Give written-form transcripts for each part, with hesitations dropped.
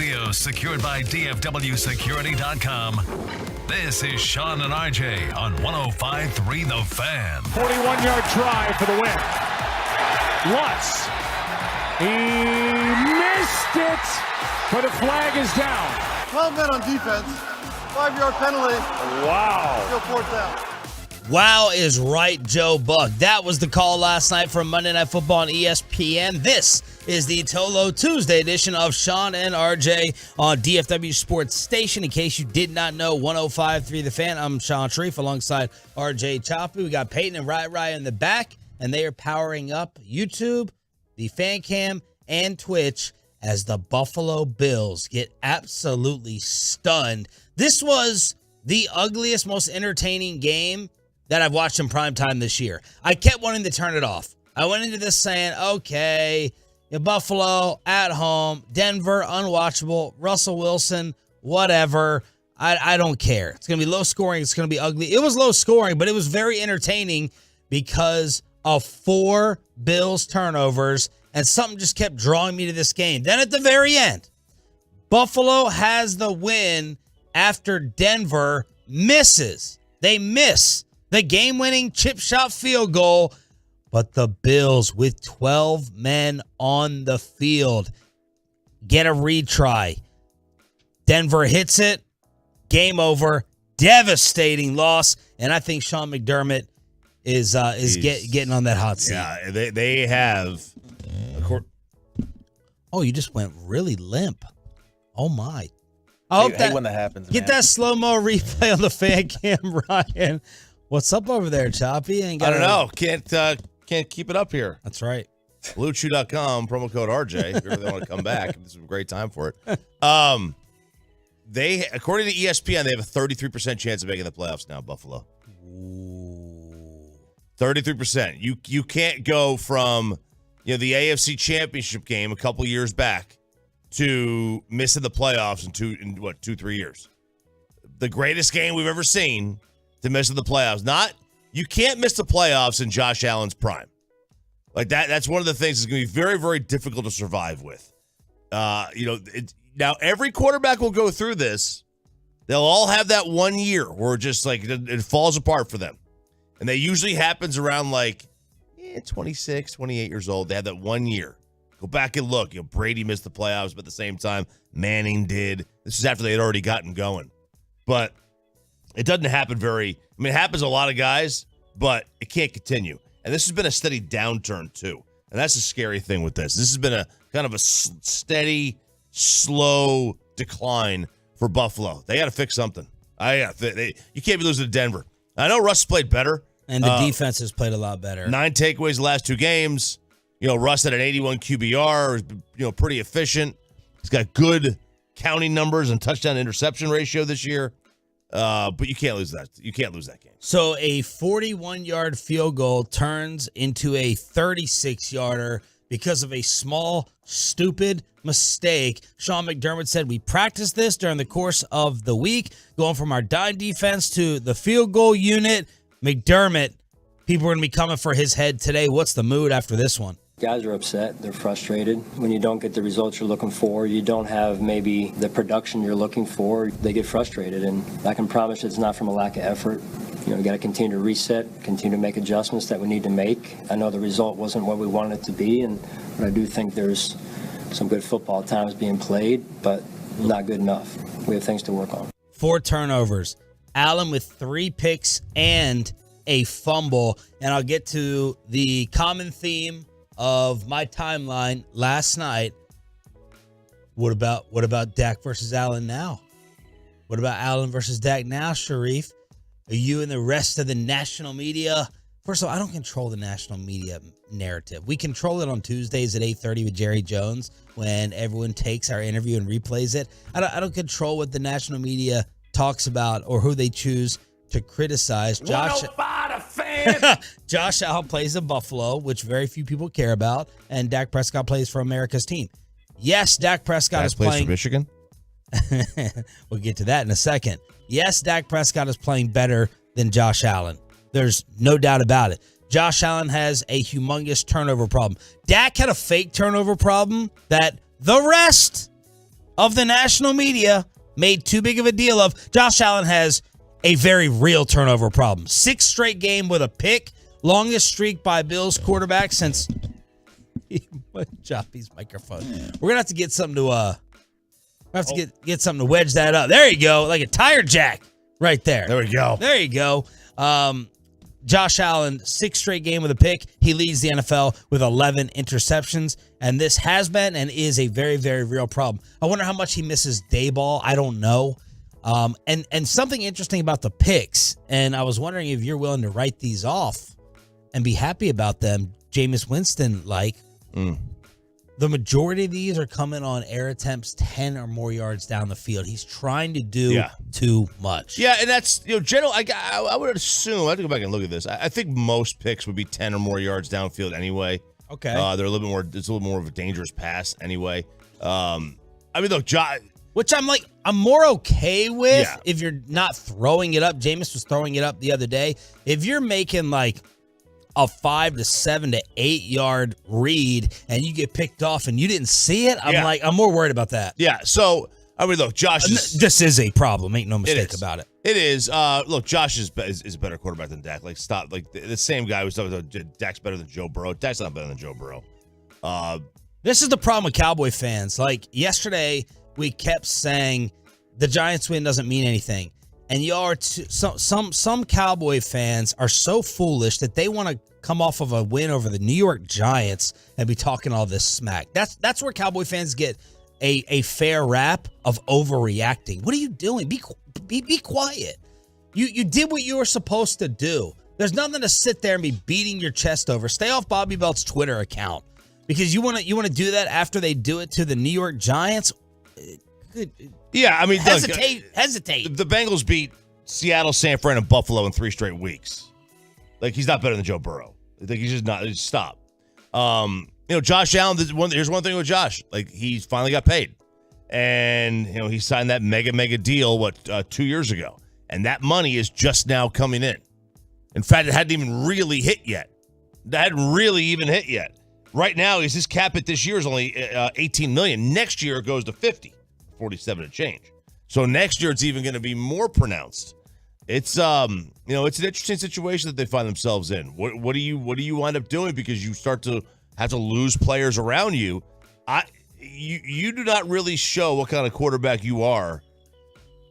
studio secured by DFWsecurity.com. This is Sean and RJ on 105.3 The Fan. 41-yard drive for the win. Lutz. He missed it, but a flag is down. 12 men on defense. 5-yard penalty. Wow. Still fourth down. Wow is right, Joe Buck. That was the call last night from Monday Night Football on ESPN. This is the Tolo Tuesday edition of Sean and RJ on DFW Sports Station. In case you did not know, 105.3 The Fan. I'm Sean Sharif alongside RJ Choppy. We got Peyton and Rai in the back, and they are powering up YouTube, the Fan Cam, and Twitch as the Buffalo Bills get absolutely stunned. This was the ugliest, most entertaining game that I've watched in primetime this year. I kept wanting to turn it off. I went into this saying, okay, Buffalo at home, Denver, unwatchable, Russell Wilson, whatever. I don't care. It's going to be low scoring. It's going to be ugly. It was low scoring, but it was very entertaining because of 4 Bills turnovers, and something just kept drawing me to this game. Then at the very end, Buffalo has the win after Denver misses. They miss the game-winning chip shot field goal, but the Bills, with 12 men on the field, get a retry. Denver hits it. Game over. Devastating loss. And I think Sean McDermott is getting on that hot seat. Yeah, they have. Oh, you just went really limp. Oh, my. I hate when that happens, Get man. that slow-mo replay on the Fan Cam, Ryan. What's up over there, Choppy? I don't know. Can't keep it up here. That's right. BlueChew.com, promo code RJ, if you really want to come back. This is a great time for it. They, according to ESPN, they have a 33% chance of making the playoffs now, Buffalo. Ooh. 33%. You can't go from the AFC Championship game a couple years back to missing the playoffs in 2-3 years. The greatest game we've ever seen to miss the playoffs. You can't miss the playoffs in Josh Allen's prime. Like that's one of the things that's going to be very, very difficult to survive with. Now every quarterback will go through this. They'll all have that 1 year where just like it falls apart for them. And that usually happens around 26, 28 years old. They have that 1 year. Go back and look. Brady missed the playoffs, but at the same time, Manning did. This is after they had already gotten going. But it doesn't happen it happens to a lot of guys, but it can't continue. And this has been a steady downturn, too. And that's the scary thing with this. This has been a kind of a steady, slow decline for Buffalo. They got to fix something. You can't be losing to Denver. I know Russ played better. And the defense has played a lot better. 9 takeaways the last 2 games. Russ had an 81 QBR, pretty efficient. He's got good counting numbers and touchdown interception ratio this year. But you can't lose that. You can't lose that game. So a 41-yard field goal turns into a 36-yarder because of a small, stupid mistake. Sean McDermott said, we practiced this during the course of the week, going from our dime defense to the field goal unit. McDermott, people are going to be coming for his head today. What's the mood after this one? Guys are upset. They're frustrated. When you don't get the results you're looking for, you don't have maybe the production you're looking for, they get frustrated. And I can promise it's not from a lack of effort. We got to continue to reset, continue to make adjustments that we need to make. I know the result wasn't what we wanted it to be, but I do think there's some good football times being played, but not good enough. We have things to work on. 4 turnovers. Allen with 3 picks and a fumble. And I'll get to the common theme of my timeline last night. What about Dak versus Allen now? What about Allen versus Dak now, Sharif? Are you and the rest of the national media? First of all, I don't control the national media narrative. We control it on Tuesdays at 8:30 with Jerry Jones when everyone takes our interview and replays it. I don't control what the national media talks about or who they choose to criticize. Josh Allen plays in Buffalo, which very few people care about, and Dak Prescott plays for America's team. Yes, Dak Prescott is playing for Michigan. We'll get to that in a second. Yes, Dak Prescott is playing better than Josh Allen. There's no doubt about it. Josh Allen has a humongous turnover problem. Dak had a fake turnover problem that the rest of the national media made too big of a deal of. Josh Allen has a very real turnover problem. 6th straight game with a pick. Longest streak by Bills quarterback since Joppy's microphone. We're gonna have to get something to get something to wedge that up. There you go, like a tire jack right there. There we go. There you go. Josh Allen, 6th straight game with a pick. He leads the NFL with 11 interceptions, and this has been and is a very, very real problem. I wonder how much he misses day ball. I don't know. And something interesting about the picks, and I was wondering if you're willing to write these off and be happy about them. Jameis Winston, the majority of these are coming on air attempts 10 or more yards down the field. He's trying to do too much. Yeah, and that's, general. I would assume, I have to go back and look at this. I think most picks would be 10 or more yards downfield anyway. Okay. They're a little bit more, it's a little more of a dangerous pass anyway. Look, which I'm more okay with if you're not throwing it up. Jameis was throwing it up the other day. If you're making a 5 to 7 to 8 yard read and you get picked off and you didn't see it, I'm more worried about that. Yeah. So, look, Josh this is a problem. Ain't no mistake about it. It is. Look, Josh is a better quarterback than Dak. Stop. The same guy was talking about Dak's better than Joe Burrow. Dak's not better than Joe Burrow. This is the problem with Cowboy fans. Yesterday, we kept saying the Giants win doesn't mean anything. And y'all are some Cowboy fans are so foolish that they want to come off of a win over the New York Giants and be talking all this smack. That's where Cowboy fans get a fair rap of overreacting. What are you doing? Be quiet. You did what you were supposed to do. There's nothing to sit there and be beating your chest over. Stay off Bobby Belt's Twitter account because you want to do that after they do it to the New York Giants. Yeah, hesitate. The Bengals beat Seattle, San Fran, and Buffalo in 3 straight weeks. He's not better than Joe Burrow. He's just not. Just stop. Josh Allen. Here's one thing with Josh. He finally got paid, and he signed that mega deal 2 years ago, and that money is just now coming in. In fact, it hadn't even really hit yet. Right now, his cap hit this year is only $18 million. Next year it goes to 50. 47 and change. So next year it's even going to be more pronounced. It's it's an interesting situation that they find themselves in. What do you wind up doing because you start to have to lose players around you? You do not really show what kind of quarterback you are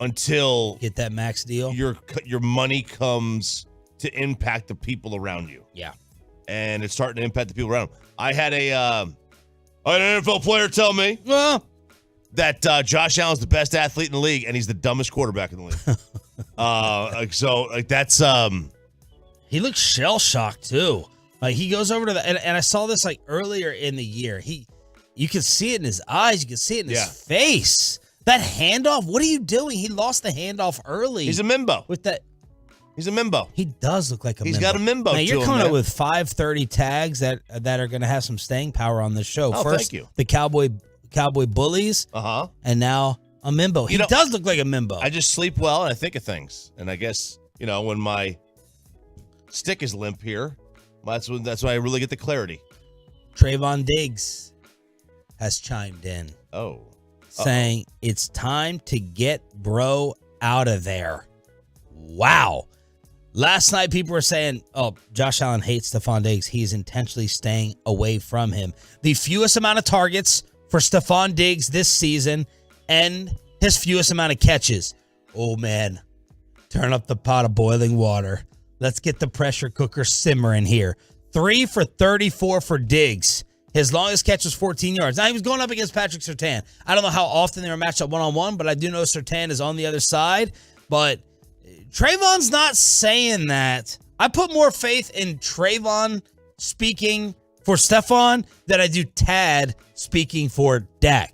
until get that max deal. Your money comes to impact the people around you. Yeah, and it's starting to impact the people around them. I had an NFL player tell me that Josh Allen's the best athlete in the league, and he's the dumbest quarterback in the league. That's he looks shell shocked too. He goes over to and I saw this earlier in the year. You can see it in his eyes. You can see it in his face. That handoff. What are you doing? He lost the handoff early. He's a mimbo. He's a mimbo. He does look like a mimbo. He's got a mimbo. Now you're coming up with 530 tags that are going to have some staying power on this show. First, thank you. The Cowboy bullies, and now a mimbo. He does look like a mimbo. I just sleep well and I think of things, and I guess when my stick is limp here, that's when I really get the clarity. Trayvon Diggs has chimed in, saying it's time to get bro out of there. Wow. Last night, people were saying, Josh Allen hates Stephon Diggs. He's intentionally staying away from him. The fewest amount of targets for Stephon Diggs this season and his fewest amount of catches. Oh, man. Turn up the pot of boiling water. Let's get the pressure cooker simmering here. 3 for 34 for Diggs. His longest catch was 14 yards. Now, he was going up against Patrick Surtain. I don't know how often they were matched up one-on-one, but I do know Surtain is on the other side. But Trayvon's not saying that. I put more faith in Trayvon speaking for Stephon than I do Tad speaking for Dak.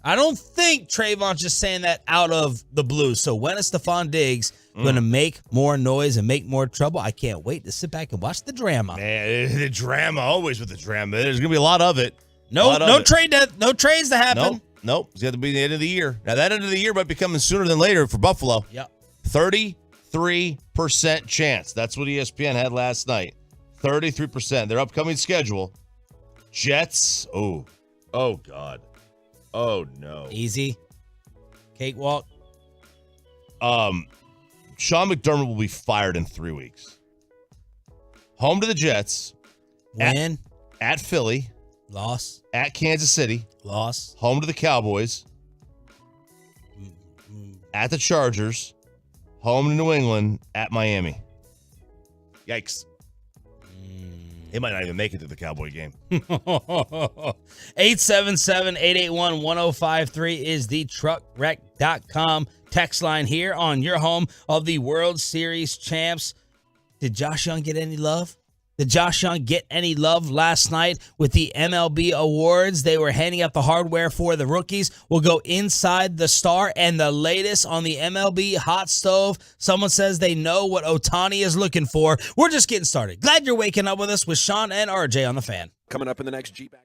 I don't think Trayvon's just saying that out of the blue. So when is Stephon Diggs going to make more noise and make more trouble? I can't wait to sit back and watch the drama. Man, the drama, always with the drama. There's going to be a lot of it. No trades to happen. Nope. It's got to be the end of the year. Now, that end of the year might be coming sooner than later for Buffalo. Yep. 33% chance. That's what ESPN had last night. 33%. Their upcoming schedule. Jets. Oh, God. Oh, no. Easy. Cakewalk. Sean McDermott will be fired in 3 weeks. Home to the Jets. Win. At Philly. Loss. At Kansas City. Loss. Home to the Cowboys. At the Chargers. Home to New England. At Miami. Yikes. He might not even make it to the Cowboy game. 877-881-1053 is the truckwreck.com text line here on your home of the World Series champs. Did Josh Young get any love? Did Josh Young get any love last night with the MLB awards? They were handing out the hardware for the rookies. We'll go inside the star and the latest on the MLB Hot Stove. Someone says they know what Ohtani is looking for. We're just getting started. Glad you're waking up with us with Sean and RJ on the Fan. Coming up in the next G-Bag.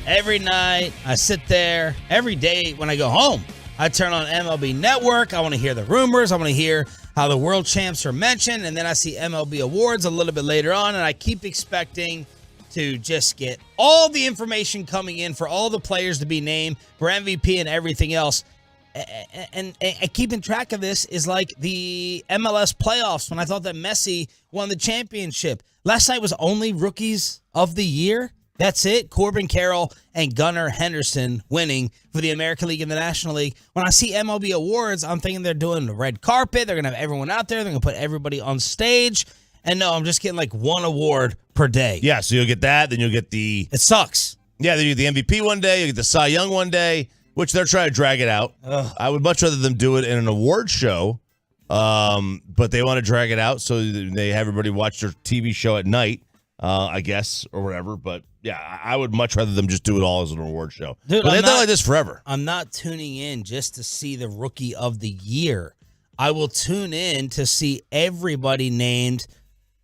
Every night, I sit there. Every day when I go home, I turn on MLB Network. I want to hear the rumors. I want to hear how the world champs are mentioned. And then I see MLB awards a little bit later on. And I keep expecting to just get all the information coming in for all the players to be named for MVP and everything else. and keeping track of this is like the MLS playoffs when I thought that Messi won the championship. Last night was only rookies of the year. That's it. Corbin Carroll and Gunnar Henderson winning for the American League and the National League. When I see MLB awards, I'm thinking they're doing the red carpet. They're going to have everyone out there. They're going to put everybody on stage. And no, I'm just getting like one award per day. Yeah, so you'll get that. Then you'll get the... It sucks. Yeah, then you get the MVP one day. You get the Cy Young one day, which they're trying to drag it out. Ugh. I would much rather them do it in an award show, but they want to drag it out so they have everybody watch their TV show at night, I guess, or whatever. But yeah, I would much rather them just do it all as an award show. Dude, but they've done like this forever. I'm not tuning in just to see the Rookie of the Year. I will tune in to see everybody named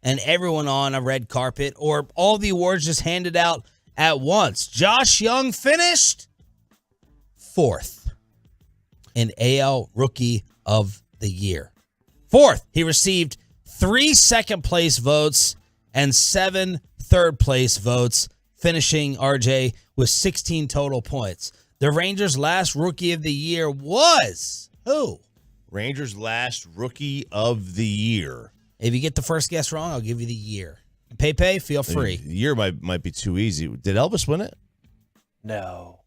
and everyone on a red carpet or all the awards just handed out at once. Josh Young finished 4th in AL Rookie of the Year. 4th. He received 3 second-place votes and 7 third-place votes, finishing RJ with 16 total points. The Rangers' last Rookie of the Year was who? Rangers' last Rookie of the Year. If you get the first guess wrong, I'll give you the year. Pepe, feel free. The year might be too easy. Did Elvis win it? No.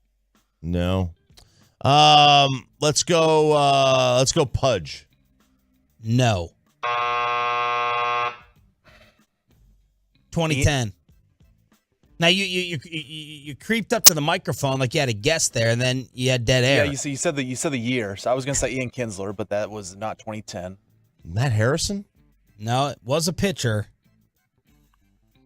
Let's go Pudge. No. 2010. Now you creeped up to the microphone like you had a guess there, and then you had dead air. Yeah, you said the year. So I was gonna say Ian Kinsler, but that was not 2010. Matt Harrison? No, it was a pitcher.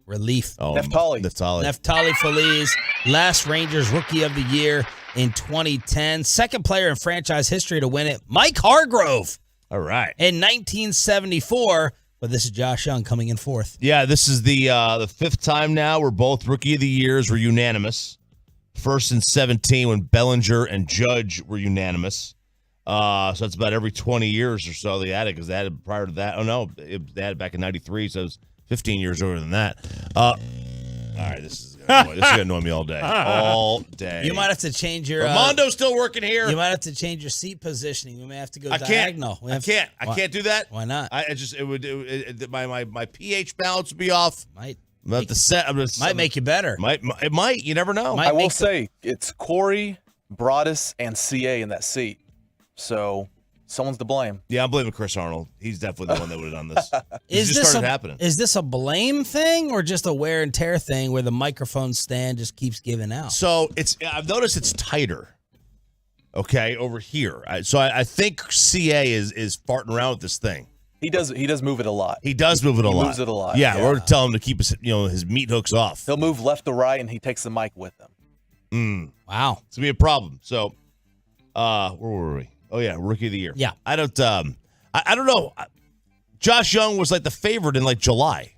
Relief. Oh, Neftali Feliz, last Rangers Rookie of the Year in 2010. Second player in franchise history to win it, Mike Hargrove. All right. In 1974, but this is Josh Young coming in 4th. Yeah, this is the 5th time now where both Rookie of the Years were unanimous. First in 17 when Bellinger and Judge were unanimous. So it's about every 20 years or so they had it because they had it prior to that. Oh, no, they had it back in 93, so it was 15 years older than that. All right, this is going to annoy me all day. All day. You might have to change your... Armando's still working here. You might have to change your seat positioning. We may have to go diagonal. I can't do that. Why not? My pH balance would be off. Might make you better. It might. You never know. I will say it's Corey, Broadus, and CA in that seat. So someone's to blame. Yeah, I'm blaming Chris Arnold. He's definitely the one that would have done this. Happening. Is this a blame thing or just a wear and tear thing where the microphone stand just keeps giving out? So I've noticed it's tighter. Okay, over here. So I think CA is farting around with this thing. He does move it a lot. He does move it a lot. He moves it a lot. Yeah, we're telling him to keep his meat hooks off. He'll move left to right and he takes the mic with him. Wow. It's gonna be a problem. So where were we? Oh yeah, Rookie of the Year. Yeah. I don't know. Josh Young was like the favorite in like July.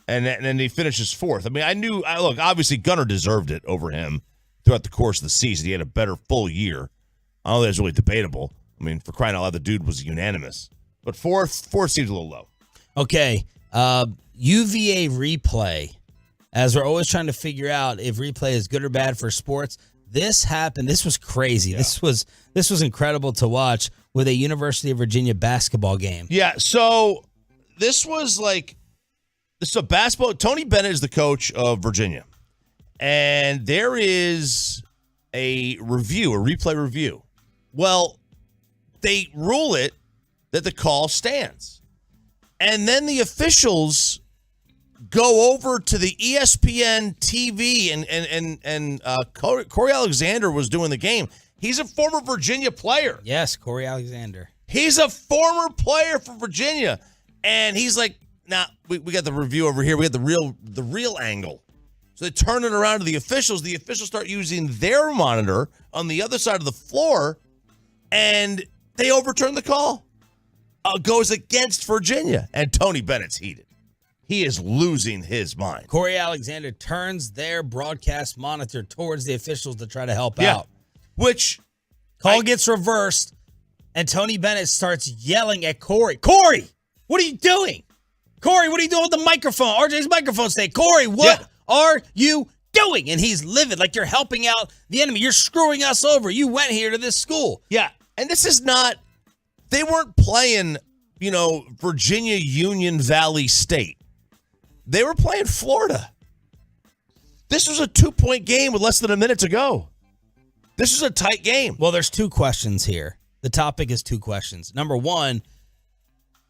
And then he finishes 4th. I mean, look, obviously Gunnar deserved it over him throughout the course of the season. He had a better full year. I don't think it's really debatable. I mean, for crying out loud, the dude was unanimous. But 4th seems a little low. Okay. UVA replay. As we're always trying to figure out if replay is good or bad for sports. This happened. This was crazy. Yeah. This was incredible to watch with a University of Virginia basketball game. Yeah, so this is a basketball. Tony Bennett is the coach of Virginia. And there is a replay review. Well, they rule it that the call stands. And then the officials go over to the ESPN TV and Corey Alexander was doing the game. He's a former Virginia player. Yes, Corey Alexander. He's a former player for Virginia. And he's like, nah, we got the review over here. We got the real angle. So they turn it around to the officials. The officials start using their monitor on the other side of the floor, and they overturn the call. Goes against Virginia. And Tony Bennett's heated. He is losing his mind. Corey Alexander turns their broadcast monitor towards the officials to try to help out. Which call gets reversed, and Tony Bennett starts yelling at Corey. Corey, what are you doing? Corey, what are you doing with the microphone? RJ's microphone stay. Corey, what are you doing? And he's livid, like you're helping out the enemy. You're screwing us over. You went here to this school. Yeah. And this is not, they weren't playing, Virginia Union Valley State. They were playing Florida. This was a 2-point game with less than a minute to go. This is a tight game. Well, there's 2 questions here. The topic is 2 questions. Number one,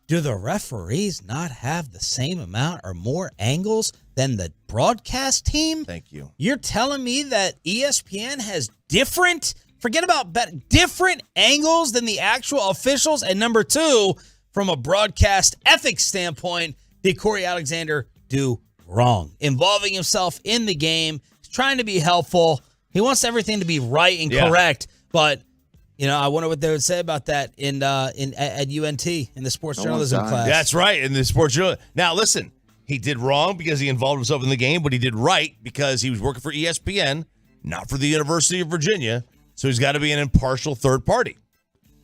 do the referees not have the same amount or more angles than the broadcast team? Thank you. You're telling me that ESPN has different angles than the actual officials? And number 2, from a broadcast ethics standpoint, did Corey Alexander do wrong? Involving himself in the game, he's trying to be helpful. He wants everything to be right and correct, but I wonder what they would say about that at UNT in the sports journalism class. That's right, in the sports journalism. Now, listen, he did wrong because he involved himself in the game, but he did right because he was working for ESPN, not for the University of Virginia, so he's got to be an impartial third party.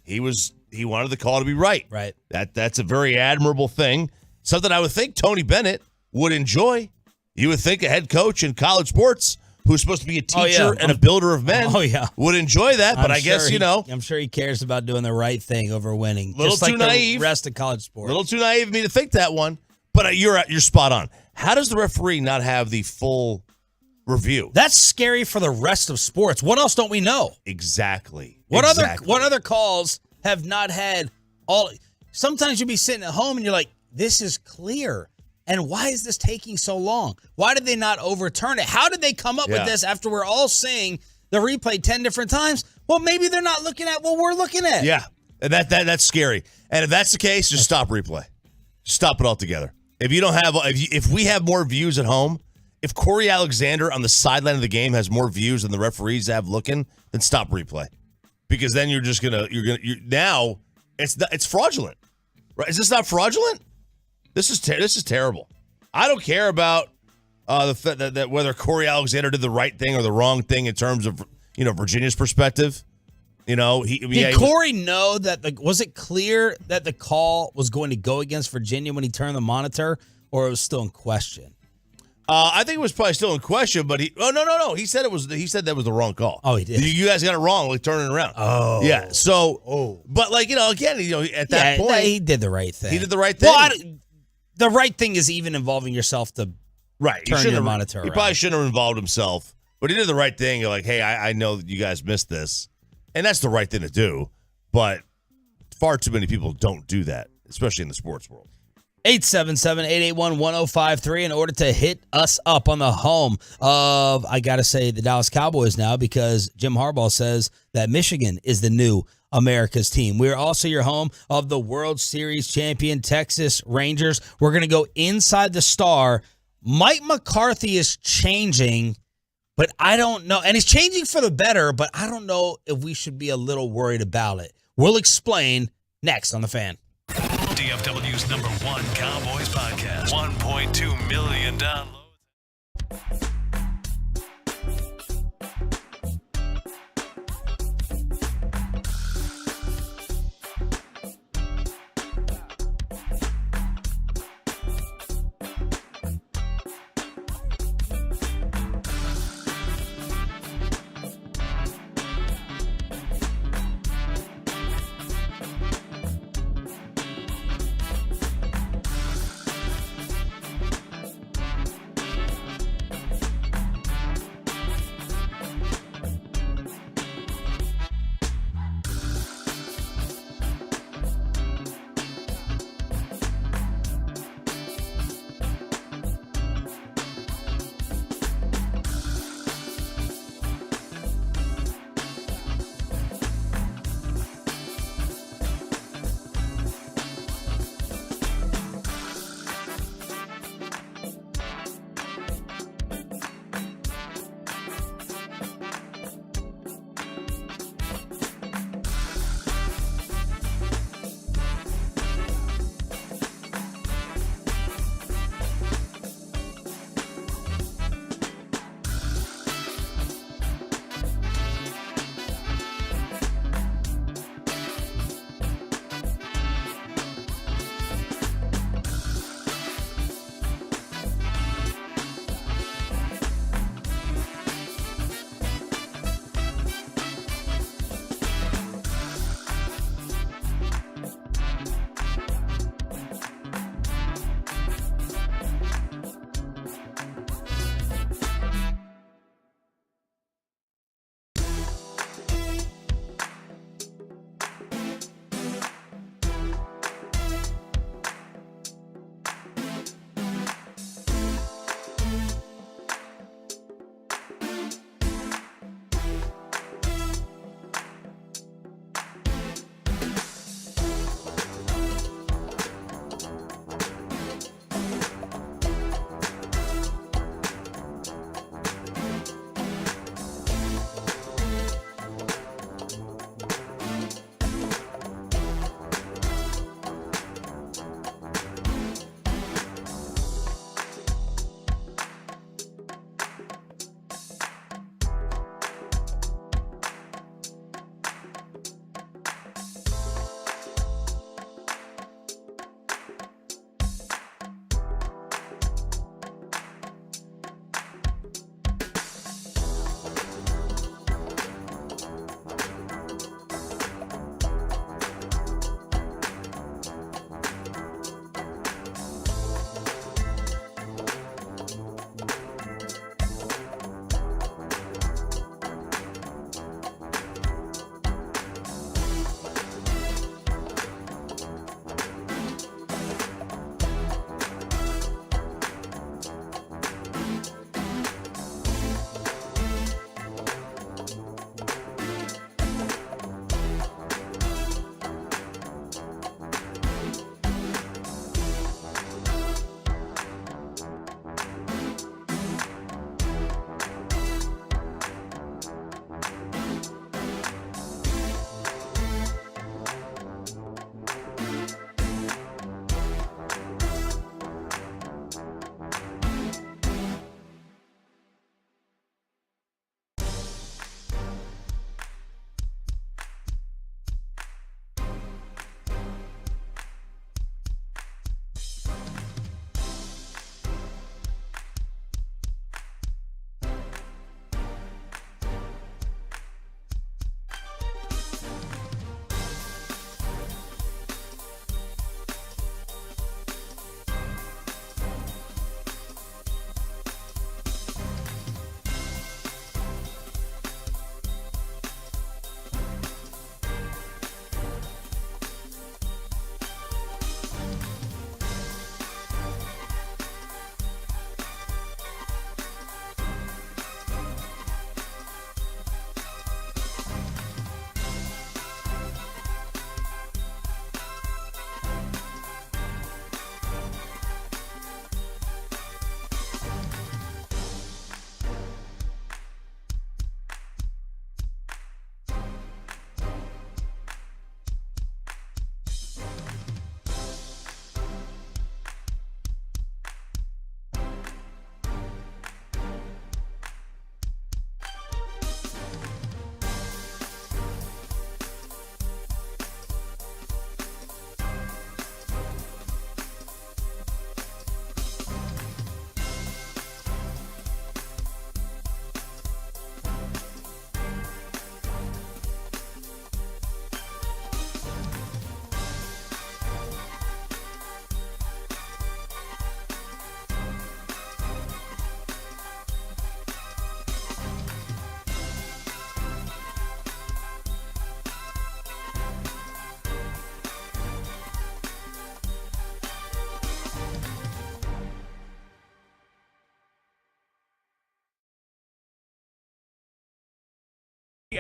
He wanted the call to be right. Right. That's a very admirable thing, something I would think Tony Bennett would enjoy. You would think a head coach in college sports who's supposed to be a teacher and a builder of men would enjoy that. But I guess, I'm sure he cares about doing the right thing over winning. Little just too like naive. The rest of college sports. Little too naive of me to think that one. But you're spot on. How does the referee not have the full review? That's scary for the rest of sports. What else don't we know? Exactly. What other calls have not had all? Sometimes you'll be sitting at home and you're like, this is clear. And why is this taking so long? Why did they not overturn it? How did they come up with this after we're all seeing the replay 10 different times? Well, maybe they're not looking at what we're looking at. Yeah, and that's scary. And if that's the case, just stop replay. Stop it altogether. If you don't have, if we have more views at home, if Corey Alexander on the sideline of the game has more views than the referees have looking, then stop replay, because then you're now it's fraudulent, right? Is this not fraudulent? This is terrible. I don't care about the fact that whether Corey Alexander did the right thing or the wrong thing in terms of Virginia's perspective. Did Corey know that? Was it clear that the call was going to go against Virginia when he turned the monitor, or it was still in question? I think it was probably still in question, but no. He said that was the wrong call. Oh, he did. You guys got it wrong, like turning it around. Oh, yeah. So, but again, at that point, he did the right thing. He did the right thing. Well, the right thing is even involving yourself to turn your monitor around. He probably shouldn't have involved himself, but he did the right thing. You're like, hey, I know that you guys missed this, and that's the right thing to do. But far too many people don't do that, especially in the sports world. 877-881-1053 in order to hit us up on the home of, I got to say, the Dallas Cowboys now, because Jim Harbaugh says that Michigan is the new America's team. We're also your home of the World Series champion Texas Rangers. We're going to go inside the Star. Mike McCarthy is changing, but I don't know. And he's changing for the better, but I don't know if we should be a little worried about it. We'll explain next on The Fan. DFW's #1 Cowboys podcast. 1.2 million downloads.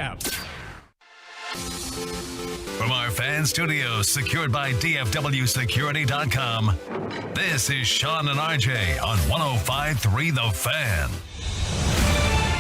app. From our fan studios secured by DFWsecurity.com, this is Sean and RJ on 105.3 The Fan.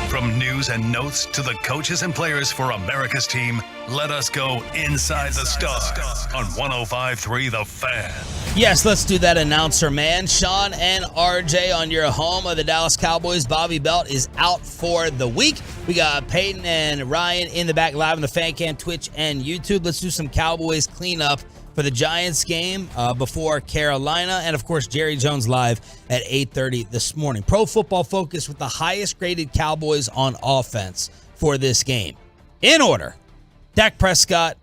From news and notes to the coaches and players for America's team, let us go inside the stars on 105.3 The Fan. Yes, let's do that, announcer man. Sean and RJ on your home of the Dallas Cowboys. Bobby Belt is out for the week. We got Peyton and Ryan in the back live on the Fan Cam, Twitch, and YouTube. Let's do some Cowboys cleanup for the Giants game before Carolina. And, of course, Jerry Jones live at 8:30 this morning. Pro Football Focus with the highest-graded Cowboys on offense for this game. In order, Dak Prescott,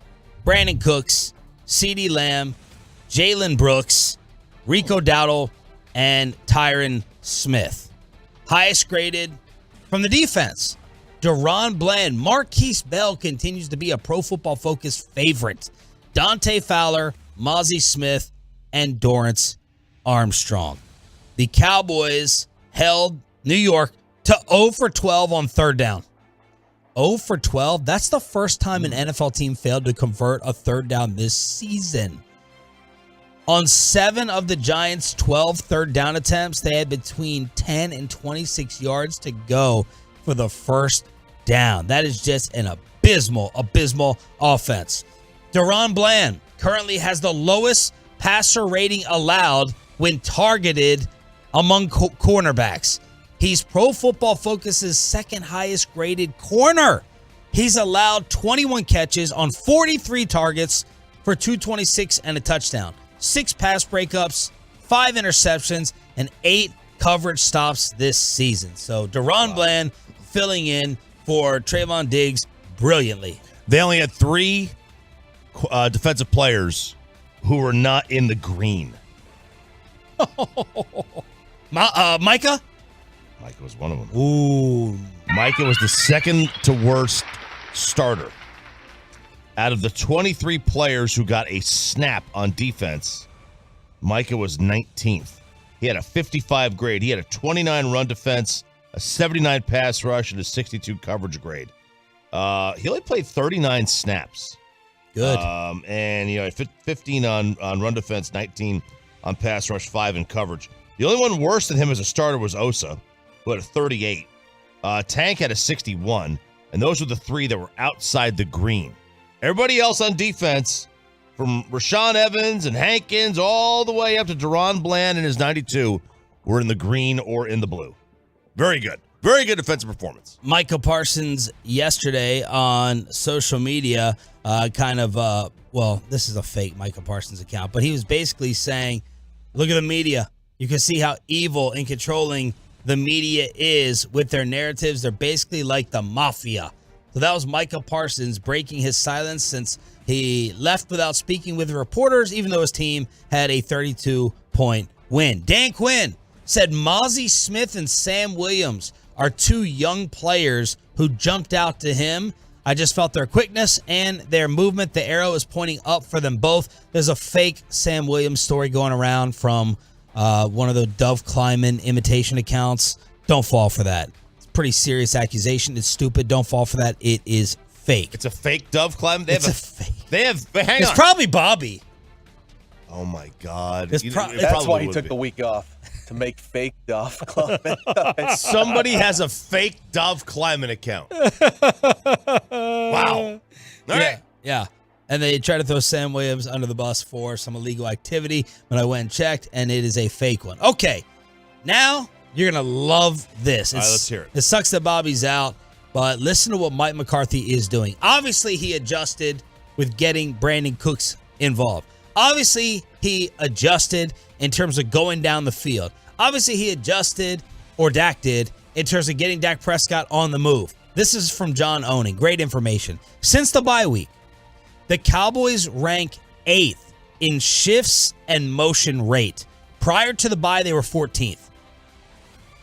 Brandon Cooks, CeeDee Lamb, Jalen Brooks, Rico Dowdle, and Tyron Smith. Highest graded from the defense, Deron Bland. Marquise Bell continues to be a Pro Football Focus favorite. Dante Fowler, Mozzie Smith, and Dorrance Armstrong. The Cowboys held New York to 0 for 12 on third down. 0 for 12? That's the first time an NFL team failed to convert a third down this season. On 7 of the Giants' 12 third down attempts, they had between 10 and 26 yards to go for the first down. That is just an abysmal offense. Deron Bland currently has the lowest passer rating allowed when targeted among cornerbacks. He's Pro Football Focus's second highest graded corner. He's allowed 21 catches on 43 targets for 226 and a touchdown. 6 pass breakups, 5 interceptions, and 8 coverage stops this season. So Deron Bland filling in for Trayvon Diggs brilliantly. They only had 3 defensive players who were not in the green. Micah? Micah was one of them. Ooh. Micah was the second to worst starter. Out of the 23 players who got a snap on defense, Micah was 19th. He had a 55 grade. He had a 29 run defense, a 79 pass rush, and a 62 coverage grade. He only played 39 snaps. Good. And 15 on run defense, 19 on pass rush, 5 in coverage. The only one worse than him as a starter was Osa, who had a 38. Tank had a 61, and those were the 3 that were outside the green. Everybody else on defense, from Rashaan Evans and Hankins all the way up to Deron Bland and his 92, were in the green or in the blue. Very good. Very good defensive performance. Micah Parsons yesterday on social media this is a fake Micah Parsons account, but he was basically saying, look at the media. You can see how evil and controlling the media is with their narratives. They're basically like the mafia. So that was Micah Parsons breaking his silence since he left without speaking with reporters, even though his team had a 32-point win. Dan Quinn said Mozzie Smith and Sam Williams are 2 young players who jumped out to him. I just felt their quickness and their movement. The arrow is pointing up for them both. There's a fake Sam Williams story going around from one of the Dove Kleiman imitation accounts. Don't fall for that. It's a pretty serious accusation. It's stupid. Don't fall for that. It is fake. It's a fake Dove Kleiman? It's a fake. Hang It's on. probably Bobby. Oh, my God. It's That's why he took the week off, to make fake Dove Kleiman. Somebody has a fake Dove Kleiman account. Wow. All right. Yeah. And they tried to throw Sam Williams under the bus for some illegal activity, but I went and checked, and it is a fake one. Okay, now you're going to love this. All right, let's hear it. It sucks that Bobby's out, but listen to what Mike McCarthy is doing. Obviously, he adjusted with getting Brandon Cooks involved. Obviously, he adjusted in terms of going down the field. Obviously, he adjusted, or Dak did, in terms of getting Dak Prescott on the move. This is from John Owning. Great information. Since the bye week, the Cowboys rank 8th in shifts and motion rate. Prior to the bye, they were 14th.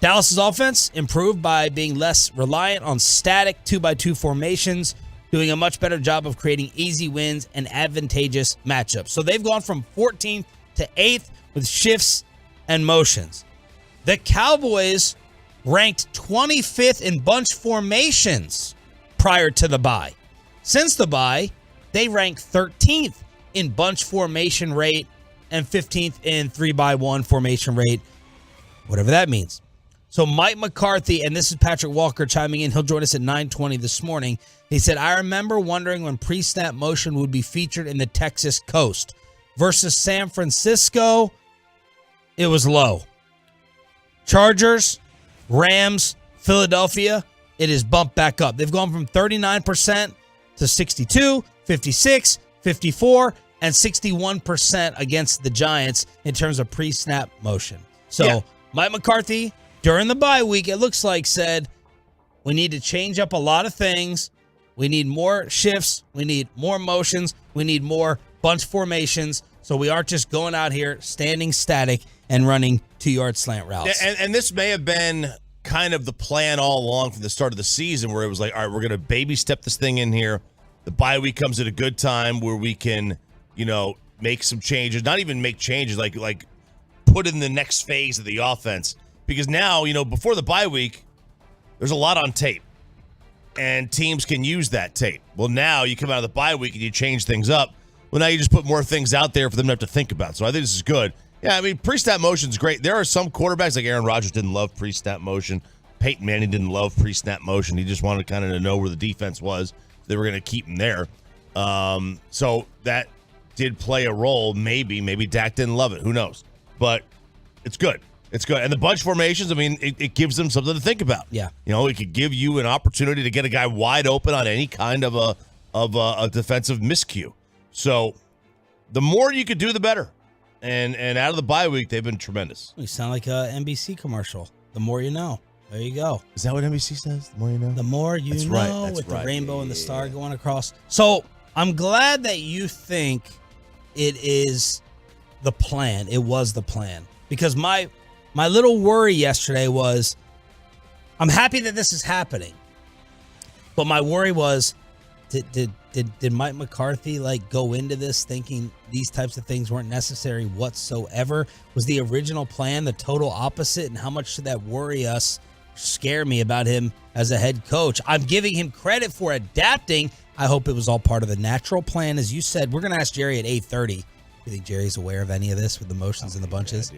Dallas's offense improved by being less reliant on static 2x2 formations, doing a much better job of creating easy wins and advantageous matchups. So they've gone from 14th to 8th with shifts and motions. The Cowboys ranked 25th in bunch formations prior to the bye. Since the bye, they rank 13th in bunch formation rate and 15th in 3-by-1 formation rate, whatever that means. So Mike McCarthy, and this is Patrick Walker chiming in. He'll join us at 9:20 this morning. He said, I remember wondering when pre-snap motion would be featured in the Texas coast. Versus San Francisco, it was low. Chargers, Rams, Philadelphia, it is bumped back up. They've gone from 39% to 62, 56, 54, and 61% against the Giants in terms of pre-snap motion. So Mike McCarthy, during the bye week, it looks like, said, we need to change up a lot of things. We need more shifts. We need more motions. We need more bunch formations. So we aren't just going out here standing static and running 2-yard slant routes. And this may have been kind of the plan all along from the start of the season, where it was like, all right, we're going to baby step this thing in here. The bye week comes at a good time where we can, make some changes. Not even make changes, like put in the next phase of the offense. Because now, before the bye week, there's a lot on tape. And teams can use that tape. Well, now you come out of the bye week and you change things up. Well, now you just put more things out there for them to have to think about. So I think this is good. Yeah, I mean, pre-snap motion is great. There are some quarterbacks, like Aaron Rodgers didn't love pre-snap motion. Peyton Manning didn't love pre-snap motion. He just wanted kind of to know where the defense was. They were going to keep him there. So that did play a role. Maybe Dak didn't love it. Who knows? But it's good. It's good. And the bunch formations, I mean, it gives them something to think about. Yeah. It could give you an opportunity to get a guy wide open on any kind of a defensive miscue. So the more you could do, the better. And out of the bye week, they've been tremendous. You sound like a NBC commercial. The more you know. There you go. Is that what NBC says? The more you know? The more you know, right. with the rainbow and the star going across. So I'm glad that you think it is the plan. It was the plan. Because my little worry yesterday was, I'm happy that this is happening. But my worry was, did Mike McCarthy go into this thinking these types of things weren't necessary whatsoever? Was the original plan the total opposite? And how much should that worry us, scare me about him as a head coach? I'm giving him credit for adapting. I hope it was all part of the natural plan. As you said, we're going to ask Jerry at 8:30. You think Jerry's aware of any of this with the motions and the bunches?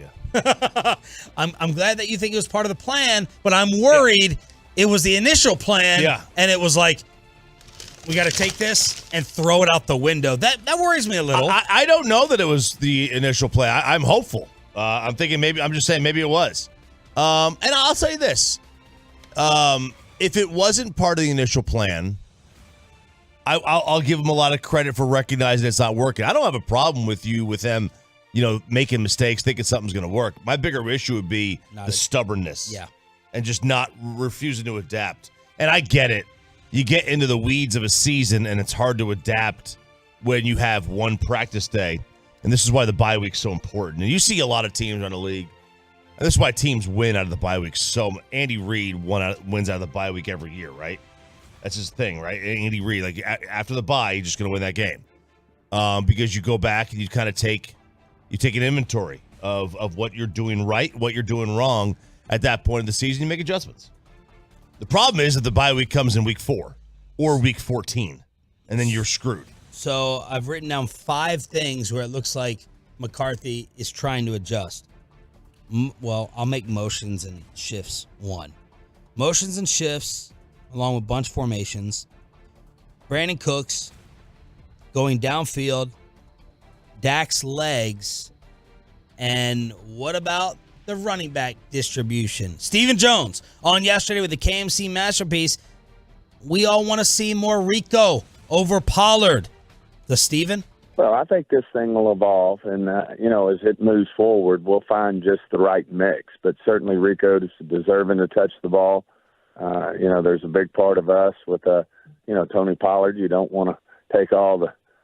I'm glad that you think it was part of the plan, but I'm worried it was the initial plan, and it was like, we got to take this and throw it out the window. That worries me a little. I don't know that it was the initial play. I'm hopeful. I'm thinking maybe it was. And I'll say this. If it wasn't part of the initial plan, I'll give them a lot of credit for recognizing it's not working. I don't have a problem with them, making mistakes, thinking something's going to work. My bigger issue would be the stubbornness. Yeah. And just not refusing to adapt. And I get it. You get into the weeds of a season, and it's hard to adapt when you have one practice day. And this is why the bye week's so important. And you see a lot of teams on the league, and this is why teams win out of the bye week so much. Andy Reid wins out of the bye week every year, right? That's his thing, right? Andy Reid, after the bye, you're just going to win that game. Because you go back and you kind of take an inventory of what you're doing right, what you're doing wrong at that point in the season. You make adjustments. The problem is that the bye week comes in week 4 or week 14, and then you're screwed. So I've written down 5 things where it looks like McCarthy is trying to adjust. Well, I'll make motions and shifts 1. Motions and shifts, along with bunch formations. Brandon Cooks going downfield, Dak's legs, and what about the running back distribution? Stephen Jones on yesterday with the KMC masterpiece. We all want to see more Rico over Pollard. The Stephen? Well, I think this thing will evolve, and, as it moves forward, we'll find just the right mix. But certainly Rico is deserving to touch the ball. There's a big part of us with, Tony Pollard. You don't want to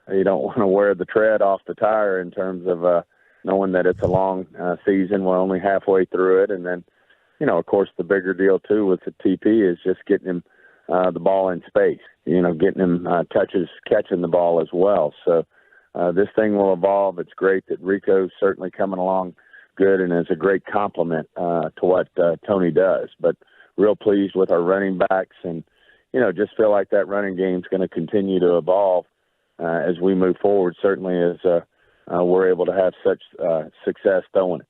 you don't want to wear the tread off the tire in terms of knowing that it's a long season. We're only halfway through it. And then, of course, the bigger deal, too, with the TP is just getting him the ball in space, getting him touches, catching the ball as well. So this thing will evolve. It's great that Rico's certainly coming along good and is a great compliment to what Tony does. But real pleased with our running backs and, just feel like that running game is going to continue to evolve as we move forward, certainly as we're able to have such success throwing it.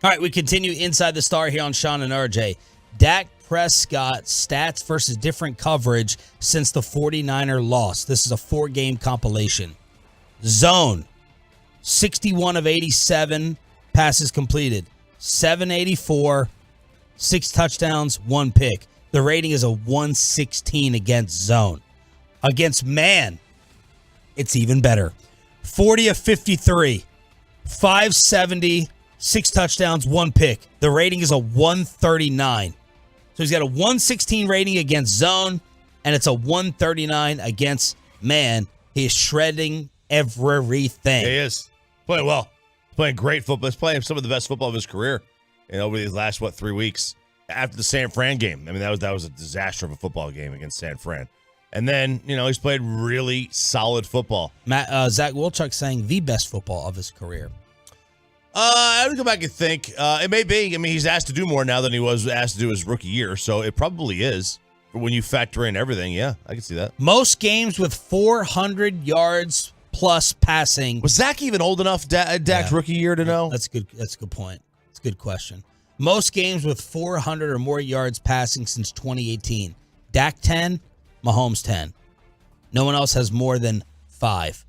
All right, we continue inside the star here on Sean and RJ. Dak Prescott stats versus different coverage since the 49er loss. This is a 4-game compilation. Zone, 61 of 87 passes completed, 784, 6 touchdowns, 1 pick. The rating is a 116 against zone. Against man, it's even better. 40 of 53, 570, 6 touchdowns, 1 pick. The rating is a 139. So he's got a 116 rating against zone, and it's a 139 against man. He is shredding everything. He is. Playing well. Playing great football. He's playing some of the best football of his career over these last, 3 weeks. After the San Fran game. I mean, that was a disaster of a football game against San Fran. And then, he's played really solid football. Zach Wilczuk saying the best football of his career. I would go back and think. It may be. I mean, he's asked to do more now than he was asked to do his rookie year, so it probably is. But when you factor in everything, yeah, I can see that. Most games with 400 yards plus passing. Was Zach even old enough, Dak's rookie year, to know? That's good. That's a good point. That's a good question. Most games with 400 or more yards passing since 2018. Dak 10, Mahomes 10. No one else has more than 5.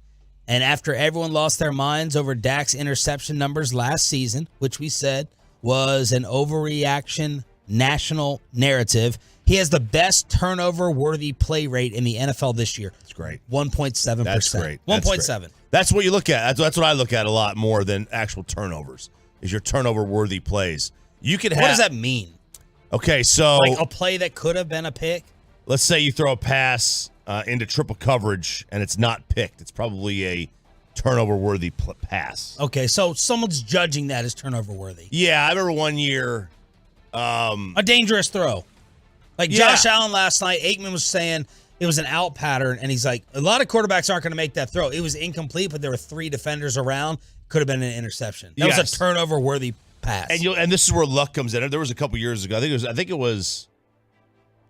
And after everyone lost their minds over Dak's interception numbers last season, which we said was an overreaction national narrative, he has the best turnover-worthy play rate in the NFL this year. That's great. 1.7%. That's great. 1.7. That's what you look at. That's what I look at a lot more than actual turnovers, is your turnover-worthy plays. You could have. What does that mean? Okay, so like a play that could have been a pick? Let's say you throw a pass into triple coverage and it's not picked. It's probably a turnover-worthy pass. Okay, so someone's judging that as turnover-worthy. Yeah, I remember one year. A dangerous throw. Like Josh Allen last night, Aikman was saying it was an out pattern, and he's like, a lot of quarterbacks aren't going to make that throw. It was incomplete, but there were 3 defenders around. Could have been an interception. That was a turnover-worthy pass. And this is where luck comes in. There was a couple years ago. I think it was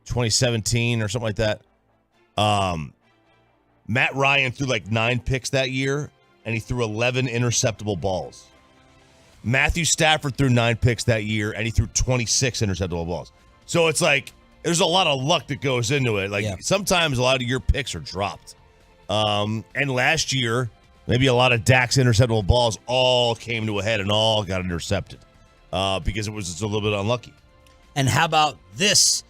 2017 or something like that. Matt Ryan threw like 9 picks that year, and he threw 11 interceptable balls. Matthew Stafford threw 9 picks that year, and he threw 26 interceptable balls. So it's like there's a lot of luck that goes into it. Like sometimes a lot of your picks are dropped. And last year, maybe a lot of Dak's interceptable balls all came to a head and all got intercepted because it was just a little bit unlucky. And how about this?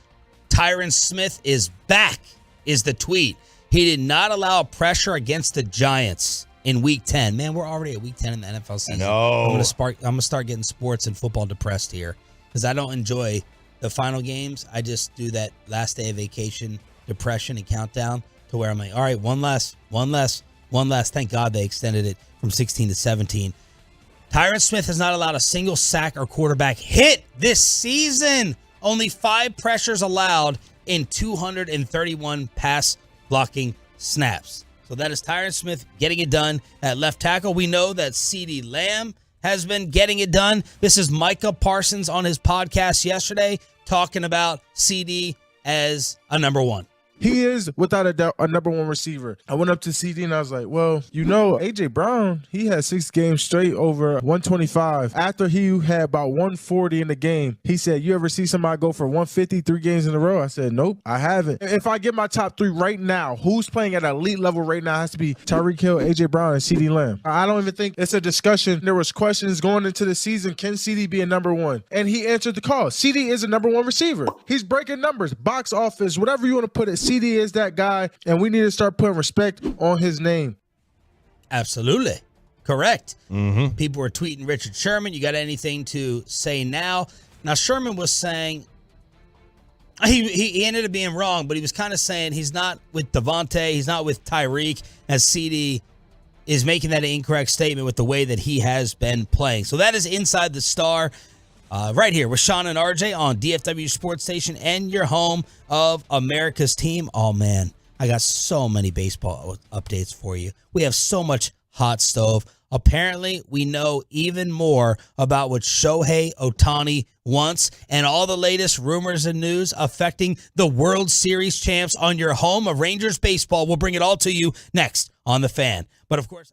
Tyron Smith is back, is the tweet. He did not allow pressure against the Giants in Week 10. Man, we're already at Week 10 in the NFL season. No. I'm gonna start getting sports and football depressed here because I don't enjoy the final games. I just do that last day of vacation depression and countdown to where I'm like, all right, one less. Thank God they extended it from 16 to 17. Tyron Smith has not allowed a single sack or quarterback hit this season. Only 5 pressures allowed in 231 pass blocking snaps. So that is Tyron Smith getting it done at left tackle. We know that CD Lamb has been getting it done. This is Micah Parsons on his podcast yesterday talking about CD as a number 1. He is, without a doubt, a number 1 receiver. I went up to CD and I was like, well, A.J. Brown, he had 6 games straight over 125. After he had about 140 in the game, he said, you ever see somebody go for 150 3 games in a row? I said, nope, I haven't. If I get my top 3 right now, who's playing at an elite level right now? It has to be Tyreek Hill, A.J. Brown, and CD Lamb. I don't even think it's a discussion. There was questions going into the season, can CD be a number 1? And he answered the call. CD is a number 1 receiver. He's breaking numbers, box office, whatever you want to put it. CD is that guy, and we need to start putting respect on his name. Absolutely. Correct. Mm-hmm. People were tweeting Richard Sherman. You got anything to say now? Now, Sherman was saying, he ended up being wrong, but he was kind of saying he's not with Devontae, he's not with Tyreek, as CD is making that an incorrect statement with the way that he has been playing. So that is Inside the Star. Right here with Sean and RJ on DFW Sports Station and your home of America's team. Oh, man, I got so many baseball updates for you. We have so much hot stove. Apparently, we know even more about what Shohei Ohtani wants and all the latest rumors and news affecting the World Series champs on your home of Rangers baseball. We'll bring it all to you next on The Fan. But of course,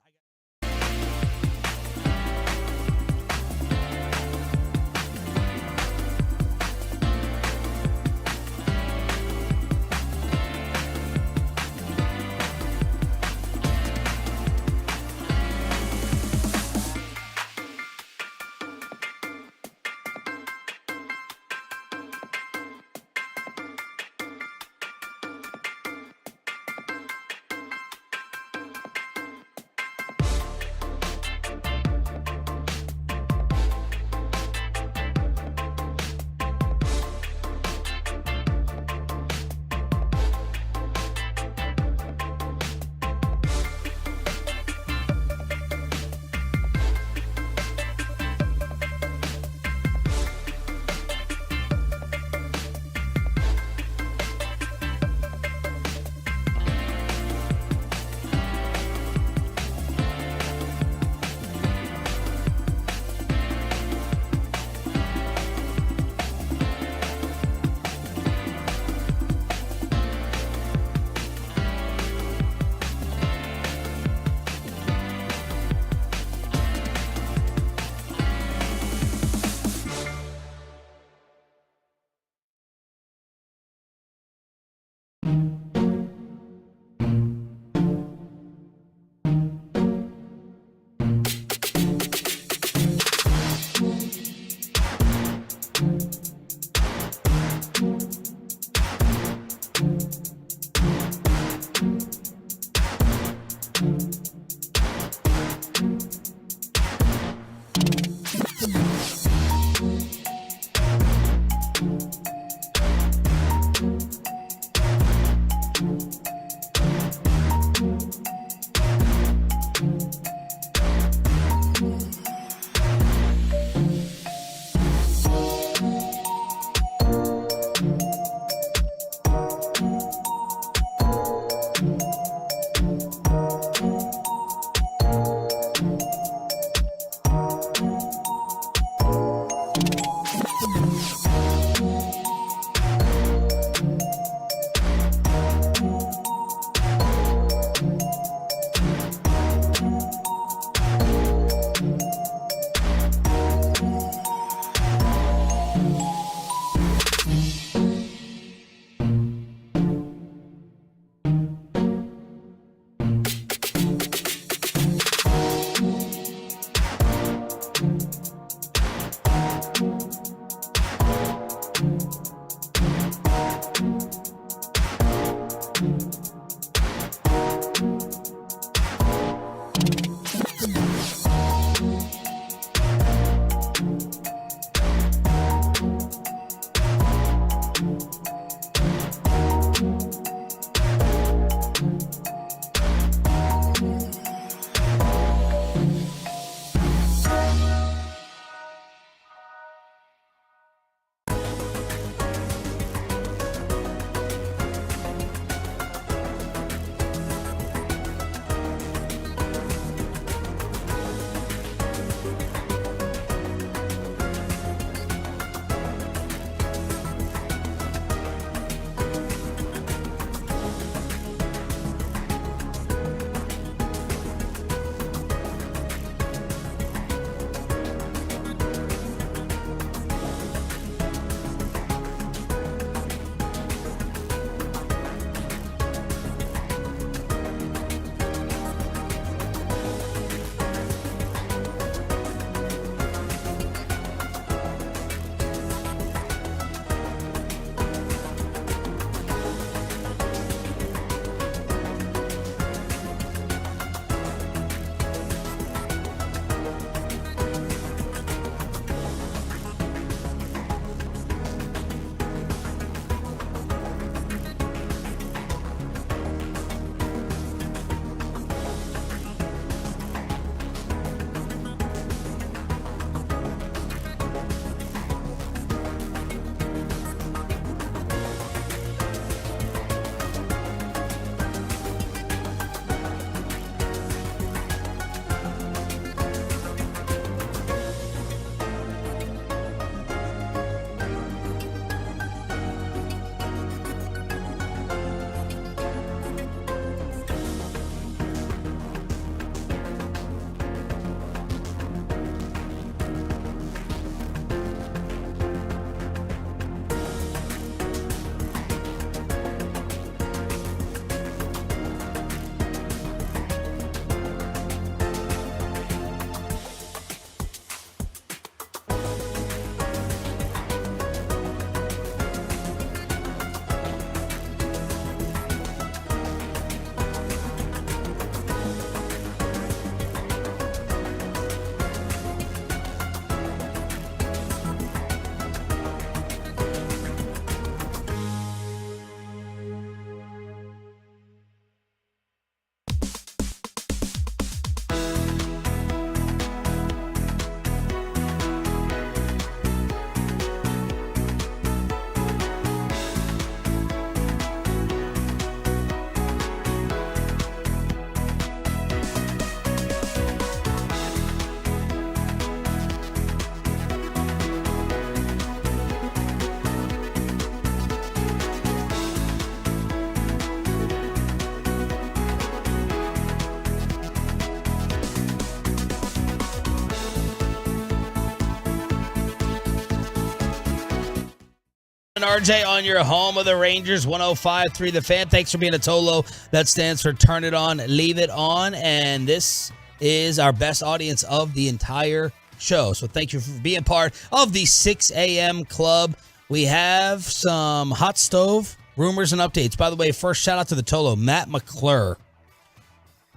and RJ on your home of the Rangers, 105.3 The Fan. Thanks for being a Tolo. That stands for Turn It On, Leave It On. And this is our best audience of the entire show. So thank you for being part of the 6 a.m. club. We have some hot stove rumors and updates. By the way, first shout out to the Tolo, Matt McClure.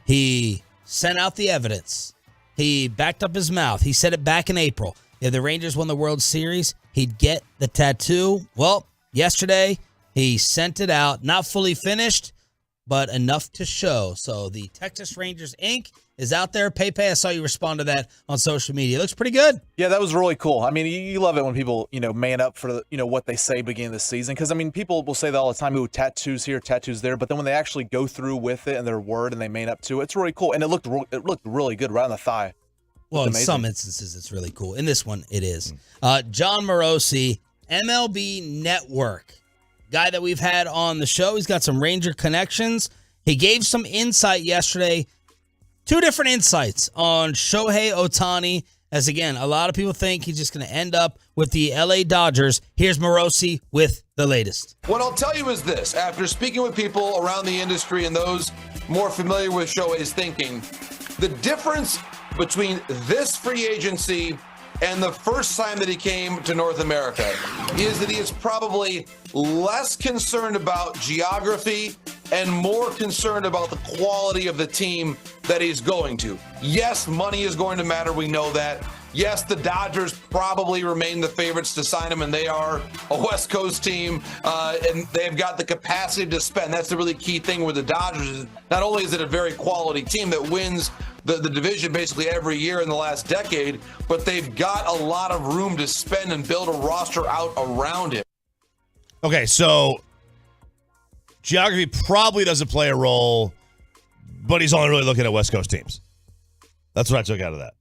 He sent out the evidence. He backed up his mouth. He said it back in April. If the Rangers won the World Series, he'd get the tattoo. Well, yesterday, he sent it out. Not fully finished, but enough to show. So the Texas Rangers Inc. is out there. Pepe, I saw you respond to that on social media. It looks pretty good. Yeah, that was really cool. I mean, you love it when people, man up for what they say beginning of the season. Because, I mean, people will say that all the time, ooh, tattoos here, tattoos there. But then when they actually go through with it and their word and they man up to it, it's really cool. And it looked really good right on the thigh. Well, in some instances, it's really cool. In this one, it is. John Morosi, MLB Network, guy that we've had on the show. He's got some Ranger connections. He gave some insight yesterday, 2 different insights on Shohei Ohtani, as again, a lot of people think he's just going to end up with the LA Dodgers. Here's Morosi with the latest. What I'll tell you is this. After speaking with people around the industry and those more familiar with Shohei's thinking, the difference between this free agency and the first time that he came to North America is that he is probably less concerned about geography and more concerned about the quality of the team that he's going to. Yes, money is going to matter. We know that. Yes, the Dodgers probably remain the favorites to sign him, and they are a West Coast team, and they've got the capacity to spend. That's the really key thing with the Dodgers. Not only is it a very quality team that wins the division basically every year in the last decade, but they've got a lot of room to spend and build a roster out around it. Okay, so geography probably doesn't play a role, but he's only really looking at West Coast teams. That's what I took out of that.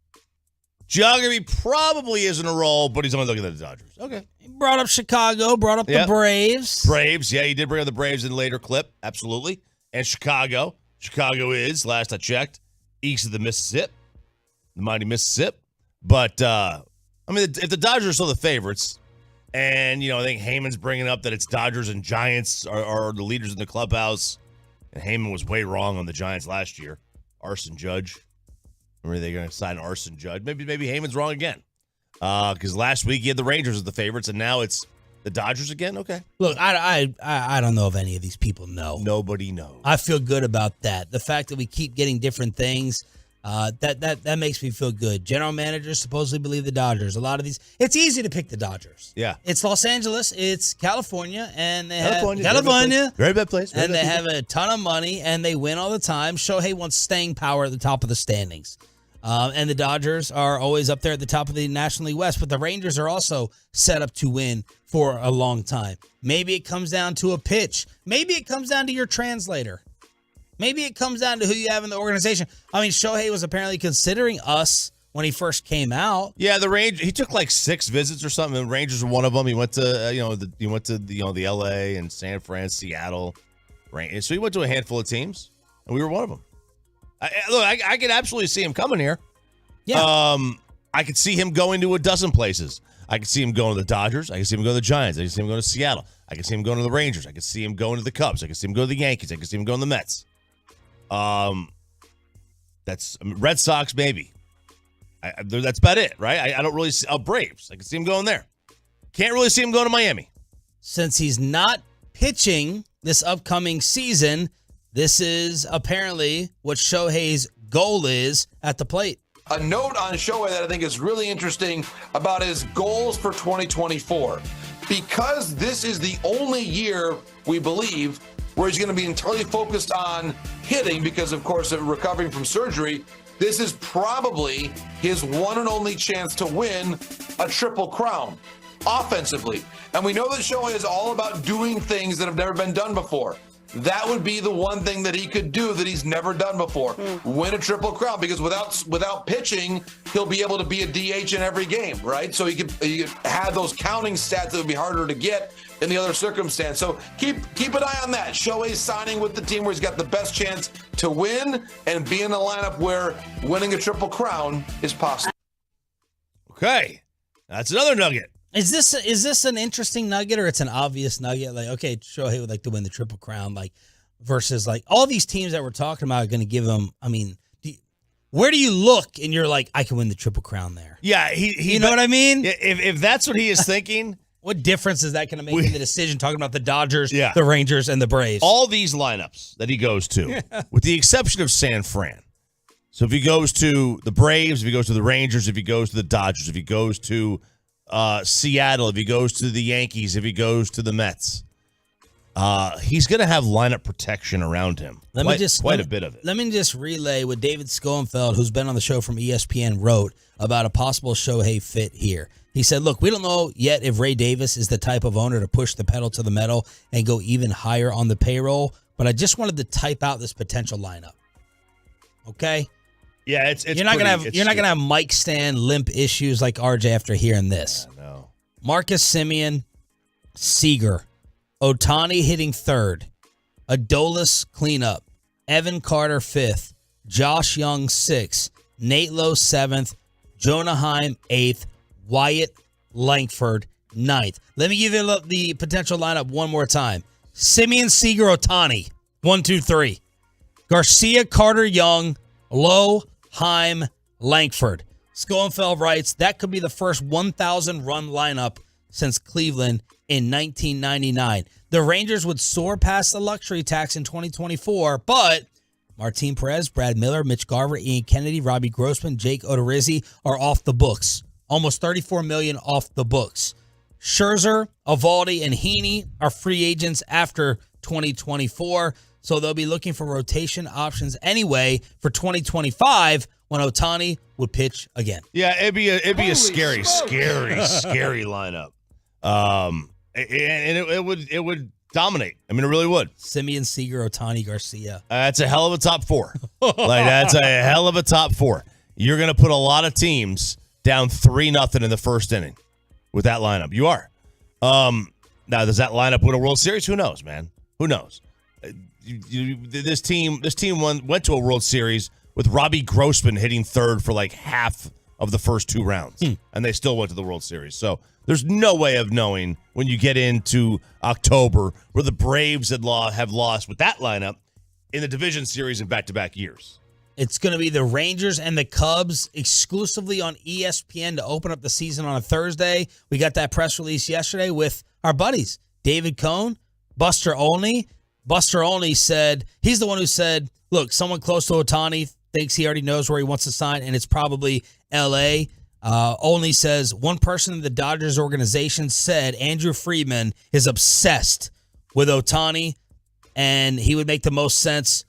Geography probably isn't a role, but he's only looking at the Dodgers. Okay. He brought up Chicago, brought up the Braves. Braves, yeah, he did bring up the Braves in a later clip. Absolutely. And Chicago. Chicago is, last I checked, east of the Mississippi, the mighty Mississippi. But, I mean, if the Dodgers are still the favorites, and, I think Heyman's bringing up that it's Dodgers and Giants are the leaders in the clubhouse, and Heyman was way wrong on the Giants last year. Arson Judge. Remember they're going to sign Arson Judge. Maybe Heyman's wrong again. Because last week he had the Rangers as the favorites, and now it's the Dodgers again? Okay. Look, I don't know if any of these people know. Nobody knows. I feel good about that. The fact that we keep getting different things, that makes me feel good. General managers supposedly believe the Dodgers. A lot of these, it's easy to pick the Dodgers. Yeah. It's Los Angeles, it's California, and they have California. Very bad place. And they have a ton of money, and they win all the time. Shohei wants staying power at the top of the standings. And the Dodgers are always up there at the top of the National League West, but the Rangers are also set up to win for a long time. Maybe it comes down to a pitch. Maybe it comes down to your translator. Maybe it comes down to who you have in the organization. I mean, Shohei was apparently considering us when he first came out. Yeah, he took like 6 visits or something. The Rangers were one of them. He went to the LA and San Fran, Seattle. So he went to a handful of teams, and we were one of them. I could absolutely see him coming here. Yeah. I could see him going to a dozen places. I could see him going to the Dodgers. I could see him going to the Giants. I could see him going to Seattle. I could see him going to the Rangers. I could see him going to the Cubs. I could see him going to the Yankees. I could see him going to the Mets. Red Sox, maybe. That's about it, right? I don't really see Braves. I could see him going there. Can't really see him going to Miami. Since he's not pitching this upcoming season, this is apparently what Shohei's goal is at the plate. A note on Shohei that I think is really interesting about his goals for 2024. Because this is the only year, we believe, where he's going to be entirely focused on hitting because, of course, of recovering from surgery, this is probably his one and only chance to win a Triple Crown offensively. And we know that Shohei is all about doing things that have never been done before. That would be the one thing that he could do that he's never done before. Win a Triple Crown, because without pitching, he'll be able to be a DH in every game, right? So he could have those counting stats that would be harder to get in the other circumstance. So keep an eye on that. Shohei's signing with the team where he's got the best chance to win and be in a lineup where winning a Triple Crown is possible. Okay. That's another nugget. Is this an interesting nugget or it's an obvious nugget? Like, okay, Shohei would like to win the Triple Crown, like versus like all these teams that we're talking about are going to give him. I mean, where do you look and you're like, I can win the Triple Crown there? Yeah, you know what I mean? If that's what he is thinking, what difference is that going to make in the decision? Talking about the Dodgers, Yeah. the Rangers, and the Braves. all these lineups that he goes to, with the exception of San Fran. So if he goes to the Braves, if he goes to the Rangers, if he goes to the Dodgers, if he goes to Seattle, if he goes to the Yankees, if he goes to the Mets, he's going to have lineup protection around him. Quite a bit of it. Let me just relay what David Schoenfeld, who's been on the show from ESPN, wrote about a possible Shohei fit here. He said, look, we don't know yet if Ray Davis is the type of owner to push the pedal to the metal and go even higher on the payroll, but I just wanted to type out this potential lineup. Okay? Yeah, it's you're not gonna have Mike Stan limp issues like RJ after hearing this. Yeah, no. Marcus Semien, Seager, Ohtani hitting third, Adolis cleanup, Evan Carter fifth, Josh Young sixth, Nate Lowe seventh, Jonah Heim eighth, Wyatt Langford ninth. Let me give you the potential lineup one more time. Semien, Seager, Ohtani, 1, 2, 3. Garcia, Carter, Young, Lowe, Heim, Langford. Schoenfeld writes, that could be the first 1,000-run lineup since Cleveland in 1999. The Rangers would soar past the luxury tax in 2024, but Martin Perez, Brad Miller, Mitch Garver, Ian Kennedy, Robbie Grossman, Jake Odorizzi are off the books. Almost $34 million off the books. Scherzer, Eovaldi, and Heaney are free agents after 2024, so they'll be looking for rotation options anyway for 2025 when Ohtani would pitch again. Yeah, it'd be a scary lineup. And it would dominate. I mean, it really would. Semien, Seager, Ohtani, Garcia. That's a hell of a top four. That's a hell of a top four. You're going to put a lot of teams down 3-0 in the first inning with that lineup. You are. Now, does that lineup win a World Series? Who knows, man? Who knows? This team went to a World Series with Robbie Grossman hitting third for like half of the first 2 rounds, and they still went to the World Series. So there's no way of knowing when you get into October where the Braves have lost with that lineup in the division series in back-to-back years. It's going to be the Rangers and the Cubs exclusively on ESPN to open up the season on a Thursday. We got that press release yesterday with our buddies, David Cohn, Buster Olney. Buster Olney said, he's the one who said, look, someone close to Ohtani thinks he already knows where he wants to sign, and it's probably L.A. Olney says, one person in the Dodgers organization said Andrew Friedman is obsessed with Ohtani, and he would make the most sense.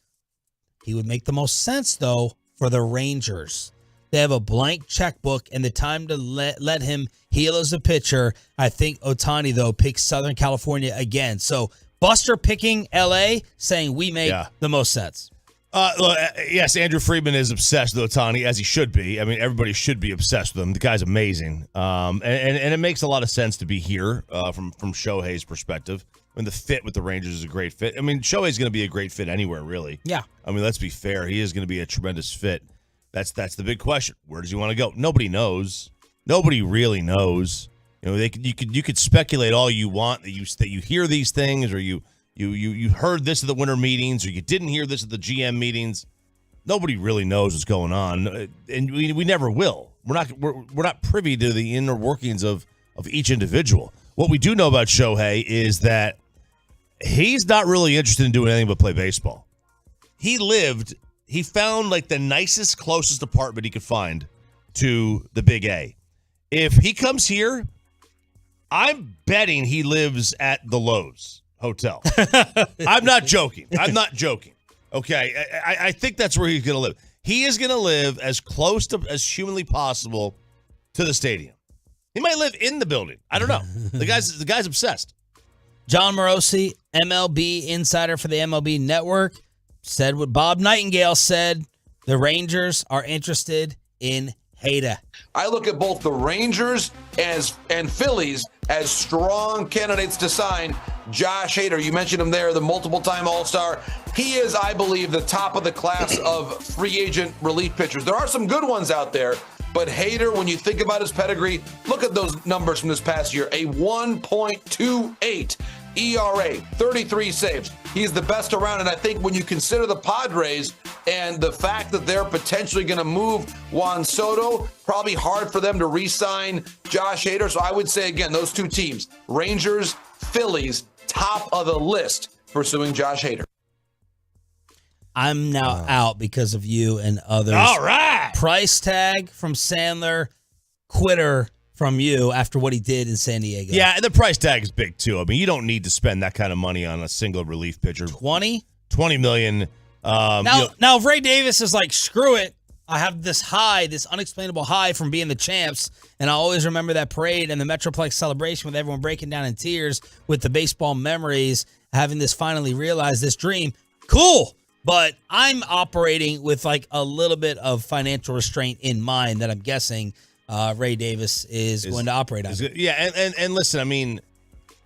He would make the most sense, though, for the Rangers. They have a blank checkbook and the time to let him heal as a pitcher. I think Ohtani, though, picks Southern California again. So Buster picking L.A., saying we make the most sense. Look, yes, Andrew Friedman is obsessed with Ohtani, as he should be. I mean, everybody should be obsessed with him. The guy's amazing. And it makes a lot of sense to be here from Shohei's perspective. I mean, the fit with the Rangers is a great fit. I mean, Shohei's going to be a great fit anywhere, really. Yeah. I mean, let's be fair. He is going to be a tremendous fit. That's the big question. Where does he want to go? Nobody knows. Nobody really knows. You know, you could speculate all you want that you hear these things, or you heard this at the winter meetings, or you didn't hear this at the GM meetings. Nobody really knows what's going on, and we never will. We're not privy to the inner workings of each individual. What we do know about Shohei is that he's not really interested in doing anything but play baseball. He found like the nicest, closest apartment he could find to the Big A. If he comes here, I'm betting he lives at the Lowe's Hotel. I'm not joking. Okay, I think that's where he's going to live. He is going to live as close to as humanly possible to the stadium. He might live in the building. I don't know. The guy's obsessed. John Morosi, MLB insider for the MLB Network, said what Bob Nightingale said. The Rangers are interested in Hader. I look at both the Rangers and Phillies as strong candidates to sign Josh Hader. You mentioned him there, the multiple-time All-Star. He is, I believe, the top of the class of free agent relief pitchers. There are some good ones out there, But Hader, when you think about his pedigree, look at those numbers from this past year. A 1.28 ERA, 33 saves. He's the best around. And I think when you consider the Padres and the fact that they're potentially going to move Juan Soto, probably hard for them to re-sign Josh Hader. So I would say, again, those two teams, Rangers, Phillies, top of the list pursuing Josh Hader. I'm now out because of you and others. All right. Price tag from Sandler, quitter from you after what he did in San Diego. Yeah, and the price tag is big, too. I mean, you don't need to spend that kind of money on a single relief pitcher. 20 million. Now, if Ray Davis is like, screw it, I have this high, this unexplainable high from being the champs, and I always remember that parade and the Metroplex celebration with everyone breaking down in tears with the baseball memories, having this finally realize this dream. Cool. But I'm operating with like a little bit of financial restraint in mind that I'm guessing Ray Davis is going to operate on. Yeah, and listen, I mean,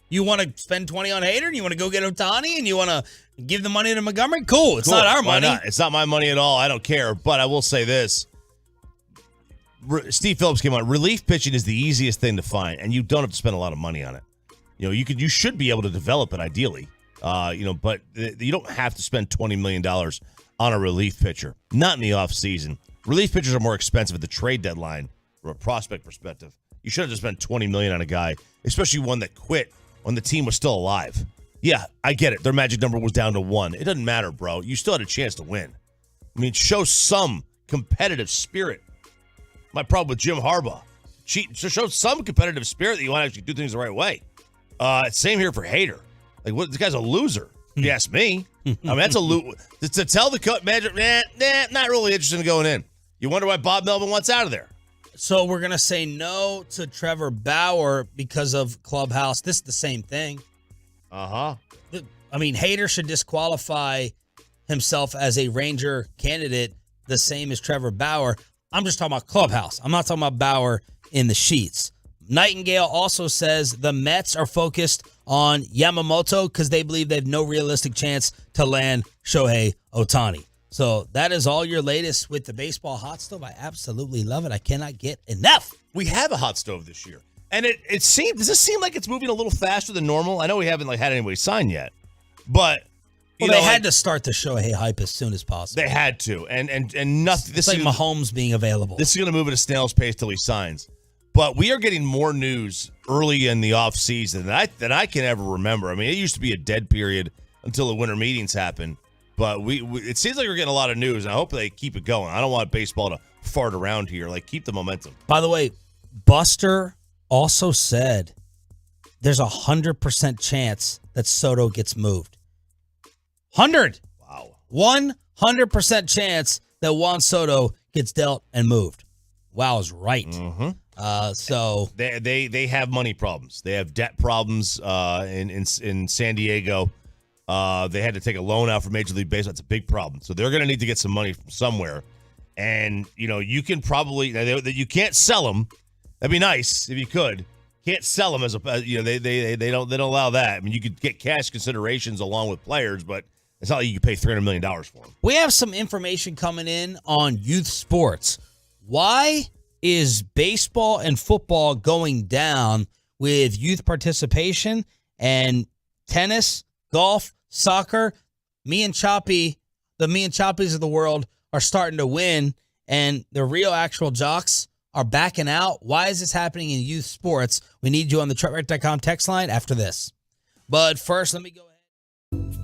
you want to spend 20 on Hader and you want to go get Ohtani and you want to give the money to Montgomery? Cool. It's not our money. Why not? It's not my money at all. I don't care. But I will say this. Steve Phillips came on. Relief pitching is the easiest thing to find, and you don't have to spend a lot of money on it. You should be able to develop it ideally. But you don't have to spend $20 million on a relief pitcher. Not in the offseason. Relief pitchers are more expensive at the trade deadline from a prospect perspective. You should have just spent $20 million on a guy, especially one that quit when the team was still alive. Yeah, I get it. Their magic number was down to 1. It doesn't matter, bro. You still had a chance to win. I mean, show some competitive spirit. My problem with Jim Harbaugh. Show some competitive spirit that you want to actually do things the right way. Same here for Hader. Like, what? This guy's a loser. If you ask me. I mean, that's a loser. To tell the cut magic, not really interested in going in. You wonder why Bob Melvin wants out of there. So we're going to say no to Trevor Bauer because of Clubhouse. This is the same thing. Uh-huh. I mean, Hader should disqualify himself as a Ranger candidate the same as Trevor Bauer. I'm just talking about Clubhouse. I'm not talking about Bauer in the sheets. Nightingale also says the Mets are focused on Yamamoto because they believe they have no realistic chance to land Shohei Ohtani. So that is all your latest with the baseball hot stove. I absolutely love it. I cannot get enough. We have a hot stove this year. And does this seem like it's moving a little faster than normal? I know we haven't had anybody sign yet. But they had to start the Shohei hype as soon as possible. They had to. And nothing. It's like Mahomes being available. This is going to move at a snail's pace till he signs. But we are getting more news early in the offseason than I can ever remember. I mean, it used to be a dead period until the winter meetings happened. But it seems like we're getting a lot of news, and I hope they keep it going. I don't want baseball to fart around here. Like, keep the momentum. By the way, Buster also said there's 100% chance that Soto gets moved. 100. Wow. 100% chance that Juan Soto gets dealt and moved. Wow is right. Mm-hmm. So they have money problems. They have debt problems in San Diego. They had to take a loan out for Major League Baseball. That's a big problem. So they're going to need to get some money from somewhere. And you can probably you can't sell them. That'd be nice if you could. Can't sell them as they don't allow that. I mean, you could get cash considerations along with players, but it's not like you could pay $300 million for them. We have some information coming in on youth sports. Why is baseball and football going down with youth participation and tennis, golf, soccer? Me and Choppies of the world are starting to win, and the real actual jocks are backing out. Why is this happening in youth sports? We need you on the TruckRight.com text line after this. But first, let me go ahead.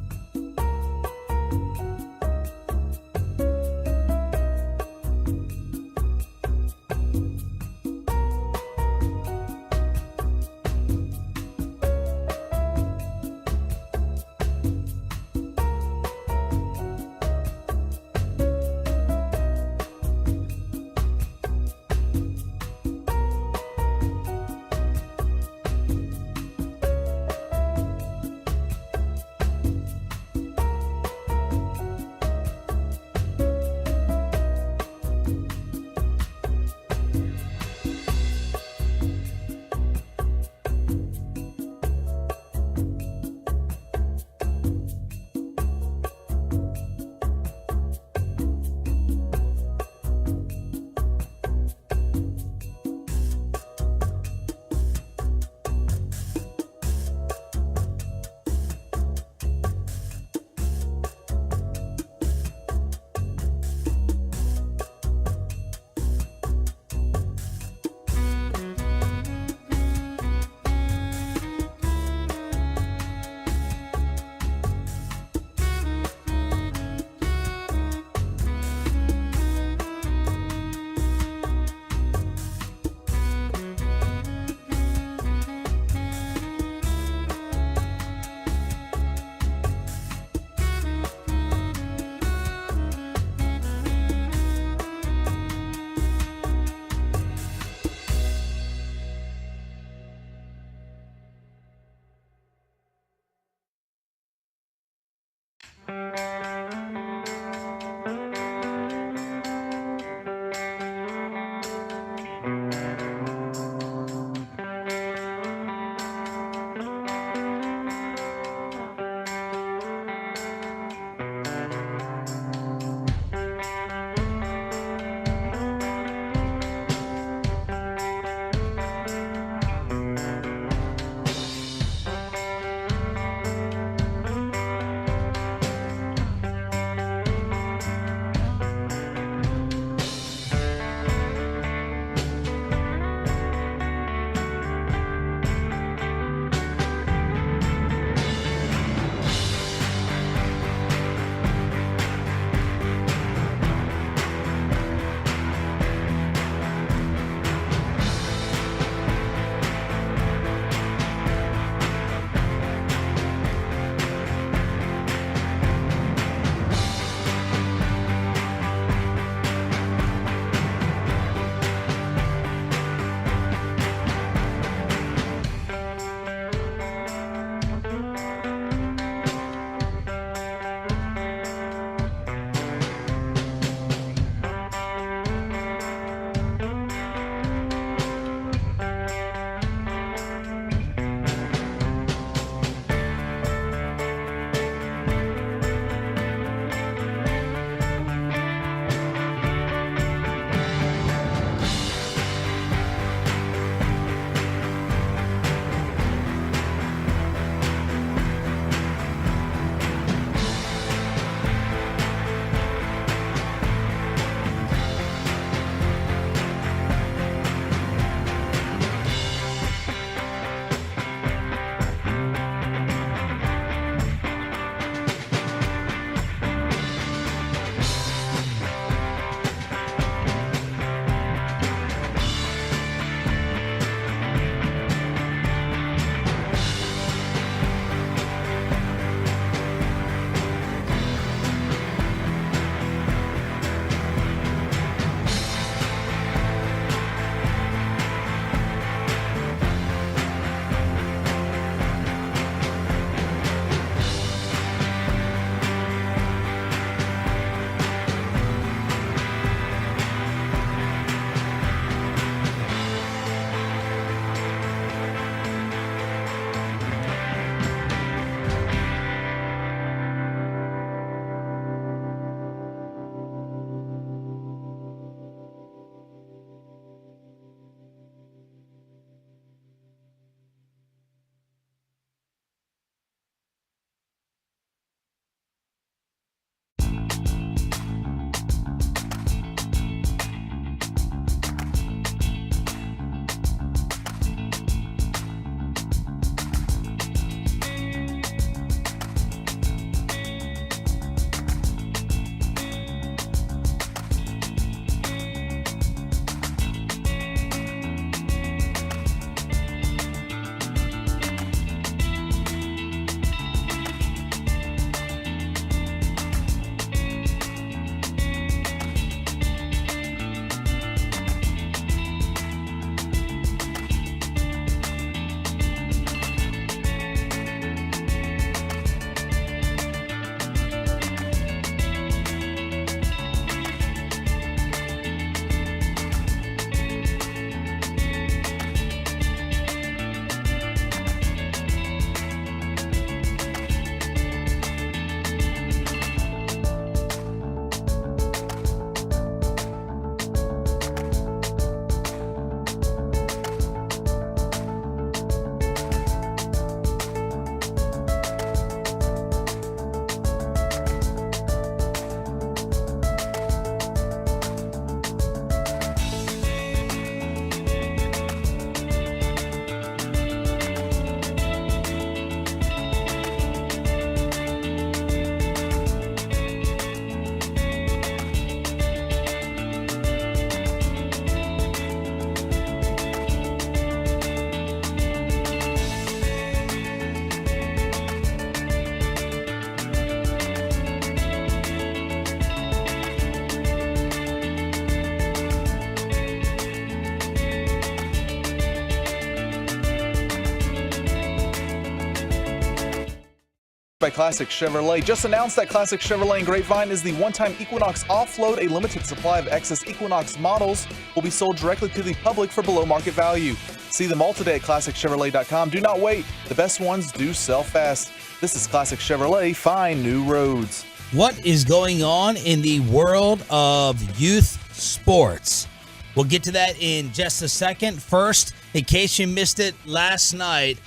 by Classic Chevrolet. Just announced that Classic Chevrolet in Grapevine is the one-time Equinox offload. A limited supply of excess Equinox models will be sold directly to the public for below market value. See them all today at ClassicChevrolet.com. Do not wait. The best ones do sell fast. This is Classic Chevrolet. Find new roads. What is going on in the world of youth sports? We'll get to that in just a second. First, in case you missed it last night,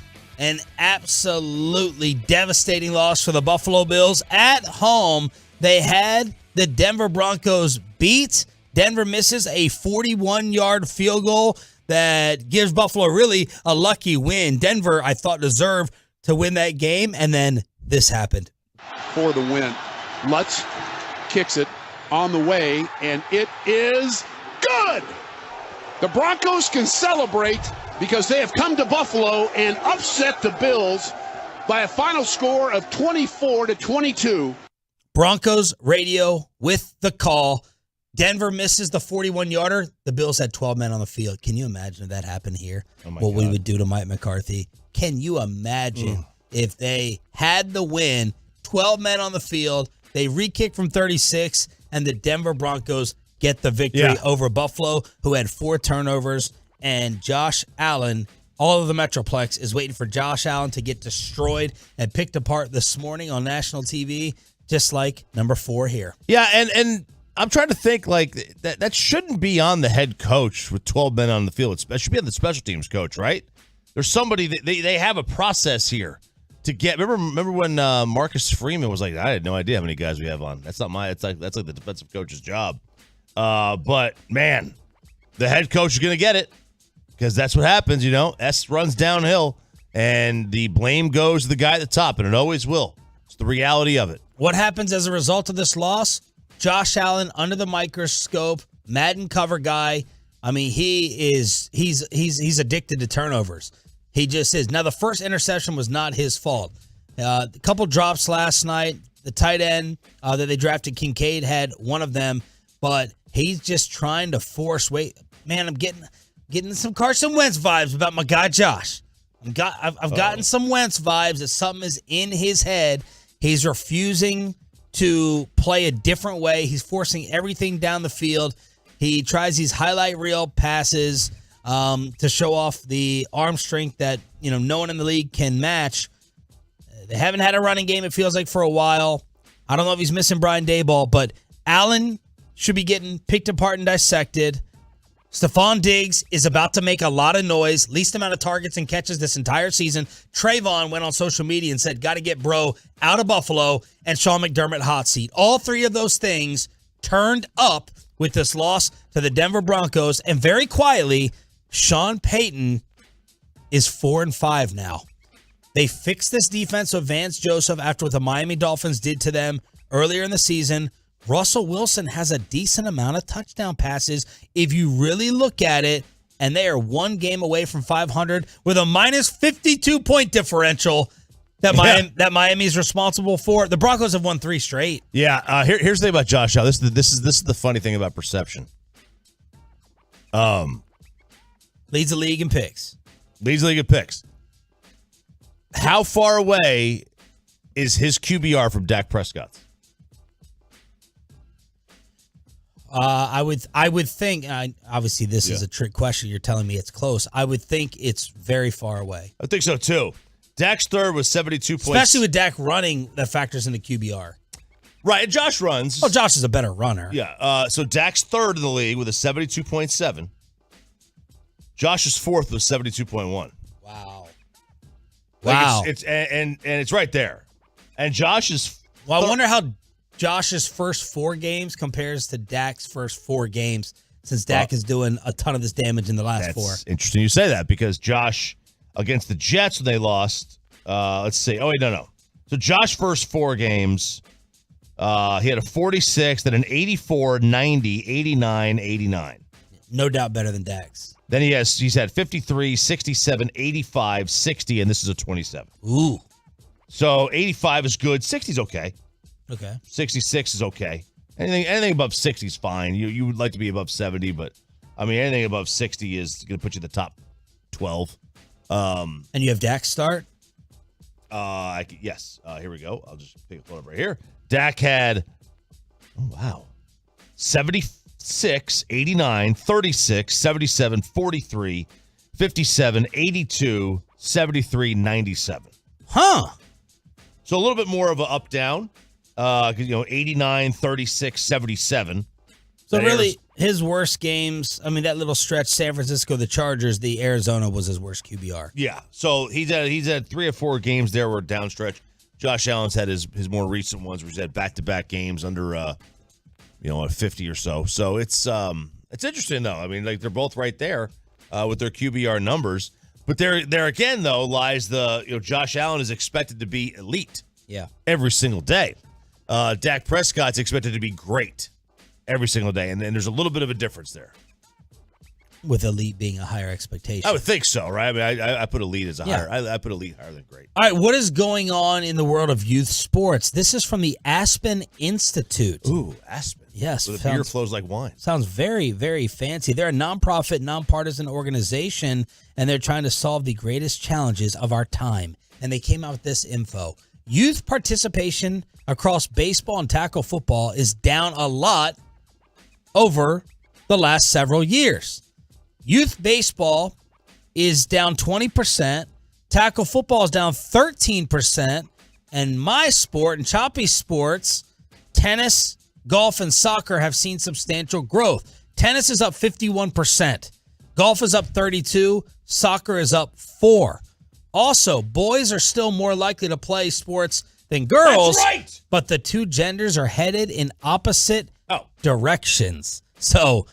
an absolutely devastating loss for the Buffalo Bills. At home, they had the Denver Broncos beat. Denver misses a 41-yard field goal that gives Buffalo really a lucky win. Denver, I thought, deserved to win that game, and then this happened. For the win. Lutz kicks it on the way, and it is good. The Broncos can celebrate because they have come to Buffalo and upset the Bills by a final score of 24-22. Broncos radio with the call. Denver misses the 41-yarder. The Bills had 12 men on the field. Can you imagine if that happened here? What we would do to Mike McCarthy? Can you imagine if they had the win, 12 men on the field, they re-kick from 36, and the Denver Broncos get the victory over Buffalo, who had 4 turnovers, and Josh Allen, all of the Metroplex, is waiting for Josh Allen to get destroyed and picked apart this morning on national TV, just like number 4 here. Yeah, and I'm trying to think, like, that shouldn't be on the head coach with 12 men on the field. It should be on the special teams coach, right? There's somebody that they have a process here to get. Remember when Marcus Freeman was like, I had no idea how many guys we have on. That's not that's like the defensive coach's job. But man, the head coach is going to get it because that's what happens. S runs downhill and the blame goes to the guy at the top, and it always will. It's the reality of it. What happens as a result of this loss? Josh Allen under the microscope, Madden cover guy. I mean, he's addicted to turnovers. He just is. Now, the first interception was not his fault. A couple drops last night. The tight end that they drafted, Kincaid, had one of them, but he's just trying to force weight. Man, I'm getting some Carson Wentz vibes about my guy Josh. I've gotten some Wentz vibes that something is in his head. He's refusing to play a different way. He's forcing everything down the field. He tries these highlight reel passes to show off the arm strength that no one in the league can match. They haven't had a running game, it feels like, for a while. I don't know if he's missing Brian Daboll, but Allen should be getting picked apart and dissected. Stephon Diggs is about to make a lot of noise. Least amount of targets and catches this entire season. Trayvon went on social media and said, got to get bro out of Buffalo, and Sean McDermott hot seat. All 3 of those things turned up with this loss to the Denver Broncos. And very quietly, Sean Payton is 4-5 now. They fixed this defense with Vance Joseph after what the Miami Dolphins did to them earlier in the season. Russell Wilson has a decent amount of touchdown passes if you really look at it, and they are 1 game away from 500 with a minus 52-point differential that Miami is responsible for. The Broncos have won 3 straight. Yeah, here's the thing about Josh Allen. This is the funny thing about perception. Leads the league in picks. How far away is his QBR from Dak Prescott's? I would think, obviously this is a trick question. You're telling me it's close. I would think it's very far away. I think so too. Dak's third was 72 points. Especially with Dak running, that factors into QBR. Right, and Josh runs. Oh, Josh is a better runner. Yeah, so Dak's third in the league with a 72.7. Josh's fourth was 72.1. Wow. It's it's right there. And Josh's I wonder how Josh's first 4 games compares to Dak's first 4 games, since Dak is doing a ton of this damage in the last 4. Interesting you say that, because Josh against the Jets when they lost, let's see. Oh, wait, no. So Josh first 4 games, he had a 46, then an 84, 90, 89, 89. No doubt better than Dak's. Then he's had 53, 67, 85, 60, and this is a 27. Ooh. So 85 is good. 60 is okay. Okay. 66 is okay. Anything above 60 is fine. You would like to be above 70, but I mean anything above 60 is going to put you in the top 12. And you have Dak start? Yes. Here we go. I'll just pick a photo right here. Dak had, 76, 89, 36, 77, 43, 57, 82, 73, 97. Huh. So a little bit more of a up down. 89, 36, 77. So really, his worst games, I mean, that little stretch, San Francisco, the Chargers, the Arizona was his worst QBR. Yeah. So he's had 3 or 4 games there were down stretch. Josh Allen's had his more recent ones where he's had back-to-back games under a 50 or so. So it's interesting though. I mean, like they're both right there with their QBR numbers. But there again though lies Josh Allen is expected to be elite. Yeah. Every single day. Dak Prescott's expected to be great every single day, and there's a little bit of a difference there. With elite being a higher expectation. I would think so, right? I mean, I put elite as a higher. I put elite higher than great. All right, what is going on in the world of youth sports? This is from the Aspen Institute. Ooh, Aspen. Yes. So the beer flows like wine. Sounds very, very fancy. They're a nonprofit, nonpartisan organization, and they're trying to solve the greatest challenges of our time. And they came out with this info. Youth participation across baseball and tackle football is down a lot over the last several years. Youth baseball is down 20%. Tackle football is down 13%. And my sport and Choppy sports, tennis, golf, and soccer have seen substantial growth. Tennis is up 51%. Golf is up 32%. Soccer is up 4%. Also, boys are still more likely to play sports than girls. That's right. But the two genders are headed in opposite directions. So,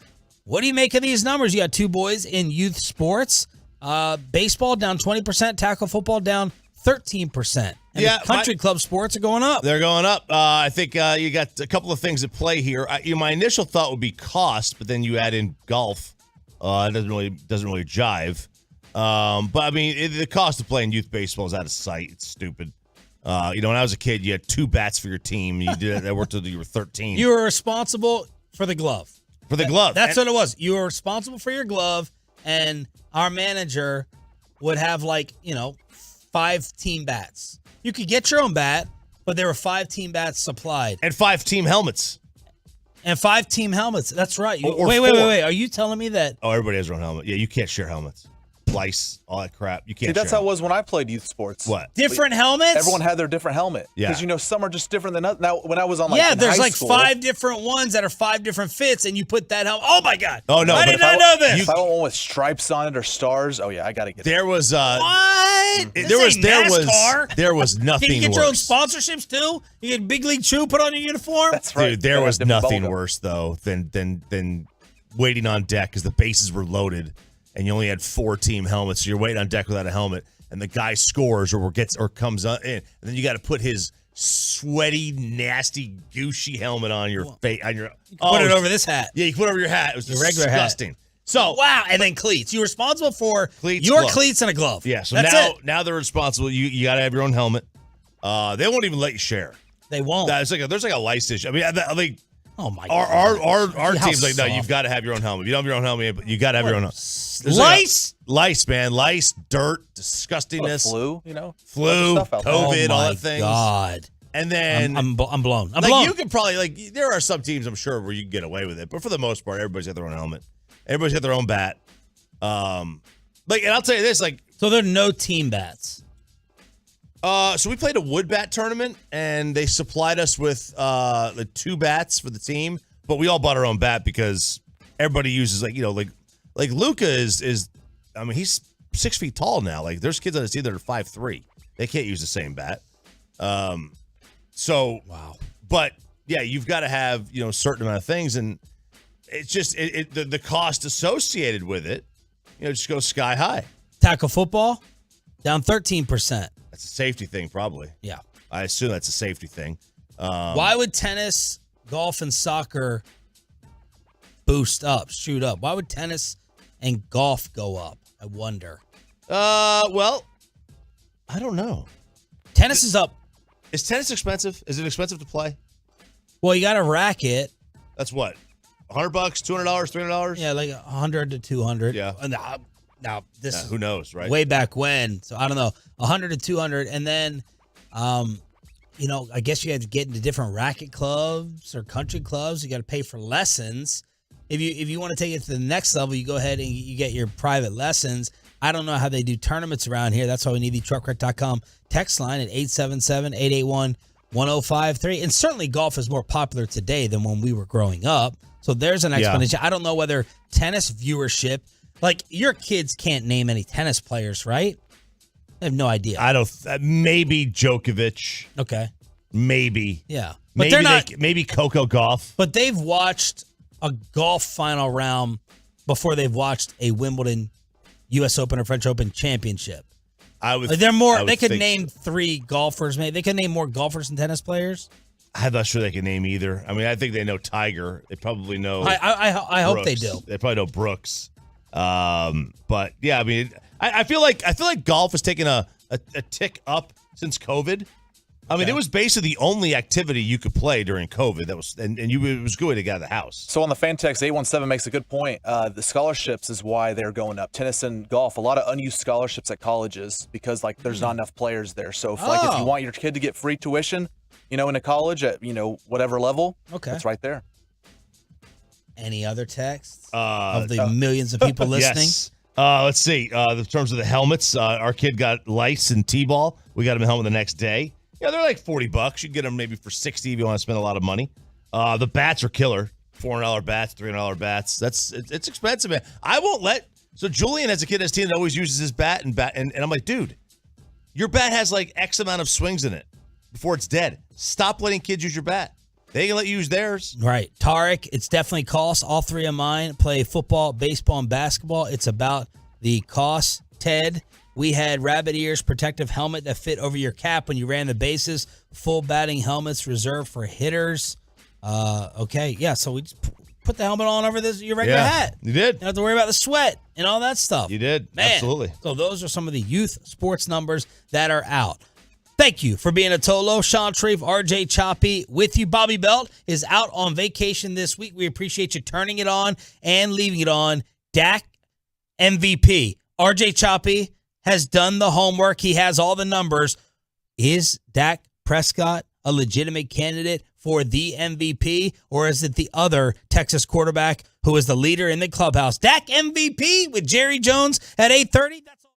what do you make of these numbers? You got 2 boys in youth sports. Baseball down 20%, tackle football down 13%. And the country club sports are going up. They're going up. I think you got a couple of things at play here. My initial thought would be cost, but then you add in golf. It doesn't really jive. But I mean, the cost of playing youth baseball is out of sight. It's stupid. When I was a kid, you had 2 bats for your team. You did that worked until you were 13. You were responsible for the glove. For the glove. That's what it was. You were responsible for your glove, and our manager would have 5 team bats. You could get your own bat, but there were 5 team bats supplied. And 5 team helmets. And 5 team helmets. That's right. Or Wait. Are you telling me that? Oh, everybody has their own helmet. Yeah, you can't share helmets. Lice, all that crap. You can't. See, that's share how it was when I played youth sports. What? Different helmets? Everyone had their different helmet. Yeah. Because some are just different than others. Now, when I was on there's high like school, 5 different ones that are 5 different fits, and you put that helmet. Oh my God! Oh no! I did not know this. If I want one with stripes on it or stars, oh yeah, I gotta get there it. Was what? There was nothing. Can you get worse. your own sponsorships too? You get Big League Chew put on your uniform. That's right. Dude, there was nothing worse though than waiting on deck because the bases were loaded and you only had 4 team helmets. So you're waiting on deck without a helmet, and the guy scores or comes in, and then you got to put his sweaty, nasty, gooshy helmet on your face. Put it over this hat. Yeah, you put it over your hat. It was Your regular disgusting. hat. So wow, and then cleats. You're responsible for cleats, your glove. cleats and a glove. Yeah, so That's now they're responsible. You got to have your own helmet. They won't even let you share. They won't. There's like a lice issue. I mean, oh my God. Our team's like, no, you've got to have your own helmet. If you don't have your own helmet, you got to have your own helmet. Lice, man. Lice, dirt, disgustingness. Flu, Flu, stuff out there. COVID, all my that things. God. And then I'm blown. I'm like blown. you could probably there are some teams I'm sure where you can get away with it, but for the most part, everybody's got their own helmet. Everybody's got their own bat. And I'll tell you this, so there are no team bats. So we played a wood bat tournament, and they supplied us with the 2 bats for the team, but we all bought our own bat because everybody uses like Luca is I mean, he's 6 feet tall now. Like there's kids on the team that are 5'3". They can't use the same bat. So wow. But yeah, you've got to have a certain amount of things, and it's just the cost associated with it, just goes sky high. Tackle football down 13%. That's a safety thing, probably. Yeah. I assume that's a safety thing. Why would tennis, golf, and soccer shoot up? Why would tennis and golf go up? I wonder. Well, I don't know. Tennis is up. Is tennis expensive? Is it expensive to play? Well, you got a racket. That's what? $100, $200, $300? Yeah, like $100 to $200. Yeah. And Now, this is who knows, right? way back when. So I don't know, 100 to 200. And then, I guess you had to get into different racket clubs or country clubs. You got to pay for lessons. If you want to take it to the next level, you go ahead and you get your private lessons. I don't know how they do tournaments around here. That's why we need the truckwreck.com text line at 877-881-1053. And certainly golf is more popular today than when we were growing up. So there's an explanation. I don't know whether tennis viewership, like your kids can't name any tennis players, right? I have no idea. I don't. Maybe Djokovic. Okay. Maybe. Yeah. But Maybe they're not. Maybe Coco Gauff. But they've watched a golf final round before they've watched a Wimbledon, U.S. Open, or French Open championship. They're more. They could name 3 golfers. Maybe they could name more golfers than tennis players. I'm not sure they can name either. I mean, I think they know Tiger. They probably know. I hope they do. They probably know Brooks. But yeah, I mean, I feel like golf has taken a tick up since COVID. I mean, it was basically the only activity you could play during COVID. That was it was good to get out of the house. So on the fan text, 817 makes a good point. The scholarships is why they're going up. Tennis and golf, a lot of unused scholarships at colleges because there's not enough players there. So if you want your kid to get free tuition, in a college at whatever level, it's right there. Any other texts of the millions of people listening? Yes. Let's see. In terms of the helmets, our kid got lice and T-ball. We got him a helmet the next day. Yeah, they're like $40. You can get them maybe for $60 if you want to spend a lot of money. The bats are killer. $400 bats, $300 bats. It's expensive, man. I won't let. So Julian, as a kid, as a teen, always uses his bat and I'm like, dude, your bat has like X amount of swings in it before it's dead. Stop letting kids use your bat. They can let you use theirs. Right. Tarek, it's definitely cost. All 3 of mine play football, baseball, and basketball. It's about the cost. Ted, we had rabbit ears, protective helmet that fit over your cap when you ran the bases, full batting helmets reserved for hitters. Okay. Yeah, so we just put the helmet on over your regular hat. You did. You don't have to worry about the sweat and all that stuff. You did. Man. Absolutely. So those are some of the youth sports numbers that are out. Thank you for being a Tolo. Sean Sharif, RJ Choppy with you. Bobby Belt is out on vacation this week. We appreciate you turning it on and leaving it on. Dak MVP. RJ Choppy has done the homework. He has all the numbers. Is Dak Prescott a legitimate candidate for the MVP, or is it the other Texas quarterback who is the leader in the clubhouse? Dak MVP with Jerry Jones at 8:30. That's all.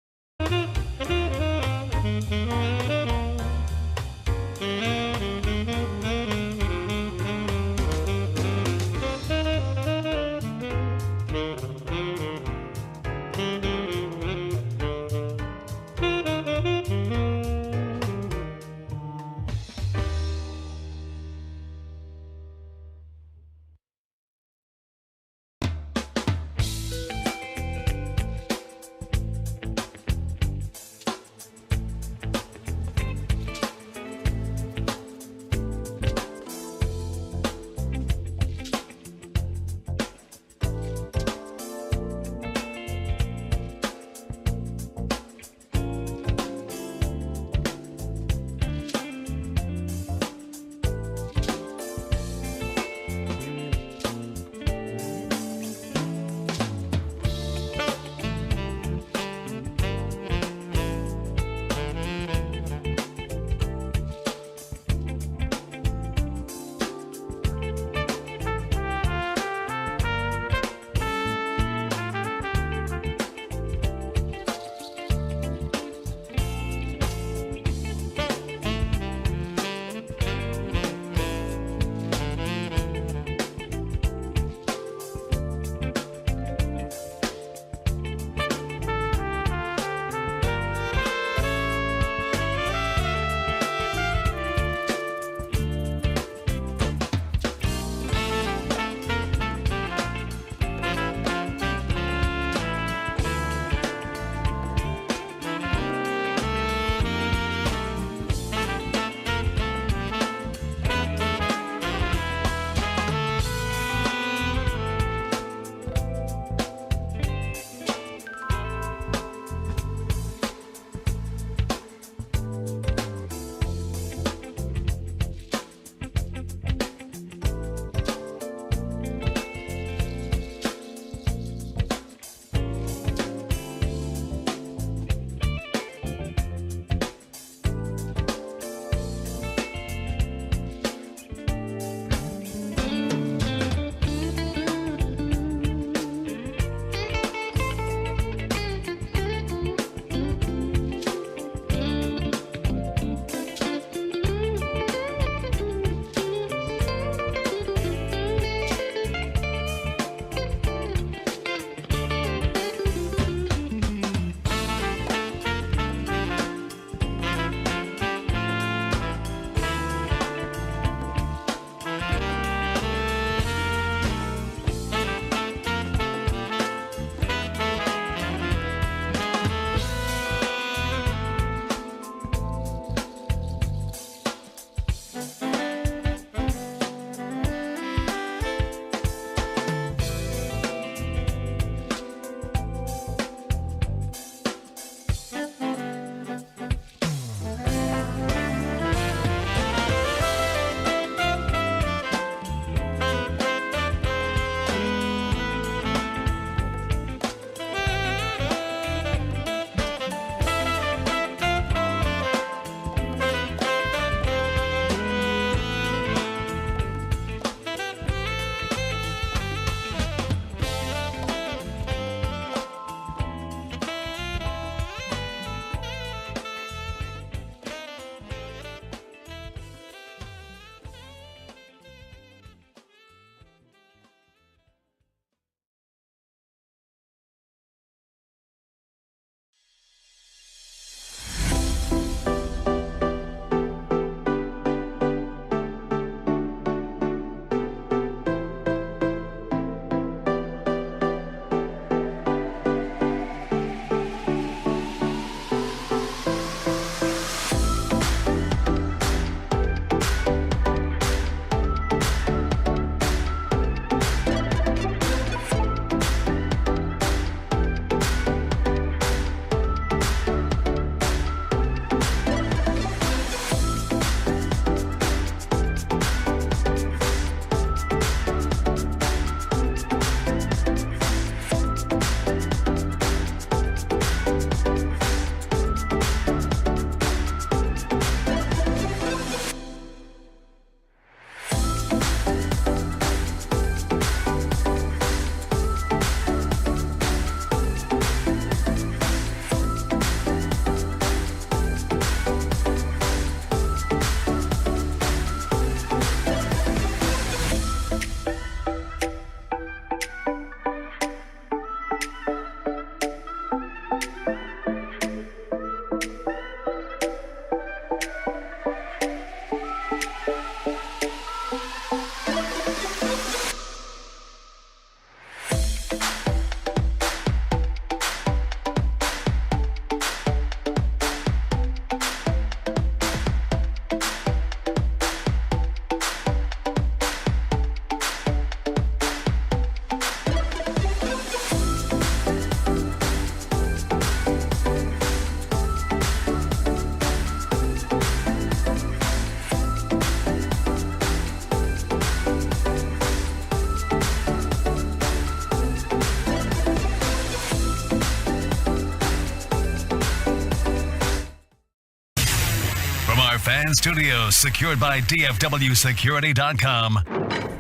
fan studios secured by DFWsecurity.com.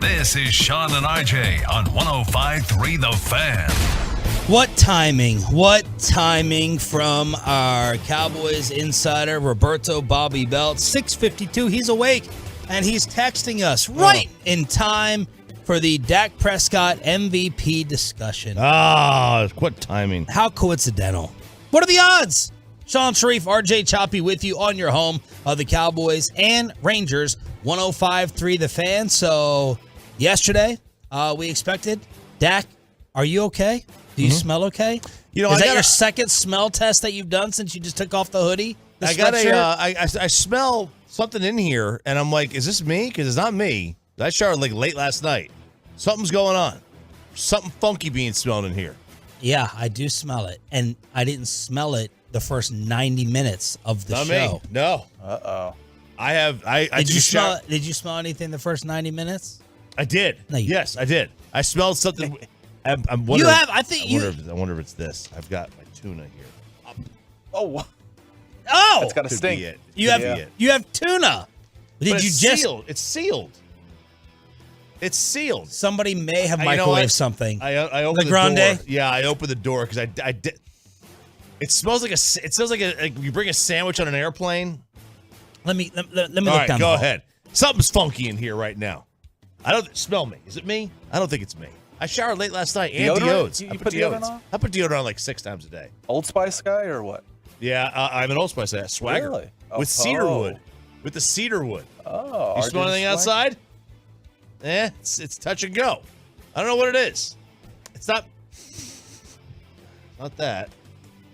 This is Sean and RJ on 105.3 The Fan. What timing? What timing from our Cowboys insider, Roberto Bobby Belt. 6:52, he's awake, and he's texting us right in time for the Dak Prescott MVP discussion. What timing. How coincidental. What are the odds? Sean Sharif, RJ Choppy with you on your home of the Cowboys and Rangers, 105.3 The Fan. So yesterday, we expected, Dak, are you okay? Do you smell okay? You know, Is that your second smell test that you've done since you just took off the hoodie? I smell something in here, and I'm like, is this me? Because it's not me. I showered like late last night. Something's going on. Something funky being smelled in here. Yeah, I do smell it. And I didn't smell it the first 90 minutes of the show. Me. No. Uh-oh. Did you smell anything the first 90 minutes? I did. No, yes, I did. I smelled something. I'm wondering. I wonder if it's this. I've got my tuna here. Oh. It's got to stink. You have tuna. Sealed. It's sealed. It's sealed. Somebody may have microwaved something. I opened the Grande? door. Yeah, I opened the door because I did. It smells like like you bring a sandwich on an airplane. Let me look down. All right, go ahead. Something's funky in here right now. I don't smell me. Is it me? I don't think it's me. I showered late last night. And deodorant? You put deodorant on? I put deodorant on like 6 times a day. Old Spice guy or what? Yeah, I'm an Old Spice guy. Swagger. Really? With cedar wood. With the cedar wood. Oh. You smell anything outside? It's touch and go. I don't know what it is. It's not that.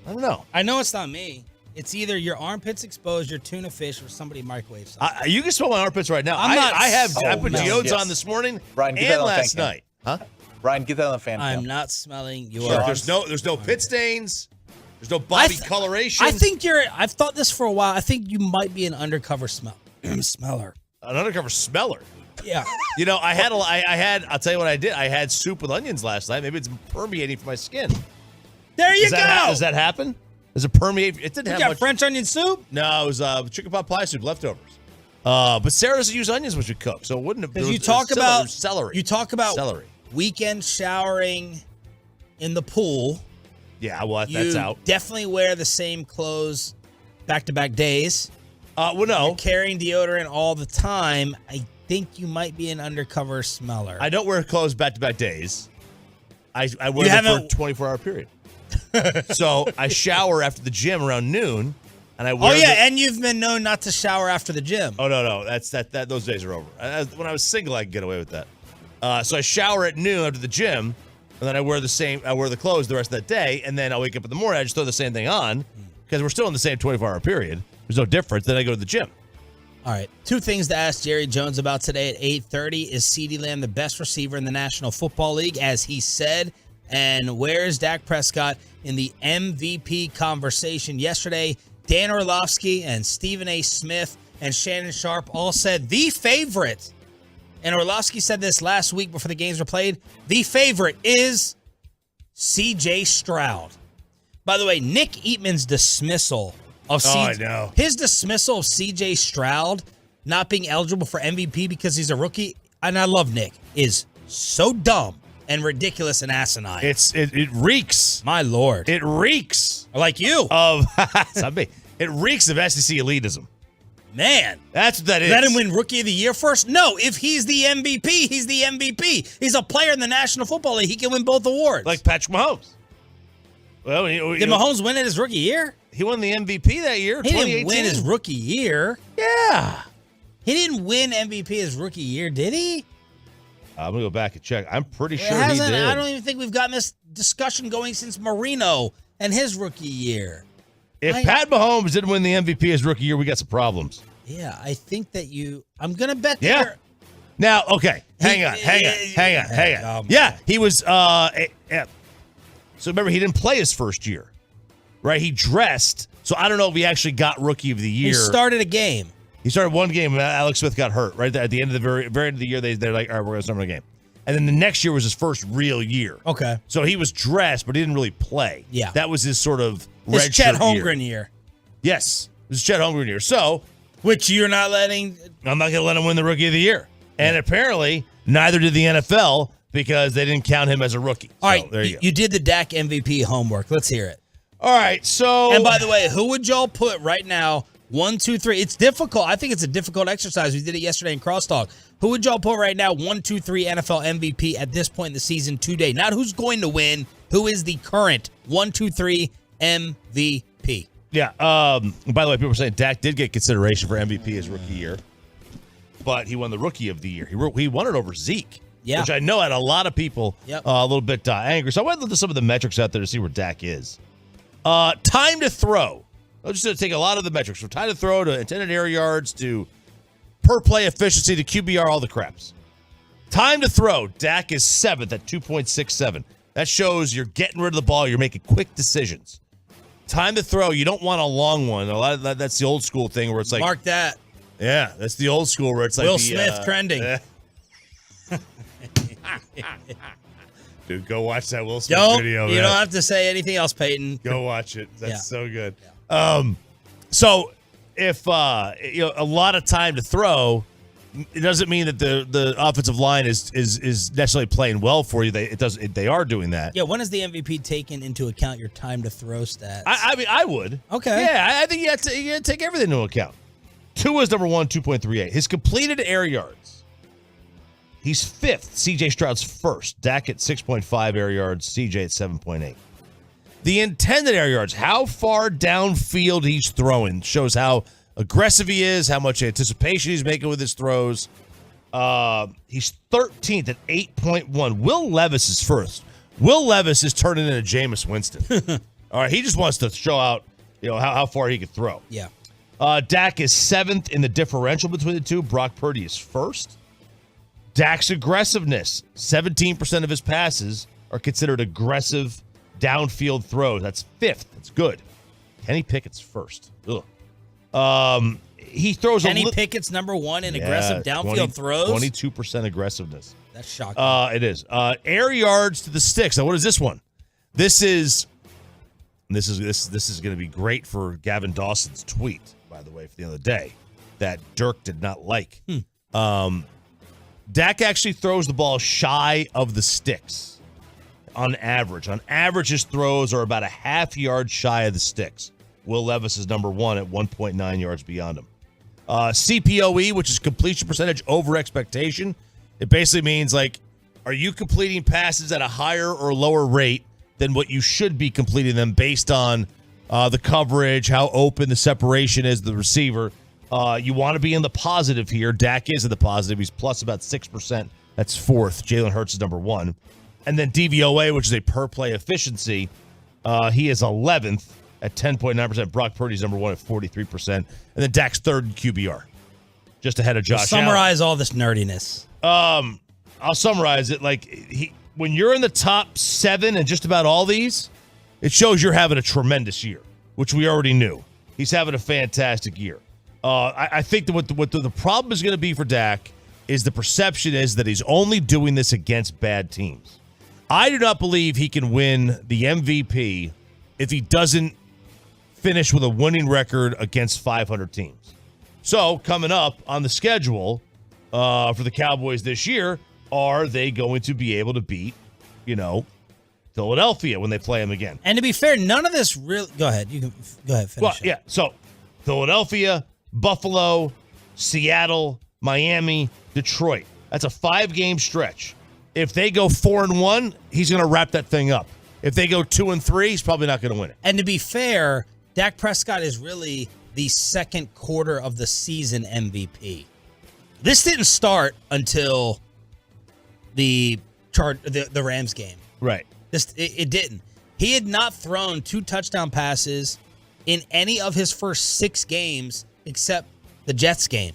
I don't know. I know it's not me. It's either your armpits exposed, your tuna fish, or somebody microwaved something. You can smell my armpits right now. I put deods on this morning and last night. Huh? Ryan, get that on the fan. I'm not smelling your. Sure. There's no pit stains. There's no body coloration. I think I've thought this for a while. I think you might be an undercover smeller. An undercover smeller. Yeah. You know, I'll tell you what I did. I had soup with onions last night. Maybe it's permeating for my skin. There you go. Does that happen? Does it permeate? It didn't have much. French onion soup? No, it was chicken pot pie soup leftovers. But Sarah doesn't use onions when she cooks, so it wouldn't have. Because you talk about celery. You talk about celery. Weekend showering in the pool. Yeah, well, that's out. Definitely wear the same clothes back-to-back days. Well, no. You're carrying deodorant all the time. I think you might be an undercover smeller. I don't wear clothes back-to-back days. I wear them for a 24-hour period. So I shower after the gym around noon, and I wear. And you've been known not to shower after the gym. Oh no, that's that. Those days are over. When I was single, I could get away with that. So I shower at noon after the gym, and then I wear the clothes the rest of that day, and then I wake up in the morning. I just throw the same thing on because we're still in the same 24-hour period. There's no difference. Then I go to the gym. All right. 2 things to ask Jerry Jones about today at 8:30. Is CeeDee Lamb the best receiver in the National Football League, as he said? And where is Dak Prescott in the MVP conversation? Yesterday, Dan Orlovsky and Stephen A. Smith and Shannon Sharp all said the favorite. And Orlovsky said this last week before the games were played. The favorite is C.J. Stroud. By the way, Nick Eatman's dismissal of his dismissal of C.J. Stroud not being eligible for MVP because he's a rookie, and I love Nick, is so dumb and ridiculous and asinine. It reeks. My Lord. It reeks. Like you. It's not me. It reeks of SEC elitism. Man. That's what that is. Let him win Rookie of the Year first? No, if he's the MVP, he's the MVP. He's a player in the National Football League. He can win both awards. Like Patrick Mahomes. Well, did Mahomes win it his rookie year? He won the MVP that year, 2018. He didn't win his rookie year. Yeah. He didn't win MVP his rookie year, did he? I'm going to go back and check. I'm pretty sure he did. I don't even think we've gotten this discussion going since Marino and his rookie year. If Pat Mahomes didn't win the MVP his rookie year, we got some problems. Yeah, I think that I'm going to bet that Now, okay, hang on. Yeah, he was, so remember, he didn't play his first year, right? He dressed, so I don't know if he actually got Rookie of the Year. He started a game. He started one game, and Alex Smith got hurt, right? At the end of the very end of the year, they're like, all right, we're going to start a game. And then the next year was his first real year. Okay. So he was dressed, but he didn't really play. Yeah. That was his sort of his red Chet shirt Holmgren year. Yes. It was Chet Holmgren year. So Which you're not letting. I'm not going to let him win the Rookie of the Year. And apparently, neither did the NFL because they didn't count him as a rookie. All right, there you go. You did the Dak MVP homework. Let's hear it. All right, so. And by the way, who would y'all put right now? 1, 2, 3. It's difficult. I think it's a difficult exercise. We did it yesterday in Crosstalk. Who would y'all put right now? 1, 2, 3 NFL MVP at this point in the season today. Not who's going to win. Who is the current 1, 2, 3 MVP? Yeah. By the way, people are saying Dak did get consideration for MVP his rookie year, but he won the Rookie of the Year. He won it over Zeke, which I know had a lot of people a little bit angry. So I went to look at some of the metrics out there to see where Dak is. Time to throw. I'm just going to take a lot of the metrics from time to throw to intended air yards to per play efficiency to QBR, all the craps. Time to throw. Dak is 7th at 2.67. That shows you're getting rid of the ball. You're making quick decisions. Time to throw. You don't want a long one. A lot of that's the old school thing where it's like mark that. Yeah, that's the old school where it's like Will Smith trending. Dude, go watch that Will Smith video. You don't have to say anything else, Peyton. Go watch it. That's so good. So if a lot of time to throw, it doesn't mean that the offensive line is necessarily playing well for you. They are doing that. Yeah, when is the MVP taken into account your time to throw stats? I mean, I would. Okay. Yeah, I think you have to take everything into account. Tua is number 1, 2.38. His completed air yards. He's 5th. CJ Stroud's 1st. Dak at 6.5 air yards. CJ at 7.8. The intended air yards, how far downfield he's throwing, shows how aggressive he is, how much anticipation he's making with his throws. He's 13th at 8.1. Will Levis is first. Will Levis is turning into Jameis Winston. All right, he just wants to show out, how far he can throw. Yeah. Dak is 7th in the differential between the two. Brock Purdy is 1st. Dak's aggressiveness, 17% of his passes are considered aggressive downfield throws. That's 5th. That's good. Kenny Pickett's 1st. Ugh. He throws Kenny Pickett's number 1 in aggressive downfield throws. 22% aggressiveness. That's shocking. It is. Air yards to the sticks. Now, what is this one? This is going to be great for Gavin Dawson's tweet, by the way, for the other day, that Dirk did not like. Dak actually throws the ball shy of the sticks on average. On average, his throws are about a half yard shy of the sticks. Will Levis is number 1 at 1.9 yards beyond him. CPOE, which is completion percentage over expectation. It basically means, are you completing passes at a higher or lower rate than what you should be completing them based on the coverage, how open the separation is, the receiver. You want to be in the positive here. Dak is in the positive. He's plus about 6%. That's 4th. Jalen Hurts is number 1. And then DVOA, which is a per play efficiency, he is 11th at 10.9%. Brock Purdy's number 1 at 43%. And then Dak's 3rd in QBR, just ahead of Josh Allen. Summarize all this nerdiness. I'll summarize it. When you're in the top 7 and just about all these, it shows you're having a tremendous year, which we already knew. He's having a fantastic year. I think that what the problem is going to be for Dak is the perception is that he's only doing this against bad teams. I do not believe he can win the MVP if he doesn't finish with a winning record against 500 teams. So coming up on the schedule for the Cowboys this year, are they going to be able to beat, Philadelphia when they play them again? And to be fair, none of this really. Go ahead. You can go ahead. Finish it. Yeah. So Philadelphia, Buffalo, Seattle, Miami, Detroit. That's a 5-game stretch. If they go 4-1, he's going to wrap that thing up. If they go 2-3, he's probably not going to win it. And to be fair, Dak Prescott is really the second quarter of the season MVP. This didn't start until the Rams game. Right. It didn't. He had not thrown 2 touchdown passes in any of his first 6 games except the Jets game.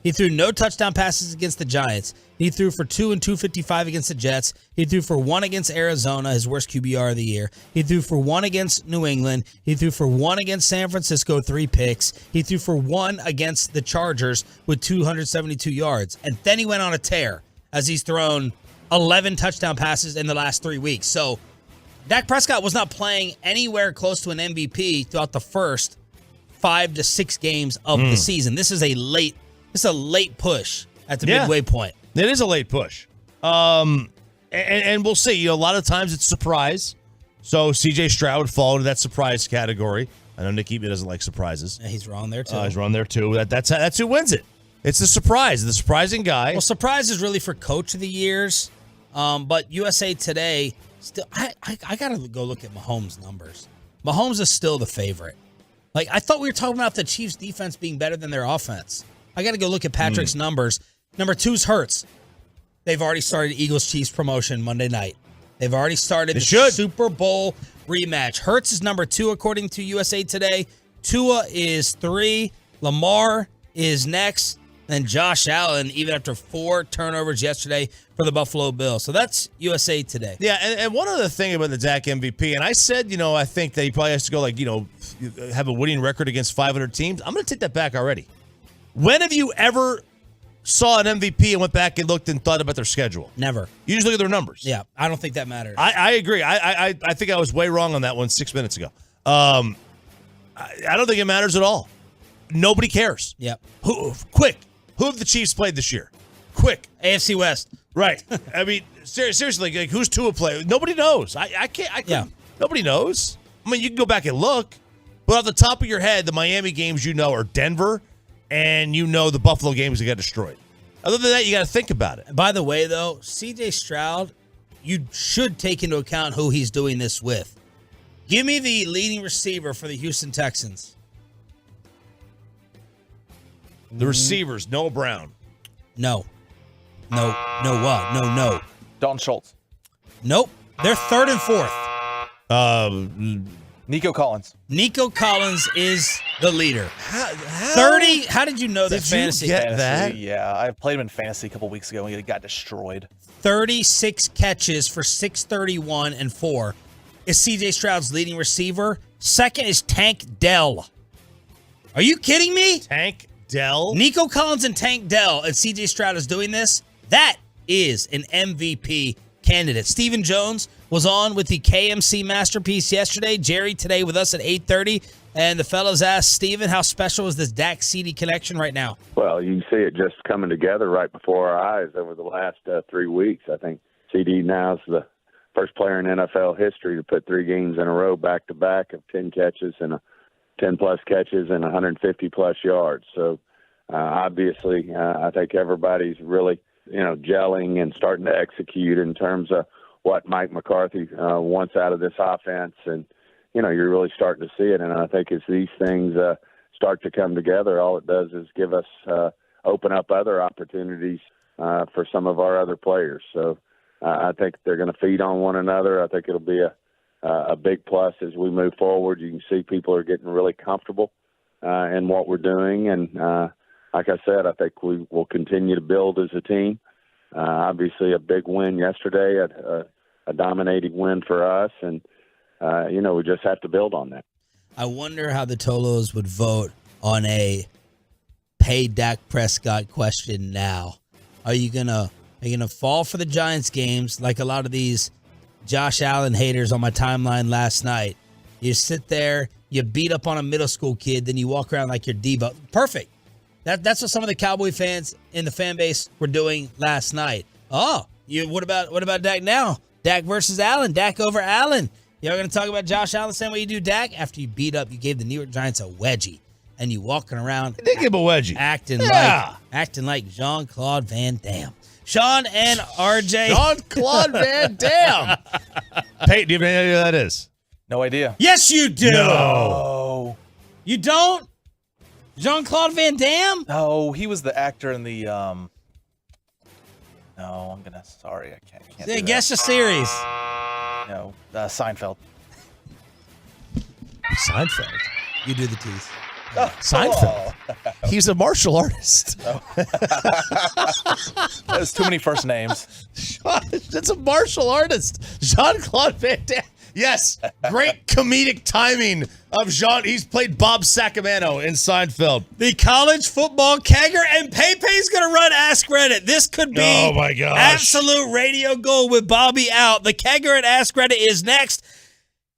He threw no touchdown passes against the Giants. He threw for 2 and 255 against the Jets. He threw for 1 against Arizona, his worst QBR of the year. He threw for 1 against New England. He threw for 1 against San Francisco, 3 picks. He threw for 1 against the Chargers with 272 yards. And then he went on a tear as he's thrown 11 touchdown passes in the last 3 weeks. So Dak Prescott was not playing anywhere close to an MVP throughout the first 5 to 6 games of the season. This is a late push at the midway point. It is a late push. And we'll see. A lot of times it's surprise. So C.J. Stroud would fall into that surprise category. I know Nick Eatman doesn't like surprises. Yeah, he's wrong there, too. He's wrong there, too. That's who wins it. It's the surprise, the surprising guy. Well, surprise is really for Coach of the Years. But USA Today, still, I got to go look at Mahomes' numbers. Mahomes is still the favorite. Like, I thought we were talking about the Chiefs' defense being better than their offense. I got to go look at Patrick's numbers. Number 2 is Hurts. They've already started Eagles-Chiefs promotion Monday night. They've already started the Super Bowl rematch. Hurts is number 2 according to USA Today. Tua is 3. Lamar is next. And Josh Allen, even after 4 turnovers yesterday for the Buffalo Bills. So that's USA Today. Yeah, and one other thing about the Dak MVP, and I said, I think that he probably has to go have a winning record against 500 teams. I'm going to take that back already. When have you ever saw an MVP and went back and looked and thought about their schedule? Never. You just look at their numbers. Yeah, I don't think that matters. I agree. I think I was way wrong on that one 6 minutes ago. I don't think it matters at all. Nobody cares. Yep. Who have the Chiefs played this year? Quick. AFC West. Right. I mean, seriously, like, who's Tua playing? Nobody knows. I can't. Yeah. Nobody knows. I mean, you can go back and look, but off the top of your head, the Miami games are Denver, and the Buffalo games that got destroyed. Other than that, you got to think about it. By the way, though, C.J. Stroud, you should take into account who he's doing this with. Give me the leading receiver for the Houston Texans. The receivers, Noah Brown. No. Dalton Schultz. Nope. They're 3rd and 4th. Nico Collins. Nico Collins is the leader. 30. How did you know that fantasy? Get that? Yeah, I played him in fantasy a couple weeks ago and he got destroyed. 36 catches for 631 and 4 is C.J. Stroud's leading receiver. Second is Tank Dell. Are you kidding me? Tank Dell? Nico Collins and Tank Dell, and C.J. Stroud is doing this. That is an MVP candidate. Stephen Jones was on with the KMC Masterpiece yesterday. Jerry today with us at 8:30. And the fellas asked Stephen, how special is this Dak CD connection right now? Well, you see it just coming together right before our eyes over the last 3 weeks. I think CD now is the first player in NFL history to put 3 games in a row back-to-back of 10 catches and 10-plus catches and 150-plus yards. So, obviously, I think everybody's really, gelling and starting to execute in terms of what Mike McCarthy wants out of this offense. And, you're really starting to see it. And I think as these things start to come together, all it does is give us open up other opportunities for some of our other players. So I think they're going to feed on one another. I think it'll be a big plus as we move forward. You can see people are getting really comfortable in what we're doing. And like I said, I think we will continue to build as a team. Obviously, a big win yesterday, a dominating win for us. And, we just have to build on that. I wonder how the Tolos would vote on a pay Dak Prescott question now. Are you gonna fall for the Giants games like a lot of these Josh Allen haters on my timeline last night? You sit there, you beat up on a middle school kid, then you walk around like you're Devo. Perfect. That's what some of the Cowboy fans in the fan base were doing last night. Oh, what about Dak now? Dak versus Allen. Dak over Allen. You're going to talk about Josh Allen the same way you do Dak? After you beat up, you gave the New York Giants a wedgie, and you walking around. They give him a wedgie. Acting like Jean-Claude Van Damme. Sean and RJ. Jean-Claude Van Damme. Peyton, do you have any idea who that is? No idea. Yes, you do. No. You don't? Jean-Claude Van Damme? No, he was the actor in the No, I'm gonna. Sorry, I can't. Yeah, guess the series. No, Seinfeld. Seinfeld. You do the tease. Seinfeld. He's a martial artist. There's too many first names. That's a martial artist. Jean-Claude Van Damme. Yes, great comedic timing of Jean. He's played Bob Sacamano in Seinfeld. The college football kegger, and Pepe's going to run Ask Reddit. This could be oh my gosh. Absolute radio gold with Bobby out. The kegger at Ask Reddit is next.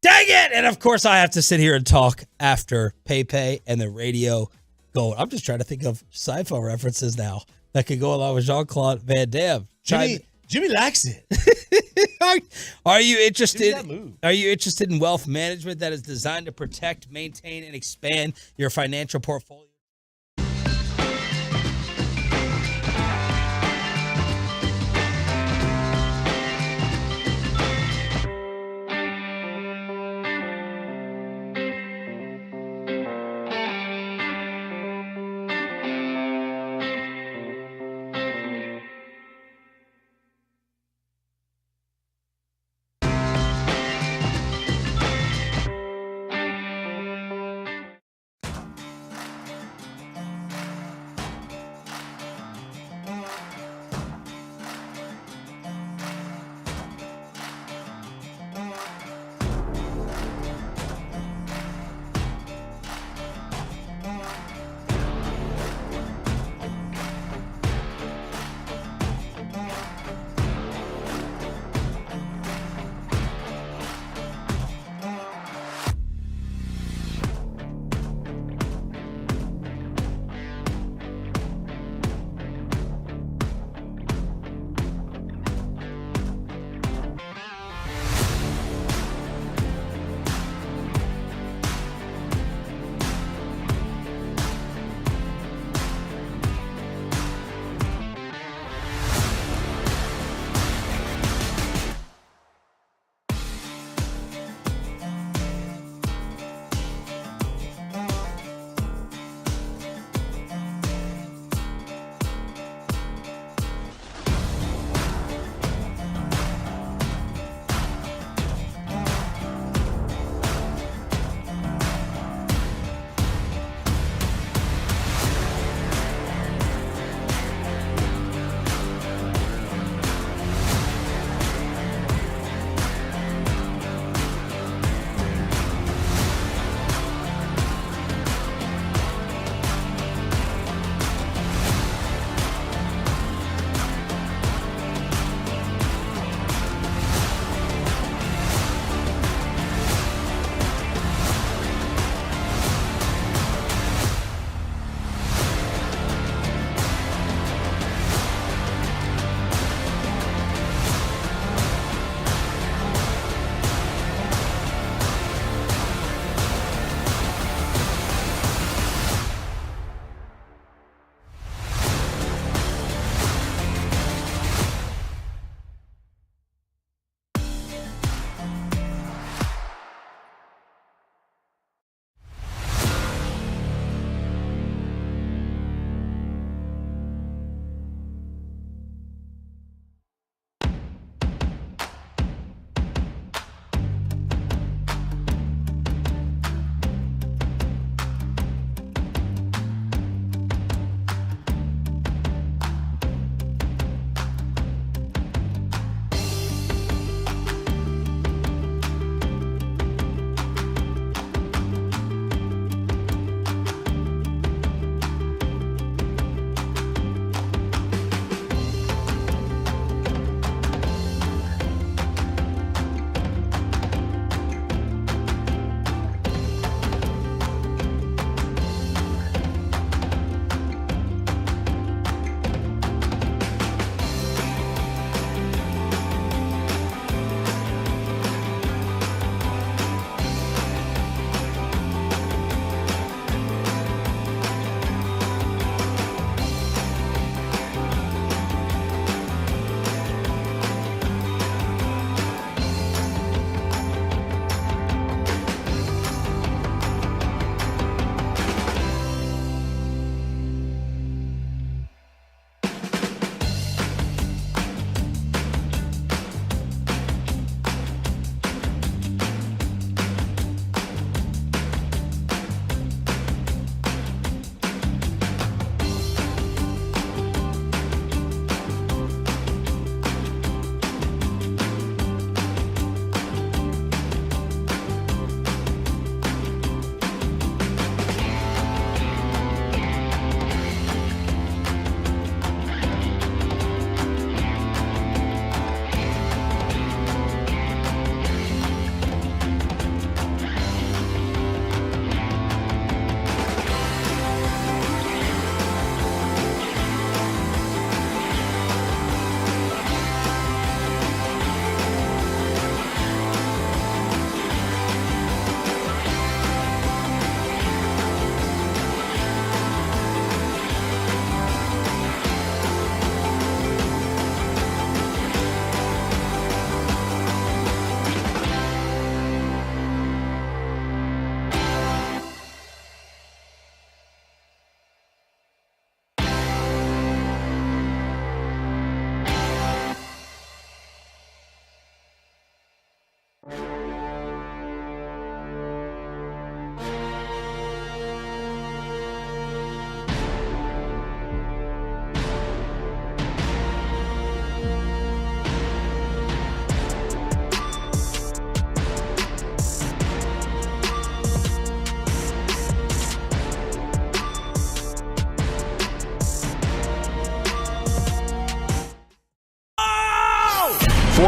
Dang it! And of course, I have to sit here and talk after Pepe and the radio gold. I'm just trying to think of Seinfeld references now that could go along with Jean-Claude Van Damme. Jimmy likes it. Are you interested? Are you interested in wealth management that is designed to protect, maintain, and expand your financial portfolio?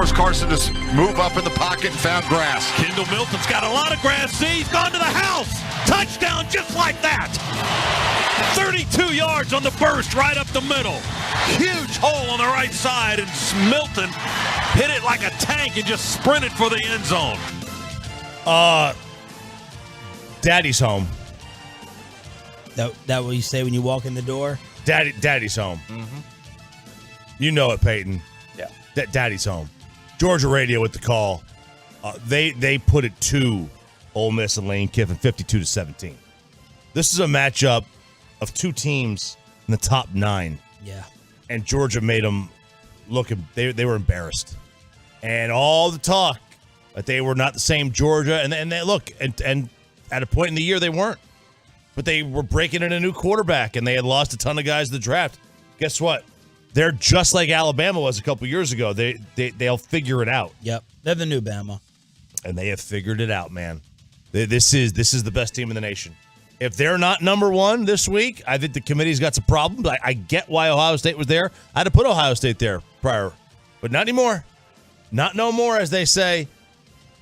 forced Carson to move up in the pocket and found grass. Kendall Milton's got a lot of grass. See, he's gone to the house. Touchdown just like that. 32 yards on the burst right up the middle. Huge hole on the right side, and Milton hit it like a tank and just sprinted for the end zone. Daddy's home. That what you say when you walk in the door? Daddy's home. Mm-hmm. You know it, Peyton. Yeah. Daddy's home. Georgia Radio with the call. They put it to Ole Miss and Lane Kiffin, 52-17. This is a matchup of two teams in the top 9. Yeah. And Georgia made them look. They were embarrassed, and all the talk that they were not the same Georgia. And they look, and at a point in the year they weren't. But they were breaking in a new quarterback, and they had lost a ton of guys in the draft. Guess what? They're just like Alabama was a couple years ago. They'll figure it out. Yep, they're the new Bama, and they have figured it out, man. This is the best team in the nation. If they're not number one this week, I think the committee's got some problems. I get why Ohio State was there. I had to put Ohio State there prior, but not anymore. Not no more, as they say.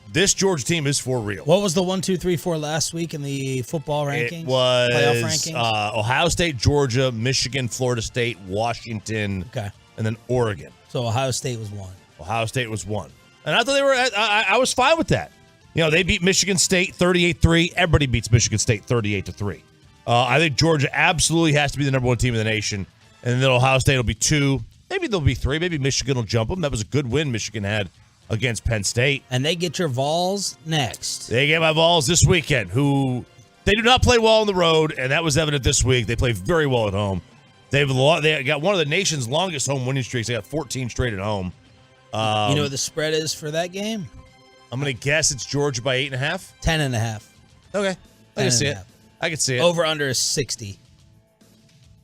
This Georgia team is for real. What was the 1, 2, 3, 4 last week in the football rankings? It was playoff rankings? Ohio State, Georgia, Michigan, Florida State, Washington, and then Oregon. So Ohio State was 1. Ohio State was 1. And I thought they were. I was fine with that. You know, they beat Michigan State 38-3. Everybody beats Michigan State 38-3. I think Georgia absolutely has to be the number 1 team in the nation. And then Ohio State will be 2. Maybe they'll be 3. Maybe Michigan will jump them. That was a good win Michigan had against Penn State. And they get your Vols next. They get my Vols this weekend, who they do not play well on the road, and that was evident this week. They play very well at home. They got one of the nation's longest home winning streaks. They got 14 straight at home. You know what the spread is for that game? I'm going to guess it's Georgia by 8.5. 10.5. Okay. I can see it. I can see it. Over under is 60.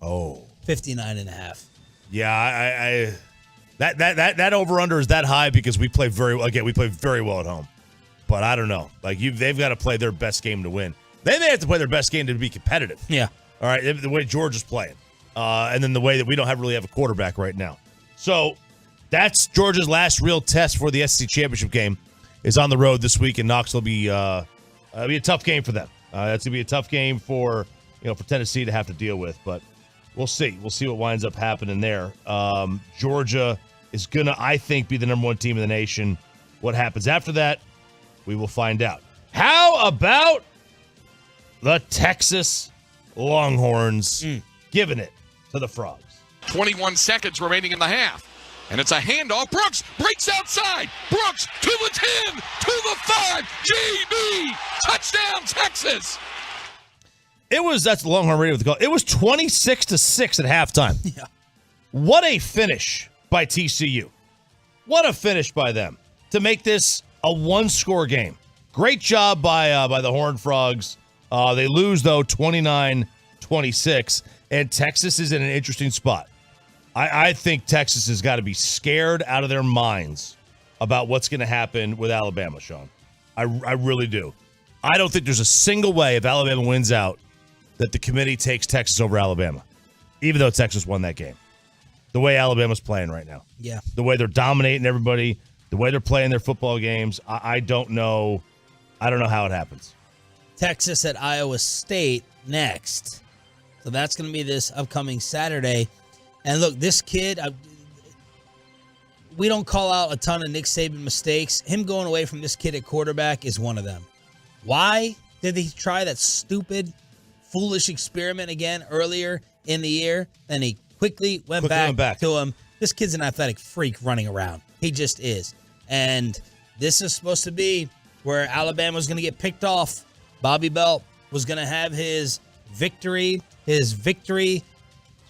Oh. 59.5. Yeah, That over under is that high because we play very well. Again, we play very well at home, but I don't know. Like they've got to play their best game to win. They have to play their best game to be competitive. Yeah. All right. The way Georgia's playing, and then the way that we don't really have a quarterback right now. So that's Georgia's last real test for the SEC championship game. Is on the road this week, and Knoxville will be a tough game for them. That's gonna be a tough game for Tennessee to have to deal with, but. We'll see. We'll see what winds up happening there. Georgia is going to, I think, be the number 1 team in the nation. What happens after that, we will find out. How about the Texas Longhorns giving it to the Frogs? 21 seconds remaining in the half. And it's a handoff. Brooks breaks outside. Brooks to the 10, to the 5. GB. Touchdown, Texas. That's the Longhorn Radio with the call. It was 26-6 at halftime. Yeah. What a finish by TCU. What a finish by them to make this a 1-score game. Great job by the Horned Frogs. They lose, though, 29-26, and Texas is in an interesting spot. I think Texas has got to be scared out of their minds about what's going to happen with Alabama, Sean. I really do. I don't think there's a single way if Alabama wins out that the committee takes Texas over Alabama, even though Texas won that game. The way Alabama's playing right now. Yeah. The way they're dominating everybody, the way they're playing their football games, I don't know. I don't know how it happens. Texas at Iowa State next. So that's going to be this upcoming Saturday. And look, this kid, we don't call out a ton of Nick Saban mistakes. Him going away from this kid at quarterback is one of them. Why did he try that stupid, foolish experiment again earlier in the year? Then he quickly went back to him. This kid's an athletic freak running around. He just is. And this is supposed to be where Alabama's going to get picked off. Bobby Belt was going to have his victory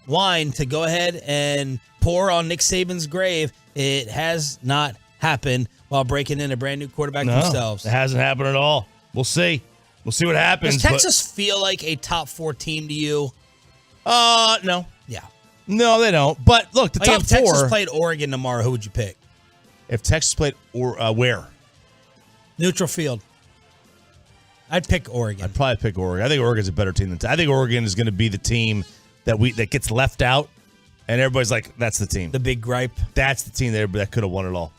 wine to go ahead and pour on Nick Saban's grave. It has not happened while breaking in a brand new quarterback themselves. It hasn't happened at all. We'll see. We'll see what happens. Does Texas feel like a top 4 team to you? No. Yeah. No, they don't. But look, the top if 4. Texas played Oregon tomorrow, who would you pick? If Texas played where? Neutral field. I'd pick Oregon. I'd probably pick Oregon. I think Oregon's a better team than I think Oregon is going to be the team that gets left out, and everybody's like, that's the team. The big gripe. That's the team that could have won it all.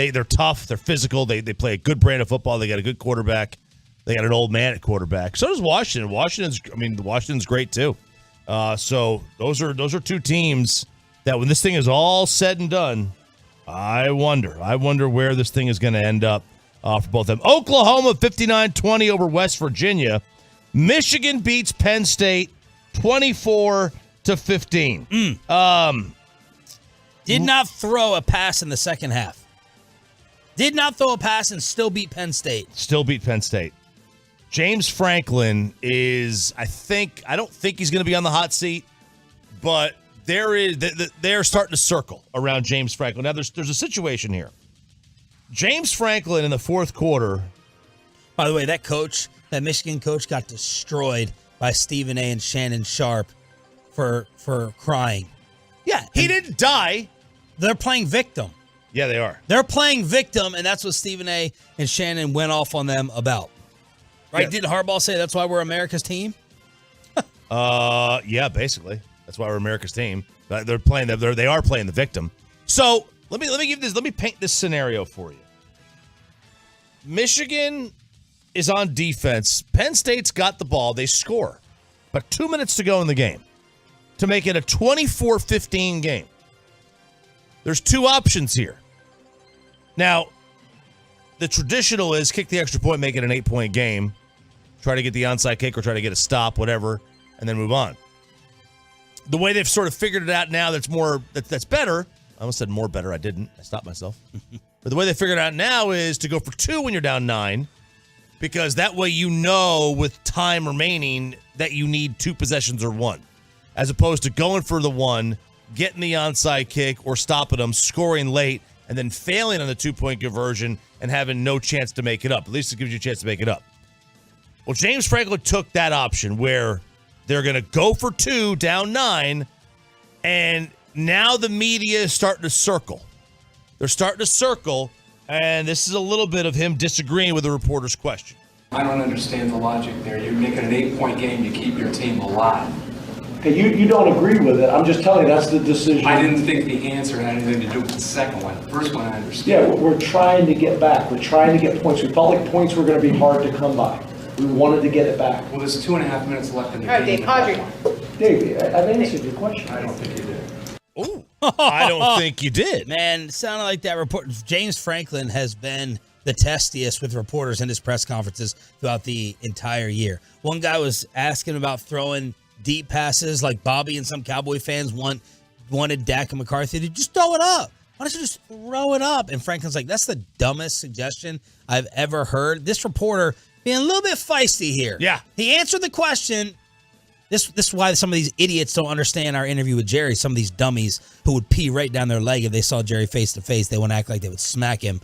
They're tough. They're physical. They play a good brand of football. They got a good quarterback. They got an old man at quarterback. So does Washington. Washington's great too. So those are two teams that when this thing is all said and done, I wonder where this thing is going to end up for both of them. Oklahoma 59-20 over West Virginia. Michigan beats Penn State 24-15. Did not throw a pass in the second half. Did not throw a pass and still beat Penn State. James Franklin is, I don't think he's going to be on the hot seat, but they're starting to circle around James Franklin. Now, there's a situation here. James Franklin in the fourth quarter. By the way, that Michigan coach got destroyed by Stephen A. and Shannon Sharp for crying. Yeah, he didn't die. They're playing victim. Yeah, they are. They're playing victim, and that's what Stephen A. and Shannon went off on them about. Right? Yeah. Didn't Harbaugh say that's why we're America's team? Yeah, basically. That's why we're America's team. They are playing the victim. So let me paint this scenario for you. Michigan is on defense. Penn State's got the ball. They score. But 2 minutes to go in the game to make it a 24-15 game. There's two options here. Now, the traditional is kick the extra point, make it an 8-point game, try to get the onside kick or try to get a stop, whatever, and then move on. The way they've sort of figured it out now that's better. I almost said more better. I didn't. I stopped myself. But the way they figured it out now is to go for 2 when you're down 9, because that way you know with time remaining that you need 2 possessions or 1, as opposed to going for the 1, getting the onside kick or stopping them, scoring late, and then failing on the 2-point conversion and having no chance to make it up. At least it gives you a chance to make it up. Well, James Franklin took that option where they're going to go for 2 down 9, and now the media is starting to circle. They're starting to circle, and this is a little bit of him disagreeing with the reporter's question. I don't understand the logic there. You're making an 8-point game to keep your team alive. Okay, you don't agree with it. I'm just telling you that's the decision. I didn't think the answer had anything to do with the second one. The first one I understand. Yeah, we're trying to get back. We're trying to get points. We felt like points were going to be hard to come by. We wanted to get it back. Well, there's 2.5 minutes left in the game. All right, Dave, I've answered your question. I don't think you did. Ooh, I don't think you did. Man, it sounded like that report. James Franklin has been the testiest with reporters in his press conferences throughout the entire year. One guy was asking about throwing deep passes like Bobby and some Cowboy fans wanted Dak and McCarthy to just throw it up. Why don't you just throw it up? And Franklin's like, that's the dumbest suggestion I've ever heard. This reporter being a little bit feisty here. Yeah. He answered the question. This is why some of these idiots don't understand our interview with Jerry. Some of these dummies who would pee right down their leg if they saw Jerry face to face. They want to act like they would smack him.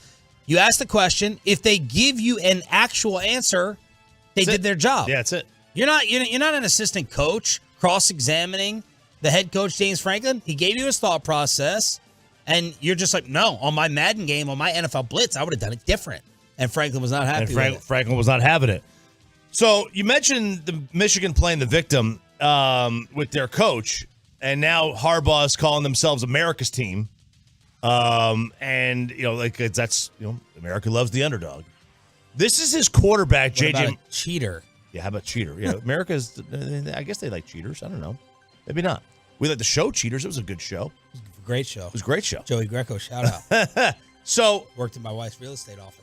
You ask the question. If they give you an actual answer, they did their job. Yeah, that's it. You're not an assistant coach cross-examining the head coach, James Franklin. He gave you his thought process, and you're just like, no, on my Madden game, on my NFL Blitz, I would have done it different. And Franklin was not happy with it. Franklin was not having it. So you mentioned the Michigan playing the victim with their coach, and now Harbaugh is calling themselves America's team. And, that's America loves the underdog. This is his quarterback, What about JJ. a cheater. Yeah, how about cheater? Yeah, America's, I guess they like cheaters. I don't know. Maybe not. We like the show Cheaters. It was a good show. Great show. It was a great show. Joey Greco, shout out. So worked in my wife's real estate office.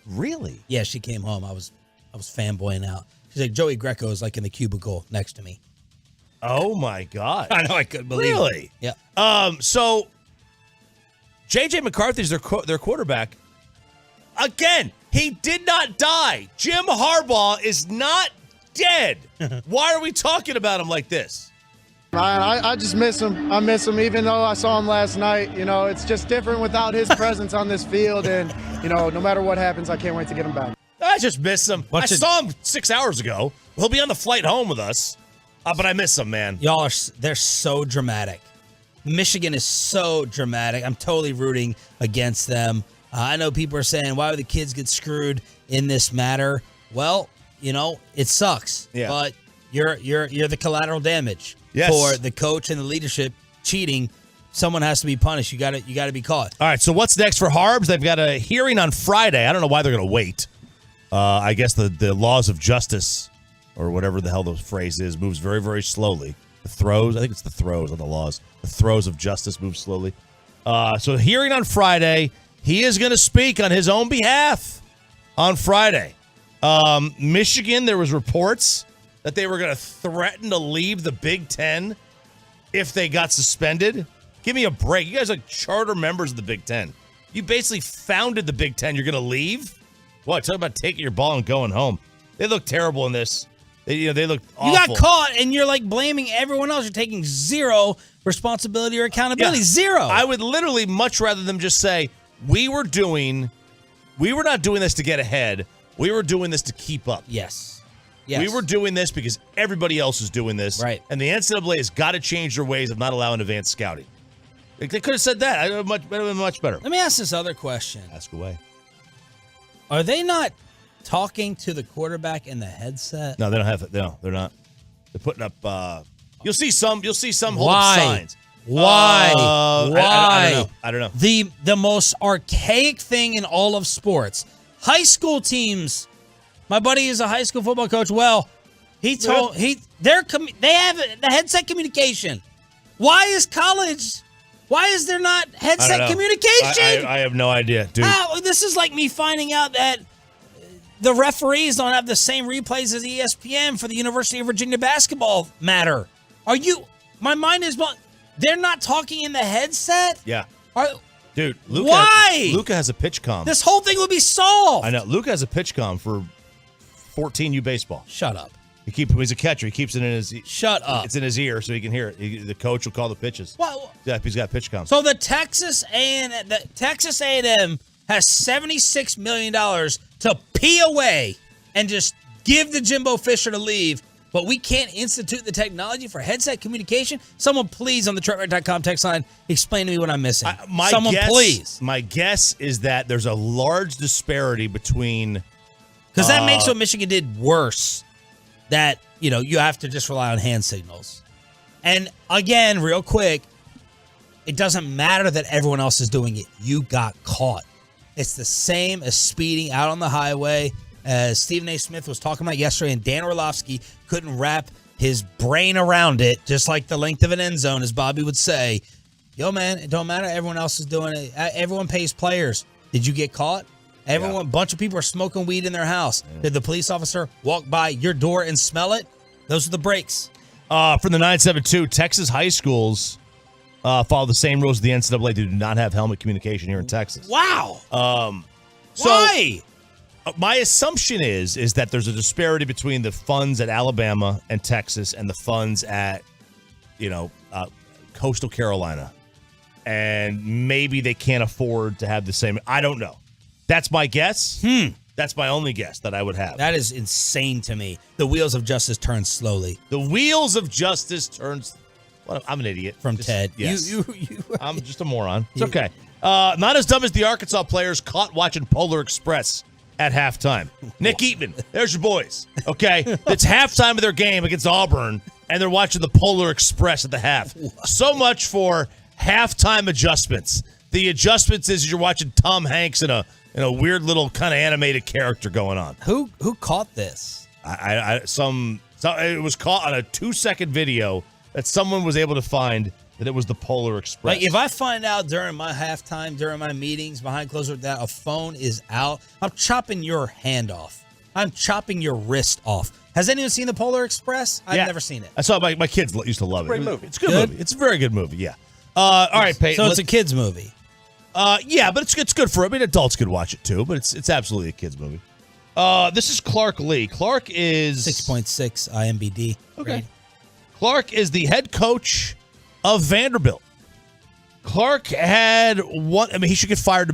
Really? Yeah, she came home. I was fanboying out. She's like, Joey Greco is like in the cubicle next to me. Oh my God. I know, I couldn't believe it. Really? Yeah. So JJ McCarthy's their quarterback. Again, he did not die. Jim Harbaugh is not dead. Why are we talking about him like this? I just miss him. I miss him, even though I saw him last night. It's just different without his presence on this field. And, no matter what happens, I can't wait to get him back. I just miss him. I saw him 6 hours ago. He'll be on the flight home with us. But I miss him, man. Y'all they're so dramatic. Michigan is so dramatic. I'm totally rooting against them. I know people are saying, why would the kids get screwed in this matter? Well, it sucks. Yeah. But you're the collateral damage Yes. for the coach and the leadership cheating someone has to be punished. You got to be caught. All right, so what's next for Harbs? They've got a hearing on Friday. I don't know why they're going to wait. I guess the laws of justice, or whatever the hell the phrase is, moves very, very slowly. The throes, I think it's the throes of the laws. The throes of justice move slowly. So hearing on Friday, he is going to speak on his own behalf on Friday. Michigan, there was reports that they were going to threaten to leave the Big Ten if they got suspended. Give me a break. You guys are charter members of the Big Ten. You basically founded the Big Ten. You're going to leave? What? Talk about taking your ball and going home. They look terrible in this. They look awful. You got caught, and you're like blaming everyone else. You're taking zero responsibility or accountability. Yeah. Zero. I would literally much rather them just say, we were not doing this to get ahead. We were doing this to keep up. Yes. We were doing this because everybody else is doing this. Right. And the NCAA has got to change their ways of not allowing advanced scouting. They could have said that. It would have been much better. Let me ask this other question. Ask away. Are they not talking to the quarterback in the headset? No, they don't have it. No, they're not. They're putting up. You'll see some hold Why? up signs. Why? I don't know. The most archaic thing in all of sports. High school teams. My buddy is a high school football coach. Well, they have the headset communication. Why is there not headset communication? I have no idea, dude. This is like me finding out that the referees don't have the same replays as ESPN for the University of Virginia basketball matter. My mind is, they're not talking in the headset? Yeah. Dude, Why? Luka has a pitch comm. This whole thing would be solved. I know. Luka has a pitch comm for 14U baseball. Shut up. He's a catcher. He keeps it in his. Shut up. It's in his ear so he can hear it. The coach will call the pitches. Well, yeah, he's got pitch comm. So the Texas A&M has $76 million to pee away and just give the Jimbo Fisher to leave, but we can't institute the technology for headset communication? Someone please on the TrentRight.com text line explain to me what I'm missing. Please. My guess is that there's a large disparity between. Because that makes what Michigan did worse. That, you have to just rely on hand signals. And again, real quick, it doesn't matter that everyone else is doing it. You got caught. It's the same as speeding out on the highway, as Stephen A. Smith was talking about yesterday, and Dan Orlovsky couldn't wrap his brain around it, just like the length of an end zone, as Bobby would say. Yo, man, it don't matter. Everyone else is doing it. Everyone pays players. Did you get caught? A bunch of people are smoking weed in their house. Yeah. Did the police officer walk by your door and smell it? Those are the breaks. From the 972, Texas high schools follow the same rules as the NCAA. They do not have helmet communication here in Texas. Wow. Why? My assumption is that there's a disparity between the funds at Alabama and Texas and the funds at, Coastal Carolina. And maybe they can't afford to have the same. I don't know. That's my guess. That's my only guess that I would have. That is insane to me. The wheels of justice turn slowly. The wheels of justice turns. Well, I'm an idiot. Ted. Yes. I'm just a moron. It's okay. Not as dumb as the Arkansas players caught watching Polar Express at halftime. Nick Eatman, there's your boys. Okay, it's halftime of their game against Auburn, and they're watching the Polar Express at the half. So much for halftime adjustments. The adjustments is you're watching Tom Hanks in a weird little kind of animated character going on. Who caught this? It was caught on a 2-second video that someone was able to find that it was the Polar Express. Like, if I find out during my halftime, during my meetings, behind closed doors, that a phone is out, I'm chopping your hand off. I'm chopping your wrist off. Has anyone seen the Polar Express? I've never seen it. I saw it. My kids used to love it. Great movie. It's a good movie. It's a very good movie, yeah. All right, Peyton. So it's a kid's movie. Yeah, but it's good for. I mean, adults could watch it too, but it's absolutely a kid's movie. This is Clark Lee. Clark is 6.6 IMBD. Okay. Rating. Clark is the head coach of Vanderbilt. Clark had one. I mean, he should get fired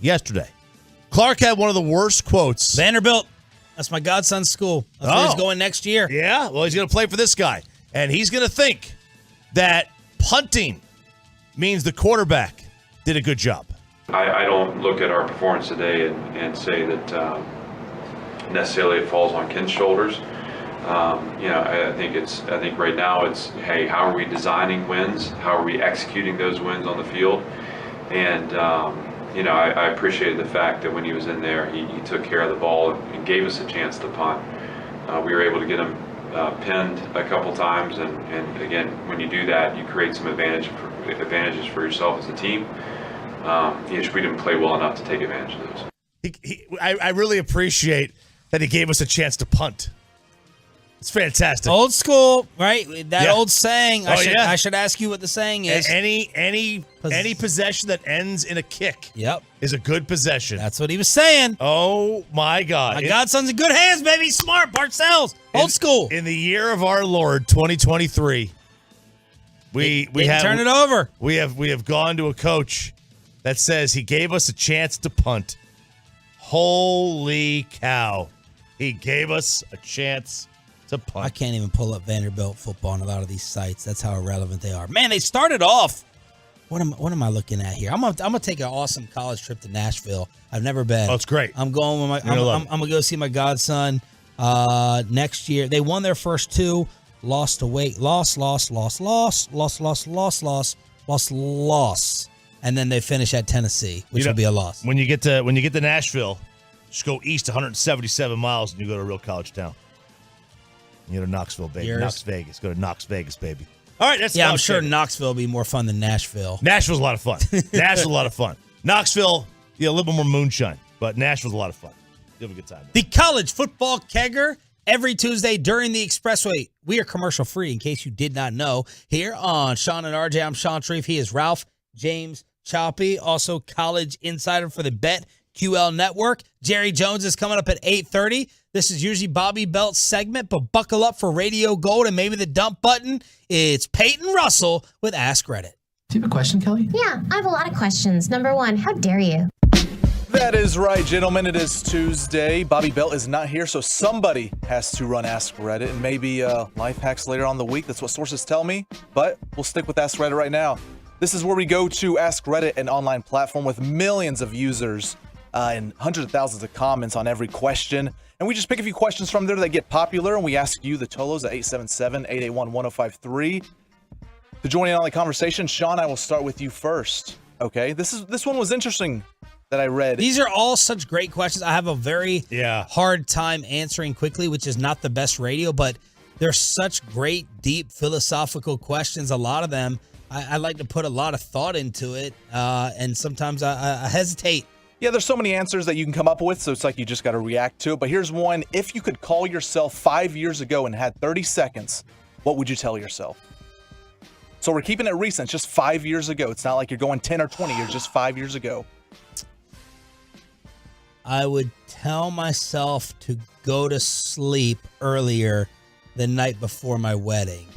yesterday. Clark had one of the worst quotes. Vanderbilt. That's my godson's school. That's where he's going next year. Yeah, well, he's going to play for this guy, and he's going to think that punting means the quarterback did a good job. I don't look at our performance today and say that necessarily it falls on Ken's shoulders. I think right now it's, hey, how are we designing wins? How are we executing those wins on the field? And I appreciated the fact that when he was in there, he took care of the ball and gave us a chance to punt. We were able to get him pinned a couple times, and again, when you do that, you create some advantages for yourself as a team. We didn't play well enough to take advantage of those. I really appreciate that he gave us a chance to punt. It's fantastic. Old school, right? That old saying. I should ask you what the saying is. Any possession that ends in a kick is a good possession. That's what he was saying. Oh, my God. My godson's in good hands, baby. Smart, Parcells. Old school. In the year of our Lord, 2023, we have turn it over. We have gone to a coach that says he gave us a chance to punt. Holy cow. He gave us a chance to punt. I can't even pull up Vanderbilt football on a lot of these sites. That's how irrelevant they are. Man, they started off. What am I looking at here? I'm gonna take an awesome college trip to Nashville. I've never been. Oh, it's great. I'm going with I'm gonna go see my godson next year. They won their first two, lost away, lost, and then they finish at Tennessee, which will be a loss. When you get to Nashville, just go east 177 miles and you go to a real college town. You go to Knoxville, baby. Knox Vegas. Go to Knox Vegas, baby. All right, that's I'm sure Knoxville will be more fun than Nashville. Nashville's a lot of fun. Nashville's a lot of fun. Knoxville, a little bit more moonshine, but Nashville's a lot of fun. You'll have a good time. The college football kegger every Tuesday during the Expressway. We are commercial free, in case you did not know. Here on Sean and RJ, I'm Sean Sharif. He is Ralph James Choppy, also college insider for the BetQL Network. Jerry Jones is coming up at 8:30. This is usually Bobby Belt's segment, but buckle up for Radio Gold and maybe the dump button. It's Peyton Russell with Ask Reddit. Do you have a question, Kelly? Yeah, I have a lot of questions. Number one, how dare you? That is right, gentlemen. It is Tuesday. Bobby Belt is not here, so somebody has to run Ask Reddit, and maybe life hacks later on in the week. That's what sources tell me, but we'll stick with Ask Reddit right now. This is where we go to Ask Reddit, an online platform with millions of users and hundreds of thousands of comments on every question. And we just pick a few questions from there that get popular, and we ask you, the Tolos, at 877-881-1053. To join in on the conversation, Sean, I will start with you first. Okay, this one was interesting that I read. These are all such great questions. I have a very hard time answering quickly, which is not the best radio, but they're such great, deep, philosophical questions. A lot of them, I like to put a lot of thought into it, and sometimes I hesitate. Yeah, there's so many answers that you can come up with, so it's like you just got to react to it. But here's one. If you could call yourself 5 years ago and had 30 seconds, what would you tell yourself? So we're keeping it recent, just 5 years ago. It's not like you're going 10 or 20 years, just 5 years ago. I would tell myself to go to sleep earlier the night before my wedding.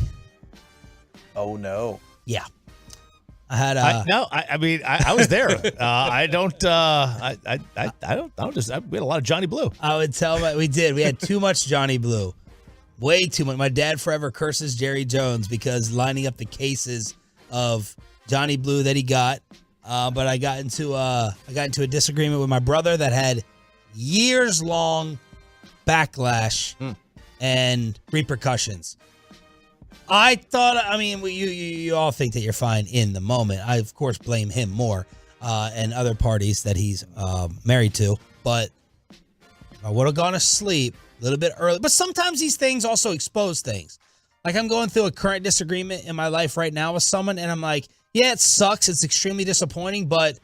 Oh, no. Yeah. I had I was there. We had a lot of Johnny Blue. I would tell we had too much Johnny Blue. Way too much. My dad forever curses Jerry Jones because lining up the cases of Johnny Blue that he got. But I got into a disagreement with my brother that had years-long backlash and repercussions. I thought, you all think that you're fine in the moment. I, of course, blame him more and other parties that he's married to. But I would have gone to sleep a little bit early. But sometimes these things also expose things. Like I'm going through a current disagreement in my life right now with someone, and I'm like, yeah, it sucks. It's extremely disappointing, but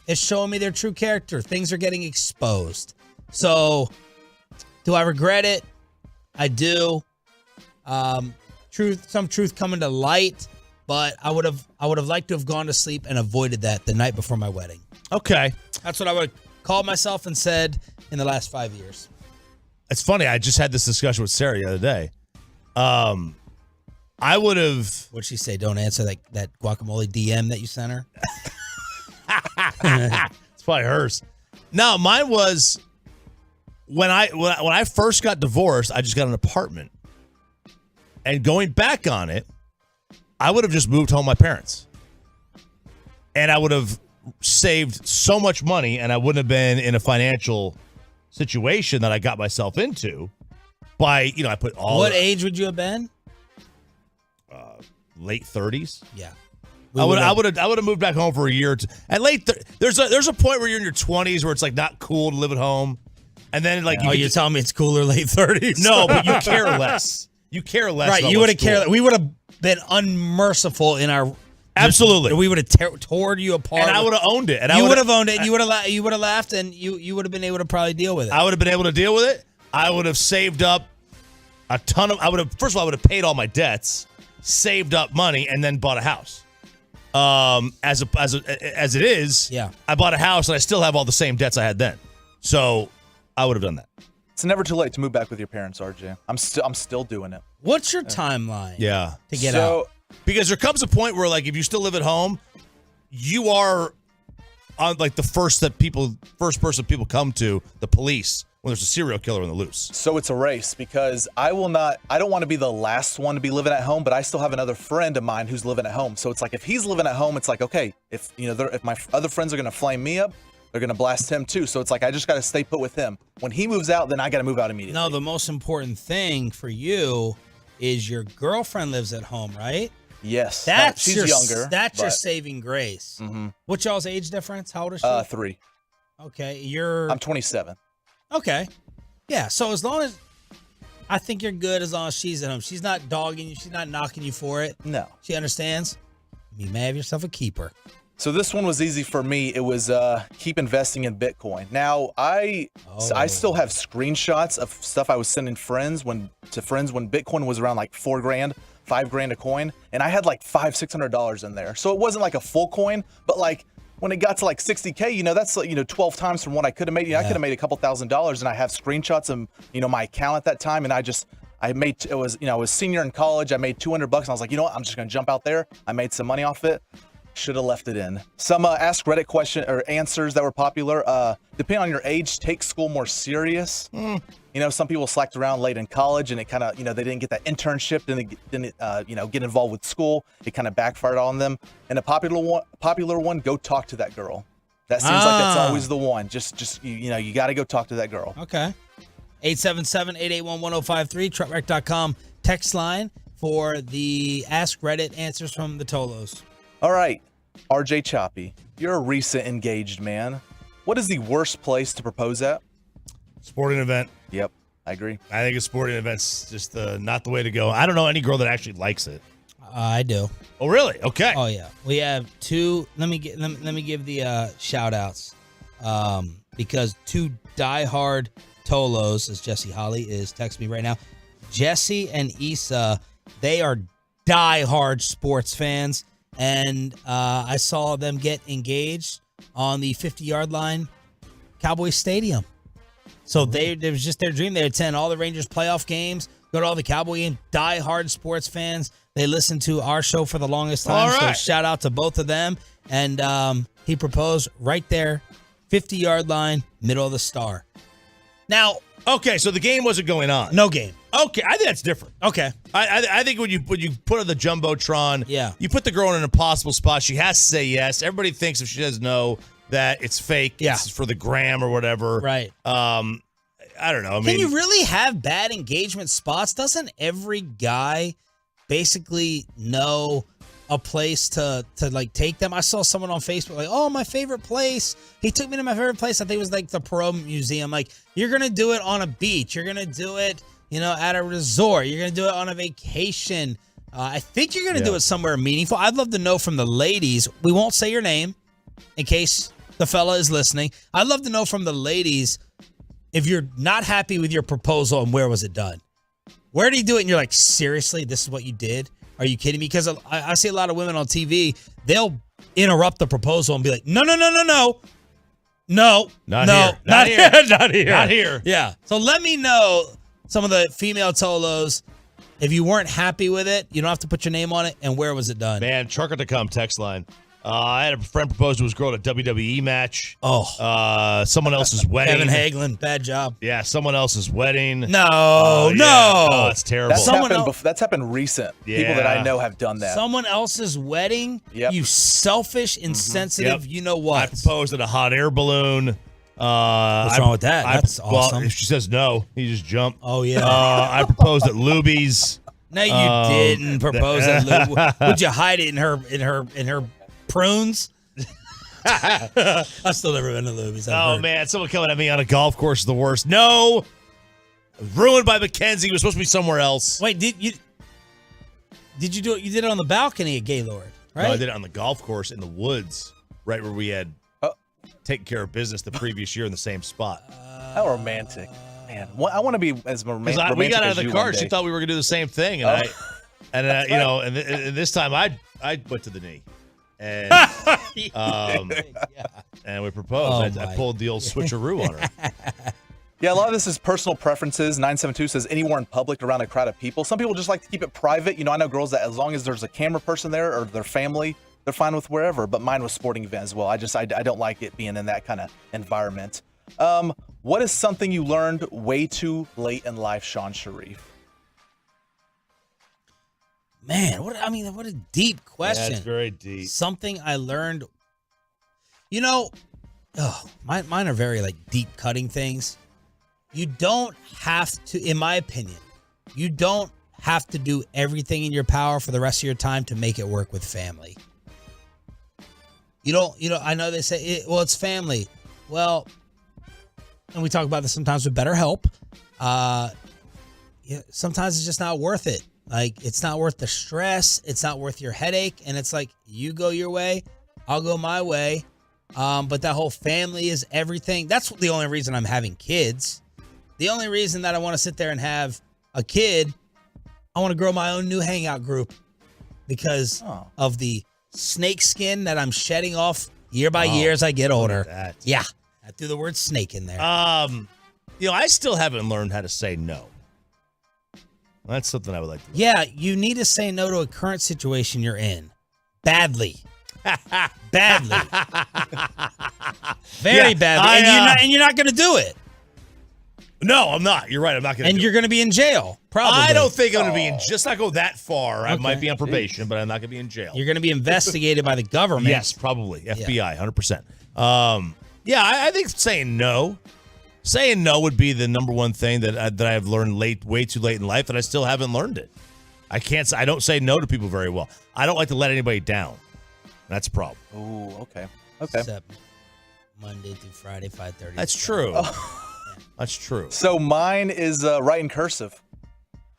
it's showing me their true character. Things are getting exposed. So, do I regret it? I do. Some truth coming to light, but I would have liked to have gone to sleep and avoided that the night before my wedding. Okay. That's what I would have called myself and said in the last 5 years. It's funny. I just had this discussion with Sarah the other day. I would have. What'd she say? Don't answer that guacamole DM that you sent her? It's probably hers. No, mine was when I first got divorced, I just got an apartment. And going back on it, I would have just moved home with my parents. And I would have saved so much money, and I wouldn't have been in a financial situation that I got myself into. I put all. What age would you have been? Late 30s. Yeah. I would have moved back home for a year. At there's a point where you're in your 20s where it's like not cool to live at home, and then like you're telling me it's cooler late 30s? No, but you care less. You care less. Right. You would have cared. We would have been unmerciful in our. Absolutely. We would have torn you apart. And I would have owned it. And you would have owned it. And you would have laughed, and you would have been able to probably deal with it. I would have been able to deal with it. I would have saved up a ton of. First of all, I would have paid all my debts, saved up money, and then bought a house. As it is, yeah. I bought a house and I still have all the same debts I had then. So I would have done that. It's never too late to move back with your parents, RJ. I'm still doing it. What's your timeline? Yeah. To get out? Because there comes a point where, like, if you still live at home, you are on like the first person people come to, the police, when there's a serial killer on the loose. So it's a race because I don't want to be the last one to be living at home, but I still have another friend of mine who's living at home. So it's like if he's living at home, it's like, okay, if my other friends are going to flame me up, they're going to blast him too. So it's like I just got to stay put with him. When he moves out, then I got to move out immediately. No, the most important thing for you is your girlfriend lives at home, right? Yes. She's younger. That's your saving grace. Mm-hmm. What's y'all's age difference? How old is she? 3. Okay, I'm 27. Okay. Yeah, so as long as I think you're good as long as she's at home. She's not dogging you. She's not knocking you for it. No. She understands. You may have yourself a keeper. So this one was easy for me. It was keep investing in Bitcoin. Now, I still have screenshots of stuff I was sending friends when Bitcoin was around like $4,000, $5,000 a coin. And I had like $500-$600 in there. So it wasn't like a full coin, but like when it got to like 60K, that's 12 times from what I could have made. I could have made a couple $1,000s, and I have screenshots of my account at that time. And I was senior in college. I made $200, and I was like, you know what? I'm just gonna jump out there. I made some money off it. Should have left it in. Some Ask Reddit question or answers that were popular. Depending on your age, take school more serious. Some people slacked around late in college, and it kind of, they didn't get that internship, didn't get involved with school. It kind of backfired on them. And a popular one, go talk to that girl. That seems like that's always the one. Just you got to go talk to that girl. Okay. 877-881-1053, truckwreck.com text line for the Ask Reddit answers from the Tolos. All right, RJ Choppy, you're a recent engaged man. What is the worst place to propose at? Sporting event. Yep, I agree. I think a sporting event's just not the way to go. I don't know any girl that actually likes it. I do. Oh, really? Okay. Oh, yeah. We have two. Let me give the shout outs because two diehard Tolos, as Jesse Holly is texting me right now. Jesse and Issa, they are diehard sports fans. And I saw them get engaged on the 50-yard line, Cowboys Stadium. So it was just their dream. They attend all the Rangers playoff games, go to all the Cowboy games, die-hard sports fans. They listened to our show for the longest time. All right. So shout out to both of them. And he proposed right there, 50-yard line, middle of the star. Now, okay, so the game wasn't going on. No game. Okay, I think that's different. Okay. I think when you put on the Jumbotron, yeah, you put the girl in an impossible spot. She has to say yes. Everybody thinks if she says no that it's fake. Yeah. It's for the gram or whatever. Right. I don't know. Can you really have bad engagement spots? Doesn't every guy basically know a place to like take them? I saw someone on Facebook like, oh, my favorite place. He took me to my favorite place. I think it was like the Perot Museum. Like, you're going to do it on a beach. You're going to do it, at a resort. You're going to do it on a vacation. I think you're going to do it somewhere meaningful. I'd love to know from the ladies. We won't say your name in case the fella is listening. I'd love to know from the ladies if you're not happy with your proposal and where was it done? Where did you do it? And you're like, seriously, this is what you did? Are you kidding me? Because I see a lot of women on TV, they'll interrupt the proposal and be like, no. Not here. Yeah. So let me know, some of the female Tolos, if you weren't happy with it, you don't have to put your name on it, and where was it done? Man, Trucker.com text line. I had a friend propose to his girl at a WWE match. Oh. Someone else's wedding. Kevin Hagelin, bad job. Yeah, someone else's wedding. No. Oh, it's terrible. That's happened recent. People that I know have done that. Someone else's wedding? Yep. You selfish, insensitive, you know what? I proposed at a hot air balloon. What's wrong with that? That's awesome. Well, if she says no, you just jump. Oh, yeah. I proposed at Luby's. No, you didn't propose at Luby's. Would you hide it in her prunes? I've still never been to Luby's. Man, someone coming at me on a golf course is the worst. No. Ruined by Mackenzie. It was supposed to be somewhere else. Wait, did you do it? You did it on the balcony at Gaylord, right? No, I did it on the golf course in the woods, right where we had taken care of business the previous year in the same spot. How romantic. Man, I want to be as romantic as we got out of the you car. one day. She thought we were going to do the same thing. And and this time I went to the knee. And and we proposed. I pulled the old switcheroo on her. Yeah, a lot of this is personal preferences. 972 says anywhere in public around a crowd of people. Some people just like to keep it private. I know girls that as long as there's a camera person there or their family, they're fine with wherever. But mine was sporting event as well. I don't like it being in that kind of environment. What is something you learned way too late in life, Sean Sharif? Man, what a deep question. Yeah, it's very deep. Something I learned. Mine are very deep cutting things. You don't have to, in my opinion, you don't have to do everything in your power for the rest of your time to make it work with family. I know they say, it's family. Well, and we talk about this sometimes with BetterHelp. Sometimes it's just not worth it. It's not worth the stress. It's not worth your headache. And it's you go your way, I'll go my way. But that whole family is everything. That's the only reason I'm having kids. The only reason that I want to sit there and have a kid, I want to grow my own new hangout group because of the snake skin that I'm shedding off year by year as I get older. Yeah. I threw the word snake in there. I still haven't learned how to say no. That's something I would like to learn. Yeah, you need to say no to a current situation you're in. Badly. Badly. Very badly. And you're not going to do it. No, I'm not. You're right. I'm not going to. And you're going to be in jail, probably. I don't think I'm going to be in. Just not go that far. Okay. I might be on probation, but I'm not going to be in jail. You're going to be investigated by the government. Yes, probably. FBI, 100%. I think saying no would be the number one thing that I've learned way too late in life, and I still haven't learned it. I don't say no to people very well. I don't like to let anybody down. That's a problem. Ooh, okay. Except Monday through Friday, 5:30. That's true. That's true. So mine is writing cursive.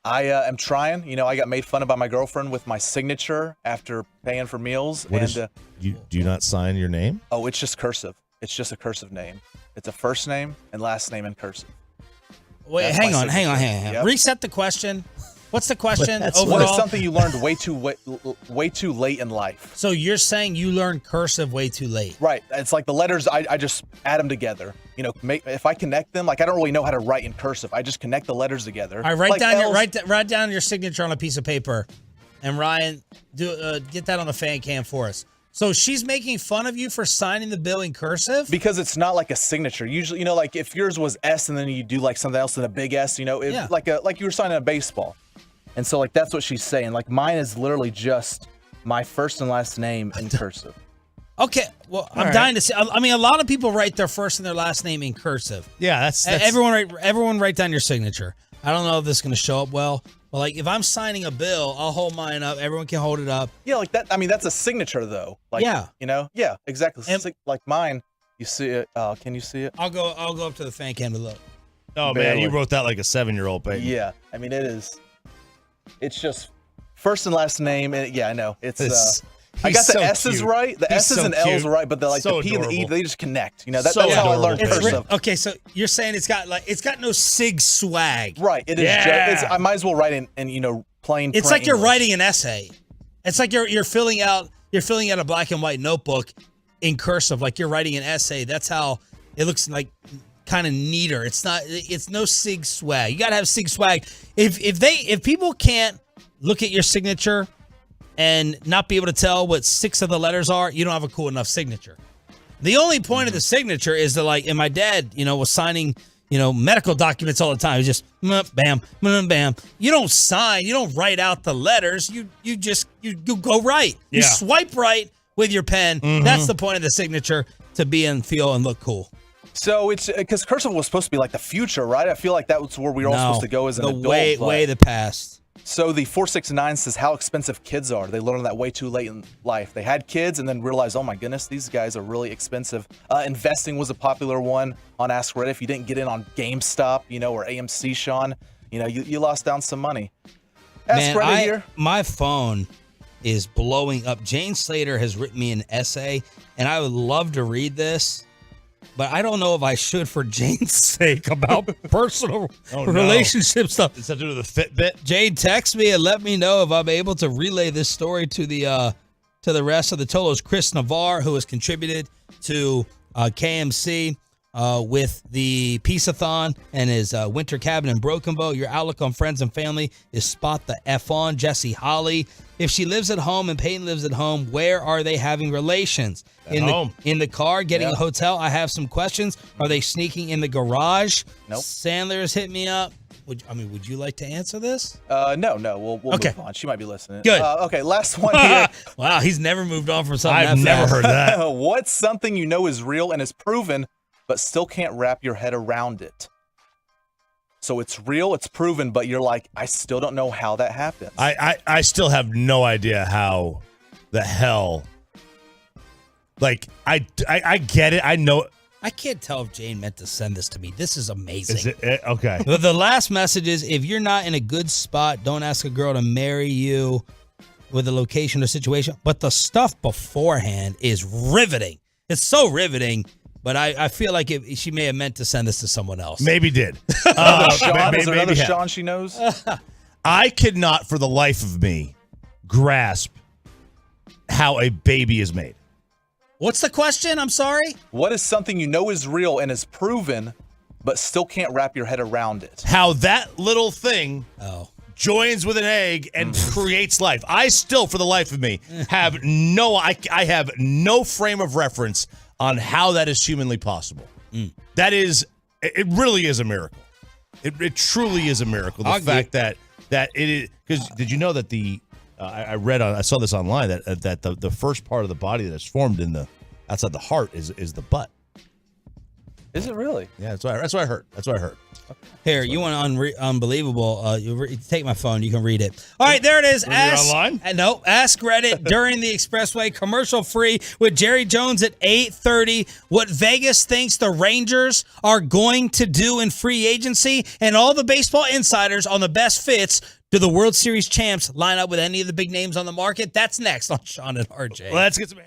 I am trying. I got made fun of by my girlfriend with my signature after paying for meals. Do you not sign your name? Oh, it's just cursive. It's just a cursive name. It's a first name and last name in cursive. Wait, hang on. Yep. Reset the question. What's the question overall? What is something you learned way too late in life? So you're saying you learned cursive way too late. Right. It's like the letters, I just add them together. If I connect them, I don't really know how to write in cursive. I just connect the letters together. All right, write down your signature on a piece of paper. And Ryan, get that on the fan cam for us. So she's making fun of you for signing the bill in cursive? Because it's not like a signature. Usually, if yours was S and then you do something else in a big S, like you were signing a baseball. And so that's what she's saying. Mine is literally just my first and last name in cursive. Okay, well, I'm dying to see. I mean, a lot of people write their first and their last name in cursive. Yeah, that's everyone write down your signature. I don't know if this is going to show up well, but if I'm signing a bill, I'll hold mine up. Everyone can hold it up. Yeah, that. I mean, that's a signature though. Yeah. Yeah, exactly. Like mine, you see it. Can you see it? I'll go up to the fan cam to look. Oh Barely. Man, you wrote that like a 7-year-old, baby. Yeah, I mean it is. It's just first and last name, and I know it's. I got the S's cute. right, the S's and L's right, but the P and the E, they just connect. That's how I learned cursive. Okay, so you're saying it's got no sig swag, right? It is. Yeah. I might as well write in plain. It's like you're English. writing an essay. It's like you're filling out a black and white notebook in cursive, like you're writing an essay. That's how it looks like. Kind of neater. It's no sig swag. You gotta have sig swag. If people can't look at your signature and not be able to tell what 6 of the letters are, you don't have a cool enough signature. The only point of the signature is that and my dad, was signing, medical documents all the time. It's just bam, bam. You don't sign, you don't write out the letters. You go right. Yeah. You swipe right with your pen. Mm-hmm. That's the point of the signature, to be and feel and look cool. So it's because cursive was supposed to be like the future, right? I feel like that was where we were all supposed to go as an adult. Way the past. So the 469 says how expensive kids are. They learned that way too late in life. They had kids and then realized, oh my goodness, these guys are really expensive. Investing was a popular one on Ask Reddit. If you didn't get in on GameStop, or AMC, Sean, you lost down some money. Ask Reddit here. My phone is blowing up. Jane Slater has written me an essay, and I would love to read this, but I don't know if I should for Jane's sake about personal relationship stuff. Does that do with the Fitbit? Jane, text me and let me know if I'm able to relay this story to the rest of the Tolos. Chris Navarre, who has contributed to KMC with the Peace-a-thon and his winter cabin in Broken Bow. Your outlook on friends and family is spot the F on. Jesse Holly. If she lives at home and Peyton lives at home, where are they having relations? Home. In the car, getting a hotel? I have some questions. Are they sneaking in the garage? Nope. Sandler has hit me up. Would you like to answer this? No. We'll move on. She might be listening. Good. Okay, last one here. Wow, he's never moved on from something. I've never heard that. What's something you know is real and is proven, but still can't wrap your head around it? So it's real, it's proven, but you're like, I still don't know how that happens. I still have no idea how the hell. Like, I get it. I know. I can't tell if Jane meant to send this to me. This is amazing. Is it okay? The last message is, if you're not in a good spot, don't ask a girl to marry you with a location or situation. But the stuff beforehand is riveting. It's so riveting. But I feel like she may have meant to send this to someone else. Maybe did. Sean, is there another Sean she knows? I could not, for the life of me, grasp how a baby is made. What's the question? I'm sorry? What is something you know is real and is proven, but still can't wrap your head around it? How that little thing joins with an egg and creates life. I still, for the life of me, have I have no frame of reference on how that is humanly possible. That is, it really is a miracle. It truly is a miracle. The fact that it is, because did you know that I saw this online that the first part of the body that is formed outside the heart is the butt. Is it really? Yeah, that's what I heard. That's what I heard. Here, you want unbelievable? Take my phone. You can read it. All right, there it is. Online? No, Ask Reddit during the Expressway, commercial free with Jerry Jones at 8:30. What Vegas thinks the Rangers are going to do in free agency, and all the baseball insiders on the best fits. Do the World Series champs line up with any of the big names on the market? That's next on Sean and RJ. Let's get some.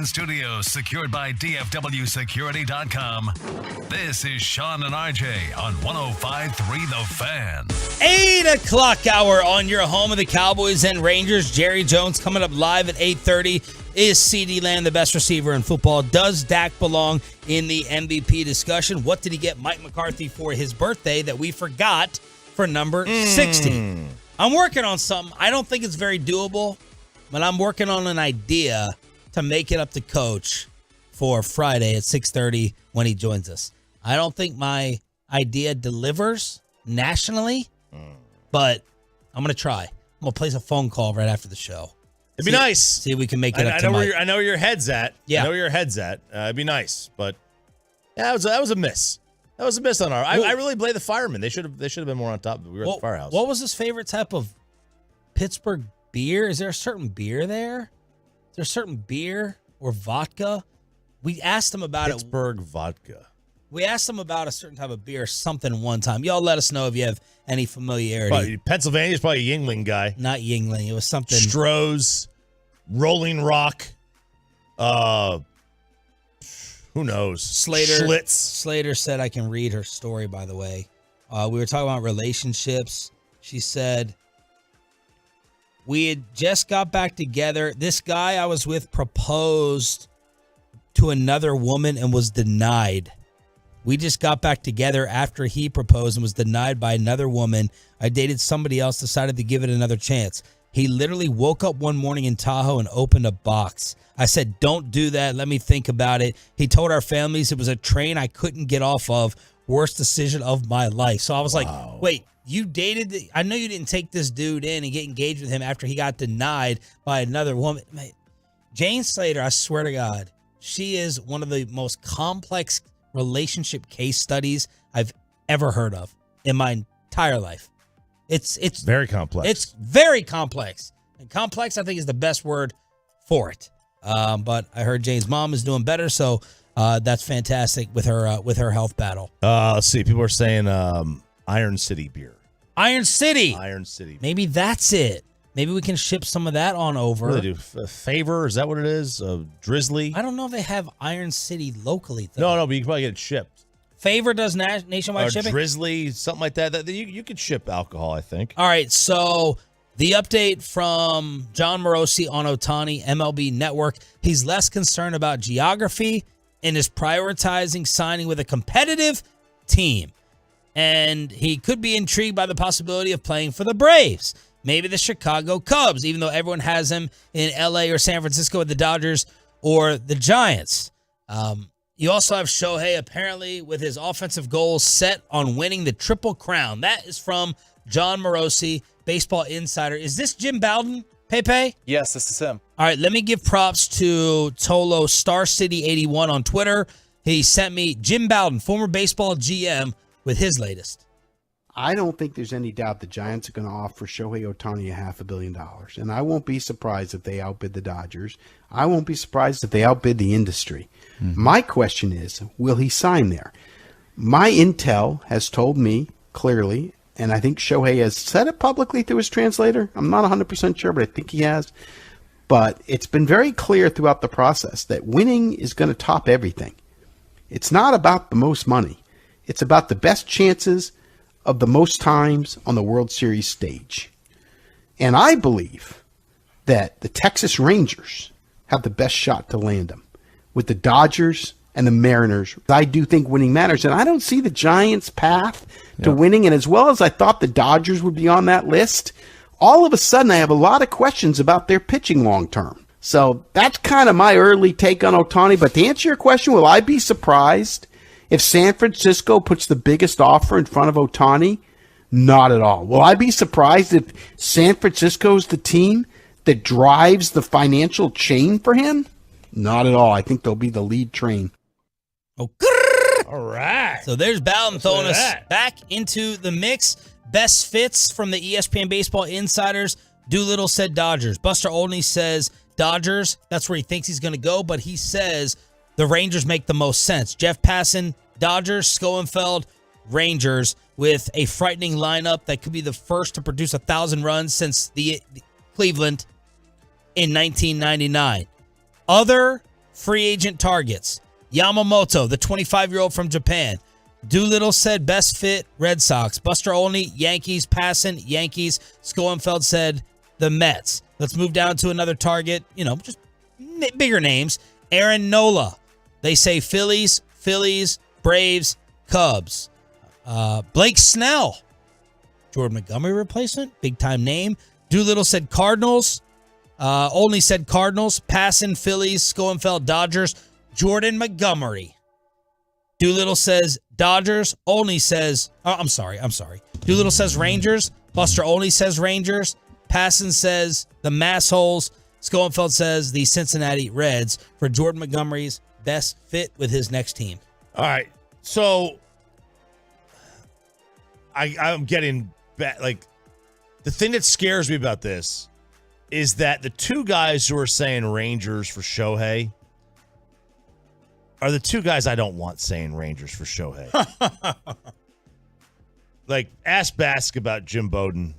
and studios secured by DFWsecurity.com. This is Sean and RJ on 105.3 The Fan. 8 o'clock hour on your home of the Cowboys and Rangers. Jerry Jones coming up live at 8:30. Is CD Lamb the best receiver in football? Does Dak belong in the MVP discussion? What did he get Mike McCarthy for his birthday that we forgot for number 60? I'm working on something. I don't think it's very doable, but I'm working on an idea to make it up to Coach for Friday at 6:30 when he joins us. I don't think my idea delivers nationally, but I'm going to try. I'm going to place a phone call right after the show. It'd be nice. See if we can make it up I to know Mike. I know where your head's at. Yeah. I know where your head's at. It'd be nice, but yeah, that was a miss. That was a miss on our. I really blame the firemen. They should have been more on top. We were at the firehouse. What was his favorite type of Pittsburgh beer? Is there a certain beer there? Is there a certain beer or vodka? We asked him about Pittsburgh vodka. We asked him about a certain type of beer or something one time. Y'all let us know if you have any familiarity. Pennsylvania's probably a Yingling guy. Not Yingling. It was something. Stroh's, Rolling Rock. Who knows? Schlitz. Slater said I can read her story, by the way. We were talking about relationships. She said, we had just got back together. This guy I was with proposed to another woman and was denied. We just got back together after he proposed and was denied by another woman. I dated somebody else, decided to give it another chance. He literally woke up one morning in Tahoe and opened a box. I said, don't do that. Let me think about it. He told our families it was a train I couldn't get off of. Worst decision of my life. So I was like, wait, you dated? I know you didn't take this dude in and get engaged with him after he got denied by another woman. Jane Slater, I swear to God, she is one of the most complex relationship case studies I've ever heard of in my entire life. It's very complex. It's very complex. And complex, I think, is the best word for it. But I heard Jane's mom is doing better, so that's fantastic with her health battle. Let's see. People are saying Iron City beer. Iron City. Maybe that's it. Maybe we can ship some of that on over. What do they do? Favor? Is that what it is? Drizzly? I don't know if they have Iron City locally, though. No, but you can probably get it shipped. Favor does nationwide shipping? Drizzly, something like that. You could ship alcohol, I think. All right, so the update from John Morosi on Ohtani, MLB Network. He's less concerned about geography and is prioritizing signing with a competitive team. And he could be intrigued by the possibility of playing for the Braves. Maybe the Chicago Cubs, even though everyone has him in L.A. or San Francisco with the Dodgers or the Giants. You also have Shohei, apparently, with his offensive goals set on winning the Triple Crown. That is from John Morosi, Baseball Insider. Is this Jim Bowden, Pepe? Yes, this is him. All right, let me give props to Tolo Star City 81 on Twitter. He sent me Jim Bowden, former baseball GM, with his latest. I don't think there's any doubt the Giants are going to offer Shohei Ohtani $500 million. And I won't be surprised if they outbid the Dodgers. I won't be surprised if they outbid the industry. My question is, will he sign there? My intel has told me clearly, and I think Shohei has said it publicly through his translator. I'm not 100% sure, but I think he has. But it's been very clear throughout the process that winning is going to top everything. It's not about the most money. It's about the best chances of the most times on the World Series stage. And I believe that the Texas Rangers have the best shot to land them. With the Dodgers and the Mariners, I do think winning matters. And I don't see the Giants' path to winning. And as well as I thought the Dodgers would be on that list, all of a sudden I have a lot of questions about their pitching long term. So that's kind of my early take on Ohtani. But to answer your question, will I be surprised if San Francisco puts the biggest offer in front of Ohtani? Not at all. Will I be surprised if San Francisco is the team that drives the financial chain for him? Not at all. I think they'll be the lead train. All right. So there's Bowden throwing us back into the mix. Best fits from the ESPN Baseball Insiders. Doolittle said Dodgers. Buster Olney says Dodgers. That's where he thinks he's going to go, but he says the Rangers make the most sense. Jeff Passan, Dodgers. Schoenfeld, Rangers, with a frightening lineup that could be the first to produce 1,000 runs since the Cleveland in 1999. Other free agent targets. Yamamoto, the 25-year-old from Japan. Doolittle said best fit, Red Sox. Buster Olney, Yankees. Passan, Yankees. Schoenfeld said the Mets. Let's move down to another target, just bigger names. Aaron Nola. They say Phillies, Braves, Cubs. Blake Snell. Jordan Montgomery replacement, big-time name. Doolittle said Cardinals. Olney said Cardinals. Passan, Phillies. Schoenfeld, Dodgers. Jordan Montgomery. Doolittle says Dodgers. Olney says, I'm sorry. Doolittle says Rangers. Buster Olney says Rangers. Passan says the Massholes. Schoenfeld says the Cincinnati Reds for Jordan Montgomery's best fit with his next team. All right. So I'm getting back. Like, the thing that scares me about this is that the two guys who are saying Rangers for Shohei are the two guys I don't want saying Rangers for Shohei. Like, ask Bask about Jim Bowden,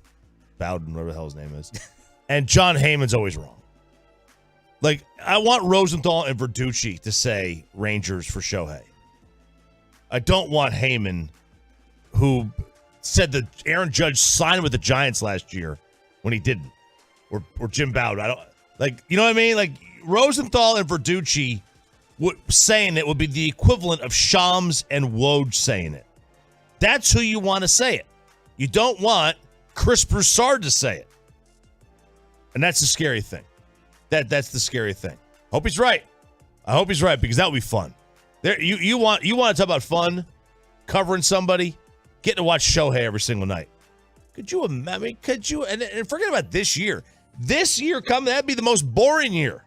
whatever the hell his name is. And John Heyman's always wrong. Like, I want Rosenthal and Verducci to say Rangers for Shohei. I don't want Heyman, who said that Aaron Judge signed with the Giants last year when he didn't. Or Jim Bowden. I don't, like, you know what I mean? Like, Rosenthal and Verducci saying it would be the equivalent of Shams and Woj saying it. That's who you want to say it. You don't want Chris Broussard to say it. And that's the scary thing. That's the scary thing. Hope he's right. I hope he's right, because that would be fun. There, you want to talk about fun, covering somebody, getting to watch Shohei every single night. Could you imagine? And forget about this year. This year coming, that'd be the most boring year.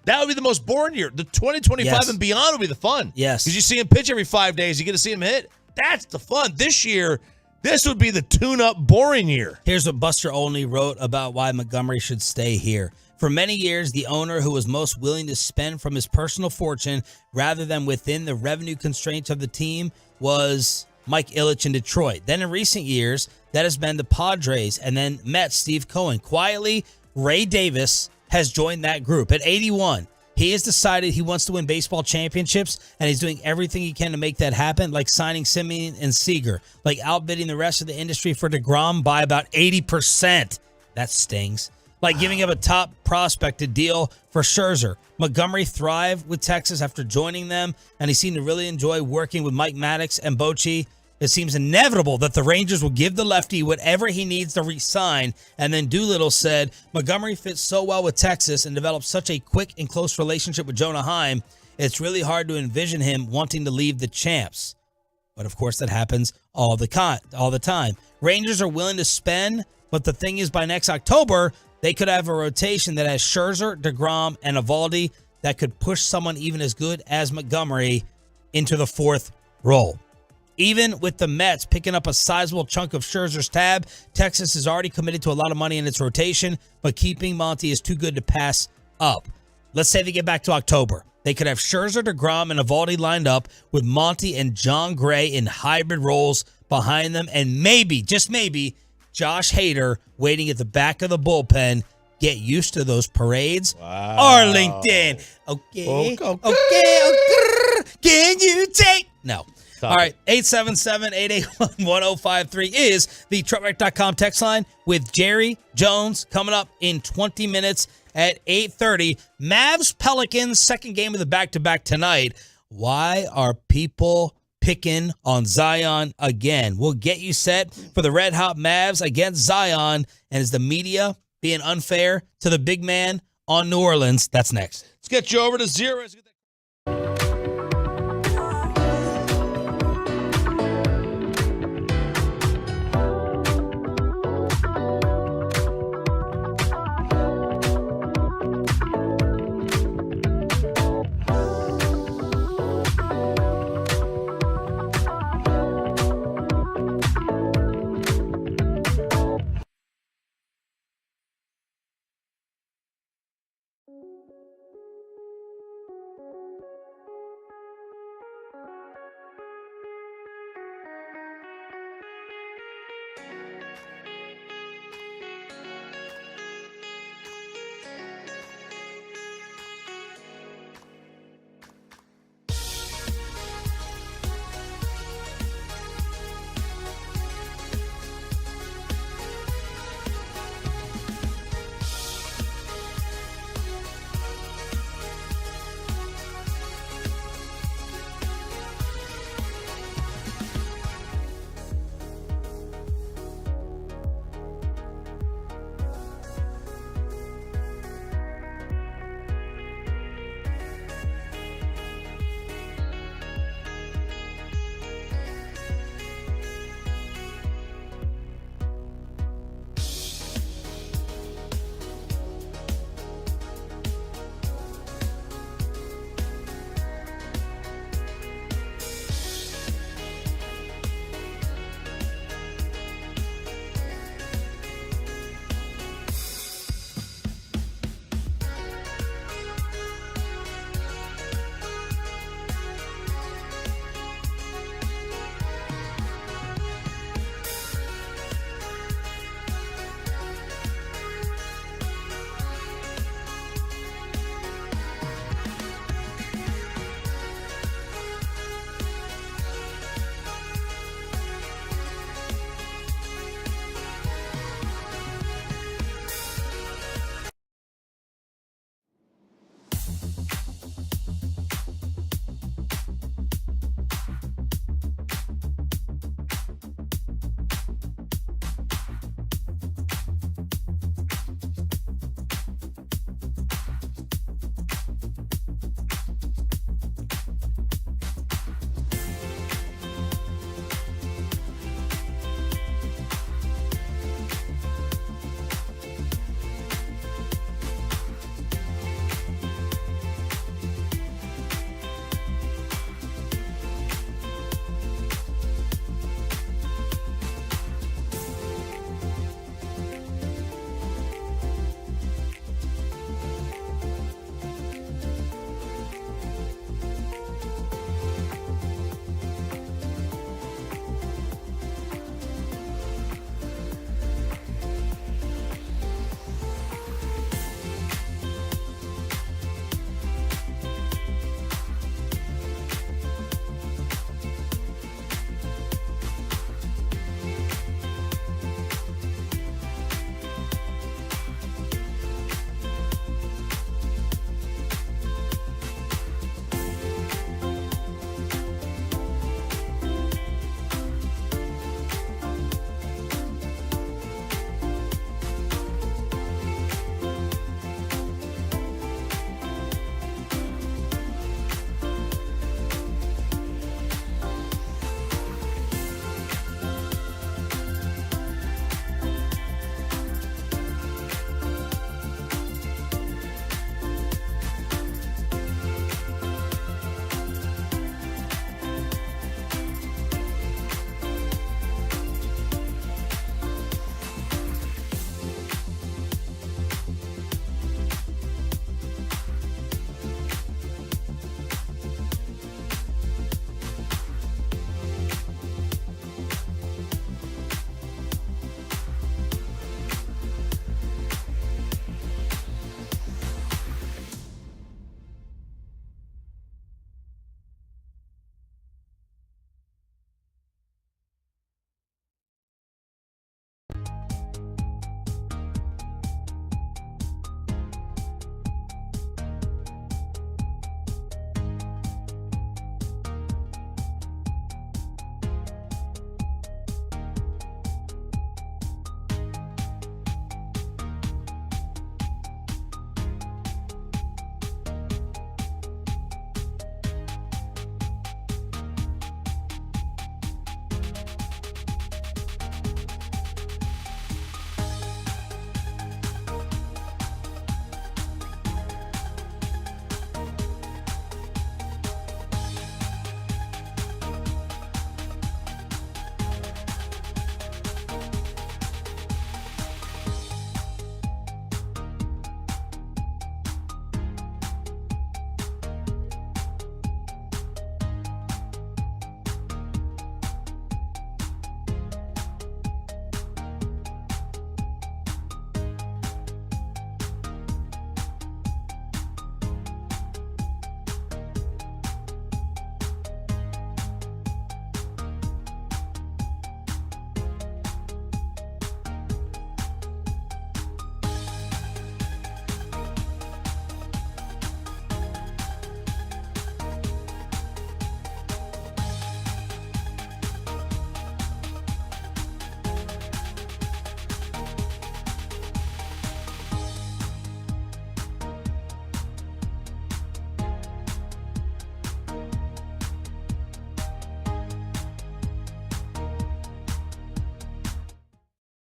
That would be the most boring year. The 2025 and beyond would be the fun. Yes. Because you see him pitch every 5 days. You get to see him hit. That's the fun. This year, this would be the tune-up boring year. Here's what Buster Olney wrote about why Montgomery should stay here. For many years, the owner who was most willing to spend from his personal fortune rather than within the revenue constraints of the team was Mike Ilitch in Detroit. Then in recent years, that has been the Padres, and then Mets, Steve Cohen. Quietly, Ray Davis has joined that group. At 81, he has decided he wants to win baseball championships, and he's doing everything he can to make that happen, like signing Simeon and Seager, like outbidding the rest of the industry for DeGrom by about 80%. That stings. Like giving up a top prospected deal for Scherzer. Montgomery thrived with Texas after joining them, and he seemed to really enjoy working with Mike Maddox and Bochy. It seems inevitable that the Rangers will give the lefty whatever he needs to re-sign. And then Doolittle said, Montgomery fits so well with Texas and developed such a quick and close relationship with Jonah Heim, it's really hard to envision him wanting to leave the champs. But of course, that happens all the time. Rangers are willing to spend, but the thing is, by next October, they could have a rotation that has Scherzer, DeGrom, and Eovaldi that could push someone even as good as Montgomery into the fourth role. Even with the Mets picking up a sizable chunk of Scherzer's tab, Texas is already committed to a lot of money in its rotation, but keeping Monty is too good to pass up. Let's say they get back to October. They could have Scherzer, DeGrom, and Eovaldi lined up with Monty and John Gray in hybrid roles behind them, and maybe, just maybe, Josh Hader waiting at the back of the bullpen. Get used to those parades. Wow. Arlington. Okay. Can you take? No. All right, 877-881-1053 is the truckwreck.com text line with Jerry Jones coming up in 20 minutes at 8:30. Mavs Pelicans, second game of the back-to-back tonight. Why are people picking on Zion again? We'll get you set for the Red Hot Mavs against Zion. And is the media being unfair to the big man on New Orleans? That's next. Let's get you over to zero.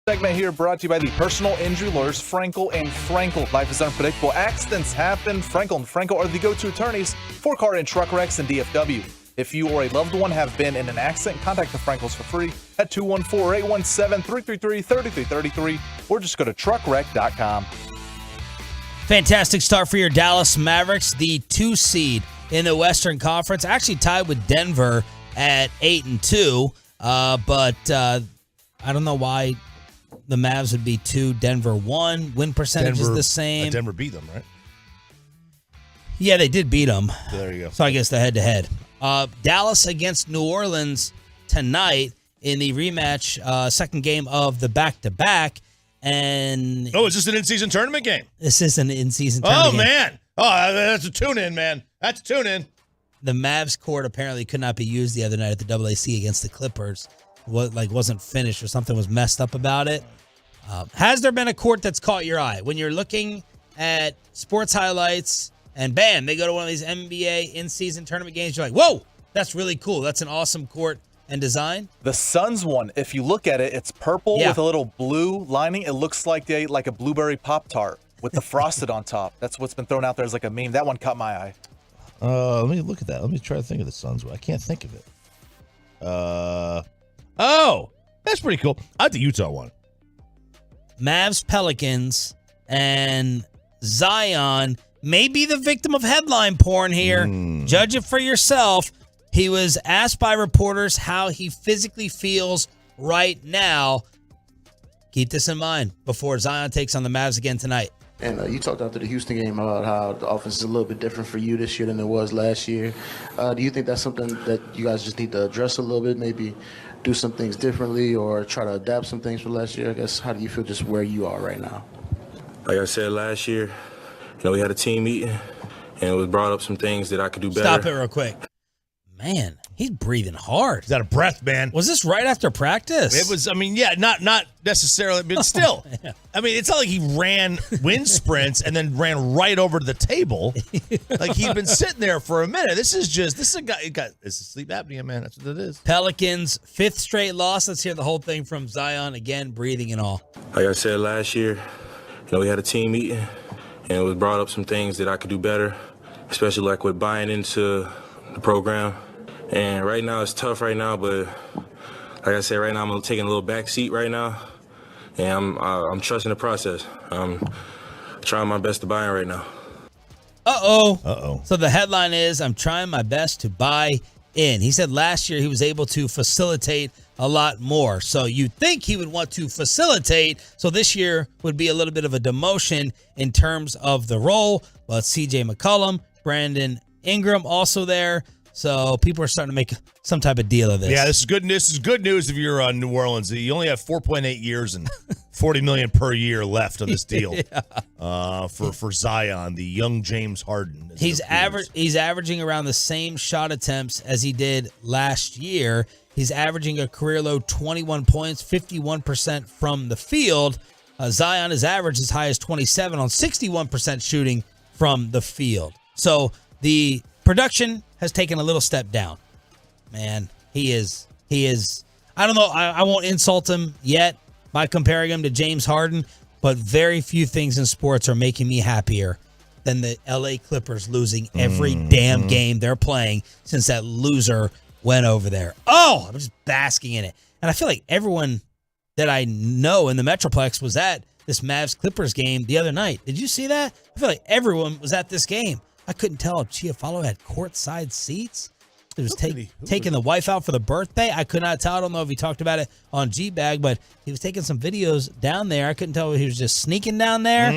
Segment here brought to you by the personal injury lawyers Frankel and Frankel. Life is unpredictable. Accidents happen. Frankel and Frankel are the go-to attorneys for car and truck wrecks in DFW. If you or a loved one have been in an accident, contact the Frankels for free at 214-817-333-3333 or just go to truckwreck.com. Fantastic start for your Dallas Mavericks, the 2 seed in the Western Conference, actually tied with Denver at 8-2. But I don't know why the Mavs would be 2, Denver 1. Win percentage is the same. Denver beat them, right? Yeah, they did beat them. So there you go. So I guess the head-to-head. Dallas against New Orleans tonight in the rematch, second game of the back-to-back. And is this an in-season tournament game? This is an in-season tournament game. Man. Oh, that's a tune-in, man. That's a tune-in. The Mavs court apparently could not be used the other night at the AAC against the Clippers. Wasn't finished or something was messed up about it. Has there been a court that's caught your eye? When you're looking at sports highlights and bam, they go to one of these NBA in-season tournament games, you're like, whoa, that's really cool. That's an awesome court and design. The Suns one, if you look at it, it's purple with a little blue lining. It looks like a blueberry Pop-Tart with the frosted on top. That's what's been thrown out there as like a meme. That one caught my eye. Let me look at that. Let me try to think of the Suns one. I can't think of it. That's pretty cool. I like the Utah one. Mavs, Pelicans, and Zion may be the victim of headline porn here. Judge it for yourself. He was asked by reporters how he physically feels right now. Keep this in mind before Zion takes on the Mavs again tonight. And you talked after the Houston game about how the offense is a little bit different for you this year than it was last year. Do you think that's something that you guys just need to address a little bit, maybe do some things differently or try to adapt some things from last year? I guess, how do you feel just where you are right now? Like I said last year, we had a team meeting, and it was brought up some things that I could do better. Stop it real quick. Man, he's breathing hard. He's out of breath, man. Was this right after practice? It was, not necessarily, but still. It's not like he ran wind sprints and then ran right over to the table. Like he'd been sitting there for a minute. This is a guy, it's sleep apnea, man. That's what it is. Pelicans, 5th straight loss. Let's hear the whole thing from Zion again, breathing and all. Like I said last year, we had a team meeting, and it was brought up some things that I could do better, especially like with buying into the program. And right now it's tough right now, but like I said, right now I'm taking a little back seat right now, and I'm trusting the process. I'm trying my best to buy in right now. Uh-oh. So the headline is, I'm trying my best to buy in. He said last year he was able to facilitate a lot more. So you'd think he would want to facilitate, so this year would be a little bit of a demotion in terms of the role. But CJ McCollum, Brandon Ingram also there. So people are starting to make some type of deal of this. Yeah, this is good. This is good news if you're New Orleans. You only have 4.8 years and $40 million per year left on this deal for Zion, the young James Harden. He's averaging around the same shot attempts as he did last year. He's averaging a career low 21 points, 51% from the field. Zion is averaged as high as 27 on 61% shooting from the field. So the production has taken a little step down. Man, he is. I don't know. I won't insult him yet by comparing him to James Harden, but very few things in sports are making me happier than the LA Clippers losing every damn game they're playing since that loser went over there. Oh, I'm just basking in it. And I feel like everyone that I know in the Metroplex was at this Mavs Clippers game the other night. Did you see that? I feel like everyone was at this game. I couldn't tell if Chiafalo had courtside seats. He was taking the wife out for the birthday. I could not tell. I don't know if he talked about it on G-Bag, but he was taking some videos down there. I couldn't tell if he was just sneaking down there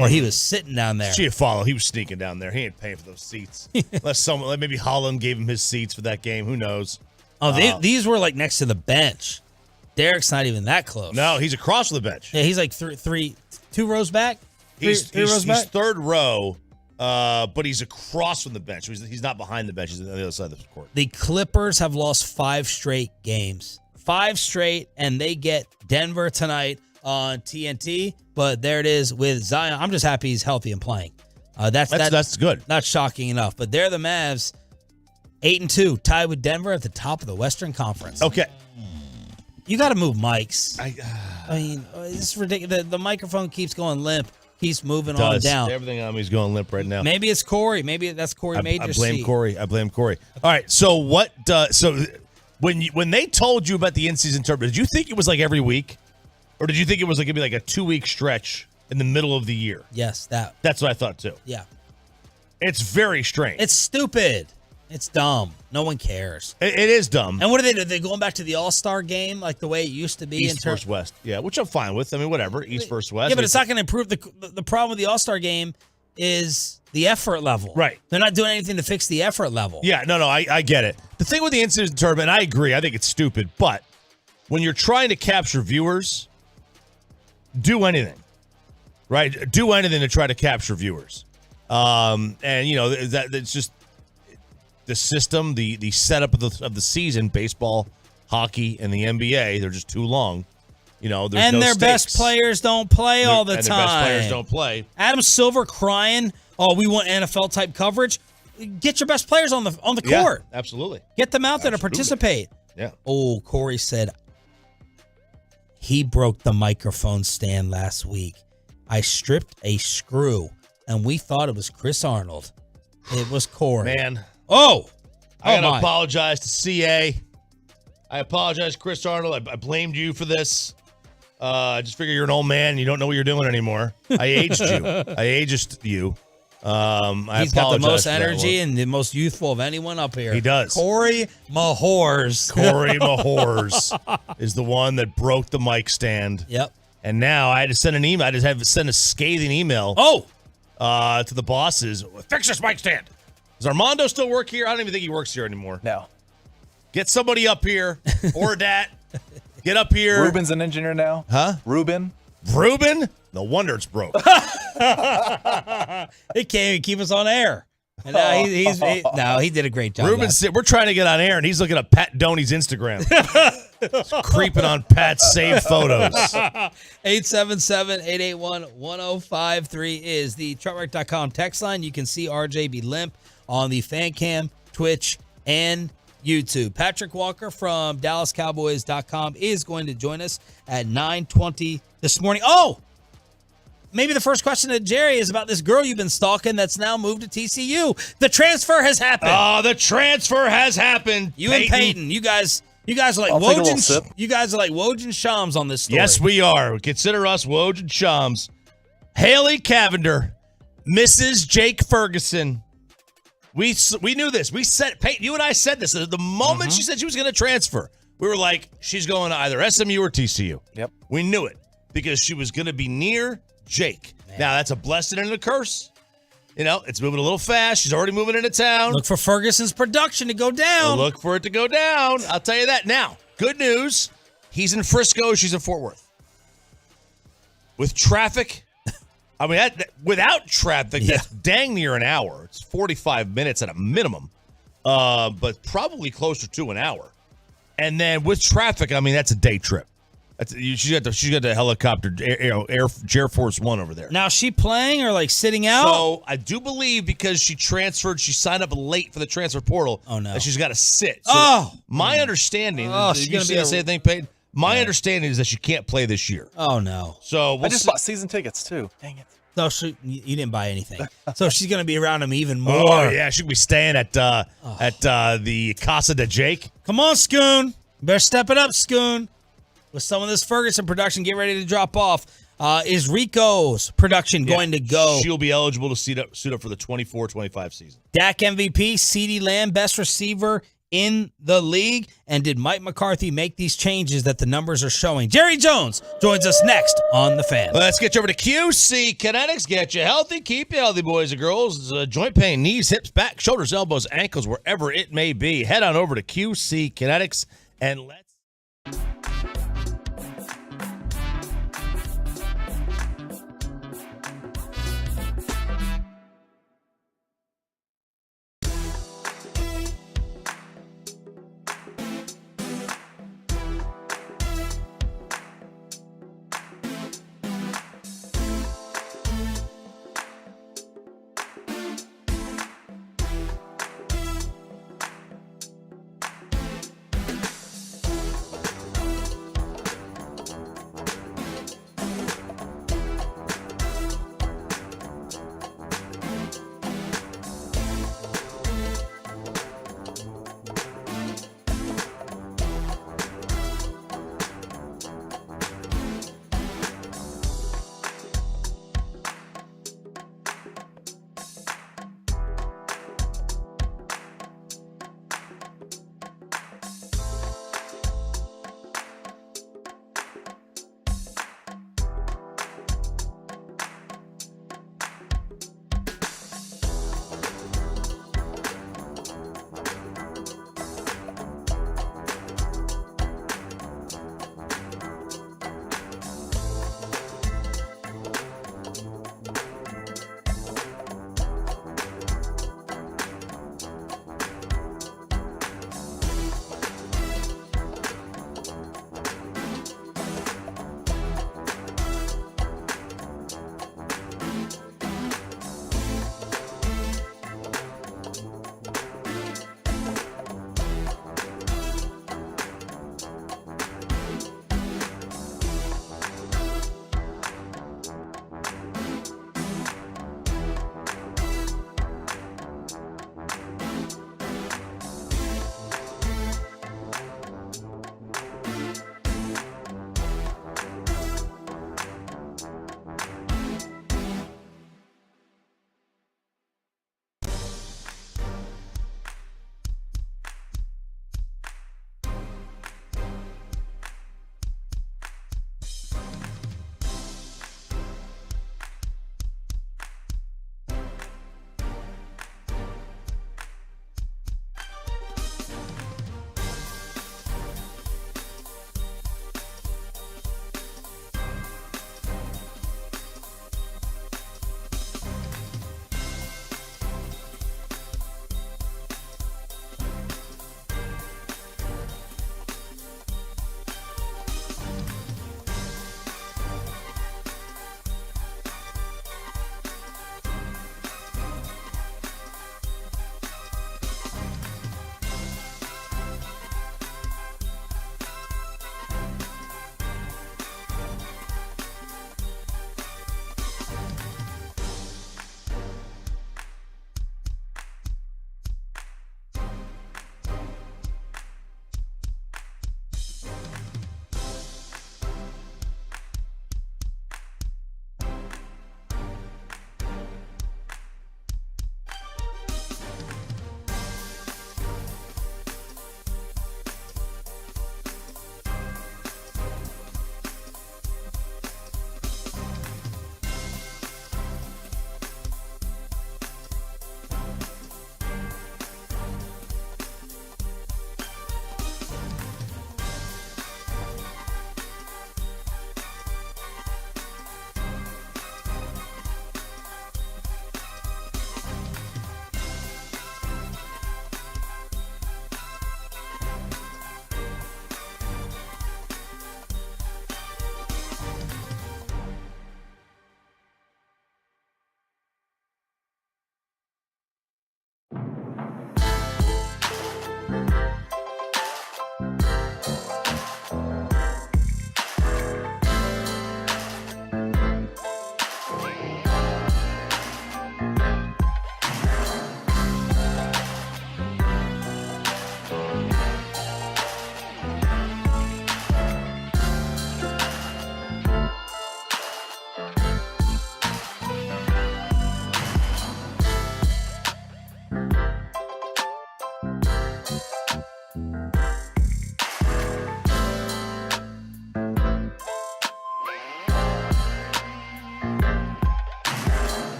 or he was sitting down there. Chiafalo, he was sneaking down there. He ain't paying for those seats. Unless maybe Holland gave him his seats for that game. Who knows? Oh, these were like next to the bench. Derek's not even that close. No, he's across from the bench. Yeah, he's like two rows back. He's third row. But he's across from the bench. He's not behind the bench. He's on the other side of the court. The Clippers have lost 5 straight games. 5 straight, and they get Denver tonight on TNT. But there it is with Zion. I'm just happy he's healthy and playing. That's good. Not shocking enough. But they're the Mavs, 8-2, tied with Denver at the top of the Western Conference. Okay. You got to move mics. I mean, it's ridiculous. The microphone keeps going limp. Keeps moving on down. Everything on me is going limp right now. Maybe it's Corey. Maybe that's Corey Major. I blame Corey. All right. So what? So when they told you about the in-season tournament, did you think it was like every week, or did you think it was like gonna be like a 2-week stretch in the middle of the year? Yes, that's what I thought too. Yeah, it's very strange. It's stupid. It's dumb. No one cares. It is dumb. And what are they doing? They're going back to the All-Star game like the way it used to be. East versus West. Yeah, which I'm fine with. I mean, whatever. East versus West. Yeah, but it's not going to improve. The problem with the All-Star game is the effort level. Right. They're not doing anything to fix the effort level. Yeah, no, I get it. The thing with the in-season tournament, I agree. I think it's stupid. But when you're trying to capture viewers, do anything. Right? Do anything to try to capture viewers. And, it's just the system, the setup of the season, baseball, hockey, and the NBA, they're just too long. There's and no their stakes. best players don't play all the and time. Their best players don't play. Adam Silver crying, "Oh, we want NFL type coverage." Get your best players on the court. Yeah, absolutely. Get them out there to participate. Yeah. Oh, Corey said he broke the microphone stand last week. I stripped a screw, and we thought it was Chris Arnold. It was Corey. Man. Oh, I gotta apologize to CA. I apologize, Chris Arnold. I blamed you for this. I just figure you're an old man and you don't know what you're doing anymore. I aged you. I aged you. He's got the most energy and the most youthful of anyone up here. He does. Corey Mahors. Corey Mahors is the one that broke the mic stand. Yep. And now I had to send an email. I just had to send a scathing email. To the bosses. Fix this mic stand. Does Armando still work here? I don't even think he works here anymore. No. Get somebody up here or that. Get up here. Ruben's an engineer now. Huh? Ruben? No wonder it's broke. He can't even keep us on air. And now he did a great job. We're trying to get on air, and he's looking at Pat Doney's Instagram. He's creeping on Pat's saved photos. 877-881-1053 is the truckwreck.com text line. You can see RJ be limp on the fan cam, Twitch, and YouTube. Patrick Walker from DallasCowboys.com is going to join us at 9:20 this morning. Oh, maybe the first question to Jerry is about this girl you've been stalking that's now moved to TCU. The transfer has happened. Oh, the transfer has happened. You and Peyton, you guys are like Woj. You guys are like Woj and Shams on this story. Yes, we are. Consider us Woj and Shams. Haley Cavender, Mrs. Jake Ferguson. We knew this. We said, Peyton, you and I said this. The moment she said she was going to transfer, we were like, she's going to either SMU or TCU. Yep. We knew it because she was going to be near Jake. Man. Now, that's a blessing and a curse. It's moving a little fast. She's already moving into town. Look for Ferguson's production to go down. Look for it to go down. I'll tell you that. Now, good news. He's in Frisco. She's in Fort Worth. With traffic, without traffic, that's dang near an hour. It's 45 minutes at a minimum, but probably closer to an hour. And then with traffic, that's a day trip. She's got the helicopter, Air Force One over there. Now, is she playing or like sitting out? So I do believe because she transferred, she signed up late for the transfer portal. Oh no, that she's got to sit. So my understanding. She's going to be the same thing, Peyton. My understanding is that she can't play this year. Oh no. So I just bought season tickets too. Dang it. No, you didn't buy anything. So she's going to be around him even more. Oh yeah, she'll be staying at the Casa de Jake. Come on, Scoon. Better step it up, Scoon. With some of this Ferguson production, get ready to drop off. Is Rico's production going to go? She'll be eligible to suit up for the 24-25 season. Dak MVP, CeeDee Lamb, best receiver in the league. And did Mike McCarthy make these changes that the numbers are showing? Jerry Jones joins us next on The Fan. Let's get you over to QC Kinetics. Get you healthy. Keep you healthy, boys and girls. Joint pain, knees, hips, back, shoulders, elbows, ankles, wherever it may be. Head on over to QC Kinetics and let's.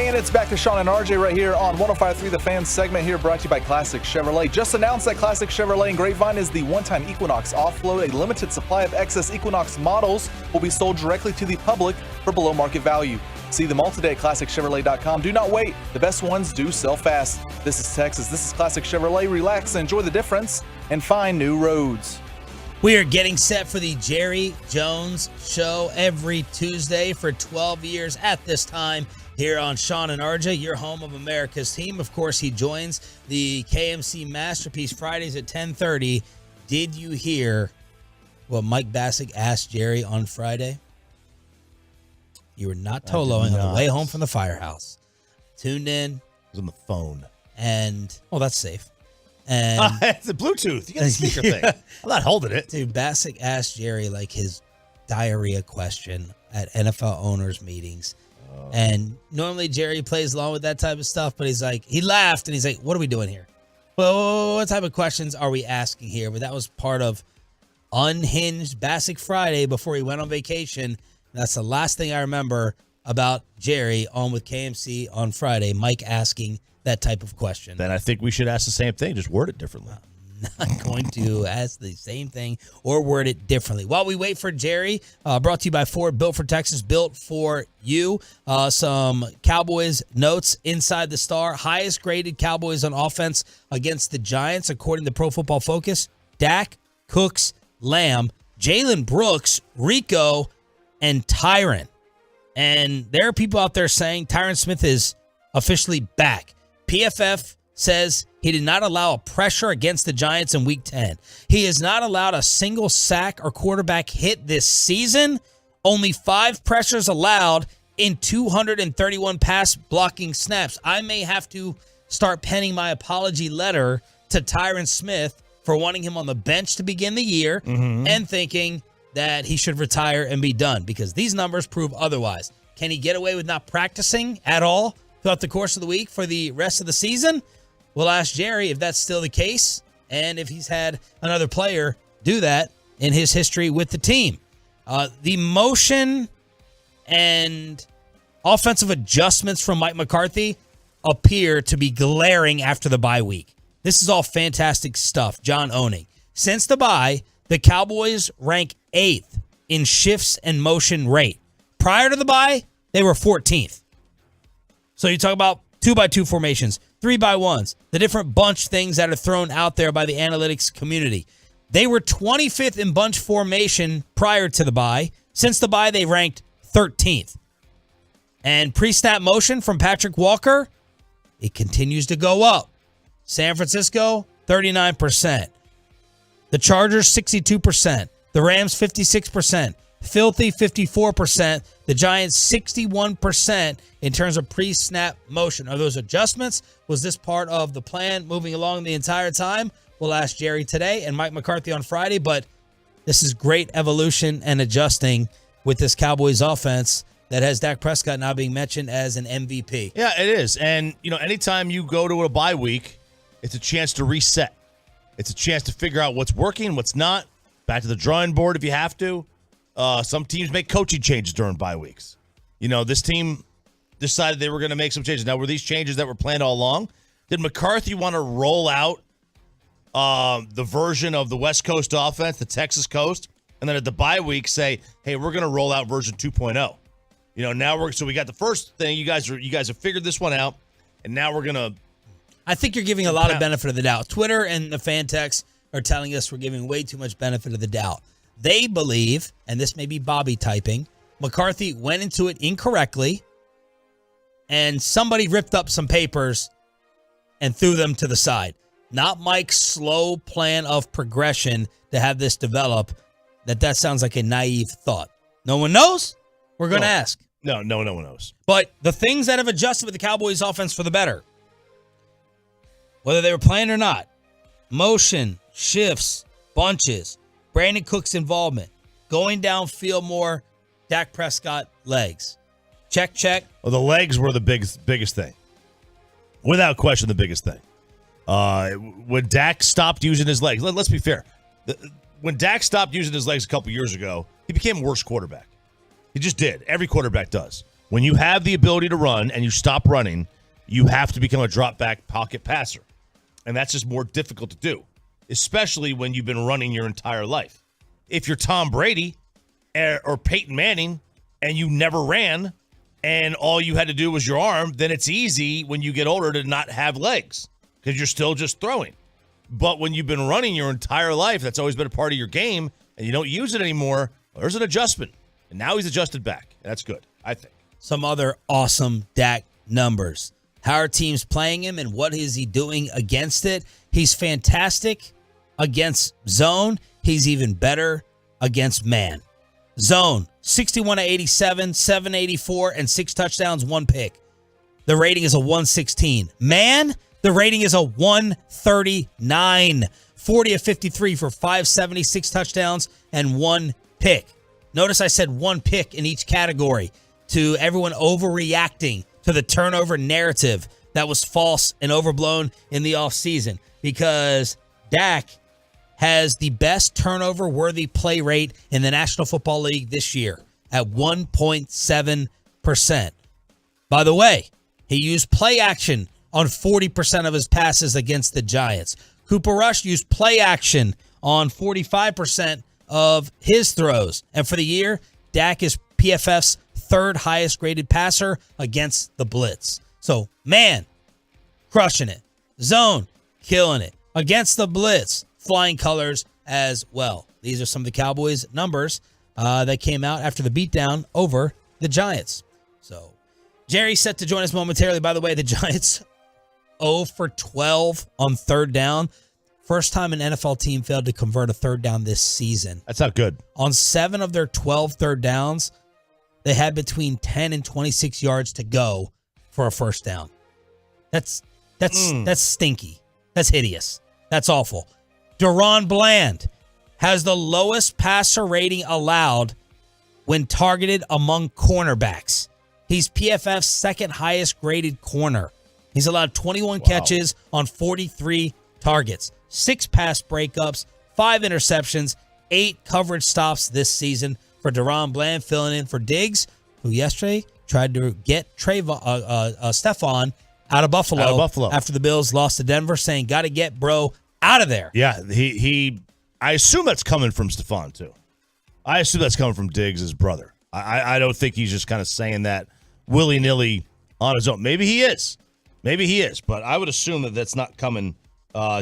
And it's back to Sean and RJ right here on 105.3 The Fan segment here, brought to you by Classic Chevrolet. Just announced that Classic Chevrolet in Grapevine is the one-time Equinox offload. A limited supply of excess Equinox models will be sold directly to the public for below market value. See them all today at ClassicChevrolet.com. Do not wait. The best ones do sell fast. This is Texas. This is Classic Chevrolet. Relax and enjoy the difference and find new roads. We are getting set for the Jerry Jones Show every Tuesday for 12 years at this time here on Sean and RJ, your home of America's team. Of course, he joins the KMC Masterpiece Fridays at 10:30. Did you hear what Mike Bassick asked Jerry on Friday? You were not Toloing on the way home from the firehouse. Tuned in. I was on the phone. And, well, that's safe. And it's a Bluetooth. You got a speaker thing. I'm not holding it. Dude, Bassick asked Jerry like his diarrhea question at NFL owners meetings. And normally Jerry plays along with that type of stuff, but he's like, he laughed and he's like, what are we doing here? Well, what type of questions are we asking here? But that was part of Unhinged Bassick Friday before he went on vacation. That's the last thing I remember about Jerry on with KMC on Friday, Mike asking that type of question. Then I think we should ask the same thing, just word it differently. I'm not going to ask the same thing or word it differently. While we wait for Jerry, brought to you by Ford, built for Texas, built for you. Some Cowboys notes inside the Star. Highest graded Cowboys on offense against the Giants, according to Pro Football Focus. Dak, Cooks, Lamb, Jalen Brooks, Rico, and Tyron. And there are people out there saying Tyron Smith is officially back. PFF says he did not allow a pressure against the Giants in Week 10. He has not allowed a single sack or quarterback hit this season. Only 5 pressures allowed in 231 pass blocking snaps. I may have to start penning my apology letter to Tyron Smith for wanting him on the bench to begin the year and thinking that he should retire and be done, because these numbers prove otherwise. Can he get away with not practicing at all throughout the course of the week for the rest of the season? We'll ask Jerry if that's still the case and if he's had another player do that in his history with the team. The motion and offensive adjustments from Mike McCarthy appear to be glaring after the bye week. This is all fantastic stuff, John owning. Since the bye, the Cowboys rank 8th in shifts and motion rate. Prior to the bye, they were 14th. So you talk about 2x2 formations, 3x1s, the different bunch things that are thrown out there by the analytics community. They were 25th in bunch formation prior to the bye. Since the bye, they ranked 13th. And pre-snap motion from Patrick Walker, it continues to go up. San Francisco, 39%. The Chargers, 62%. The Rams, 56%. Filthy, 54%. The Giants, 61% in terms of pre-snap motion. Are those adjustments? Was this part of the plan moving along the entire time? We'll ask Jerry today and Mike McCarthy on Friday, but this is great evolution and adjusting with this Cowboys offense that has Dak Prescott now being mentioned as an MVP. Yeah, it is. And, anytime you go to a bye week, it's a chance to reset. It's a chance to figure out what's working, what's not. Back to the drawing board if you have to. Some teams make coaching changes during bye weeks. This team decided they were going to make some changes. Now, were these changes that were planned all along? Did McCarthy want to roll out the version of the West Coast offense, the Texas Coast, and then at the bye week say, hey, we're going to roll out version 2.0? So we got the first thing. You guys have figured this one out, and now we're going to. I think you're giving a lot of benefit of the doubt. Twitter and the fan text are telling us we're giving way too much benefit of the doubt. They believe, and this may be Bobby typing, McCarthy went into it incorrectly, and somebody ripped up some papers and threw them to the side. Not Mike's slow plan of progression to have this develop. That sounds like a naive thought. No one knows? We're going to ask. No one knows. But the things that have adjusted with the Cowboys offense for the better, whether they were planned or not, motion, shifts, bunches, Brandon Cook's involvement, going downfield more, Dak Prescott legs. Check. Well, the legs were the biggest thing. Without question, the biggest thing. When Dak stopped using his legs, let's be fair. When Dak stopped using his legs a couple years ago, he became a worse quarterback. He just did. Every quarterback does. When you have the ability to run and you stop running, you have to become a drop-back pocket passer. And that's just more difficult to do, especially when you've been running your entire life. If you're Tom Brady or Peyton Manning and you never ran and all you had to do was your arm, then it's easy when you get older to not have legs because you're still just throwing. But when you've been running your entire life, that's always been a part of your game, and you don't use it anymore, there's an adjustment. And now he's adjusted back. That's good, I think. Some other awesome Dak numbers. How are teams playing him and what is he doing against it? He's fantastic against zone. He's even better against man. Zone, 61-87, 784, and 6 touchdowns, 1 pick. The rating is a 116. Man, the rating is a 139. 40-53 for 570, 6 touchdowns, and 1 pick. Notice I said 1 pick in each category to everyone overreacting to the turnover narrative that was false and overblown in the offseason, because Dak has the best turnover-worthy play rate in the National Football League this year at 1.7%. By the way, he used play action on 40% of his passes against the Giants. Cooper Rush used play action on 45% of his throws. And for the year, Dak is PFF's 3rd highest graded passer against the blitz. So, man, crushing it. Zone, killing it. Against the blitz, flying colors as well. These are some of the Cowboys' numbers that came out after the beatdown over the Giants. So, Jerry's set to join us momentarily. By the way, the Giants 0 for 12 on 3rd down. First time an NFL team failed to convert a 3rd down this season. That's not good. On 7 of their 12 3rd downs, they had between 10 and 26 yards to go for a 1st down. That's stinky. That's hideous. That's awful. Deron Bland has the lowest passer rating allowed when targeted among cornerbacks. He's PFF's 2nd highest graded corner. He's allowed 21 catches on 43 targets, 6 pass breakups, 5 interceptions, 8 coverage stops this season for Deron Bland, filling in for Diggs, who yesterday tried to get Stephon out of Buffalo after the Bills lost to Denver, saying, got to get bro out of there. Yeah, I assume that's coming from Stephon, too. I assume that's coming from Diggs, his brother. I don't think he's just kind of saying that willy-nilly on his own. Maybe he is, but I would assume that that's not coming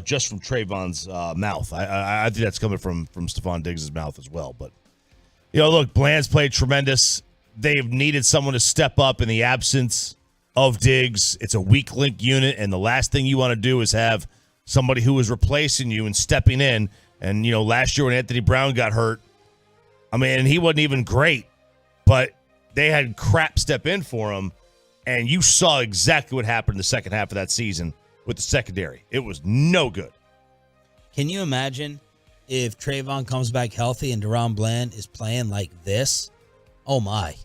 just from Trayvon's mouth. I think that's coming from Stephon Diggs' mouth as well. But, look, Bland's played tremendous. They've needed someone to step up in the absence of Diggs. It's a weak link unit, and the last thing you want to do is have somebody who is replacing you and stepping in. And, last year when Anthony Brown got hurt, he wasn't even great, but they had crap step in for him, and you saw exactly what happened in the second half of that season with the secondary. It was no good. Can you imagine if Trayvon comes back healthy and Deron Bland is playing like this? Oh, my.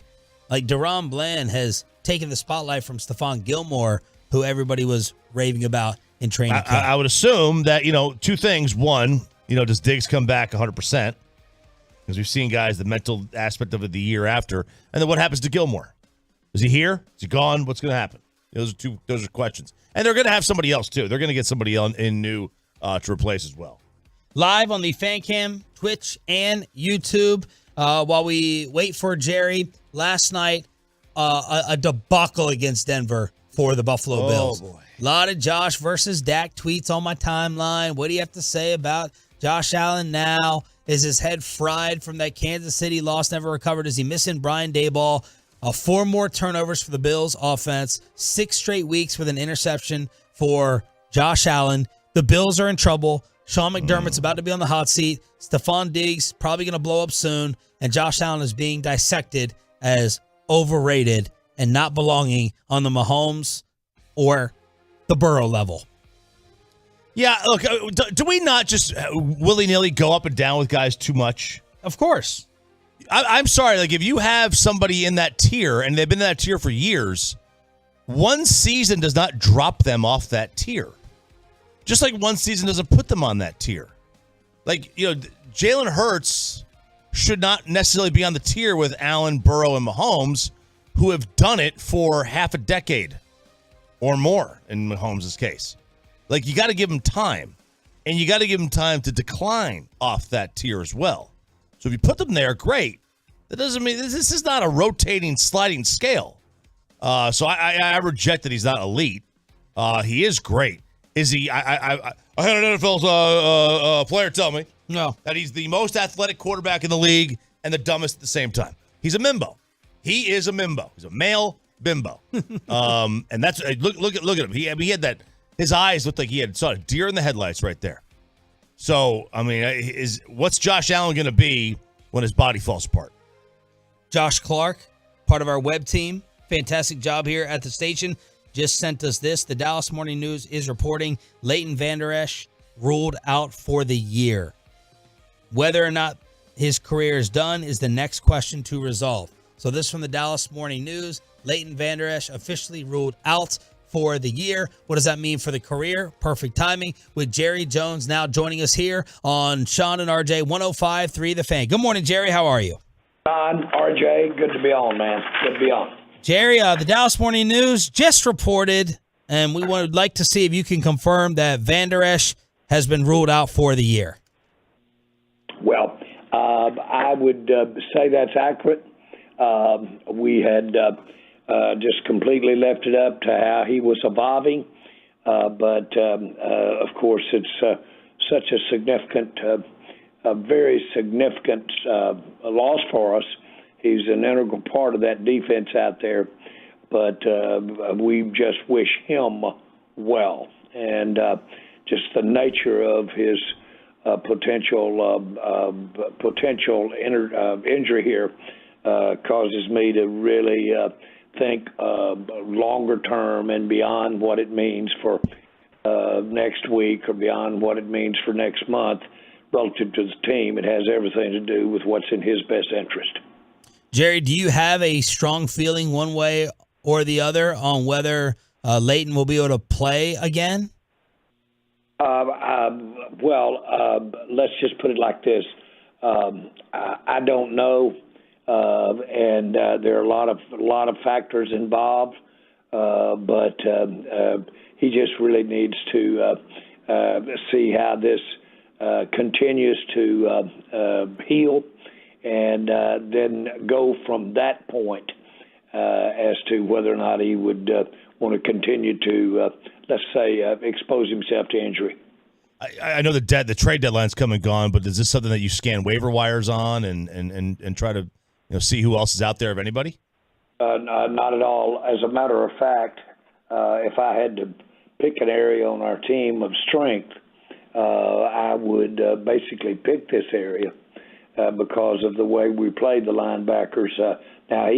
Like, Deron Bland has taken the spotlight from Stephon Gilmore, who everybody was raving about in training camp. I would assume that, 2 things. One, does Diggs come back 100%? Because we've seen guys, the mental aspect of it the year after. And then what happens to Gilmore? Is he here? Is he gone? What's going to happen? Those are questions. And they're going to have somebody else, too. They're going to get somebody in new to replace as well. Live on the Fan Cam, Twitch, and YouTube. While we wait for Jerry, last night, a debacle against Denver for the Buffalo Bills. Boy. A lot of Josh versus Dak tweets on my timeline. What do you have to say about Josh Allen now? Is his head fried from that Kansas City loss, never recovered? Is he missing Brian Daboll? 4 more turnovers for the Bills offense. 6 straight weeks with an interception for Josh Allen. The Bills are in trouble. Sean McDermott's about to be on the hot seat. Stephon Diggs probably going to blow up soon. And Josh Allen is being dissected as overrated and not belonging on the Mahomes or the Burrow level. Yeah, look, do we not just willy-nilly go up and down with guys too much? Of course. I'm sorry. Like, if you have somebody in that tier, and they've been in that tier for years, one season does not drop them off that tier. Just like one season doesn't put them on that tier. Like, Jalen Hurts should not necessarily be on the tier with Allen, Burrow, and Mahomes, who have done it for half a decade or more in Mahomes' case. Like, you got to give him time, and you got to give him time to decline off that tier as well. So if you put them there, great. That doesn't mean this is not a rotating, sliding scale. So I reject that he's not elite. He is great. Is he? I had an NFL player tell me that he's the most athletic quarterback in the league and the dumbest at the same time. He's a mimbo. He is a mimbo. He's a male bimbo. And that's look at him. He had that. His eyes looked like he saw a deer in the headlights right there. So I mean, what's Josh Allen going to be when his body falls apart? Josh Clark, part of our web team, fantastic job here at the station, just sent us this. The Dallas Morning News is reporting Leighton Vander Esch ruled out for the year. Whether or not his career is done is the next question to resolve. So this from the Dallas Morning News, Leighton Vander Esch officially ruled out for the year. What does that mean for the career? Perfect timing with Jerry Jones now joining us here on Sean and RJ 105.3 The Fan. Good morning, Jerry. How are you? RJ, good to be on, man. Good to be on. Jerry, the Dallas Morning News just reported, and we would like to see if you can confirm that Vander Esch has been ruled out for the year. Well, I would say that's accurate. We had just completely left it up to how he was evolving, but of course it's such a significant, a very significant loss for us. He's an integral part of that defense out there, but we just wish him well. And just the nature of his potential injury here causes me to really think longer term and beyond what it means for next week or beyond what it means for next month relative to the team. It has everything to do with what's in his best interest. Jerry, do you have a strong feeling one way or the other on whether Leighton will be able to play again? Let's just put it like this. I don't know, and there are a lot of factors involved, but he just really needs to see how this continues to heal, and then go from that point as to whether or not he would want to continue to, let's say, expose himself to injury. I know the trade deadline's come and gone, but is this something that you scan waiver wires on and try to see who else is out there, if anybody? Not at all. As a matter of fact, if I had to pick an area on our team of strength, I would basically pick this area because of the way we played the linebackers. Now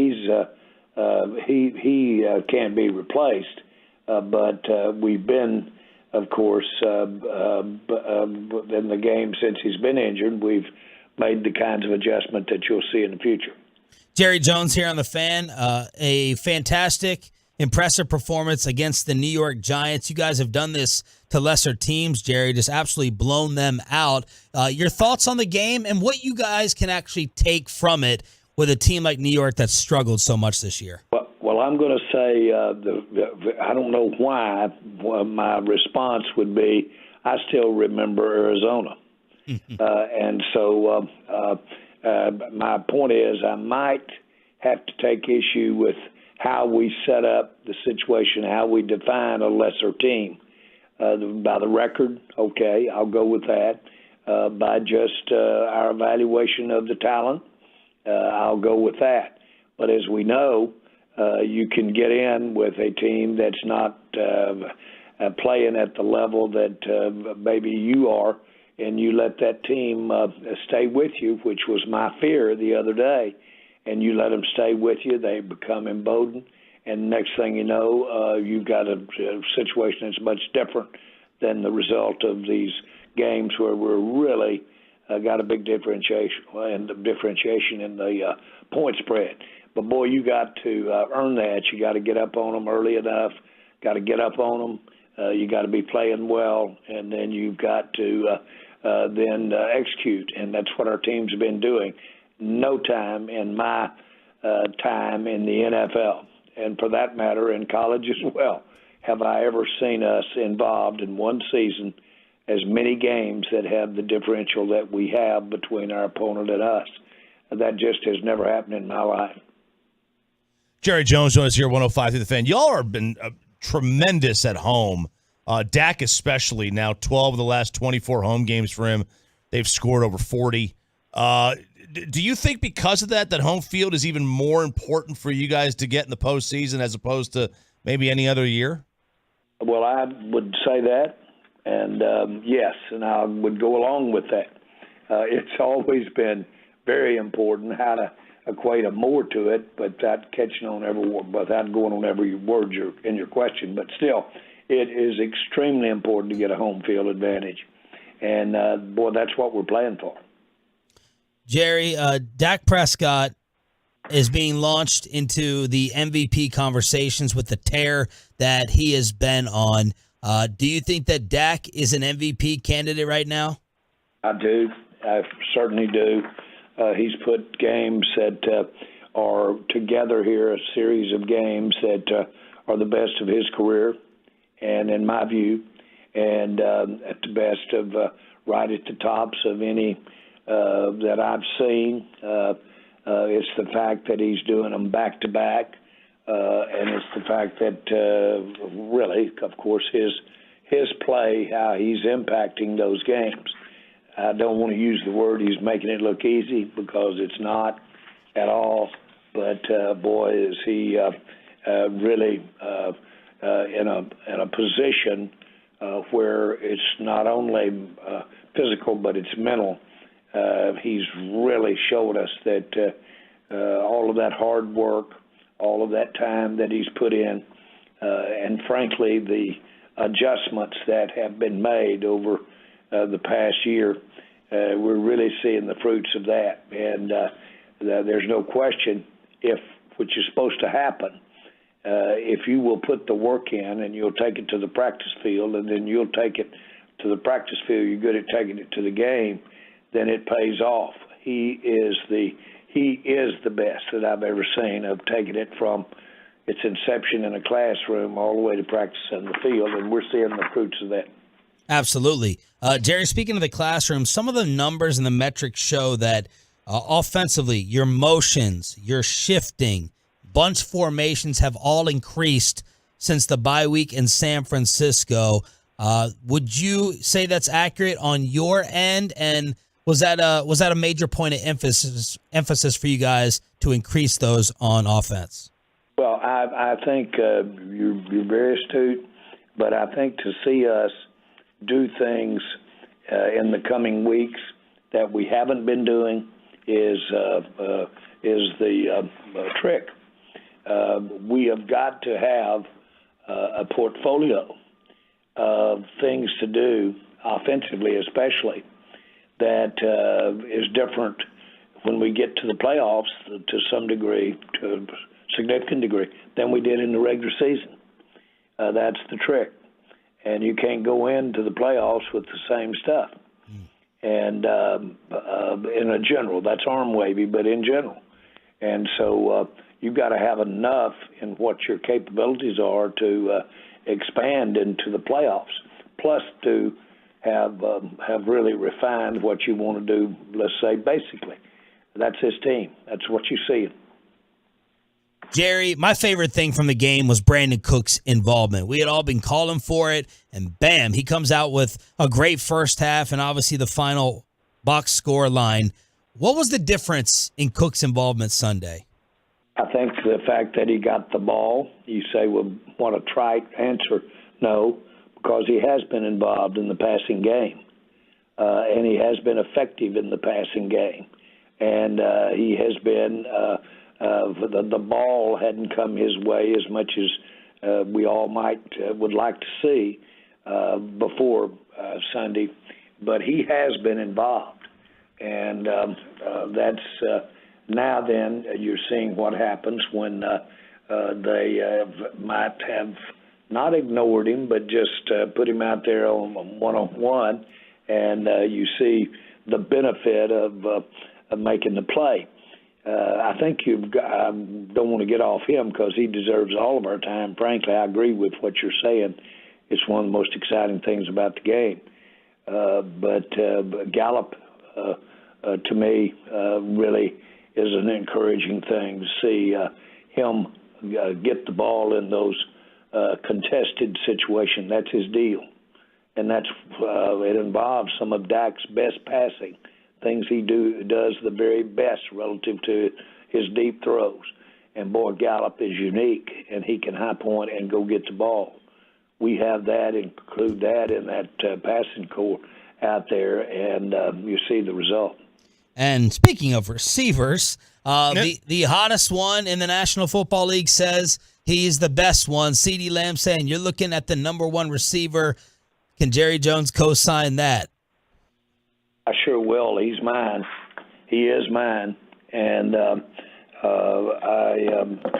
he can't be replaced, but we've been, of course, in the game since he's been injured, we've made the kinds of adjustment that you'll see in the future. Jerry Jones here on The Fan. A fantastic, impressive performance against the New York Giants. You guys have done this to lesser teams, Jerry, just absolutely blown them out. Your thoughts on the game and what you guys can actually take from it with a team like New York that's struggled so much this year? Well, I'm going to say I don't know why my response would be I still remember Arizona. And so my point is I might have to take issue with how we set up the situation, how we define a lesser team. By the record, okay, I'll go with that. By just our evaluation of the talent, I'll go with that. But as we know, you can get in with a team that's not playing at the level that maybe you are, and you let that team stay with you, which was my fear the other day, and you let them stay with you, they become emboldened, and next thing you know, you've got a situation that's much different than the result of these games where we're really got a big differentiation in the point spread. But, boy, you got to earn that. You got to get up on them early enough, got to get up on them. You got to be playing well, and then you've got to then execute, and that's what our team's been doing. No time in my time in the NFL, and for that matter in college as well, have I ever seen us involved in one season as many games that have the differential that we have between our opponent and us. That just has never happened in my life. Jerry Jones joins us here, 105 through the Fan. Y'all have been tremendous at home. Dak especially, now 12 of the last 24 home games for him. They've scored over 40. Do you think because of that home field is even more important for you guys to get in the postseason as opposed to maybe any other year? Well, I would say that, and yes, and I would go along with that. It's always been very important how to equate a more to it, but without catching on every word, without going on every word in your question. But still, it is extremely important to get a home field advantage, and boy, that's what we're playing for. Jerry, Dak Prescott is being launched into the MVP conversations with the tear that he has been on. Do you think that Dak is an MVP candidate right now? I do. I certainly do. He's put games that are together here, a series of games that are the best of his career, and in my view, and at the best of right at the tops of any that I've seen. It's the fact that he's doing them back-to-back, and it's the fact that really, of course, his play, how he's impacting those games. I don't want to use the word he's making it look easy because it's not at all, but boy, is he really in a position where it's not only physical, but it's mental. He's really showed us that all of that hard work, all of that time that he's put in, and frankly, the adjustments that have been made over the past year, we're really seeing the fruits of that. And there's no question which is supposed to happen, if you will put the work in and you'll take it to the practice field and then you'll take it to the practice field, you're good at taking it to the game, then it pays off. He is the best that I've ever seen of taking it from its inception in a classroom all the way to practice on the field, and we're seeing the fruits of that. Absolutely. Jerry, speaking of the classroom, some of the numbers and the metrics show that offensively, your motions, your shifting, bunch formations have all increased since the bye week in San Francisco. Would you say that's accurate on your end? And was that a major point of emphasis for you guys to increase those on offense? Well, I think you're very astute, but I think to see us do things in the coming weeks that we haven't been doing is the trick. We have got to have a portfolio of things to do, offensively especially, that is different when we get to the playoffs to some degree, to a significant degree, than we did in the regular season. That's the trick. And you can't go into the playoffs with the same stuff. And in a general, that's arm wavy, but in general. And so you've got to have enough in what your capabilities are to expand into the playoffs, plus to have really refined what you want to do, let's say, basically. That's his team. That's what you see. Jerry, my favorite thing from the game was Brandon Cook's involvement. We had all been calling for it, and bam, he comes out with a great first half and obviously the final box score line. What was the difference in Cook's involvement Sunday? I think the fact that he got the ball, you say, well, what a trite answer. No, because he has been involved in the passing game, and he has been effective in the passing game. And he has been the ball hadn't come his way as much as we all would like to see before Sunday, but he has been involved. And that's now then you're seeing what happens when they might have not ignored him, but just put him out there on one-on-one, and you see the benefit of making the play. I think I don't want to get off him because he deserves all of our time. Frankly, I agree with what you're saying. It's one of the most exciting things about the game. But Gallup, to me, really is an encouraging thing to see him get the ball in those contested situations. That's his deal. And it involves some of Dak's best passing, things he does the very best relative to his deep throws. And, boy, Gallup is unique, and he can high point and go get the ball. We have that, include that in that passing core out there, and you see the result. And speaking of receivers, the hottest one in the National Football League says he's the best one. CeeDee Lamb saying you're looking at the number one receiver. Can Jerry Jones co-sign that? I sure will. He's mine. He is mine. And I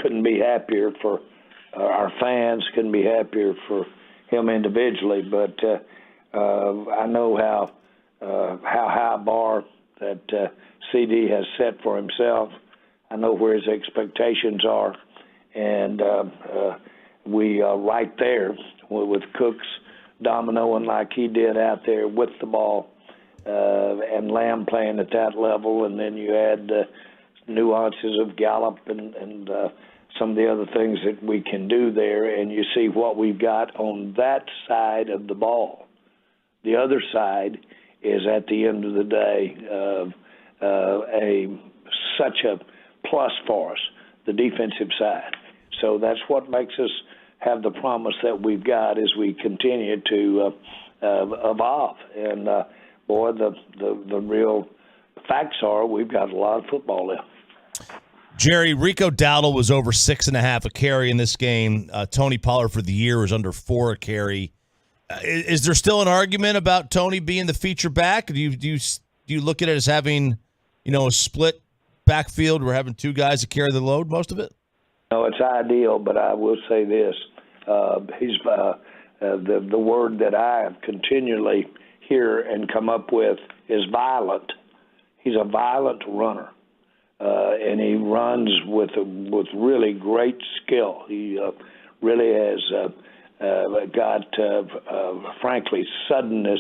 couldn't be happier for our fans, couldn't be happier for him individually. But I know how high a bar that CD has set for himself. I know where his expectations are. And we are right there with Cooks dominoing like he did out there with the ball, and Lamb playing at that level, and then you add the nuances of Gallup and some of the other things that we can do there, and you see what we've got on that side of the ball. The other side is, at the end of the day, such a plus for us, the defensive side. So that's what makes us have the promise that we've got as we continue to evolve. And, boy, the real facts are we've got a lot of football left. Jerry, Rico Dowdle was over 6.5 a carry in this game. Tony Pollard for the year was under 4 a carry. Is there still an argument about Tony being the feature back? Do you look at it as having, a split backfield where having two guys that carry the load most of it? No, it's ideal, but I will say this. He's the word that I continually hear and come up with is violent. He's a violent runner, and he runs with really great skill. He really has got, frankly, suddenness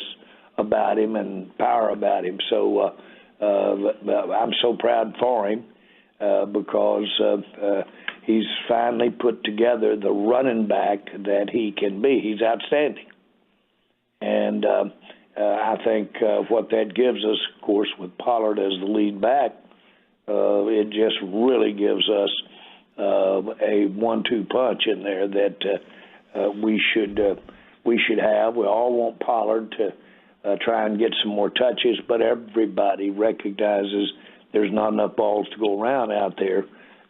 about him and power about him. So I'm so proud for him because he's finally put together the running back that he can be. He's outstanding. And I think what that gives us, of course, with Pollard as the lead back, it just really gives us a 1-2 punch in there that we should have. We all want Pollard to try and get some more touches, but everybody recognizes there's not enough balls to go around out there.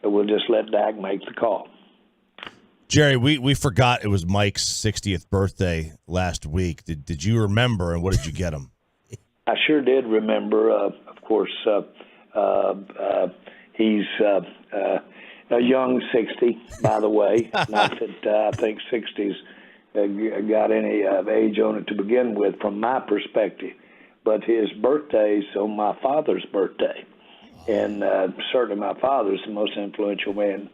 We'll just let Dak make the call. Jerry, we forgot it was Mike's 60th birthday last week. Did you remember, and what did you get him? I sure did remember. Of course, he's a young 60, by the way. Not that I think 60's got any age on it to begin with from my perspective. But his birthday's on my father's birthday. And certainly my father's the most influential man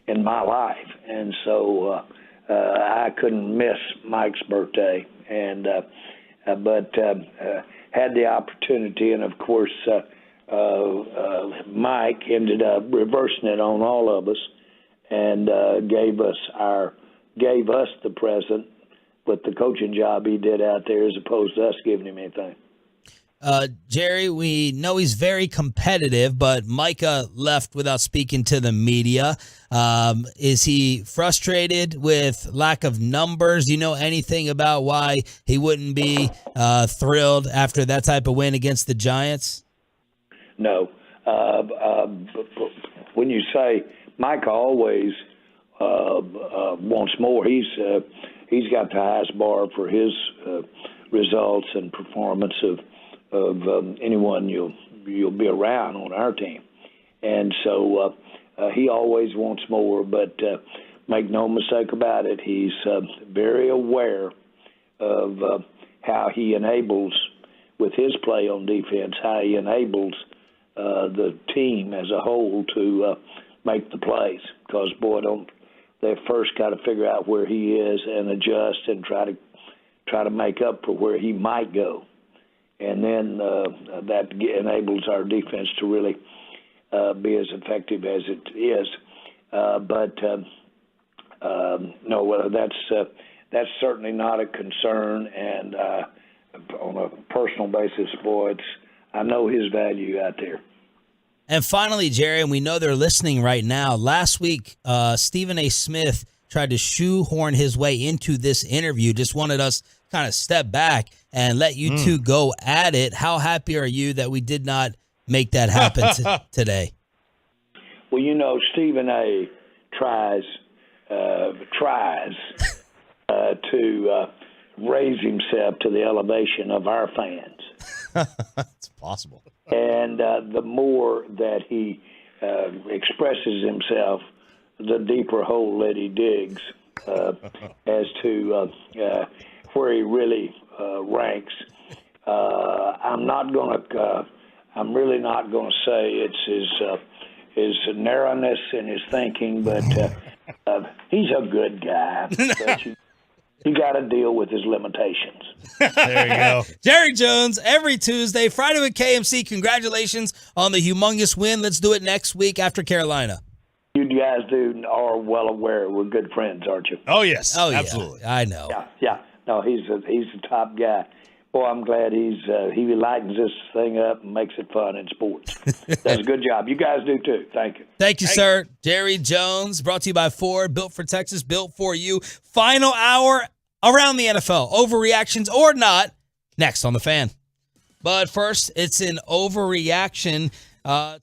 in my life. And so I couldn't miss Mike's birthday. And but had the opportunity, and of course Mike ended up reversing it on all of us and gave us the present with the coaching job he did out there as opposed to us giving him anything. Jerry, we know he's very competitive, but Micah left without speaking to the media. Is he frustrated with lack of numbers? Do you know anything about why he wouldn't be thrilled after that type of win against the Giants? No. When you say Micah always wants more, he's got the highest bar for his results and performance of anyone you'll be around on our team. And so he always wants more, but make no mistake about it, he's very aware of how he enables, with his play on defense, how he enables the team as a whole to make the plays. Because, boy, they first got to figure out where he is and adjust and try to make up for where he might go. And then that enables our defense to really be as effective as it is. No, that's certainly not a concern. And on a personal basis, boy, I know his value out there. And finally, Jerry, and we know they're listening right now. Last week, Stephen A. Smith tried to shoehorn his way into this interview. Just wanted us kind of step back and let you two go at it. How happy are you that we did not make that happen today? Well, Stephen A. tries to raise himself to the elevation of our fans. It's possible. And the more that he expresses himself, the deeper hole that he digs as to where he really ranks. I'm really not going to say it's his narrowness in his thinking, but he's a good guy. But you got to deal with his limitations. There you go. Jerry Jones, every Tuesday, Friday with KMC. Congratulations on the humongous win. Let's do it next week after Carolina. You guys are well aware we're good friends, aren't you? Oh, yes. Oh, absolutely. Yeah, I know. Yeah. No, he's a top guy. Boy, I'm glad he lightens this thing up and makes it fun in sports. Does a good job. You guys do too. Thank you. Thank you, sir. Jerry Jones, brought to you by Ford, built for Texas, built for you. Final hour around the NFL. Overreactions or not, next on The Fan. But first, it's an overreaction to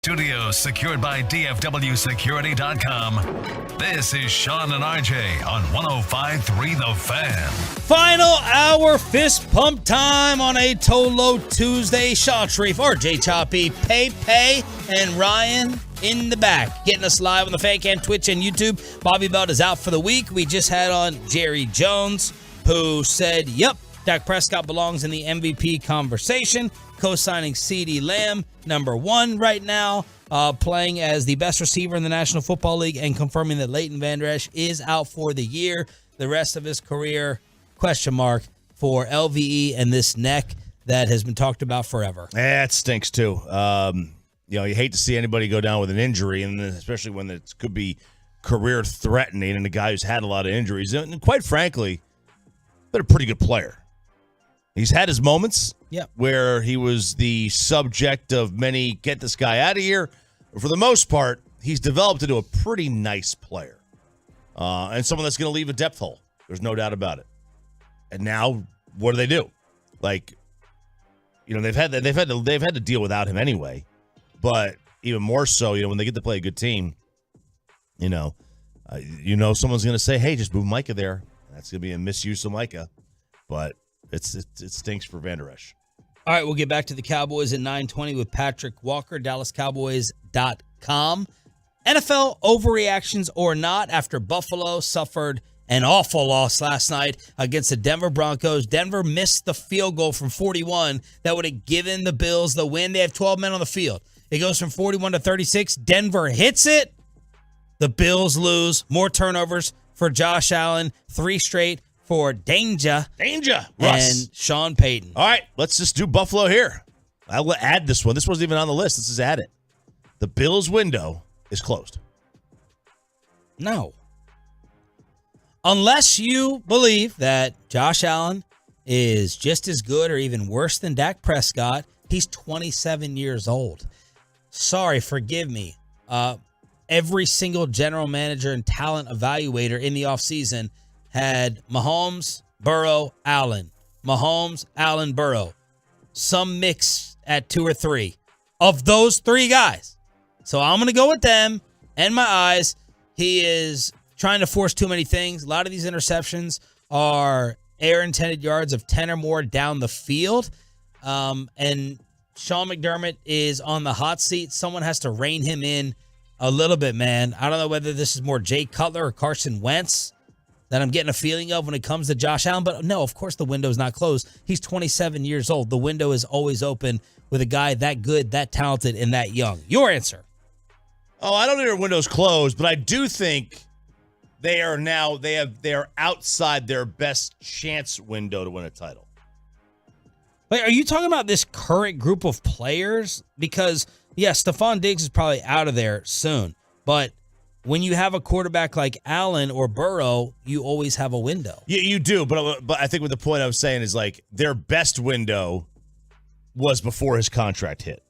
Studios secured by DFWsecurity.com. This is Sean and RJ on 105.3 The Fan. Final hour fist pump time on a Tolo Tuesday. Shaw Sharif, RJ Choppy, Pay, and Ryan in the back. Getting us live on the Fan Cam, Twitch, and YouTube. Bobby Belt is out for the week. We just had on Jerry Jones, who said, yep, Dak Prescott belongs in the MVP conversation. Co-signing CeeDee Lamb, number one right now, playing as the best receiver in the National Football League, and confirming that Leighton Vander Esch is out for the year. The rest of his career, question mark, for LVE and this neck that has been talked about forever. Yeah, it stinks too. You hate to see anybody go down with an injury, and especially when it could be career-threatening, and a guy who's had a lot of injuries. And quite frankly, been a pretty good player. He's had his moments where he was the subject of many, get this guy out of here. But for the most part, he's developed into a pretty nice player. And someone that's going to leave a depth hole. There's no doubt about it. And now, what do? Like, they've had to deal without him anyway. But even more so, when they get to play a good team, someone's going to say, hey, just move Micah there. That's going to be a misuse of Micah. But it stinks for Vander Esch. All right, we'll get back to the Cowboys at 9:20 with Patrick Walker, DallasCowboys.com. NFL overreactions or not after Buffalo suffered an awful loss last night against the Denver Broncos. Denver missed the field goal from 41 that would have given the Bills the win. They have 12 men on the field. It goes from 41 to 36. Denver hits it. The Bills lose. More turnovers for Josh Allen. 3 straight for Danger, Russ, and Sean Payton. All right, let's just do Buffalo here. I'll add this one. This wasn't even on the list. Let's just add it. The Bills' window is closed. No. Unless you believe that Josh Allen is just as good or even worse than Dak Prescott, he's 27 years old. Sorry, forgive me. Every single general manager and talent evaluator in the offseason had Mahomes, Burrow, Allen. Mahomes, Allen, Burrow. Some mix at 2 or 3 of those 3 guys. So I'm going to go with them and my eyes. He is trying to force too many things. A lot of these interceptions are air intended yards of 10 or more down the field. And Sean McDermott is on the hot seat. Someone has to rein him in a little bit, man. I don't know whether this is more Jay Cutler or Carson Wentz that I'm getting a feeling of when it comes to Josh Allen. But no, of course the window's not closed. He's 27 years old. The window is always open with a guy that good, that talented, and that young. Your answer. Oh, I don't think their window's closed, but I do think they are outside their best chance window to win a title. Wait, are you talking about this current group of players? Because, yes, Stephon Diggs is probably out of there soon, but when you have a quarterback like Allen or Burrow, you always have a window. Yeah, you do, but I think what the point I was saying is, like, their best window was before his contract hit.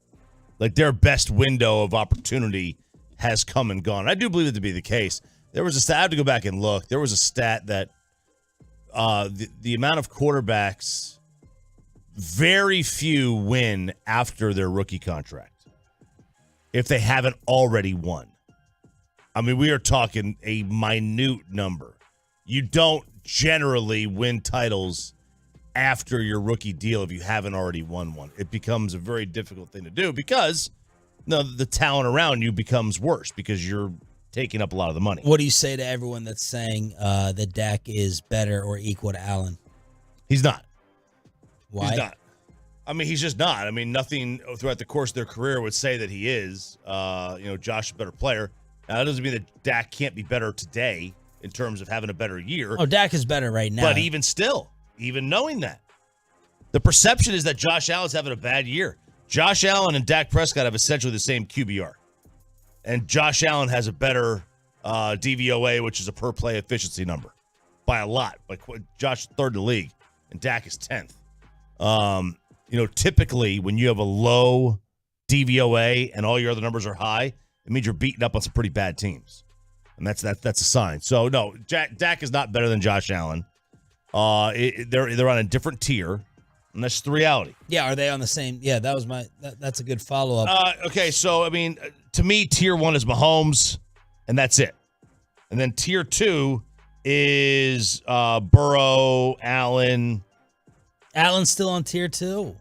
Like, their best window of opportunity has come and gone. I do believe it to be the case. There was a stat, I have to go back and look. There was a stat that the amount of quarterbacks, very few win after their rookie contract if they haven't already won. I mean, we are talking a minute number. You don't generally win titles after your rookie deal if you haven't already won one. It becomes a very difficult thing to do because the talent around you becomes worse because you're taking up a lot of the money. What do you say to everyone that's saying that Dak is better or equal to Allen? He's not. Why? He's not. I mean, he's just not. I mean, nothing throughout the course of their career would say that he is. Josh is a better player. Now, that doesn't mean that Dak can't be better today in terms of having a better year. Oh, Dak is better right now. But even still, even knowing that, the perception is that Josh Allen's having a bad year. Josh Allen and Dak Prescott have essentially the same QBR. And Josh Allen has a better DVOA, which is a per-play efficiency number, by a lot. Like Josh is third in the league, and Dak is 10th. Typically when you have a low DVOA and all your other numbers are high, it means you're beating up on some pretty bad teams. And that's a sign. So, no, Dak is not better than Josh Allen. They're on a different tier, and that's the reality. Yeah, are they on the same? Yeah, that was that's a good follow-up. Okay, so, I mean, to me, tier 1 is Mahomes, and that's it. And then tier 2 is Burrow, Allen. Allen's still on tier 2.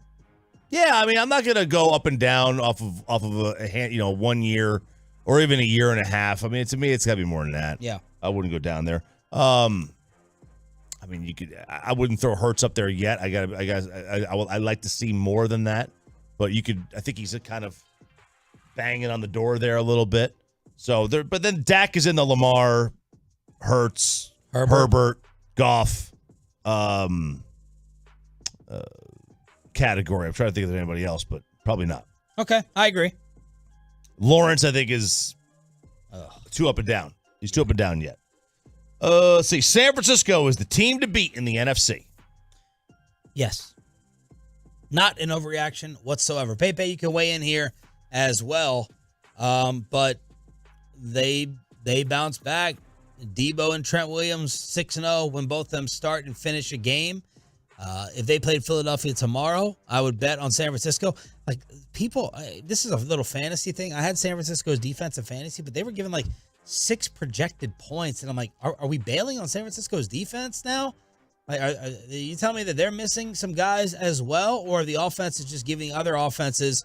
Yeah, I mean, I'm not going to go up and down off of a hand, 1 year or even a year and a half. I mean, to me, it's got to be more than that. Yeah. I wouldn't go down there. I mean, I wouldn't throw Hurts up there yet. I'd like to see more than that, but I think he's kind of banging on the door there a little bit. So but then Dak is in the Lamar, Hurts, Herbert, Goff, category. I'm trying to think of anybody else, but probably not. Okay, I agree. Lawrence, I think, is too up and down. He's too up and down yet. Let's see. San Francisco is the team to beat in the NFC. Yes. Not an overreaction whatsoever. Pepe, you can weigh in here as well. But they bounce back. Debo and Trent Williams, 6-0 when both of them start and finish a game. If they played Philadelphia tomorrow, I would bet on San Francisco. Like, people, this is a little fantasy thing. I had San Francisco's defensive fantasy, but they were given like 6 projected points. And I'm like, are we bailing on San Francisco's defense now? Like, are you telling me that they're missing some guys as well? Or the offense is just giving other offenses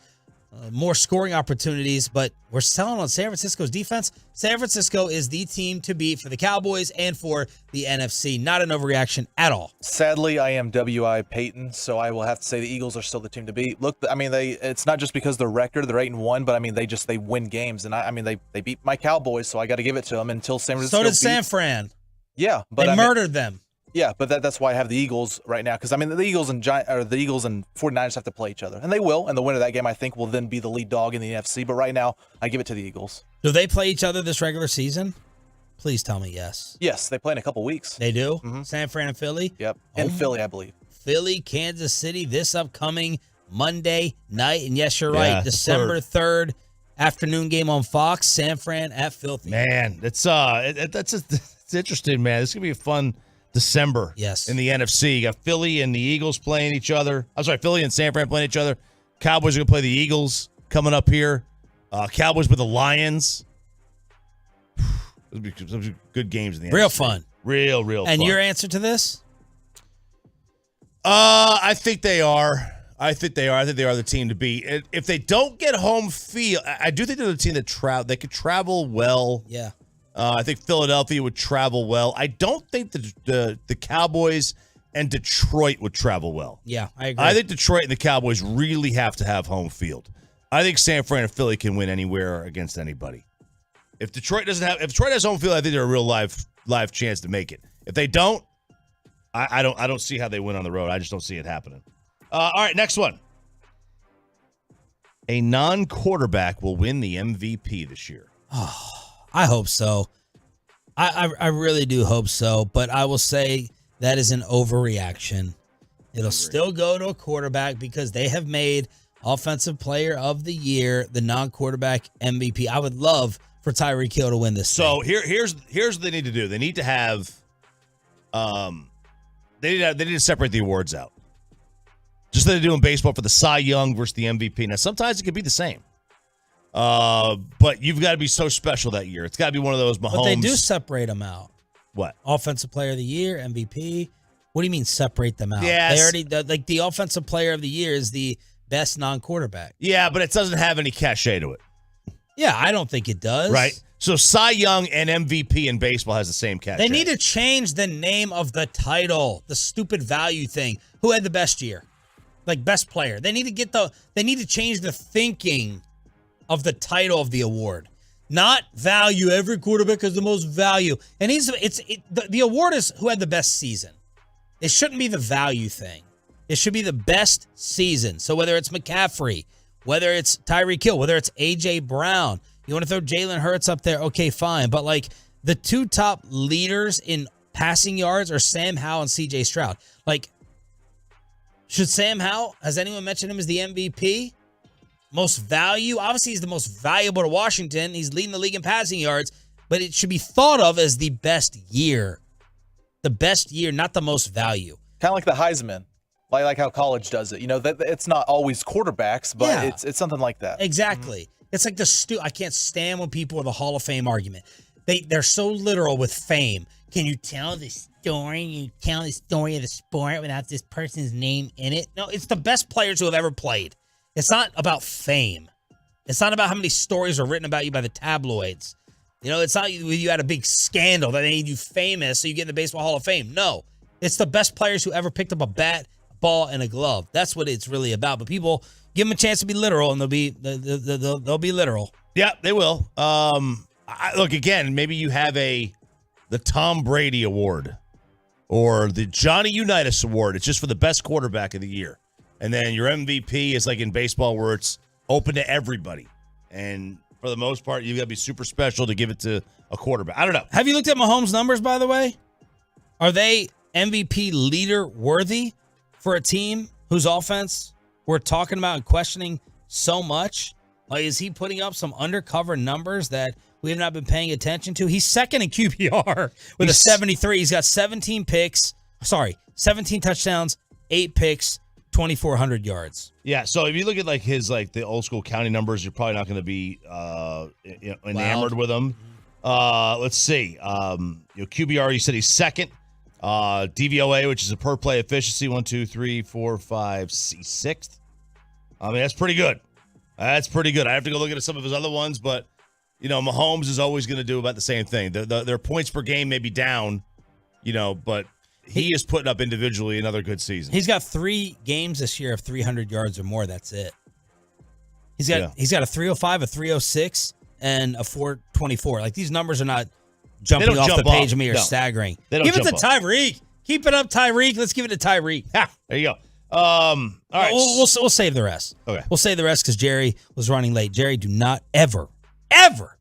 more scoring opportunities, but we're selling on San Francisco's defense? San Francisco is the team to beat for the Cowboys and for the NFC. Not an overreaction at all. Sadly, I am W.I. Peyton, so I will have to say the Eagles are still the team to beat. Look, I mean, it's not just because their record, they're 8-1, but I mean, they win games. And I mean, they beat my Cowboys, so I got to give it to them until San Francisco. So did San Fran. Yeah, but they murdered them. Yeah, but that's why I have the Eagles right now, because I mean the Eagles and 49ers have to play each other, and they will. And the winner of that game, I think, will then be the lead dog in the NFC. But right now, I give it to the Eagles. Do they play each other this regular season? Please tell me yes. Yes, they play in a couple weeks. They do. Mm-hmm. San Fran and Philly. Yep, and Philly, I believe. Philly, Kansas City, this upcoming Monday night, and yes, you're right, December 3rd. Afternoon game on Fox. San Fran at Filthy. Man, it's interesting, man. This is gonna be a fun December. Yes. In the NFC. You got Philly and the Eagles playing each other. I'm sorry, Philly and San Fran playing each other. Cowboys are going to play the Eagles coming up here. Cowboys with the Lions. Those are good games in the Real NFC. Fun. Real fun. And your answer to this? I think they are. I think they are the team to beat. If they don't get home field, I do think they're the team that they could travel well. Yeah. I think Philadelphia would travel well. I don't think the Cowboys and Detroit would travel well. Yeah, I agree. I think Detroit and the Cowboys really have to have home field. I think San Fran and Philly can win anywhere against anybody. If Detroit has home field, I think they're a real live chance to make it. If they don't, I don't see how they win on the road. I just don't see it happening. All right, next one. A non-quarterback will win the MVP this year. Oh, I hope so. I really do hope so, but I will say that is an overreaction. It'll still go to a quarterback because they have made Offensive Player of the Year the non-quarterback MVP. I would love for Tyreek Hill to win this. So here's what they need to do. They need to have they need to separate the awards out. Just like they do in baseball for the Cy Young versus the MVP. Now sometimes it could be the same. But you've got to be so special that year. It's got to be one of those Mahomes. But they do separate them out. What? Offensive Player of the Year, MVP. What do you mean separate them out? Yes. They already the Offensive Player of the Year is the best non-quarterback. Yeah, but it doesn't have any cachet to it. Yeah, I don't think it does. Right? So Cy Young and MVP in baseball has the same cachet. They need to change the name of the title. The stupid value thing. Who had the best year? Like best player. They need to change the thinking of the title of the award. Not value. Every quarterback has the most value. And the award is who had the best season. It shouldn't be the value thing. It should be the best season. So whether it's McCaffrey, whether it's Tyreek Hill, whether it's A.J. Brown, you want to throw Jalen Hurts up there, okay, fine. But, like, the two top leaders in passing yards are Sam Howell and C.J. Stroud. Like, should Sam Howell, has anyone mentioned him as the MVP? Most value? Obviously, he's the most valuable to Washington. He's leading the league in passing yards. But it should be thought of as the best year. The best year, not the most value. Kind of like the Heisman. Like how college does it. You know, that it's not always quarterbacks, but it's something like that. Exactly. It's like I can't stand when people with a Hall of Fame argument. They're so literal with fame. Can you tell the story? You tell the story of the sport without this person's name in it? No, it's the best players who have ever played. It's not about fame. It's not about how many stories are written about you by the tabloids. You know, it's not you had a big scandal that made you famous so you get in the Baseball Hall of Fame. No, it's the best players who ever picked up a bat, ball, and a glove. That's what it's really about. But people give them a chance to be literal, and they'll be literal. Yeah, they will. Look, again, maybe you have the Tom Brady Award or the Johnny Unitas Award. It's just for the best quarterback of the year. And then your MVP is like in baseball where it's open to everybody. And for the most part, you've got to be super special to give it to a quarterback. I don't know. Have you looked at Mahomes' numbers, by the way? Are they MVP leader worthy for a team whose offense we're talking about and questioning so much? Like, is he putting up some undercover numbers that we have not been paying attention to? He's second in QBR with a 73. He's got 17 touchdowns, 8 picks, 2,400 yards. Yeah, so if you look at like his the old school counting numbers, you're probably not going to be enamored with them. Let's see. QBR, you said he's second. DVOA, which is a per play efficiency, 1, 2, 3, 4, 5, 6th. I mean, that's pretty good. That's pretty good. I have to go look at some of his other ones, but Mahomes is always going to do about the same thing. Their points per game may be down, but he is putting up individually another good season. He's got 3 games this year of 300 yards or more. That's it. He's got a 305, a 306, and a 424. Like, these numbers are not jumping off the page of me or staggering. Give it to Tyreek. Keep it up, Tyreek. Let's give it to Tyreek. There you go. All right. We'll save the rest. Okay. We'll save the rest because Jerry was running late. Jerry, do not ever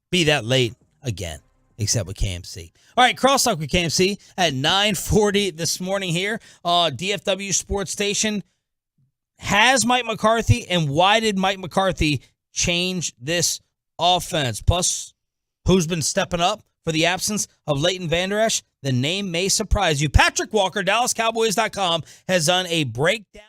be that late again, except with KMC. All right, crosstalk with KMC at 9:40 this morning here on DFW Sports Station. Has Mike McCarthy, and why did Mike McCarthy change this offense? Plus, who's been stepping up for the absence of Leighton Vander Esch? The name may surprise you. Patrick Walker, DallasCowboys.com, has done a breakdown.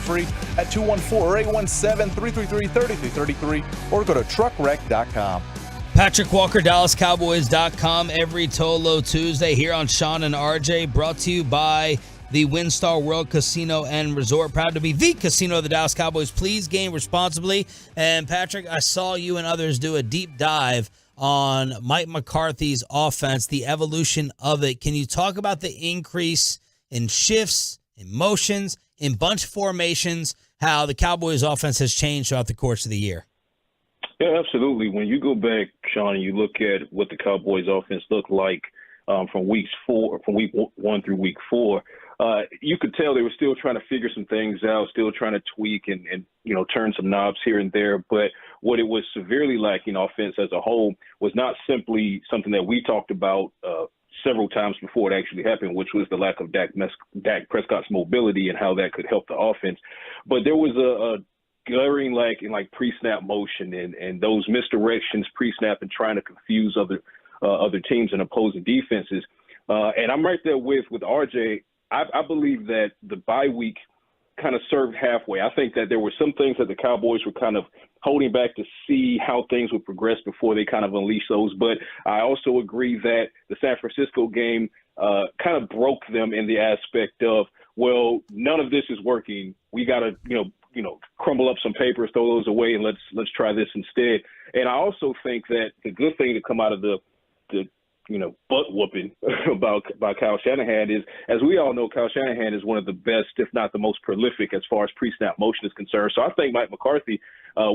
free at 214 or 817-333-3333 or go to truckwreck.com. Patrick Walker, DallasCowboys.com every Tolo Tuesday here on Sean and RJ, brought to you by the WinStar World Casino and Resort. Proud to be the casino of the Dallas Cowboys. Please game responsibly. And Patrick, I saw you and others do a deep dive on Mike McCarthy's offense, the evolution of it. Can you talk about the increase in shifts, in motions, in bunch formations, how the Cowboys offense has changed throughout the course of the year? Yeah, absolutely. When you go back, Sean, and you look at what the Cowboys offense looked like from week 1 through week 4, you could tell they were still trying to figure some things out, still trying to tweak and turn some knobs here and there. But what it was severely lacking offense as a whole was not simply something that we talked about several times before it actually happened, which was the lack of Dak Prescott's mobility and how that could help the offense. But there was a glaring lack in pre-snap motion and those misdirections pre-snap and trying to confuse other teams and opposing defenses. And I'm right there with RJ. I believe that the bye week kind of served halfway. I think that there were some things that the Cowboys were kind of holding back to see how things would progress before they kind of unleash those. But I also agree that the San Francisco game kind of broke them in the aspect of, well, none of this is working. We got to, crumble up some papers, throw those away, and let's try this instead. And I also think that the good thing to come out of the butt whooping about Kyle Shanahan is, as we all know, Kyle Shanahan is one of the best, if not the most prolific, as far as pre-snap motion is concerned. So I think Mike McCarthy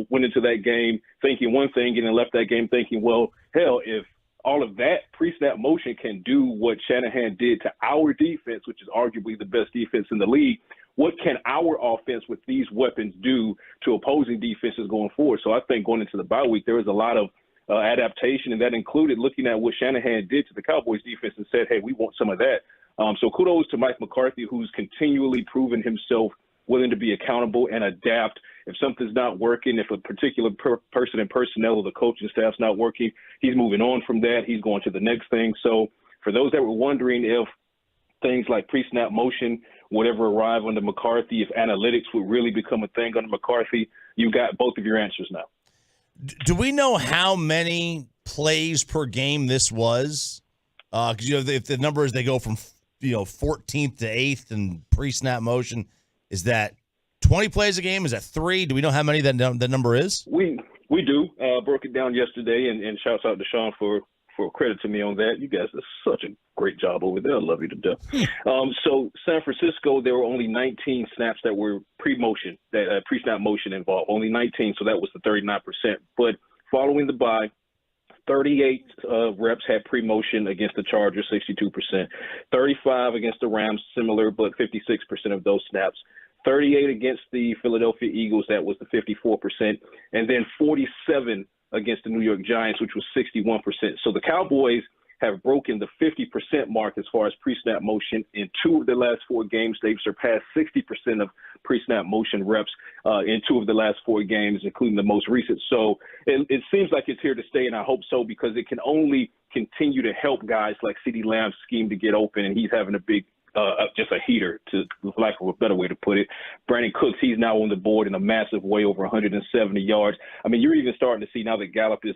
went into that game thinking one thing and then left that game thinking, well, hell, if all of that pre-snap motion can do what Shanahan did to our defense, which is arguably the best defense in the league, what can our offense with these weapons do to opposing defenses going forward? So I think going into the bye week, there was a lot of adaptation, and that included looking at what Shanahan did to the Cowboys defense and said, hey, we want some of that. So kudos to Mike McCarthy, who's continually proven himself willing to be accountable and adapt. If something's not working, if a particular person in personnel or the coaching staff's not working, he's moving on from that. He's going to the next thing. So for those that were wondering if things like pre-snap motion would ever arrive under McCarthy, if analytics would really become a thing under McCarthy, you got both of your answers now. Do we know how many plays per game this was? Because if the numbers they go from 14th to 8th in pre-snap motion, is that 20 plays a game? Is that 3? Do we know how many that number is? We do. Broke it down yesterday, and shouts out to Sean for credit to me on that. You guys did such a great job over there. I love you to death. So San Francisco, there were only 19 snaps that were pre-motion, that pre-snap motion involved. Only 19, so that was the 39%. But following the bye, 38 reps had pre-motion against the Chargers, 62%. 35 against the Rams, similar, but 56% of those snaps. 38 against the Philadelphia Eagles, that was the 54%. And then 47 against the New York Giants, which was 61%. So the Cowboys have broken the 50% mark as far as pre-snap motion. In 2 of the last 4 games, they've surpassed 60% of pre-snap motion reps in 2 of the last 4 games, including the most recent. So it seems like it's here to stay, and I hope so, because it can only continue to help guys like CeeDee Lamb's scheme to get open, and he's having a big just a heater, to lack of a better way to put it. Brandon Cooks, he's now on the board in a massive way, over 170 yards. I mean, you're even starting to see now that Gallup is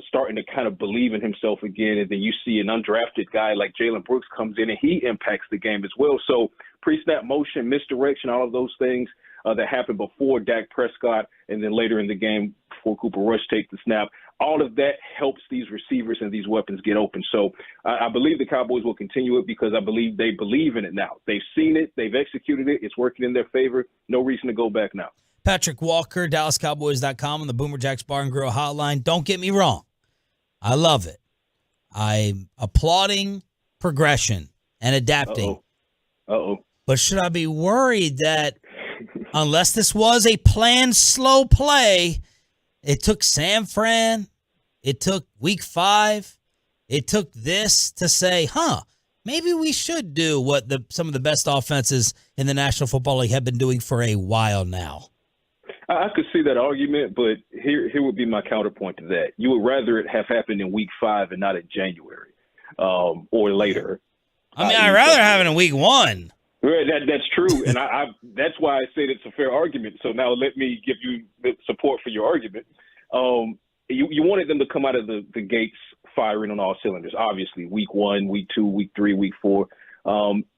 starting to kind of believe in himself again, and then you see an undrafted guy like Jalen Brooks comes in and he impacts the game as well. So pre-snap motion, misdirection, all of those things that happened before Dak Prescott and then later in the game before Cooper Rush takes the snap, all of that helps these receivers and these weapons get open. So I believe the Cowboys will continue it because I believe they believe in it now. They've seen it. They've executed it. It's working in their favor. No reason to go back now. Patrick Walker, DallasCowboys.com on the Boomer Jacks Bar and Grill hotline. Don't get me wrong. I love it. I'm applauding progression and adapting. Uh-oh. But should I be worried that unless this was a planned slow play, it took San Fran, it took week 5, it took this to say, maybe we should do what some of the best offenses in the National Football League have been doing for a while now? I could see that argument, but here would be my counterpoint to that. You would rather it have happened in week 5 and not in January or later. I mean, I'd rather have it in week 1. Right, that's true, and that's why I said it's a fair argument. So now let me give you the support for your argument. You wanted them to come out of the gates firing on all cylinders. Obviously, week 1, week 2, week 3, week 4.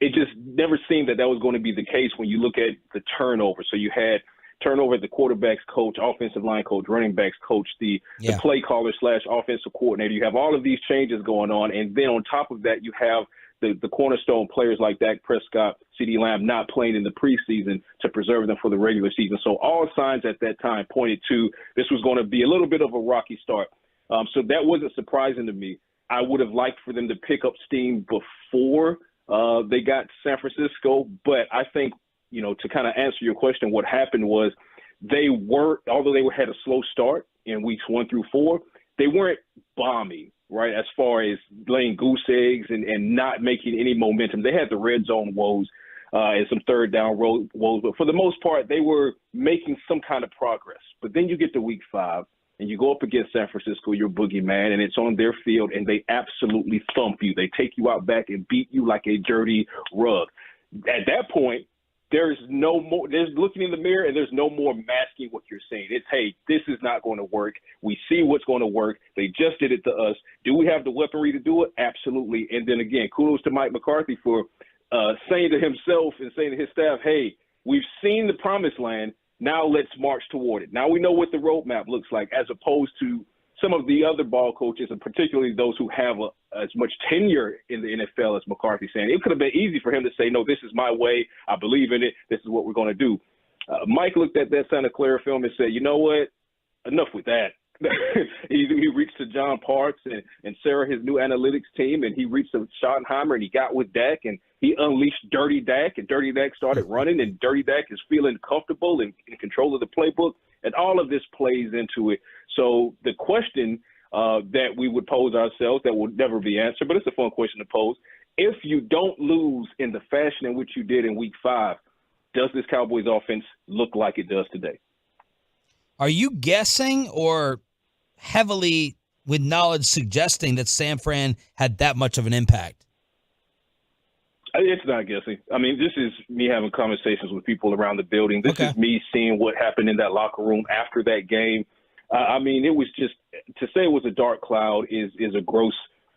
It just never seemed that was going to be the case when you look at the turnover. So you had turnover at the quarterback's coach, offensive line coach, running backs coach, the play caller / offensive coordinator. You have all of these changes going on, and then on top of that, you have the cornerstone players like Dak Prescott, CD Lamb not playing in the preseason to preserve them for the regular season. So all signs at that time pointed to this was going to be a little bit of a rocky start. So that wasn't surprising to me. I would have liked for them to pick up steam before they got San Francisco. But I think, to kind of answer your question, what happened was although they had a slow start in weeks 1 through 4, they weren't bombing, right, as far as laying goose eggs and not making any momentum. They had the red zone woes and some third down woes, but for the most part, they were making some kind of progress. But then you get to week 5, and you go up against San Francisco, your boogeyman, and it's on their field, and they absolutely thump you. They take you out back and beat you like a dirty rug. At that point, there's looking in the mirror, and there's no more masking what you're saying. It's, hey, this is not going to work. We see what's going to work. They just did it to us. Do we have the weaponry to do it? Absolutely. And then again, kudos to Mike McCarthy for saying to himself and saying to his staff, hey, we've seen the promised land. Now let's march toward it. Now we know what the roadmap looks like, as opposed to some of the other ball coaches, and particularly those who have as much tenure in the NFL as McCarthy saying. It could have been easy for him to say, no, this is my way. I believe in it. This is what we're going to do. Mike looked at that Santa Clara film and said, you know what? Enough with that. he reached to John Parks and Sarah, his new analytics team, and he reached to Schottenheimer, and he got with Dak, and he unleashed Dirty Dak, and Dirty Dak started running, and Dirty Dak is feeling comfortable and in control of the playbook, and all of this plays into it. So the question that we would pose ourselves that will never be answered, but it's a fun question to pose. If you don't lose in the fashion in which you did in week 5, does this Cowboys offense look like it does today? Are you guessing or heavily with knowledge suggesting that San Fran had that much of an impact? It's not guessing. I mean, this is me having conversations with people around the building. This is me seeing what happened in that locker room after that game. I mean, it was just – to say it was a dark cloud is a gross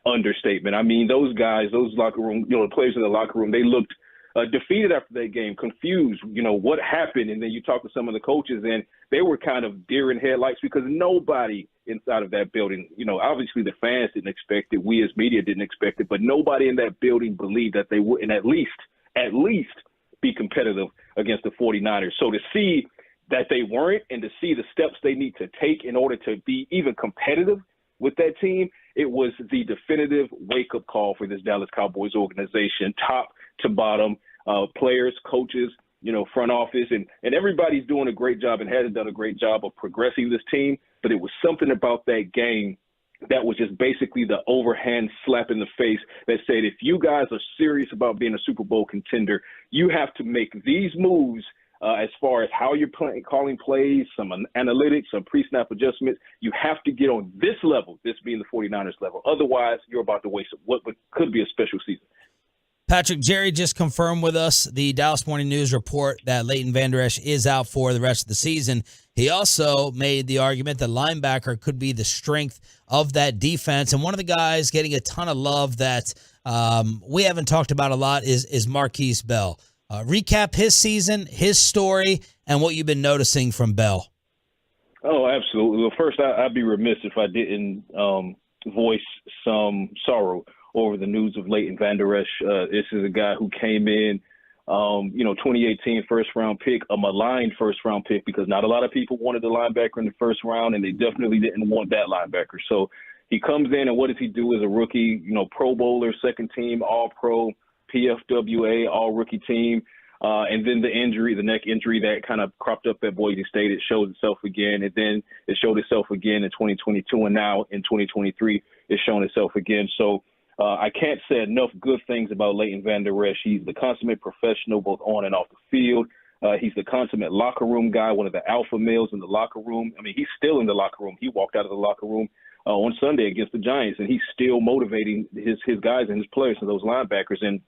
understatement. I mean, those guys, those locker room – the players in the locker room, they looked defeated after that game, confused, what happened. And then you talk to some of the coaches, and they were kind of deer in headlights because nobody inside of that building, obviously the fans didn't expect it. We as media didn't expect it, but nobody in that building believed that they wouldn't at least be competitive against the 49ers. So to see that they weren't and to see the steps they need to take in order to be even competitive with that team, it was the definitive wake-up call for this Dallas Cowboys organization, top to bottom, players, coaches, front office, and everybody's doing a great job and has done a great job of progressing this team. But it was something about that game that was just basically the overhand slap in the face that said, if you guys are serious about being a Super Bowl contender, you have to make these moves as far as how you're calling plays, some analytics, some pre-snap adjustments. You have to get on this level, this being the 49ers level. Otherwise, you're about to waste what could be a special season. Patrick, Jerry just confirmed with us the Dallas Morning News report that Leighton Vander Esch is out for the rest of the season. He also made the argument that linebacker could be the strength of that defense. And one of the guys getting a ton of love that we haven't talked about a lot is Marquise Bell. Recap his season, his story, and what you've been noticing from Bell. Oh, absolutely. Well, first, I'd be remiss if I didn't voice some sorrow over the news of Leighton Vander Esch. This is a guy who came in, 2018 first-round pick, a maligned first-round pick because not a lot of people wanted the linebacker in the first round, and they definitely didn't want that linebacker. So he comes in, and what does he do as a rookie? Pro Bowler, second team, All-Pro, PFWA, All-Rookie team. And then the neck injury that kind of cropped up at Boise State, it showed itself again. And then it showed itself again in 2022, and now in 2023, it's shown itself again. So I can't say enough good things about Leighton Vander Esch. He's the consummate professional both on and off the field. He's the consummate locker room guy, one of the alpha males in the locker room. I mean, he's still in the locker room. He walked out of the locker room on Sunday against the Giants, and he's still motivating his guys and his players and those linebackers. And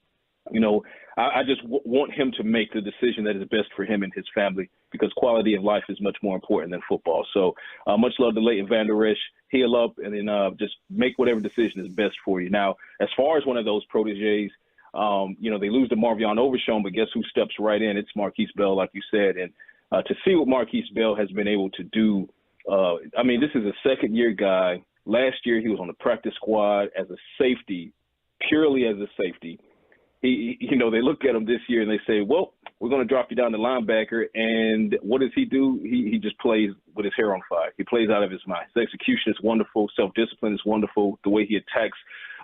I just want him to make the decision that is best for him and his family, because quality of life is much more important than football. So much love to Leighton Vander Esch. Heal up and then just make whatever decision is best for you. Now, as far as one of those proteges, they lose to Marvion Overshown, but guess who steps right in? It's Marquise Bell, like you said. And to see what Marquise Bell has been able to do, this is a second-year guy. Last year, he was on the practice squad as a safety, purely as a safety. They look at him this year and they say, well, we're going to drop you down to linebacker. And what does he do? He just plays with his hair on fire. He plays out of his mind. His execution is wonderful. Self-discipline is wonderful. The way he attacks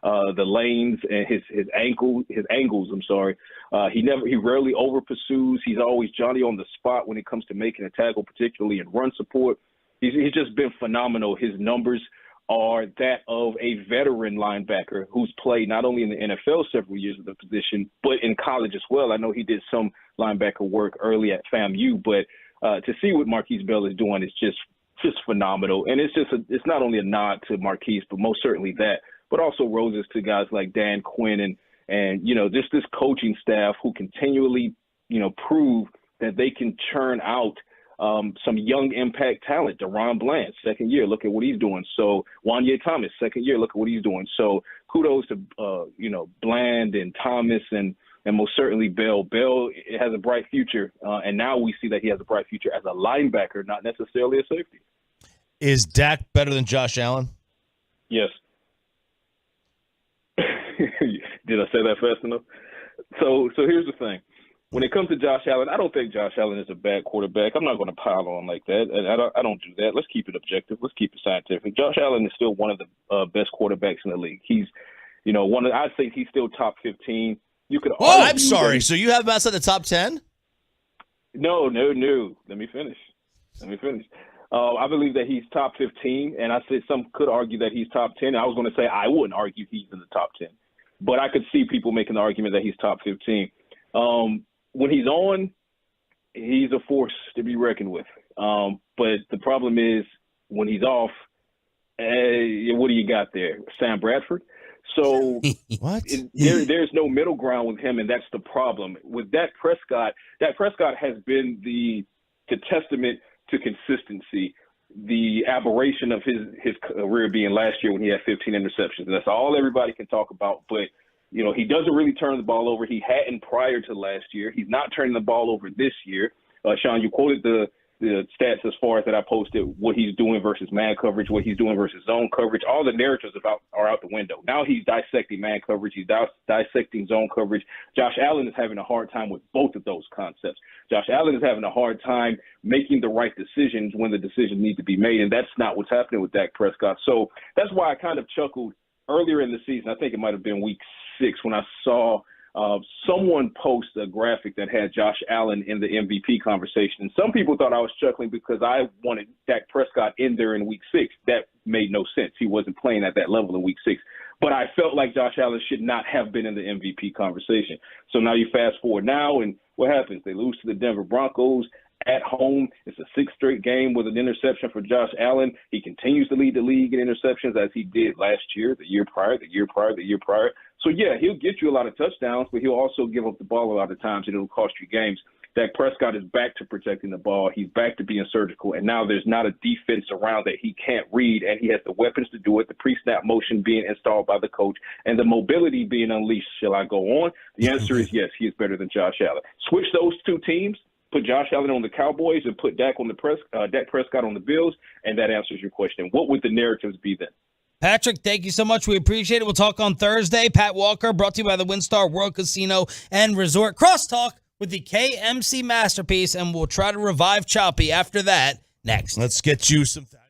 the lanes and his angles. He rarely over pursues. He's always Johnny on the spot when it comes to making a tackle, particularly in run support. He's just been phenomenal. His numbers are that of a veteran linebacker who's played not only in the NFL several years of the position, but in college as well. I know he did some linebacker work early at FAMU, but to see what Marquise Bell is doing is just phenomenal. And it's not only a nod to Marquise, but most certainly that, but also roses to guys like Dan Quinn and just this coaching staff who continually, prove that they can churn out some young impact talent. Deron Bland, second year, look at what he's doing. So Wanye Thomas, second year, look at what he's doing. So kudos to Bland and Thomas and most certainly Bell. Bell has a bright future, and now we see that he has a bright future as a linebacker, not necessarily a safety. Is Dak better than Josh Allen? Yes. Did I say that fast enough? So here's the thing. When it comes to Josh Allen, I don't think Josh Allen is a bad quarterback. I'm not going to pile on like that. I don't do that. Let's keep it objective. Let's keep it scientific. Josh Allen is still one of the best quarterbacks in the league. He's, I think he's still top 15. You could. Oh, I'm sorry. So you have him outside the top 10? No. Let me finish. I believe that he's top 15, and I said some could argue that he's top 10. I was going to say I wouldn't argue he's in the top 10, but I could see people making the argument that he's top 15. When he's on, he's a force to be reckoned with. But the problem is when he's off, what do you got there? Sam Bradford? So what? There's no middle ground with him, and that's the problem. With Dak Prescott has been the testament to consistency, the aberration of his career being last year when he had 15 interceptions. And that's all everybody can talk about. But he doesn't really turn the ball over. He hadn't prior to last year. He's not turning the ball over this year. Sean, you quoted the stats as far as that I posted, what he's doing versus man coverage, what he's doing versus zone coverage. All the narratives are out the window. Now he's dissecting man coverage. He's dissecting zone coverage. Josh Allen is having a hard time with both of those concepts. Josh Allen is having a hard time making the right decisions when the decisions need to be made, and that's not what's happening with Dak Prescott. So that's why I kind of chuckled earlier in the season. I think it might have been week 6 when I saw someone post a graphic that had Josh Allen in the MVP conversation. And some people thought I was chuckling because I wanted Dak Prescott in there in week 6. That made no sense. He wasn't playing at that level in week 6. But I felt like Josh Allen should not have been in the MVP conversation. So now you fast forward now, and what happens? They lose to the Denver Broncos at home. It's a 6th straight game with an interception for Josh Allen. He continues to lead the league in interceptions as he did last year, the year prior. So, yeah, he'll get you a lot of touchdowns, but he'll also give up the ball a lot of times, and it'll cost you games. Dak Prescott is back to protecting the ball. He's back to being surgical, and now there's not a defense around that he can't read, and he has the weapons to do it, the pre-snap motion being installed by the coach, and the mobility being unleashed. Shall I go on? The answer is yes, he is better than Josh Allen. Switch those two teams, put Josh Allen on the Cowboys and put Dak Prescott on the Bills, and that answers your question. What would the narratives be then? Patrick, thank you so much. We appreciate it. We'll talk on Thursday. Pat Walker, brought to you by the WinStar World Casino and Resort. Crosstalk with the KMC Masterpiece, and we'll try to revive Choppy after that next. Let's get you some time.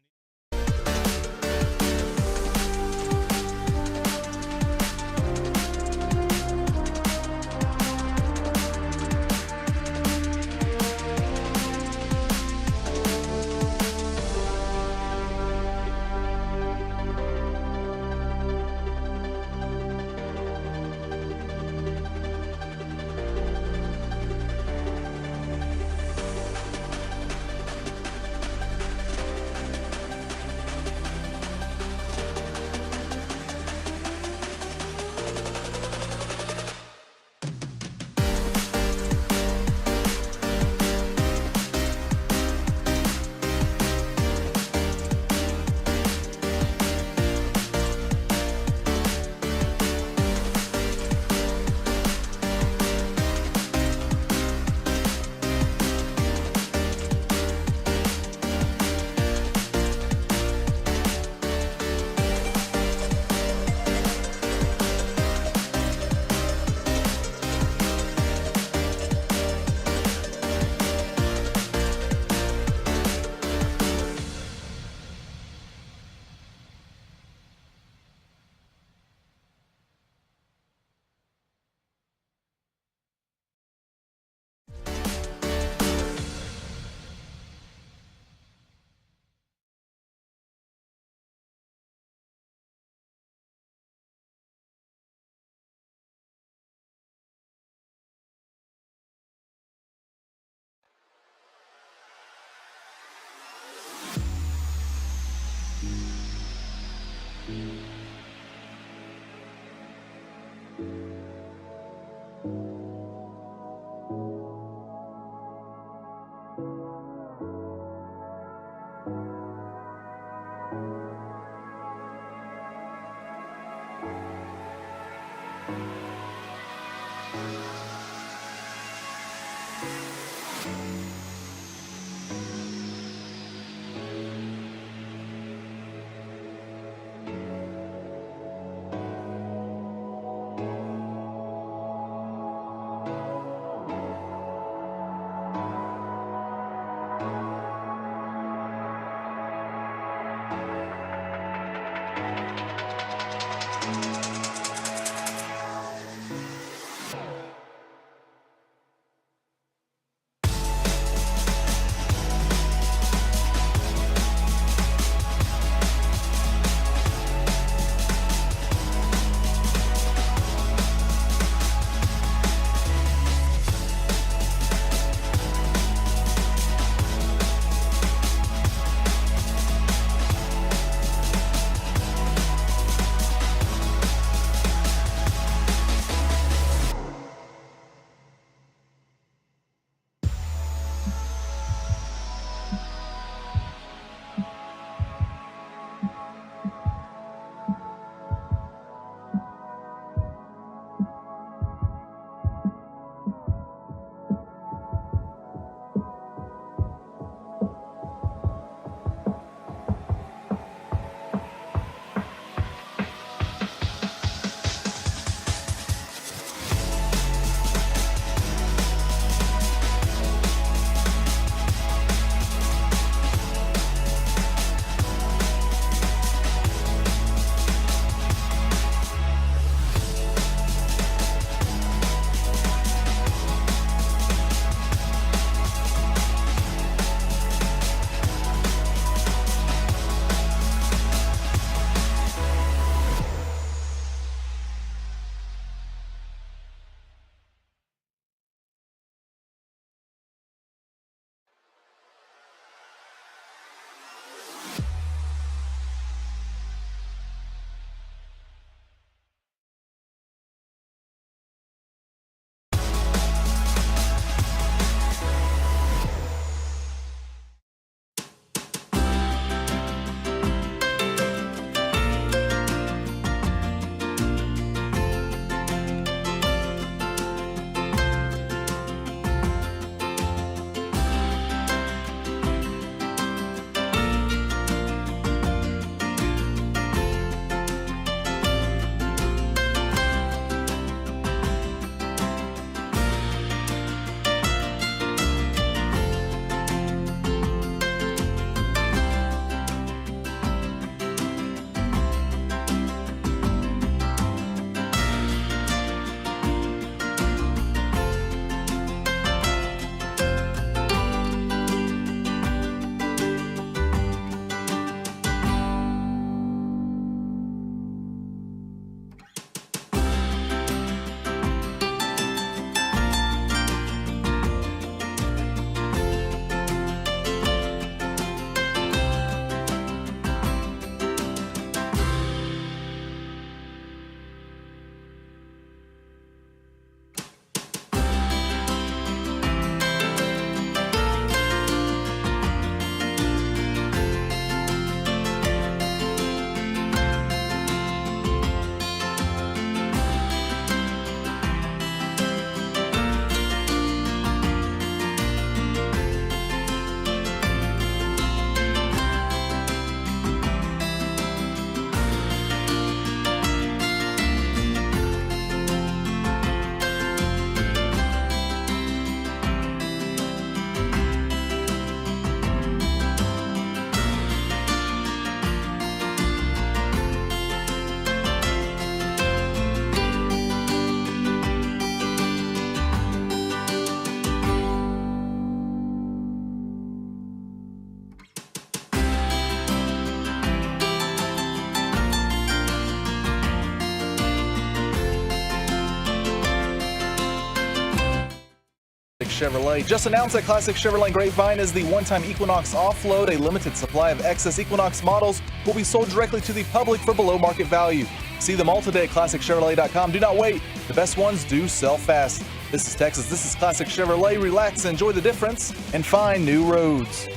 Chevrolet just announced that Classic Chevrolet Grapevine is the one-time Equinox offload, a limited supply of excess Equinox models will be sold directly to the public for below market value. See them all today at ClassicChevrolet.com. Do not wait. The best ones do sell fast. This is Texas. This is Classic Chevrolet. Relax, enjoy the difference, and find new roads.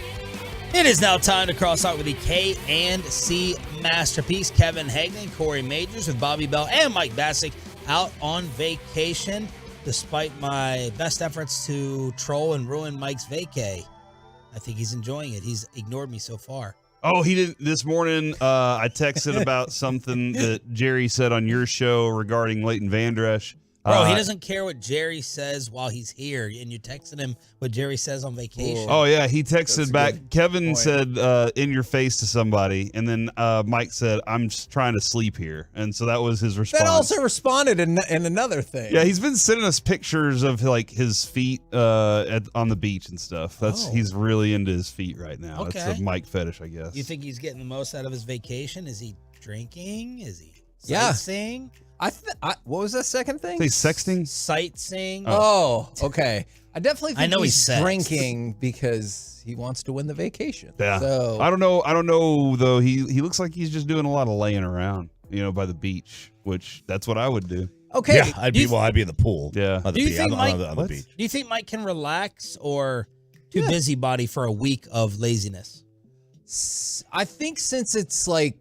It is now time to cross out with the K&C masterpiece. Kevin Hagelin, Corey Majors with Bobby Bell and Mike Bassick out on vacation. Despite my best efforts to troll and ruin Mike's vacay, I think he's enjoying it. He's ignored me so far. Oh, he didn't. This morning, I texted about something that Jerry said on your show regarding Leighton Vander Esch. Bro, he doesn't care what Jerry says while he's here, and you're texting him what Jerry says on vacation. Oh, yeah, he texted back. Kevin said, in your face to somebody, and then Mike said, I'm just trying to sleep here. And so that was his response. Ben also responded in another thing. Yeah, he's been sending us pictures of like his feet on the beach and stuff. He's really into his feet right now. Okay. It's a Mike fetish, I guess. You think he's getting the most out of his vacation? Is he drinking? Is he Yeah. sightseeing? What was that second thing? Say sexting? Sightseeing. Oh, okay. I definitely think I know he's he's sexed. drinking because he wants to win the vacation. Yeah. So I don't know though. He looks like he's just doing a lot of laying around, by the beach, which that's what I would do. Okay. Yeah, I'd be in the pool. Yeah. On the beach. On the beach. Do you think Mike can relax or too busybody for a week of laziness? I think since it's like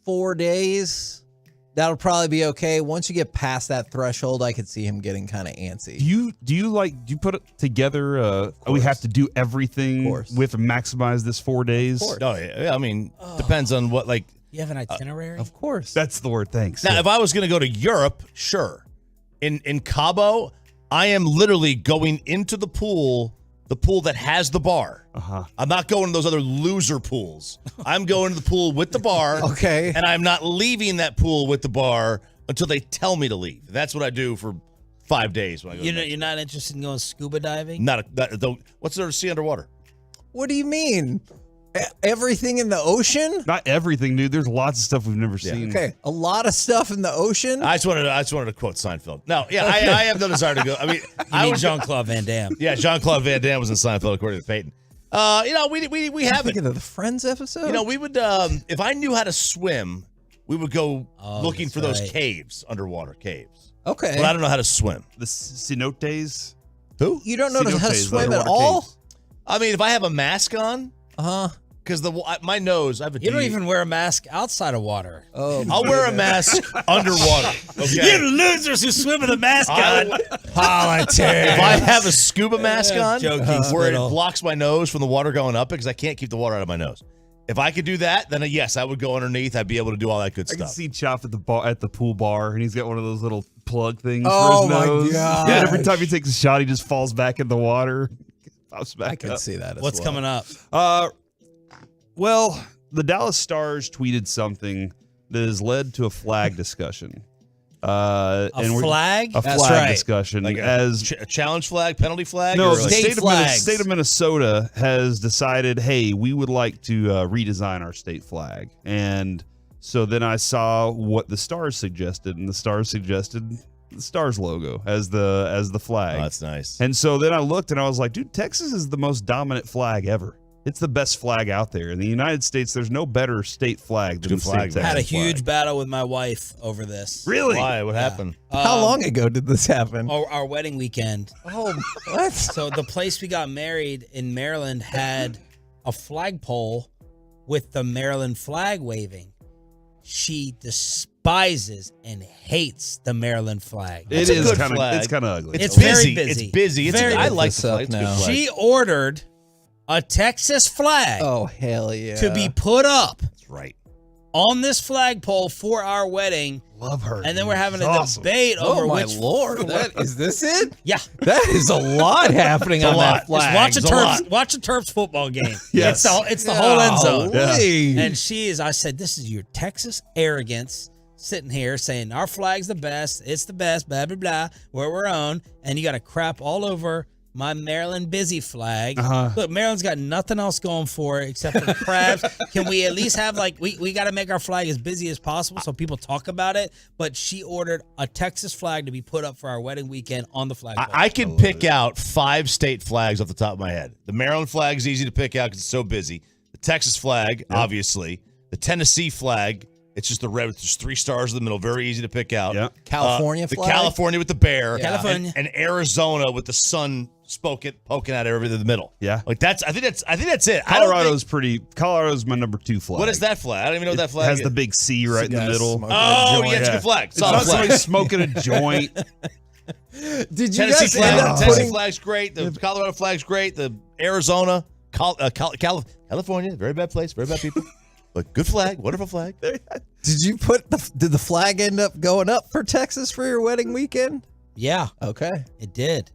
4 days, that'll probably be okay. Once you get past that threshold, I could see him getting kind of antsy. Do you put it together? We have to do everything. We have to maximize this 4 days. No, yeah, I mean, depends on what You have an itinerary? Of course. That's the word. Thanks. Now, if I was going to go to Europe, sure. In Cabo, I am literally going into the pool that has the bar. I'm not going to those other loser pools. I'm going to the pool with the bar. Okay. And I'm not leaving that pool with the bar until they tell me to leave. That's what I do for 5 days when I go. You're not interested in going scuba diving? What's there to see underwater? What do you mean? Everything in the ocean? Not everything, dude. There's lots of stuff we've never seen. Okay, a lot of stuff in the ocean. I just wanted to quote Seinfeld. No, yeah, I have no desire to go. I mean, I mean Jean-Claude Van Damme. Yeah, Jean-Claude Van Damme was in Seinfeld, according to Peyton. We have thinking of the Friends episode. We would if I knew how to swim, we would go looking for those caves, underwater caves. Okay, but I don't know how to swim. The cenotes. Who? You don't know how to swim at all? Caves. I mean, if I have a mask on. Because my nose, I have a You don't even wear a mask outside of water. Oh, I'll wear a mask underwater. Okay? You losers who swim with a mask on. Politics. If I have a scuba mask on where it spittle. blocks my nose from the water going up because I can't keep the water out of my nose. If I could do that, then yes, I would go underneath. I'd be able to do all that good I stuff. can see Chop at the pool bar, and he's got one of those little plug things Oh, for his my nose. God. Yeah, every time he takes a shot, he just falls back in the water. Pops back I can up. see that. As What's well. coming up? Well, the Dallas Stars tweeted something that has led to a flag discussion. A flag? A That's flag right. discussion. Like as a challenge flag, penalty flag? No, or the like- state of Minnesota has decided, hey, we would like to redesign our state flag. And so then I saw what the Stars suggested, and the Stars suggested the Stars logo as the flag. Oh, that's nice. And so then I looked and I was like, dude, Texas is the most dominant flag ever. It's the best flag out there. In the United States, there's no better state flag than the state of Texas. I had a huge battle with my wife over this. Really? Why? What happened? How long ago did this happen? Our wedding weekend. Oh, what? So the place we got married in Maryland had a flagpole with the Maryland flag waving. She despises and hates the Maryland flag. It is kind of ugly. It's very busy. busy. It's busy. I like the flag. It's a good flag. She ordered a Texas flag Oh, hell yeah. to be put up That's right. on this flagpole for our wedding. Love her. And then we're having a Awesome. debate over Oh, my which Lord. Is this it? Yeah. That is a lot happening on that flag. Just watch a Terps football game. Yes. It's the whole end zone. Golly. And I said, this is your Texas arrogance sitting here saying our flag's the best. It's the best, blah, blah, blah. We're on. And you got to crap all over my Maryland busy flag. Look, Maryland's got nothing else going for it except for crabs. Can we at least have we got to make our flag as busy as possible so people talk about it? But she ordered a Texas flag to be put up for our wedding weekend on the flagpole. I can pick out 5 state flags off the top of my head. The Maryland flag is easy to pick out because it's so busy. The Texas flag, obviously. The Tennessee flag, it's just the red with just 3 stars in the middle, very easy to pick out. Yeah. California the flag? California with the bear. Yeah. California. And Arizona with the sun poking out everything in the middle. Yeah. Like I think that's it. Colorado's my number 2 flag. What is that flag? I don't even know what that flag has is. the big C right in the middle. Oh, yeah, it's a good flag. It's not somebody smoking a joint. Did you Tennessee guys flag, end up Tennessee putting? flag's great. The Colorado flag's great. The Arizona, California, very bad place, very bad people. But good flag, wonderful flag. Did you did the flag end up going up for Texas for your wedding weekend? Yeah. Okay. It did.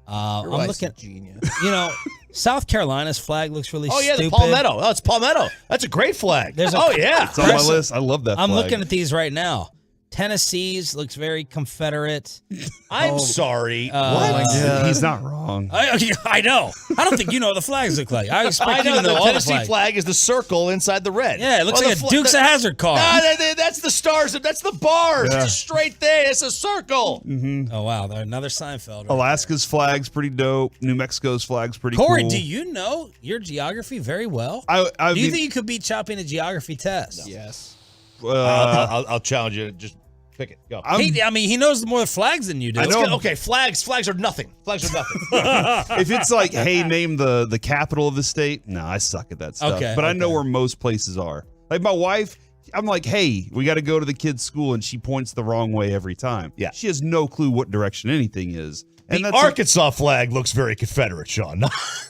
I'm wife's looking. a genius. South Carolina's flag looks really Oh yeah, stupid. the palmetto. Oh, it's palmetto. That's a great flag. There's a- oh yeah, It's on my list. I love that I'm flag. looking at these right now. Tennessee's looks very Confederate. I'm sorry. What? He's not wrong. I know. I don't think you know what the flags look like. I expect I you know to know the all the Tennessee flags. flag is the circle inside the red. Yeah, it looks like a Dukes of Hazzard car. That's the stars. That's the bars. Yeah. It's a straight there. It's a circle. Oh wow, another Seinfeld. Right Alaska's flag's pretty dope. New Mexico's flag's pretty Corey, cool. do you know your geography very well? I do you mean- think you could beat Choppy in a geography test? Yes. I'll challenge you. Just pick it. Go. He knows more flags than you do. I know. Okay, flags are nothing. Flags are nothing. If it's like, hey, name the capital of the state, no, I suck at that stuff. Okay, but I know where most places are. Like my wife, I'm like, hey, we got to go to the kids' school, and she points the wrong way every time. Yeah. She has no clue what direction anything is. And The Arkansas flag looks very Confederate, Sean.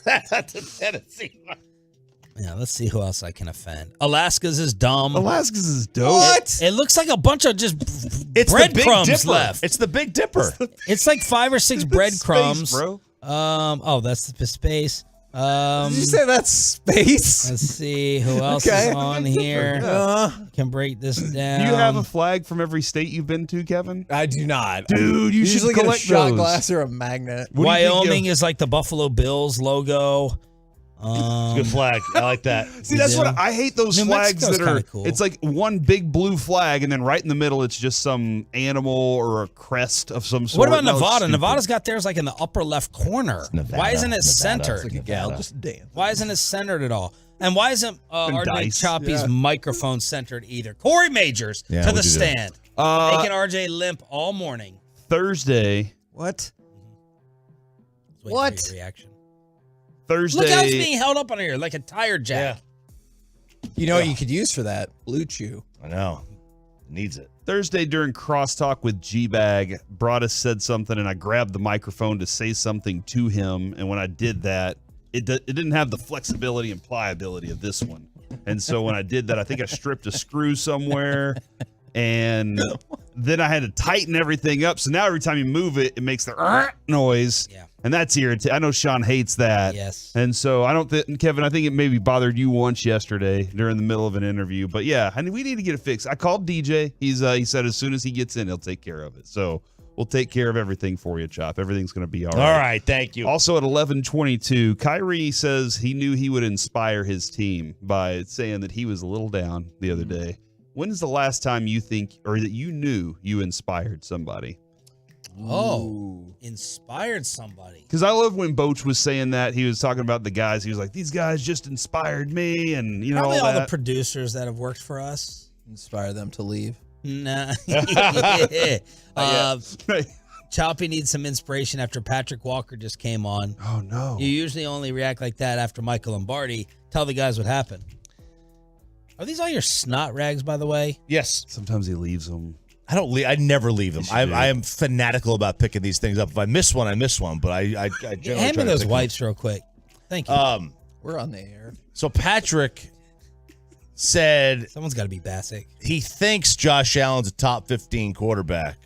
That's the Tennessee one. Yeah, let's see who else I can offend. Alaska's is dumb. Alaska's is dope. What? It looks like a bunch of just It's the Big breadcrumbs Dipper. left. It's the Big Dipper. It's like 5 or 6 breadcrumbs, Space, bro. That's the space. Did you say that's space? Let's see who else Okay. is on here. Can break this down. Do you have a flag from every state you've been to, Kevin? I do not. Dude, you should usually get a collect shot those. glass or a magnet. What do you think Wyoming is like the Buffalo Bills logo. It's a good flag. I like that. See, that's what I hate those New flags Mexico's that are. kinda cool. It's like one big blue flag, and then right in the middle, it's just some animal or a crest of some sort. What about No, it's Nevada? stupid. Nevada's got theirs like in the upper left corner. Why isn't it centered? Like a gal just dance. Why isn't it centered at all? And why isn't RJ dice. Choppy's Yeah. microphone centered either? Corey Majors Yeah, to the what'd you do? stand. Making RJ limp all morning. Thursday. What? Wait for What? your reaction. Thursday. Look how it's being held up on here like a tire jack. You know what you could use for that? Blue Chew. I know. Needs it. Thursday during crosstalk with G-Bag, Broadus said something, and I grabbed the microphone to say something to him. And when I did that, it didn't have the flexibility and pliability of this one. And so when I did that, I think I stripped a screw somewhere, and then I had to tighten everything up. So now every time you move it, it makes the noise. Yeah. And that's irritating. I know Sean hates that. Yes. And so I don't think, Kevin, I think it maybe bothered you once yesterday during the middle of an interview. But yeah, I mean, we need to get it fixed. I called DJ. He said as soon as he gets in, he'll take care of it. So we'll take care of everything for you, Chop. Everything's going to be all right. All right. Thank you. Also at 11:22, Kyrie says he knew he would inspire his team by saying that he was a little down the other day. When's the last time you think, or that you knew you inspired somebody? Oh, inspired somebody. Because I love when Boach was saying that. He was talking about the guys. He was like, these guys just inspired me, and you know Probably all the that. producers that have worked for us. Inspire them to leave. Nah. Choppy needs some inspiration after Patrick Walker just came on. Oh, no. You usually only react like that after Michael Lombardi. Tell the guys what happened. Are these all your snot rags, by the way? Yes. Sometimes he leaves them. I don't leave. I never leave them. Yes, you do. I am fanatical about picking these things up. If I miss one, I miss one. But I generally Hand try me to those pick wipes real quick. Thank you. We're on the air. So Patrick said Someone's got to be Bassick. he thinks Josh Allen's a top 15 quarterback.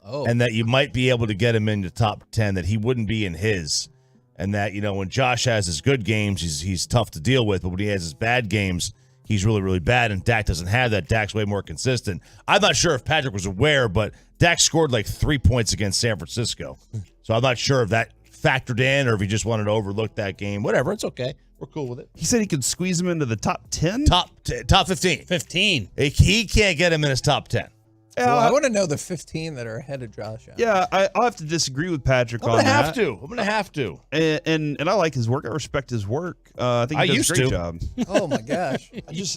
Oh. And that you might be able to get him into top 10, that he wouldn't be in his. And that, when Josh has his good games, he's tough to deal with. But when he has his bad games, he's really, really bad. And Dak doesn't have that. Dak's way more consistent. I'm not sure if Patrick was aware, but Dak scored like 3 points against San Francisco. So I'm not sure if that factored in or if he just wanted to overlook that game. Whatever. It's okay. We're cool with it. He said he could squeeze him into the top 10? Top 15. 15. He can't get him in his top 10. Well, I want to know the 15 that are ahead of Josh Allen. Yeah, I'll have to disagree with Patrick I'm on gonna that. I'm gonna have to. And I like his work. I respect his work. I think he does a great job. Oh my gosh!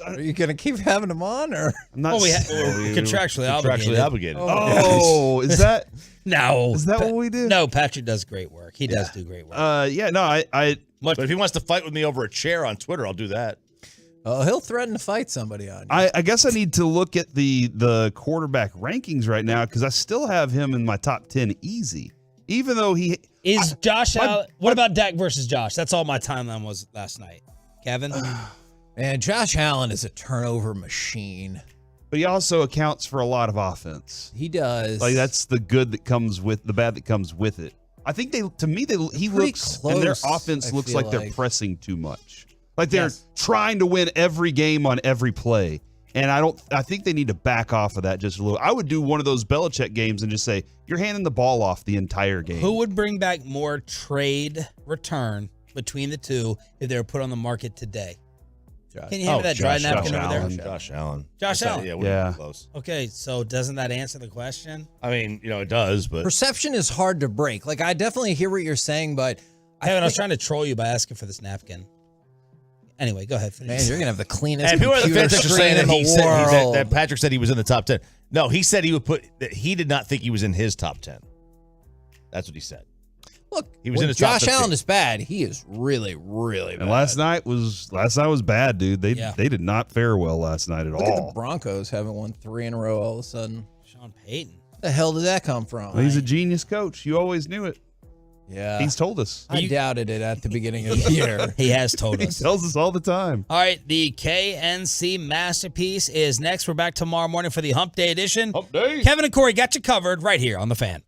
Are you going to keep having him on, or I'm not we're contractually obligated. Oh, is that no? Is that what we do? No, Patrick does great work. He does do great work. Yeah, no, I. But if he wants to fight with me over a chair on Twitter, I'll do that. Oh, he'll threaten to fight somebody on you. I guess I need to look at the quarterback rankings right now because I still have him in my top 10 easy. Even though he is Josh Allen. What about Dak versus Josh? That's all my timeline was last night. Kevin? Man, Josh Allen is a turnover machine. But he also accounts for a lot of offense. He does. Like that's the good that comes with the bad that comes with it. I think he looks close, and their offense I looks feel like they're pressing too much. Like they're trying to win every game on every play. And I think they need to back off of that just a little. I would do one of those Belichick games and just say, you're handing the ball off the entire game. Who would bring back more trade return between the two if they were put on the market today? Can you hand me that dry napkin over there? Josh Allen. Josh Allen. Yeah. Close. Okay, so doesn't that answer the question? I mean, it does, but Perception is hard to break. Like, I definitely hear what you're saying, but Kevin, I was trying to troll you by asking for this napkin. Anyway, go ahead. Finish. Man, you're gonna have the cleanest and who are the computer fans screen saying in that the world. that Patrick said he was in the top 10? No, he said that he did not think he was in his top 10. That's what he said. Look, he was in his top Josh 15. Allen is bad. He is really, really bad. And last night was bad, dude. They did not fare well last night at Look all. at the Broncos haven't won 3 in a row all of a sudden. Sean Payton. Where the hell did that come from? Well, he's a genius coach. You always knew it. Yeah. He's told us. I doubted it at the beginning of the year. He has told us. He tells us all the time. All right, the KNC Masterpiece is next. We're back tomorrow morning for the Hump Day edition. Hump Day. Kevin and Corey got you covered right here on The Fan.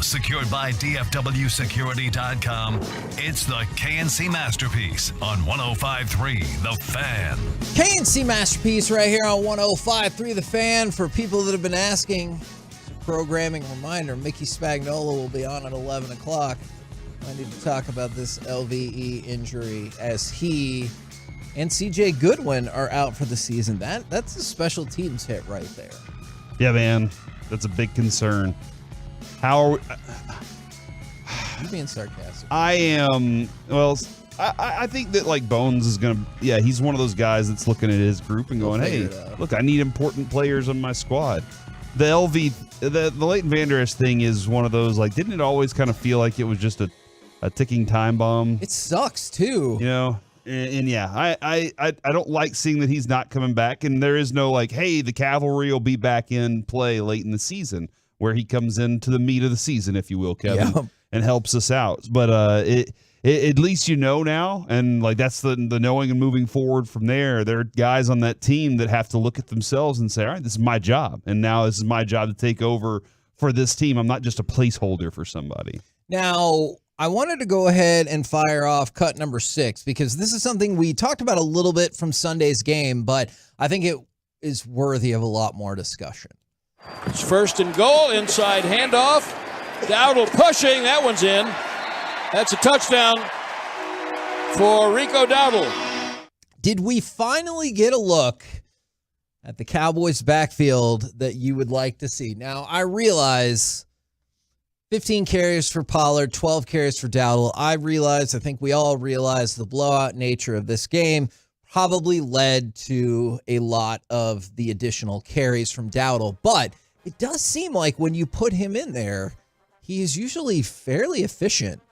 Secured by DFWsecurity.com, it's the KNC Masterpiece on 105.3 The Fan. KNC Masterpiece right here on 105.3 The Fan. For people that have been asking, programming reminder, Mickey Spagnola will be on at 11 o'clock. I need to talk about this LVE injury as he and CJ Goodwin are out for the season. That's a special teams hit right there. Yeah, man. That's a big concern. How are we? You being sarcastic? I am. Well, I think that like Bones is gonna. Yeah, he's one of those guys that's looking at his group and going, "Hey, look, I need important players on my squad." The Leighton Vander Esch thing is one of those. Like, didn't it always kind of feel like it was just a ticking time bomb? It sucks too. You know. And yeah, I don't like seeing that he's not coming back, and there is no like, hey, the cavalry will be back in play late in the season, where he comes into the meat of the season, if you will, Kevin, and helps us out. But at least you know now, and like that's the knowing and moving forward from there. There are guys on that team that have to look at themselves and say, all right, this is my job, and now this is my job to take over for this team. I'm not just a placeholder for somebody. Now, I wanted to go ahead and fire off cut number 6 because this is something we talked about a little bit from Sunday's game, but I think it is worthy of a lot more discussion. It's first and goal, inside handoff. Dowdle pushing, that one's in. That's a touchdown for Rico Dowdle. Did we finally get a look at the Cowboys backfield that you would like to see? Now, I realize 15 carries for Pollard, 12 carries for Dowdle. I think we all realize the blowout nature of this game probably led to a lot of the additional carries from Dowdle. But it does seem like when you put him in there, he is usually fairly efficient.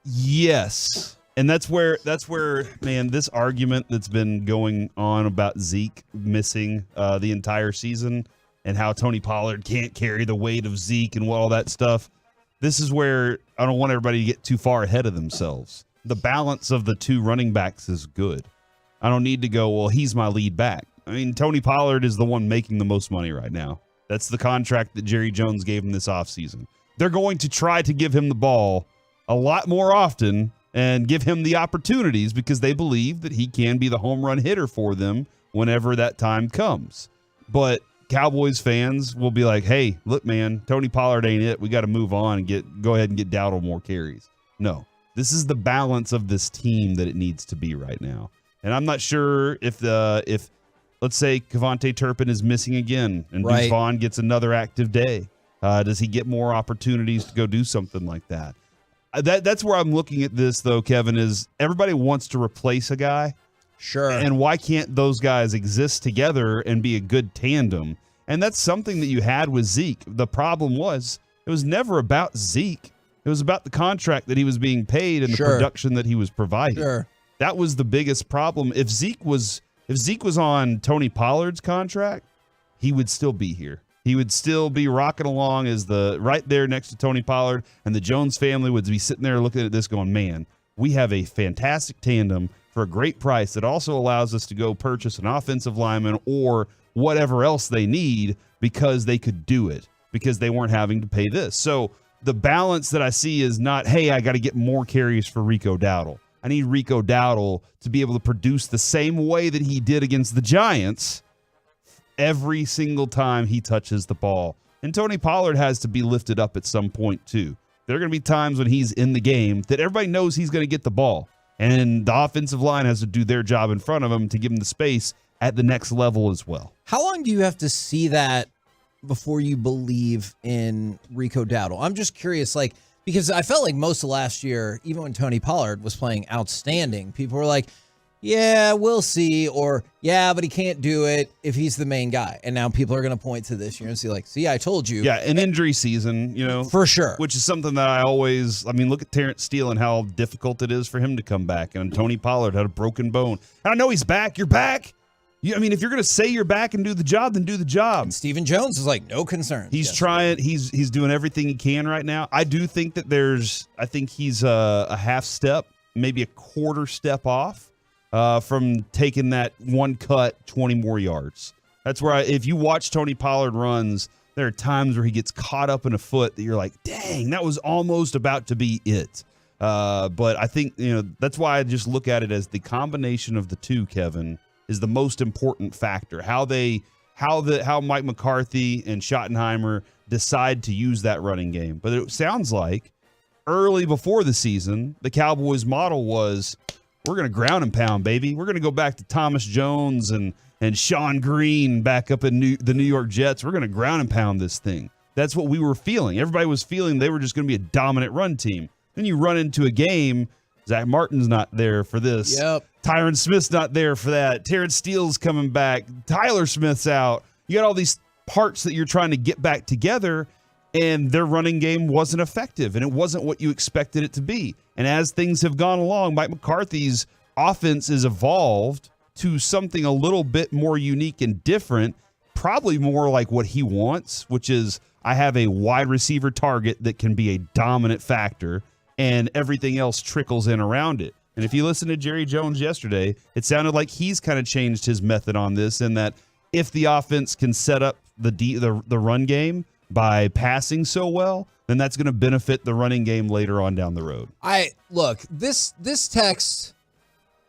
Yes. And that's where, man, this argument that's been going on about Zeke missing the entire season and how Tony Pollard can't carry the weight of Zeke and all that stuff. This is where I don't want everybody to get too far ahead of themselves. The balance of the two running backs is good. I don't need to go, well, he's my lead back. I mean, Tony Pollard is the one making the most money right now. That's the contract that Jerry Jones gave him this offseason. They're going to try to give him the ball a lot more often and give him the opportunities because they believe that he can be the home run hitter for them whenever that time comes. But Cowboys fans will be like, hey, look, man, Tony Pollard ain't it. We got to move on and go ahead and get Dowdle more carries. No, this is the balance of this team that it needs to be right now. And I'm not sure if let's say Kevontae Turpin is missing again and Deuce Vaughn gets another active day. Does he get more opportunities to go do something like that? That's where I'm looking at this, though, Kevin, is everybody wants to replace a guy. Sure. And why can't those guys exist together and be a good tandem? And that's something that you had with Zeke. The problem was it was never about Zeke. It was about the contract that he was being paid and the production that he was providing. Sure. That was the biggest problem. If Zeke was on Tony Pollard's contract, he would still be here. He would still be rocking along as right there next to Tony Pollard, and the Jones family would be sitting there looking at this going, man, we have a fantastic tandem for a great price that also allows us to go purchase an offensive lineman or whatever else they need because they could do it, because they weren't having to pay this. So the balance that I see is not, hey, I got to get more carries for Rico Dowdle. I need Rico Dowdle to be able to produce the same way that he did against the Giants every single time he touches the ball. And Tony Pollard has to be lifted up at some point too. There are going to be times when he's in the game that everybody knows he's going to get the ball. And the offensive line has to do their job in front of him to give him the space at the next level as well. How long do you have to see that before you believe in Rico Dowdle? I'm just curious, because I felt like most of last year, even when Tony Pollard was playing outstanding, people were like, yeah, we'll see, or yeah, but he can't do it if he's the main guy. And now people are going to point to this year and see, I told you. Yeah, an injury season, For sure. Which is something that look at Terrence Steele and how difficult it is for him to come back. And Tony Pollard had a broken bone. And I know he's back. You're back. If you're going to say you're back and do the job, then do the job. And Stephen Jones is like, no concerns. He's trying. He's doing everything he can right now. I do think that I think he's a half step, maybe a quarter step off from taking that one cut 20 more yards. That's where if you watch Tony Pollard runs, there are times where he gets caught up in a foot that you're like, dang, that was almost about to be it. But I think, that's why I just look at it as the combination of the two, Kevin, is the most important factor. How Mike McCarthy and Schottenheimer decide to use that running game. But it sounds like early before the season, the Cowboys model was, we're going to ground and pound, baby. We're going to go back to Thomas Jones and Sean Green back up in the New York Jets. We're going to ground and pound this thing. That's what we were feeling. Everybody was feeling they were just going to be a dominant run team. Then you run into a game, Zach Martin's not there for this. Yep. Tyron Smith's not there for that. Terrence Steele's coming back. Tyler Smith's out. You got all these parts that you're trying to get back together, and their running game wasn't effective, and it wasn't what you expected it to be. And as things have gone along, Mike McCarthy's offense has evolved to something a little bit more unique and different, probably more like what he wants, which is I have a wide receiver target that can be a dominant factor, and everything else trickles in around it. And if you listen to Jerry Jones yesterday, it sounded like he's kind of changed his method on this, in that if the offense can set up the run game by passing so well, then that's going to benefit the running game later on down the road. Look, this text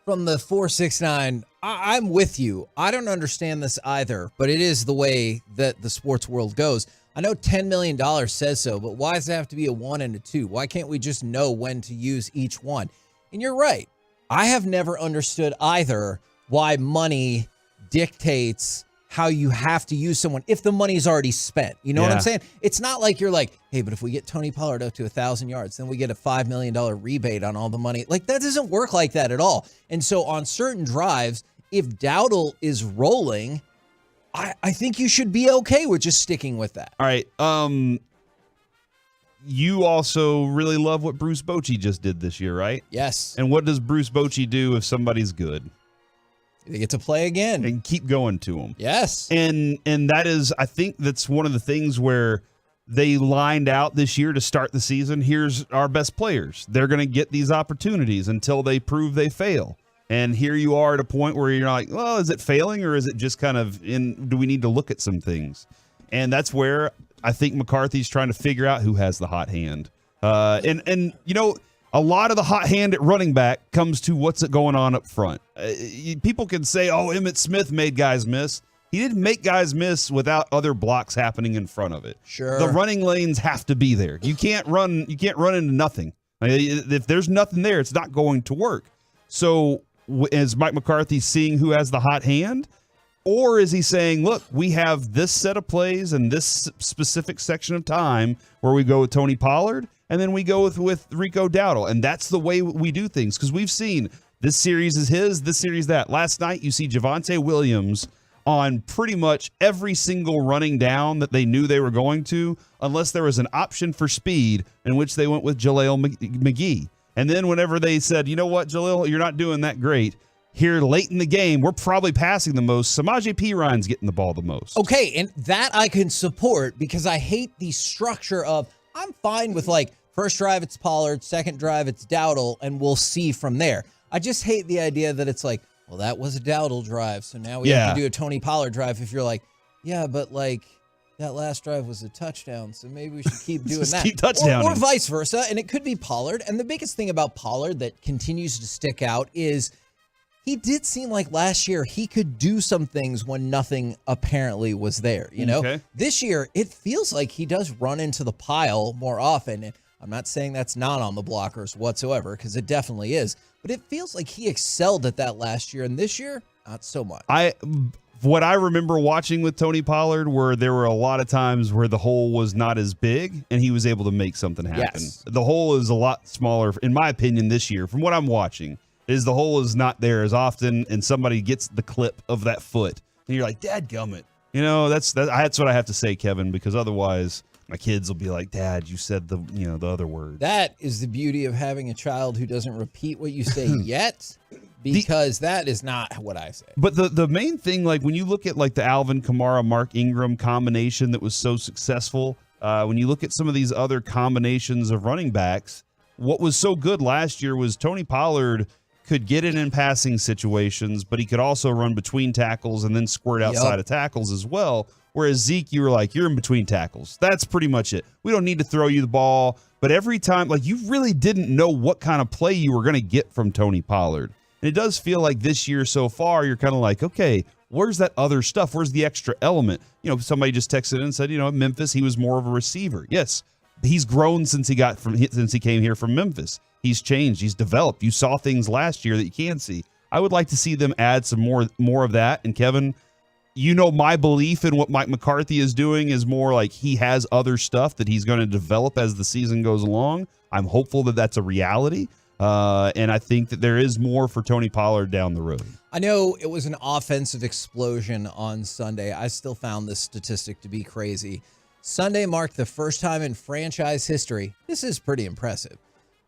from the 469, I'm with you. I don't understand this either, but it is the way that the sports world goes. I know $10 million says so, but why does it have to be a 1 and a 2? Why can't we just know when to use each one? And you're right. I have never understood either why money dictates how you have to use someone if the money's already spent. You know what I'm saying? It's not like you're like, hey, but if we get Tony Pollard up to 1,000 yards, then we get a $5 million rebate on all the money. Like, that doesn't work like that at all. And so on certain drives, if Dowdle is rolling, I think you should be okay with just sticking with that. All right. You also really love what Bruce Bochy just did this year, right? Yes. And what does Bruce Bochy do if somebody's good? They get to play again. And keep going to them. Yes. And that is, I think that's one of the things where they lined out this year to start the season. Here's our best players. They're going to get these opportunities until they prove they fail. And here you are at a point where you're like, well, is it failing, or is it just kind of do we need to look at some things? And that's where I think McCarthy's trying to figure out who has the hot hand. And a lot of the hot hand at running back comes to what's going on up front. People can say, oh, Emmitt Smith made guys miss. He didn't make guys miss without other blocks happening in front of it. Sure. The running lanes have to be there. You can't run into nothing. If there's nothing there, it's not going to work. So is Mike McCarthy seeing who has the hot hand? Or is he saying, look, we have this set of plays and this specific section of time where we go with Tony Pollard, and then we go with Rico Dowdle. And that's the way we do things, because we've seen this series is his, this series that. Last night, you see Javonte Williams on pretty much every single running down that they knew they were going to, unless there was an option for speed, in which they went with Jaleel McGee. And then whenever they said, you know what, Jaleel, you're not doing that great, here late in the game, we're probably passing the most. Samaje Perine getting the ball the most. Okay, and that I can support, because I hate the structure of, I'm fine with like first drive it's Pollard, second drive it's Dowdle, and we'll see from there. I just hate the idea that it's like, well, that was a Dowdle drive, so now we have to do a Tony Pollard drive. If you're like, yeah, but like that last drive was a touchdown, so maybe we should keep doing that. Keep touchdowning. Or vice versa, and it could be Pollard. And the biggest thing about Pollard that continues to stick out is he did seem like last year he could do some things when nothing apparently was there. You know, This year it feels like he does run into the pile more often. And I'm not saying that's not on the blockers whatsoever, because it definitely is. But it feels like he excelled at that last year, and this year, not so much. What I remember watching with Tony Pollard were there were a lot of times where the hole was not as big and he was able to make something happen. Yes. The hole is a lot smaller, in my opinion, this year, from what I'm watching, is the hole is not there as often, and somebody gets the clip of that foot. And you're like, dadgummit. You know, that's what I have to say, Kevin, because otherwise my kids will be like, Dad, you said the other word. That is the beauty of having a child who doesn't repeat what you say yet, because that is not what I say. But the main thing, like when you look at like the Alvin Kamara, Mark Ingram combination that was so successful, when you look at some of these other combinations of running backs, what was so good last year was Tony Pollard could get in passing situations, but he could also run between tackles and then squirt outside of tackles as well. Whereas Zeke, you were like, you're in between tackles. That's pretty much it. We don't need to throw you the ball. But every time, like, you really didn't know what kind of play you were going to get from Tony Pollard. And it does feel like this year so far, you're kind of like, okay, where's that other stuff? Where's the extra element? You know, somebody just texted in and said, at Memphis, he was more of a receiver. Yes, he's grown since he came here from Memphis. He's changed. He's developed. You saw things last year that you can see. I would like to see them add some more of that. And Kevin, my belief in what Mike McCarthy is doing is more like he has other stuff that he's going to develop as the season goes along. I'm hopeful that that's a reality. And I think that there is more for Tony Pollard down the road. I know it was an offensive explosion on Sunday. I still found this statistic to be crazy. Sunday marked the first time in franchise history, this is pretty impressive,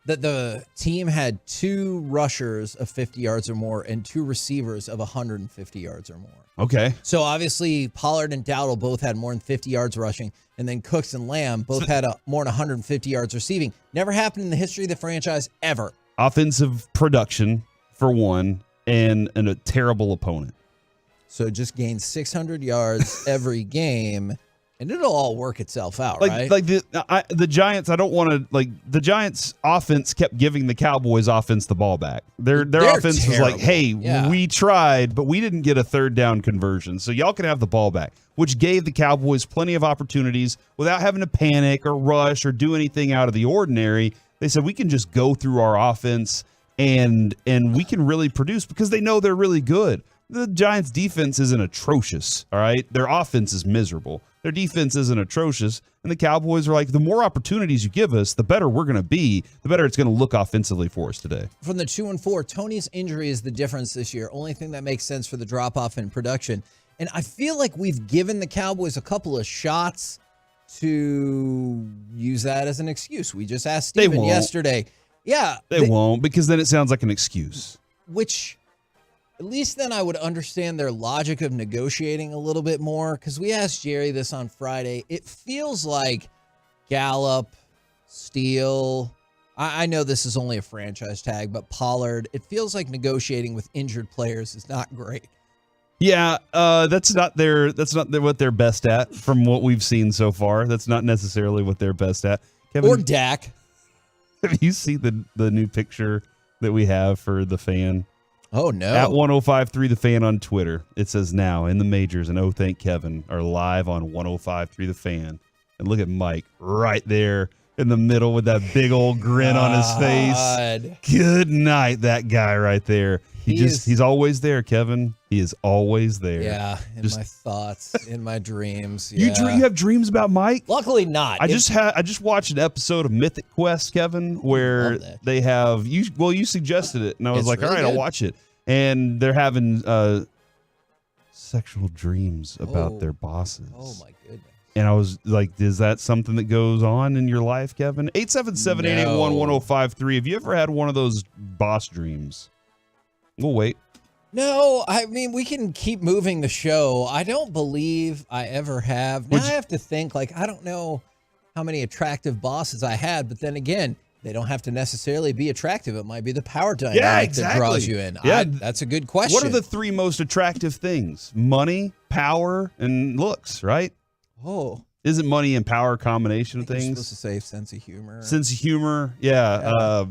that the team had 2 rushers of 50 yards or more and 2 receivers of 150 yards or more. Okay. So obviously Pollard and Dowdle both had more than 50 yards rushing, and then Cooks and Lamb both had more than 150 yards receiving. Never happened in the history of the franchise ever. Offensive production, for one, and a terrible opponent. So just gain 600 yards every game, and it'll all work itself out, right? Like the Giants, I don't want to the Giants offense kept giving the Cowboys offense the ball back. Their offense terrible. was like, hey, we tried, but we didn't get a third down conversion. So y'all can have the ball back, which gave the Cowboys plenty of opportunities without having to panic or rush or do anything out of the ordinary. They said we can just go through our offense and we can really produce because they know they're really good. The Giants' defense isn't atrocious, all right? Their offense is miserable. Their defense isn't atrocious. And the Cowboys are like, the more opportunities you give us, the better we're going to be, the better it's going to look offensively for us today. From the 2-4, Tony's injury is the difference this year. Only thing that makes sense for the drop-off in production. And I feel like we've given the Cowboys a couple of shots to use that as an excuse. We just asked Steven yesterday. Yeah. They won't, because then it sounds like an excuse. Which, at least then I would understand their logic of negotiating a little bit more, because we asked Jerry this on Friday. It feels like Gallup, Steele, I know this is only a franchise tag, but Pollard, it feels like negotiating with injured players is not great. Yeah, that's not what they're best at from what we've seen so far. That's not necessarily what they're best at. Kevin, or Dak. Have you seen the new picture that we have for the Fan? Oh, no. At 105.3 The Fan on Twitter. It says now in the majors and thank Kevin are live on 105.3 The Fan. And look at Mike right there in the middle with that big old grin on his face. Good night, that guy right there. He's always there, Kevin. He is always there. Yeah, in my thoughts, in my dreams. Yeah. You have dreams about Mike? Luckily not. I just watched an episode of Mythic Quest, Kevin, where they have you suggested it, and I was like, really all right, good. I'll watch it. And they're having sexual dreams about their bosses. Oh my goodness. And I was like, is that something that goes on in your life, Kevin? 877-881-1053. Have you ever had one of those boss dreams? We'll wait. No, I mean, we can keep moving the show. I don't believe I ever have. Now I have to think, I don't know how many attractive bosses I had, but then again, they don't have to necessarily be attractive. It might be the power dynamic that draws you in. Yeah. That's a good question. What are the 3 most attractive things? Money, power, and looks, right? Oh. Isn't money and power a combination of things? You're supposed to say sense of humor. Sense of humor, yeah.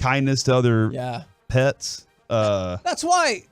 Kindness to other pets. That's why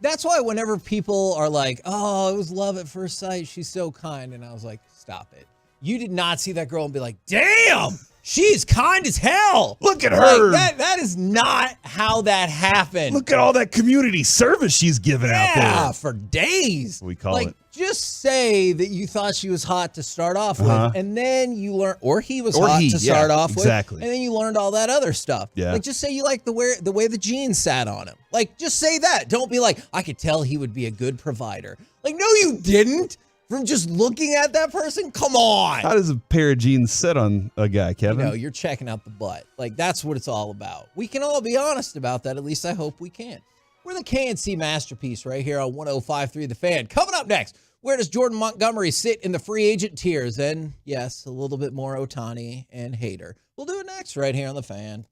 whenever people are like, oh, it was love at first sight, she's so kind, and I was like, stop it. You did not see that girl and be like, damn, she's kind as hell. Look at her. That is not how that happened. Look at all that community service she's giving out there. Yeah, for days. We call it. Just say that you thought she was hot to start off with, and then you learn, or he was hot to start off with, and then you learned all that other stuff. Yeah. Just say you like the way the jeans sat on him. Just say that. Don't be like, I could tell he would be a good provider. No, you didn't. From just looking at that person? Come on. How does a pair of jeans sit on a guy, Kevin? You're checking out the butt. That's what it's all about. We can all be honest about that. At least I hope we can. We're the KNC Masterpiece right here on 105.3 The Fan. Coming up next, where does Jordan Montgomery sit in the free agent tiers? And yes, a little bit more Ohtani and Hader. We'll do it next right here on The Fan.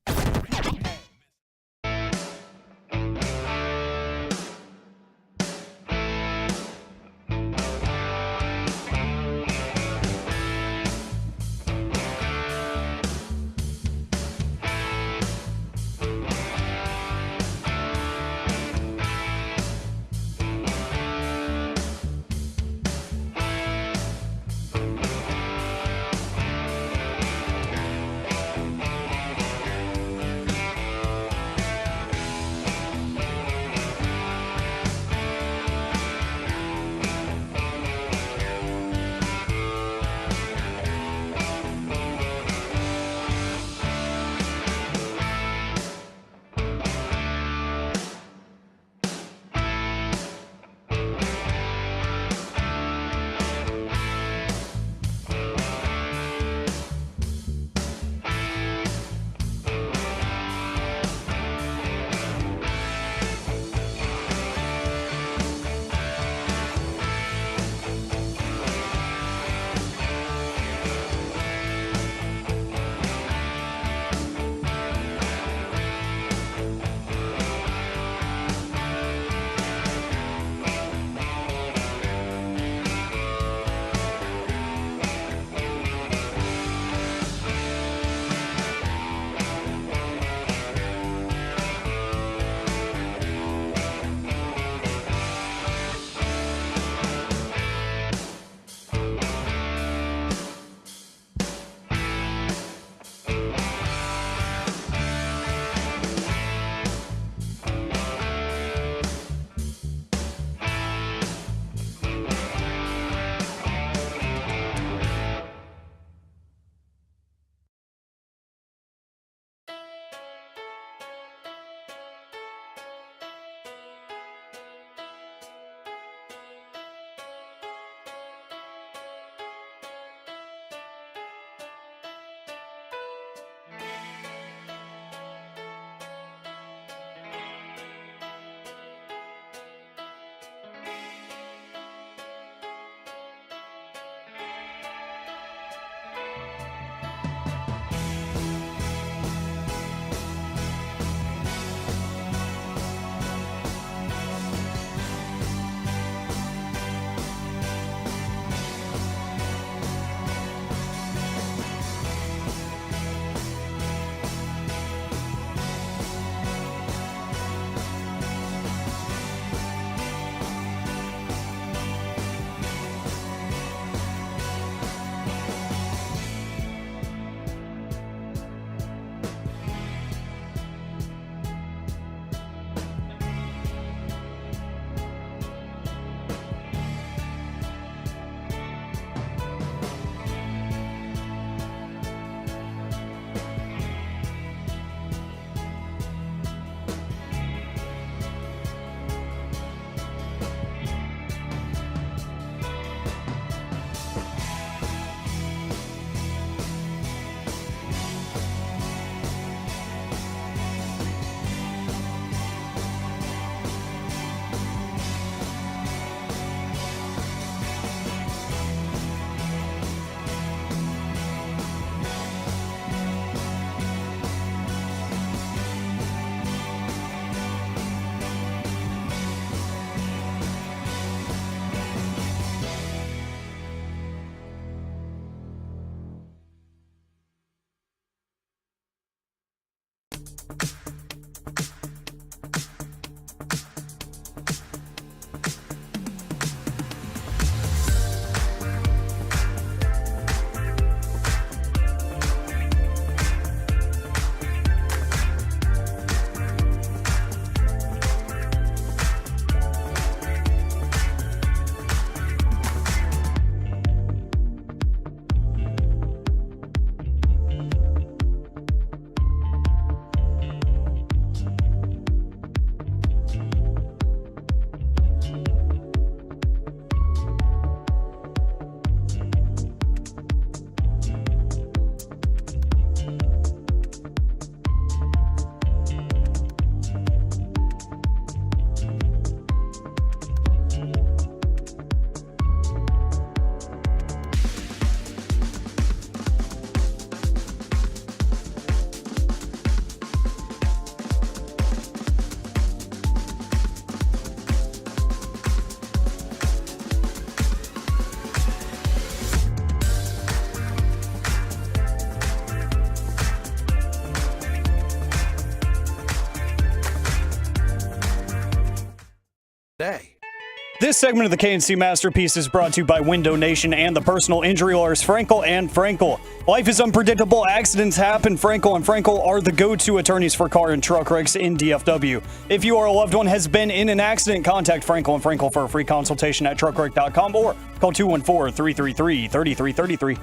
This segment of the KNC Masterpiece is brought to you by Window Nation and the personal injury lawyers Frankel and Frankel. Life is unpredictable. Accidents happen. Frankel and Frankel are the go-to attorneys for car and truck wrecks in DFW. If you or a loved one has been in an accident, contact Frankel and Frankel for a free consultation at truckwreck.com or call 214-333-3333.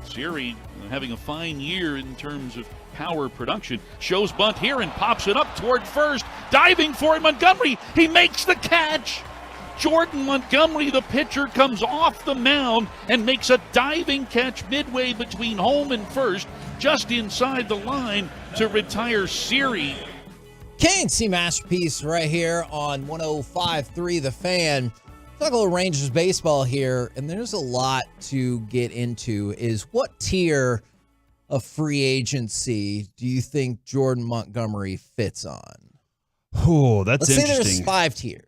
Siri having a fine year in terms of power production. Shows bunt here and pops it up toward first. Diving for it, Montgomery. He makes the catch. Jordan Montgomery, the pitcher, comes off the mound and makes a diving catch midway between home and first, just inside the line to retire Siri. KNC Masterpiece right here on 105.3 The Fan. Talk a little Rangers baseball here, and there's a lot to get into. Is what tier of free agency do you think Jordan Montgomery fits on? Oh, that's Let's interesting. say there's 5 tiers.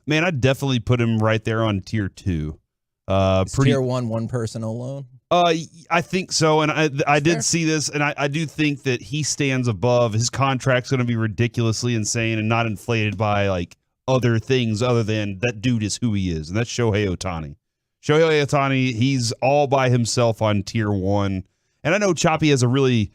Man, I'd definitely put him right there on tier 2. Tier 1 person alone? I think so, and I did see this, and I do think that he stands above. His contract's going to be ridiculously insane and not inflated by like other things other than that dude is who he is, and that's Shohei Ohtani. Shohei Ohtani, he's all by himself on tier 1, and I know Choppy has a really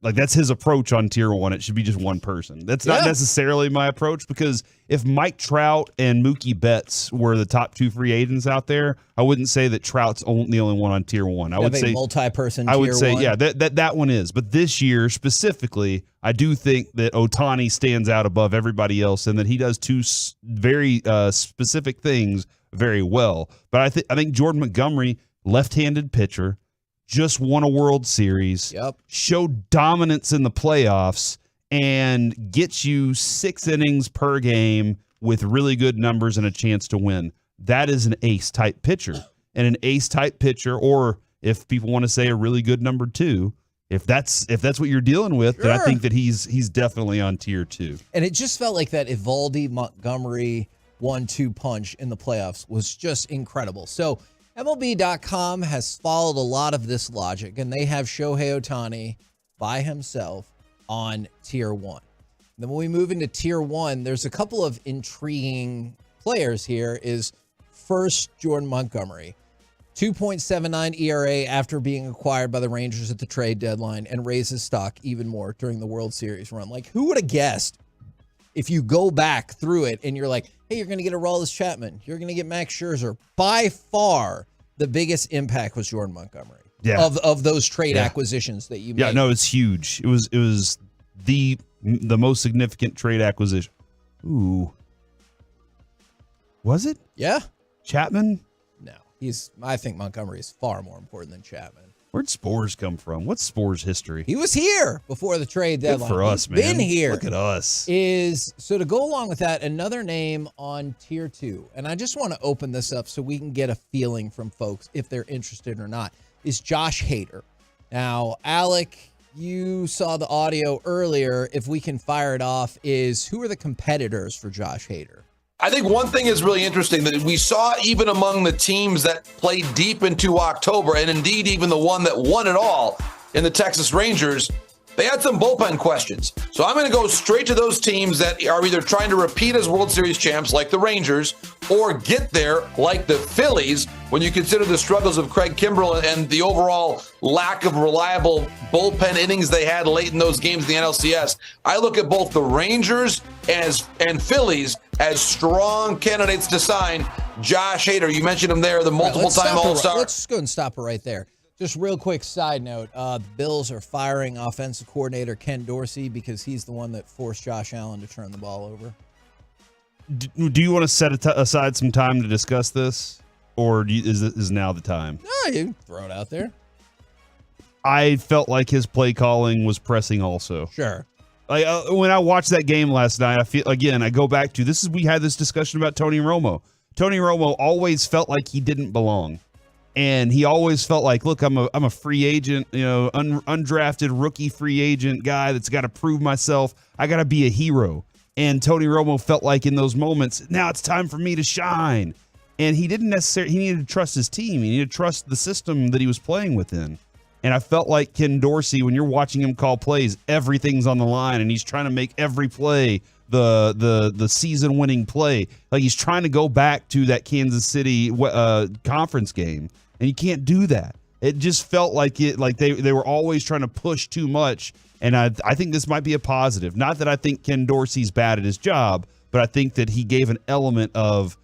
like that's his approach on tier 1. It should be just one person. That's not necessarily my approach, because if Mike Trout and Mookie Betts were the top 2 free agents out there, I wouldn't say that Trout's the only one on tier 1. I would say multi-person. I would say, 1. yeah, that one is. But this year specifically, I do think that Ohtani stands out above everybody else, and that he does 2 very specific things very well. But I think Jordan Montgomery, left-handed pitcher, just won a World Series, showed dominance in the playoffs, and gets you 6 innings per game with really good numbers and a chance to win. That is an ace-type pitcher. And an ace-type pitcher, or if people want to say a really good number 2, if that's what you're dealing with, then I think that he's definitely on tier 2. And it just felt like that Evaldi Montgomery 1-2 punch in the playoffs was just incredible. So MLB.com has followed a lot of this logic, and they have Shohei Ohtani by himself on tier 1. Then when we move into tier 1, there's a couple of intriguing players here. Is first Jordan Montgomery, 2.79 ERA after being acquired by the Rangers at the trade deadline, and raises stock even more during the World Series run. Like, who would have guessed if you go back through it and you're like, hey, you're going to get a Aroldis Chapman, you're going to get Max Scherzer. By far, the biggest impact was Jordan Montgomery. Yeah. Of those trade acquisitions that you made. Yeah, no, it's huge. It was the most significant trade acquisition. Ooh. Was it? Yeah. Chapman? No. I think Montgomery is far more important than Chapman. Where'd Spores come from? What's Spores' history? He was here before the trade deadline. Good for us, man. Been here. Look at us. So to go along with that, another name on tier 2, and I just want to open this up so we can get a feeling from folks if they're interested or not, is Josh Hader. Now, Alec, you saw the audio earlier. If we can fire it off, who are the competitors for Josh Hader? I think one thing is really interesting that we saw even among the teams that played deep into October, and indeed even the one that won it all in the Texas Rangers, They had some bullpen questions. So I'm going to go straight to those teams that are either trying to repeat as World Series champs like the Rangers or get there like the Phillies when you consider the struggles of Craig Kimbrell and the overall lack of reliable bullpen innings they had late in those games in the NLCS. I look at both the Rangers and Phillies as strong candidates to sign Josh Hader. You mentioned him there, the multiple-time All-Star. Let's just go and stop it right there. Just real quick side note, the Bills are firing offensive coordinator Ken Dorsey because he's the one that forced Josh Allen to turn the ball over. Do you want to set aside some time to discuss this, or is now the time? No, you can throw it out there. I felt like his play calling was pressing also. Sure. Like when I watched that game last night, I go back to we had this discussion about Tony Romo. Tony Romo always felt like he didn't belong. And he always felt like, look, I'm a free agent, undrafted rookie free agent guy that's got to prove myself. I got to be a hero. And Tony Romo felt like in those moments, now it's time for me to shine. And he didn't necessarily, he needed to trust his team. He needed to trust the system that he was playing within. And I felt like Ken Dorsey, when you're watching him call plays, everything's on the line and he's trying to make every play the season-winning play. Like he's trying to go back to that Kansas City conference game. And you can't do that. It just felt like they were always trying to push too much. And I think this might be a positive. Not that I think Ken Dorsey's bad at his job, but I think that he gave an element of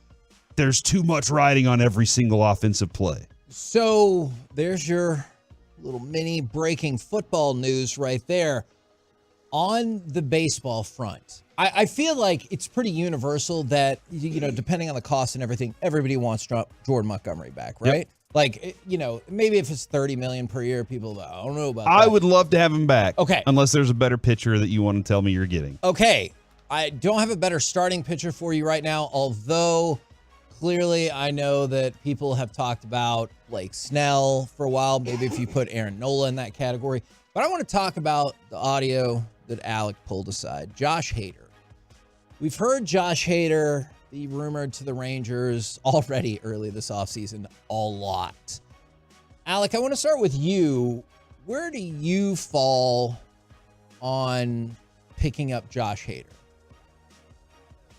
there's too much riding on every single offensive play. So there's your little mini breaking football news right there. On the baseball front, I feel like it's pretty universal that, depending on the cost and everything, everybody wants Jordan Montgomery back, right? Yep. Like, maybe if it's $30 million per year, people, I don't know about that. I would love to have him back. Okay. Unless there's a better pitcher that you want to tell me you're getting. Okay. I don't have a better starting pitcher for you right now, although clearly I know that people have talked about Blake Snell for a while. Maybe if you put Aaron Nola in that category. But I want to talk about the audio that Alec pulled aside. Josh Hader. We've heard Josh Hader be rumored to the Rangers already early this offseason a lot. Alec, I want to start with you. Where do you fall on picking up Josh Hader?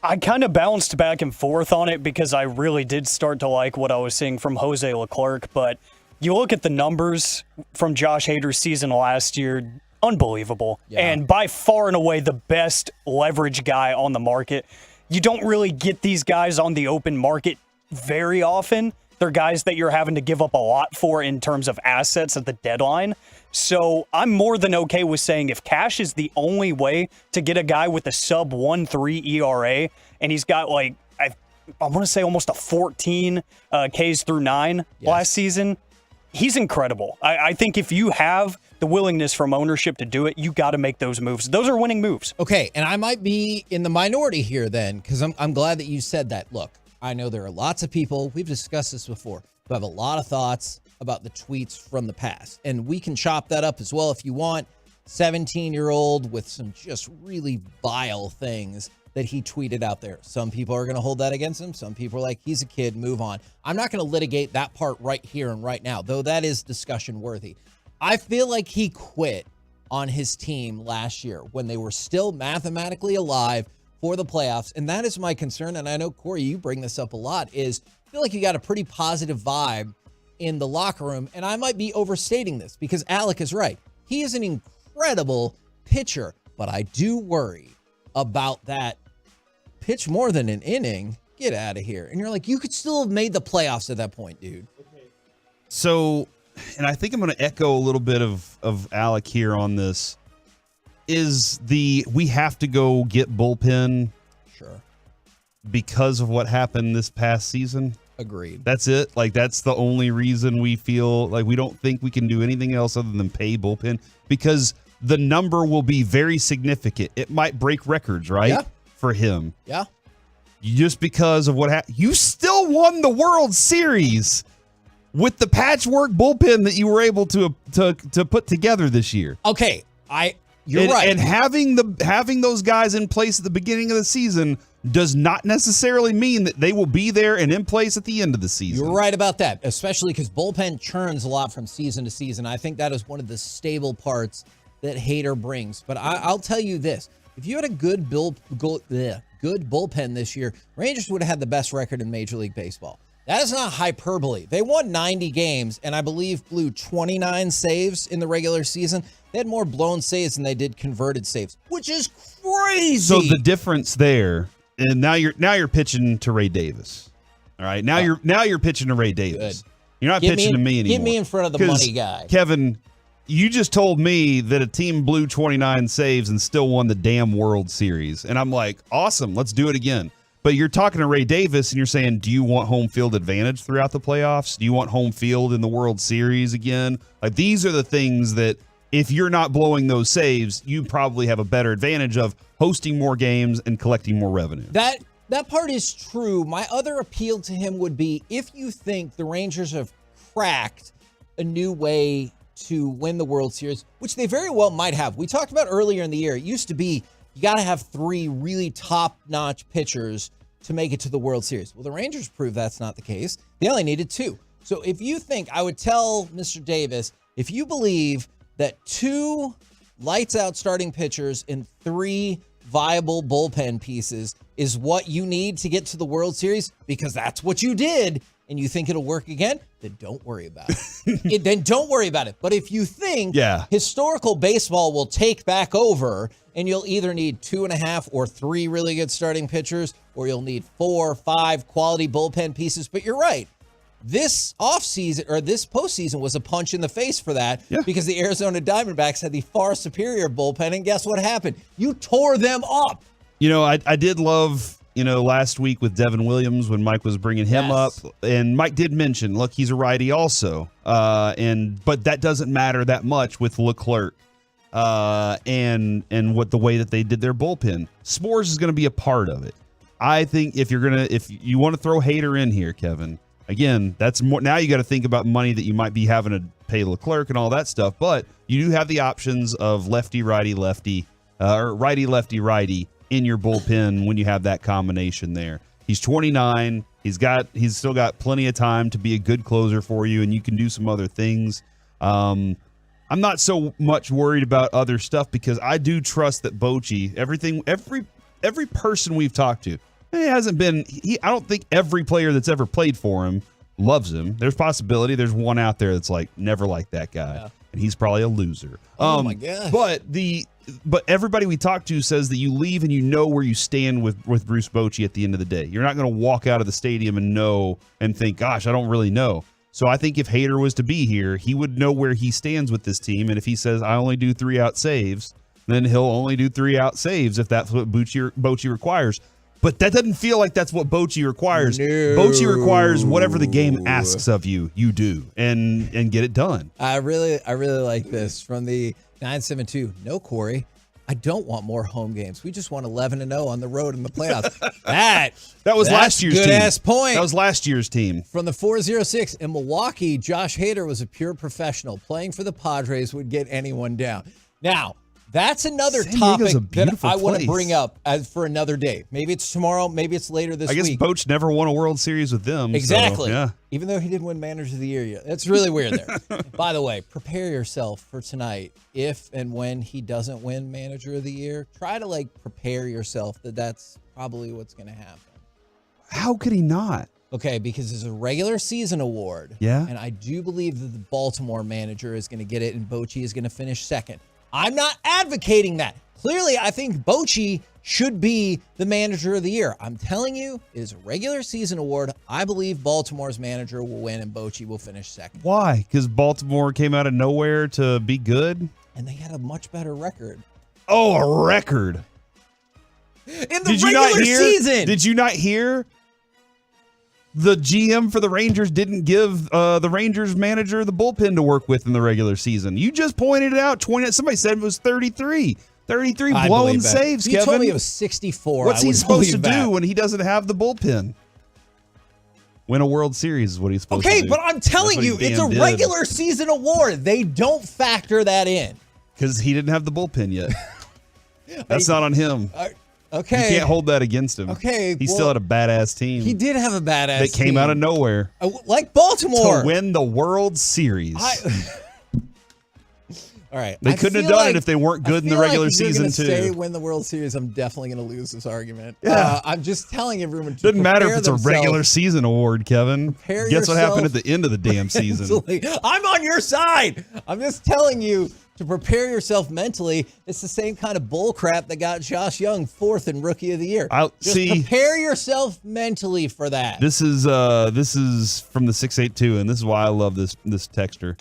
I kind of bounced back and forth on it because I really did start to like what I was seeing from Jose Leclerc, but you look at the numbers from Josh Hader's season last year, unbelievable. Yeah. And by far and away the best leverage guy on the market. You don't really get these guys on the open market very often. They're guys that you're having to give up a lot for in terms of assets at the deadline. So I'm more than okay with saying if cash is the only way to get a guy with a sub 1.3 ERA, and he's got like, I want to say almost a 14 Ks through 9 last season, he's incredible. I think if you have the willingness from ownership to do it, you got to make those moves. Those are winning moves. Okay, and I might be in the minority here then, because I'm glad that you said that. Look, I know there are lots of people, we've discussed this before, who have a lot of thoughts about the tweets from the past. And we can chop that up as well if you want. 17-year-old with some just really vile things that he tweeted out there. Some people are going to hold that against him. Some people are like, he's a kid, move on. I'm not going to litigate that part right here and right now, though that is discussion worthy. I feel like he quit on his team last year when they were still mathematically alive for the playoffs. And that is my concern. And I know, Corey, you bring this up a lot, is I feel like you got a pretty positive vibe in the locker room. And I might be overstating this because Alec is right. He is an incredible pitcher, but I do worry about that pitch more than an inning. Get out of here. And you're like, you could still have made the playoffs at that point, dude. So, and I think I'm going to echo a little bit of Alec here on this, is we have to go get bullpen. Sure. Because of what happened this past season. Agreed. That's it. Like, that's the only reason we feel like we don't think we can do anything else other than pay bullpen, because the number will be very significant. It might break records, right? Yeah. For him. Yeah. Just because of what happened. You still won the World Series with the patchwork bullpen that you were able to put together this year. Okay. You're right. And having those guys in place at the beginning of the season does not necessarily mean that they will be there and in place at the end of the season. You're right about that, especially because bullpen churns a lot from season to season. I think that is one of the stable parts that Hader brings. But I'll tell you this. If you had a good bullpen this year, Rangers would have had the best record in Major League Baseball. That is not hyperbole. They won 90 games and I believe blew 29 saves in the regular season. They had more blown saves than they did converted saves, which is crazy. So the difference there, and now you're pitching to Ray Davis. All right, now you're pitching to Ray Davis. Good. You're not pitching to me anymore. Get me in front of the money guy. Kevin, you just told me that a team blew 29 saves and still won the damn World Series. And I'm like, awesome, let's do it again. But you're talking to Ray Davis and you're saying, do you want home field advantage throughout the playoffs? Do you want home field in the World Series again? Like, these are the things that if you're not blowing those saves, you probably have a better advantage of hosting more games and collecting more revenue. That part is true. My other appeal to him would be if you think the Rangers have cracked a new way to win the World Series, which they very well might have. We talked about earlier in the year. It used to be you got to have 3 really top-notch pitchers to make it to the World Series. Well, the Rangers proved that's not the case. They only needed 2. So if you think, I would tell Mr. Davis, if you believe that 2 lights-out starting pitchers and 3 viable bullpen pieces is what you need to get to the World Series, because that's what you did, and you think it'll work again, then don't worry about it. Then don't worry about it. But if you think historical baseball will take back over and you'll either need 2.5 or 3 really good starting pitchers, or you'll need 4 or 5 quality bullpen pieces. But you're right. This offseason or this postseason was a punch in the face for that because the Arizona Diamondbacks had the far superior bullpen. And guess what happened? You tore them up. You know, I did love, last week with Devin Williams when Mike was bringing him up, and Mike did mention, look, he's a righty also. But that doesn't matter that much with Leclerc and what the way that they did their bullpen. S'mores is going to be a part of it. I think if you want to throw Hader in here, Kevin, again, that's more. Now you got to think about money that you might be having to pay Leclerc and all that stuff. But you do have the options of lefty, righty, lefty, or righty, lefty, righty in your bullpen when you have that combination there. He's 29. He's still got plenty of time to be a good closer for you, and you can do some other things. I'm not so much worried about other stuff because I do trust that Bochy, every person we've talked to, it hasn't been. I don't think every player that's ever played for him loves him. There's possibility. There's one out there that's like never liked that guy, and he's probably a loser. Oh my gosh! But everybody we talk to says that you leave and you know where you stand with Bruce Bochy at the end of the day. You're not going to walk out of the stadium and think, gosh, I don't really know. So I think if Hader was to be here, he would know where he stands with this team. And if he says, I only do 3-out saves, then he'll only do 3-out saves if that's what Bochy requires. But that doesn't feel like that's what Bochy requires. No. Bochy requires whatever the game asks of you, you do, and get it done. I really like this from the 972. No, Corey, I don't want more home games. We just won 11-0 on the road in the playoffs. That was last year's team. Good-ass point. That was last year's team. From the 406 in Milwaukee, Josh Hader was a pure professional. Playing for the Padres would get anyone down. Now, that's another topic that I want to bring up for another day. Maybe it's tomorrow. Maybe it's later this week. I guess Boch never won a World Series with them. Exactly. So, yeah. Even though he didn't win Manager of the Year yet. That's really weird there. By the way, prepare yourself for tonight. If and when he doesn't win Manager of the Year, try to prepare yourself that that's probably what's going to happen. How could he not? Okay, because it's a regular season award. Yeah. And I do believe that the Baltimore manager is going to get it and Bochy is going to finish second. I'm not advocating that. Clearly, I think Bochy should be the Manager of the Year. I'm telling you, it is a regular season award. I believe Baltimore's manager will win and Bochy will finish second. Why? Because Baltimore came out of nowhere to be good? And they had a much better record. Oh, a record. In the regular season. Did you not hear? The GM for the Rangers didn't give the Rangers manager the bullpen to work with in the regular season. You just pointed it out. Somebody said it was 33. 33 blown saves, Kevin. You told me it was 64. What's he supposed to do when he doesn't have the bullpen? Win a World Series is what he's supposed to do. Okay, but I'm telling you, it's a regular season award. They don't factor that in. Because he didn't have the bullpen yet. That's not on him. Okay. You can't hold that against him. Okay. He still had a badass team. He did have a badass team. That came out of nowhere. Like Baltimore. To win the World Series. All right. They couldn't have done it if they weren't good in the regular season, too. too. Say win the World Series, I'm definitely going to lose this argument. Yeah. I'm just telling everyone to Doesn't matter if prepare it's a regular season award, Kevin. Guess what happened at the end of the damn season? mentally. I'm on your side. I'm just telling you to prepare yourself mentally. It's the same kind of bull crap that got Josh Young 4th in Rookie of the Year. Prepare yourself mentally for that. This is from the 682, and this is why I love this texter.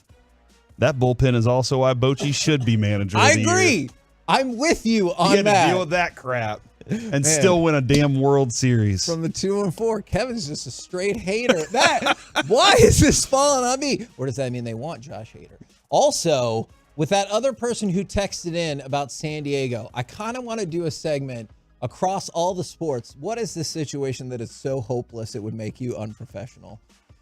That bullpen is also why Bochy should be manager of the year. I agree. I'm with you on He had that. to deal with that crap and still win a damn World Series. From the 2 and 4, Kevin's just a straight hater. Why is this falling on me? Or does that mean they want Josh Hader? Also, with that other person who texted in about San Diego, I kind of want to do a segment across all the sports. What is this situation that is so hopeless it would make you unprofessional?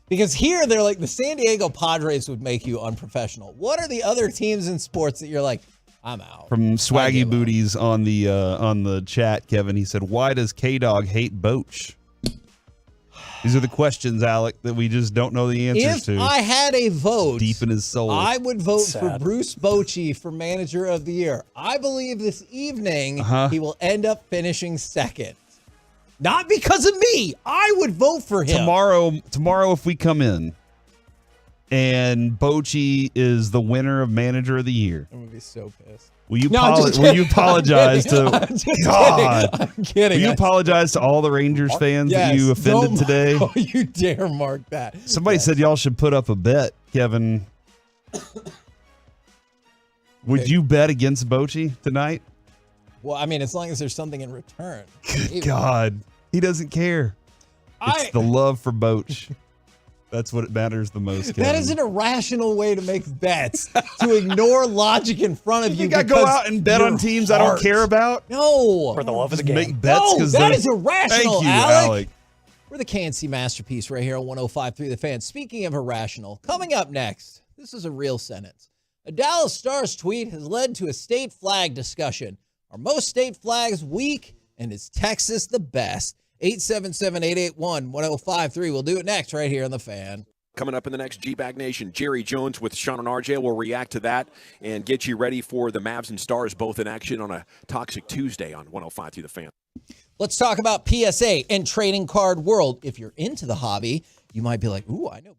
Because here they're like, the San Diego Padres would make you unprofessional. What are the other teams in sports that you're like, I'm out? From Swaggy Booties on the chat, Kevin, he said, "Why does K-Dog hate Boch?" These are the questions, Alec, that we just don't know the answers to. If I had a vote, deep in his soul, I would vote for Bruce Bochy for Manager of the Year. I believe this evening he will end up finishing second. Not because of me. I would vote for him. Tomorrow, if we come in and Bochy is the winner of Manager of the Year, I'm gonna be so pissed. Will you apologize to God? I'm kidding. Will you apologize to all the Rangers fans that you offended today? Oh, you dare mark that. Somebody said y'all should put up a bet, Kevin. Would you bet against Bochy tonight? Well, I mean, as long as there's something in return. Good God. He doesn't care. It's the love for Boch. That's what matters the most, Kevin. That is an irrational way to make bets, to ignor logic in front of you. You got to go out and bet on teams I don't care about? No. For the love of the game. Make bets no, that is irrational, Thank you, Alec. We're the KNC Masterpiece right here on 105.3 The Fan. Speaking of irrational, coming up next, this is a real sentence. A Dallas Stars tweet has led to a state flag discussion. Are most state flags weak, and is Texas the best? 877-881-1053. We'll do it next right here on The Fan. Coming up in the next G-Bag Nation, Jerry Jones with Sean and RJ will react to that and get you ready for the Mavs and Stars both in action on a Toxic Tuesday on 105 through The Fan. Let's talk about PSA and trading card world. If you're into the hobby, you might be like, ooh, I know.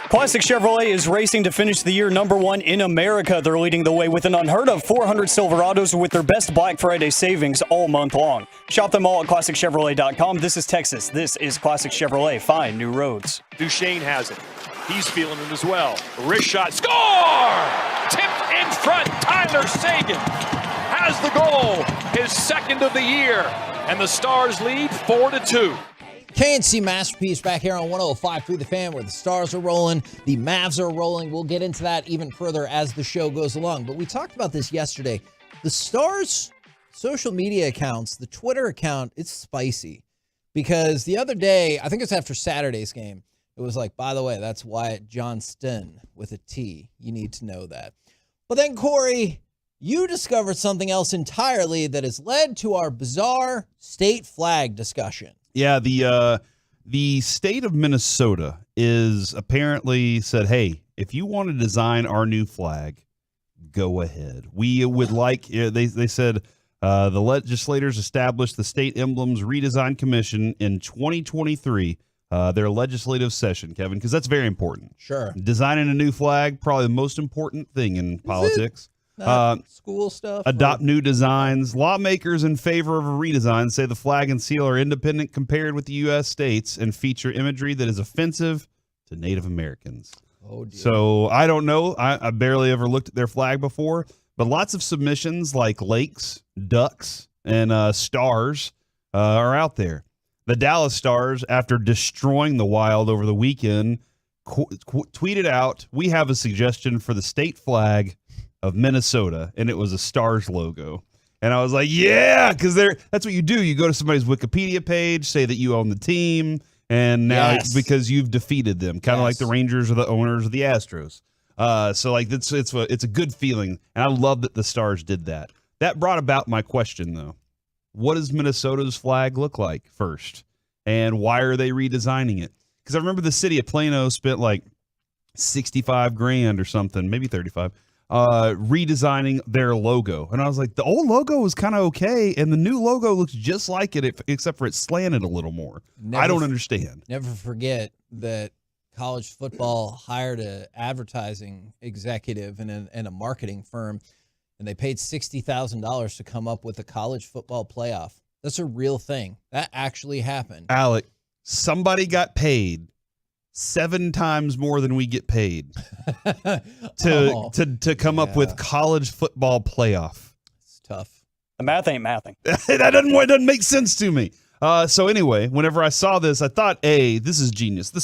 Classic Chevrolet is racing to finish the year #1 in America. They're leading the way with an unheard of 400 Silverados with their best Black Friday savings all month long. Shop them all at ClassicChevrolet.com. This is Texas. This is Classic Chevrolet. Find new roads. Duchesne has it. He's feeling it as well. Wrist shot. Score! Tipped in front. Tyler Sagan has the goal. His second of the year. And the Stars lead 4-2. KNC Masterpiece back here on 105.3 The Fan, where the Stars are rolling, the Mavs are rolling. We'll get into that even further as the show goes along. But we talked about this yesterday. The Stars' social media accounts, the Twitter account, it's spicy. Because the other day, I think it's after Saturday's game, it was like, by the way, that's Wyatt Johnston with a T. You need to know that. But then, Corey, you discovered something else entirely that has led to our bizarre state flag discussion. Yeah, the state of Minnesota is apparently said, hey, if you want to design our new flag, go ahead. We would like, they said the legislators established the State Emblems Redesign Commission in 2023, their legislative session, Kevin, because that's very important. Sure. Designing a new flag, probably the most important thing in politics. School stuff. Adopt new designs. Lawmakers in favor of a redesign say the flag and seal are independent compared with the U.S. states and feature imagery that is offensive to Native Americans. Oh, dear. So I don't know. I barely ever looked at their flag before, but lots of submissions like lakes, ducks, and stars are out there. The Dallas Stars, after destroying the Wild over the weekend, tweeted out, "We have a suggestion for the state flag of Minnesota," and it was a Stars logo. And I was like, yeah, because that's what you do. You go to somebody's Wikipedia page, say that you own the team, and now it's because you've defeated them, kind of like the Rangers or the owners of the Astros. So like it's a good feeling, and I love that the Stars did that. That brought about my question, though. What does Minnesota's flag look like first, and why are they redesigning it? Because I remember the city of Plano spent like $65,000 or something, maybe 35. Redesigning their logo. And I was like, the old logo was kind of okay, and the new logo looks just like it, except for it's slanted a little more. I don't understand. Never forget that college football hired an advertising executive and a marketing firm, and they paid $60,000 to come up with a college football playoff. That's a real thing. That actually happened. Alec, somebody got paid 7 times more than we get paid to come up with college football playoff. It's tough. The math ain't mathing. That doesn't make sense to me. So anyway, whenever I saw this, I thought, this is genius. The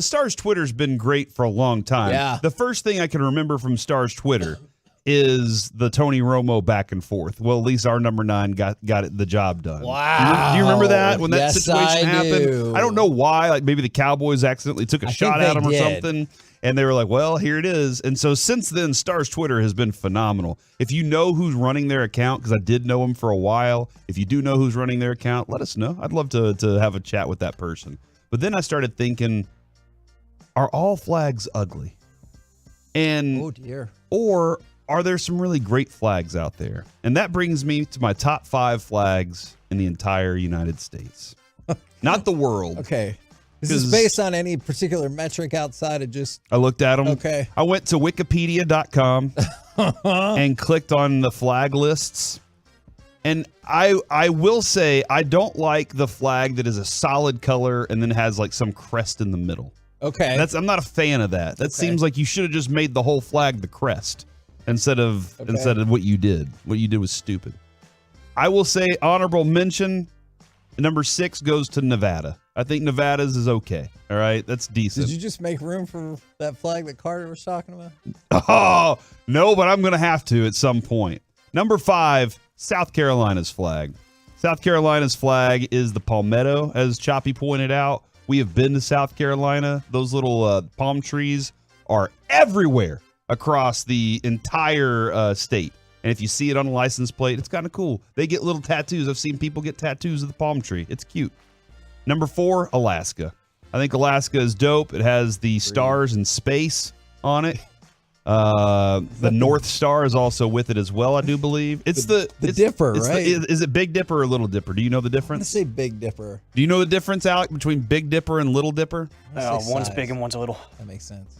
Stars Twitter's been great for a long time. Yeah. The first thing I can remember from Stars Twitter is the Tony Romo back and forth. Well, at least our number 9 got the job done. Wow. Do you remember that when that Yes, situation I happened? do. I don't know why. Like maybe the Cowboys accidentally took a shot at him or something. And they were like, well, here it is. And so since then, Stars Twitter has been phenomenal. If you know who's running their account, because I did know him for a while, if you do know who's running their account, let us know. I'd love to have a chat with that person. But then I started thinking, are all flags ugly? And oh, dear. Or are there some really great flags out there? And that brings me to my top 5 flags in the entire United States. Not the world. Okay. Is this based on any particular metric outside of just... I looked at them. Okay. I went to wikipedia.com and clicked on the flag lists. And I will say I don't like the flag that is a solid color and then has like some crest in the middle. Okay. I'm not a fan of that. That seems like you should have just made the whole flag the crest instead of what you did. What you did was stupid. I will say honorable mention, number 6 goes to Nevada. I think Nevada's is okay. All right, that's decent. Did you just make room for that flag that Carter was talking about? Oh, no, but I'm going to have to at some point. Number 5, South Carolina's flag. South Carolina's flag is the palmetto, as Choppy pointed out. We have been to South Carolina. Those little palm trees are everywhere across the entire state. And if you see it on a license plate, it's kind of cool. They get little tattoos. I've seen people get tattoos of the palm tree. It's cute. Number 4, Alaska. I think Alaska is dope. It has the stars and space on it. The North Star is also with it as well, I do believe. It's the Dipper, right? Is it Big Dipper or Little Dipper? Do you know the I'm gonna difference? say Big Dipper. Do you know the difference, Alec, between Big Dipper and Little Dipper? One's big and one's little. That makes sense.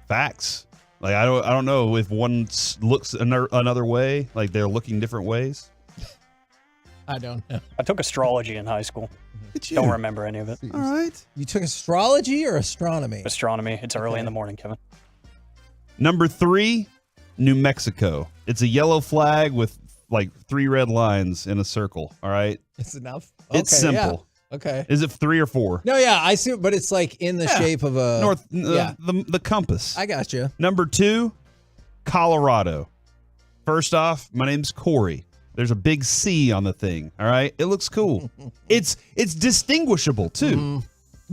Facts. Like I don't know if one looks another way, like they're looking different ways. I don't know. I took astrology in high school. Don't remember any of it. All right. You took astrology or astronomy? Astronomy. It's early in the morning, Kevin. Number 3, New Mexico. It's a yellow flag with like 3 red lines in a circle. All right. It's enough. It's Okay, yeah. simple. Okay. Is it 3 or 4? No, yeah, I see, but it's like in the shape of a the compass. I got you. Number 2, Colorado. First off, my name's Corey. There's a big C on the thing. All right, it looks cool. it's distinguishable too.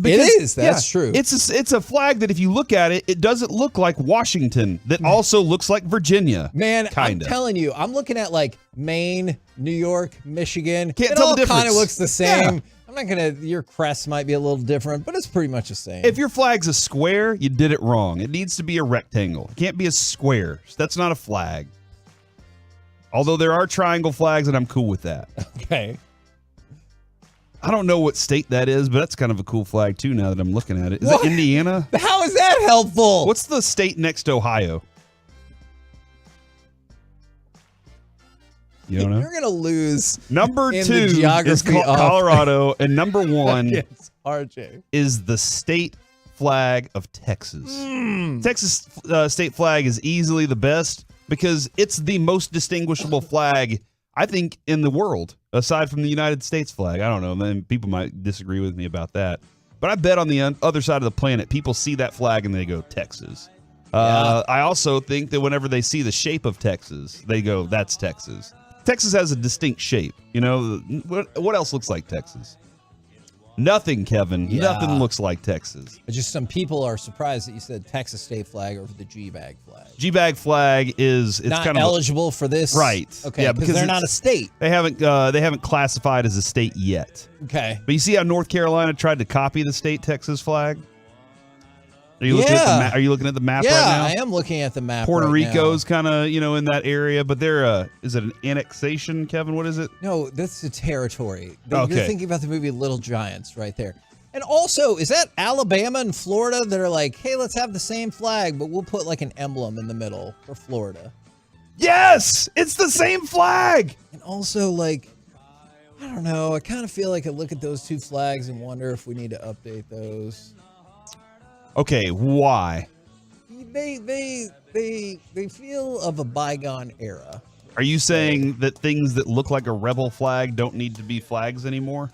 It is. That's true. It's a flag that if you look at it, it doesn't look like Washington. That also looks like Virginia. Man, kinda. I'm telling you, I'm looking at like Maine, New York, Michigan. Can't it tell all the difference. kind of looks the same. Yeah. I'm not gonna. Your crest might be a little different, but it's pretty much the same. If your flag's a square, you did it wrong. It needs to be a rectangle. It can't be a square. That's not a flag. Although there are triangle flags, and I'm cool with that. Okay. I don't know what state that is, but that's kind of a cool flag too now that I'm looking at it. Is it Indiana? How is that helpful? What's the state next to Ohio? You don't know? You're gonna lose. Number in 2 the is geography of Colorado, and number 1 Yes, RJ. is the state flag of Texas. Texas state flag is easily the best because it's the most distinguishable flag, I think, in the world, aside from the United States flag. I don't know. Then people might disagree with me about that. But I bet on the other side of the planet, people see that flag and they go, Texas. I also think that whenever they see the shape of Texas, they go, that's Texas. Texas has a distinct shape. You know, what else looks like Texas? Nothing, Kevin. Yeah. Nothing looks like Texas. But just some people are surprised that you said Texas state flag over the G-bag flag. G-bag flag is Not kind of eligible for this, right? Okay, yeah, because they're not a state. They haven't classified as a state yet. Okay, but you see how North Carolina tried to copy the state Texas flag. Are you looking at the Are you looking at the map right now? I am looking at the map. Puerto right Rico's now. kind of in that area, but they're is it an annexation, Kevin? What is it? No, that's a territory. Okay. You're thinking about the movie Little Giants right there. And also, is that Alabama and Florida that are like, hey, let's have the same flag, but we'll put like an emblem in the middle for Florida? Yes, it's the same flag. And also, like, I don't know. I kind of feel like I look at those two flags and wonder if we need to update those. Okay, why? They feel of a bygone era. Are you saying that things that look like a rebel flag don't need to be flags anymore?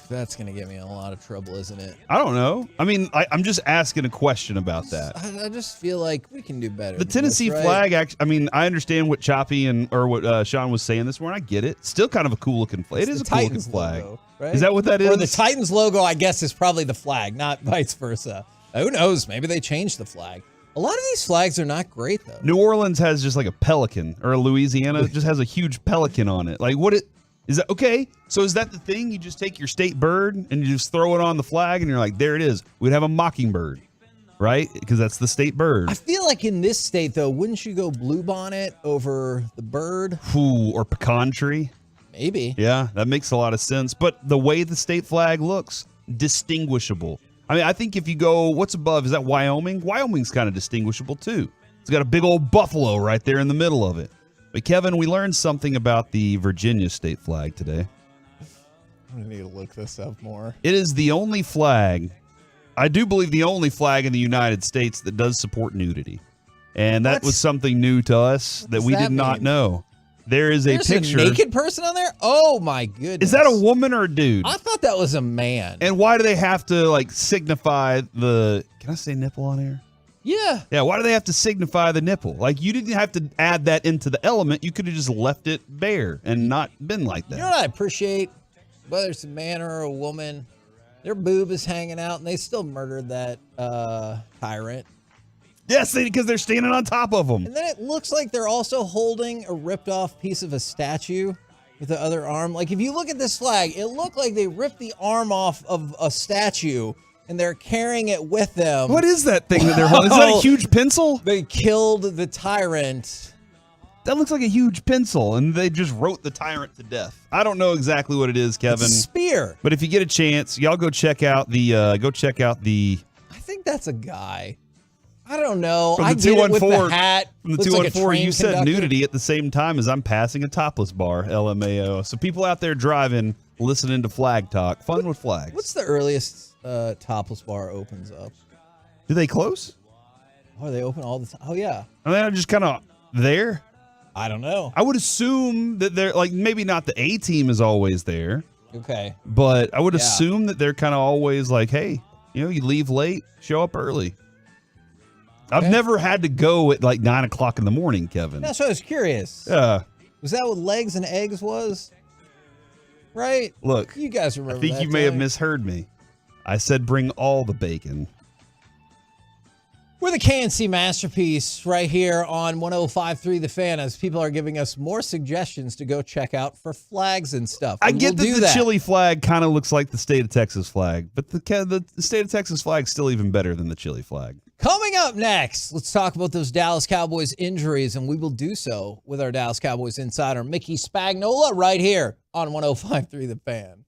That's going to get me in a lot of trouble, isn't it? I don't know. I mean, I'm just asking a question about that. I just feel like we can do better. The Tennessee flag, actually, I mean, I understand what Choppy or what Sean was saying this morning. I get it. Still kind of a cool looking flag. It is a cool looking flag. Logo, right? Is that what that is? Or the Titans logo, I guess, is probably the flag, not vice versa. Who knows? Maybe they changed the flag. A lot of these flags are not great, though. New Orleans has just like a pelican, or Louisiana just has a huge pelican on it. Like, what is that? Okay, so is that the thing? You just take your state bird and you just throw it on the flag, and you're like, there it is. We'd have a mockingbird, right? Because that's the state bird. I feel like in this state, though, wouldn't you go bluebonnet over the bird? Ooh, or pecan tree. Maybe. Yeah, that makes a lot of sense. But the way the state flag looks, distinguishable. I mean, I think if you go, what's above? Is that Wyoming? Wyoming's kind of distinguishable, too. It's got a big old buffalo right there in the middle of it. But, Kevin, we learned something about the Virginia state flag today. I'm going to need to look this up more. It is the only flag, I do believe the only flag in the United States that does support nudity. And that was something new to us that we did not know. There's a picture. A naked person on there? Oh, my goodness. Is that a woman or a dude? I thought that was a man. And why do they have to, like, signify the... Can I say nipple on air? Yeah. Yeah, why do they have to signify the nipple? Like, you didn't have to add that into the element. You could have just left it bare and not been like that. You know what I appreciate? Whether it's a man or a woman, their boob is hanging out, and they still murdered that tyrant. Yes, because they're standing on top of them. And then it looks like they're also holding a ripped-off piece of a statue with the other arm. Like, if you look at this flag, it looked like they ripped the arm off of a statue, and they're carrying it with them. What is that thing that they're holding? Is that a huge pencil? They killed the tyrant. That looks like a huge pencil, and they just wrote the tyrant to death. I don't know exactly what it is, Kevin. It's a spear. But if you get a chance, y'all go check out the. I think that's a guy. I don't know. From the I get it with 214 the hat. From the Looks like a 214, you train said conductor. nudity at the same time as I'm passing a topless bar. LMAO. So people out there driving, listening to flag talk, fun with flags. What's the earliest topless bar opens up? Do they close? Oh, they open all the time. Oh yeah. And they're just kind of there. I don't know. I would assume that they're like maybe not the A team is always there, Okay. but I would Yeah. assume that they're kind of always like, hey, you leave late, show up early. I've never had to go at like 9 o'clock in the morning, Kevin. That's what I was curious. Yeah. Was that what legs and eggs was? Right? Look, You guys remember I think that you may have time. misheard me. I said bring all the bacon. We're the KNC Masterpiece right here on 105.3 The Fan as people are giving us more suggestions to go check out for flags and stuff. I And get we'll that do the chili flag kind of looks like the state of Texas flag, but the state of Texas flag is still even better than the chili flag. Coming up next, let's talk about those Dallas Cowboys injuries, and we will do so with our Dallas Cowboys insider, Mickey Spagnola, right here on 105.3 The Fan.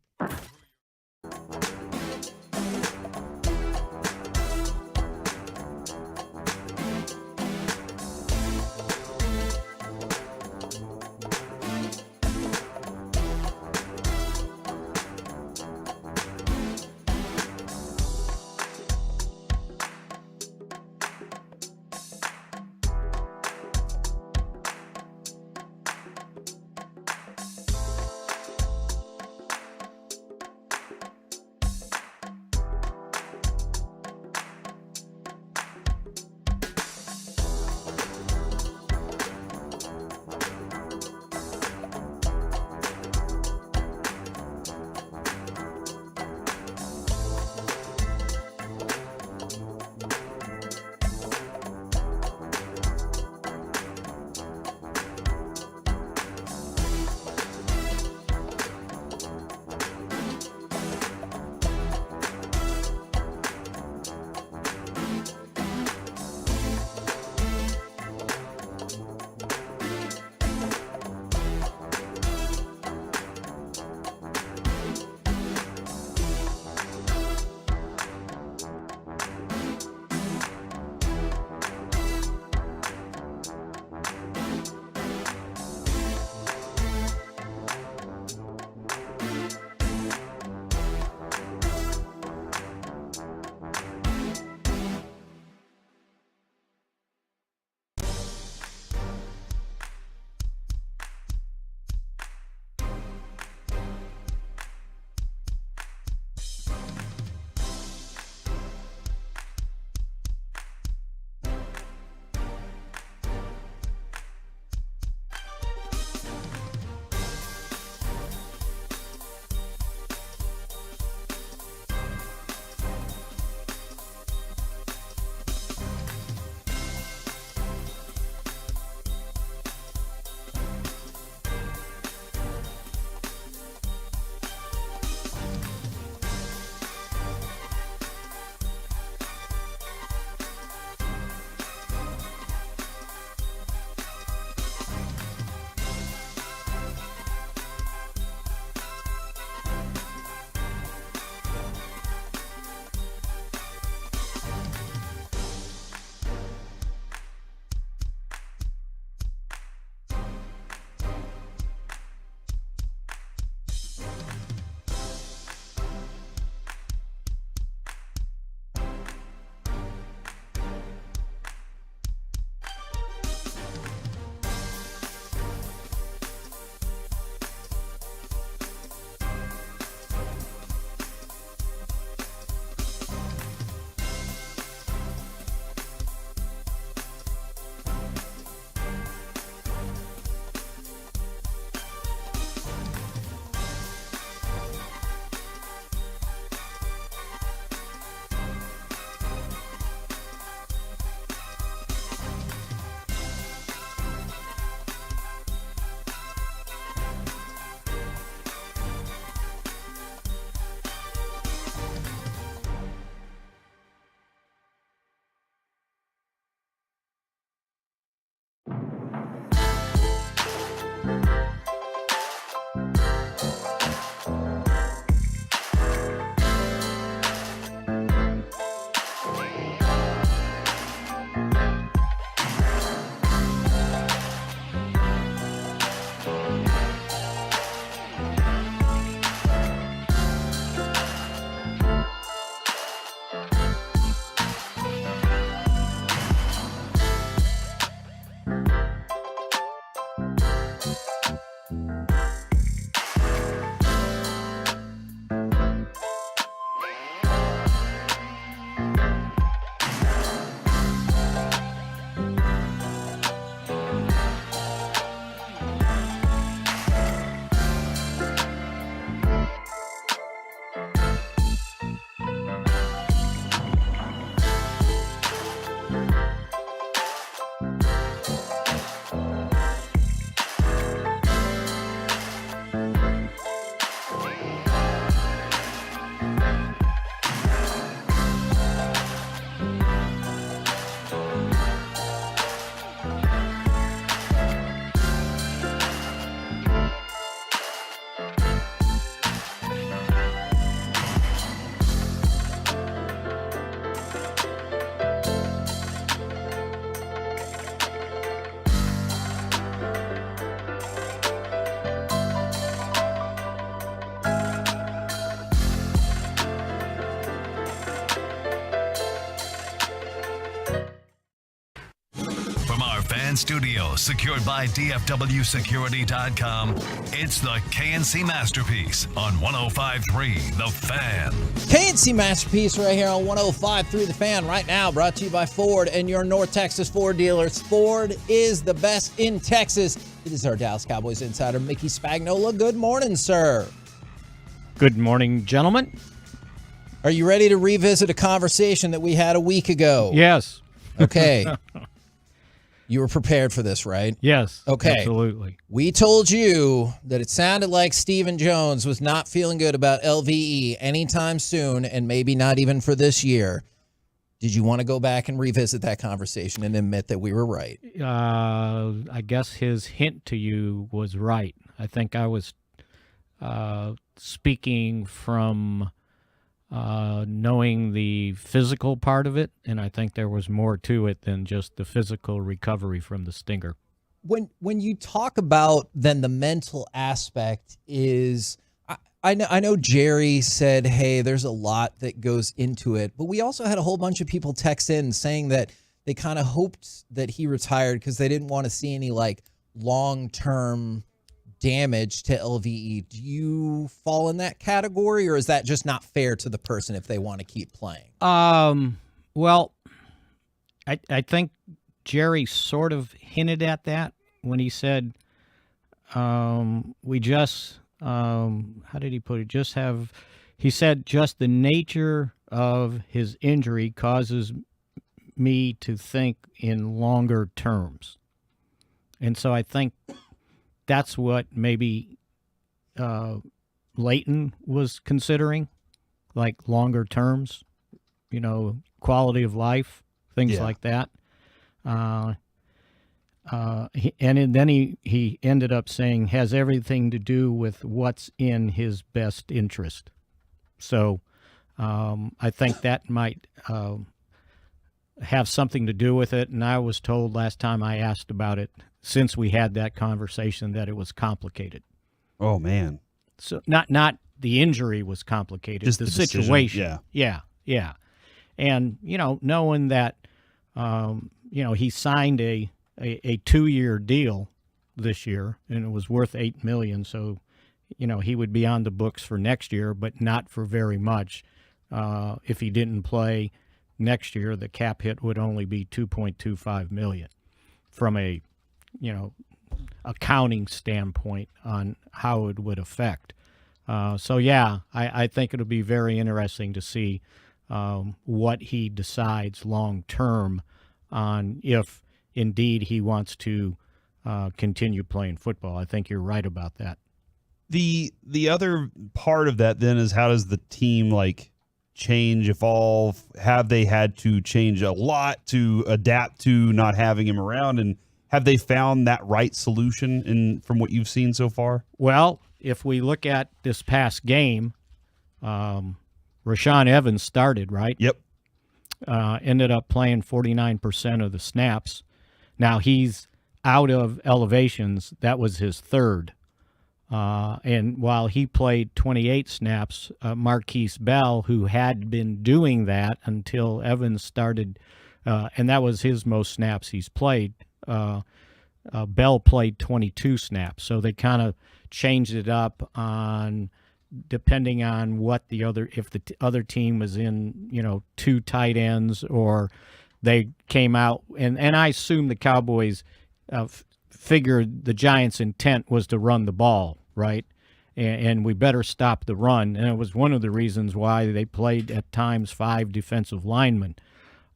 and studio secured by DFWsecurity.com. It's the KNC Masterpiece on 105.3 The Fan. KNC Masterpiece right here on 105.3 The Fan right now, brought to you by Ford and your North Texas Ford dealers. Ford is the best in Texas. It is our Dallas Cowboys insider, Mickey Spagnola. Good morning, sir. Good morning, gentlemen. Are you ready to revisit a conversation that we had a week ago? Yes. Okay. You were prepared for this, right? Yes. Okay. Absolutely. We told you that it sounded like Stephen Jones was not feeling good about LVE anytime soon, and maybe not even for this year. Did you want to go back and revisit that conversation and admit that we were right? I guess his hint to you was right. I think I was speaking from knowing the physical part of it, and I think there was more to it than just the physical recovery from the stinger. When you talk about then the mental aspect is, I know Jerry said, hey, there's a lot that goes into it, but we also had a whole bunch of people text in saying that they kind of hoped that he retired because they didn't want to see any like long-term damage to LVE. Do you fall in that category, or is that just not fair to the person if they want to keep playing? Well, I think Jerry sort of hinted at that when he said, we just, how did he put it? He said, just the nature of his injury causes me to think in longer terms. And so I think that's what maybe Leighton was considering, like longer terms, quality of life, things like that. And then he ended up saying has everything to do with what's in his best interest. So I think that might have something to do with it. And I was told last time I asked about it, since we had that conversation, that it was complicated. Oh, man. So not the injury was complicated, just the situation. Decision. Yeah. And, knowing that, he signed a 2-year deal this year, and it was worth $8 million. So, he would be on the books for next year, but not for very much. If he didn't play next year, the cap hit would only be $2.25 million from a accounting standpoint on how it would affect. I think it'll be very interesting to see what he decides long term on if indeed he wants to continue playing football. I think you're right about that. The other part of that then is, how does the team change, evolve? Have they had to change a lot to adapt to not having him around, and have they found that right solution from what you've seen so far? Well, if we look at this past game, Rashaan Evans started, right? Yep. Ended up playing 49% of the snaps. Now he's out of elevations. That was his third. And while he played 28 snaps, Marquise Bell, who had been doing that until Evans started, and that was his most snaps he's played, Bell played 22 snaps. So they kind of changed it up on depending on what if the other team was in, 2 tight ends, or they came out. And I assume the Cowboys figured the Giants' intent was to run the ball, right? And we better stop the run. And it was one of the reasons why they played at times 5 defensive linemen.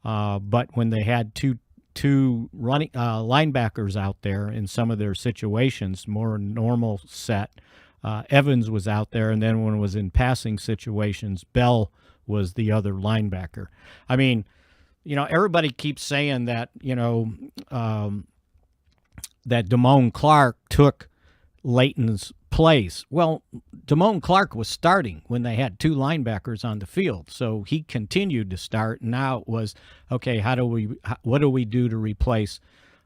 But when they had two running linebackers out there in some of their situations, more normal set, Evans was out there, and then when it was in passing situations, Bell was the other linebacker. I mean, everybody keeps saying that, that Damone Clark took Leighton's place. Well, Damone Clark was starting when they had 2 linebackers on the field, so he continued to start. And now it was, okay, what do we do to replace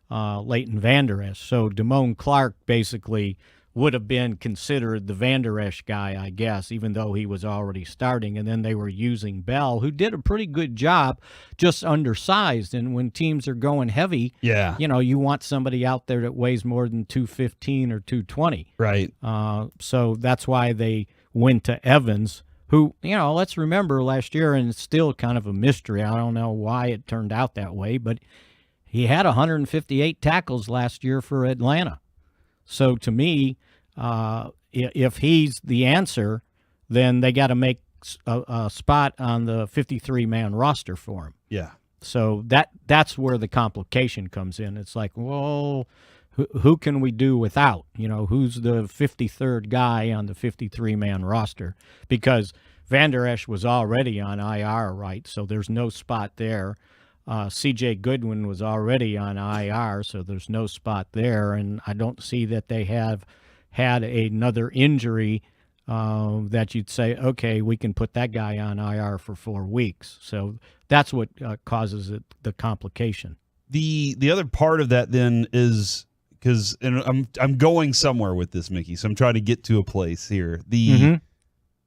Leighton Vander Esch? So Damone Clark basically would have been considered the Van Der Esch guy, I guess, even though he was already starting. And then they were using Bell, who did a pretty good job, just undersized. And when teams are going heavy, you want somebody out there that weighs more than 215 or 220. Right. So that's why they went to Evans, who, let's remember last year, and it's still kind of a mystery. I don't know why it turned out that way, but he had 158 tackles last year for Atlanta. So to me, if he's the answer, then they got to make a spot on the 53-man roster for him. Yeah. So that's where the complication comes in. It's like, well, who can we do without? Who's the 53rd guy on the 53-man roster? Because Van Der Esch was already on IR, right? So there's no spot there. C.J. Goodwin was already on IR, so there's no spot there. And I don't see that they have had another injury that you'd say, okay, we can put that guy on IR for 4 weeks. So that's what causes the complication. The other part of that then is because I'm going somewhere with this, Mickey. So I'm trying to get to a place here.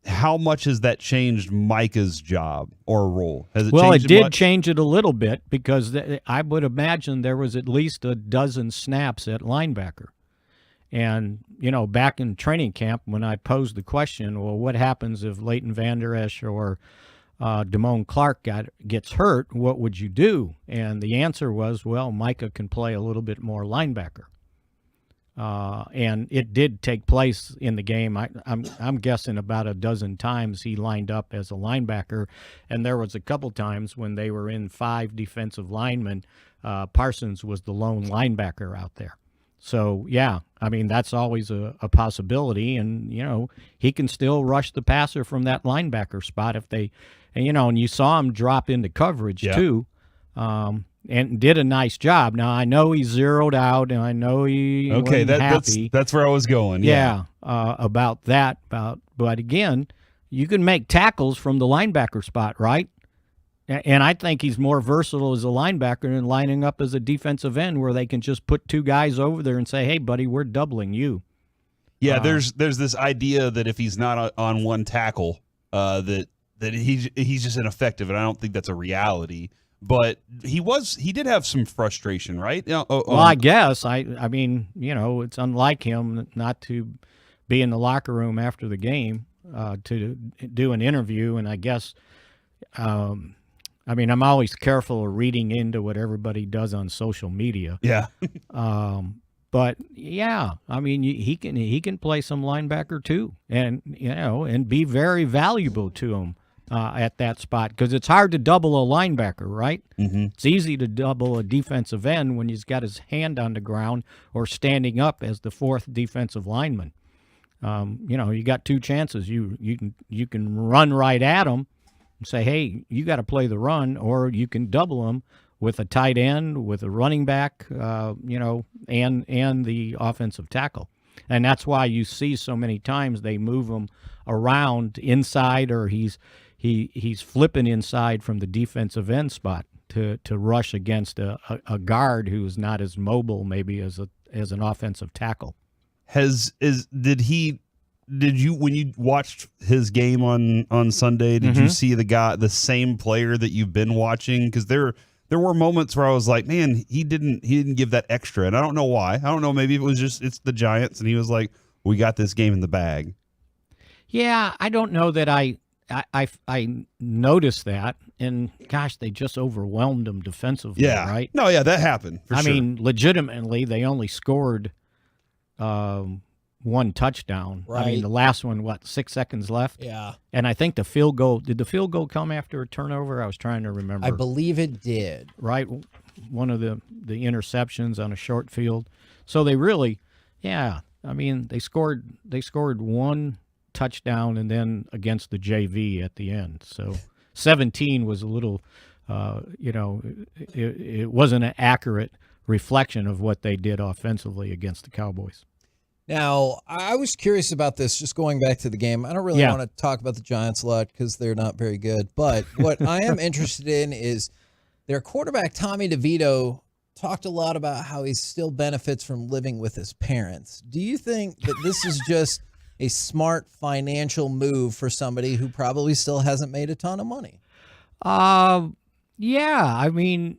How much has that changed Micah's job or role? Has it well, changed it did much? change it a little bit because I would imagine there was at least a dozen snaps at linebacker. And, back in training camp when I posed the question, well, what happens if Leighton Vander Esch or Damone Clark gets hurt? What would you do? And the answer was, well, Micah can play a little bit more linebacker. And it did take place in the game. I'm guessing about a dozen times he lined up as a linebacker, and there was a couple times when they were in 5 defensive linemen. Parsons was the lone linebacker out there. So that's always a possibility, and he can still rush the passer from that linebacker spot if they, and you saw him drop into coverage too. And did a nice job. Now I know he zeroed out, and I know he wasn't happy. That's where I was going. About that. But again, you can make tackles from the linebacker spot, right? And I think he's more versatile as a linebacker than lining up as a defensive end, where they can just put 2 guys over there and say, "Hey, buddy, we're doubling you." Yeah, there's this idea that if he's not on one tackle, that he's just ineffective, and I don't think that's a reality. But he did have some frustration, right? Well, I guess. I mean, it's unlike him not to be in the locker room after the game to do an interview. And I guess, I'm always careful of reading into what everybody does on social media. Yeah. But he can play some linebacker too, and and be very valuable to him. At that spot, because it's hard to double a linebacker, right? Mm-hmm. It's easy to double a defensive end when he's got his hand on the ground or standing up as the 4th defensive lineman. You got 2 chances. You can run right at him and say, hey, you got to play the run, or you can double him with a tight end, with a running back, and the offensive tackle. And that's why you see so many times they move him around inside, or he's flipping inside from the defensive end spot to rush against a guard who is not as mobile maybe as an offensive tackle. Did you, when you watched his game on Sunday, did you see the same player that you've been watching? Because there were moments where I was like, man, he didn't give that extra, and I don't know why. I don't know, maybe it was just it's the Giants, and he was like, we got this game in the bag. Yeah, I don't know that I noticed that, and gosh, they just overwhelmed them defensively, right? No, yeah, that happened. I mean, legitimately, they only scored 1 touchdown. Right. I mean, the last one, 6 seconds left? Yeah. And I think did the field goal come after a turnover? I was trying to remember. I believe it did. Right? One of the interceptions on a short field. So they really, they scored 1 touchdown and then against the JV at the end. So 17 was a little, it wasn't an accurate reflection of what they did offensively against the Cowboys. Now, I was curious about this, just going back to the game. I don't really want to talk about the Giants a lot because they're not very good. But what I am interested in is their quarterback, Tommy DeVito, talked a lot about how he still benefits from living with his parents. Do you think that this is just a smart financial move for somebody who probably still hasn't made a ton of money? Yeah, I mean,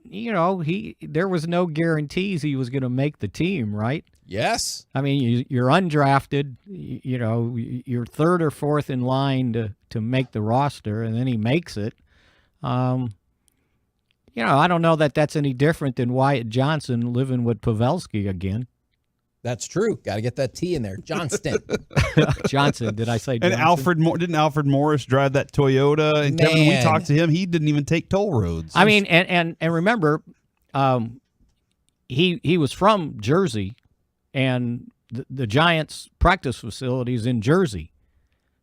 there was no guarantees he was going to make the team, right? Yes. I mean, you're undrafted, you're third or fourth in line to make the roster, and then he makes it. I don't know that that's any different than Wyatt Johnson living with Pavelski again. That's true. Got to get that T in there. Johnston. Johnson. Did I say Johnson? And didn't Alfred Morris drive that Toyota? And Kevin, we talked to him. He didn't even take toll roads. I mean, and remember, he was from Jersey, and the Giants' practice facility is in Jersey.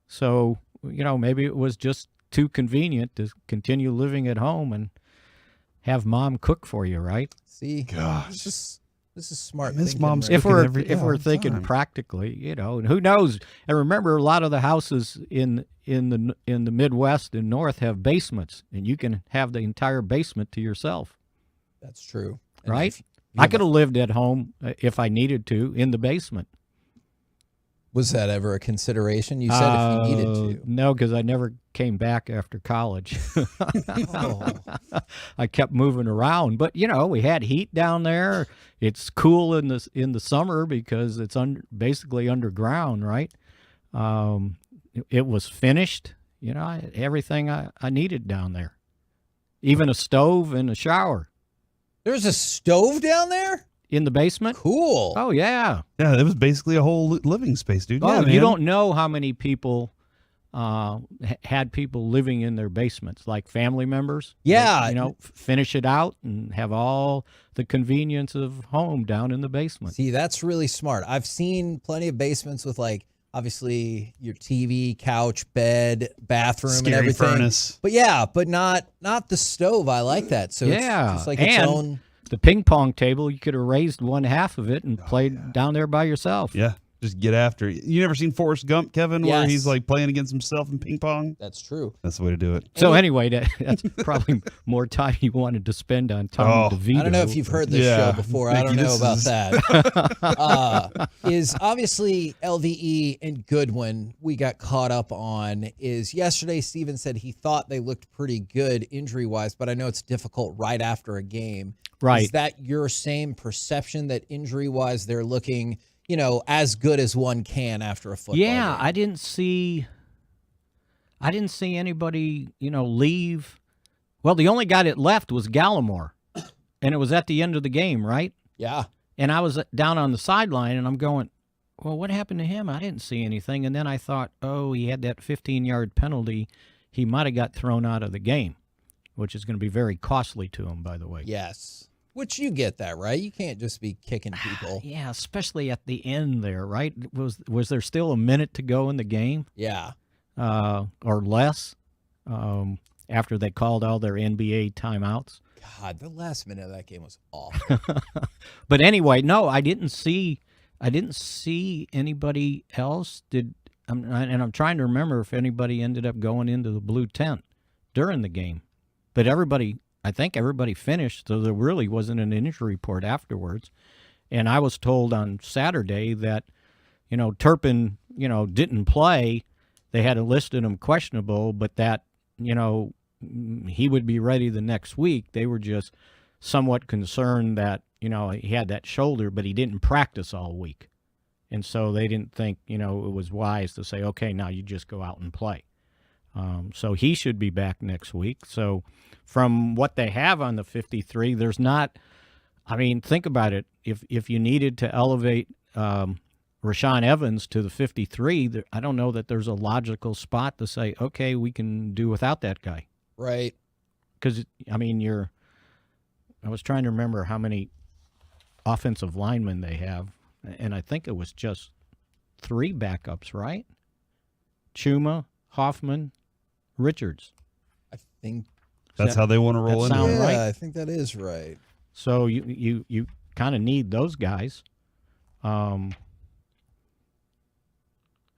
So, maybe it was just too convenient to continue living at home and have mom cook for you, right? See, gosh. This is smart. Miss Mom's if cooking we're thinking time. practically, and who knows? And remember, a lot of the houses in the Midwest and North have basements, and you can have the entire basement to yourself. That's true, right? I could have lived at home if I needed to in the basement. Was that ever a consideration? You said if you needed to. No, because I never came back after college. I kept moving around, but we had heat down there. It's cool in the summer because it's basically underground, right? It was finished. I had everything I needed down there, even a stove and a shower. There's a stove down there? In the basement? Cool. Oh, yeah. Yeah, it was basically a whole living space, dude. Oh, Yeah, you man. don't know how many people had people living in their basements, like family members. Yeah. Finish it out and have all the convenience of home down in the basement. See, that's really smart. I've seen plenty of basements with obviously your TV, couch, bed, bathroom, Scary and everything. furnace. But but not the stove. I like that. So it's just like its own. The ping pong table, you could have raised one half of it and played down there by yourself. Yeah, just get after it. You never seen Forrest Gump, Kevin, where Yes. he's like playing against himself in ping pong? That's true. That's the way to do it. So anyway, that's probably more time you wanted to spend on Tommy DeVito. I don't know if you've heard this show before. I don't know about that. Is obviously LVE and Goodwin we got caught up on. Is yesterday Steven said he thought they looked pretty good injury-wise, but I know it's difficult right after a game. Right. Is that your same perception that injury-wise they're looking, as good as one can after a football game? I didn't see anybody, leave. Well, the only guy that left was Gallimore, and it was at the end of the game, right? Yeah. And I was down on the sideline, and I'm going, well, what happened to him? I didn't see anything. And then I thought, oh, he had that 15-yard penalty. He might have got thrown out of the game, which is going to be very costly to him, by the way. Yes. Which you get that, right? You can't just be kicking people. Yeah, especially at the end there, right? Was there still a minute to go in the game? Yeah. Or less after they called all their NBA timeouts? God, the last minute of that game was awful. But anyway, no, I didn't see anybody else. I'm trying to remember if anybody ended up going into the blue tent during the game. But I think everybody finished, so there really wasn't an injury report afterwards. And I was told on Saturday that, Turpin, didn't play. They had listed him questionable, but that, he would be ready the next week. They were just somewhat concerned that, he had that shoulder, but he didn't practice all week. And so they didn't think, it was wise to say, okay, now you just go out and play. So he should be back next week. So from what they have on the 53, there's not, think about it. If you needed to elevate Rashaan Evans to the 53, I don't know that there's a logical spot to say, okay, we can do without that guy. Right. Because, I was trying to remember how many offensive linemen they have, and I think it was just 3 backups, right? Chuma, Hoffman, Richards. I think that's how they want to roll in. Yeah, right? I think that is right. So you kind of need those guys. I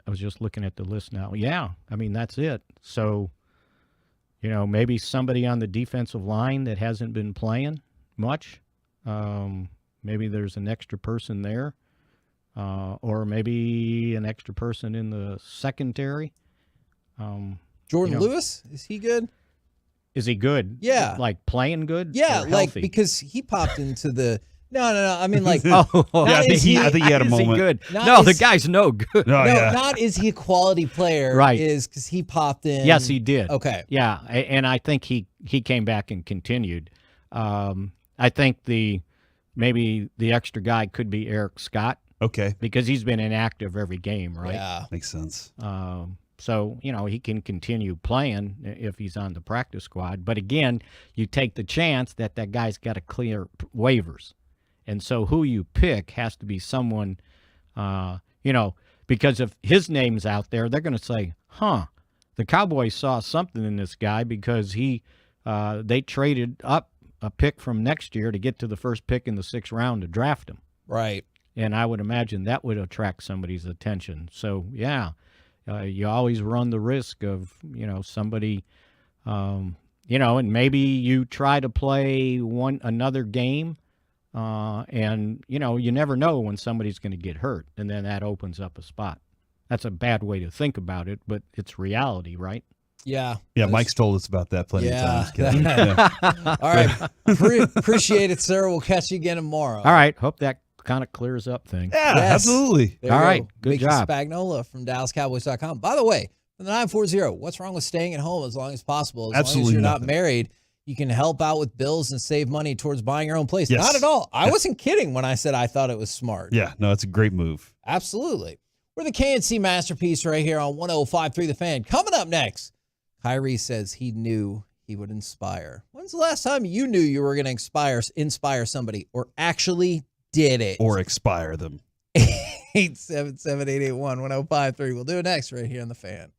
was just looking at the list now. Yeah, that's it. So, maybe somebody on the defensive line that hasn't been playing much. Maybe there's an extra person there, or maybe an extra person in the secondary. Jordan Lewis, is he good? Is he good? Yeah. Like playing good? Yeah, or like healthy? because he popped into the No. I mean, like, I is he think he had a is he moment. good? No, the guy's no good. No, not is he a quality player? Right. Is because he popped in. Yes, he did. Okay. Yeah, and I think he came back and continued. I think maybe the extra guy could be Eric Scott. Okay. Because he's been inactive every game, right? Yeah. Makes sense. So, he can continue playing if he's on the practice squad. But again, you take the chance that guy's got to clear waivers. And so who you pick has to be someone, because if his name's out there, they're going to say, the Cowboys saw something in this guy because they traded up a pick from next year to get to the first pick in the 6th round to draft him. Right. And I would imagine that would attract somebody's attention. So, yeah. You always run the risk of, somebody, and maybe you try to play another game, and, you never know when somebody's going to get hurt, and then that opens up a spot. That's a bad way to think about it, but it's reality, right? Yeah. Yeah, Mike's told us about that plenty of times. Kevin. All right. Appreciate it, sir. We'll catch you again tomorrow. All right. Hope that kind of clears up things. Yeah, absolutely. There All you right. go. Good Mickey job. Spagnola from DallasCowboys.com. By the way, from the 940, what's wrong with staying at home as long as possible? As long as you're not married, you can help out with bills and save money towards buying your own place. Yes. Not at all. I wasn't kidding when I said I thought it was smart. Yeah, no, it's a great move. Absolutely. We're the KNC Masterpiece right here on 105.3 The Fan. Coming up next, Kyrie says he knew he would inspire. When's the last time you knew you were going to inspire somebody or actually did it? Or expire them. 877-881-1053. We'll do it next right here on The Fan.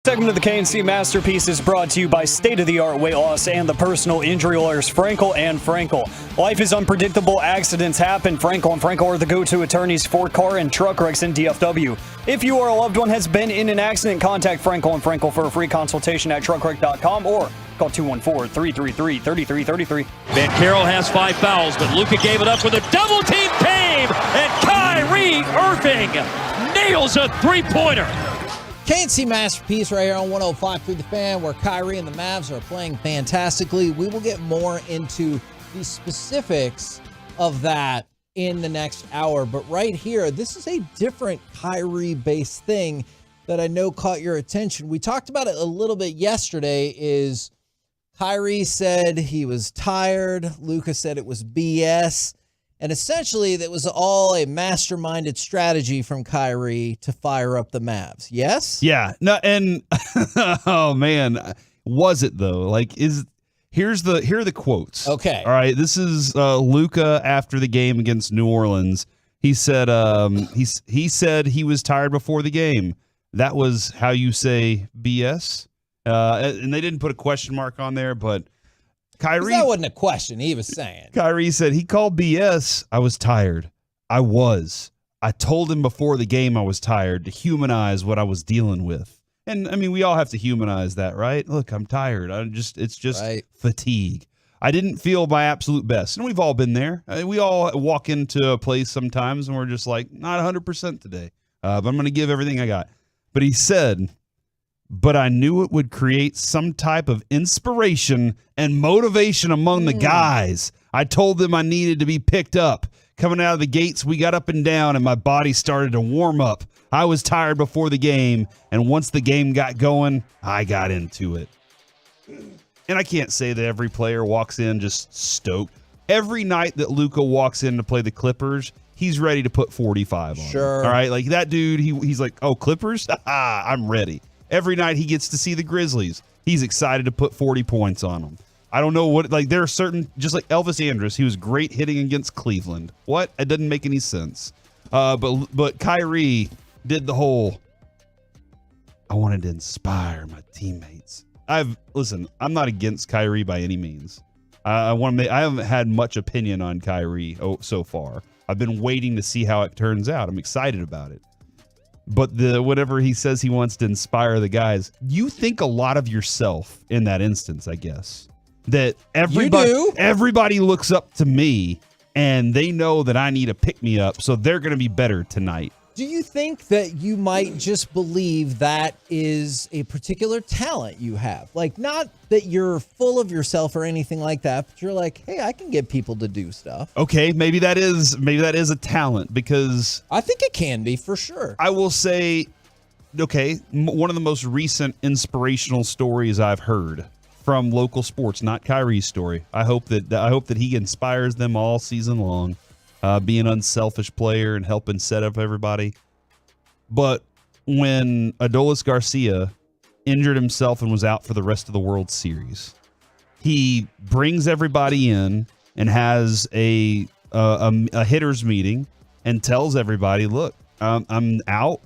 Segment of the KNC Masterpiece is brought to you by state-of-the-art weight loss and the personal injury lawyers Frankel and Frankel. Life is unpredictable. Accidents happen. Frankel and Frankel are the go-to attorneys for car and truck wrecks in DFW. If you or a loved one has been in an accident, contact Frankel and Frankel for a free consultation at truckwreck.com or call 214-333-3333. Van Carroll has 5 fouls, but Luka gave it up with a double team came, and Kyrie Irving nails a three-pointer. KNC Masterpiece right here on 105.3 The Fan, where Kyrie and the Mavs are playing fantastically. We will get more into the specifics of that in the next hour. But right here, this is a different Kyrie-based thing that I know caught your attention. We talked about it a little bit yesterday. Is Kyrie said he was tired. Luka said it was BS. And essentially, that was all a masterminded strategy from Kyrie to fire up the Mavs. Yes? Yeah. No, and oh man, was it though? Like, here are the quotes. Okay. All right. This is Luka after the game against New Orleans. He said he said he was tired before the game. That was how you say BS. And they didn't put a question mark on there, but Kyrie, that wasn't a question he was saying. Kyrie said he called BS. I was tired. I told him before the game I was tired to humanize what I was dealing with. And I mean, we all have to humanize that, right? Look, I'm tired. It's just fatigue. I didn't feel my absolute best. And we've all been there. We all walk into a place sometimes and we're just like, not 100% today. But I'm going to give everything I got. But he said, but I knew it would create some type of inspiration and motivation among the guys. I told them I needed to be picked up. Coming out of the gates, we got up and down, and my body started to warm up. I was tired before the game, and once the game got going, I got into it. And I can't say that every player walks in just stoked. Every night that Luka walks in to play the Clippers, he's ready to put 45 on. Sure. Him. All right, like that dude, he's like, oh, Clippers? I'm ready. Every night he gets to see the Grizzlies, he's excited to put 40 points on them. I don't know what, like, there are certain, just like Elvis Andrus, he was great hitting against Cleveland. What? It doesn't make any sense. But Kyrie did the whole, I wanted to inspire my teammates. Listen, I'm not against Kyrie by any means. I haven't had much opinion on Kyrie so far. I've been waiting to see how it turns out. I'm excited about it. But whatever he says he wants to inspire the guys, you think a lot of yourself in that instance, I guess. That everybody looks up to me and they know that I need a pick-me-up, so they're going to be better tonight. Do you think that you might just believe that is a particular talent you have? Like, not that you're full of yourself or anything like that, but you're like, hey, I can get people to do stuff. Okay, maybe that is a talent, because I think it can be for sure. I will say, okay, one of the most recent inspirational stories I've heard from local sports, not Kyrie's story. I hope that he inspires them all season long. Being an unselfish player and helping set up everybody. But when Adolis Garcia injured himself and was out for the rest of the World Series, he brings everybody in and has a hitters meeting and tells everybody, look, I'm out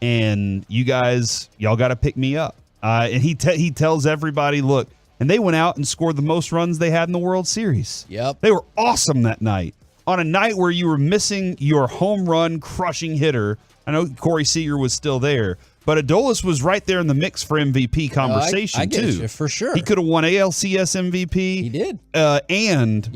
and y'all got to pick me up. And he tells everybody, look, and they went out and scored the most runs they had in the World Series. Yep. They were awesome that night. On a night where you were missing your home run crushing hitter. I know Corey Seager was still there, but Adolis was right there in the mix for MVP conversation, I get too. you, for sure. He could have won ALCS MVP. He did. And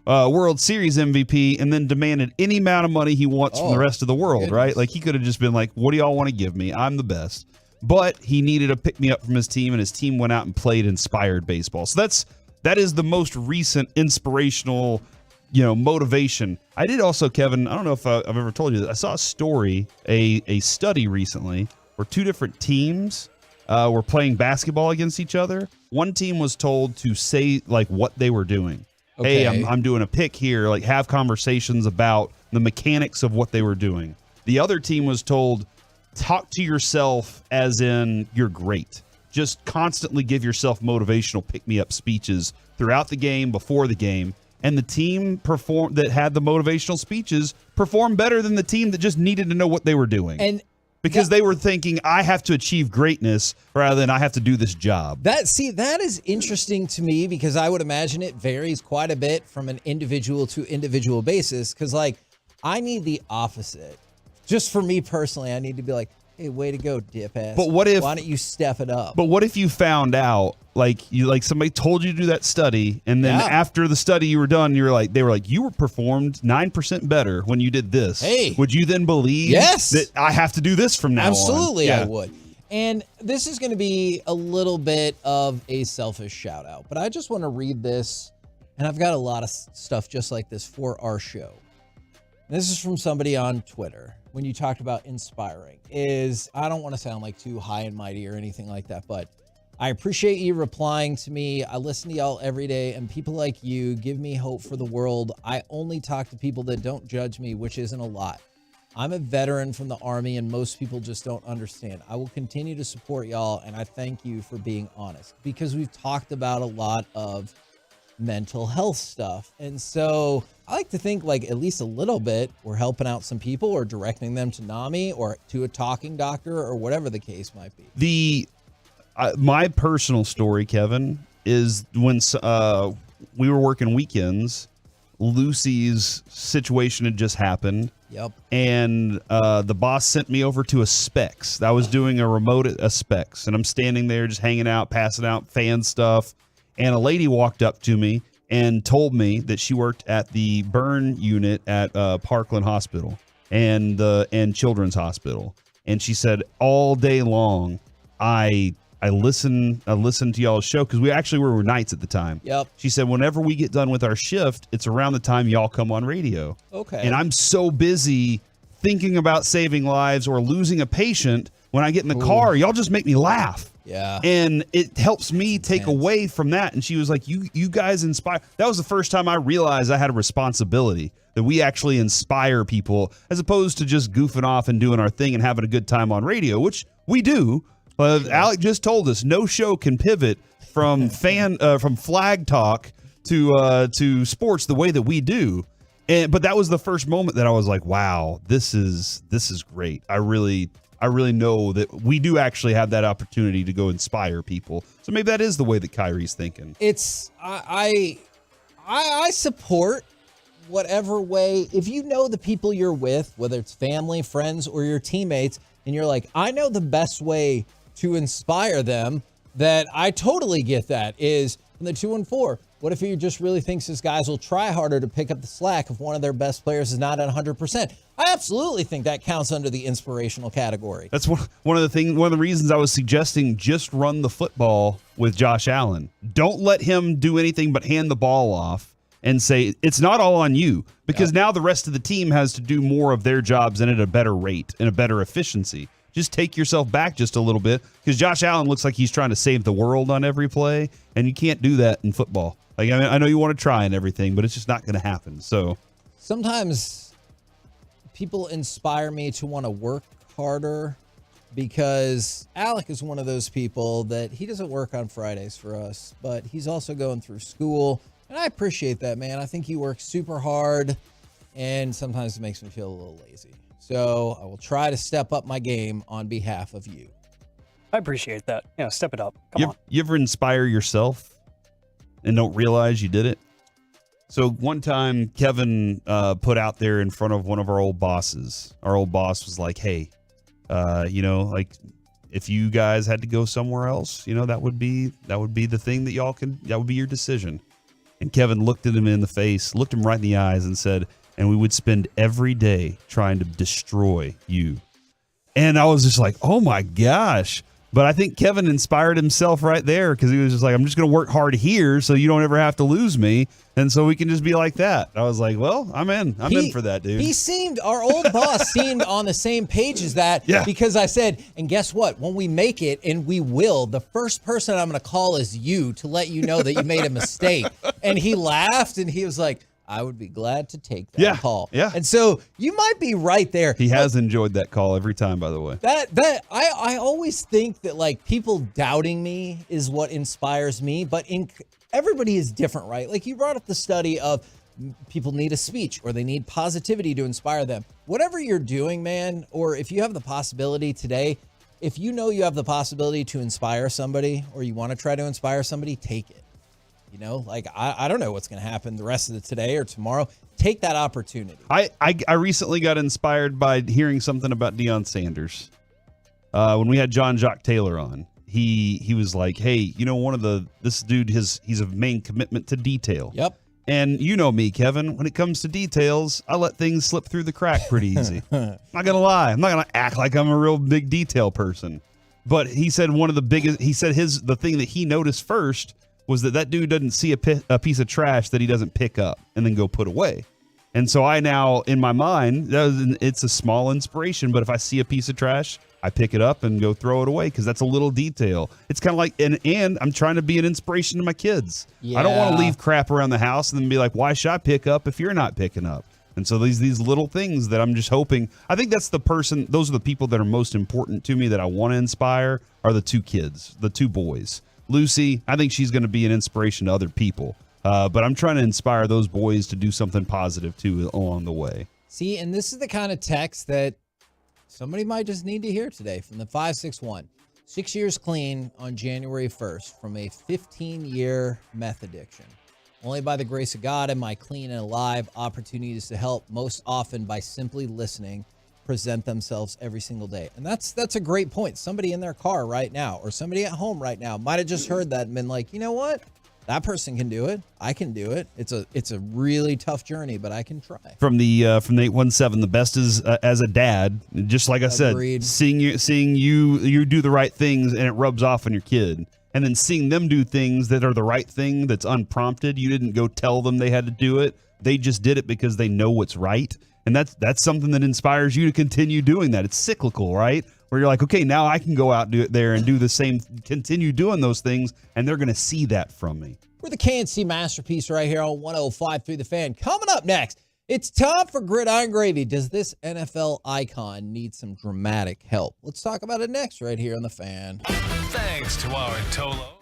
World Series MVP, and then demanded any amount of money he wants from the rest of the world, right? Like, he could have just been like, what do y'all want to give me? I'm the best. But he needed a pick-me-up from his team, and his team went out and played inspired baseball. So that is the most recent inspirational motivation. I did also, Kevin, I don't know if I've ever told you this. I saw a story, a study recently where two different teams were playing basketball against each other. One team was told to say like what they were doing. Okay. Hey, I'm doing a pick here, like have conversations about the mechanics of what they were doing. The other team was told, talk to yourself as in you're great. Just constantly give yourself motivational pick-me-up speeches throughout the game, before the game. And the team that had the motivational speeches performed better than the team that just needed to know what they were doing. And because they were thinking I have to achieve greatness rather than I have to do this job. That is interesting to me because I would imagine it varies quite a bit from an individual to individual basis. Because like I need the opposite. Just for me personally, I need to be like, hey, way to go, dip ass. But what if? Why don't you step it up? But what if you found out, like somebody told you to do that study, and then after the study you were done, they were like, you were performed 9% better when you did this. Hey, would you then believe that I have to do this from now on? Absolutely, I would. And this is going to be a little bit of a selfish shout out, but I just want to read this, and I've got a lot of stuff just like this for our show. This is from somebody on Twitter. When you talked about inspiring, I don't want to sound like too high and mighty or anything like that, but I appreciate you replying to me. I listen to y'all every day, and people like you give me hope for the world. I only talk to people that don't judge me, which isn't a lot. I'm a veteran from the Army, and most people just don't understand. I will continue to support y'all, and I thank you for being honest, because we've talked about a lot of mental health stuff. And so I like to think like at least a little bit we're helping out some people or directing them to NAMI or to a talking doctor or whatever the case might be. My personal story, Kevin, is when we were working weekends, Lucy's situation had just happened. Yep. And the boss sent me over to a Specs. I was doing a remote at a Specs, and I'm standing there just hanging out, passing out fan stuff. And a lady walked up to me and told me that she worked at the burn unit at Parkland Hospital and Children's Hospital. And she said, all day long, I listen to y'all's show because we actually were nights at the time. Yep. She said, whenever we get done with our shift, it's around the time y'all come on radio. Okay. And I'm so busy thinking about saving lives or losing a patient. When I get in the car, y'all just make me laugh. Yeah. And it helps me take away from that. And she was like, you guys inspire. That was the first time I realized I had a responsibility, that we actually inspire people as opposed to just goofing off and doing our thing and having a good time on radio, which we do. But Alec just told us no show can pivot from from flag talk to sports the way that we do. But that was the first moment that I was like, wow, this is great. I really know that we do actually have that opportunity to go inspire people. So maybe that is the way that Kyrie's thinking. I support whatever way. If you know the people you're with, whether it's family, friends, or your teammates, and you're like, I know the best way to inspire them, that I totally get that is from the 2 and 4. What if he just really thinks his guys will try harder to pick up the slack if one of their best players is not at 100%? I absolutely think that counts under the inspirational category. That's one of the reasons I was suggesting just run the football with Josh Allen. Don't let him do anything but hand the ball off and say it's not all on you, because now the rest of the team has to do more of their jobs and at a better rate and a better efficiency. Just take yourself back just a little bit, because Josh Allen looks like he's trying to save the world on every play, and you can't do that in football. Like, I mean, I know you want to try and everything, but it's just not going to happen. So sometimes people inspire me to want to work harder, because Alec is one of those people that he doesn't work on Fridays for us, but he's also going through school. And I appreciate that, man. I think he works super hard, and sometimes it makes me feel a little lazy. So I will try to step up my game on behalf of you. I appreciate that. Yeah, step it up. Come on. You ever inspire yourself and don't realize you did it? So one time Kevin put out there in front of one of our old bosses. Our old boss was like, hey, like if you guys had to go somewhere else, that would be the thing that would be your decision. And Kevin looked at him in the face, looked him right in the eyes and said, and we would spend every day trying to destroy you. And I was just like, oh my gosh. But I think Kevin inspired himself right there, because he was just like, I'm just going to work hard here so you don't ever have to lose me. And so we can just be like that. I was like, well, I'm in for that, dude. Our old boss seemed on the same page as that. Yeah. Because I said, and guess what? When we make it, and we will, the first person I'm going to call is you to let you know that you made a mistake. And he laughed and he was like, I would be glad to take that call. Yeah. And so you might be right there. He has enjoyed that call every time, by the way. I always think that like people doubting me is what inspires me, but everybody is different, right? Like you brought up the study of people need a speech or they need positivity to inspire them. Whatever you're doing, man, or if you have the possibility today, if you know you have the possibility to inspire somebody or you want to try to inspire somebody, take it. You know, like I don't know what's going to happen the rest of the today or tomorrow. Take that opportunity. I recently got inspired by hearing something about Deion Sanders. When we had John Jock Taylor on, he was like, hey, you know, this dude, he's a main commitment to detail. Yep. And you know me, Kevin, when it comes to details, I let things slip through the crack pretty easy. I'm not going to lie. I'm not going to act like I'm a real big detail person. But he said the thing that he noticed first was that dude doesn't see a piece of trash that he doesn't pick up and then go put away. And so I now, in my mind, it's a small inspiration, but if I see a piece of trash, I pick it up and go throw it away because that's a little detail. It's kind of like, and I'm trying to be an inspiration to my kids. I don't want to leave crap around the house and then be like, why should I pick up if you're not picking up? And so these little things that I'm just hoping, I think those are the people that are most important to me that I want to inspire are the two kids, the two boys. Lucy, I think she's going to be an inspiration to other people. But I'm trying to inspire those boys to do something positive too along the way. See, and this is the kind of text that somebody might just need to hear today from the 561. 6 years clean on January 1st from a 15-year meth addiction. Only by the grace of God am I clean and alive. Opportunities to help, most often by simply listening, present themselves every single day. And that's a great point. Somebody in their car right now or somebody at home right now might have just heard that and been like, you know what? That person can do it. I can do it. It's a really tough journey, but I can try. From the 817, the best is as a dad, just like I said, seeing you do the right things and it rubs off on your kid, and then seeing them do things that are the right thing that's unprompted. You didn't go tell them they had to do it. They just did it because they know what's right. And that's something that inspires you to continue doing that. It's cyclical, right? Where you're like, okay, now I can go out there and do the same, continue doing those things, and they're going to see that from me. We're the KNC Masterpiece right here on 105.3 The Fan. Coming up next, it's time for Gridiron Gravy. Does this NFL icon need some dramatic help? Let's talk about it next right here on The Fan. Thanks to our Tolos.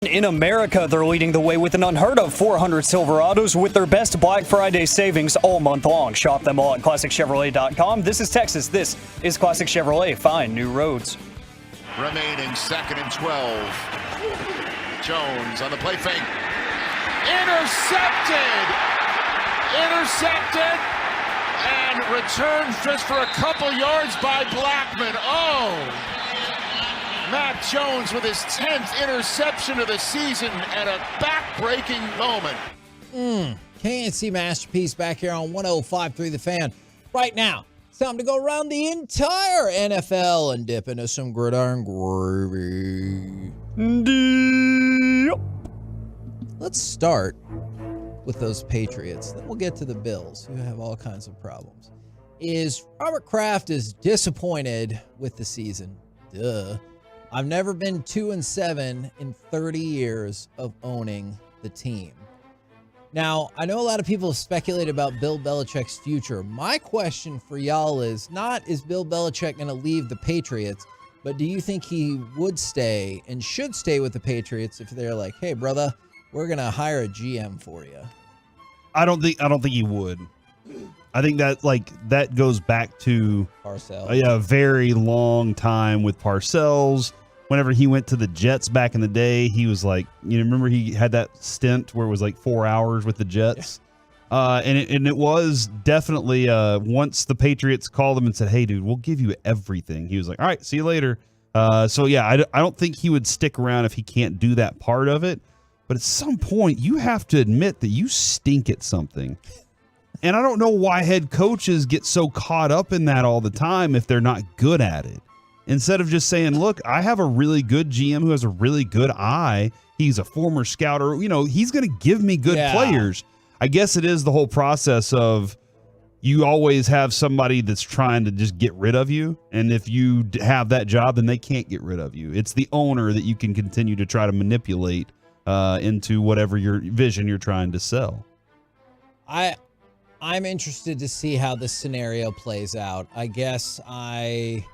In America, they're leading the way with an unheard of 400 Silverados with their best Black Friday savings all month long. Shop them all at ClassicChevrolet.com. This is Texas. This is Classic Chevrolet. Find new roads. Remaining 2nd and 12. Jones on the play fake. Intercepted! And returned just for a couple yards by Blackman. Oh! Matt Jones with his 10th interception of the season at a back-breaking moment. KNC Masterpiece back here on 105.3 The Fan. Right now, it's time to go around the entire NFL and dip into some gridiron gravy. Let's start with those Patriots. Then we'll get to the Bills, who have all kinds of problems. Robert Kraft is disappointed with the season. Duh. I've never been 2-7 in 30 years of owning the team. Now, I know a lot of people have speculated about Bill Belichick's future. My question for y'all is not, is Bill Belichick going to leave the Patriots, but do you think he would stay and should stay with the Patriots if they're like, hey, brother, we're going to hire a GM for you? I don't think he would. I think that goes back to Parcells. A very long time with Parcells. Whenever he went to the Jets back in the day, he was like, remember he had that stint where it was like 4 hours with the Jets. Yeah. And it was definitely once the Patriots called him and said, hey, dude, we'll give you everything. He was like, all right, see you later. I don't think he would stick around if he can't do that part of it. But at some point, you have to admit that you stink at something. And I don't know why head coaches get so caught up in that all the time if they're not good at it. Instead of just saying, look, I have a really good GM who has a really good eye. He's a former scout, or, he's going to give me good players. I guess it is the whole process of you always have somebody that's trying to just get rid of you. And if you have that job, then they can't get rid of you. It's the owner that you can continue to try to manipulate into whatever your vision you're trying to sell. I'm interested to see how this scenario plays out. I guess I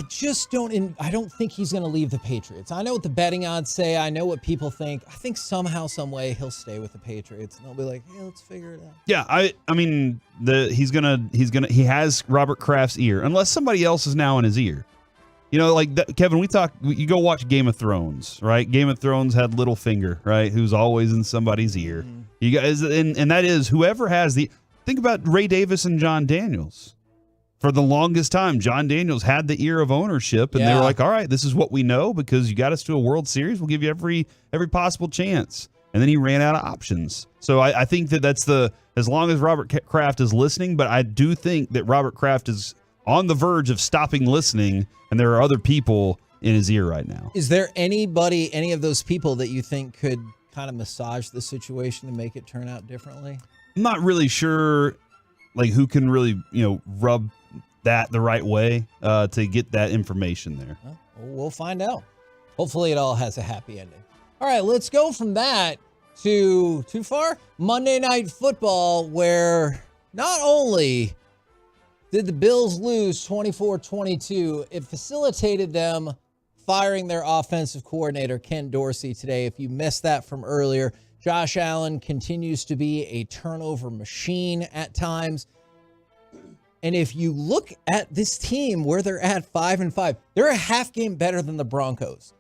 just don't think he's going to leave the Patriots. I know what the betting odds say. I know what people think. I think somehow, some way he'll stay with the Patriots and they'll be like, hey, let's figure it out. Yeah, I mean, he has Robert Kraft's ear, unless somebody else is now in his ear. Kevin, you go watch Game of Thrones, right? Game of Thrones had Littlefinger, right? Who's always in somebody's ear. Mm-hmm. You guys, and that is whoever has think about Ray Davis and John Daniels. For the longest time, John Daniels had the ear of ownership, and they were like, all right, this is what we know because you got us to a World Series. We'll give you every possible chance. And then he ran out of options. So I think that's as long as Robert Kraft is listening, but I do think that Robert Kraft is on the verge of stopping listening, and there are other people in his ear right now. Is there any of those people that you think could kind of massage the situation to make it turn out differently? I'm not really sure who can really, rub that the right way to get that information there. Well, we'll find out. Hopefully it all has a happy ending. All right, let's go from that to too far? Monday Night Football, where not only did the Bills lose 24-22, it facilitated them firing their offensive coordinator, Ken Dorsey, today. If you missed that from earlier, Josh Allen continues to be a turnover machine at times. And if you look at this team where they're at 5-5, they're a half game better than the Broncos.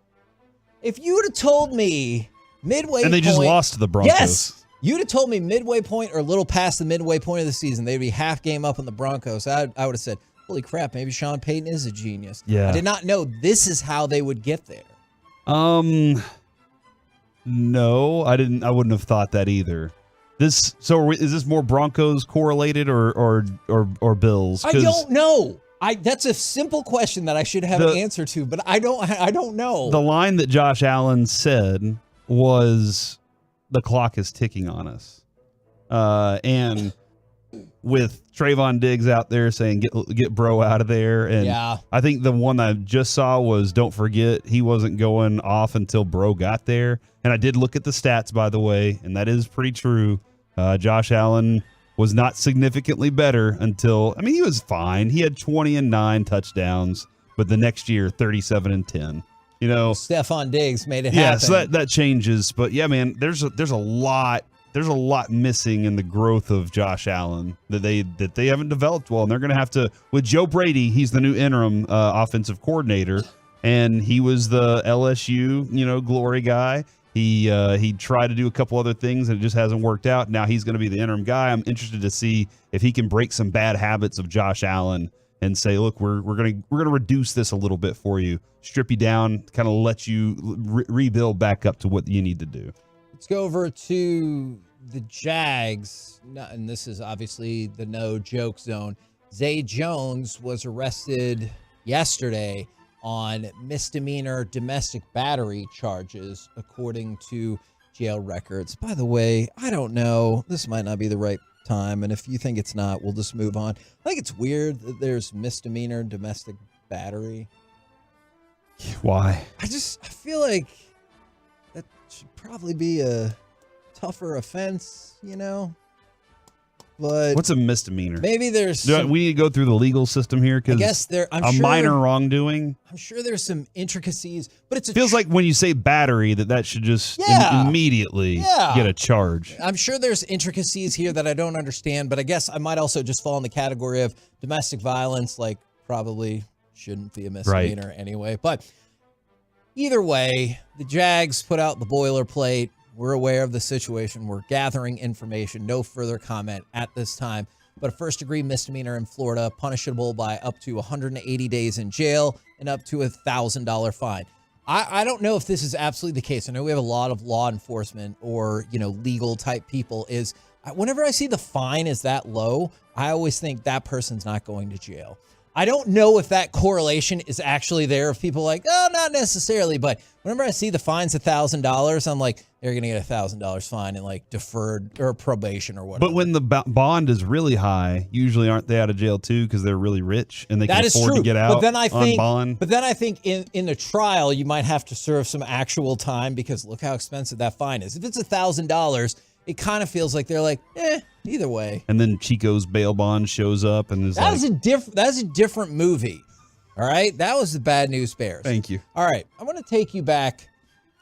If you would have told me midway and they just lost to the Broncos. Yes. You'd have told me midway point or a little past the midway point of the season, they'd be half game up on the Broncos. I would have said, holy crap, maybe Sean Payton is a genius. Yeah. I did not know this is how they would get there. No, I didn't. I wouldn't have thought that either. Is this more Broncos correlated or Bills? I don't know. That's a simple question that I should have an answer to, but I don't know. The line that Josh Allen said was, the clock is ticking on us. And with Trayvon Diggs out there saying, get bro out of there. And yeah. I think the one I just saw was, don't forget, he wasn't going off until bro got there. And I did look at the stats, by the way, and that is pretty true. Josh Allen was not significantly better until, I mean, he was fine. He had 20 and 9 touchdowns, but the next year, 37 and 10. Stephon Diggs made it happen. Yeah, so that changes. But yeah, man, there's a lot missing in the growth of Josh Allen that they haven't developed well, and they're going to have to with Joe Brady. He's the new interim offensive coordinator, and he was the LSU glory guy. He tried to do a couple other things and it just hasn't worked out. Now he's going to be the interim guy. I'm interested to see if he can break some bad habits of Josh Allen and say, look, we're gonna reduce this a little bit for you, strip you down, kind of let you rebuild back up to what you need to do. Let's go over to the Jags, and this is obviously the no joke zone. Zay Jones was arrested yesterday on misdemeanor domestic battery charges, according to jail records. By the way, I don't know. This might not be the right time, and if you think it's not, we'll just move on. I think it's weird that there's misdemeanor domestic battery. Why? I feel like that should probably be a tougher offense, But what's a misdemeanor? Maybe there's we need to go through the legal system here because I guess minor wrongdoing. I'm sure there's some intricacies, but it feels like when you say battery that should just immediately get a charge. I'm sure there's intricacies here that I don't understand, but I guess I might also just fall in the category of domestic violence, like probably shouldn't be a misdemeanor anyway. But either way, the Jags put out the boilerplate. We're aware of the situation. We're gathering information. No further comment at this time. But a first-degree misdemeanor in Florida, punishable by up to 180 days in jail and up to a $1,000 fine. I don't know if this is absolutely the case. I know we have a lot of law enforcement or, legal type people. Whenever I see the fine is that low, I always think that person's not going to jail. I don't know if that correlation is actually there. If people are like, oh, not necessarily. But whenever I see the fine's $1,000, I'm like, they're going to get a $1,000 fine and like deferred or probation or whatever. But when the bond is really high, usually aren't they out of jail too because they're really rich and they can afford to get out on bond? But then I think in the trial, you might have to serve some actual time because look how expensive that fine is. If it's $1,000, it kind of feels like they're like, either way. And then Chico's bail bond shows up and is that's a different movie. All right. That was the Bad News Bears. Thank you. All right. I want to take you back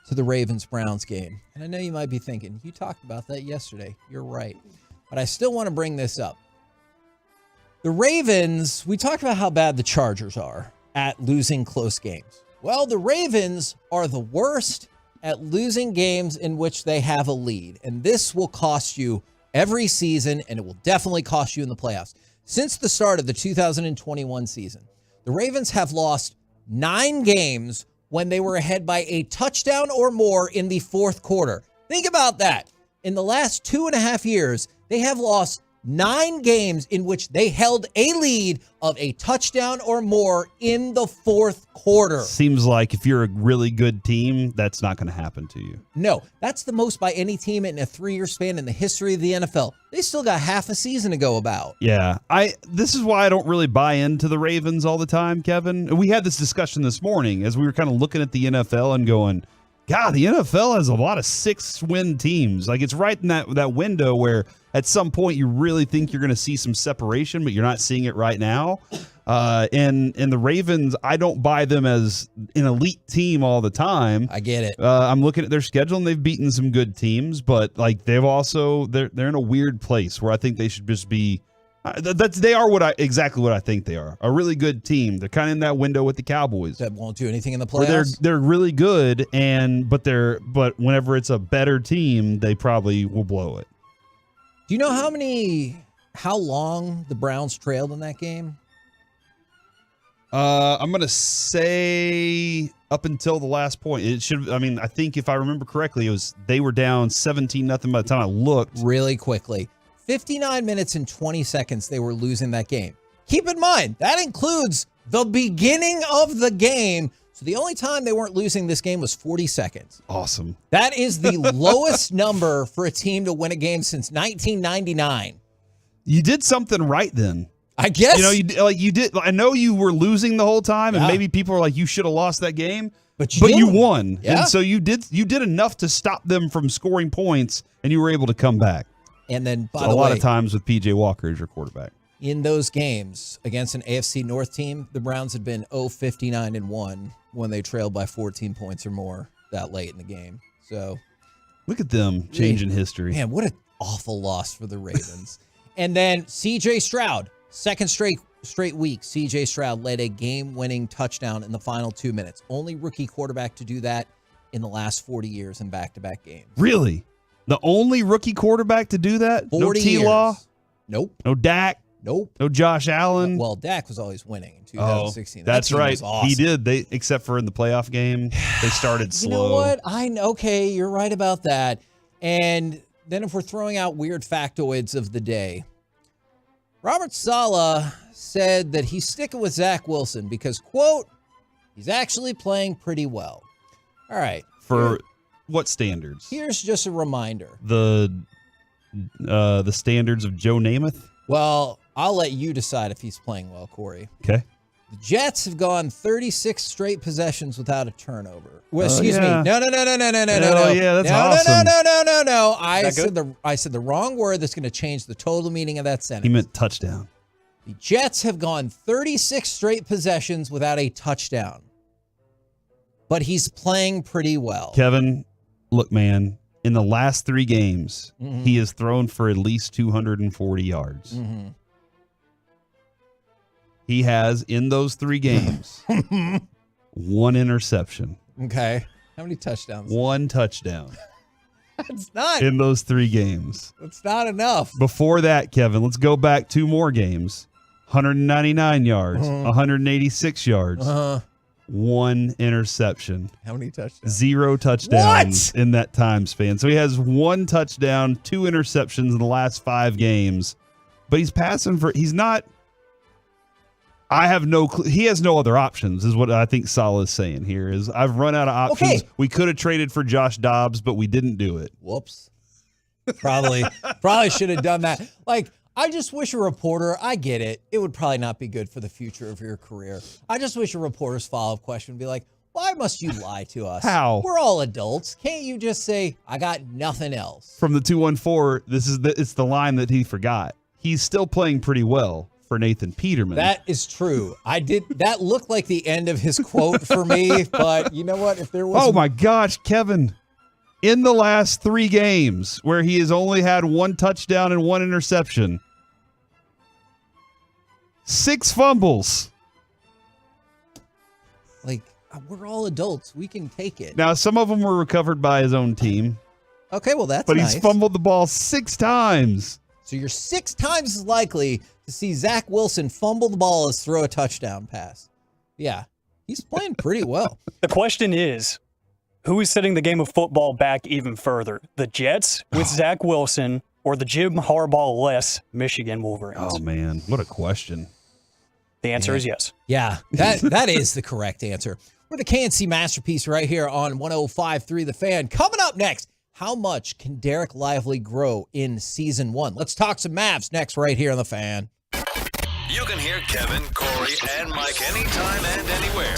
to the Ravens-Browns game. And I know you might be thinking, you talked about that yesterday. You're right. But I still want to bring this up. The Ravens, we talked about how bad the Chargers are at losing close games. Well, the Ravens are the worst at losing games in which they have a lead. And this will cost you every season, and it will definitely cost you in the playoffs. Since the start of the 2021 season, the Ravens have lost 9 games when they were ahead by a touchdown or more in the fourth quarter. Think about that. In the last 2.5 years, they have lost 9 games in which they held a lead of a touchdown or more in the fourth quarter. Seems like if you're a really good team, that's not going to happen to you. No, that's the most by any team in a 3-year span in the history of the NFL. They still got half a season to go about. Yeah, this is why I don't really buy into the Ravens all the time, Kevin. We had this discussion this morning as we were kind of looking at the NFL and going, God, the NFL has a lot of 6-win teams. Like it's right in that window where at some point you really think you're going to see some separation, but you're not seeing it right now. And the Ravens, I don't buy them as an elite team all the time. I get it. I'm looking at their schedule and they've beaten some good teams, but like they're in a weird place where I think they should just be. They are exactly what I think they are. A really good team. They're kind of in that window with the Cowboys that won't do anything in the playoffs. They're really good, but whenever it's a better team, they probably will blow it. Do you know how long the Browns trailed in that game? I'm gonna say up until the last point. It should. I mean, I think if I remember correctly, they were down 17-0 by the time I looked. Really quickly. 59 minutes and 20 seconds they were losing that game. Keep in mind, that includes the beginning of the game. So the only time they weren't losing this game was 40 seconds. Awesome. That is the lowest number for a team to win a game since 1999. You did something right then. I guess. You did. I know you were losing the whole time, and maybe people are like, you should have lost that game. But you won. Yeah. And so you did enough to stop them from scoring points, and you were able to come back. And then, a lot of times with PJ Walker as your quarterback. in those games against an AFC North team, the Browns had been 0-59-1 when they trailed by 14 points or more that late in the game. So look at them changing history. Man, what an awful loss for the Ravens. And then C.J. Stroud, second straight week, C.J. Stroud led a game-winning touchdown in the final 2 minutes. Only rookie quarterback to do that in the last 40 years in back-to-back games. Really? The only rookie quarterback to do that? 40 No T-Law? years. Nope. No Dak? Nope. No Josh Allen? Well, Dak was always winning in 2016. That's right. Was awesome. He did. Except for in the playoff game, they started slow. You know what? Okay, you're right about that. And then if we're throwing out weird factoids of the day, Robert Saleh said that he's sticking with Zach Wilson because, quote, he's actually playing pretty well. All right. For what standards? Here's just a reminder. The standards of Joe Namath? Well, I'll let you decide if he's playing well, Corey. Okay. The Jets have gone 36 straight possessions without a turnover. Well, excuse me. No. Yeah, that's awesome. No. I said the wrong word that's going to change the total meaning of that sentence. He meant touchdown. The Jets have gone 36 straight possessions without a touchdown. But he's playing pretty well. Kevin, look, man, in the last 3 games, he has thrown for at least 240 yards. Mm-hmm. He has, in those 3 games, 1 interception. Okay. How many touchdowns? 1 touchdown. That's not. In those 3 games. That's not enough. Before that, Kevin, let's go back 2 more games. 199 yards, 186 yards, 1 interception. How many touchdowns? 0 touchdowns in that time span. So he has 1 touchdown, 2 interceptions in the last 5 games. But he's passing for, he's not, I have no clue. He has no other options, is what I think Saleh is saying here. Is I've run out of options. Okay. We could have traded for Josh Dobbs, but we didn't do it. Whoops. Probably should have done that. Like, I just wish a reporter, I get it. It would probably not be good for the future of your career. I just wish a reporter's follow-up question would be like, why must you lie to us? How? We're all adults. Can't you just say, I got nothing else? From the 214, it's the line that he forgot. He's still playing pretty well for Nathan Peterman. That is true. That looked like the end of his quote for me, but you know what? If there was Oh my gosh, Kevin. In the last 3 games where he has only had 1 touchdown and 1 interception, 6 fumbles. Like, we're all adults. We can take it. Now, some of them were recovered by his own team. Okay, well, that's But nice. he's fumbled the ball 6 times. So you're 6 times as likely to see Zach Wilson fumble the ball as throw a touchdown pass. Yeah, he's playing pretty well. The question is, who is setting the game of football back even further? The Jets with Zach Wilson or the Jim Harbaugh-less Michigan Wolverines? Oh, man. What a question. The answer is yes. Yeah, that is the correct answer. We're the KNC Masterpiece right here on 105.3 The Fan. Coming up next, how much can Derek Lively grow in season 1? Let's talk some Mavs next right here on The Fan. You can hear Kevin, Corey, and Mike anytime and anywhere.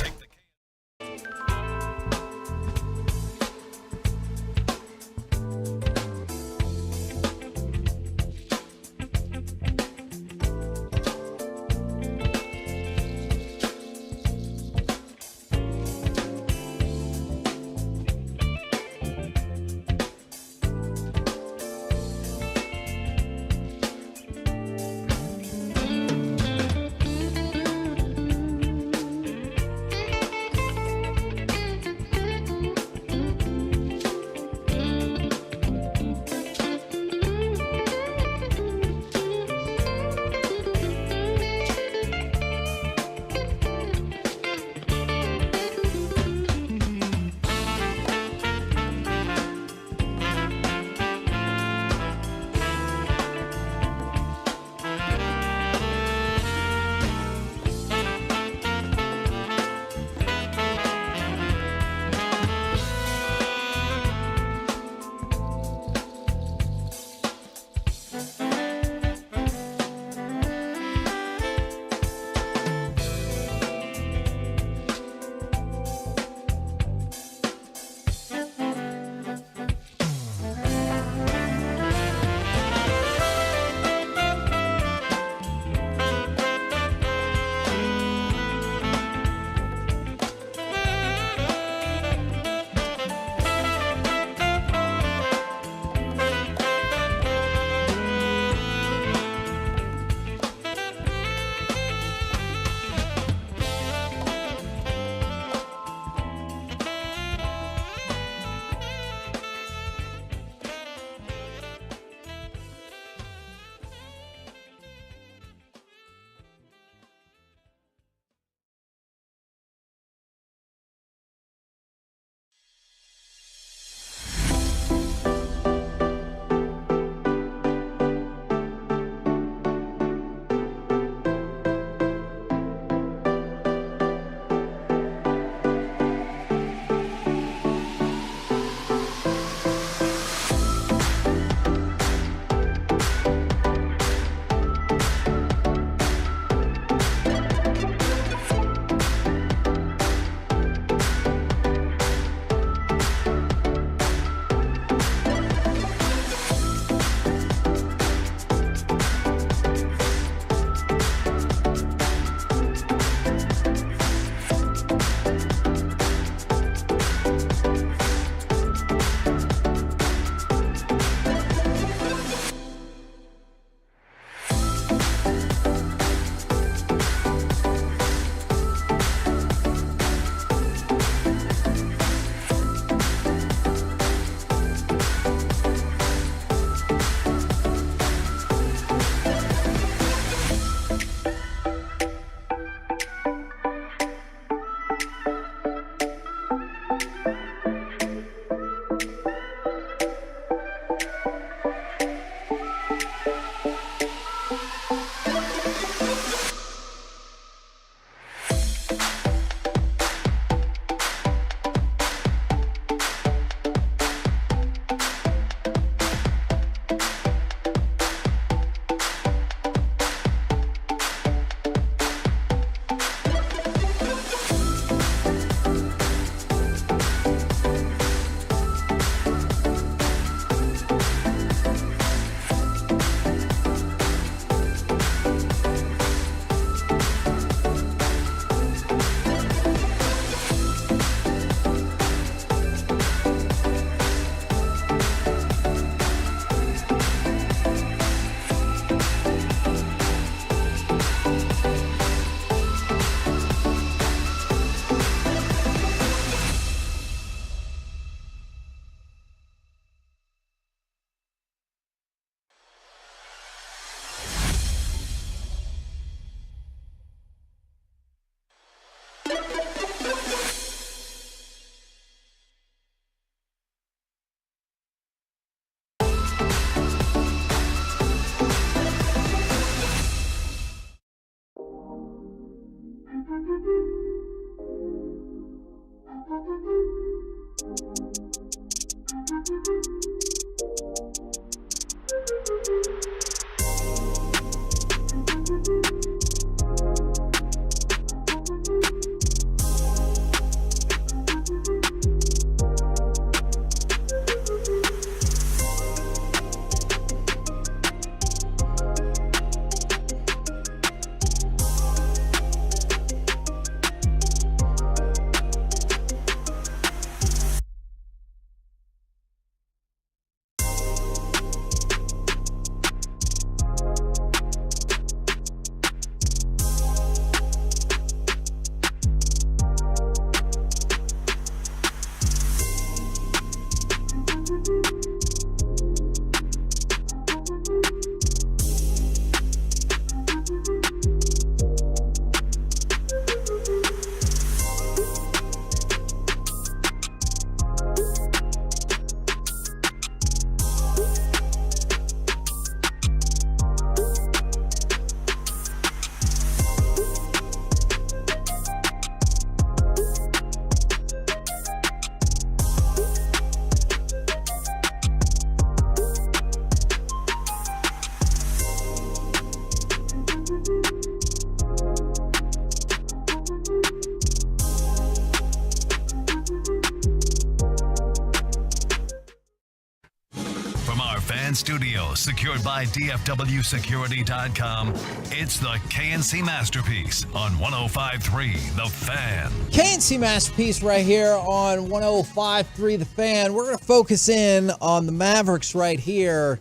and studio secured by DFWsecurity.com. It's the KNC Masterpiece on 105.3 The Fan. KNC Masterpiece right here on 105.3 The Fan. We're going to focus in on the Mavericks right here.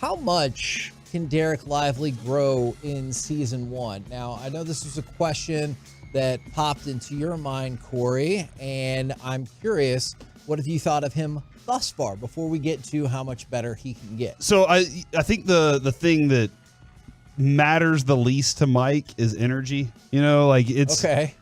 How much can Derek Lively grow in season 1? Now, I know this was a question that popped into your mind, Corey, and I'm curious, what have you thought of him thus far before we get to how much better he can get? So I think the thing that matters the least to Mike is energy. You know, like it's okay.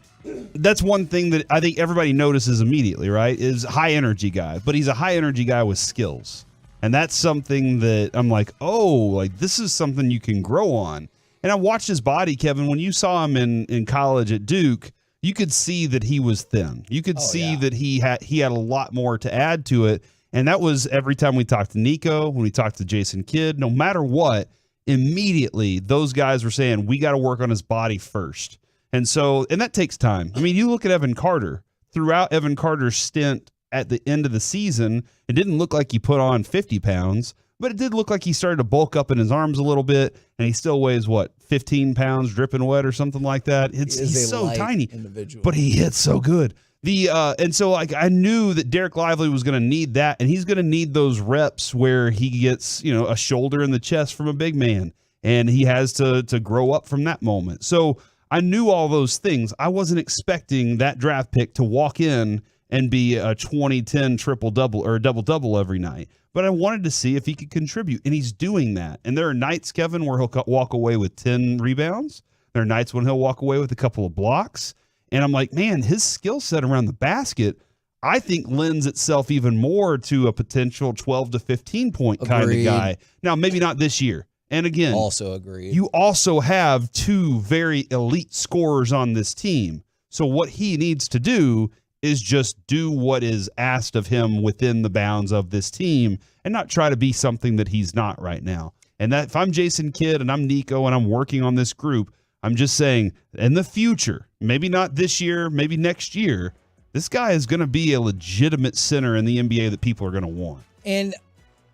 That's one thing that I think everybody notices immediately, right? Is high energy guy, but he's a high energy guy with skills. And that's something that I'm like, oh, like this is something you can grow on. And I watched his body, Kevin. When you saw him in college at Duke, you could see that he was thin. You could see that he had a lot more to add to it. And that was every time we talked to Nico, when we talked to Jason Kidd, no matter what, immediately those guys were saying, we got to work on his body first. And that takes time. I mean, you look at Evan Carter. Throughout Evan Carter's stint at the end of the season, it didn't look like he put on 50 pounds, but it did look like he started to bulk up in his arms a little bit, and he still weighs, 15 pounds dripping wet or something like that. He's so tiny, individual, but he hits so good. And so I knew that Derek Lively was going to need that, and he's going to need those reps where he gets, a shoulder in the chest from a big man, and he has to grow up from that moment. So I knew all those things. I wasn't expecting that draft pick to walk in and be a 20-10 triple-double or a double-double every night. But I wanted to see if he could contribute, and he's doing that. And there are nights, Kevin, where he'll walk away with 10 rebounds. There are nights when he'll walk away with a couple of blocks. And I'm like, man, his skill set around the basket, I think, lends itself even more to a potential 12 to 15-point kind of guy. Now, maybe not this year. And again, also agreed. You also have two very elite scorers on this team. So what he needs to do is just do what is asked of him within the bounds of this team and not try to be something that he's not right now. And that if I'm Jason Kidd and I'm Nico and I'm working on this group, I'm just saying in the future, maybe not this year, maybe next year, this guy is going to be a legitimate center in the NBA that people are going to want. And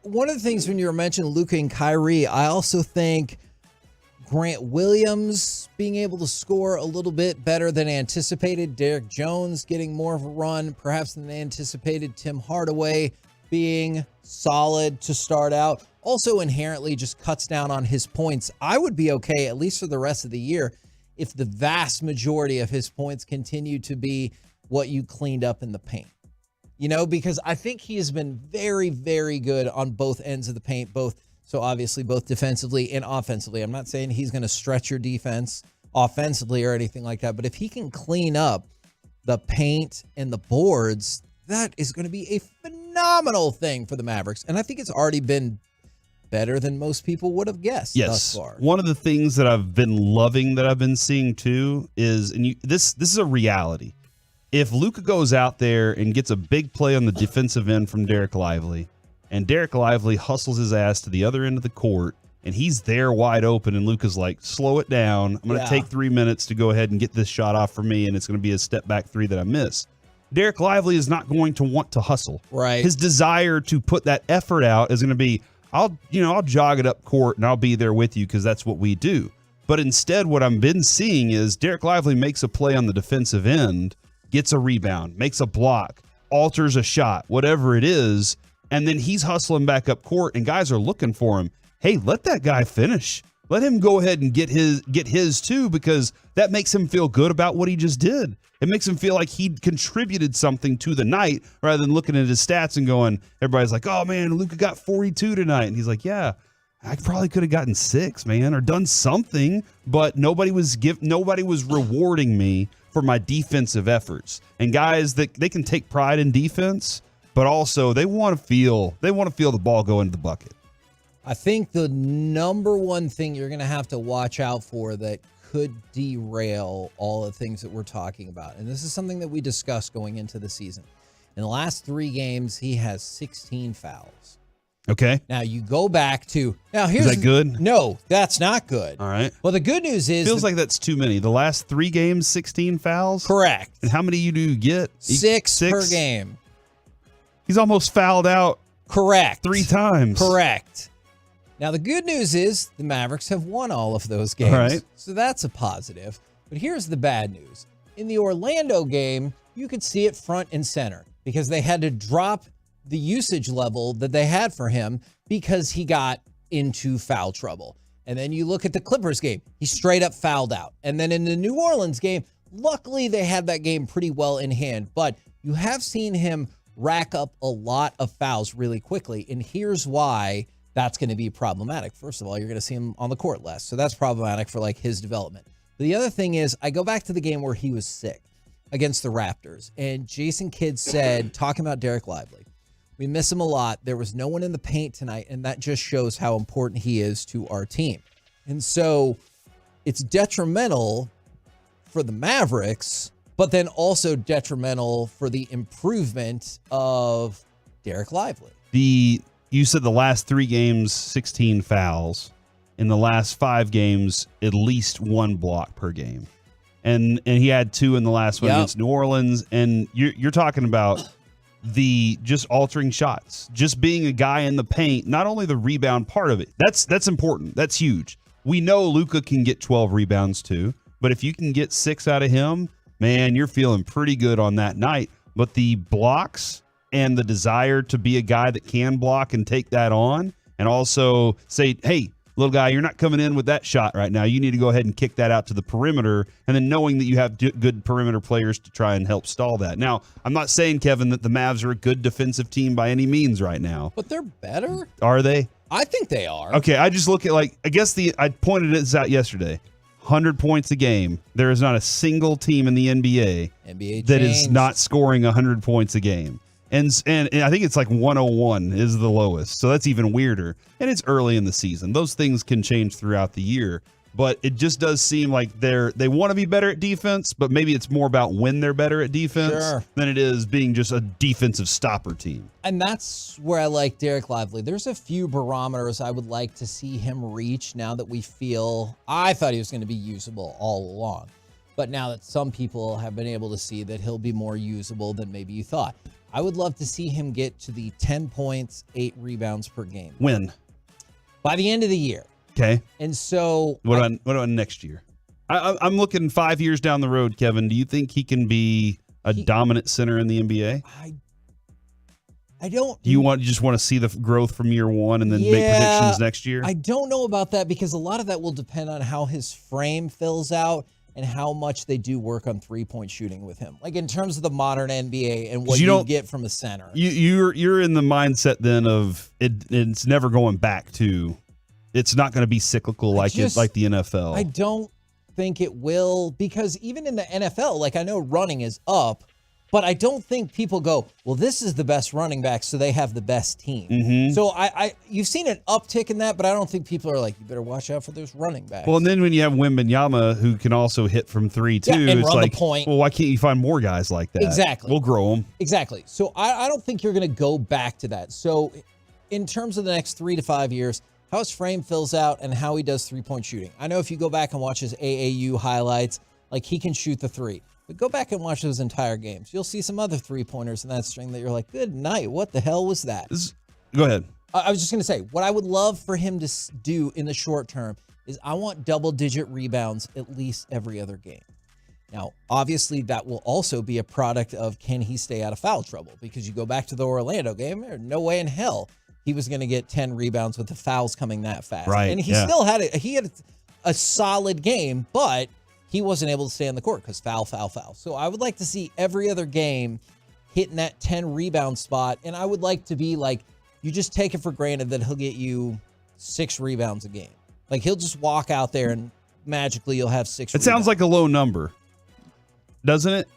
one of the things when you were mentioning Luka and Kyrie, I also think Grant Williams being able to score a little bit better than anticipated. Derek Jones getting more of a run, perhaps than anticipated. Tim Hardaway being solid to start out. Also inherently just cuts down on his points. I would be okay, at least for the rest of the year, if the vast majority of his points continue to be what you cleaned up in the paint. Because I think he has been very, very good on both ends of the paint, so obviously both defensively and offensively. I'm not saying he's going to stretch your defense offensively or anything like that, but if he can clean up the paint and the boards, that is going to be a phenomenal thing for the Mavericks. And I think it's already been better than most people would have guessed thus far. One of the things that I've been loving that I've been seeing too is, this is a reality. If Luka goes out there and gets a big play on the defensive end from Derek Lively, and Derek Lively hustles his ass to the other end of the court, and he's there wide open, and Luka's like, slow it down. I'm going to take 3 minutes to go ahead and get this shot off for me, and it's going to be a step back three that I miss. Derek Lively is not going to want to hustle. Right. His desire to put that effort out is going to be, I'll jog it up court, and I'll be there with you because that's what we do. But instead, what I've been seeing is Derek Lively makes a play on the defensive end, gets a rebound, makes a block, alters a shot, whatever it is, and then he's hustling back up court, and guys are looking for him. Hey, let that guy finish. Let him go ahead and get his too, because that makes him feel good about what he just did. It makes him feel like he contributed something to the night rather than looking at his stats and going, everybody's like, oh man, Luka got 42 tonight. And he's like, yeah, I probably could have gotten 6, man, or done something, but nobody was rewarding me for my defensive efforts. And guys, that they can take pride in defense, but also they want to feel the ball go into the bucket. I think the number one thing you're going to have to watch out for that could derail all the things that we're talking about, and this is something that we discussed going into the season. In the last 3 games, he has 16 fouls. Okay. Now you go back to here's is that good? No, that's not good. All right. Well, the good news is feels like that's too many. The last 3 games, 16 fouls. Correct. And how many do you get? 6 per game. He's almost fouled out Correct. 3 times. Correct. Now, the good news is the Mavericks have won all of those games. Right. So that's a positive. But here's the bad news. In the Orlando game, you could see it front and center because they had to drop the usage level that they had for him because he got into foul trouble. And then you look at the Clippers game, he straight up fouled out. And then in the New Orleans game, luckily they had that game pretty well in hand. But you have seen him rack up a lot of fouls really quickly. And here's why that's going to be problematic. First of all, you're going to see him on the court less. So that's problematic for like his development. But the other thing is, I go back to the game where he was sick against the Raptors. And Jason Kidd said, talking about Derek Lively, we miss him a lot. There was no one in the paint tonight, and that just shows how important he is to our team. And so it's detrimental for the Mavericks, but then also detrimental for the improvement of Derek Lively. You said the last 3 games, 16 fouls. In the last 5 games, at least 1 block per game. And he had 2 in the last one against New Orleans. And you're talking about the just altering shots, just being a guy in the paint, not only the rebound part of it. That's important. That's huge. We know Luka can get 12 rebounds too, but if you can get 6 out of him, man, you're feeling pretty good on that night. But the blocks and the desire to be a guy that can block and take that on and also say, hey, little guy, you're not coming in with that shot right now. You need to go ahead and kick that out to the perimeter, and then knowing that you have good perimeter players to try and help stall that. Now, I'm not saying, Kevin, that the Mavs are a good defensive team by any means right now. But they're better. Are they? I think they are. Okay, I just look at, I pointed this out yesterday. 100 points a game. There is not a single team in the NBA that is not scoring 100 points a game. And I think it's like 101 is the lowest. So that's even weirder. And it's early in the season. Those things can change throughout the year. But it just does seem like they want to be better at defense, but maybe it's more about when they're better at defense than it is being just a defensive stopper team. And that's where I like Derek Lively. There's a few barometers I would like to see him reach now that we feel I thought he was going to be usable all along. But now that some people have been able to see that he'll be more usable than maybe you thought. I would love to see him get to the 10 points, 8 rebounds per game. When? By the end of the year. Okay. And so... What about next year? I'm looking 5 years down the road, Kevin. Do you think he can be a dominant center in the NBA? I don't... Do you just want to see the growth from year one and then make predictions next year? I don't know about that because a lot of that will depend on how his frame fills out and how much they do work on three-point shooting with him. Like in terms of the modern NBA and what you get from a center. You're in the mindset then of it's never going back to, it's not going to be cyclical like the NFL. I don't think it will because even in the NFL, like I know running is up, but I don't think people go, well, this is the best running back, so they have the best team. Mm-hmm. So you've seen an uptick in that, but I don't think people are like, you better watch out for those running backs. Well, and then when you have Wembanyama who can also hit from 3 too, and it's run like, the point. well, why can't you find more guys like that? Exactly. We'll grow them. Exactly. So I don't think you're going to go back to that. So in terms of the next 3 to 5 years, how his frame fills out and how he does three-point shooting. I know if you go back and watch his AAU highlights, like he can shoot the 3. But go back and watch those entire games. You'll see some other three-pointers in that string that you're like, good night. What the hell was that? Go ahead. I was just going to say, what I would love for him to do in the short term is I want double-digit rebounds at least every other game. Now, obviously, that will also be a product of can he stay out of foul trouble? Because you go back to the Orlando game, there's no way in hell he was going to get 10 rebounds with the fouls coming that fast. Right, and he still had a solid game, but he wasn't able to stay on the court because foul. So I would like to see every other game hitting that 10 rebound spot. And I would like to be like, you just take it for granted that he'll get you 6 rebounds a game. Like he'll just walk out there and magically you'll have 6 rebounds. It sounds like a low number, doesn't it?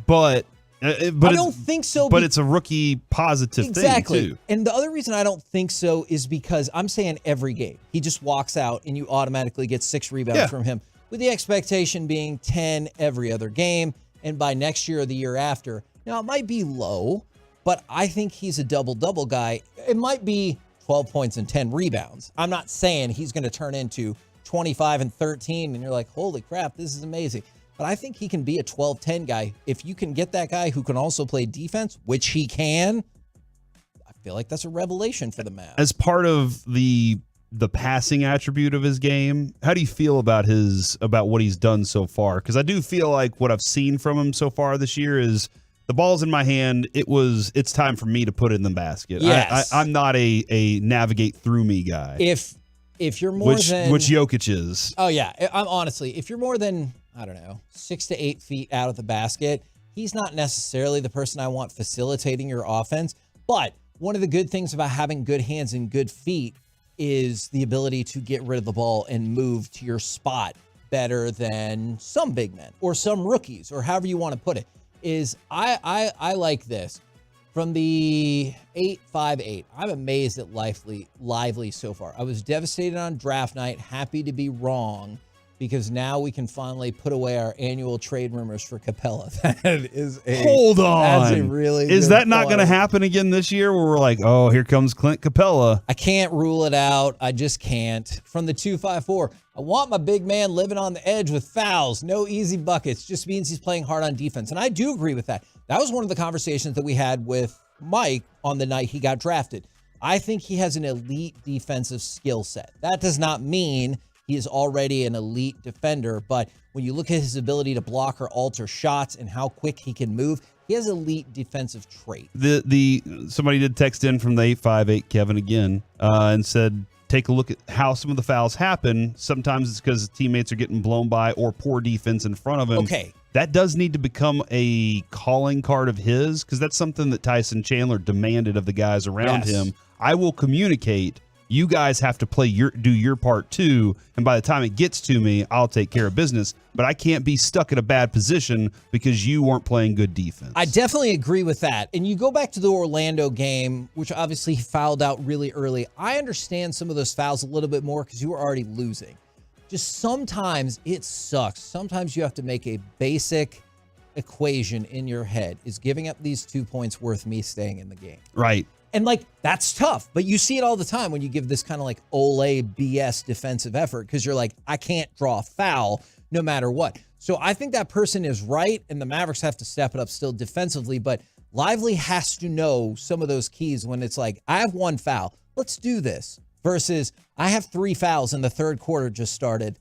But I don't think so. But it's a rookie positive thing too. And the other reason I don't think so is because I'm saying every game. He just walks out and you automatically get 6 rebounds from him. With the expectation being 10 every other game, and by next year or the year after. Now, it might be low, but I think he's a double-double guy. It might be 12 points and 10 rebounds. I'm not saying he's going to turn into 25 and 13, and you're like, holy crap, this is amazing. But I think he can be a 12-10 guy. If you can get that guy who can also play defense, which he can, I feel like that's a revelation for the Mavs. As part of the passing attribute of his game, how do you feel about what he's done so far? Because I do feel like what I've seen from him so far this year is the ball's in my hand. It's time for me to put it in the basket. Yes. I'm not a navigate through me guy. If you're more than which Jokic is. Oh yeah, I'm honestly, if you're more than 6 to 8 feet out of the basket, he's not necessarily the person I want facilitating your offense. But one of the good things about having good hands and good feet is the ability to get rid of the ball and move to your spot better than some big men or some rookies, or however you want to put it. I like this. From the 8-5-8, I'm amazed at Lively so far. I was devastated on draft night, happy to be wrong, because now we can finally put away our annual trade rumors for Capella. That is Hold on. That's a really Is good that not point. going to happen again this year where we're like, oh, here comes Clint Capella? I can't rule it out. I just can't. From the 2-5-4, I want my big man living on the edge with fouls. No easy buckets. Just means he's playing hard on defense. And I do agree with that. That was one of the conversations that we had with Mike on the night he got drafted. I think he has an elite defensive skill set. That does not mean he is already an elite defender, but when you look at his ability to block or alter shots and how quick he can move, he has elite defensive traits. Somebody did text in from the 858 Kevin again and said, take a look at how some of the fouls happen. Sometimes it's because teammates are getting blown by or poor defense in front of him. Okay. That does need to become a calling card of his, because that's something that Tyson Chandler demanded of the guys around him. I will communicate. You guys have to do your part too, and by the time it gets to me, I'll take care of business. But I can't be stuck in a bad position because you weren't playing good defense. I definitely agree with that. And you go back to the Orlando game, which obviously he fouled out really early. I understand some of those fouls a little bit more because you were already losing. Just sometimes it sucks. Sometimes you have to make a basic equation in your head. Is giving up these 2 points worth me staying in the game? Right. And that's tough, but you see it all the time when you give this kind of Ole BS defensive effort, because you're like, I can't draw a foul no matter what. So I think that person is right, and the Mavericks have to step it up still defensively, but Lively has to know some of those keys when it's like, I have one foul, let's do this, versus I have 3 fouls and the third quarter just started.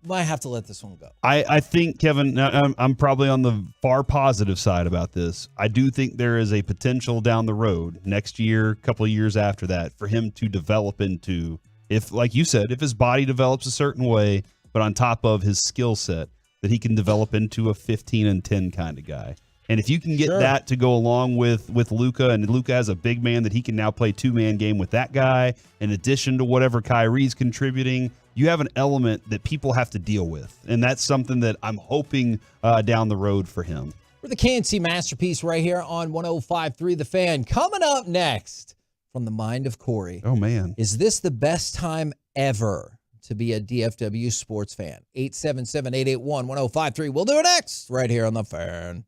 Might have to let this one go. I think, Kevin, I'm probably on the far positive side about this. I do think there is a potential down the road, next year, a couple of years after that, for him to develop into, if, like you said, if his body develops a certain way, but on top of his skill set, that he can develop into a 15-10 kind of guy. And if you can get that to go along with Luka, and Luka has a big man that he can now play 2-man game with that guy, in addition to whatever Kyrie's contributing, you have an element that people have to deal with. And that's something that I'm hoping down the road for him. We're the KNC Masterpiece right here on 105.3 The Fan. Coming up next from the mind of Corey. Oh, man. Is this the best time ever to be a DFW sports fan? 877-881-1053. We'll do it next right here on The Fan.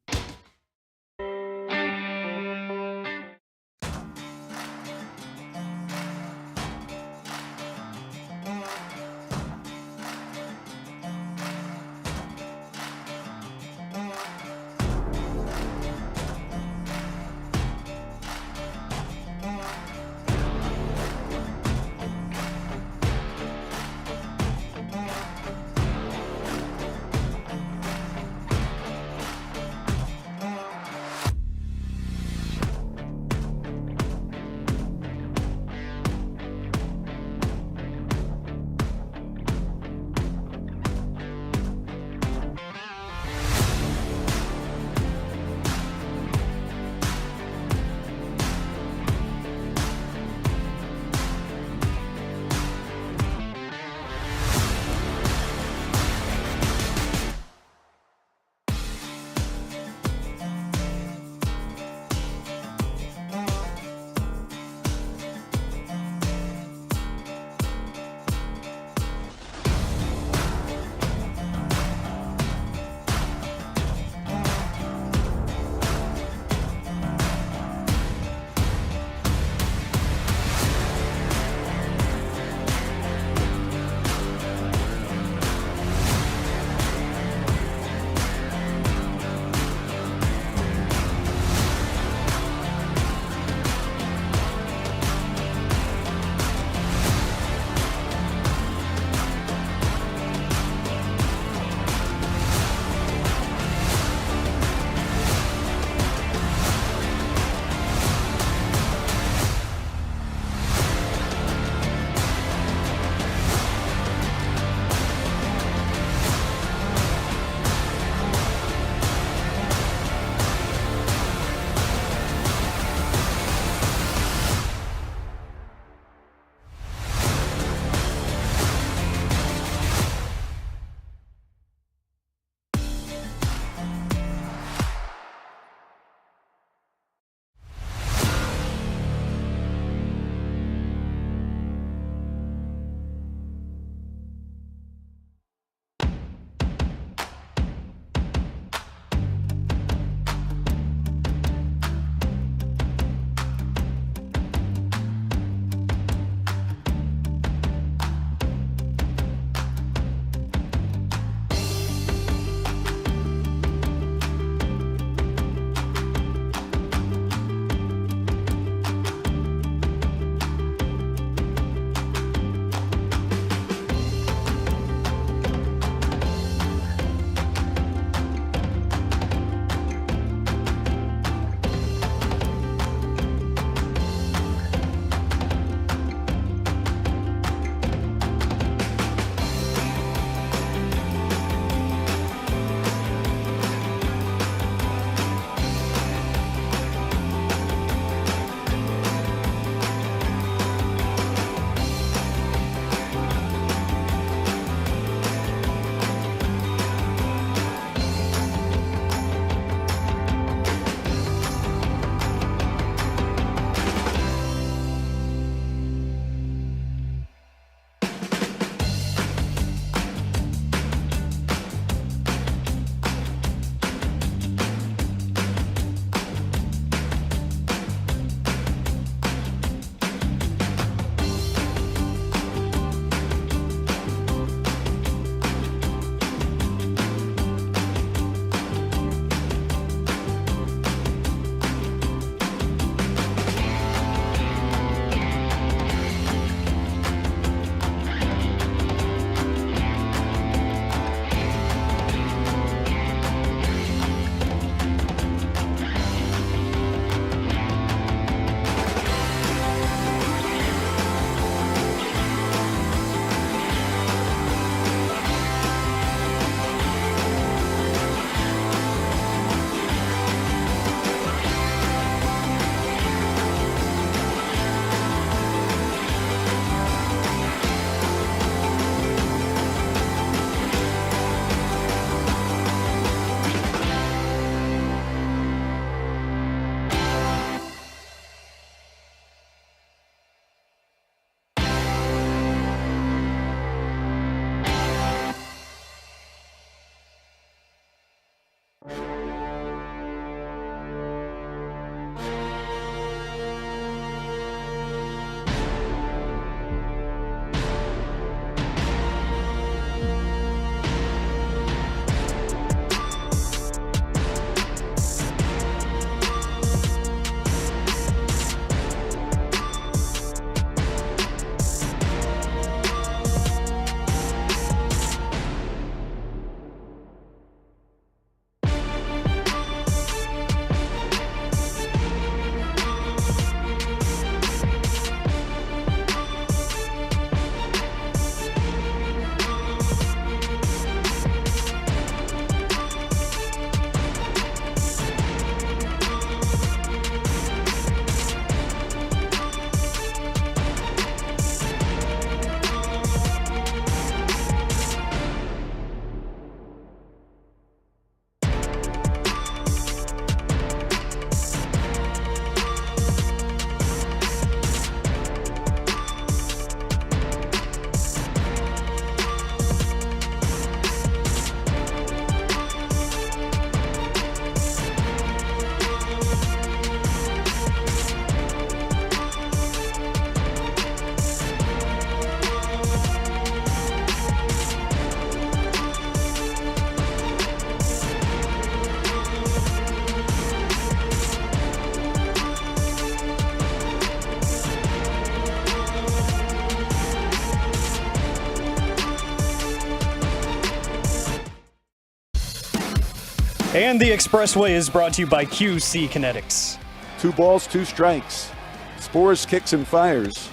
And the Expressway is brought to you by QC Kinetics. 2 balls, 2 strikes. Spores kicks and fires.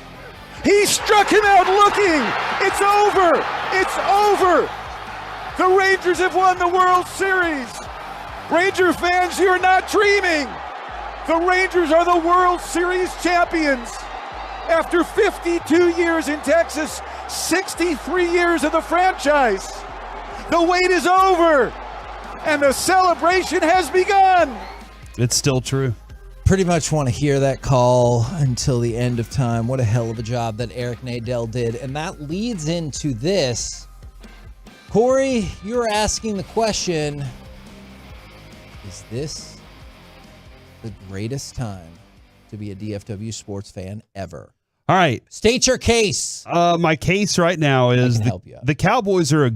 He struck him out looking. It's over. It's over. The Rangers have won the World Series. Ranger fans, you're not dreaming. The Rangers are the World Series champions. After 52 years in Texas, 63 years of the franchise. The wait is over, and the celebration has begun. It's still true. Pretty much want to hear that call until the end of time. What a hell of a job that Eric Nadel did. And that leads into this. Corey, you were asking the question, is this the greatest time to be a DFW sports fan ever? All right. State your case. My case right now is help you out. the Cowboys are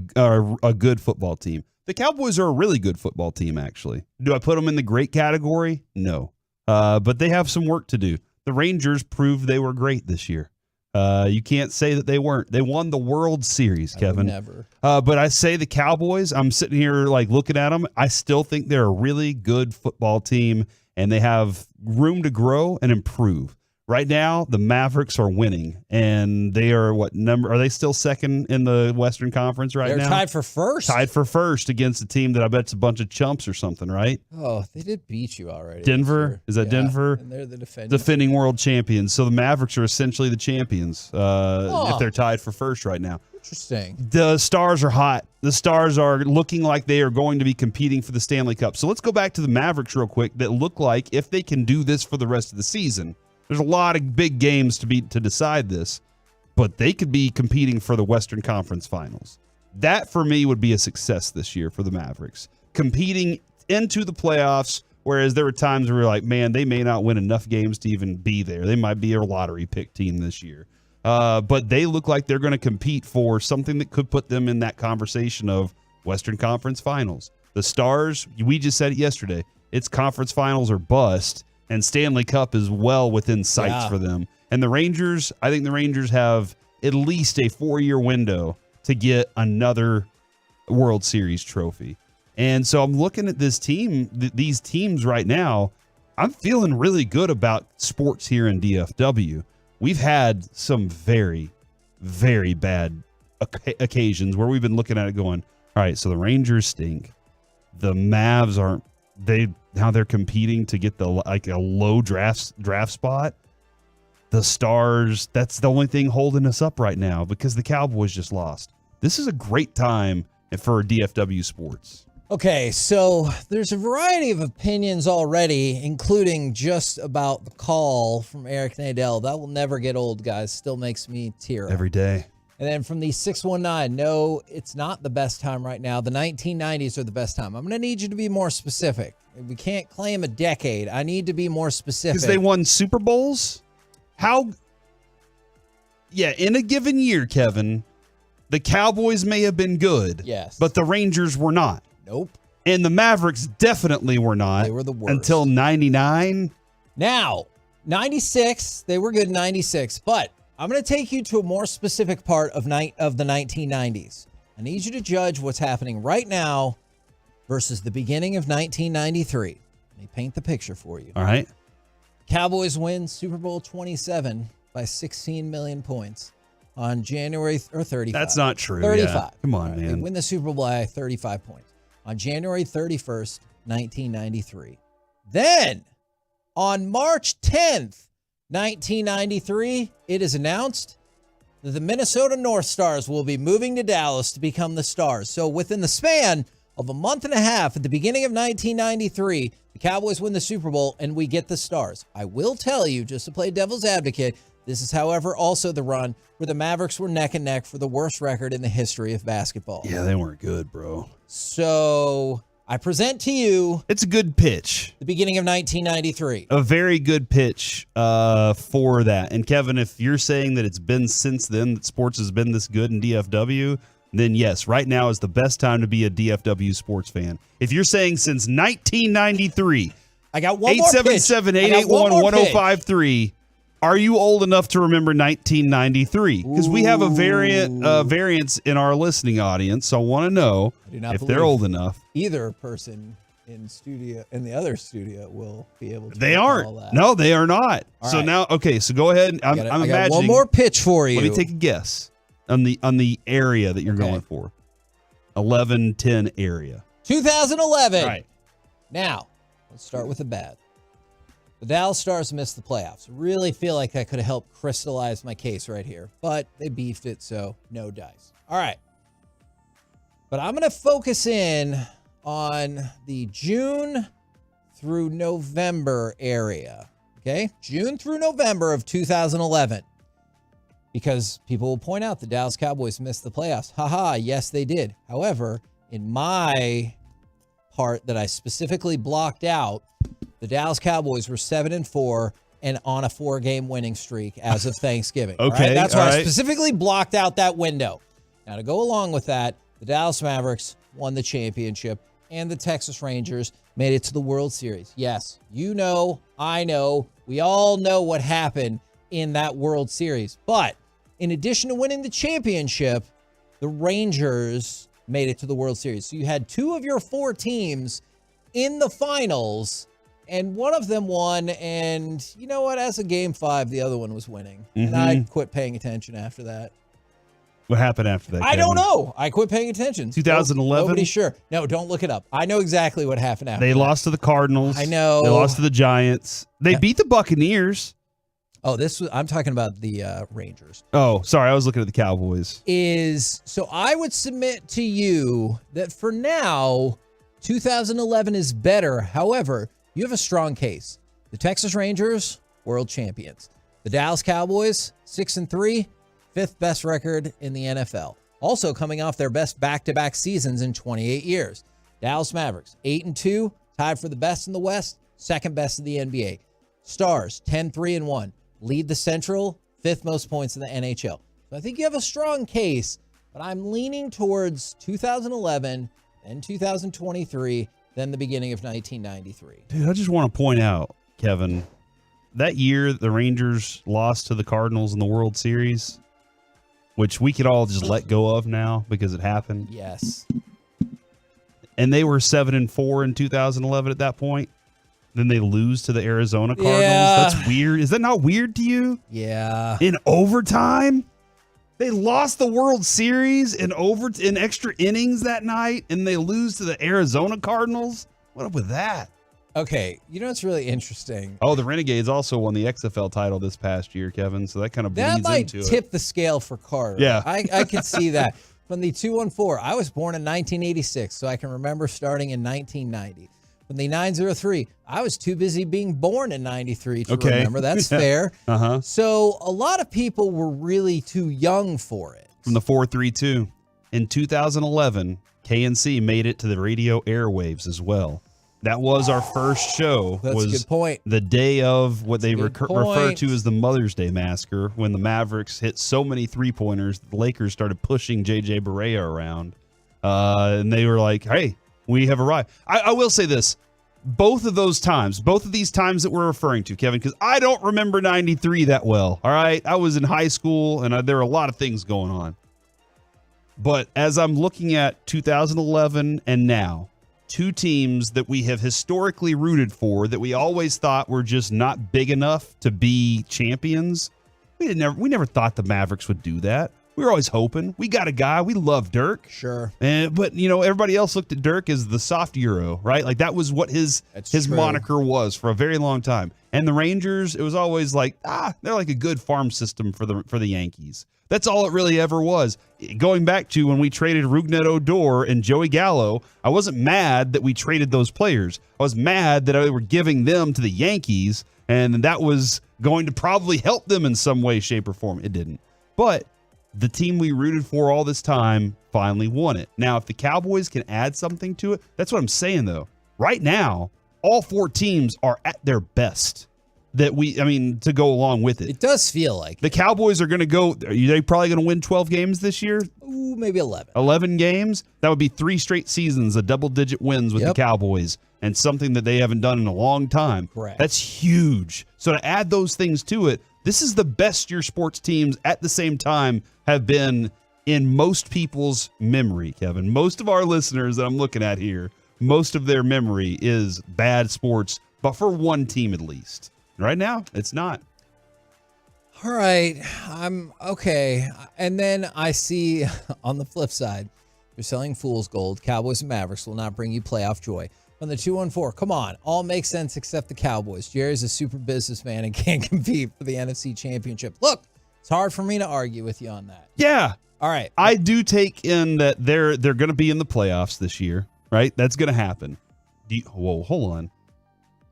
a good football team. The Cowboys are a really good football team, actually. Do I put them in the great category? No. But they have some work to do. The Rangers proved they were great this year. You can't say that they weren't. They won the World Series, Kevin. Never. But I say the Cowboys, I'm sitting here like looking at them. I still think they're a really good football team, and they have room to grow and improve. Right now, the Mavericks are winning, and they are what number? Are they still second in the Western Conference right now? They're tied for first. Tied for first against a team that I bet's a bunch of chumps or something, right? Oh, they did beat you already. Denver? Is that Yeah, Denver? and they're the defending world champions. So the Mavericks are essentially the champions if they're tied for first right now. Interesting. The Stars are hot. The Stars are looking like they are going to be competing for the Stanley Cup. So let's go back to the Mavericks real quick that look like if they can do this for the rest of the season. There's a lot of big games to decide this, but they could be competing for the Western Conference Finals. That, for me, would be a success this year for the Mavericks. Competing into the playoffs, whereas there were times where we're like, man, they may not win enough games to even be there. They might be a lottery pick team this year. But they look like they're going to compete for something that could put them in that conversation of Western Conference Finals. The Stars, we just said it yesterday, it's conference finals or bust. And Stanley Cup is well within sights for them. And the Rangers, I think the Rangers have at least a 4-year window to get another World Series trophy. And so I'm looking at this team, these teams right now. I'm feeling really good about sports here in DFW. We've had some very, very bad occasions where we've been looking at it going, all right, so the Rangers stink. The Mavs aren't. Now they're competing to get a low draft spot. The Stars, that's the only thing holding us up right now because the Cowboys just lost. This is a great time for DFW sports. Okay, so there's a variety of opinions already, including just about the call from Eric Nadel. That will never get old, guys. Still makes me tear up. Every day. And then from the 619, no, it's not the best time right now. The 1990s are the best time. I'm going to need you to be more specific. We can't claim a decade. I need to be more specific. Because they won Super Bowls? Yeah, in a given year, Kevin, the Cowboys may have been good. Yes. But the Rangers were not. Nope. And the Mavericks definitely were not. They were the worst. Until 99. Now, 96, they were good in 96, but I'm going to take you to a more specific part of the 1990s. I need you to judge what's happening right now versus the beginning of 1993. Let me paint the picture for you. All right. Cowboys win Super Bowl 27 by 16 million points on January or 35. That's not true. 35. Yeah. Come on, They man. win the Super Bowl by 35 points on January 31st, 1993. Then on March 10th, 1993, it is announced that the Minnesota North Stars will be moving to Dallas to become the Stars. So within the span of a month and a half at the beginning of 1993, the Cowboys win the Super Bowl and we get the Stars. I will tell you, just to play devil's advocate, this is, however, also the run where the Mavericks were neck and neck for the worst record in the history of basketball. Yeah, they weren't good, bro. So I present to you... It's a good pitch. The beginning of 1993. A very good pitch for that. And Kevin, if you're saying that it's been since then that sports has been this good in DFW, then yes, right now is the best time to be a DFW sports fan. If you're saying since 1993, I got one more pitch. 877-881-1053. Are you old enough to remember 1993? Because we have a variance in our listening audience, so I want to know if they're old enough. Either person in the other studio will be able to. They recall aren't. that. No, they are not. All so right. now, okay, so go ahead. I'm I got imagining one more pitch for you. Let me take a guess on the area that you're going for. 11-10 area. 2011. Right. Now, let's start with the bad. The Dallas Stars missed the playoffs. Really feel like that could have helped crystallize my case right here, but they beefed it, so no dice. All right. But I'm going to focus in on the June through November area. Okay? June through November of 2011. Because people will point out the Dallas Cowboys missed the playoffs. Haha, yes, they did. However, in my part that I specifically blocked out, the Dallas Cowboys were 7-4 and on a 4-game winning streak as of Thanksgiving. Okay, all right? That's why all I right. specifically blocked out that window. Now, to go along with that, the Dallas Mavericks won the championship, and the Texas Rangers made it to the World Series. Yes, you know, I know, we all know what happened in that World Series. But in addition to winning the championship, the Rangers made it to the World Series. So you had 2 of your 4 teams in the finals, and one of them won. And you know what? As of Game 5, the other one was winning. And I quit paying attention after that. What happened after that? I Kevin? don't know. I quit paying attention. 2011? Nobody's sure. No, don't look it up. I know exactly what happened after They that. lost to the Cardinals. I know. They lost to the Giants. They beat the Buccaneers. Oh, I'm talking about the Rangers. Oh, sorry. I was looking at the Cowboys. So I would submit to you that for now, 2011 is better. However, you have a strong case. The Texas Rangers, world champions. The Dallas Cowboys, 6-3, 5th best record in the NFL. Also coming off their best back-to-back seasons in 28 years. Dallas Mavericks, 8-2, tied for the best in the West, 2nd best in the NBA. Stars, 10-3-1, lead the Central, 5th most points in the NHL. So I think you have a strong case, but I'm leaning towards 2011 and 2023, then the beginning of 1993. Dude, I just want to point out, Kevin, that year the Rangers lost to the Cardinals in the World Series, which we could all just let go of now because it happened. Yes. And they were 7-4 in 2011 at that point. Then they lose to the Arizona Cardinals. Yeah. That's weird. Is that not weird to you? Yeah. In overtime? They lost the World Series in extra innings that night, and they lose to the Arizona Cardinals? What up with that? Okay, you know what's really interesting? Oh, the Renegades also won the XFL title this past year, Kevin, so that kind of bleeds That might into tip it. the scale for Carter. Yeah. I could see that. From the 214, I was born in 1986, so I can remember starting in 1990. From the 903, I was too busy being born in 93 to remember. That's fair. Uh-huh. So a lot of people were really too young for it. From the 432. In 2011, KNC made it to the radio airwaves as well. That was our first show. That's a good point. The day of what they refer point. to as the Mother's Day Massacre, when the Mavericks hit so many three-pointers, the Lakers started pushing J.J. Barea around. And they were like, hey, we have arrived. I will say this. Both of these times that we're referring to, Kevin, because I don't remember 93 that well, all right? I was in high school, and there were a lot of things going on. But as I'm looking at 2011 and now, 2 teams that we have historically rooted for that we always thought were just not big enough to be champions. We never thought the Mavericks would do that. We were always hoping. We got a guy. We love Dirk. Sure. But everybody else looked at Dirk as the soft Euro, right? Like that was what his true. moniker was for a very long time. And the Rangers, it was always like, they're like a good farm system for the Yankees. That's all it really ever was. Going back to when we traded Rougned Odor and Joey Gallo, I wasn't mad that we traded those players. I was mad that we were giving them to the Yankees, and that was going to probably help them in some way, shape, or form. It didn't. But the team we rooted for all this time finally won it. Now, if the Cowboys can add something to it, that's what I'm saying, though. Right now, all 4 teams are at their best. To go along with it. It does feel like the Cowboys are going to go. Are they probably going to win 12 games this year? Ooh, maybe 11. 11 games? That would be 3 straight seasons of double-digit wins with the Cowboys, and something that they haven't done in a long time. Correct. That's huge. So to add those things to it, this is the best your sports teams at the same time have been in most people's memory, Kevin. Most of our listeners that I'm looking at here most of their memory is bad sports, but for one team at least. Right now, it's not. All right, I'm okay. And then I see on the flip side, you're selling fool's gold. Cowboys and Mavericks will not bring you playoff joy. On the 214, come on, all makes sense except the Cowboys. Jerry's a super businessman and can't compete for the NFC Championship. Look, it's hard for me to argue with you on that. Yeah. All right. I do take in that they're going to be in the playoffs this year, right? That's going to happen. Whoa, hold on.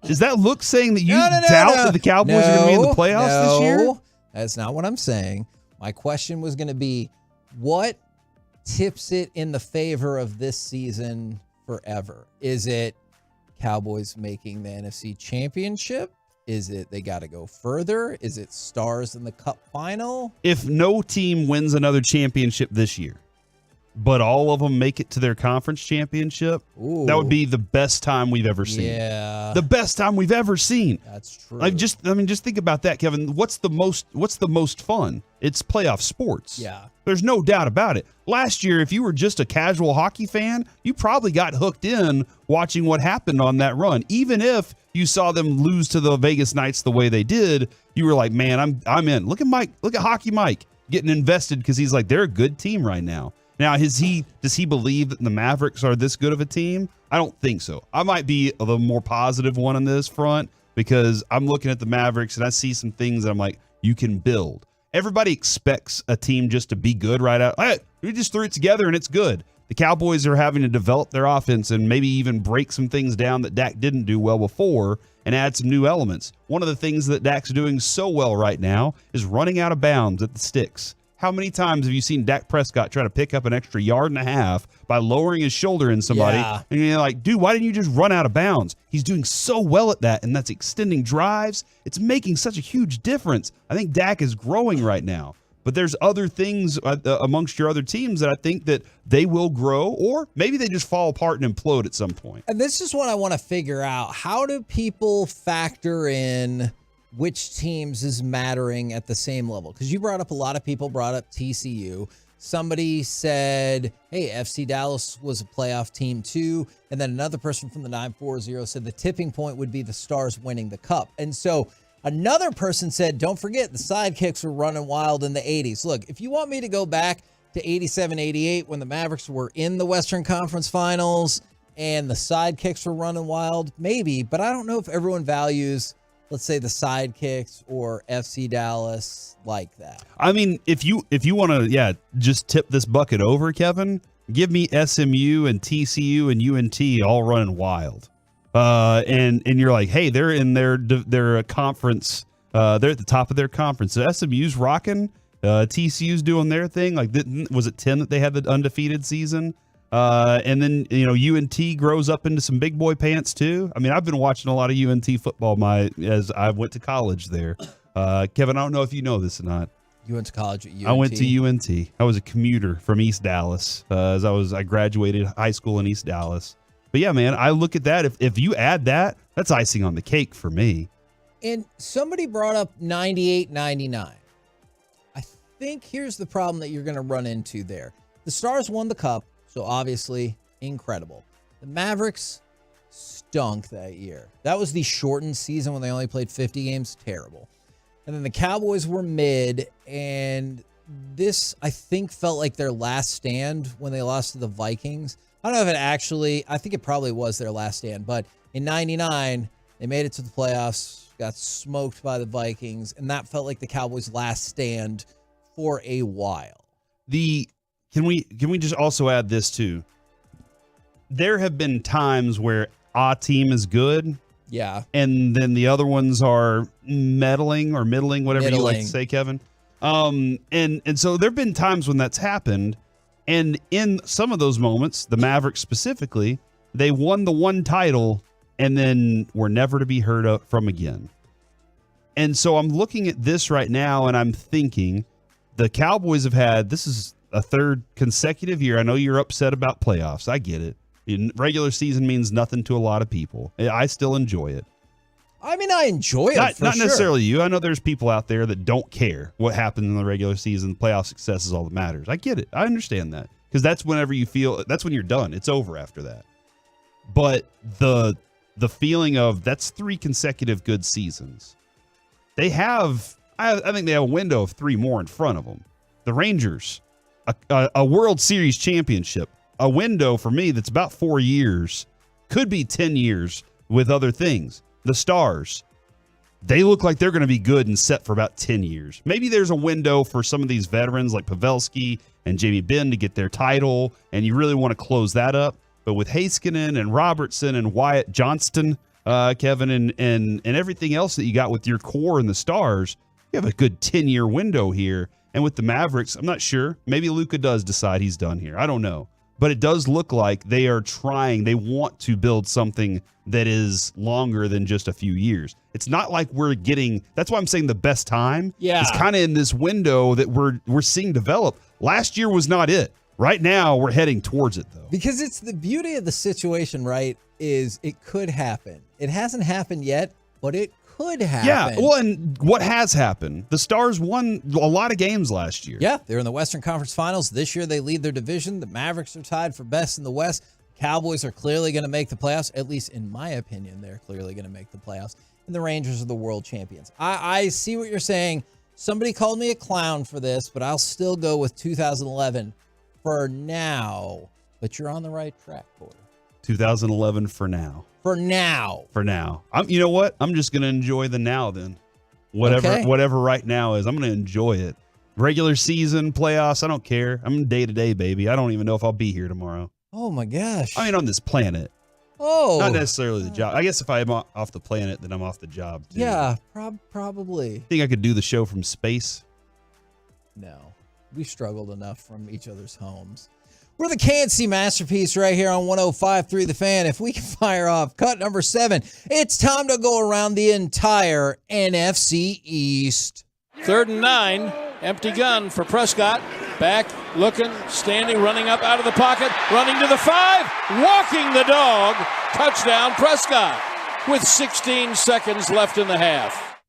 Is that Look saying that you doubt that the Cowboys are going to be in the playoffs this year? That's not what I'm saying. My question was going to be, what tips it in the favor of this season forever? Is it Cowboys making the NFC Championship? Is it they got to go further? Is it Stars in the Cup final? If no team wins another championship this year, but all of them make it to their conference championship, that would be the best time we've ever seen. Yeah. The best time we've ever seen. That's true. Just think about that, Kevin. What's the most fun? It's playoff sports. Yeah. There's no doubt about it. Last year, if you were just a casual hockey fan, you probably got hooked in watching what happened on that run. Even if you saw them lose to the Vegas Knights the way they did, you were like, man, I'm in. Look at Hockey Mike getting invested because he's like, they're a good team right now. Now, does he believe that the Mavericks are this good of a team? I don't think so. I might be the more positive one on this front because I'm looking at the Mavericks and I see some things that I'm like, you can build. Everybody expects a team just to be good right out. Hey, we just threw it together and it's good. The Cowboys are having to develop their offense and maybe even break some things down that Dak didn't do well before and add some new elements. One of the things that Dak's doing so well right now is running out of bounds at the sticks. How many times have you seen Dak Prescott try to pick up an extra yard and a half by lowering his shoulder in somebody? Yeah. And you're like, dude, why didn't you just run out of bounds? He's doing so well at that, and that's extending drives. It's making such a huge difference. I think Dak is growing right now. But there's other things amongst your other teams that I think that they will grow, or maybe they just fall apart and implode at some point. And this is what I want to figure out. How do people factor in which teams is mattering at the same level? Because you brought up, a lot of people brought up TCU. Somebody said, hey, FC Dallas was a playoff team too. And then another person from the 940 said the tipping point would be the Stars winning the cup. And so another person said, don't forget, the Sidekicks were running wild in the 80s. Look, if you want me to go back to 87, 88, when the Mavericks were in the Western Conference Finals and the Sidekicks were running wild, maybe. But I don't know if everyone values, let's say, the Sidekicks or FC Dallas like that. I mean, if you want to, just tip this bucket over, Kevin, give me SMU and TCU and UNT all running wild. And you're like, hey, they're in their conference. They're at the top of their conference. So SMU's rocking. TCU's doing their thing. Like, was it 10 that they had the undefeated season? And then, UNT grows up into some big boy pants too. I mean, I've been watching a lot of UNT football as I went to college there. Kevin, I don't know if you know this or not. You went to college at UNT? I went to UNT. I was a commuter from East Dallas. I graduated high school in East Dallas. But yeah, man, I look at that. If you add that, that's icing on the cake for me. And somebody brought up 98, 99. I think here's the problem that you're going to run into there. The Stars won the cup, so obviously incredible. The Mavericks stunk that year. That was the shortened season when they only played 50 games. Terrible. And then the Cowboys were mid, and this, I think, felt like their last stand when they lost to the Vikings. I don't know if it actually, I think it probably was their last stand, but in 99, they made it to the playoffs, got smoked by the Vikings, and that felt like the Cowboys' last stand for a while. Can we just also add this too? There have been times where a team is good, yeah, and then the other ones are middling, whatever you like to say, Kevin. And so there've been times when that's happened, and in some of those moments, the Mavericks specifically, they won the one title and then were never to be heard from again. And so I'm looking at this right now, and I'm thinking the Cowboys have had, this is a third consecutive year. I know you're upset about playoffs. I get it. Regular season means nothing to a lot of people. I still enjoy it. I mean, I enjoy it. Not necessarily you. I know there's people out there that don't care what happens in the regular season. Playoff success is all that matters. I get it. I understand that, because that's when you're done. It's over after that. but the feeling of that's 3 consecutive good seasons. They have, I think they have a window of 3 more in front of them. The Rangers, a World Series championship, a window for me that's about 4 years, could be 10 years with other things. The Stars, they look like they're going to be good and set for about 10 years. Maybe there's a window for some of these veterans like Pavelski and Jamie Benn to get their title, and you really want to close that up. But with Heiskanen and Robertson and Wyatt Johnston, Kevin, and everything else that you got with your core and the Stars, you have a good 10-year window here. And with the Mavericks, I'm not sure. Maybe Luka does decide he's done here. I don't know. But it does look like they are trying. They want to build something that is longer than just a few years. It's not like we're getting. That's why I'm saying the best time is kind of in this window that we're seeing develop. Last year was not it. Right now, we're heading towards it, though. Because it's the beauty of the situation, right, is it could happen. It hasn't happened yet, but it could happen. Yeah, well, and what has happened? The Stars won a lot of games last year. Yeah, they're in the Western Conference Finals. This year, they lead their division. The Mavericks are tied for best in the West. Cowboys are clearly going to make the playoffs. At least in my opinion, they're clearly going to make the playoffs. And the Rangers are the world champions. I see what you're saying. Somebody called me a clown for this, but I'll still go with 2011 for now. But you're on the right track, Porter. 2011 for now. For now. For now. You know what? I'm just going to enjoy the now then. Whatever right now is, I'm going to enjoy it. Regular season, playoffs, I don't care. I'm day to day, baby. I don't even know if I'll be here tomorrow. Oh, my gosh. I mean, on this planet. Oh. Not necessarily the job. I guess if I'm off the planet, then I'm off the job, too. Yeah, probably. Think I could do the show from space? No. We struggled enough from each other's homes. We're the KNC Masterpiece right here on 105.3 The Fan. If we can fire off cut number 7, it's time to go around the entire NFC East. 3rd and 9, empty gun for Prescott. Back, looking, standing, running up out of the pocket, running to the 5, walking the dog. Touchdown, Prescott, with 16 seconds left in the half.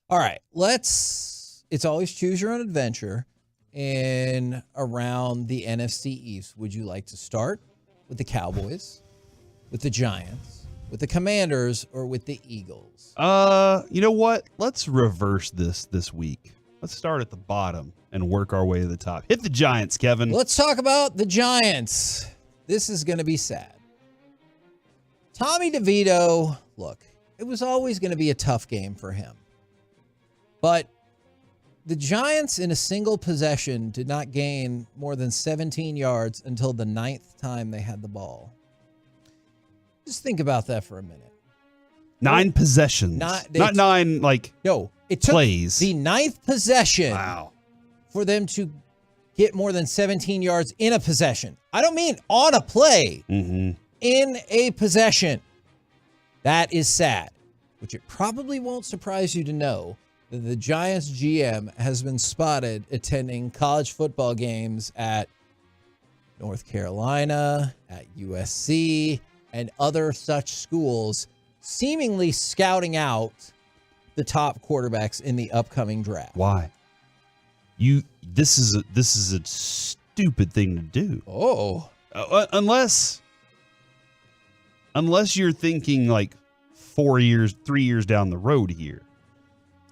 All right, it's always choose your own adventure. In around the NFC East, would you like to start with the Cowboys, with the Giants, with the Commanders, or with the Eagles? You know what? Let's reverse this week. Let's start at the bottom and work our way to the top. Hit the Giants, Kevin. Let's talk about the Giants. This is going to be sad. Tommy DeVito, look, it was always going to be a tough game for him. But the Giants in a single possession did not gain more than 17 yards until the 9th time they had the ball. Just think about that for a minute. 9 possessions. Not 9, like, no, it took plays. The 9th possession wow. for them to get more than 17 yards in a possession. I don't mean on a play. Mm-hmm. In a possession. That is sad, which it probably won't surprise you to know that the Giants GM has been spotted attending college football games at North Carolina, at USC, and other such schools, seemingly scouting out the top quarterbacks in the upcoming draft. Why? This is a stupid thing to do. Oh. Unless you're thinking like 3 years down the road here.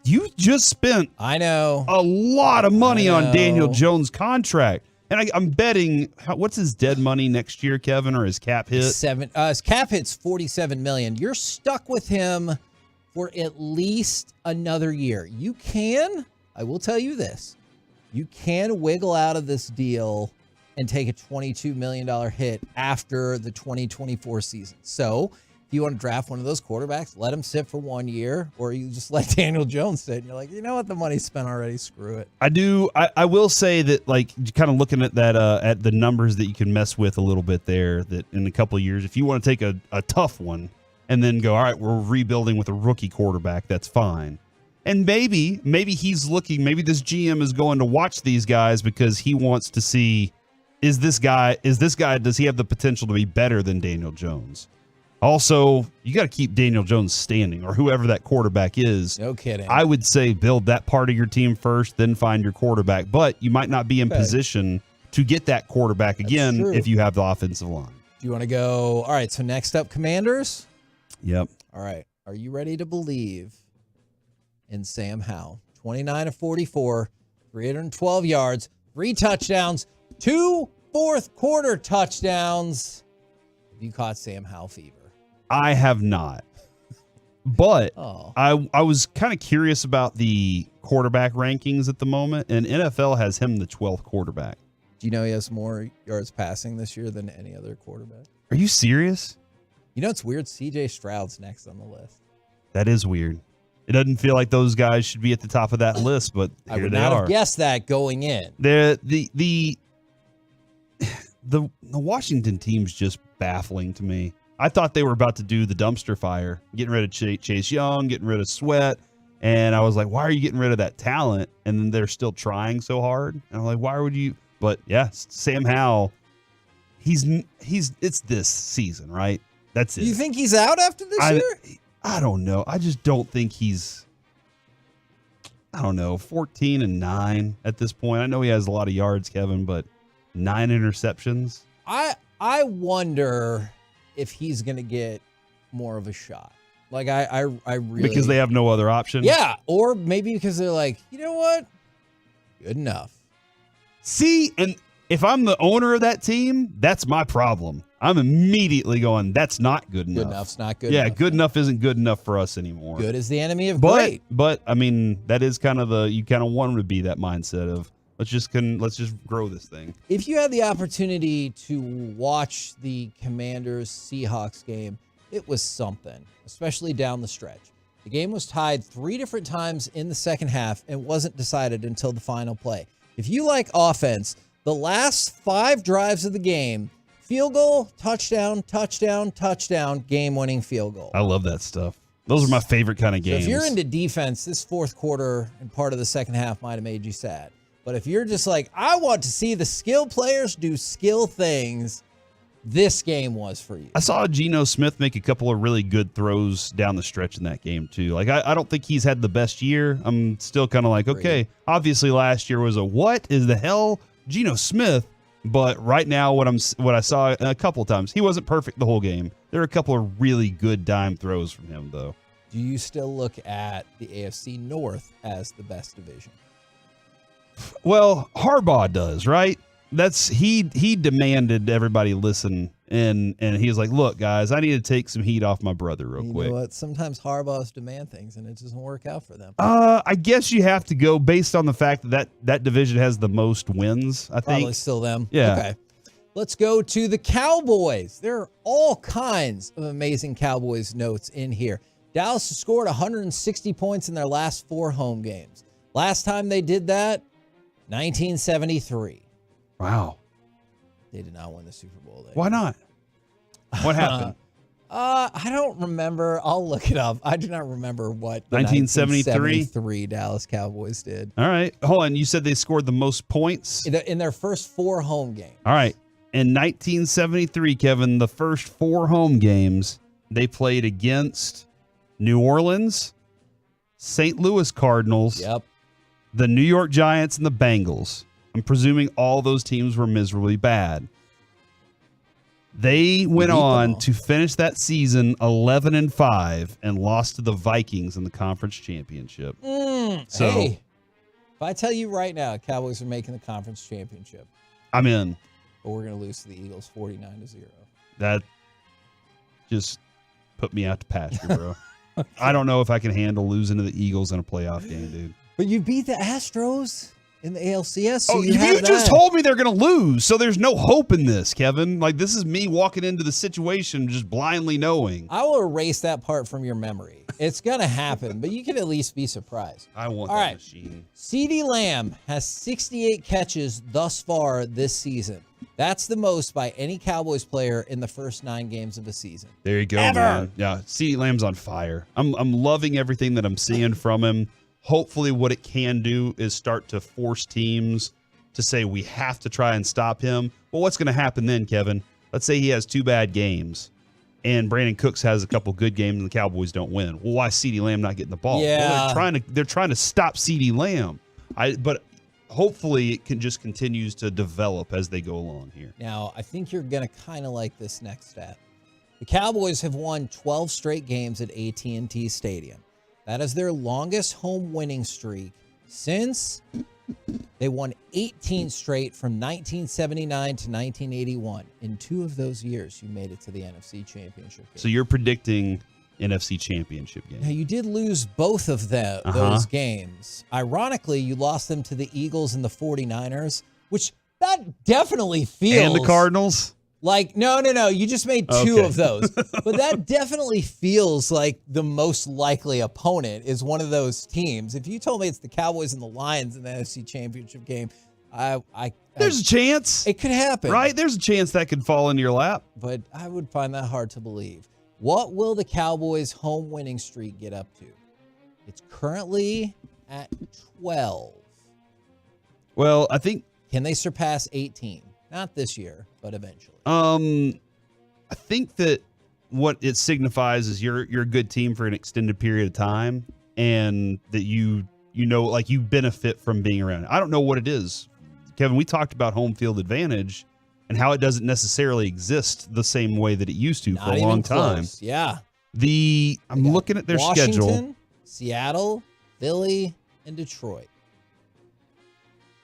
You just spent a lot of money on Daniel Jones' contract. And I'm betting, what's his dead money next year, Kevin, or his cap hit? His cap hit's $47 million. You're stuck with him for at least another year. I will tell you this, you can wiggle out of this deal and take a $22 million hit after the 2024 season. So if you want to draft one of those quarterbacks, let him sit for 1 year, or you just let Daniel Jones sit, and you're like, you know what, the money's spent already, screw it. I will say that, like, kind of looking at that, at the numbers that you can mess with a little bit there, that in a couple of years, if you want to take a tough one and then go, all right, we're rebuilding with a rookie quarterback, that's fine. And maybe he's looking, maybe this GM is going to watch these guys because he wants to see, does he have the potential to be better than Daniel Jones? Also, you got to keep Daniel Jones standing, or whoever that quarterback is. No kidding. I would say build that part of your team first, then find your quarterback. But you might not be in position to get that quarterback again if you have the offensive line. Do you want to go? All right, so next up, Commanders. Yep. All right. Are you ready to believe in Sam Howell? 29 of 44, 312 yards, 3 touchdowns, 2 fourth-quarter touchdowns. Have you caught Sam Howell fever? I have not. But Oh. I was kind of curious about the quarterback rankings at the moment, and NFL has him the 12th quarterback. Do you know he has more yards passing this year than any other quarterback? Are you serious? You know, it's weird. C.J. Stroud's next on the list. That is weird. It doesn't feel like those guys should be at the top of that list, but I here would they not are. have guessed that going in. The Washington team's just baffling to me. I thought they were about to do the dumpster fire, getting rid of Chase Young, getting rid of Sweat, and I was like, why are you getting rid of that talent? And then they're still trying so hard. And I'm like, why would you? But yeah, Sam Howell, it's this season, right? That's it. You think he's out after this year? I don't know. I just don't think he's, 14-9 at this point. I know he has a lot of yards, Kevin, but 9 interceptions. I wonder if he's going to get more of a shot. Like, I really... Because they have no other option? Yeah, or maybe because they're like, you know what? Good enough. See, and if I'm the owner of that team, that's my problem. I'm immediately going, that's not good enough. Good enough's not good enough. enough. Good enough isn't good enough for us anymore. Good is the enemy of great. But I mean, that is kind of you kind of want them to be that mindset of let's just grow this thing. If you had the opportunity to watch the Commanders-Seahawks game, it was something, especially down the stretch. The game was tied 3 different times in the second half and wasn't decided until the final play. If you like offense, the last 5 drives of the game, field goal, touchdown, touchdown, touchdown, game-winning field goal. I love that stuff. Those are my favorite kind of games. So if you're into defense, this fourth quarter and part of the second half might have made you sad. But if you're just like, I want to see the skill players do skill things, this game was for you. I saw Geno Smith make a couple of really good throws down the stretch in that game, too. Like, I don't think he's had the best year. I'm still kind of like, okay, obviously last year was what is the hell? Geno Smith. But right now, what I saw a couple of times, he wasn't perfect the whole game. There are a couple of really good dime throws from him, though. Do you still look at the AFC North as the best division? Well, Harbaugh does, right? He demanded everybody listen, and he was like, look, guys, I need to take some heat off my brother real quick. You know what? Sometimes Harbaughs demand things, and it doesn't work out for them. I guess you have to go based on the fact that division has the most wins, I think. Probably still them. Yeah. Okay. Let's go to the Cowboys. There are all kinds of amazing Cowboys notes in here. Dallas has scored 160 points in their last 4 home games. Last time they did that, 1973. Wow. They did not win the Super Bowl. Why not? What happened? I don't remember. I'll look it up. I do not remember what the 1973 Dallas Cowboys did. All right. Hold on. You said they scored the most points? In their first 4 home games. All right. In 1973, Kevin, the first 4 home games, they played against New Orleans, St. Louis Cardinals, the New York Giants, and the Bengals. I'm presuming all those teams were miserably bad. They went on to finish that season 11-5 and lost to the Vikings in the conference championship. So, hey, if I tell you right now, Cowboys are making the conference championship. I'm in. But we're going to lose to the Eagles 49-0. That just put me out to pasture, bro. Okay. I don't know if I can handle losing to the Eagles in a playoff game, dude. But you beat the Astros in the ALCS. So you just told me they're going to lose, so there's no hope in this, Kevin. Like, this is me walking into the situation just blindly knowing. I will erase that part from your memory. It's going to happen, but you can at least be surprised. I want that machine. CeeDee Lamb has 68 catches thus far this season. That's the most by any Cowboys player in the first 9 games of a season. There you go, man. Yeah, CeeDee Lamb's on fire. I'm loving everything that I'm seeing from him. Hopefully what it can do is start to force teams to say we have to try and stop him. Well, what's going to happen then, Kevin? Let's say he has 2 bad games and Brandon Cooks has a couple good games and the Cowboys don't win. Well, why is CeeDee Lamb not getting the ball? Yeah. Well, they're trying to stop CeeDee Lamb. But hopefully it can just continues to develop as they go along here. Now, I think you're going to kind of like this next stat. The Cowboys have won 12 straight games at AT&T Stadium. That is their longest home winning streak since they won 18 straight from 1979 to 1981. In 2 of those years, you made it to the NFC Championship game. So you're predicting NFC Championship game. Now, you did lose both of those games. Ironically, you lost them to the Eagles and the 49ers, which that definitely feels... And the Cardinals? Like, no. You just made 2 of those. But that definitely feels like the most likely opponent is one of those teams. If you told me it's the Cowboys and the Lions in the NFC Championship game, there's a chance. It could happen. Right? There's a chance that could fall into your lap. But I would find that hard to believe. What will the Cowboys' home winning streak get up to? It's currently at 12. Well, I think... Can they surpass 18? Not this year, but eventually. I think that what it signifies is you're a good team for an extended period of time, and that you benefit from being around. I don't know what it is, Kevin. We talked about home field advantage and how it doesn't necessarily exist the same way that it used to for a long time. Yeah. I'm looking at their schedule. Washington, Seattle, Philly, and Detroit.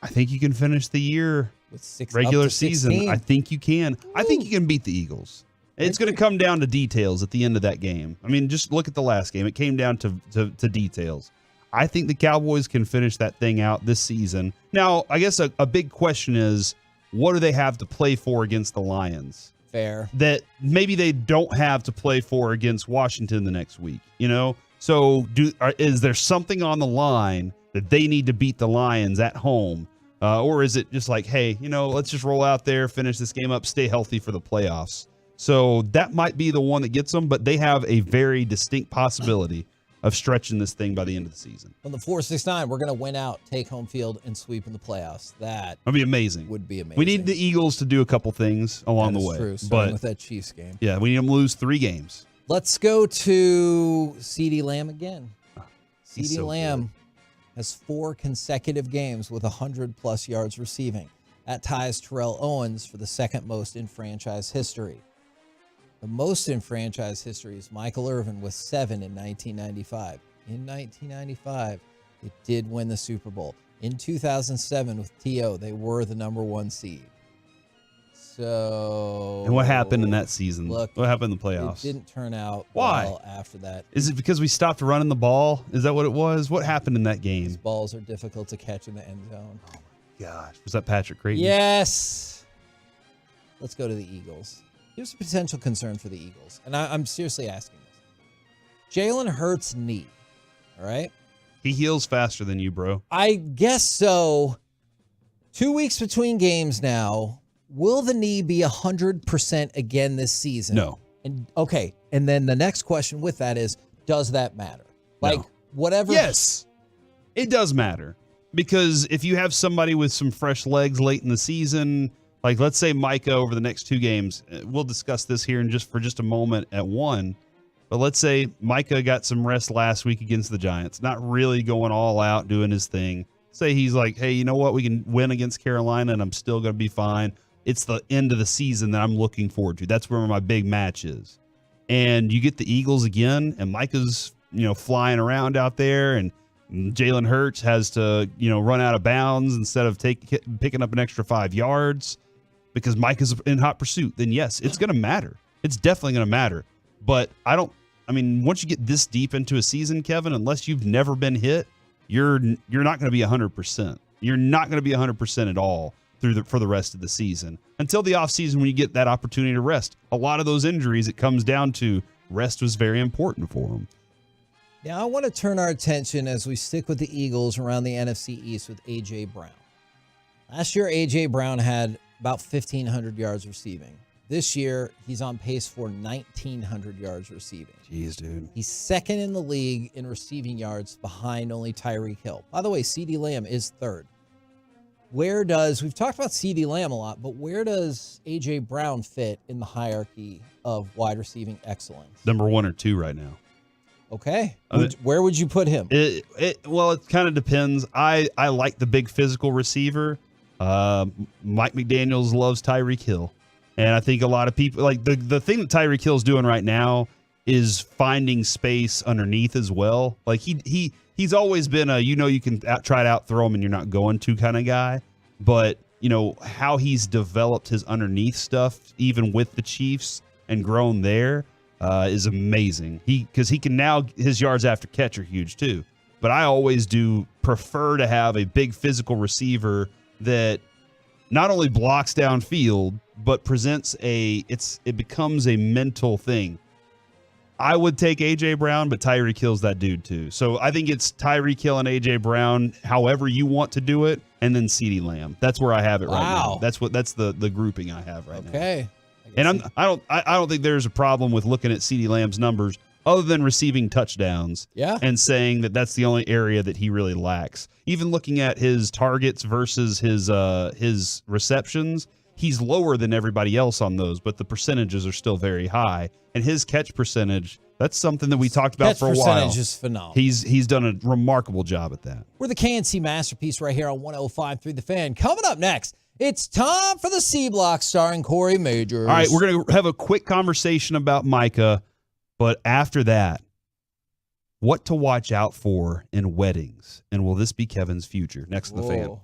I think you can finish the year with regular season. I think you can. Ooh. I think you can beat the Eagles. It's going to come down to details at the end of that game. I mean, just look at the last game. It came down to details. I think the Cowboys can finish that thing out this season. Now, I guess a big question is, what do they have to play for against the Lions? Fair. That maybe they don't have to play for against Washington the next week, So is there something on the line that they need to beat the Lions at home? Or is it just like, hey, let's just roll out there, finish this game up, stay healthy for the playoffs? So that might be the one that gets them, but they have a very distinct possibility of stretching this thing by the end of the season. On the 4-6-9, we're going to win out, take home field, and sweep in the playoffs. That would be amazing. Would be amazing. We need the Eagles to do a couple things along the way. True, starting with that Chiefs game. Yeah, we need them to lose 3 games. Let's go to CeeDee Lamb again. CeeDee Lamb has 4 consecutive games with 100-plus yards receiving. That ties Terrell Owens for the second most in franchise history. The most in franchise history is Michael Irvin with 7 in 1995. In 1995, it did win the Super Bowl. In 2007 with T.O., they were the number 1 seed. So... And what happened in that season? Look, what happened in the playoffs? It didn't turn out Why? well after that. Is it because we stopped running the ball? Is that what it was? What happened in that game? These balls are difficult to catch in the end zone. Oh, my gosh. Was that Patrick Creighton? Yes. Let's go to the Eagles. Here's a potential concern for the Eagles, and I'm seriously asking this. Jalen Hurts' knee, all right? He heals faster than you, bro. I guess so. 2 weeks between games now. Will the knee be 100% again this season? No. And okay, and then the next question with that is, does that matter? Like, whatever. Yes, it does matter. Because if you have somebody with some fresh legs late in the season, like let's say Micah over the next 2 games, we'll discuss this here in just a moment at 1. But let's say Micah got some rest last week against the Giants, not really going all out, doing his thing. Say he's like, hey, you know what? We can win against Carolina and I'm still going to be fine. It's the end of the season that I'm looking forward to. That's where my big match is. And you get the Eagles again, and Micah's, flying around out there, and Jalen Hurts has to, run out of bounds instead of picking up an extra 5 yards because Micah's in hot pursuit. Then yes, it's going to matter. It's definitely going to matter. But once you get this deep into a season, Kevin, unless you've never been hit, you're not going to be 100%. You're not going to be 100% at all for the rest of the season until the offseason when you get that opportunity to rest. A lot of those injuries, it comes down to rest was very important for them. Now, I want to turn our attention as we stick with the Eagles around the NFC East with A.J. Brown. Last year, A.J. Brown had about 1,500 yards receiving. This year, he's on pace for 1,900 yards receiving. Jeez, dude. He's second in the league in receiving yards behind only Tyreek Hill. By the way, CeeDee Lamb is third. We've talked about CeeDee Lamb a lot, but where does A.J. Brown fit in the hierarchy of wide receiving excellence? Number 1 or 2 right now. Okay. Where would you put him? Well, it kind of depends. I like the big physical receiver. Mike McDaniels loves Tyreek Hill. And I think a lot of people, like the thing that Tyreek Hill's doing right now is finding space underneath as well. Like he's always been a, you can try to out throw him and you're not going to kind of guy. But, how he's developed his underneath stuff, even with the Chiefs and grown there, is amazing. Because he can now, his yards after catch are huge too. But I always do prefer to have a big physical receiver that not only blocks downfield, but presents it becomes a mental thing. I would take A.J. Brown, but Tyreek Hill's that dude too. So I think it's Tyreek Hill and A.J. Brown, however you want to do it, and then CeeDee Lamb. That's where I have it right now. That's the grouping I have right now. Okay. And I don't think there's a problem with looking at CeeDee Lamb's numbers other than receiving touchdowns. Yeah. And saying that that's the only area that he really lacks. Even looking at his targets versus his receptions, he's lower than everybody else on those, but the percentages are still very high. And his catch percentage, that's something that we talked about for a while. Catch percentage is phenomenal. He's done a remarkable job at that. We're the KNC Masterpiece right here on 105.3 The Fan. Coming up next, it's time for the C Block starring Corey Majors. All right, we're going to have a quick conversation about Micah, but after that, what to watch out for in weddings, and will this be Kevin's future? Next to The Fan.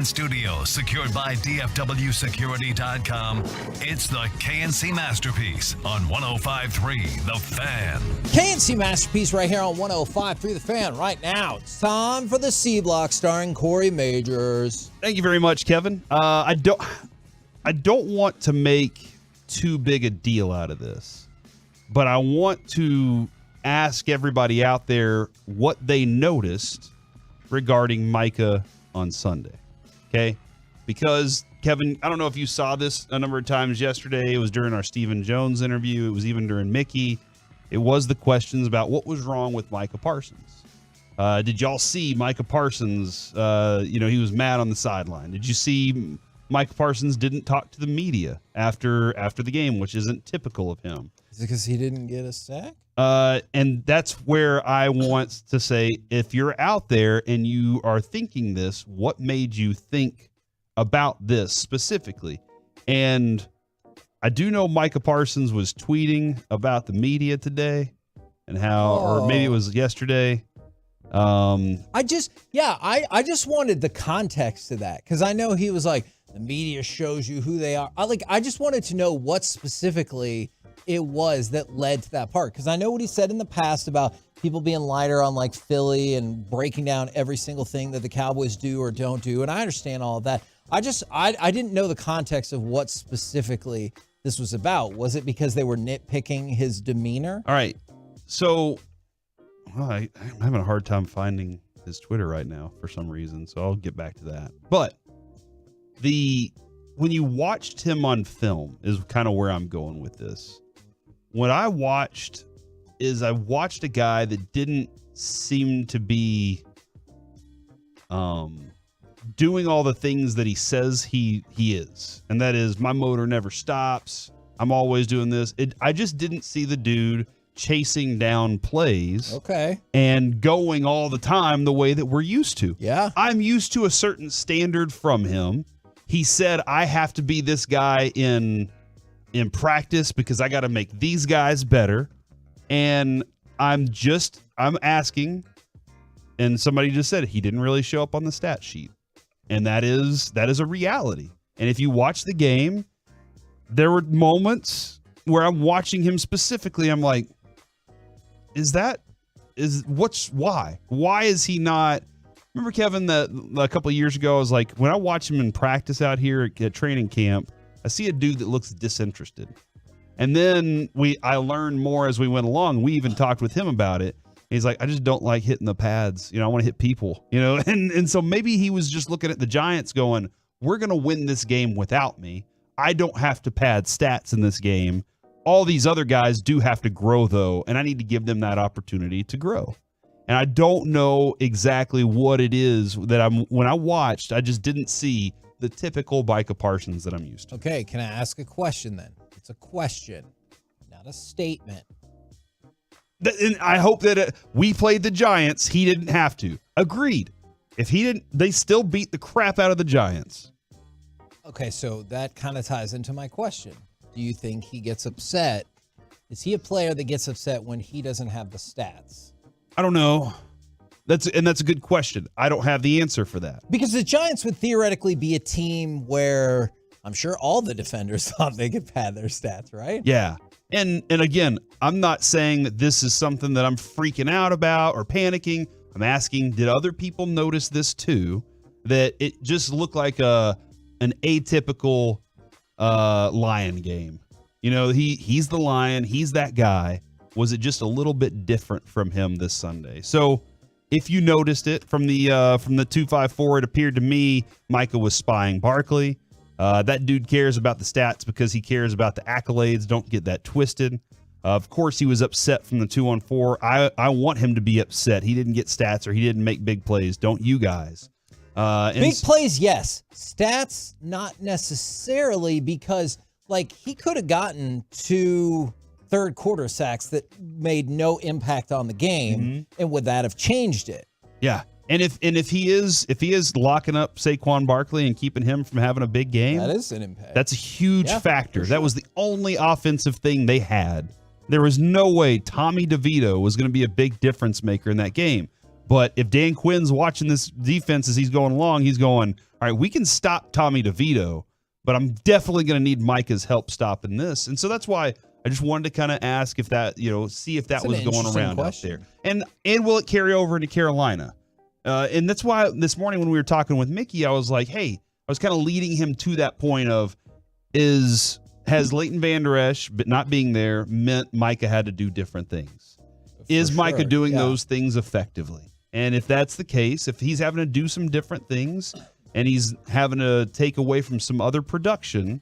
and studios secured by DFWsecurity.com. It's the KNC Masterpiece on 105.3 The Fan. KNC Masterpiece right here on 105.3 The Fan right now. It's time for the C Block starring Corey Majors. Thank you very much, Kevin. I don't want to make too big a deal out of this, but I want to ask everybody out there what they noticed regarding Micah on Sunday. Okay? Because, Kevin, I don't know if you saw this a number of times yesterday. It was during our Stephen Jones interview. It was even during Mickey. It was the questions about what was wrong with Micah Parsons. Did y'all see Micah Parsons? He was mad on the sideline. Did you see Micah Parsons didn't talk to the media after the game, which isn't typical of him? Is it because he didn't get a sack? And that's where I want to say, if you're out there and you are thinking this, what made you think about this specifically? And I do know Micah Parsons was tweeting about the media today and how, or maybe it was yesterday. I just wanted the context to that, because I know he was like, the media shows you who they are. I just wanted to know what specifically it was that led to that part, because I know what he said in the past about people being lighter on like Philly and breaking down every single thing that the Cowboys do or don't do, and I understand all of that. I didn't know the context of what specifically this was about. Was it because they were nitpicking his demeanor? All right, so I'm having a hard time finding his Twitter right now for some reason, so I'll get back to that. But when you watched him on film is kind of where I'm going with this. What I watched is a guy that didn't seem to be doing all the things that he says he is. And that is, my motor never stops. I'm always doing this. I just didn't see the dude chasing down plays. Okay. And going all the time the way that we're used to. Yeah. I'm used to a certain standard from him. He said, I have to be this guy in practice because I got to make these guys better. And I'm asking, and somebody just said he didn't really show up on the stat sheet. And that is a reality. And if you watch the game, there were moments where I'm watching him specifically. I'm like, why? Why is he not? Remember, Kevin, that a couple of years ago, I was like, when I watch him in practice out here at training camp, I see a dude that looks disinterested. And then I learned more as we went along. We even talked with him about it. He's like, I just don't like hitting the pads. I want to hit people, and so maybe he was just looking at the Giants going, we're going to win this game without me. I don't have to pad stats in this game. All these other guys do have to grow, though, and I need to give them that opportunity to grow. And I don't know exactly what it is that when I watched, I just didn't see the typical Micah Parsons that I'm used to. Okay, can I ask a question then? It's a question, not a statement. And I hope that we played the Giants. He didn't have to. Agreed. If he didn't, they still beat the crap out of the Giants. Okay, so that kind of ties into my question. Do you think he gets upset? Is he a player that gets upset when he doesn't have the stats? I don't know. That's a good question. I don't have the answer for that. Because the Giants would theoretically be a team where I'm sure all the defenders thought they could pad their stats, right? Yeah. And again, I'm not saying that this is something that I'm freaking out about or panicking. I'm asking, did other people notice this too? That it just looked like an atypical Lion game. He's the Lion. He's that guy. Was it just a little bit different from him this Sunday? So if you noticed it from the 254, it appeared to me Micah was spying Barkley. That dude cares about the stats because he cares about the accolades. Don't get that twisted. Of course, he was upset from the 2-on-4. I want him to be upset. He didn't get stats or he didn't make big plays. Don't you guys? Big plays, yes. Stats, not necessarily, because he could have gotten 2 third quarter sacks that made no impact on the game, and would that have changed it? Yeah. And if he is locking up Saquon Barkley and keeping him from having a big game, that is an impact. That's a huge factor. Sure. That was the only offensive thing they had. There was no way Tommy DeVito was going to be a big difference maker in that game. But if Dan Quinn's watching this defense as he's going along, he's going, all right, we can stop Tommy DeVito, but I'm definitely going to need Micah's help stopping this. And so that's why I just wanted to kind of ask if that, see if that was going around out there. And will it carry over into Carolina? And that's why this morning when we were talking with Mickey, I was like, hey, I was kind of leading him to that point of has Leighton Vander Esch, but not being there, meant Micah had to do different things? Is Micah doing those things effectively? And if that's the case, if he's having to do some different things and he's having to take away from some other production,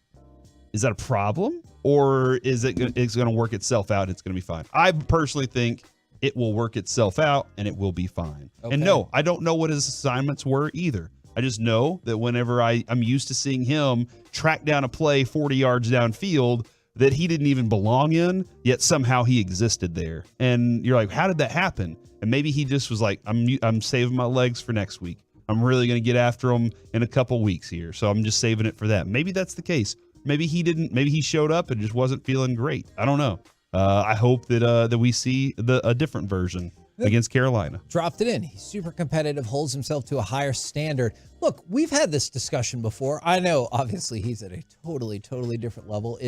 is that a problem? Or is it's going to work itself out? It's going to be fine. I personally think it will work itself out and it will be fine. Okay. And no, I don't know what his assignments were either. I just know that whenever I'm used to seeing him track down a play 40 yards downfield that he didn't even belong in, yet somehow he existed there. And you're like, how did that happen? And maybe he just was like, I'm saving my legs for next week. I'm really going to get after him in a couple weeks here. So I'm just saving it for that. Maybe that's the case. Maybe he didn't. Maybe he showed up and just wasn't feeling great. I don't know. I hope that we see a different version against Carolina. Dropped it in. He's super competitive, holds himself to a higher standard. Look, we've had this discussion before. I know, obviously, he's at a totally, totally different level.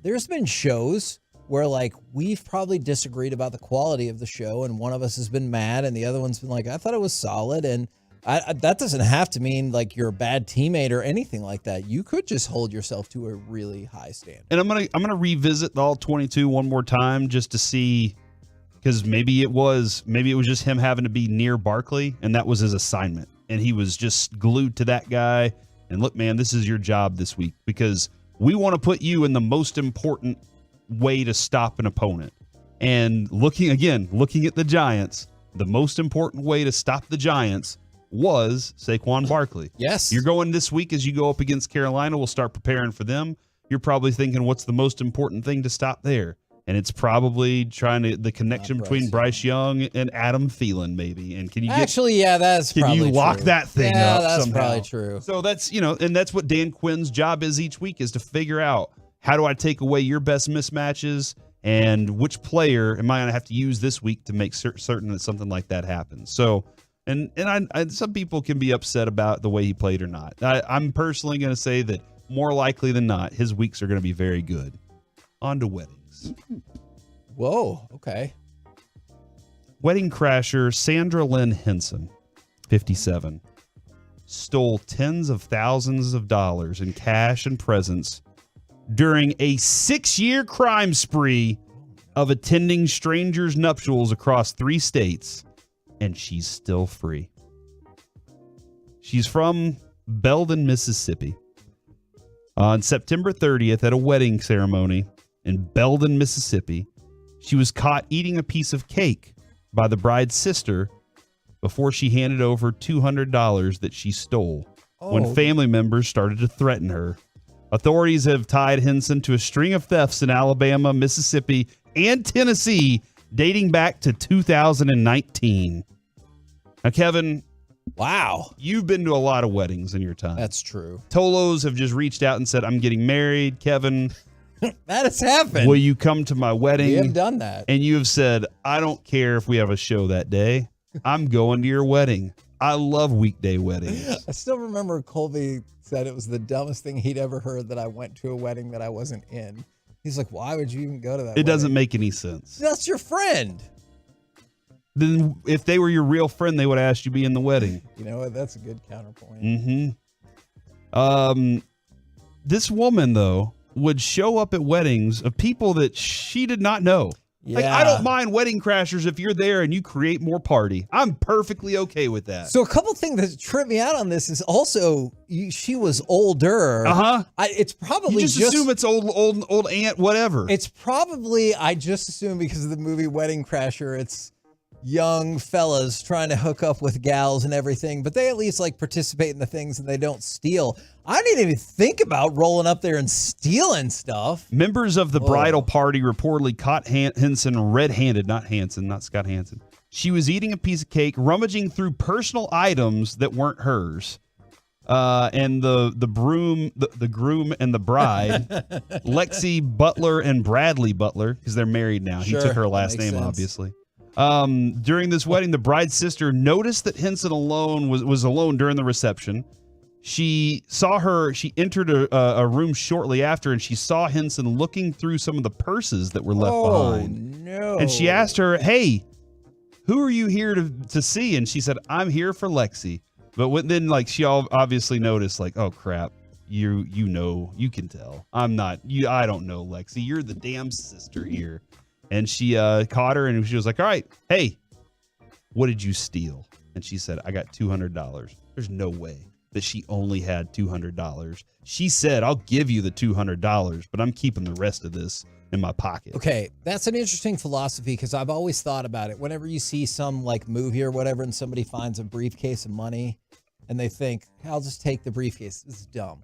There's been shows where, like, we've probably disagreed about the quality of the show, and one of us has been mad, and the other one's been like, I thought it was solid, and that doesn't have to mean like you're a bad teammate or anything like that. You could just hold yourself to a really high standard. And I'm gonna revisit the all 22 one more time just to see, because maybe it was just him having to be near Barkley, and that was his assignment, and he was just glued to that guy. And look, man, this is your job this week because we want to put you in the most important way to stop an opponent. And looking at the Giants, the most important way to stop the Giants was Saquon Barkley. Yes. You're going this week as you go up against Carolina. We'll start preparing for them. You're probably thinking, what's the most important thing to stop there? And it's probably the connection between Bryce Young and Adam Thielen, maybe. And can you that's probably lock true. that thing up that's somehow? Probably true. So that's, and that's what Dan Quinn's job is each week, is to figure out, how do I take away your best mismatches and which player am I going to have to use this week to make certain that something like that happens? So, and some people can be upset about the way he played or not. I'm personally going to say that more likely than not, his weeks are going to be very good. On to weddings. Whoa, okay. Wedding crasher Sandra Lynn Henson, 57, stole tens of thousands of dollars in cash and presents during a 6-year crime spree of attending strangers' nuptials across 3 states. And she's still free. She's from Belden, Mississippi. On September 30th, at a wedding ceremony in Belden, Mississippi, she was caught eating a piece of cake by the bride's sister before she handed over $200 that she stole when family members started to threaten her. Authorities have tied Henson to a string of thefts in Alabama, Mississippi, and Tennessee dating back to 2019. Now, Kevin, wow, you've been to a lot of weddings in your time. That's true. Tolos have just reached out and said, I'm getting married. Kevin, that has happened. Will you come to my wedding? We have done that. And you have said, I don't care if we have a show that day. I'm going to your wedding. I love weekday weddings. I still remember Colby said it was the dumbest thing he'd ever heard that I went to a wedding that I wasn't in. He's like, why would you even go to that wedding? Doesn't make any sense. That's your friend. Then if they were your real friend, they would have asked you to be in the wedding. You know what? That's a good counterpoint. Mm-hmm. This woman, though, would show up at weddings of people that she did not know. Yeah. Like, I don't mind wedding crashers if you're there and you create more party. I'm perfectly okay with that. So a couple things that trip me out on this is also she was older. It's probably you just assume it's old aunt, whatever. It's probably, I just assume because of the movie Wedding Crasher, it's young fellas trying to hook up with gals and everything, but they at least like participate in the things and they don't steal. I didn't even think about rolling up there and stealing stuff. Members of the bridal party reportedly caught Henson red-handed, not Hanson, not Scott Hanson. She was eating a piece of cake, rummaging through personal items that weren't hers. And the groom and the bride, Lexi Butler and Bradley Butler, because they're married now. He took her last name, obviously. During this wedding, the bride's sister noticed that Henson was alone during the reception. She saw her. She entered a room shortly after, and she saw Henson looking through some of the purses that were left behind. No. And she asked her, "Hey, who are you here to see?" And she said, "I'm here for Lexi." But then, like, she obviously noticed, like, "Oh crap, you can tell. I'm not. I don't know, Lexi. You're the damn sister here." And she caught her, and she was like, "All right, hey, what did you steal?" And she said, "I got $200. There's no way that she only had $200. She said, "I'll give you the $200, but I'm keeping the rest of this in my pocket." Okay, that's an interesting philosophy because I've always thought about it. Whenever you see some like movie or whatever and somebody finds a briefcase of money and they think, "I'll just take the briefcase." This is dumb.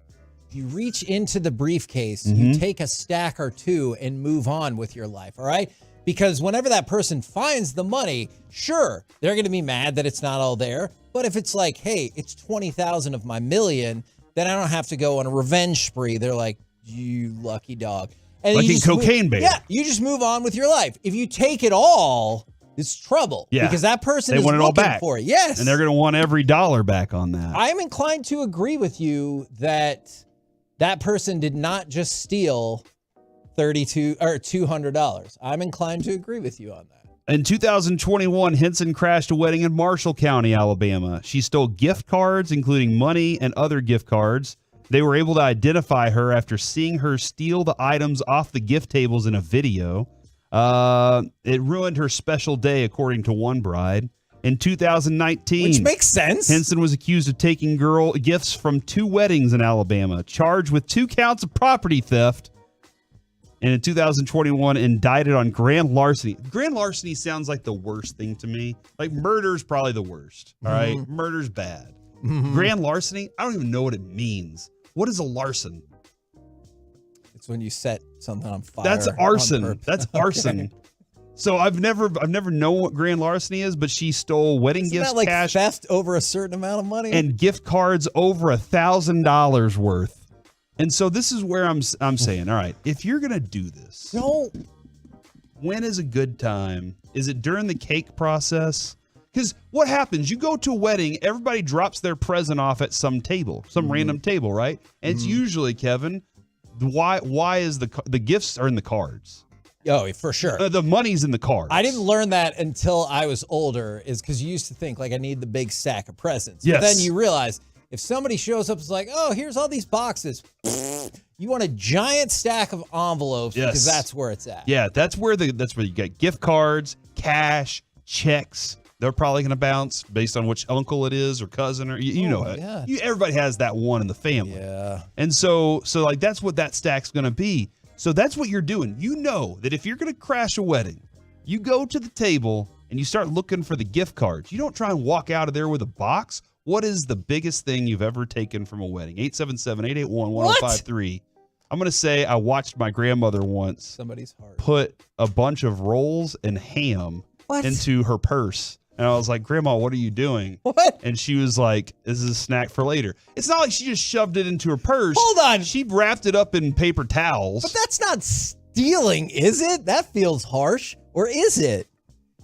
You reach into the briefcase, you take a stack or two and move on with your life, all right? Because whenever that person finds the money, sure, they're going to be mad that it's not all there. But if it's like, "Hey, it's 20,000 of my million," then I don't have to go on a revenge spree. They're like, "You lucky dog." And like in Cocaine Bear. Yeah, you just move on with your life. If you take it all, it's trouble. Yeah. Because that person They is want it all looking back. for it. Yes. And they're going to want every dollar back on that. I'm inclined to agree with you that that person did not just steal $200. I'm inclined to agree with you on that. In 2021, Henson crashed a wedding in Marshall County, Alabama. She stole gift cards, including money and other gift cards. They were able to identify her after seeing her steal the items off the gift tables in a video. It ruined her special day, according to one bride. In 2019, which makes sense, Henson was accused of taking girl gifts from 2 weddings in Alabama, charged with 2 counts of property theft. And in 2021, indicted on grand larceny. Grand larceny sounds like the worst thing to me. Like, murder's probably the worst. All right? Murder's bad. Grand larceny, I don't even know what it means. What is a larcen? It's when you set something on fire. That's arson. On That's arson. Okay. So I've never known what grand larceny is, but she stole wedding Isn't gifts, that like cash, theft over a certain amount of money, and gift cards over $1,000 worth. And so this is where I'm saying, all right, if you're gonna do this, when is a good time? Is it during the cake process? Because what happens? You go to a wedding, everybody drops their present off at some table, some random table, right? And it's usually, Kevin, why is the gifts are in the cards? Oh, for sure. The money's in the cards. I didn't learn that until I was older, is because you used to think, like, I need the big stack of presents. Yes. But then you realize, if somebody shows up, it's like, "Oh, here's all these boxes." You want a giant stack of envelopes because that's where it's at. Yeah, that's where you get gift cards, cash, checks. They're probably going to bounce based on which uncle it is or cousin or you know. Yeah. Everybody has that one in the family. Yeah. And so like that's what that stack's going to be. So that's what you're doing. You know that if you're going to crash a wedding, you go to the table and you start looking for the gift cards. You don't try and walk out of there with a box. What is the biggest thing you've ever taken from a wedding? 877-881-1053. I'm going to say I watched my grandmother once Somebody's heart. put a bunch of rolls and ham into her purse. And I was like, "Grandma, what are you doing?" What? And she was like, "This is a snack for later." It's not like she just shoved it into her purse. Hold on. She wrapped it up in paper towels. But that's not stealing, is it? That feels harsh. Or is it?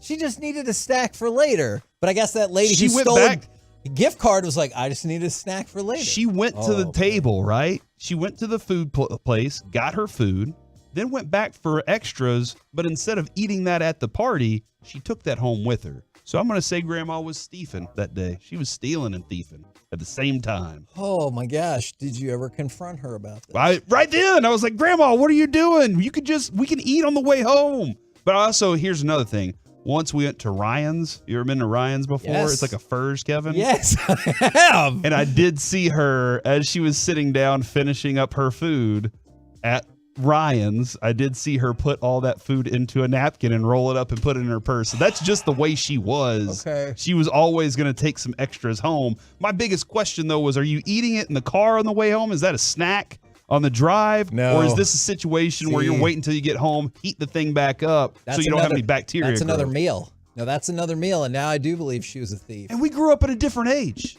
She just needed a snack for later. But I guess that lady She who went stole back. a gift card was like, "I just need a snack for later." She went to the table, right? She went to the food place, got her food, then went back for extras. But instead of eating that at the party, she took that home with her. So I'm going to say Grandma was thieving that day. She was stealing and thieving at the same time. Oh my gosh. Did you ever confront her about this? Right then, I was like, "Grandma, what are you doing? We can eat on the way home." But also, here's another thing. Once we went to Ryan's. You ever been to Ryan's before? Yes. It's like a Furs, Kevin. Yes, I have. And I did see her as she was sitting down finishing up her food at Ryan's. I did see her put all that food into a napkin and roll it up and put it in her purse. So that's just the way she was. Okay. She was always going to take some extras home. My biggest question, though, was, are you eating it in the car on the way home? Is that a snack on the drive? No. Or is this a situation where you're waiting until you get home, heat the thing back up so you don't have any bacteria? That's another growth? meal. No, that's another meal. And now I do believe she was a thief. And we grew up at a different age.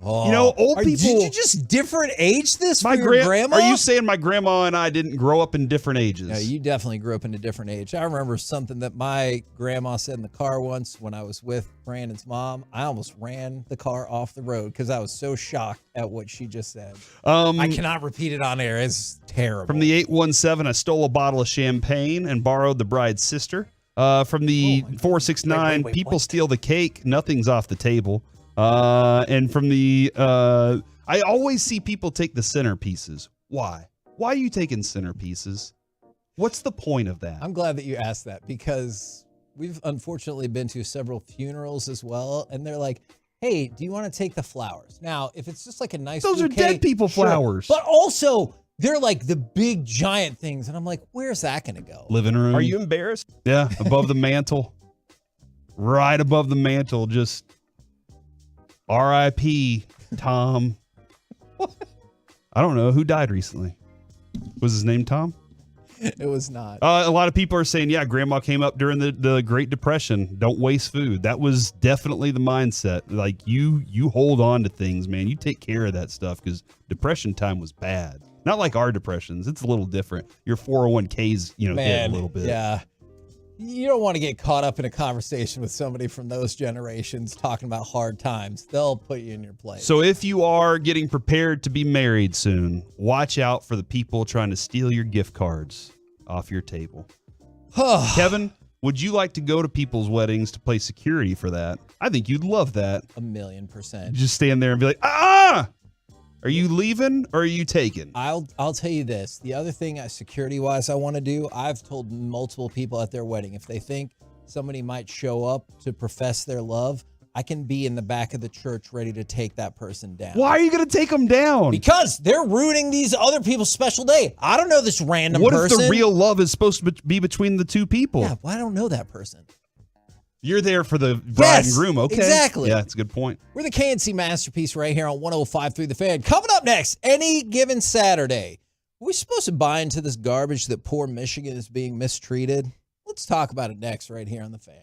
Oh. old people. Did you just different age this for your grandma? Are you saying my grandma and I didn't grow up in different ages? No, you definitely grew up in a different age. I remember something that my grandma said in the car once when I was with Brandon's mom. I almost ran the car off the road because I was so shocked at what she just said. I cannot repeat it on air. It's terrible. From the 817, I stole a bottle of champagne and borrowed the bride's sister. From the 469, people steal the cake. Nothing's off the table. And from the, I always see people take the centerpieces. Why? Why are you taking centerpieces? What's the point of that? I'm glad that you asked that because we've unfortunately been to several funerals as well. And they're like, hey, do you want to take the flowers? Now, if it's just like a nice Those bouquet, are dead people sure. flowers. But also, they're like the big giant things. And I'm like, where's that going to go? Living room. Are you embarrassed? Yeah, above the mantle. Right above the mantle, just R.I.P. Tom. I don't know. Who died recently? Was his name Tom? It was not. A lot of people are saying, yeah, grandma came up during the Great Depression. Don't waste food. That was definitely the mindset. Like you hold on to things, man. You take care of that stuff because Depression time was bad. Not like our depressions. It's a little different. Your 401ks, hit a little bit. Yeah. You don't want to get caught up in a conversation with somebody from those generations talking about hard times. They'll put you in your place. So if you are getting prepared to be married soon, watch out for the people trying to steal your gift cards off your table. Kevin, would you like to go to people's weddings to play security for that? I think you'd love that. 1,000,000%. Just stand there and be like, ah! Are you leaving or are you taking? I'll tell you this. The other thing security-wise I want to do, I've told multiple people at their wedding, if they think somebody might show up to profess their love, I can be in the back of the church ready to take that person down. Why are you going to take them down? Because they're ruining these other people's special day. I don't know this random person. What if the real love is supposed to be between the two people? Yeah, well, I don't know that person. You're there for the bride and groom, okay? Exactly. Yeah, that's a good point. We're the KNC Masterpiece right here on 105.3 The Fan. Coming up next, any given Saturday. Are we supposed to buy into this garbage that poor Michigan is being mistreated? Let's talk about it next right here on The Fan.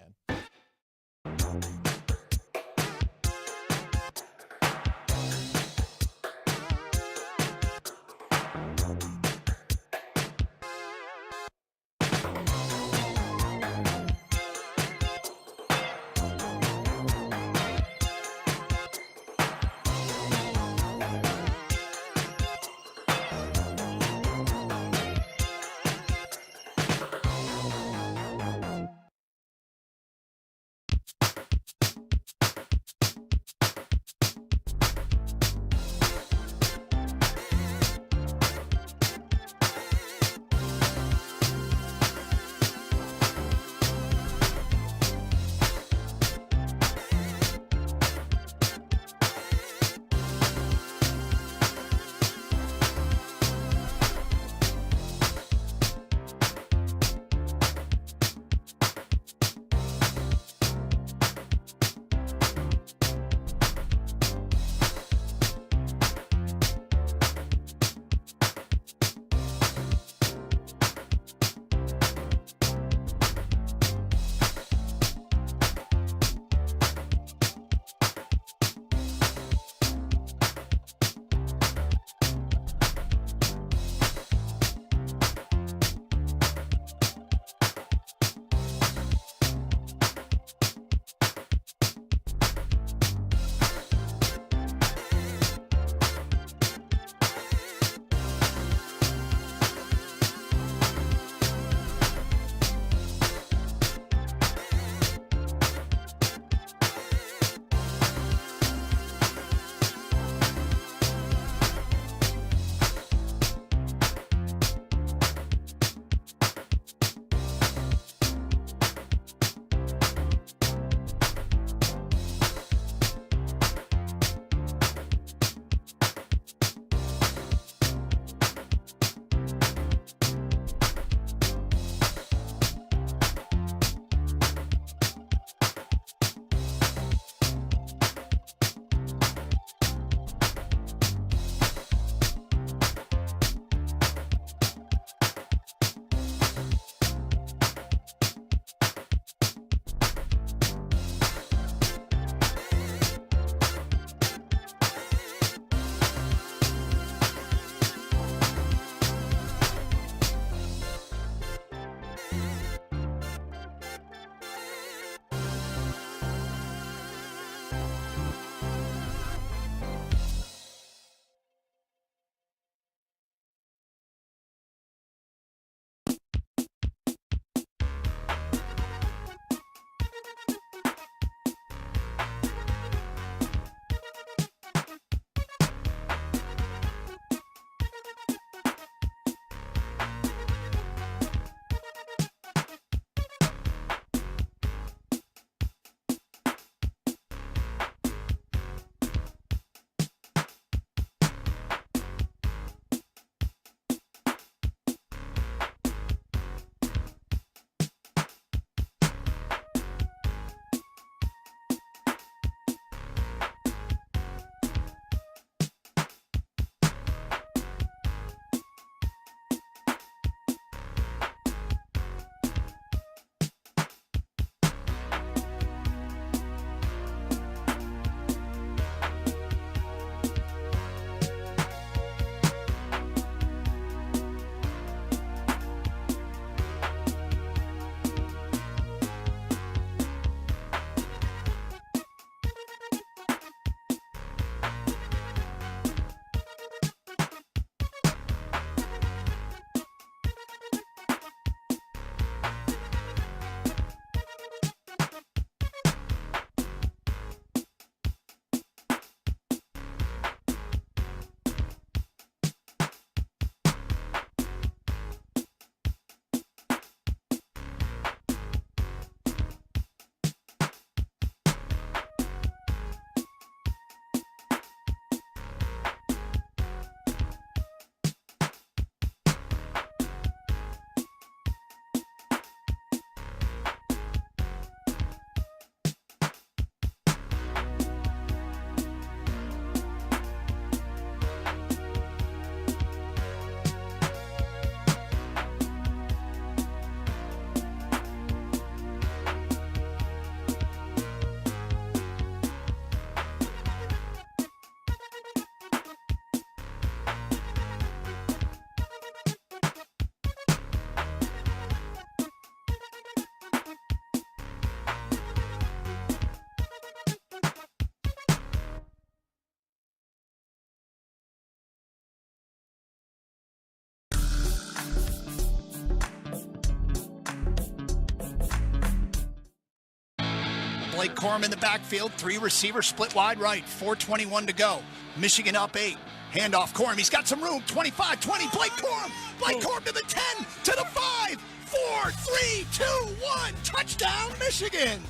Blake Corum in the backfield, 3 receivers split wide right, 4:21 to go. Michigan up 8. Handoff Corum. He's got some room. 25, 20. Blake Corum. Blake Corum to the 10, to the 5, 4, 3, 2, 1. Touchdown, Michigan.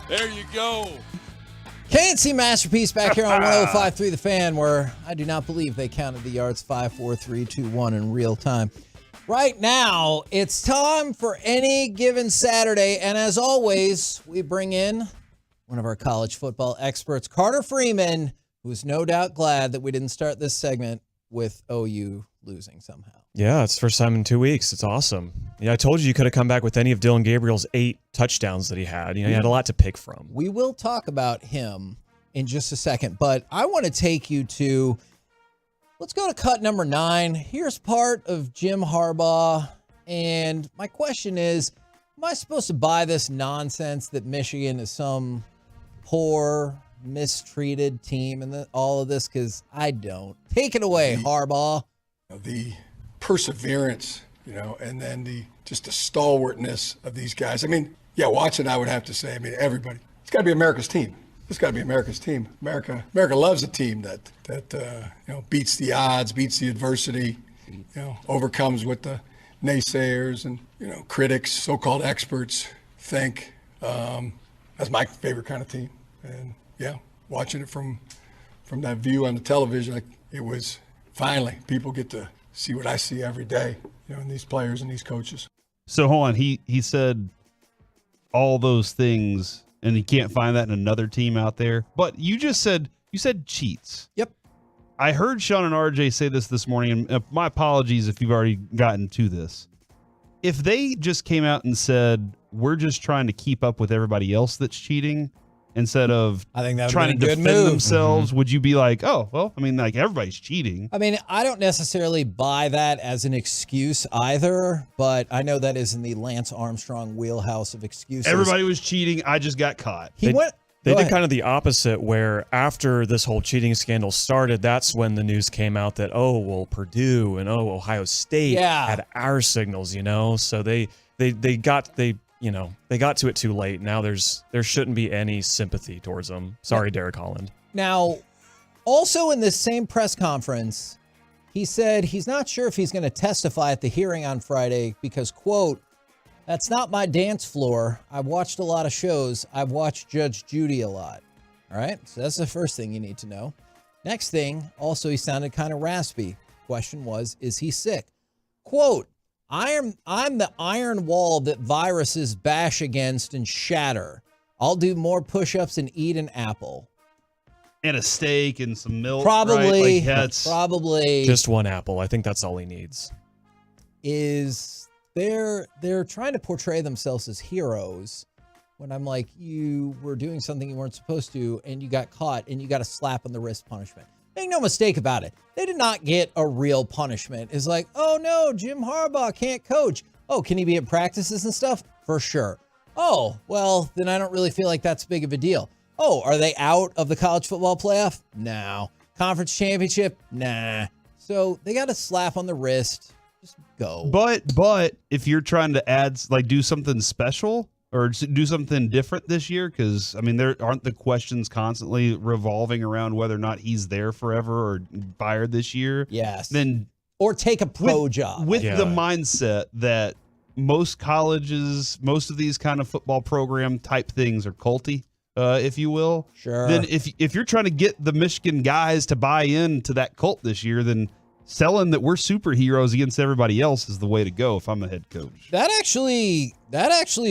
There you go. K&C Masterpiece back here on 105.3 The Fan, where I do not believe they counted the yards 5, 4, 3, 2, 1 in real time. Right now, it's time for Any Given Saturday, and as always, we bring in one of our college football experts, Carter Freeman, who's no doubt glad that we didn't start this segment with OU losing somehow. Yeah, it's first time in 2 weeks. It's awesome. Yeah, I told you could have come back with any of Dylan Gabriel's 8 touchdowns that he had. He had a lot to pick from. We will talk about him in just a second, but I want to take you to, let's go to cut number 9. Here's part of Jim Harbaugh, and my question is, am I supposed to buy this nonsense that Michigan is some poor, mistreated team and all of this? Because I don't. Take it away, Harbaugh. The perseverance, and then the stalwartness of these guys. I mean, yeah, watching, I would have to say, everybody. It's got to be America's team. It's got to be America's team. America loves a team that beats the odds, beats the adversity, overcomes what the naysayers and critics, so-called experts think. That's my favorite kind of team. And yeah, watching it from that view on the television, it was finally people get to see what I see every day, in these players and these coaches. So hold on, he said all those things, and he can't find that in another team out there. But you said cheats. Yep. I heard Sean and RJ say this morning, and my apologies if you've already gotten to this. If they just came out and said, we're just trying to keep up with everybody else that's cheating, instead of I think that trying to defend themselves, would you be like, oh, well, everybody's cheating? I don't necessarily buy that as an excuse either, but I know that is in the Lance Armstrong wheelhouse of excuses. Everybody was cheating. I just got caught. They did kind of the opposite, where after this whole cheating scandal started, that's when the news came out that, Purdue and Ohio State had our signals, So they got to it too late. Now there shouldn't be any sympathy towards them. Sorry, Derek Holland. Now, also in this same press conference, he said he's not sure if he's going to testify at the hearing on Friday because, quote, that's not my dance floor. I've watched a lot of shows. I've watched Judge Judy a lot. All right, so that's the first thing you need to know. Next thing, also he sounded kind of raspy. Question was, is he sick? Quote, I'm the iron wall that viruses bash against and shatter. I'll do more push-ups and eat an apple. And a steak and some milk. Probably. Right? Probably. Just one apple. I think that's all he needs. They're trying to portray themselves as heroes when I'm like, you were doing something you weren't supposed to and you got caught and you got a slap on the wrist punishment. Make no mistake about it. They did not get a real punishment. It's like, oh no, Jim Harbaugh can't coach. Oh, can he be at practices and stuff? For sure. Oh, well, then I don't really feel like that's big of a deal. Oh, are they out of the college football playoff? No. Conference championship? Nah. So they got a slap on the wrist. Just go. But if you're trying to do something special or do something different this year, because there aren't the questions constantly revolving around whether or not he's there forever or fired this year. Yes. Then or take a pro job with the mindset that most colleges, most of these kind of football program type things are culty, if you will. Sure. Then if you're trying to get the Michigan guys to buy into that cult this year, then selling that we're superheroes against everybody else is the way to go if I'm a head coach. That actually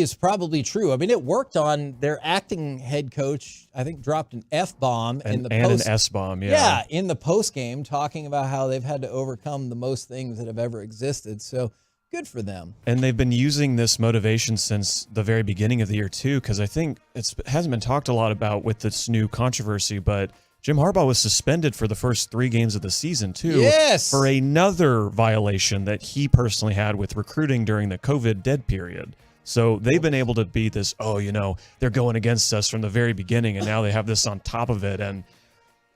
is probably true. It worked on their acting head coach, I think dropped an F-bomb in the post. And an S-bomb, Yeah, in the post game, talking about how they've had to overcome the most things that have ever existed. So good for them. And they've been using this motivation since the very beginning of the year too, because I think it hasn't been talked a lot about with this new controversy, but Jim Harbaugh was suspended for the first 3 games of the season, too. Yes! For another violation that he personally had with recruiting during the COVID dead period. So they've been able to be this, they're going against us from the very beginning, and now they have this on top of it. And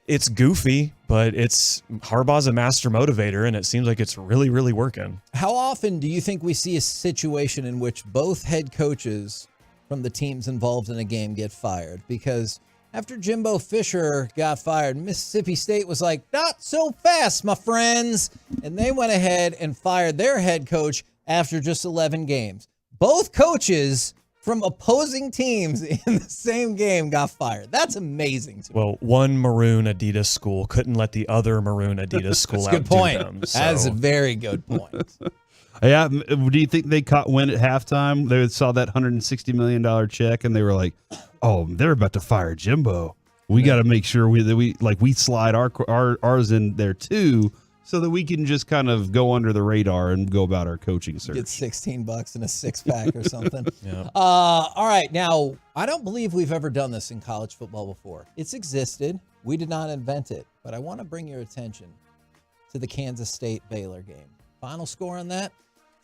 it's goofy, but Harbaugh's a master motivator, and it seems like it's really, really working. How often do you think we see a situation in which both head coaches from the teams involved in a game get fired, because after Jimbo Fisher got fired, Mississippi State was like, not so fast, my friends. And they went ahead and fired their head coach after just 11 games. Both coaches from opposing teams in the same game got fired. That's amazing to me. Well, one maroon Adidas school couldn't let the other maroon Adidas school That's a good point. outdo them. So. That's a very good point. Yeah, do you think they caught wind at halftime? They saw that $160 million check, and they were like, "Oh, they're about to fire Jimbo. We got to make sure we slide ours in there too, so that we can just kind of go under the radar and go about our coaching search." Get $16 and a six-pack or something. Yeah. All right, now I don't believe we've ever done this in college football before. It's existed. We did not invent it, but I want to bring your attention to the Kansas State Baylor game. Final score on that: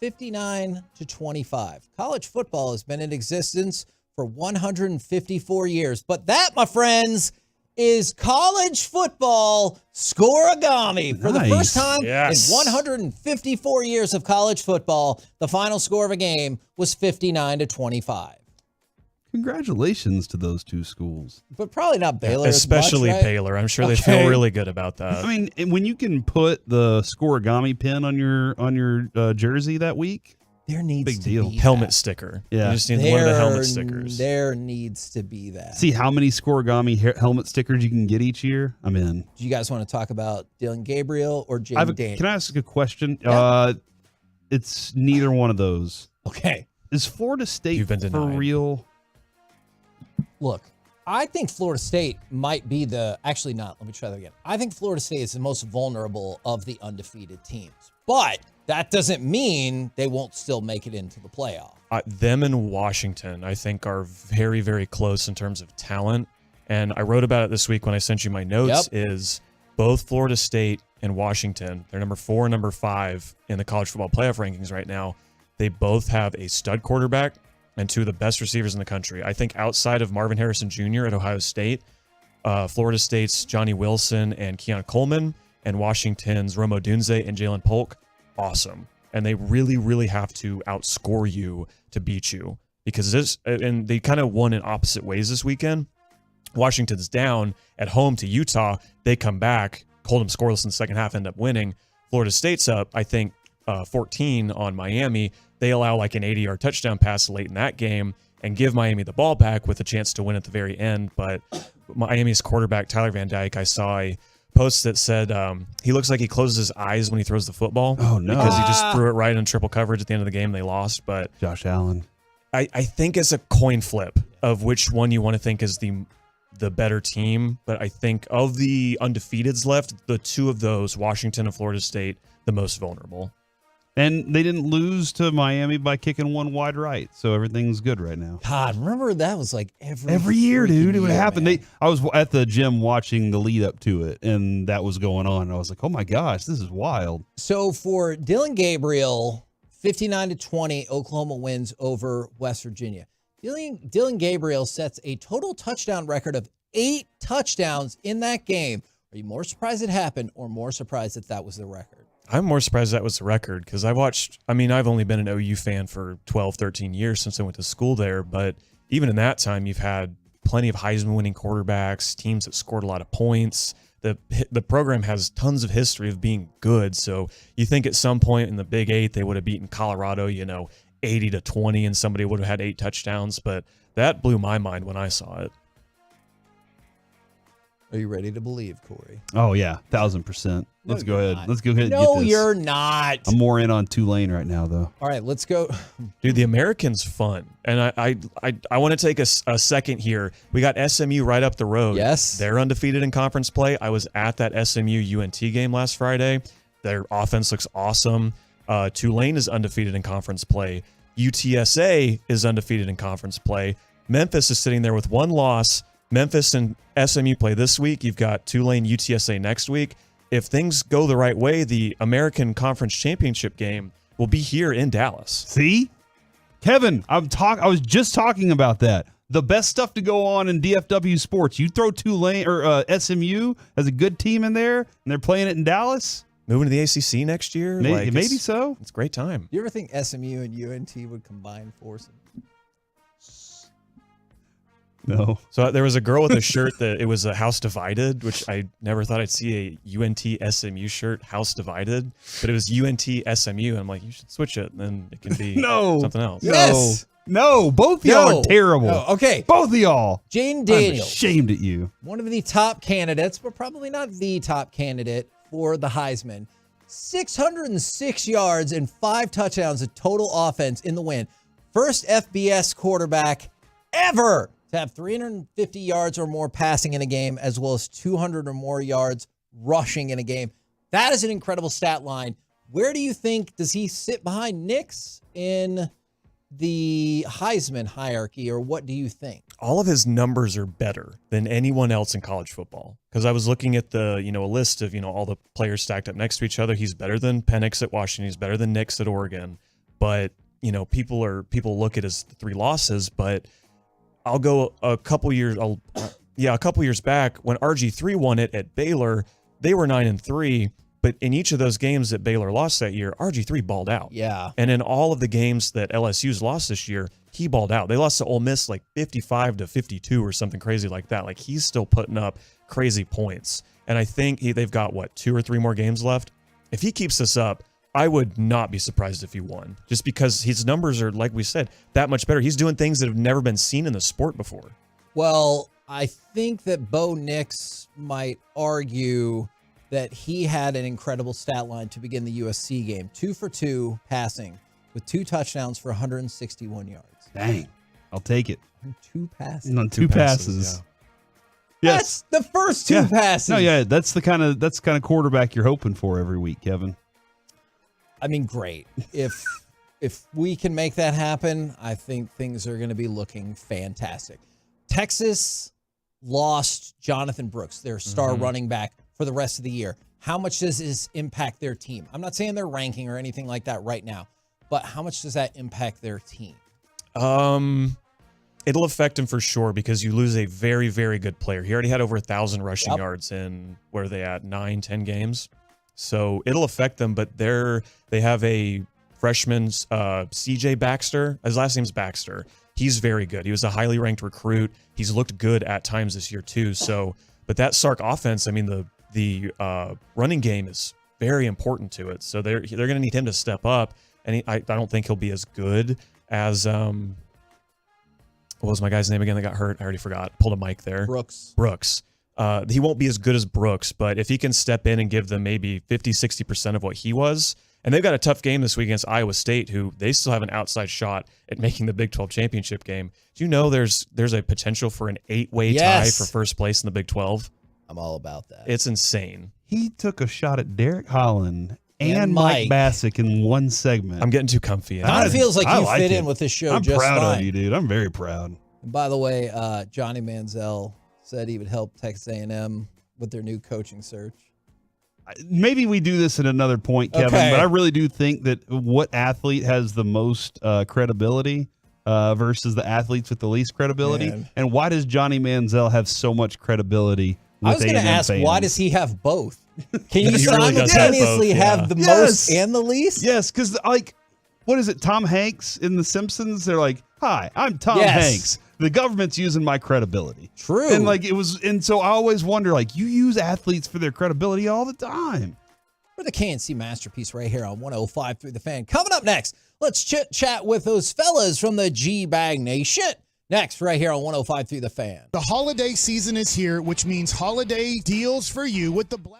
59-25. College football has been in existence for 154 years. But that, my friends, is college football scoreagami. For the first time in 154 years of college football, the final score of a game was 59-25. Congratulations to those two schools. But probably not Baylor. Especially as much, right? Baylor. I'm sure they feel really good about that. I mean, when you can put the scoreagami pin on your jersey that week, there needs big to deal. be Helmet that. sticker. Yeah. You just need one of the helmet stickers. There needs to be that. See how many scoreagami helmet stickers you can get each year? I'm in. Do you guys want to talk about Dylan Gabriel or Jaden Daniels? Can I ask a question? Yeah. It's neither one of those. Okay. Is Florida State You've been for denied. real? Look, I think Florida State might be actually not. Let me try that again. I think Florida State is the most vulnerable of the undefeated teams. But that doesn't mean they won't still make it into the playoff. Them and Washington, I think, are very, very close in terms of talent. And I wrote about it this week when I sent you my notes, is both Florida State and Washington, they're number 4 and number 5 in the college football playoff rankings right now. They both have a stud quarterback and two of the best receivers in the country. I think outside of Marvin Harrison Jr. at Ohio State, Florida State's Johnny Wilson and Keon Coleman, and Washington's Rome Odunze and Jalen Polk, awesome. And they really, really have to outscore you to beat you, because and they kind of won in opposite ways this weekend. Washington's down at home to Utah. They come back, hold them scoreless in the second half, end up winning. Florida State's up, I think, 14 on Miami. They allow like an 80-yard touchdown pass late in that game and give Miami the ball back with a chance to win at the very end. But Miami's quarterback, Tyler Van Dyke, I saw a post that said he looks like he closes his eyes when he throws the football. Oh, no. Because he just threw it right in triple coverage at the end of the game. They lost. But Josh Allen. I think it's a coin flip of which one you want to think is the better team. But I think of the undefeateds left, the two of those, Washington and Florida State, the most vulnerable. And they didn't lose to Miami by kicking one wide right, so everything's good right now. God, remember that was like every year, dude. It would happen. Man. I was at the gym watching the lead up to it, and that was going on. I was like, "Oh my gosh, this is wild." So for Dylan Gabriel, 59-20, Oklahoma wins over West Virginia. Dylan Gabriel sets a total touchdown record of 8 touchdowns in that game. Are you more surprised it happened, or more surprised that was the record? I'm more surprised that was the record, because I've only been an OU fan for 12, 13 years since I went to school there. But even in that time, you've had plenty of Heisman winning quarterbacks, teams that scored a lot of points. The program has tons of history of being good. So you think at some point in the Big 8, they would have beaten Colorado, 80-20, and somebody would have had 8 touchdowns. But that blew my mind when I saw it. Are you ready to believe, Corey? Oh yeah, 1,000%. Let's go ahead. Not. Let's go ahead. No, and get this. you're not. I'm more in on Tulane right now, though. All right, let's go. Dude, the American's fun. And I want to take a second here. We got SMU right up the road. Yes. They're undefeated in conference play. I was at that SMU UNT game last Friday. Their offense looks awesome. Tulane is undefeated in conference play. UTSA is undefeated in conference play. Memphis is sitting there with 1 loss. Memphis and SMU play this week. You've got Tulane, UTSA next week. If things go the right way, the American Conference Championship game will be here in Dallas. See? Kevin, I was just talking about that. The best stuff to go on in DFW sports. You throw Tulane or SMU as a good team in there, and they're playing it in Dallas. Moving to the ACC next year? Maybe so. It's a great time. Do you ever think SMU and UNT would combine forces? No. So there was a girl with a shirt that it was a House Divided, which I never thought I'd see a UNT SMU shirt, House Divided, but it was UNT SMU. And I'm like, you should switch it, and then it can be something else. Yes. No, both of y'all are terrible. No. Okay. Both of y'all. Jaden Daniels. I'm ashamed at you. One of the top candidates, but probably not the top candidate for the Heisman. 606 yards and 5 touchdowns of total offense in the win. First FBS quarterback ever to have 350 yards or more passing in a game, as well as 200 or more yards rushing in a game. That is an incredible stat line. Where do you think, does he sit behind Nix in the Heisman hierarchy, or what do you think? All of his numbers are better than anyone else in college football. Because I was looking at the, a list of, all the players stacked up next to each other. He's better than Penix at Washington. He's better than Nix at Oregon. But, people look at his 3 losses, but I'll go a couple years back when RG3 won it at Baylor, they were 9-3. But in each of those games that Baylor lost that year, RG3 balled out. Yeah. And in all of the games that LSU's lost this year, he balled out. They lost to Ole Miss like 55-52 or something crazy like that. Like, he's still putting up crazy points. And I think they've got, 2 or 3 more games left. If he keeps this up, I would not be surprised if he won. Just because his numbers are, like we said, that much better. He's doing things that have never been seen in the sport before. Well, I think that Bo Nix might argue that he had an incredible stat line to begin the USC game. 2 for 2 passing with 2 touchdowns for 161 yards. Dang. I'll take it. 2 passes. On 2 passes. Yeah. Yes. That's the first 2 passes. No, yeah, that's the kind of quarterback you're hoping for every week, Kevin. I mean, great. If we can make that happen, I think things are going to be looking fantastic. Texas lost Jonathan Brooks, their star running back, for the rest of the year. How much does this impact their team? I'm not saying their ranking or anything like that right now, but how much does that impact their team? It'll affect him for sure because you lose a very, very good player. He already had over 1,000 rushing yards in, where are they at, 9-10 games? So it'll affect them, but they have a freshman, CJ Baxter. His last name's Baxter. He's very good. He was a highly ranked recruit. He's looked good at times this year too. So, but that Sark offense, I mean, the running game is very important to it. So they're going to need him to step up. And I don't think he'll be as good as what was my guy's name again that got hurt? I already forgot. Pulled a mic there. Brooks. He won't be as good as Brooks, but if he can step in and give them maybe 50-60% of what he was, and they've got a tough game this week against Iowa State, who they still have an outside shot at making the Big 12 championship game. Do you know there's a potential for an 8-way tie for first place in the Big 12? I'm all about that. It's insane. He took a shot at Derek Holland and Mike Bassick in one segment. I'm getting too comfy. Kind of feels like you fit in with this show just fine. I'm proud of you, dude. I'm very proud. And by the way, Johnny Manziel said he would help Texas A&M with their new coaching search. Maybe we do this at another point, Kevin, but I really do think that what athlete has the most credibility versus the athletes with the least credibility? Man. And why does Johnny Manziel have so much credibility with I was going to ask, fans? why does he have both? Can you simultaneously have the most and the least? Yes, because what is it, Tom Hanks in The Simpsons? They're like, hi, I'm Tom Hanks. The government's using my credibility. True. And so I always wonder, you use athletes for their credibility all the time. We're the KNC Masterpiece right here on 105.3 The Fan. Coming up next, let's chit-chat with those fellas from the G-Bag Nation. Next, right here on 105.3 The Fan. The holiday season is here, which means holiday deals for you with the Black...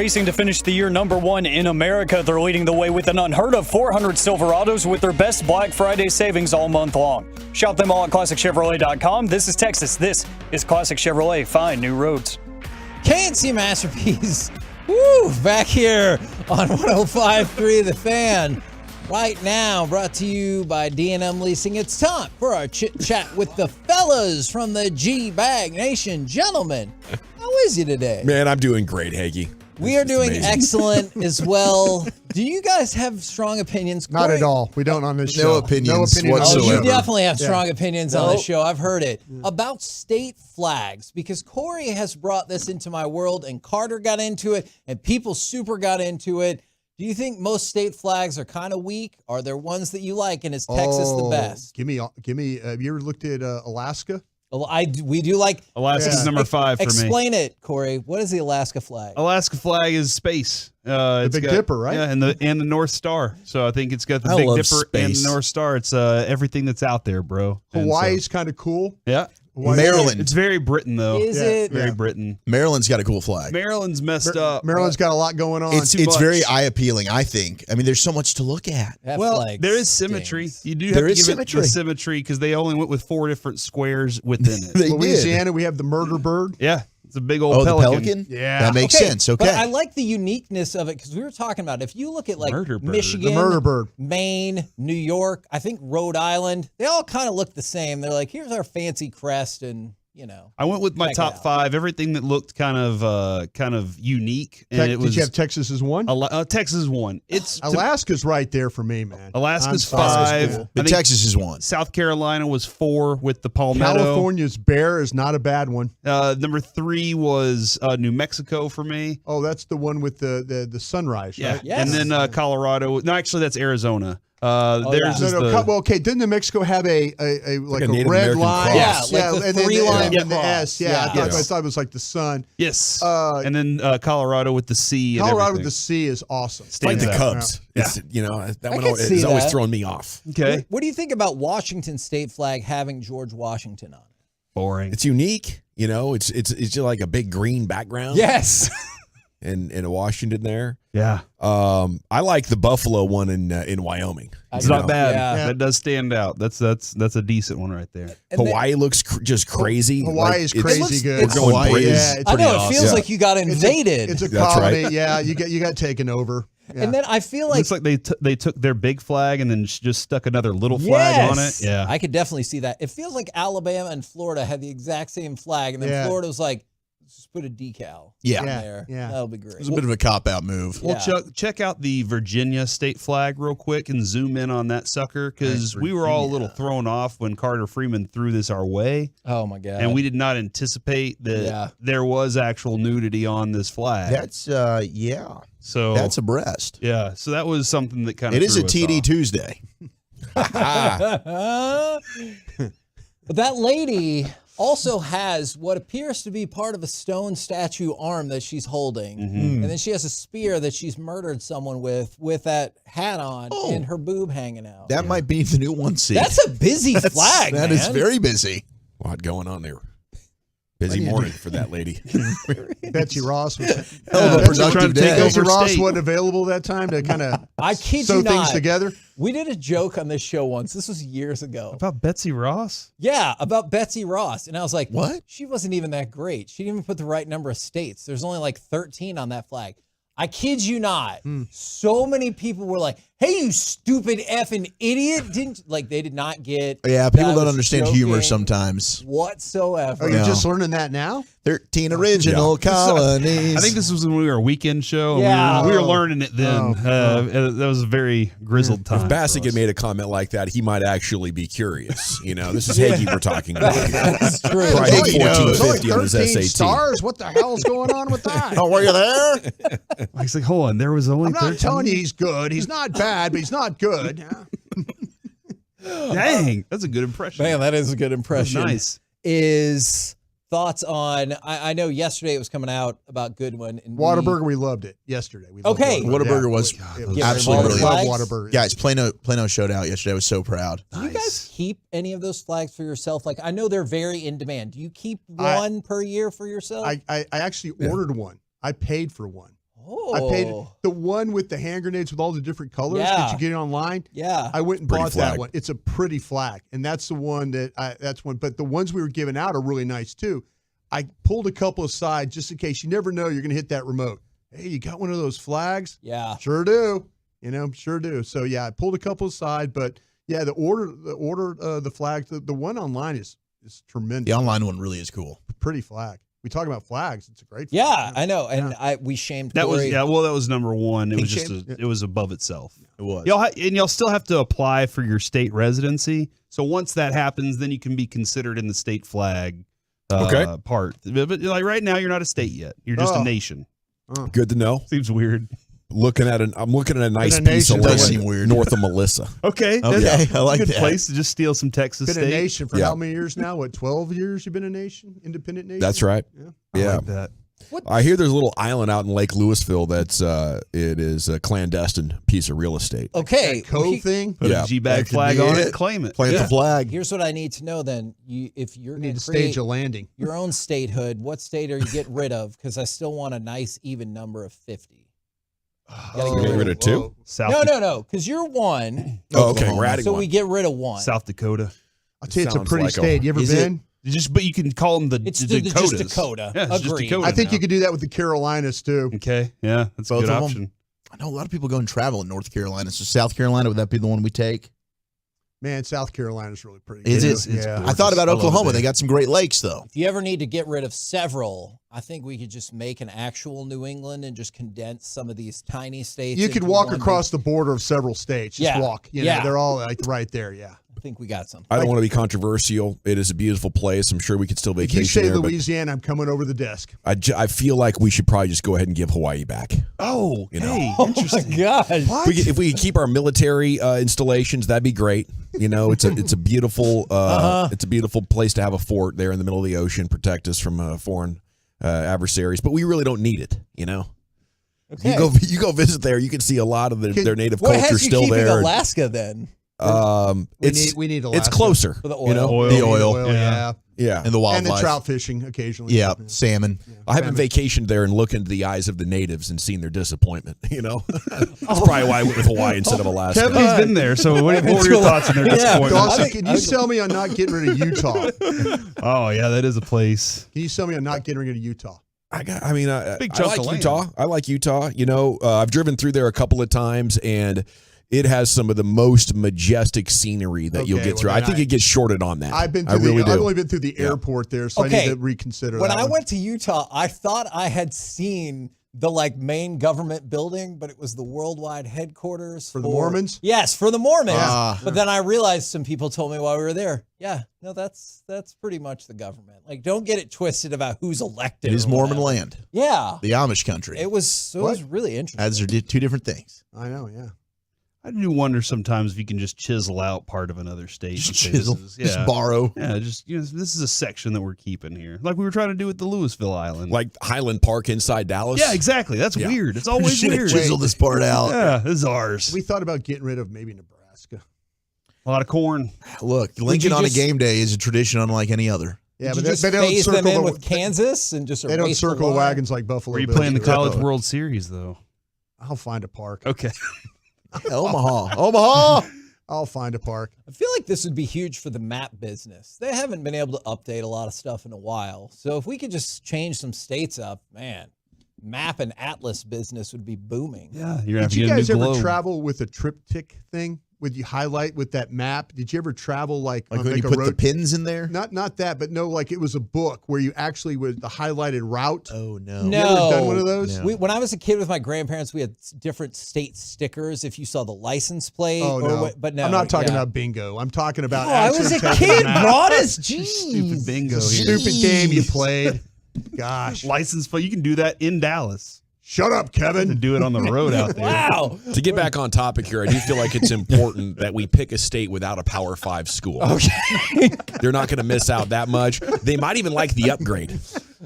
Racing to finish the year #1 in America. They're leading the way with an unheard of 400 Silverados with their best Black Friday savings all month long. Shop them all at ClassicChevrolet.com. This is Texas. This is Classic Chevrolet. Find new roads. K&C Masterpiece. Woo! Back here on 105.3 The Fan. Right now, brought to you by D&M Leasing. It's time for our chit-chat with the fellas from the G-Bag Nation. Gentlemen, how is you today? Man, I'm doing great, Hagee. We are doing excellent as well. Do you guys have strong opinions? Not Corey? at all. We don't on this show. No opinions whatsoever. Oh, you definitely have strong opinions on Nope. this show. I've heard it. About state flags, because Corey has brought this into my world, and Carter got into it, and people super got into it. Do you think most state flags are kind of weak? Are there ones that you like, and is Texas the best? Give me. Have you ever looked at Alaska? Well, we do like Alaska's number 5 for me. Explain it, Corey. What is the Alaska flag? Alaska flag is space. It's Big Dipper, right? Yeah, and the North Star. So I think it's got the I Big love Dipper and space. the North Star. It's everything that's out there, bro. And Hawaii's kind of cool. yeah. Maryland. It's very Britain, though. Is it? Very Britain. Maryland's got a cool flag. Maryland's messed up. Maryland's got a lot going on. It's much. very eye appealing, I think. I mean, there's so much to look at. That Well, flag there is symmetry. stinks. You do have There to is give symmetry. it the symmetry because they only went with 4 different squares within it. They Louisiana, did. we have the murder bird. Yeah, it's a big old Oh, the pelican. pelican? Yeah. That makes sense. Okay. But I like the uniqueness of it because we were talking about it. If you look at like Murder bird. Michigan, The murder bird. Maine, New York, I think Rhode Island, they all kind of look the same. They're like, here's our fancy crest, and I went with my check it top out. 5. Everything that looked kind of unique, and it was. Did you have Texas as one? Texas one. It's Alaska's right there for me, man. Alaska's I'm sorry. 5. But I think Texas is 1. South Carolina was 4 with the Palmetto. California's bear is not a bad one. Number 3 was New Mexico for me. Oh, that's the one with the sunrise, Yeah, right? Yes. and then Colorado. No, actually, that's Arizona. Theirs No, is no, the. well, okay. Didn't New Mexico have a Like a a Native red American line? cross. Yeah, like the and then 3 line and the cross. S. Yeah, Yeah. I thought it was like the sun. Yes, and then Colorado with the C. And Colorado with everything. the C is awesome. Like Stands the out. Cubs. Yeah. It's, that I one can see has always that. thrown me off. Okay, What do you think about Washington state flag having George Washington on it? boring. It's unique. It's just like a big green background. Yes. And a Washington there. Yeah, I like the Buffalo one in Wyoming. it's not bad. Yeah. That does stand out. That's a decent one right there. And then- Hawaii looks just crazy. Hawaii is it's- crazy good. We're going Hawaii, Braves. yeah, it's I know, pretty it feels awesome. like you got invaded. It's a That's colony. right. Yeah, you got taken over. Yeah. And then I feel like, Looks like they took their big flag and then just stuck another little flag on it. Yeah, I could definitely see that. It feels like Alabama and Florida had the exact same flag, and then Yeah. Florida was like, just put a decal Yeah. on Yeah, there. yeah. That'll be great. It was a bit of a cop-out move. Well, Yeah. check out the Virginia state flag real quick and zoom in on that sucker because we were all a little thrown off when Carter Freeman threw this our way, Oh my god! and we did not anticipate that Yeah. there was actual nudity on this flag. That's yeah. So That's a breast. yeah. So that was something that kind of It is a TD Tuesday. but that lady also has what appears to be part of a stone statue arm that she's holding, and then she has a spear that she's murdered someone with that hat on and her boob hanging out. That might be the new 1C. That's a busy flag, That man. is very busy. A lot going on there. Busy morning for that lady. Betsy Ross was Hell of a productive day. Betsy over Ross state. wasn't available that time to kind of I kid sew you things not. together. We did a joke on this show once. This was years ago. about Betsy Ross. Yeah, about Betsy Ross. And I was like, What? She wasn't even that great. She didn't even put the right number of states. There's only like 13 on that flag. I kid you not. So many people were like, hey, you stupid effing idiot. They did not get. Yeah, that people I don't was understand humor joking sometimes. whatsoever. Are you No. just learning that now? 13 original colonies. I think this was when we were a weekend show. And Yeah. we were learning it then. That was a very grizzled time. if Bassick had made a comment like that, he might actually be curious. This is Hagee we're talking about here. That's true. Probably It's only- get it's only 1450 on his 13 SAT. stars. What the hell's going on with that? Oh, were you there? I was like, hold on, there was only I'm not 13? telling you he's good. He's not bad, but he's not good. Dang, that's a good impression. Man, that is a good impression. Nice. Is thoughts on, I know yesterday it was coming out about Goodwin. And Whataburger, we loved it yesterday. We loved Okay. Whataburger was Yeah, absolutely all the brilliant. flags? Whataburger. Guys, Plano showed out yesterday. I was so proud. Do you guys keep any of those flags for yourself? Like, I know they're very in demand. Do you keep one per year for yourself? I actually ordered one. I paid for one. Oh. I paid the one with the hand grenades with all the different colors that you get online. Yeah. I went and Pretty bought flag. that one. It's a pretty flag, and that's the one that's one. But the ones we were giving out are really nice too. I pulled a couple aside just in case. You never know you're going to hit that remote. Hey, you got one of those flags? Yeah. Sure do. Sure do. So yeah, I pulled a couple aside, but yeah, the flag, the one online is tremendous. The online one really is cool. Pretty flag. We talk about flags. It's a great flag. Yeah, I know. And we shamed That was Corey. that was number one. It was just it was above itself. It was. Y'all still have to apply for your state residency. So once that happens, then you can be considered in the state flag part. But like right now, you're not a state yet. You're just a nation. Good to know. Seems weird. I'm looking at a nice piece of does land seem weird. north of Melissa. Okay, I like a good that. place to just steal some Texas Been state. a nation for how many years now? What, 12 years you've been a nation? Independent nation? That's right. I like that. I hear there's a little island out in Lake Lewisville that's it is a clandestine piece of real estate. Okay. That code thing? Put a G-bag flag on it, claim it. Plant the flag. Here's what I need to know then. If you're going need to to stage a landing. your own statehood, what state are you getting rid of? Because I still want a nice even number of 50. Get rid of two? No. Because you're one. Oh, okay. We're adding so one. we get rid of one. South Dakota. I'll tell you, it's a Sounds pretty like state. You ever been? But you can call them the It's Dakotas. just Dakota. Yeah, it's just Agreed. Dakota I think now. you could do that with the Carolinas too. Okay, yeah, that's a Both good of 'em? option. I know a lot of people go and travel in North Carolina. So South Carolina, would that be the one we take? Man, South Carolina's really pretty. Is good. it? Yeah. I thought about I love it Oklahoma. there. They got some great lakes, though. If you ever need to get rid of several, I think we could just make an actual New England and just condense some of these tiny states. You could into walk one across the border of several states. Just Yeah. walk. You know, Yeah. they're all like right there. Yeah. I think we got some. I don't want to be controversial. It is a beautiful place. I'm sure we could still If you vacation say there. Louisiana, I'm coming over the desk. But I feel like we should probably just go ahead and give Hawaii back. Oh, You know. hey, Oh interesting. my God. If we could keep our military installations, that'd be great. You know, it's a beautiful it's a beautiful place to have a fort there in the middle of the ocean, protect us from foreign adversaries. But we really don't need it. You know, Okay. you go visit there, you can see a lot of their native What culture has you still keeping there. Alaska then? We need Alaska. It's closer For the You know, oil. The oil. Yeah. yeah. And the wildlife. And the trout fishing occasionally. Yeah, salmon. I haven't vacationed there and looked into the eyes of the natives and seen their disappointment. You know, that's probably why I went with Hawaii instead of Alaska. Kevin's been there, so what were your thoughts on their disappointment? Dawson, can you sell me on not getting rid of Utah? Oh yeah, that is a place. Can you sell me on not getting rid of Utah? I Big like chunk of land. Utah. I like Utah. You know, I've driven through there a couple of times, and it has some of the most majestic scenery that you'll Okay, get through. well, I then think it gets shorted on that. I've been I through really do. I've only been through the airport there, so I need to reconsider When that I one. went to Utah, I thought I had seen the main government building, but it was the worldwide headquarters For the Mormons? Yes, for the Mormons. Ah. But then I realized some people told me while we were there, yeah, no, that's pretty much the government. Like, don't get it twisted about who's elected. It is or Mormon whatever. land. Yeah, The Amish country. it was really interesting. As are two different things. I know, yeah. I do wonder sometimes if you can just chisel out part of another state. Just and say chisel. this is- Just borrow. Yeah, just this is a section that we're keeping here, like we were trying to do with the Louisville Island. Like Highland Park inside Dallas. Yeah, exactly. That's Yeah. weird. It's always Should have weird. chiseled this part out. Yeah, this is ours. We thought about getting rid of maybe Nebraska. A lot of corn. Look, Lincoln you on just- a game day is a tradition unlike any other. Yeah, Did but you they, just but they don't phase them in circle with Kansas and just they don't erase the circle the line? wagons like Buffalo. Where you Bills playing the do. College World Series though? I'll find a park. Okay. Omaha. I'll find a park. I feel like this would be huge for the map business. They haven't been able to update a lot of stuff in a while. So if we could just change some states up, man, map and atlas business would be booming. Yeah, you're gonna have Did to you get a guys new ever globe. travel with a triptych thing? Would you highlight with that map? Did you ever travel like Like on when you a put road? the pins in there? Not that, but no, like it was a book where you actually was the highlighted route. Oh, no. You ever done one of those? No. When I was a kid with my grandparents, we had different state stickers. If you saw the license plate, Oh, no. but no, I'm not talking yeah. about bingo. I'm talking about. Oh, I was actually a taking kid, map. Broadus. Stupid bingo here. Stupid game you played. Gosh. License plate. You can do that in Dallas. Shut up, Kevin. To do it on the road out there. Wow. To get back on topic here, I do feel like it's important that we pick a state without a Power 5 school. Okay. They're not going to miss out that much. They might even like the upgrade.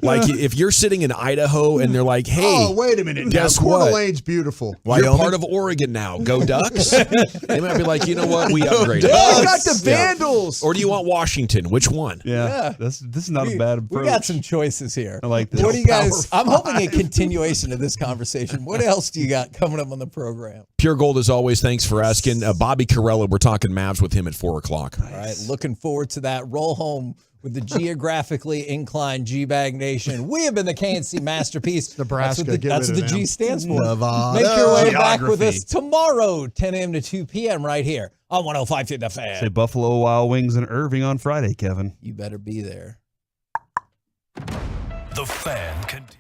Like if you're sitting in Idaho and they're like, "Hey, oh, wait a minute, guess now, Coeur what? d'Alene's beautiful. You're part of Oregon now. Go Ducks." They might be like, "You know what? We upgraded." Oh, got the Vandals. Or do you want Washington? Which one? Yeah. This is not a bad approach. We got some choices here. I like this. What do you guys? I'm hoping a continuation of this conversation. What else do you got coming up on the program? Pure Gold as always. Thanks for asking. Bobby Carella, we're talking Mavs with him at 4:00. All right, looking forward to that. Roll home with the geographically inclined G-Bag Nation. We have been the KNC Masterpiece. Nebraska. That's what the G stands for. Nevada. Make your way back Geography. with us tomorrow, 10 a.m. to 2 p.m. right here on 105.3 The Fan. Say Buffalo Wild Wings and Irving on Friday, Kevin. You better be there. The Fan continues.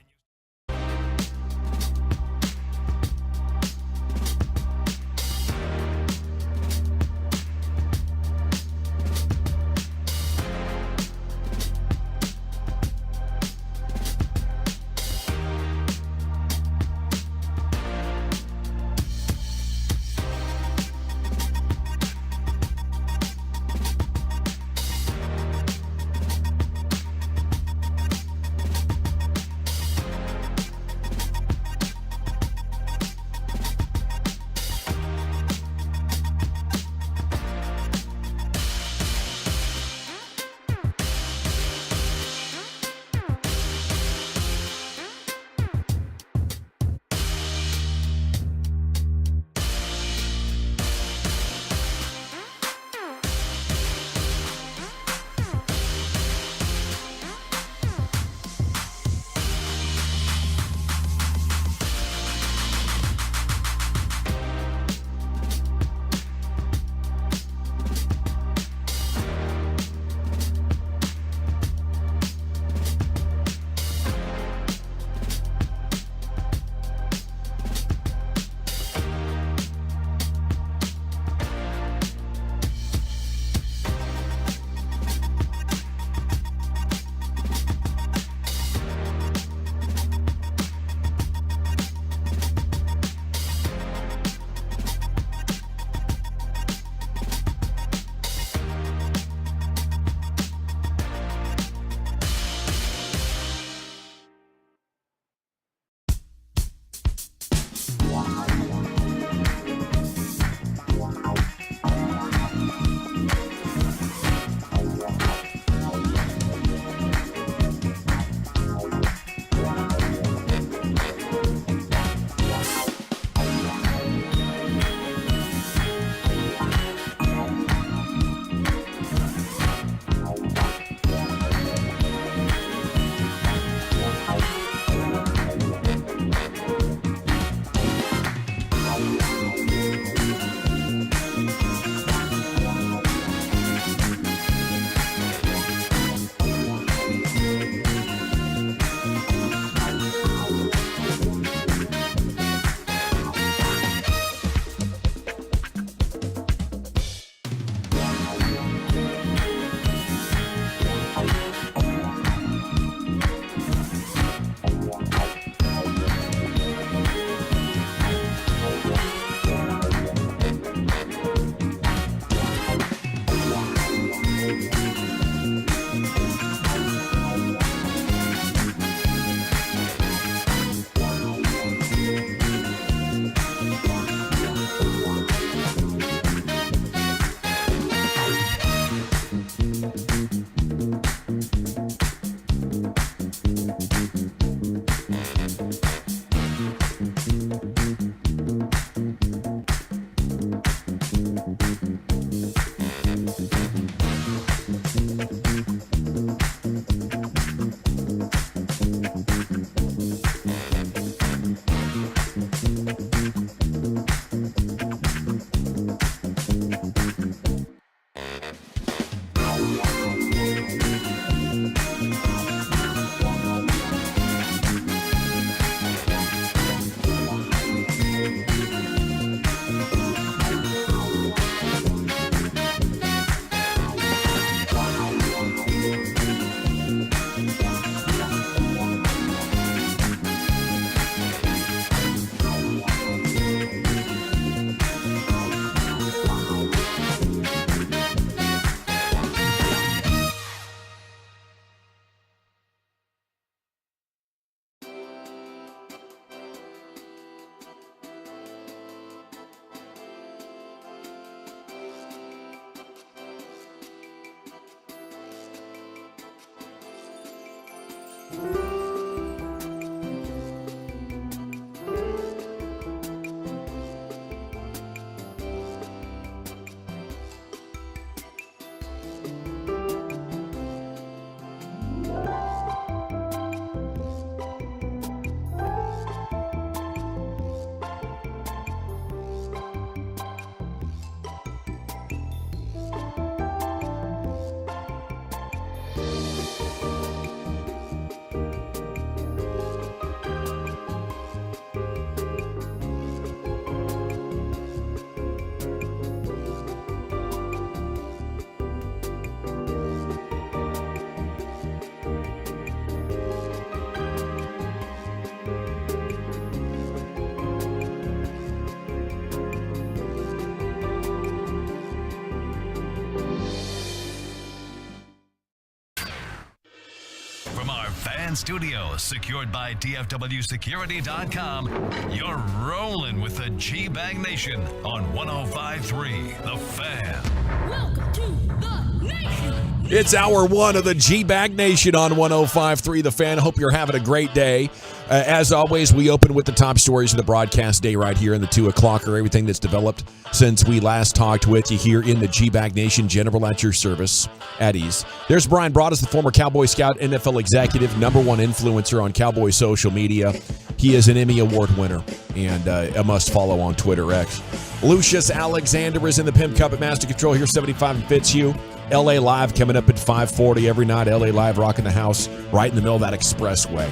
our fan studio, secured by DFWsecurity.com, you're rolling with the G-Bag Nation on 105.3 The Fan. Welcome to the Nation. It's hour one of the G-Bag Nation on 105.3 The Fan. Hope you're having a great day. As always, we open with the top stories of the broadcast day right here in the 2 o'clocker. Everything that's developed since we last talked with you here in the G-Bag Nation. General at your service at ease. There's Brian Broaddus, the former Cowboy Scout, NFL executive, #1 influencer on Cowboy social media. He is an Emmy Award winner and a must-follow on Twitter X. Lucius Alexander is in the Pimp Cup at Master Control here, 75 and Fitzhugh. LA Live coming up at 5:40 every night. LA Live rocking the house right in the middle of that expressway.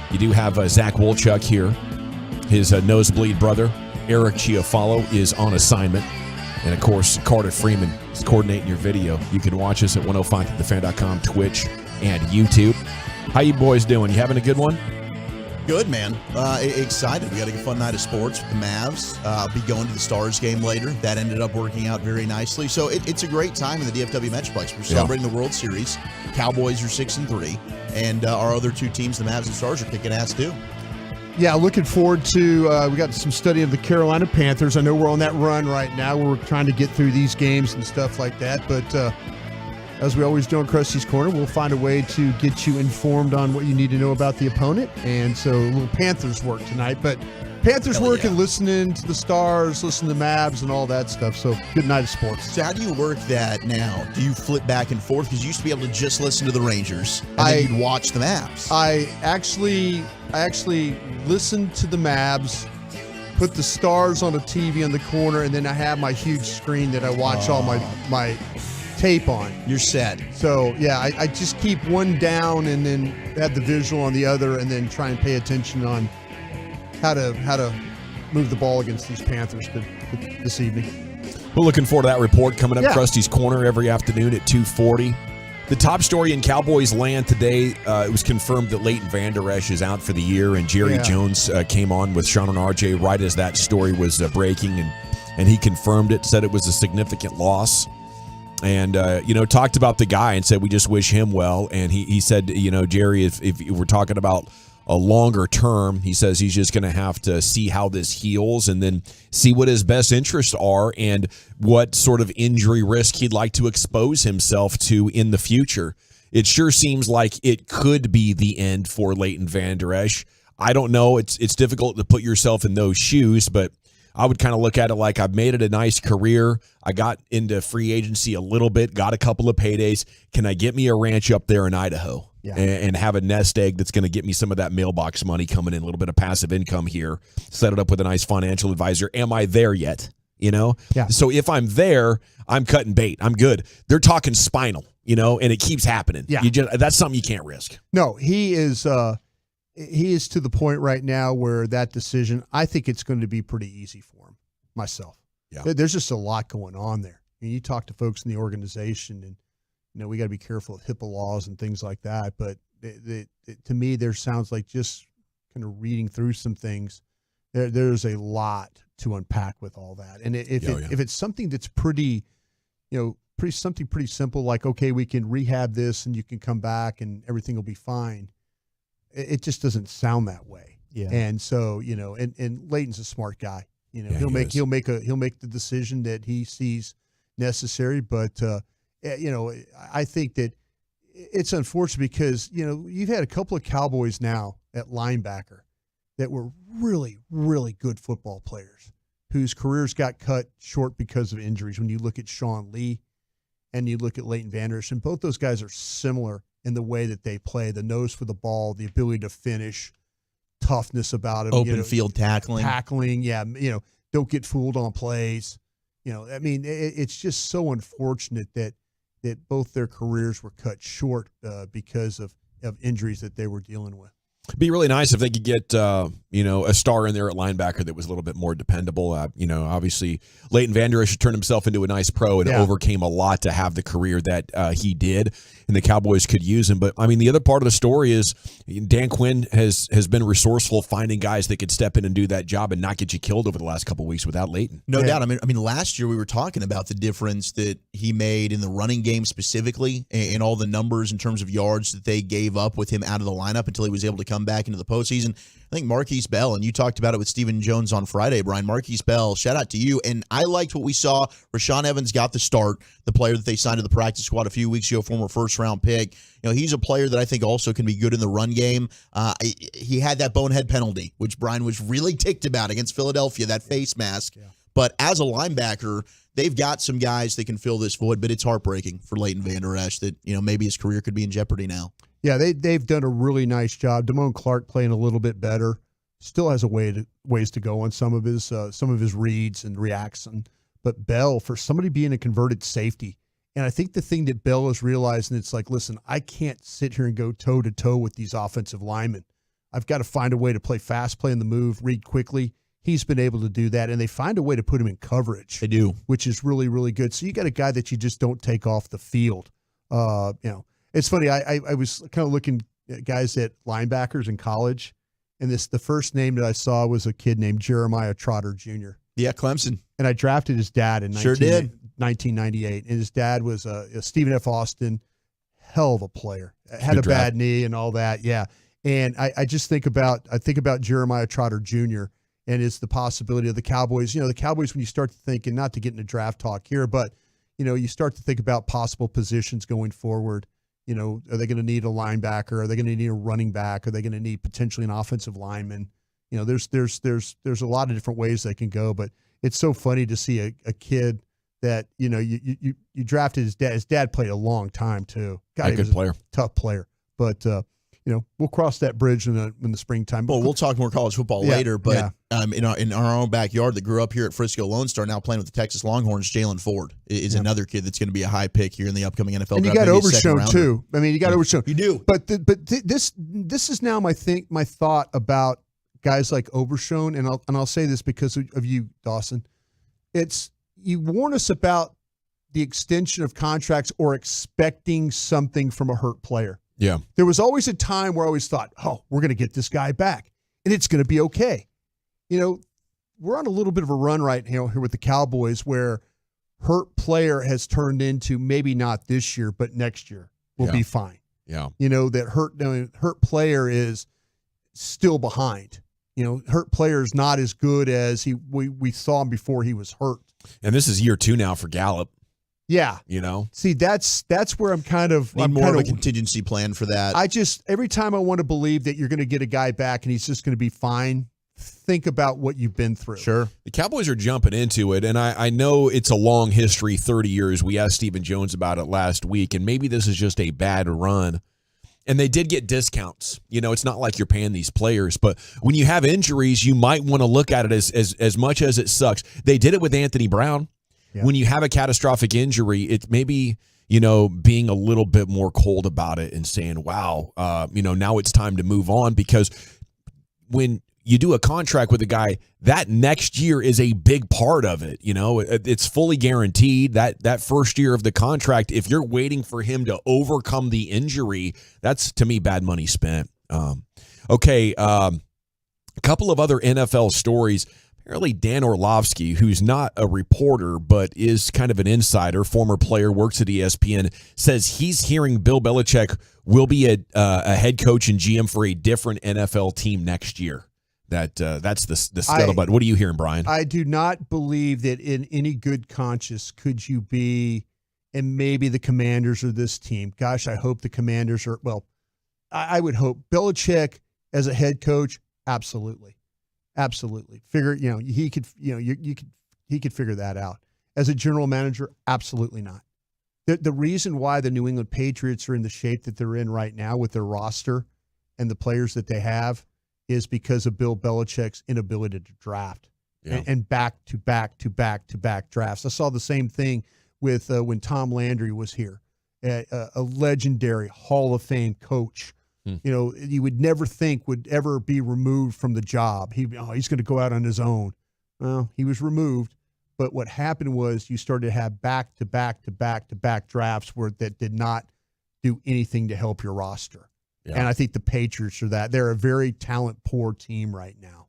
You do have Zach Wolchuk here. His nosebleed brother, Eric Chiafalo, is on assignment. And, of course, Carter Freeman is coordinating your video. You can watch us at 105thefan.com, Twitch, and YouTube. How you boys doing? You having a good one? Good, man. Excited. We got a fun night of sports with the Mavs. I'll be going to the Stars game later. That ended up working out very nicely. So it's a great time in the DFW Metroplex. We're celebrating the World Series. Cowboys are 6-3, and our other two teams, the Mavs and Stars, are kicking ass too. Yeah, looking forward to we got some study of the Carolina Panthers. I know we're on that run right now. We're trying to get through these games and stuff like that, but as we always do on Krusty's Corner, we'll find a way to get you informed on what you need to know about the opponent. And so a little Panthers work tonight. But Panthers work and listening to the Stars, listening to Mavs and all that stuff. So good night of sports. So how do you work that now? Do you flip back and forth? Because you used to be able to just listen to the Rangers and then you'd watch the Mavs. I actually listened to the Mavs, put the Stars on a TV on the corner, and then I have my huge screen that I watch all my tape on. You're set. So yeah, I just keep one down and then have the visual on the other, and then try and pay attention on how to move the ball against these Panthers this evening. We're looking forward to that report coming up. Yeah. Krusty's Corner every afternoon at 2:40. The top story in Cowboys land today, it was confirmed that Leighton Vander Esch is out for the year, and Jerry Jones came on with Sean and RJ right as that story was breaking, and he confirmed it, said it was a significant loss. And, talked about the guy and said, we just wish him well. And he said, Jerry, if we're talking about a longer term, he says he's just going to have to see how this heals and then see what his best interests are and what sort of injury risk he'd like to expose himself to in the future. It sure seems like it could be the end for Leighton Vander Esch. I don't know. It's difficult to put yourself in those shoes, but I would kind of look at it like I've made it a nice career. I got into free agency a little bit, got a couple of paydays. Can I get me a ranch up there in Idaho and have a nest egg that's going to get me some of that mailbox money coming in, a little bit of passive income here, set it up with a nice financial advisor? Am I there yet? Yeah. So if I'm there, I'm cutting bait. I'm good. They're talking spinal, and it keeps happening. Yeah. That's something you can't risk. No, he is to the point right now where that decision, I think it's going to be pretty easy for him, myself. Yeah. There's just a lot going on there. You talk to folks in the organization, and we got to be careful of HIPAA laws and things like that. But to me, there sounds like, just kind of reading through some things, there's a lot to unpack with all that. And if it's something that's pretty simple, like, okay, we can rehab this and you can come back and everything will be fine. It just doesn't sound that way. Yeah. And so, and Leighton's a smart guy. He'll make the decision that he sees necessary. But I think that it's unfortunate because, you've had a couple of Cowboys now at linebacker that were really, really good football players whose careers got cut short because of injuries. When you look at Sean Lee and you look at Leighton Vander Esch, and both those guys are similar in the way that they play, the nose for the ball, the ability to finish, toughness about it. Open field tackling. Don't get fooled on plays. It's just so unfortunate that both their careers were cut short because of injuries that they were dealing with. Be really nice if they could get a star in there at linebacker that was a little bit more dependable. Obviously Leighton Vander Esch turned himself into a nice pro and overcame a lot to have the career that he did, and the Cowboys could use him. But I mean, the other part of the story is Dan Quinn has been resourceful finding guys that could step in and do that job and not get you killed over the last couple of weeks without Leighton. No doubt. I mean, last year we were talking about the difference that he made in the running game specifically, and all the numbers in terms of yards that they gave up with him out of the lineup until he was able to come back into the postseason. I think Marquise Bell, and you talked about it with Stephen Jones on Friday, Brian. Marquise Bell, shout out to you. And I liked what we saw. Rashaan Evans got the start, the player that they signed to the practice squad a few weeks ago, former first-round pick. He's a player that I think also can be good in the run game. He had that bonehead penalty, which Brian was really ticked about against Philadelphia, that face mask. Yeah. But as a linebacker, they've got some guys that can fill this void, but it's heartbreaking for Leighton Vander Esch that, maybe his career could be in jeopardy now. Yeah, they've done a really nice job. Damone Clark playing a little bit better. Still has ways to go on some of his reads and reacts. But Bell, for somebody being a converted safety, and I think the thing that Bell is realizing, it's like, listen, I can't sit here and go toe-to-toe with these offensive linemen. I've got to find a way to play fast, play in the move, read quickly. He's been able to do that, and they find a way to put him in coverage. They do. Which is really, really good. So you got a guy that you just don't take off the field. It's funny. I was kind of looking at guys at linebackers in college, and the first name that I saw was a kid named Jeremiah Trotter Jr. Yeah, Clemson. And I drafted his dad in 1998, and his dad was a Stephen F. Austin, hell of a player. Had a bad knee and all that, yeah. And I just think about Jeremiah Trotter Jr., and it's the possibility of the Cowboys. The Cowboys, when you start to think, and not to get into draft talk here, but you start to think about possible positions going forward. Are they going to need a linebacker? Are they going to need a running back? Are they going to need potentially an offensive lineman? There's a lot of different ways they can go, but it's so funny to see a kid that, you drafted his dad. His dad played a long time too. God, he was a tough player, but we'll cross that bridge in the springtime. Well, we'll talk more college football later, but in our own backyard that grew up here at Frisco Lone Star, now playing with the Texas Longhorns, Jalen Ford is another kid that's going to be a high pick here in the upcoming NFL draft. And you got Overshown too. I mean, you got Overshown. You do. But this is now my thought about guys like Overshown, and I'll say this because of you, Dawson. It's, you warn us about the extension of contracts or expecting something from a hurt player. Yeah. There was always a time where I always thought, we're going to get this guy back, and it's going to be okay. We're on a little bit of a run right now here with the Cowboys where hurt player has turned into maybe not this year, but next year will be fine. Yeah. That hurt player is still behind. Hurt player is not as good as we saw him before he was hurt. And this is year 2 now for Gallup. Yeah. See, that's where I'm kind of more of a contingency plan for that. Every time I want to believe that you're going to get a guy back and he's just going to be fine, think about what you've been through. Sure. The Cowboys are jumping into it, and I know it's a long history, 30 years. We asked Stephen Jones about it last week, and maybe this is just a bad run. And they did get discounts. It's not like you're paying these players, but when you have injuries, you might want to look at it as much as it sucks. They did it with Anthony Brown. Yeah. When you have a catastrophic injury, it's maybe, being a little bit more cold about it and saying, wow, now it's time to move on, because when you do a contract with a guy, that next year is a big part of it. It's fully guaranteed that first year of the contract. If you're waiting for him to overcome the injury, that's, to me, bad money spent. A couple of other NFL stories. Apparently Dan Orlovsky, who's not a reporter but is kind of an insider, former player, works at ESPN, says he's hearing Bill Belichick will be a head coach and GM for a different NFL team next year. That's the scuttlebutt. What are you hearing, Brian? I do not believe that in any good conscience could you be, and maybe the Commanders are this team. Gosh, I hope the Commanders are, I would hope. Belichick as a head coach, absolutely. Absolutely. He could figure that out. As a general manager, absolutely not. The reason why the New England Patriots are in the shape that they're in right now with their roster and the players that they have is because of Bill Belichick's inability to draft and back-to-back drafts. I saw the same thing with when Tom Landry was here, a legendary Hall of Fame coach. you know, you would never think would ever be removed from the job. He's going to go out on his own. Well, he was removed. But what happened was you started to have back-to-back drafts that did not do anything to help your roster. Yeah. And I think the Patriots are that. They're a very talent-poor team right now.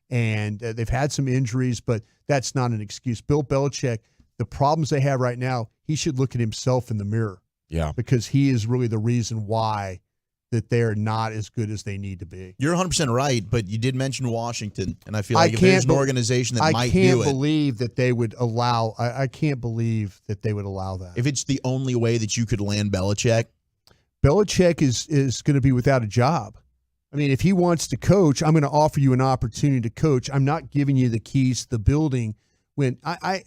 And they've had some injuries, but that's not an excuse. Bill Belichick, the problems they have right now, he should look at himself in the mirror. Yeah. Because he is really the reason why that they're not as good as they need to be. You're 100% right, but you did mention Washington, and I feel like if there's an organization that might do it. I can't believe that they would allow I can't believe that they would allow that. If it's the only way that you could land Belichick. Belichick is going to be without a job. I mean, if he wants to coach, I'm going to offer you an opportunity to coach. I'm not giving you the keys to the building. When I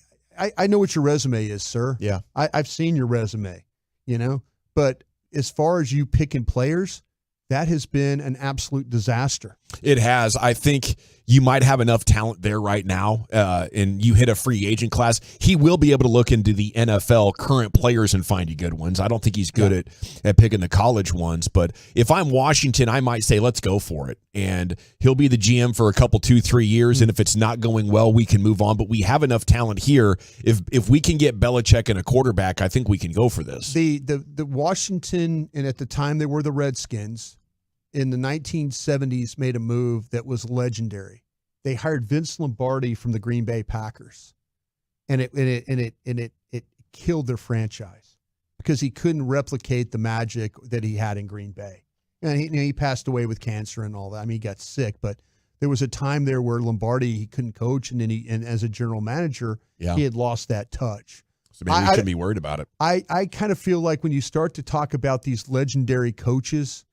know what your resume is, sir. Yeah. I've seen your resume, you know. But as far as you picking players, that has been an absolute disaster. It has. I think you might have enough talent there right now, and you hit a free agent class. He will be able to look into the NFL current players and find you good ones. I don't think he's good at picking the college ones, but if I'm Washington, I might say, let's go for it. And he'll be the GM for a couple, 2-3 years, and if it's not going well, we can move on. But we have enough talent here. If we can get Belichick and a quarterback, I think we can go for this. The Washington, and at the time they were the Redskins, in the 1970s made a move that was legendary. They hired Vince Lombardi from the Green Bay Packers, and it killed their franchise because he couldn't replicate the magic that he had in Green Bay. And he passed away with cancer and all that. I mean, he got sick, but there was a time there where Lombardi, he couldn't coach, and as a general manager, he had lost that touch. So maybe we shouldn't be worried about it. I kind of feel like when you start to talk about these legendary coaches,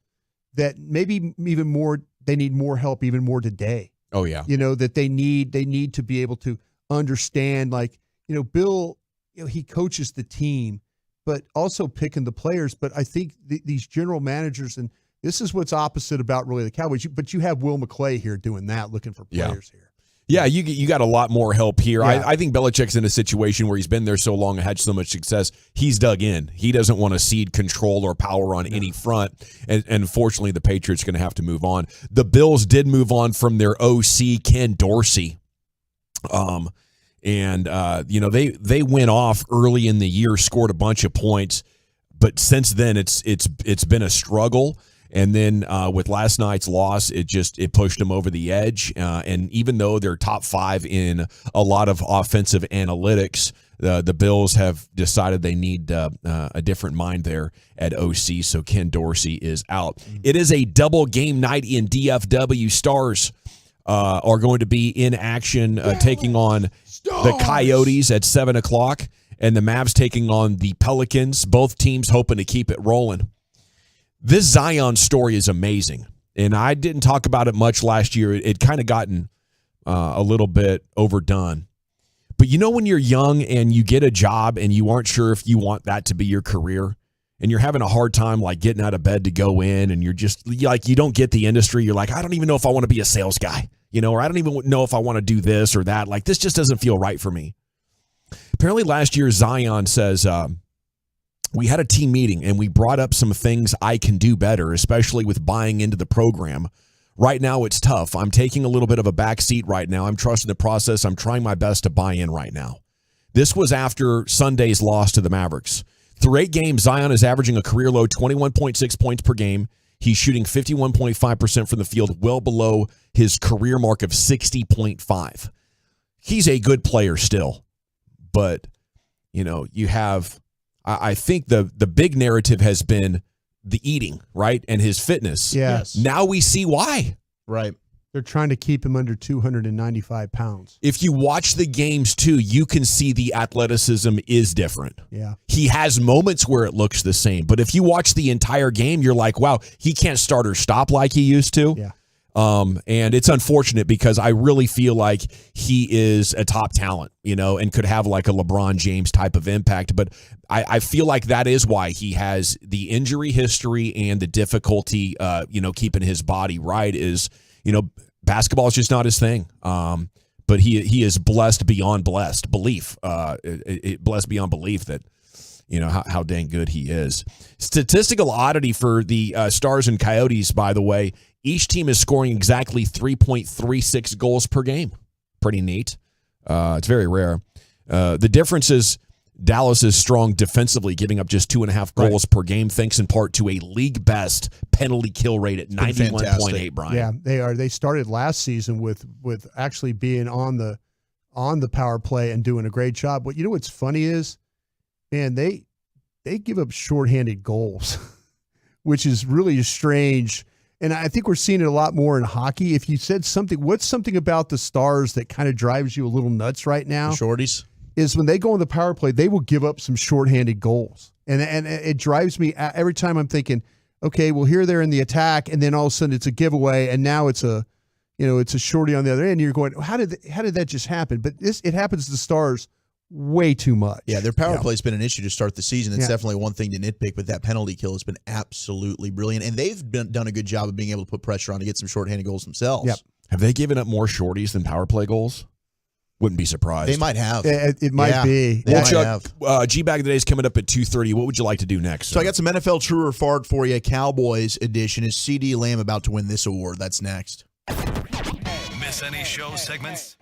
that maybe even more, they need more help even more today. Oh, yeah. You know, that they need to be able to understand, like, you know, Bill, you know, he coaches the team, but also picking the players. But I think these general managers, and this is what's opposite about really the Cowboys, but you have Will McClay here doing that, looking for players here. Yeah, you got a lot more help here. Yeah. I think Belichick's in a situation where he's been there so long and had so much success, he's dug in. He doesn't want to cede control or power on any front, and unfortunately the Patriots are going to have to move on. The Bills did move on from their OC, Ken Dorsey. You know, they went off early in the year, scored a bunch of points, but since then it's been a struggle. And then with last night's loss, it pushed them over the edge. And even though they're top 5 in a lot of offensive analytics, the Bills have decided they need a different mind there at OC. So Ken Dorsey is out. It is a double game night in DFW. Stars are going to be in action taking on the Coyotes at 7 o'clock, and the Mavs taking on the Pelicans. Both teams hoping to keep it rolling. This Zion story is amazing, and I didn't talk about it much last year. It kind of gotten a little bit overdone. But you know when you're young and you get a job and you aren't sure if you want that to be your career, and you're having a hard time like getting out of bed to go in, and you're just like, you don't get the industry. You're like, I don't even know if I want to be a sales guy, you know, or I don't even know if I want to do this or that. Like, this just doesn't feel right for me. Apparently last year, Zion says, we had a team meeting and we brought up some things I can do better, especially with buying into the program. Right now, it's tough. I'm taking a little bit of a back seat right now. I'm trusting the process. I'm trying my best to buy in right now. This was after Sunday's loss to the Mavericks. Through 8 games, Zion is averaging a career low 21.6 points per game. He's shooting 51.5% from the field, well below his career mark of 60.5. He's a good player still. But, you know, you have... I think the big narrative has been the eating, right, and his fitness. Yes. Now we see why. Right. They're trying to keep him under 295 pounds. If you watch the games, too, you can see the athleticism is different. Yeah. He has moments where it looks the same, but if you watch the entire game, you're like, wow, he can't start or stop like he used to. Yeah. And it's unfortunate because I really feel like he is a top talent, you know, and could have like a LeBron James type of impact. But I feel like that is why he has the injury history and the difficulty, you know, keeping his body right is, you know, basketball is just not his thing. But he is blessed beyond belief. Blessed beyond belief that, how dang good he is. Statistical oddity for the Stars and Coyotes, by the way, each team is scoring exactly 3.36 goals per game. Pretty neat. It's very rare. The difference is Dallas is strong defensively, giving up just 2.5 goals per game, thanks in part to a league best penalty kill rate at 91.8. Brian, yeah, they are. They started last season with actually being on the power play and doing a great job. But you know what's funny is, man, they give up shorthanded goals, which is really strange. And I think we're seeing it a lot more in hockey. If you said what's something about the Stars that kind of drives you a little nuts right now? The shorties. Is when they go on the power play, they will give up some shorthanded goals. And it drives me every time. I'm thinking, okay, well, here they're in the attack, and then all of a sudden it's a giveaway, and now it's a shorty on the other end. You're going, how did that just happen? But it happens to the Stars way too much. Yeah, their power play's been an issue to start the season. It's definitely one thing to nitpick, but that penalty kill has been absolutely brilliant, and they've done a good job of being able to put pressure on to get some shorthanded goals themselves. Yep. Have they given up more shorties than power play goals? Wouldn't be surprised. They might have. It might be. Well, Chuck, G-Bag of the Day is coming up at 2:30. What would you like to do next? So I got some NFL True or Fart for you. Cowboys edition. Is CD Lamb about to win this award? That's next. Miss any show segments?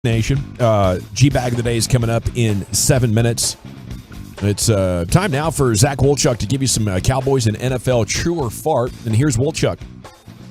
Nation. G-Bag of the Day is coming up in 7 minutes. It's time now for Zach Wolchuk to give you some Cowboys and NFL true or fart. And here's Wolchuk.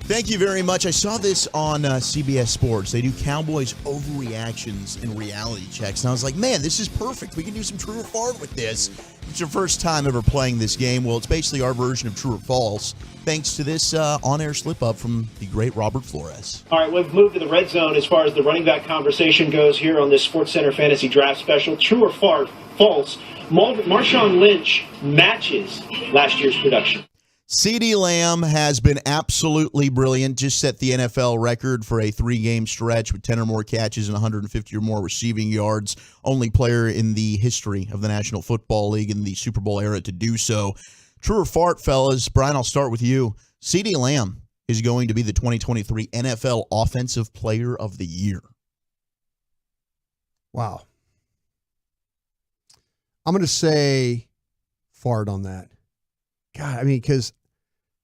Thank you very much. I saw this on CBS Sports. They do Cowboys overreactions and reality checks. And I was like, man, this is perfect. We can do some true or fart with this. It's your first time ever playing this game. Well, it's basically our version of true or false, thanks to this on-air slip-up from the great Robert Flores. All right, we've moved to the red zone as far as the running back conversation goes here on this SportsCenter Fantasy Draft Special. True or false, Marshawn Lynch matches last year's production. CeeDee Lamb has been absolutely brilliant. Just set the NFL record for a 3-game stretch with 10 or more catches and 150 or more receiving yards. Only player in the history of the National Football League in the Super Bowl era to do so. True or fart, fellas? Brian, I'll start with you. CeeDee Lamb is going to be the 2023 NFL Offensive Player of the Year. Wow. I'm going to say fart on that. God, I mean, because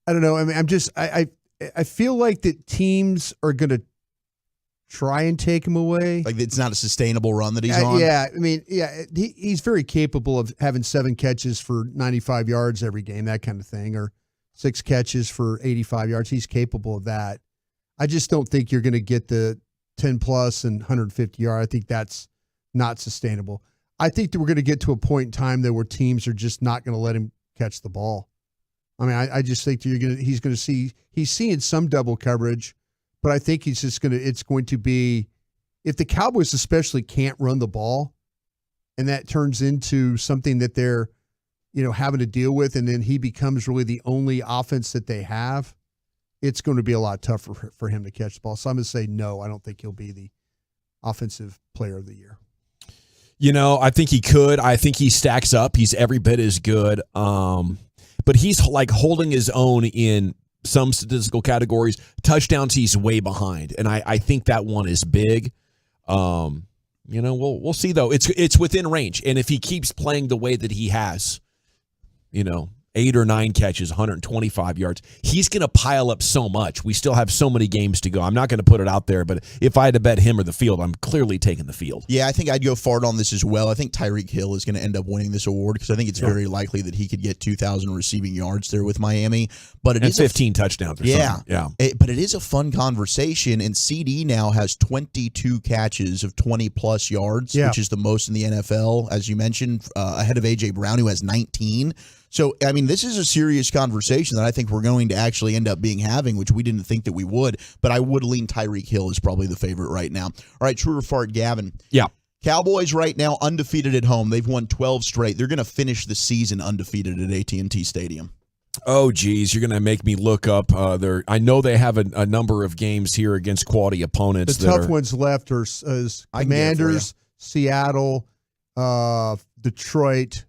I don't know. I mean, I feel like that teams are going to try and take him away. Like it's not a sustainable run that he's on? Yeah. I mean, yeah, he's very capable of having 7 catches for 95 yards every game, that kind of thing, or 6 catches for 85 yards. He's capable of that. I just don't think you're going to get the 10-plus and 150 yards. I think that's not sustainable. I think that we're going to get to a point in time where teams are just not going to let him catch the ball. I mean, I just think he's going to see – he's seeing some double coverage, but I think he's just going to – it's going to be – if the Cowboys especially can't run the ball and that turns into something that they're, having to deal with, and then he becomes really the only offense that they have, it's going to be a lot tougher for him to catch the ball. So I'm going to say no, I don't think he'll be the Offensive Player of the Year. I think he could. I think he stacks up. He's every bit as good. But he's like holding his own in some statistical categories. Touchdowns, he's way behind. And I think that one is big. We'll see, though. It's within range. And if he keeps playing the way that he has, 8 or 9 catches, 125 yards. He's going to pile up so much. We still have so many games to go. I'm not going to put it out there, but if I had to bet him or the field, I'm clearly taking the field. Yeah, I think I'd go fart on this as well. I think Tyreek Hill is going to end up winning this award because I think it's very likely that he could get 2,000 receiving yards there with Miami. But it is 15 touchdowns or something. Yeah. But it is a fun conversation, and CD now has 22 catches of 20-plus yards, which is the most in the NFL, as you mentioned, ahead of A.J. Brown, who has 19. So, I mean, this is a serious conversation that I think we're going to actually end up having, which we didn't think that we would. But I would lean Tyreek Hill is probably the favorite right now. All right, true or fart, Gavin? Yeah. Cowboys right now undefeated at home. They've won 12 straight. They're going to finish the season undefeated at AT&T Stadium. Oh, geez, you're going to make me look up. I know they have a number of games here against quality opponents. The tough ones left are Commanders, Seattle, Detroit,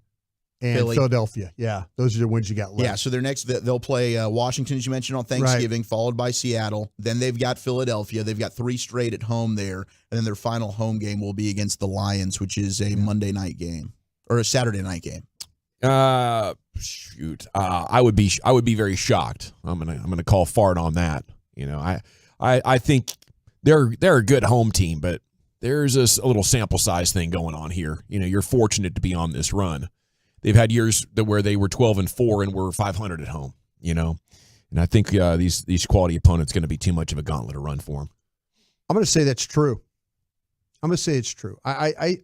and Philly. Philadelphia. Yeah, those are the ones you got left. Yeah, so they'll play Washington, as you mentioned, on Thanksgiving, followed by Seattle. Then they've got Philadelphia. They've got 3 straight at home there. And then their final home game will be against the Lions, which is a Monday night game or a Saturday night game. I would be very shocked. I'm gonna call fart on that. I think they're a good home team, but there's a little sample size thing going on here. You're fortunate to be on this run. They've had years where they were 12-4 and were 500 at home. And I think these quality opponents going to be too much of a gauntlet to run for them. I'm going to say that's true. I'm going to say it's true. I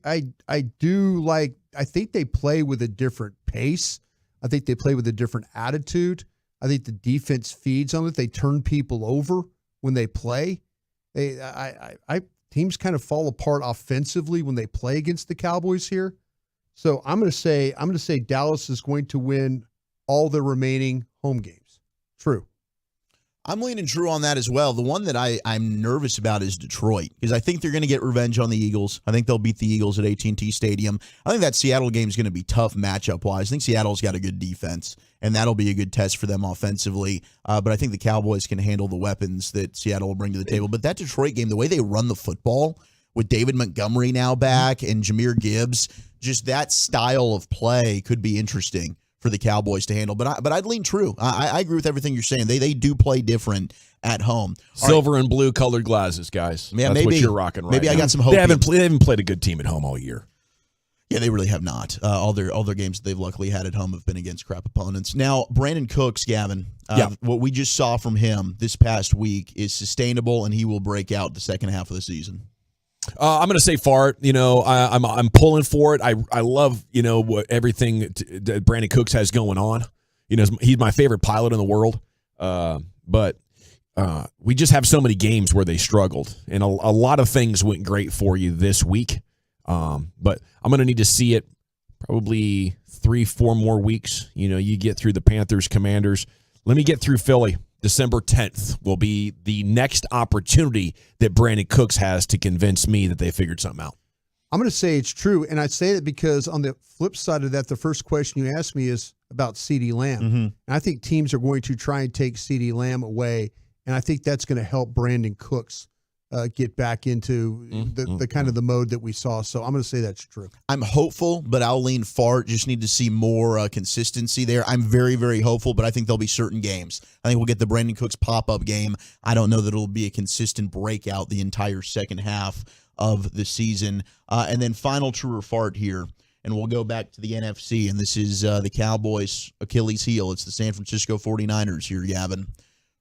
do like. I think they play with a different pace. I think they play with a different attitude. I think the defense feeds on it. They turn people over when they play. Teams kind of fall apart offensively when they play against the Cowboys here. So I'm going to say Dallas is going to win all the remaining home games. True. I'm leaning true on that as well. The one that I'm nervous about is Detroit because I think they're going to get revenge on the Eagles. I think they'll beat the Eagles at AT&T Stadium. I think that Seattle game is going to be tough matchup-wise. I think Seattle's got a good defense, and that'll be a good test for them offensively. But I think the Cowboys can handle the weapons that Seattle will bring to the table. But that Detroit game, the way they run the football with David Montgomery now back and Jahmyr Gibbs, just that style of play could be interesting for the Cowboys to handle. But I'd lean true. I agree with everything you're saying. They do play different at home. Silver and blue colored glasses, guys. Yeah, that's maybe, what you're rocking right maybe now. I got some hope. They haven't played a good team at home all year. Yeah, they really have not. All their games they've luckily had at home have been against crap opponents. Now, Brandon Cooks, Gavin, what we just saw from him this past week is sustainable, and he will break out the second half of the season. I'm going to say fart. I'm pulling for it. I love what everything that Brandon Cooks has going on. He's my favorite pilot in the world. But we just have so many games where they struggled, and a lot of things went great for you this week. But I'm going to need to see it probably 3-4 more weeks. You get through the Panthers, Commanders. Let me get through Philly. December 10th will be the next opportunity that Brandon Cooks has to convince me that they figured something out. I'm going to say it's true, and I say that because on the flip side of that, the first question you asked me is about CeeDee Lamb. Mm-hmm. And I think teams are going to try and take CeeDee Lamb away, and I think that's going to help Brandon Cooks get back into the kind of the mode that we saw. So I'm going to say that's true. I'm hopeful, but I'll lean far. Just need to see more consistency there. I'm very, very hopeful, but I think there'll be certain games. I think we'll get the Brandon Cooks pop-up game. I don't know that it'll be a consistent breakout the entire second half of the season. And then final true or fart here, and we'll go back to the NFC, and this is the Cowboys' Achilles heel. It's the San Francisco 49ers here, Gavin.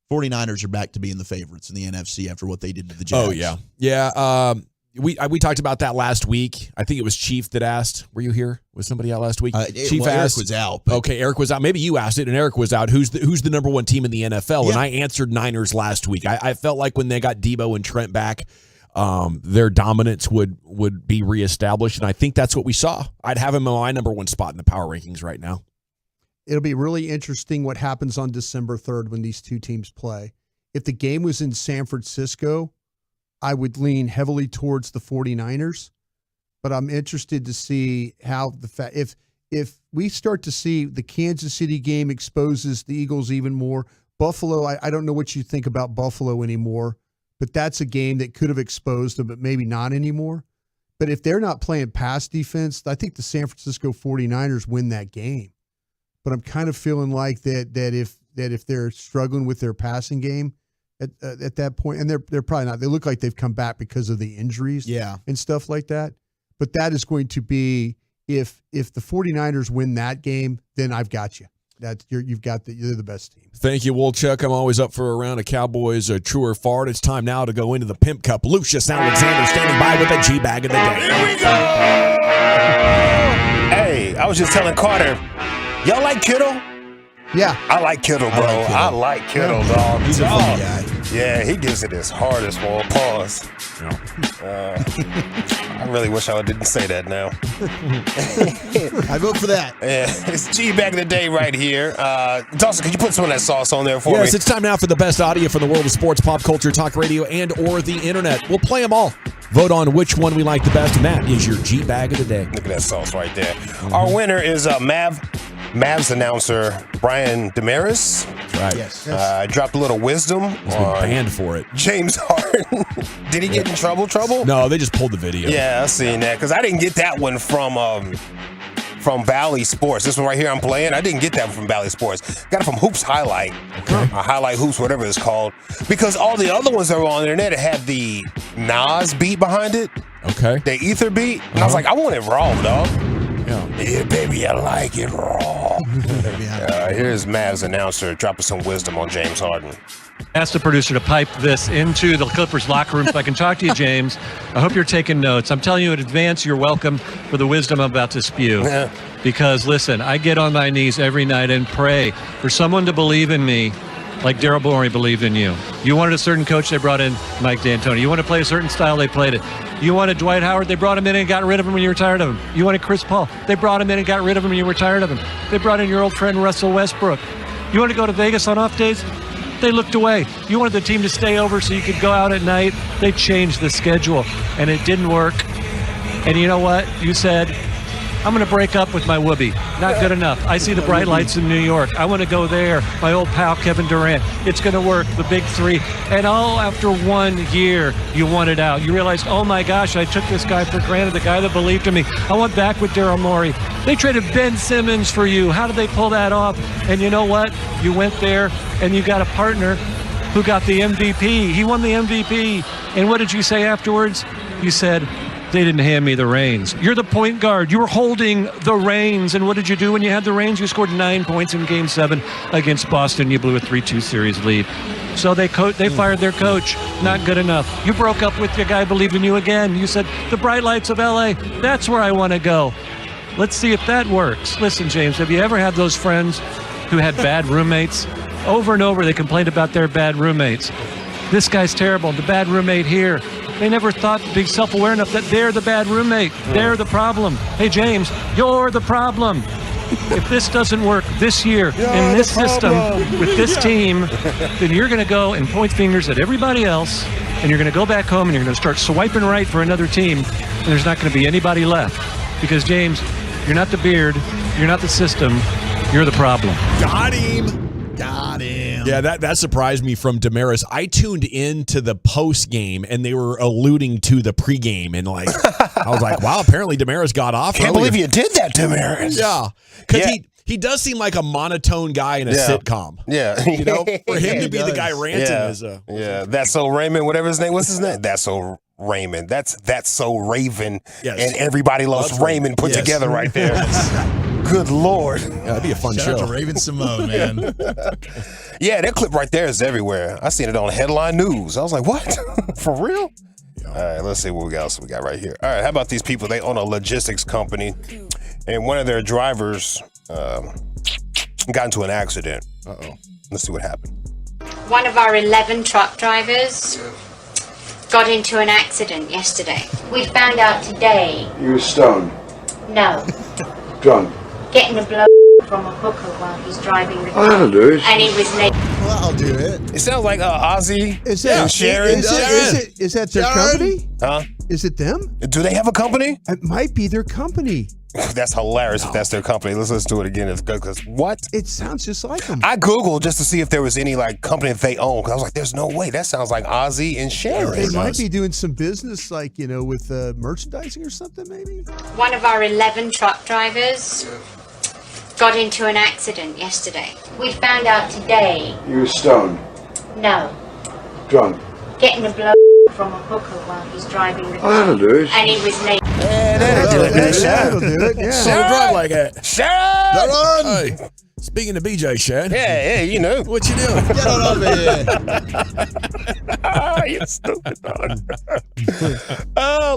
49ers are back to being the favorites in the NFC after what they did to the Jags. Oh, yeah. Yeah. We talked about that last week. I think it was Chief that asked. Were you here? Was somebody out last week? Chief asked. Eric was out. Okay, Eric was out. Maybe you asked it, and Eric was out. Who's the number one team in the NFL? Yeah. And I answered Niners last week. I felt like when they got Debo and Trent back, their dominance would be reestablished, and I think that's what we saw. I'd have him on my number one spot in the power rankings right now. It'll be really interesting what happens on December 3rd when these two teams play. If the game was in San Francisco, I would lean heavily towards the 49ers, but I'm interested to see how if we start to see the Kansas City game exposes the Eagles even more. Buffalo, I don't know what you think about Buffalo anymore, but that's a game that could have exposed them, but maybe not anymore. But if they're not playing pass defense, I think the San Francisco 49ers win that game. But I'm kind of feeling like that if they're struggling with their passing game at that point, and they're probably not. They look like they've come back because of the injuries, and stuff like that. But that is going to be if the 49ers win that game, then I've got you. You're the best team. Thank you, Wolchuk. I'm always up for a round of Cowboys true or fart. It's time now to go into the Pimp Cup. Lucius Alexander standing by with the G-Bag of the day. Here we go! Hey, I was just telling Carter, y'all like Kittle? Yeah. I like Kittle, bro. I like Kittle, dog. He's a funny guy. Yeah, he gives it his hardest for a pause. I really wish I didn't say that now. I vote for that. Yeah, it's G-Bag of the day right here. Dawson, could you put some of that sauce on there for me? Yes, it's time now for the best audio from the world of sports, pop culture, talk radio, and or the internet. We'll play them all. Vote on which one we like the best, and that is your G-Bag of the day. Look at that sauce right there. Our winner is Mavs announcer Brian Damaris. Right. Yes. Dropped a little wisdom. He's been banned for it. James Harden. Did he get in trouble? No, they just pulled the video. Yeah, I seen that because I didn't get that one from Bally Sports. This one right here I'm playing, I didn't get that from Bally Sports. Got it from Hoops Highlight. Okay. Highlight Hoops, whatever it's called. Because all the other ones that were on the internet, it had the Nas beat behind it. Okay. The Ether beat. And I was like, I want it raw, dog. Yeah, baby, I like it raw. Here's Mavs announcer dropping some wisdom on James Harden. Ask the producer to pipe this into the Clippers locker room so I can talk to you, James. I hope you're taking notes. I'm telling you in advance, you're welcome for the wisdom I'm about to spew. Yeah. Because, listen, I get on my knees every night and pray for someone to believe in me like Daryl Morey believed in you. You wanted a certain coach, they brought in Mike D'Antoni. You want to play a certain style, they played it. You wanted Dwight Howard, they brought him in and got rid of him when you were tired of him. You wanted Chris Paul, they brought him in and got rid of him when you were tired of him. They brought in your old friend Russell Westbrook. You wanted to go to Vegas on off days? They looked away. You wanted the team to stay over so you could go out at night? They changed the schedule, and it didn't work. And you know what? You said, I'm going to break up with my whoopee. Not good enough. I see the bright lights in New York. I want to go there. My old pal Kevin Durant. It's going to work. The big three. And all after 1 year, you want it out. You realize, oh my gosh, I took this guy for granted, the guy that believed in me. I went back with Daryl Morey. They traded Ben Simmons for you. How did they pull that off? And you know what? You went there and you got a partner who got the MVP. He won the MVP. And what did you say afterwards? You said, they didn't hand me the reins. You're the point guard. You were holding the reins. And what did you do when you had the reins? You scored 9 points in Game 7 against Boston. You blew a 3-2 series lead. So they fired their coach. Not good enough. You broke up with your guy, believed in you again. You said, the bright lights of L.A., that's where I want to go. Let's see if that works. Listen, James, have you ever had those friends who had bad roommates? Over and over, they complained about their bad roommates. This guy's terrible. The bad roommate here. They never thought to be self-aware enough that they're the bad roommate. They're the problem. Hey, James, you're the problem. If this doesn't work this year in this system with this team, then you're going to go and point fingers at everybody else, and you're going to go back home and you're going to start swiping right for another team, and there's not going to be anybody left. Because, James, you're not the beard, you're not the system, you're the problem. Got him. Yeah, that surprised me from Damaris. I tuned into the post game and they were alluding to the pregame, and I was like, wow, apparently Damaris got off. Can't believe you did that, Damaris. Yeah, because he does seem like a monotone guy in a sitcom. Yeah, for him to be the guy ranting is That's So Raymond, whatever his name. What's his name? That's So Raymond. That's So Raven. Yes. And Everybody Loves Raymond put together right there. Good Lord. Yeah, that'd be a fun show. Shout out to Raven Simone, man. Yeah, that clip right there is everywhere. I seen it on headline news. I was like, what? For real? All right, let's see what else we got right here. All right, how about these people? They own a logistics company, and one of their drivers got into an accident. Uh-oh. Let's see what happened. One of our 11 truck drivers got into an accident yesterday. We found out today. You were stoned. No. Drunk. Getting a blow from a hooker while he's driving the car. Oh, that'll do it. And he was naked. Well, I'll do it. It sounds like Ozzy Is that and Sharon. Is that their company? Huh? Is it them? Do they have a company? It might be their company. That's hilarious if that's their company. Let's listen to it again. Because what? It sounds just like them. I Googled just to see if there was any company that they own. Because I was like, there's no way. That sounds like Ozzy and Sharon. They might be doing some business with merchandising or something, maybe? One of our 11 truck drivers got into an accident yesterday. We found out today. You were stoned. No. Drunk. Getting a blow from a hooker while he's driving the car. Oh, that'll do it. And he was naked. That'll do it. That'll do it, yeah. So drunk like that. Sharon! Hey, speaking of BJ, Shad. Yeah, you know. What you doing? Get on over here. You stupid dog.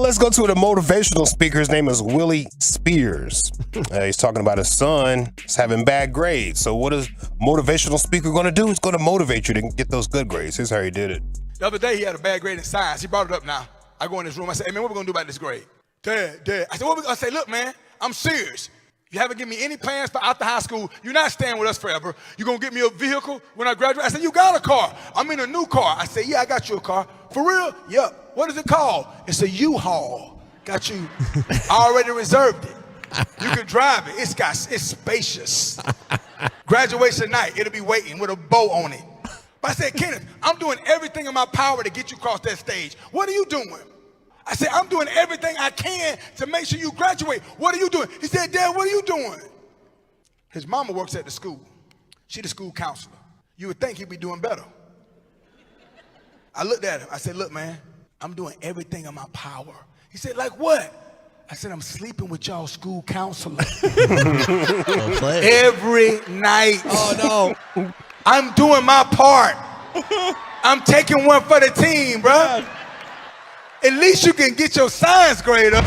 Let's go to the motivational speaker. His name is Willie Spears. He's talking about his son is having bad grades. So what is motivational speaker going to do? He's going to motivate you to get those good grades. Here's how he did it. The other day, he had a bad grade in science. He brought it up now. I go in his room. I say, hey, man, what we going to do about this grade? Dad. I said, what we going to say? Look, man, I'm serious. You haven't given me any plans for after high school. You're not staying with us forever. You're going to get me a vehicle when I graduate? I said, you got a car. I'm in a new car. I said, yeah, I got you a car. For real? Yep. What is it called? It's a U-Haul. Got you. I already reserved it. You can drive it. It's spacious. Graduation night, it'll be waiting with a bow on it. But I said, Kenneth, I'm doing everything in my power to get you across that stage. What are you doing? I said, I'm doing everything I can to make sure you graduate. What are you doing? He said, Dad, what are you doing? His mama works at the school. She's the school counselor. You would think he'd be doing better. I looked at him. I said, look, man, I'm doing everything in my power. He said, like what? I said, I'm sleeping with y'all school counselor. Every night. Oh, no. I'm doing my part. I'm taking one for the team, bro. At least you can get your science grade up.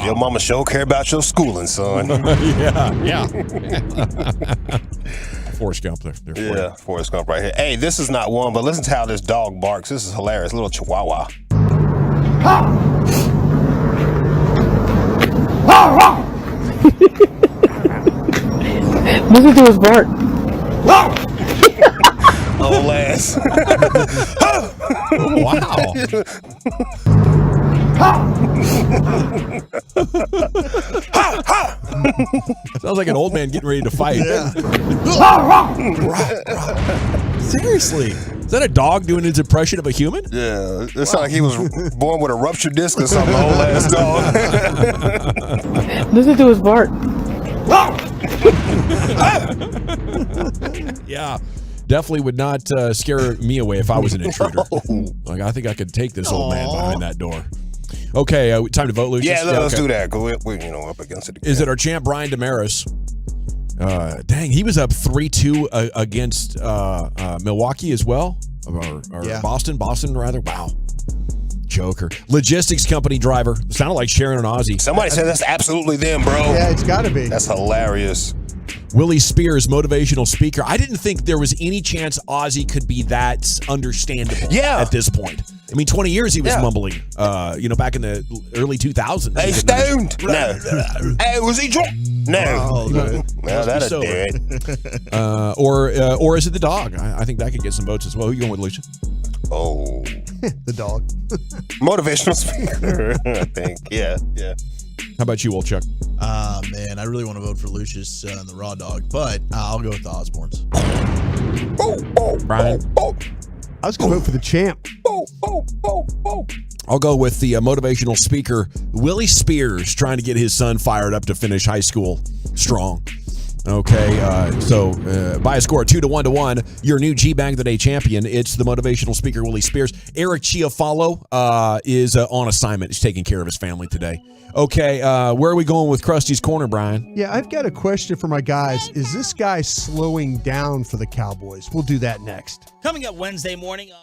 Your mama sure care about your schooling, son. Yeah. Forrest Gump there. Yeah, Forrest Gump right here. Hey, this is not one, but listen to how this dog barks. This is hilarious. Little chihuahua. Listen to his bark. Old ass. Wow. Sounds like an old man getting ready to fight. Yeah. Seriously. Is that a dog doing his impression of a human? Yeah, it sounded like he was born with a ruptured disc or something, old ass dog. Listen to his bark. Yeah. Definitely would not scare me away if I was an intruder. Like, I think I could take this old man behind that door. Okay, time to vote, Lucius? Yeah, let's okay. do that. We're up against it again. Is it our champ, Brian Damaris? Dang, he was up 3-2 against Milwaukee as well. Or Boston, rather. Wow. Joker. Logistics company driver. Sounded like Sharon and Ozzy. Somebody said that's absolutely them, bro. Yeah, it's got to be. That's hilarious. Willie Spears, motivational speaker. I didn't think there was any chance Ozzy could be that understandable at this point. I mean, 20 years he was mumbling, back in the early 2000s. Hey, stoned? No. Hey, was he drunk? No. Well, that'll do it. Or is it the dog? I think that could get some votes as well. Who are you going with, Lucia? Oh. The dog. Motivational speaker, I think. Yeah. How about you, Wolchuk? Man, I really want to vote for Lucius and the Raw Dog, but I'll go with the Osbournes. Brian? I was going to vote for the champ. I'll go with the motivational speaker, Willie Spears, trying to get his son fired up to finish high school strong. Okay, so by a score of 2-1, your new G-Bang of the Day champion, it's the motivational speaker, Willie Spears. Eric Chiafalo is on assignment. He's taking care of his family today. Okay, where are we going with Krusty's Corner, Brian? Yeah, I've got a question for my guys. Is this guy slowing down for the Cowboys? We'll do that next. Coming up Wednesday morning on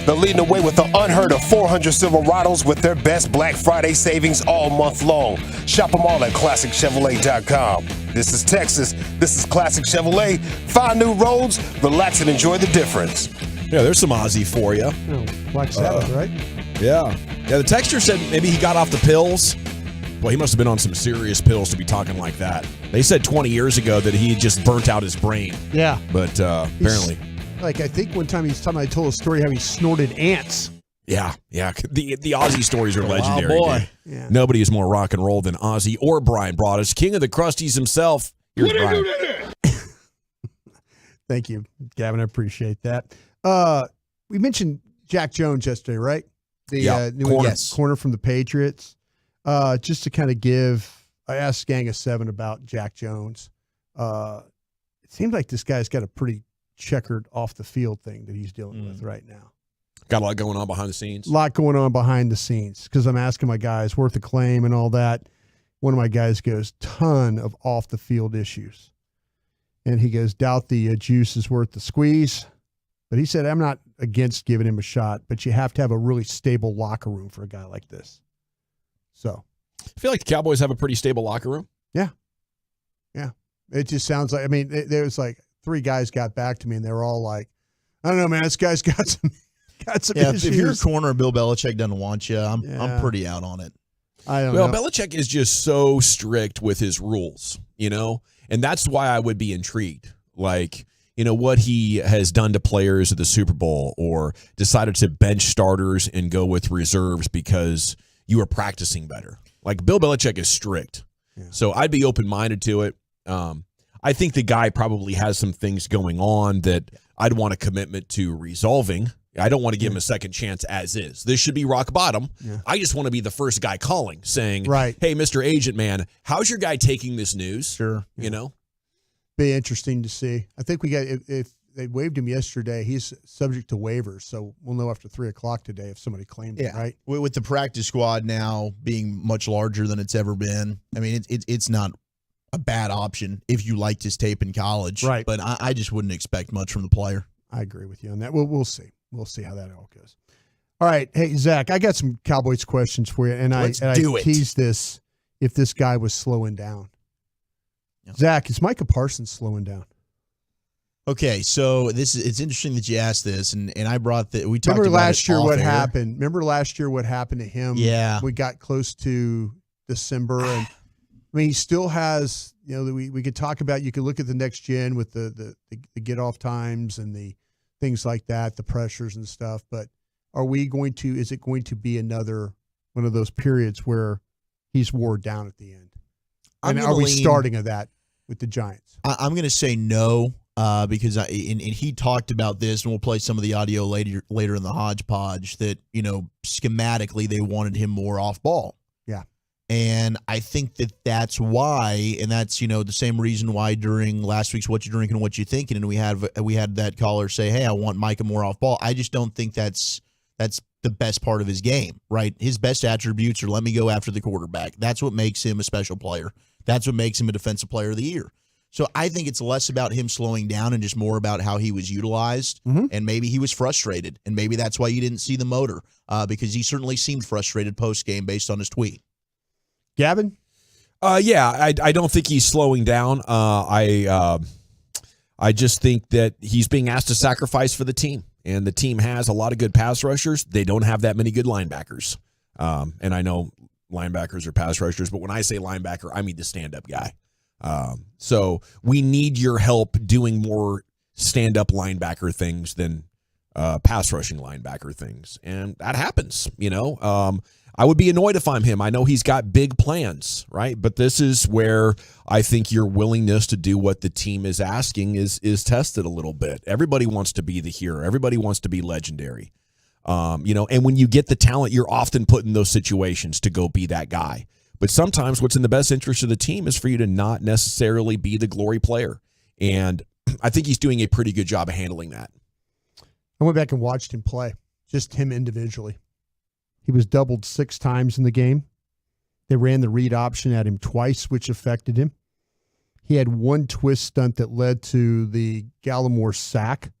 They're leading the way with the unheard of 400 Silverados with their best Black Friday savings all month long. Shop them all at ClassicChevrolet.com. This is Texas. This is Classic Chevrolet. Find new roads, relax, and enjoy the difference. Yeah, there's some Ozzy for you. Black Sabbath, right? Yeah. Yeah, the texter said maybe he got off the pills. Well, he must have been on some serious pills to be talking like that. They said 20 years ago that he just burnt out his brain. Yeah. But apparently. I think one time I told a story how he snorted ants. Yeah. The Ozzy stories are legendary. boy. Dude. Yeah. Nobody is more rock and roll than Ozzy or Brian Broaddus, king of the Crusties himself. Here's Brian. Thank you, Gavin. I appreciate that. We mentioned Jack Jones yesterday, right? The new corner from the Patriots. Just to kind of I asked Gang of Seven about Jack Jones. It seems like this guy's got a pretty checkered off the field thing that he's dealing with right now. Got a lot going on behind the scenes. A lot going on behind the scenes because I'm asking my guys worth a claim and all that. One of my guys goes, ton of off the field issues. And he goes, doubt the juice is worth the squeeze. But he said, I'm not against giving him a shot, but you have to have a really stable locker room for a guy like this. So I feel like the Cowboys have a pretty stable locker room. Yeah. It just sounds like, there was like 3 guys got back to me and they were all like, I don't know, man, this guy's got some issues. If you're a corner, Bill Belichick doesn't want you. I'm pretty out on it. I don't know. Belichick is just so strict with his rules, and that's why I would be intrigued. Like, what he has done to players at the Super Bowl or decided to bench starters and go with reserves because you are practicing better. Like, Bill Belichick is strict. Yeah. So I'd be open-minded to it. I think the guy probably has some things going on that I'd want a commitment to resolving. I don't want to give him a second chance as is. This should be rock bottom. Yeah. I just want to be the first guy calling, saying, right, hey, Mr. Agent Man, how's your guy taking this news? Sure. Be interesting to see. I think we got, if they waived him yesterday, he's subject to waivers. So we'll know after 3:00 today if somebody claimed him, right? With the practice squad now being much larger than it's ever been, it's not a bad option if you liked his tape in college. Right. But I just wouldn't expect much from the player. I agree with you on that. We'll see. We'll see how that all goes. All right. Hey, Zach, I got some Cowboys questions for you. And I teased this if this guy was slowing down. Yeah. Zach, is Micah Parsons slowing down? Okay, so it's interesting that you asked this, and I brought we talked about last year what happened. Remember last year what happened to him? Yeah. We got close to December, and he still has, we could talk about, you could look at the next gen with the get off times and the things like that, the pressures and stuff, but is it going to be another one of those periods where he's wore down at the end? And are we starting of that with the Giants? I'm going to say no, because and he talked about this, and we'll play some of the audio later in the hodgepodge that, schematically they wanted him more off ball. Yeah. And I think that's why, and that's, the same reason why during last week's What You Drinking and What You Thinking, and we had that caller say, hey, I want Micah more off ball. I just don't think that's the best part of his game, right? His best attributes are let me go after the quarterback. That's what makes him a special player. That's what makes him a defensive player of the year. So I think it's less about him slowing down and just more about how he was utilized, and maybe he was frustrated, and maybe that's why you didn't see the motor, because he certainly seemed frustrated post-game based on his tweet. Gavin? I don't think he's slowing down. I just think that he's being asked to sacrifice for the team, and the team has a lot of good pass rushers. They don't have that many good linebackers, and I know linebackers are pass rushers, but when I say linebacker, I mean the stand-up guy. So we need your help doing more stand-up linebacker things than pass rushing linebacker things, and that happens. I would be annoyed if I'm him. I know he's got big plans, right? But this is where I think your willingness to do what the team is asking is tested a little bit. Everybody wants to be the hero. Everybody wants to be legendary. And when you get the talent, you're often put in those situations to go be that guy. But sometimes what's in the best interest of the team is for you to not necessarily be the glory player. And I think he's doing a pretty good job of handling that. I went back and watched him play, just him individually. He was doubled 6 times in the game. They ran the read option at him twice, which affected him. He had one twist stunt that led to the Gallimore sack.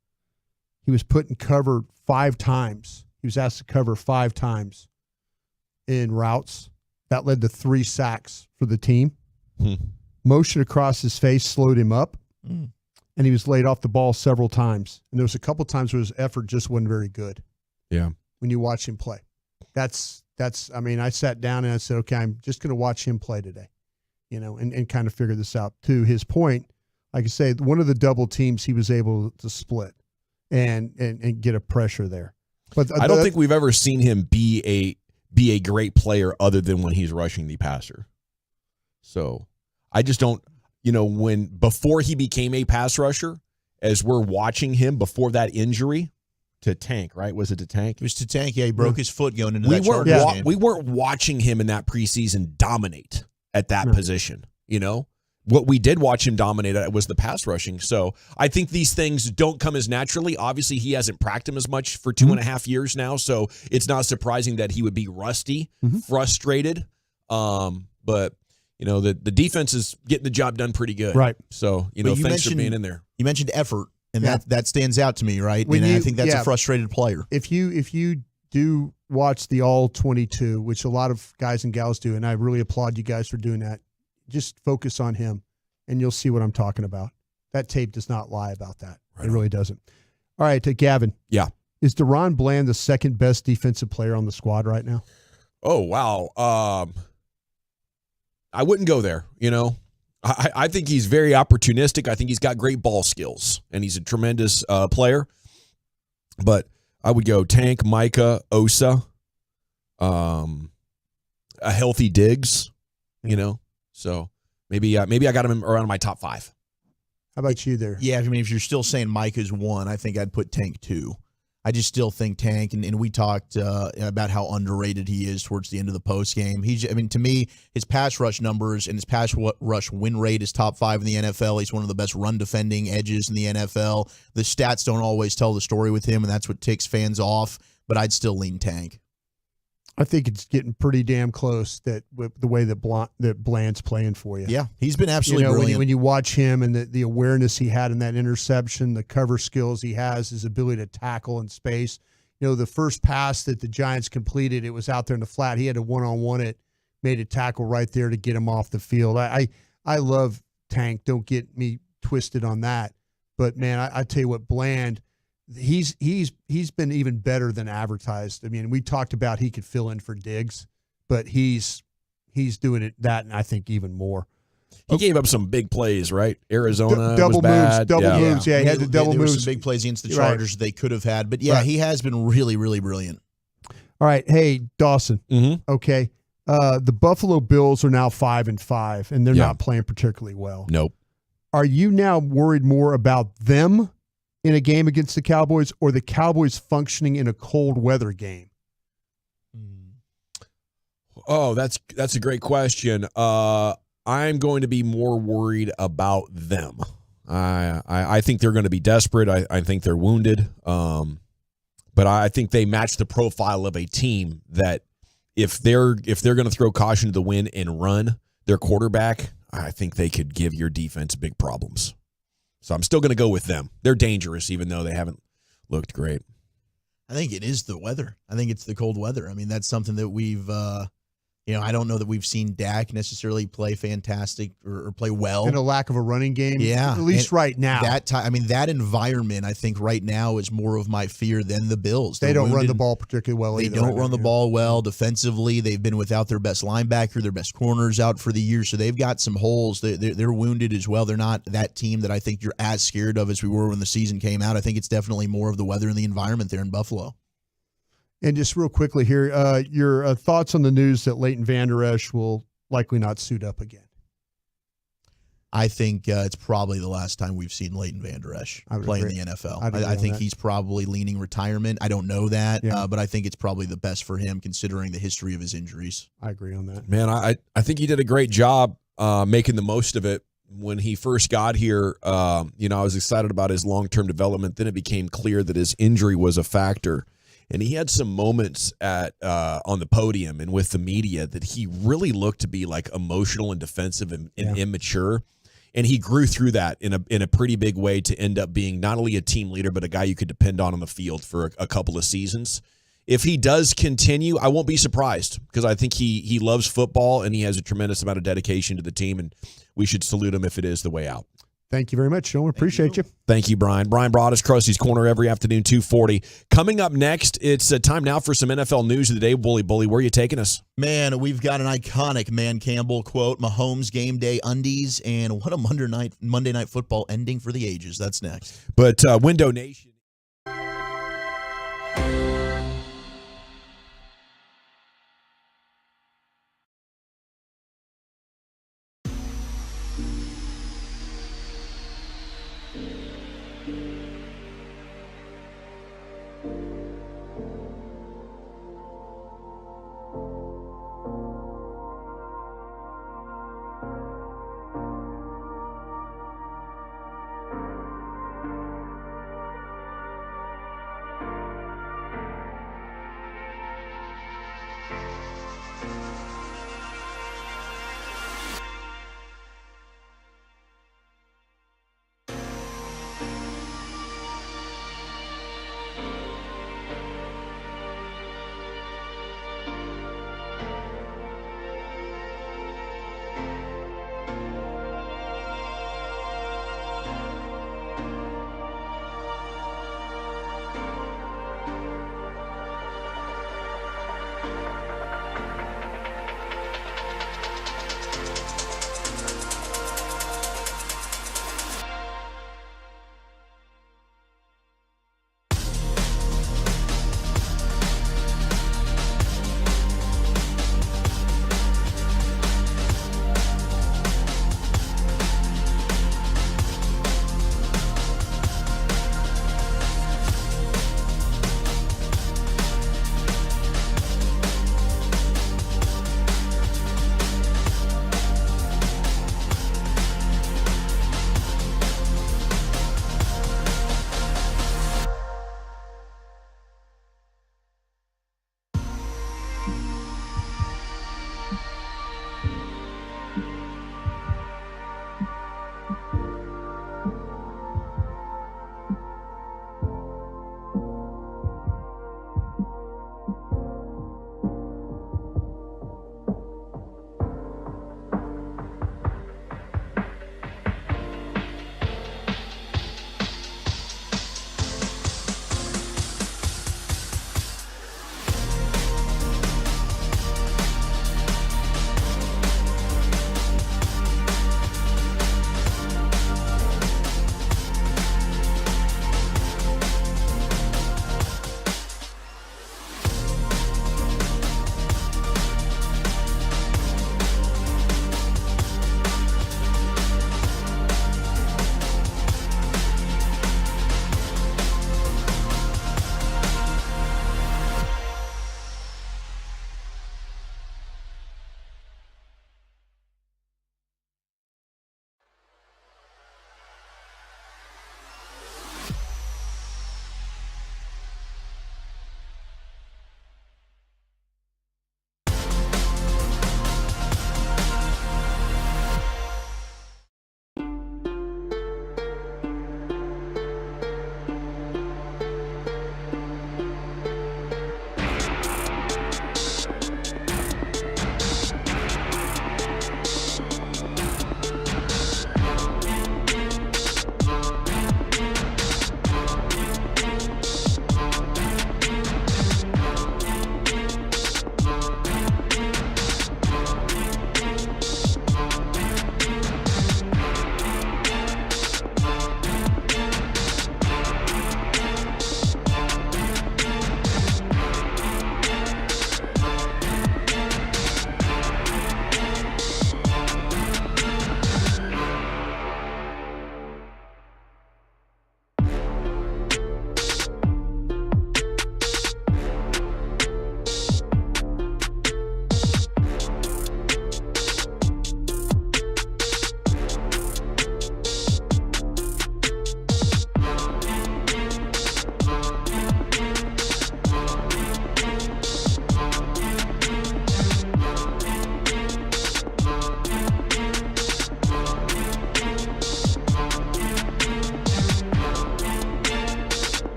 He was put in cover 5 times. He was asked to cover 5 times in routes. That led to 3 sacks for the team. Motion across his face slowed him up, and he was laid off the ball several times. And there was a couple times where his effort just wasn't very good. Yeah. When you watch him play. I mean, I sat down and I said, okay, I'm just going to watch him play today, and kind of figure this out. To his point, like I say, one of the double teams he was able to split and get a pressure there. But I don't think we've ever seen him be a great player other than when he's rushing the passer. So I just don't, before he became a pass rusher, as we're watching him before that injury to Tank, right? Was it to Tank? It was to Tank. Yeah, he broke his foot going into that Chargers game. We weren't watching him in that preseason dominate at that position, What we did watch him dominate at was the pass rushing. So I think these things don't come as naturally. Obviously, he hasn't practiced him as much for 2.5 years now, so it's not surprising that he would be rusty, frustrated. But the defense is getting the job done pretty good. Right. So, thanks for being in there. You mentioned effort, and that stands out to me, right? I think that's a frustrated player. If you do watch the All 22, which a lot of guys and gals do, and I really applaud you guys for doing that, just focus on him, and you'll see what I'm talking about. That tape does not lie about that. Right. It really doesn't. All right, Gavin. Yeah. Is DaRon Bland the second best defensive player on the squad right now? Oh, wow. I wouldn't go there, I think he's very opportunistic. I think he's got great ball skills, and he's a tremendous player. But I would go Tank, Micah, Osa, a healthy Diggs, So maybe I got him around my top 5. How about you there? Yeah, I mean, if you're still saying Micah's 1, I think I'd put Tank 2. I just still think Tank, and we talked about how underrated he is towards the end of the post game. To me, his pass rush numbers and his pass rush win rate is top 5 in the NFL. He's one of the best run defending edges in the NFL. The stats don't always tell the story with him, and that's what ticks fans off. But I'd still lean Tank. I think it's getting pretty damn close that with the way that Bland's playing for you. Yeah, he's been absolutely brilliant. When you watch him and the awareness he had in that interception, the cover skills he has, his ability to tackle in space. The first pass that the Giants completed, it was out there in the flat. He had a one-on-one it, made a tackle right there to get him off the field. I love Tank. Don't get me twisted on that. But, man, I tell you what, Bland – He's been even better than advertised. I mean, we talked about he could fill in for Diggs, but he's doing that, and I think even more. He gave up some big plays, right? Arizona double was bad. moves. Yeah, he had the double moves. There were some big plays against the Chargers they could have had, but he has been really, really brilliant. All right, hey Dawson. Okay, the Buffalo Bills are now 5-5, and they're not playing particularly well. Nope. Are you now worried more about them in a game against the Cowboys, or the Cowboys functioning in a cold weather game? Oh, that's a great question. I'm going to be more worried about them. I think they're going to be desperate. I think they're wounded. But I think they match the profile of a team that if they're going to throw caution to the wind and run their quarterback, I think they could give your defense big problems. So I'm still going to go with them. They're dangerous, even though they haven't looked great. I think it is the weather. I think it's the cold weather. I mean, that's something that we've, I don't know that we've seen Dak necessarily play fantastic or play well. And a lack of a running game. Yeah. At least right now. That environment, I think right now is more of my fear than the Bills. They don't run the ball particularly well either. They don't run the ball well defensively. They've been without their best linebacker, their best corners out for the year. So they've got some holes. They're wounded as well. They're not that team that I think you're as scared of as we were when the season came out. I think it's definitely more of the weather and the environment there in Buffalo. And just real quickly here, your thoughts on the news that Leighton Vander Esch will likely not suit up again? I think it's probably the last time we've seen Leighton Vander Esch play in the NFL. I think he's probably leaning retirement. I don't know that, but I think it's probably the best for him considering the history of his injuries. I agree on that. Man, I think he did a great job making the most of it. When he first got here, I was excited about his long-term development. Then it became clear that his injury was a factor. And he had some moments on the podium and with the media that he really looked to be like emotional and defensive and immature. And he grew through that in a pretty big way to end up being not only a team leader, but a guy you could depend on the field for a couple of seasons. If he does continue, I won't be surprised because I think he loves football and he has a tremendous amount of dedication to the team, and we should salute him if it is the way out. Thank you very much, Sean. Appreciate you. Thank you, Brian. Brian Broaddus, Krusty's Corner every afternoon, 2:40. Coming up next, it's time now for some NFL news of the day. Bully, where are you taking us? Man, we've got an iconic Man Campbell quote, Mahomes game day undies, and what a Monday night football ending for the ages. That's next. But Window Nation.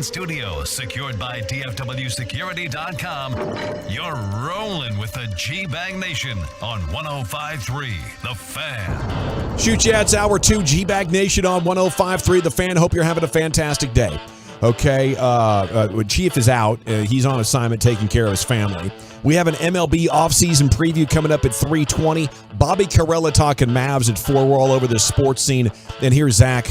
and studios secured by DFWsecurity.com. You're rolling with the G-Bag Nation on 105.3 The Fan. Shoot ya, it's Hour 2, G-Bag Nation on 105.3 The Fan. Hope you're having a fantastic day. Okay, Chief is out. He's on assignment taking care of his family. We have an MLB offseason preview coming up at 3:20. Bobby Carrella talking Mavs at 4. We're all over the sports scene. And here's Zach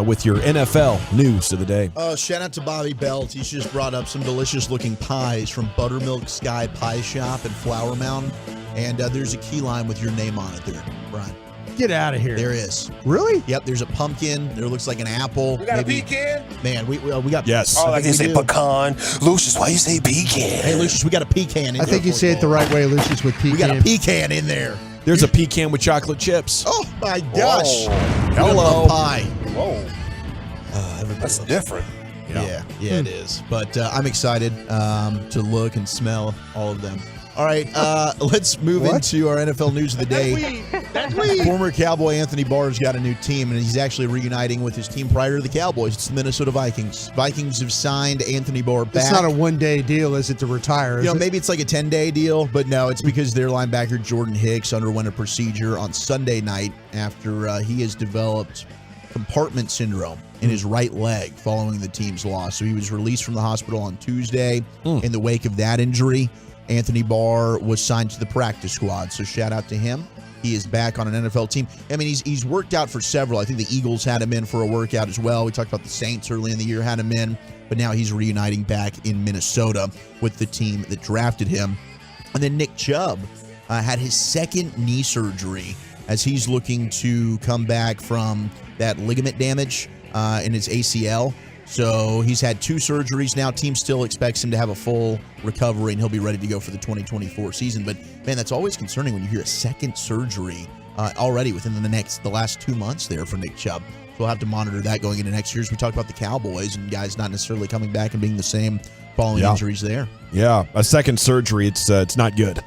with your NFL news of the day. Shout out to Bobby Belt. He's just brought up some delicious-looking pies from Buttermilk Sky Pie Shop in Flower Mound. And there's a key lime with your name on it there, Brian. Get out of here. There is. Really? Yep, there's a pumpkin. There looks like an apple. We got a pecan? Man, we got... Yes. Oh, like you say pecan. Lucius, why you say pecan? Hey, Lucius, we got a pecan in there. I think you say it the right way, Lucius, with pecan. We got a pecan in there. There's a pecan with chocolate chips. Oh, my gosh. Hello. Love pie. Whoa. That's different. Yeah, it is. But I'm excited to look and smell all of them. All right, let's move into our NFL news of the day. Former Cowboy Anthony Barr's got a new team, and he's actually reuniting with his team prior to the Cowboys. It's the Minnesota Vikings. Vikings have signed Anthony Barr back. It's not a one-day deal, is it, to retire? Maybe it's like a 10-day deal, but no, it's because their linebacker Jordan Hicks underwent a procedure on Sunday night after he has developed compartment syndrome in his right leg following the team's loss. So he was released from the hospital on Tuesday. In the wake of that injury, Anthony Barr was signed to the practice squad, so shout out to him. He is back on an NFL team. I mean, he's worked out for several. I think the Eagles had him in for a workout as well. We talked about the Saints early in the year, had him in, but now he's reuniting back in Minnesota with the team that drafted him. And then Nick Chubb had his second knee surgery as he's looking to come back from that ligament damage in his ACL. So he's had 2 surgeries now. Team still expects him to have a full recovery, and he'll be ready to go for the 2024 season. But, man, that's always concerning when you hear a second surgery already within the last 2 months there for Nick Chubb. So we'll have to monitor that going into next year as we talk about the Cowboys and guys not necessarily coming back and being the same following injuries there. Yeah, a second surgery, it's not good,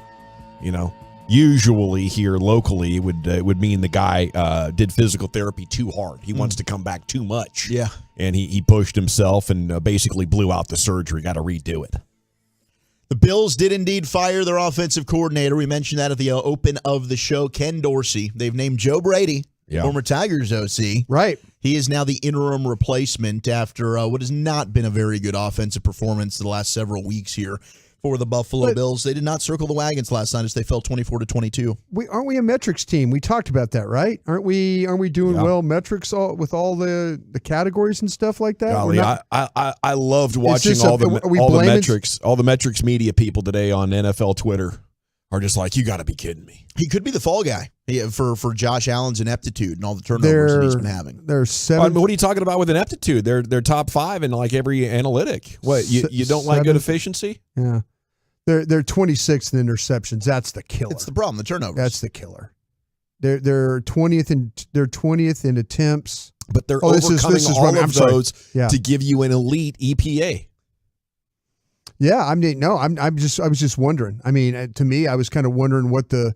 Usually here locally would mean the guy did physical therapy too hard. He wants to come back too much. Yeah. And he pushed himself and basically blew out the surgery. Got to redo it. The Bills did indeed fire their offensive coordinator. We mentioned that at the open of the show, Ken Dorsey. They've named Joe Brady, former Tigers OC. Right. He is now the interim replacement after what has not been a very good offensive performance the last several weeks here for the Buffalo Bills. They did not circle the wagons last night as they fell 24-22. Aren't we a metrics team? We talked about that, right? Aren't we doing well metrics with all the categories and stuff like that? Golly, I loved watching all the metrics media people today on NFL Twitter are just like, you got to be kidding me. He could be the fall guy for Josh Allen's ineptitude and all the turnovers that he's been having. There's 7. What are you talking about with ineptitude? They're top 5 in like every analytic. What, you don't like good efficiency? Yeah. They're 26th in interceptions. That's the killer. It's the problem, the turnovers. That's the killer. They're 20th in attempts. But they're overcoming all of those to give you an elite EPA. Yeah, I was just wondering. I mean, to me, I was kind of wondering what the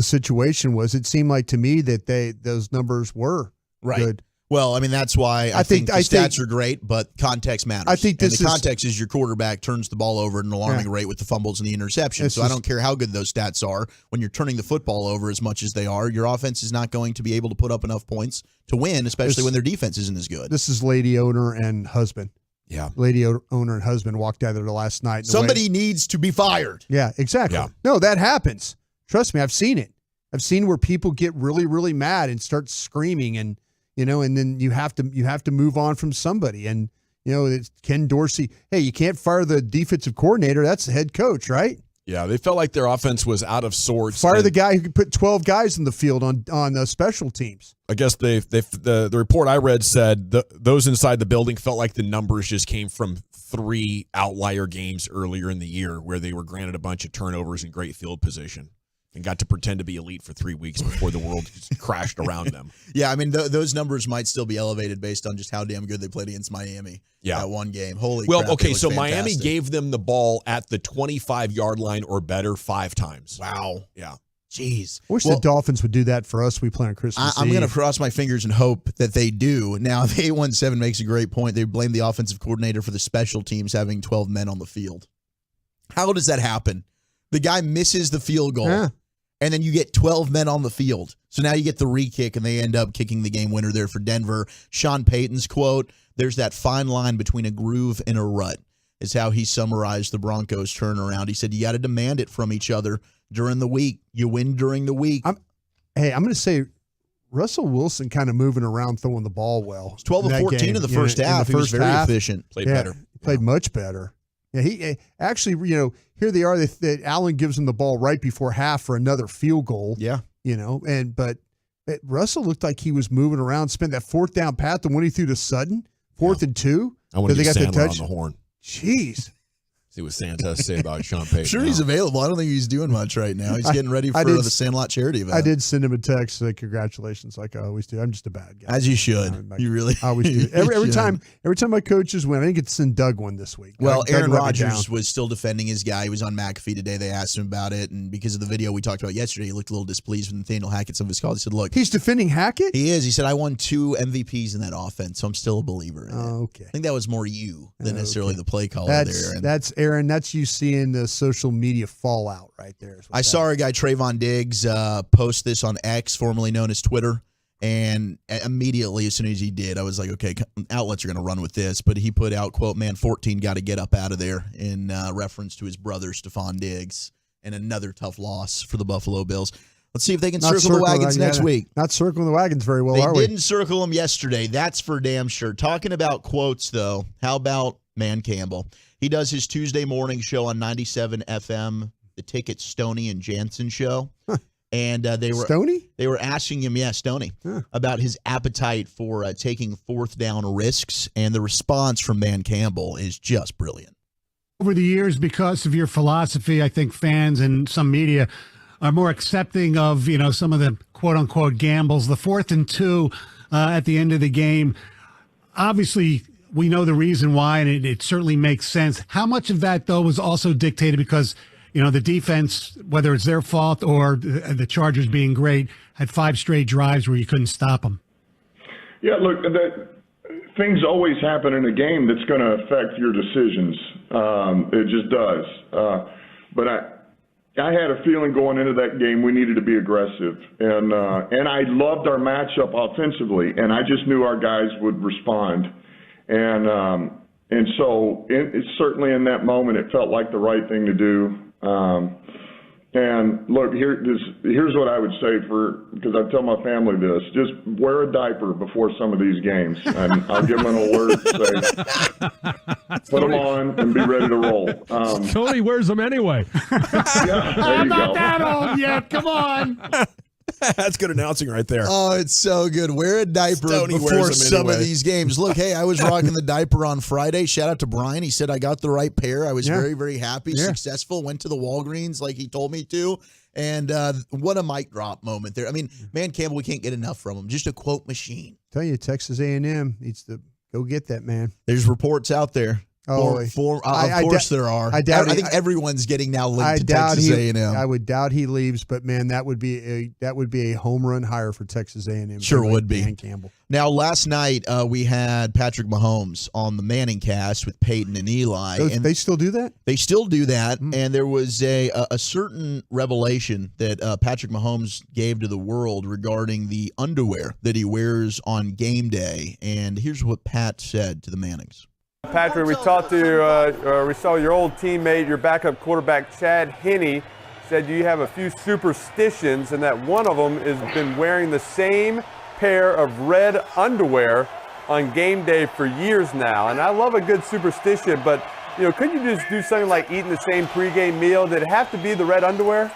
situation was. It seemed like to me that those numbers were good. Well, I mean, that's why I think the stats are great, but context matters. I think the context is your quarterback turns the ball over at an alarming rate with the fumbles and the interceptions. So I don't care how good those stats are. When you're turning the football over as much as they are, your offense is not going to be able to put up enough points to win, especially when their defense isn't as good. This is lady owner and husband. Yeah. Lady owner and husband walked out there last night. Somebody needs to be fired. Yeah, exactly. Yeah. No, that happens. Trust me, I've seen it. I've seen where people get really, really mad and start screaming and then you have to move on from somebody. And, it's Ken Dorsey. Hey, you can't fire the defensive coordinator. That's the head coach, right? Yeah, they felt like their offense was out of sorts. Fire the guy who could put 12 guys in the field on special teams. I guess the report I read said those inside the building felt like the numbers just came from 3 outlier games earlier in the year where they were granted a bunch of turnovers and great field position and got to pretend to be elite for 3 weeks before the world just crashed around them. Yeah, I mean, those numbers might still be elevated based on just how damn good they played against Miami that one game. Holy crap. Okay, so fantastic. Miami gave them the ball at the 25-yard line or better 5 times. Wow. Yeah. Jeez. I wish the Dolphins would do that for us. We play on Christmas I'm Eve. going to cross my fingers and hope that they do. Now, the 817 makes a great point. They blame the offensive coordinator for the special teams having 12 men on the field. How does that happen? The guy misses the field goal, and then you get 12 men on the field. So now you get the re-kick, and they end up kicking the game winner there for Denver. Sean Payton's quote, "There's that fine line between a groove and a rut," is how he summarized the Broncos' turnaround. He said, you got to demand it from each other during the week. You win during the week. I'm going to say Russell Wilson kind of moving around, throwing the ball well. It's 12 of 14 in the first half. He was very efficient. Played better. Played much better. Yeah, he actually, here they are. That Allen gives him the ball right before half for another field goal. Yeah. But Russell looked like he was moving around, spent that fourth down path, the one he threw to Sutton, 4th and 2. I want to get Sandler on the horn. Jeez. See what Santa has to say about Sean Payton. Sure, he's available. I don't think he's doing much right now. He's getting ready for the Sandlot charity event. I did send him a text, congratulations, like I always do. I'm just a bad guy. As you should. You really I always do. Every time my coaches win, I didn't get to send Doug one this week. Well, Aaron Rodgers was still defending his guy. He was on McAfee today. They asked him about it, and because of the video we talked about yesterday, he looked a little displeased with Nathaniel Hackett. Some of his calls. He said, "Look, he's defending Hackett. He is." He said, "I won 2 MVPs in that offense, so I'm still a believer in it." Okay. I think that was more you than necessarily the play caller there. That's Aaron. That's you seeing the social media fallout right there. I saw our guy Trayvon Diggs post this on X, formerly known as Twitter, and immediately as soon as he did, I was like, okay, outlets are going to run with this. But he put out, quote, "Man, 14 got to get up out of there," in reference to his brother, Stephon Diggs, and another tough loss for the Buffalo Bills. Let's see if they can circle the wagons next week. Not circling the wagons very well, are we? They didn't circle them yesterday. That's for damn sure. Talking about quotes, though, how about Man Campbell? He does his Tuesday morning show on 97 FM, the Ticket Stoney and Jansen show. And they were Stoney? They were asking him, Stoney, about his appetite for taking fourth down risks. And the response from Man Campbell is just brilliant. Over the years, because of your philosophy, I think fans and some media are more accepting of, some of the quote-unquote gambles. The 4th and 2 at the end of the game, obviously – we know the reason why, and it certainly makes sense. How much of that, though, was also dictated because, the defense, whether it's their fault or the Chargers being great, had 5 straight drives where you couldn't stop them? Yeah, look, things always happen in a game that's going to affect your decisions. It just does. But I had a feeling going into that game we needed to be aggressive, and I loved our matchup offensively, and I just knew our guys would respond. And so it's certainly in that moment, it felt like the right thing to do. And look, here's what I would say because I tell my family this, just wear a diaper before some of these games. And I'll give them an alert, say, put them on and be ready to roll. Tony wears them anyway. I'm not that old yet. Come on. That's good announcing right there. Oh, it's so good. Wear a diaper before some of these games. Look, hey, I was rocking the diaper on Friday. Shout out to Brian. He said I got the right pair. I was very, very happy, successful. Went to the Walgreens like he told me to. And what a mic drop moment there. I mean, Man Campbell, we can't get enough from him. Just a quote machine. Tell you, Texas A&M needs to go get that man. There's reports out there. Of course there are. I think everyone's getting now linked to Texas A&M. I would doubt he leaves, but man, that would be a home run hire for Texas A&M. Sure would be. Dan Campbell. Now, last night we had Patrick Mahomes on the Manning cast with Peyton and Eli. And they still do that? They still do that, and there was a certain revelation that Patrick Mahomes gave to the world regarding the underwear that he wears on game day. And here's what Pat said to the Mannings. Patrick, we talked to we saw your old teammate, your backup quarterback, Chad Henne, said you have a few superstitions and that one of them has been wearing the same pair of red underwear on game day for years now. And I love a good superstition, but couldn't you just do something like eating the same pregame meal? Did it have to be the red underwear?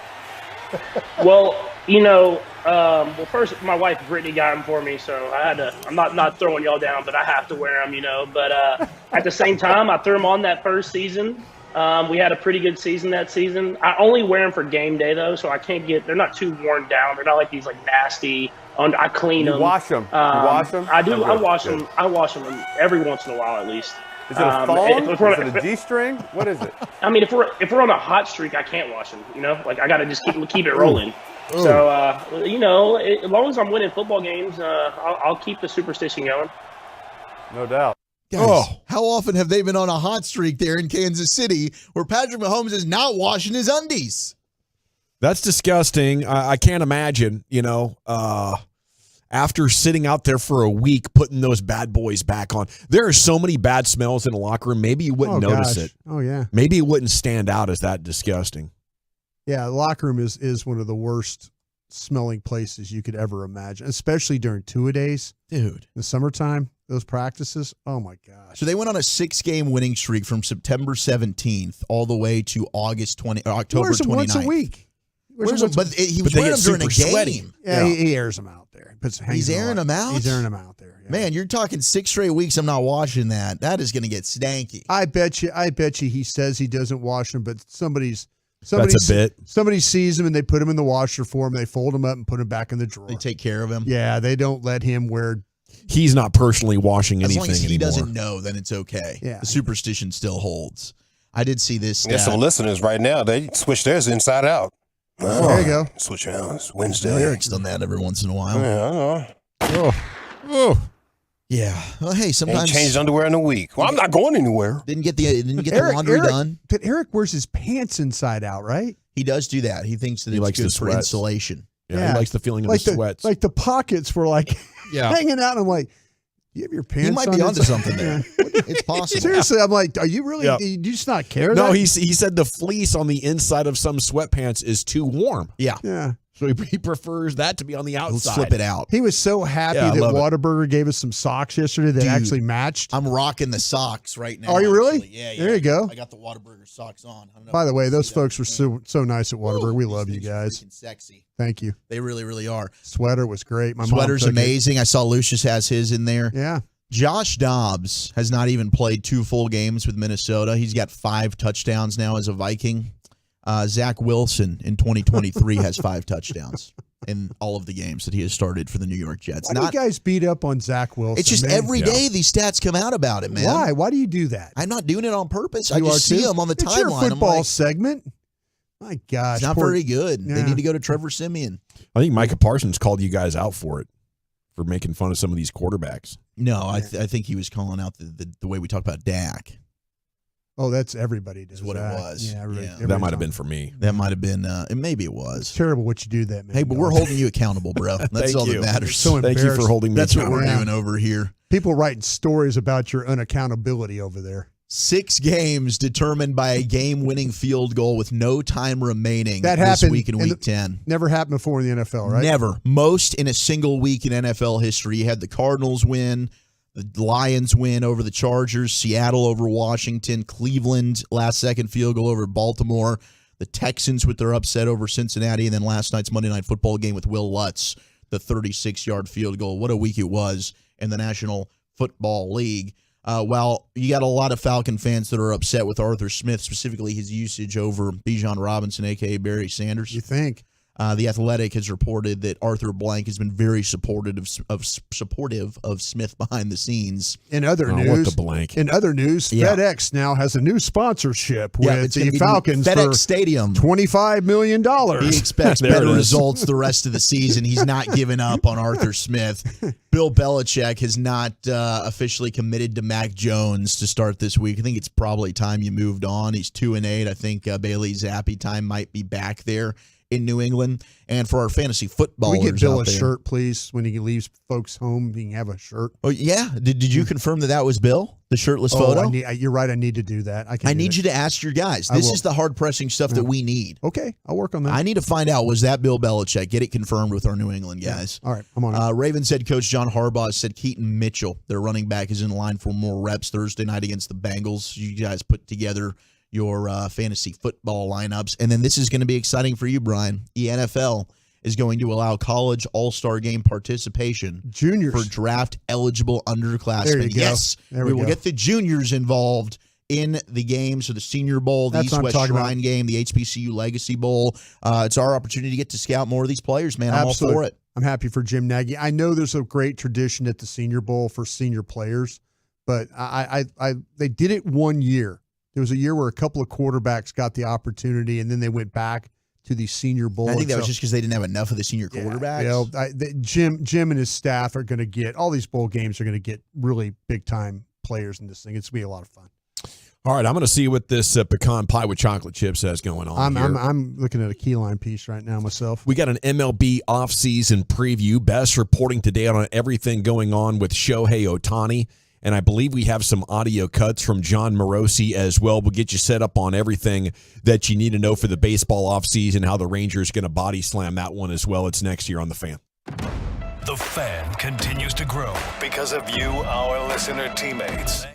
Well, first my wife Brittany got them for me, so I had to. I'm not throwing y'all down, but I have to wear them, But at the same time, I threw them on that first season. We had a pretty good season that season. I only wear them for game day though, so I can't get. They're not too worn down. They're not like these nasty. I clean them. You wash them. You wash them. I do. I wash them. I wash them every once in a while at least. Is it a thong? Is it a G-string? What is it? I mean, if we're on a hot streak, I can't wash them. I got to just keep it rolling. So, as long as I'm winning football games, I'll keep the superstition going. No doubt. Guys, how often have they been on a hot streak there in Kansas City where Patrick Mahomes is not washing his undies? That's disgusting. I can't imagine, after sitting out there for a week, putting those bad boys back on. There are so many bad smells in the locker room. Maybe you wouldn't notice it. Oh, yeah. Maybe it wouldn't stand out as that disgusting. Yeah, the locker room is one of the worst smelling places you could ever imagine, especially during two-a-days. Dude. In the summertime, those practices, oh, my gosh. So they went on a 6-game winning streak from September 17th all the way to October 29th. Once a week. But he was wearing them during a game. Sweaty. Yeah, he airs them out there. He's airing them out? He's airing them out there. Yeah. Man, you're talking 6 straight weeks. I'm not washing that. That is going to get stanky. I bet you he says he doesn't wash them, but somebody That's a bit. Somebody sees him and they put him in the washer for him. They fold him up and put him back in the drawer. They take care of him. Yeah, they don't let him wear. He's not personally washing anything as long as he anymore. doesn't know, then it's okay. Yeah. The superstition still holds. I did see this. There's some listeners right now. They switch theirs inside out. There you go. Switch around. It's Wednesday. Eric's done that every once in a while. Yeah, Yeah. Well, hey, sometimes ain't changed underwear in a week. Well, I'm not going anywhere. Didn't get the laundry done. But Eric wears his pants inside out, right? He does do that. He thinks that He it's likes good the for sweats. insulation. Yeah, he likes the feeling of the sweats. Like the pockets were like Yeah. hanging out. And I'm like, you have your pants He might on be onto inside? something there. It's possible. Seriously, I'm like, are you really? Yeah. Do you just not care? No, that? he said the fleece on the inside of some sweatpants is too warm. Yeah. Yeah. So he prefers that to be on the outside. Let's flip it out. He was so happy Yeah, I that love it. Whataburger gave us some socks yesterday that Dude, actually matched. I'm rocking the socks right now. Are you really? actually. Yeah. There you go. I got the Whataburger socks on. I don't know By if the you way, can those see folks that. were so nice at Whataburger. We love you These things are guys. freaking sexy. Thank you. They really, really are. Sweater was great. My Sweater's mom took it. amazing. I saw Lucius has his in there. Yeah. Josh Dobbs has not even played 2 full games with Minnesota. He's got 5 touchdowns now as a Viking. Zach Wilson in 2023 has 5 touchdowns in all of the games that he has started for the New York Jets. Why do you guys beat up on Zach Wilson? It's just man? every day these stats come out about it, man. Why? Why do you do that? I'm not doing it on purpose. I You just are see too? him on the It's your timeline. I'm football like, segment. My gosh, it's not poor- very good. They Yeah. need to go to Trevor Siemian. I think Micah Parsons called you guys out for it, for making fun of some of these quarterbacks. No, I think he was calling out the way we talk about Dak. Oh, that's everybody does Is what that. it was. Yeah, everybody- Yeah. That everybody's might have on- been for me. That might have been, maybe it was. It's terrible what you do that, man. Hey, but we're holding you accountable, bro. That's Thank all you. that matters. So Thank you for holding me That's what accountable. we're Yeah. doing over here. People writing stories about your unaccountability over there. 6 games determined by a game-winning field goal with no time remaining That this happened week in in Week the- 10. Never happened before in the NFL, right? Never. Most in a single week in NFL history. You had the Cardinals win, the Lions win over the Chargers, Seattle over Washington, Cleveland last-second field goal over Baltimore, the Texans with their upset over Cincinnati, and then last night's Monday Night Football game with Will Lutz, the 36-yard field goal. What a week it was in the National Football League. While you got a lot of Falcon fans that are upset with Arthur Smith, specifically his usage over Bijan Robinson, a.k.a. Barry Sanders. You think? The Athletic has reported that Arthur Blank has been very supportive of Smith behind the scenes. In other What news, the blank? in other news, Yeah. FedEx now has a new sponsorship Yeah, with it's gonna the be Falcons FedEx for Stadium. $25 million. He expects There better it is. results the rest of the season. He's not giving up on Arthur Smith. Bill Belichick has not officially committed to Mac Jones to start this week. I think it's probably time you moved on. He's 2-8. I think Bailey Zappi time might be back there in New England. And for our fantasy Can footballers we get Bill out a there, shirt, please, when he leaves folks home? He can have a shirt. Oh yeah, did you confirm that was Bill, the shirtless photo? You're right. I need to do that. I need you to ask your guys. I This will. is the hard pressing stuff that we need. Okay, I'll work on that. I need to find out, was that Bill Belichick? Get it confirmed with our New England guys. All right, I'm on it. Ravens head coach John Harbaugh said Keaton Mitchell, their running back, is in line for more reps Thursday night against the Bengals. You guys put together your fantasy football lineups. And then this is going to be exciting for you, Brian. The NFL is going to allow college all-star game participation Juniors for draft-eligible underclassmen. There you go. Yes, There we we will go. get the juniors involved in the game. So the Senior Bowl, the That's what I'm East-West talking about. Shrine game, the HBCU Legacy Bowl. It's our opportunity to get to scout more of these players, man. I'm Absolutely. all for it. I'm happy for Jim Nagy. I know there's a great tradition at the Senior Bowl for senior players, but they did it one year. There was a year where a couple of quarterbacks got the opportunity, and then they went back to the Senior Bowl. I think that was just because they didn't have enough of the senior quarterbacks. Jim and his staff are going to get all these bowl games are going to get really big time players in this thing. It's going to be a lot of fun. All right, I'm going to see what this pecan pie with chocolate chips has going on here. I'm looking at a Keyline piece right now myself. We got an MLB offseason preview. Best reporting today on everything going on with Shohei Ohtani. And I believe we have some audio cuts from John Morosi as well. We'll get you set up on everything that you need to know for the baseball offseason, how the Rangers going to body slam that one as well. It's next year on The Fan. The Fan continues to grow because of you, our listener teammates.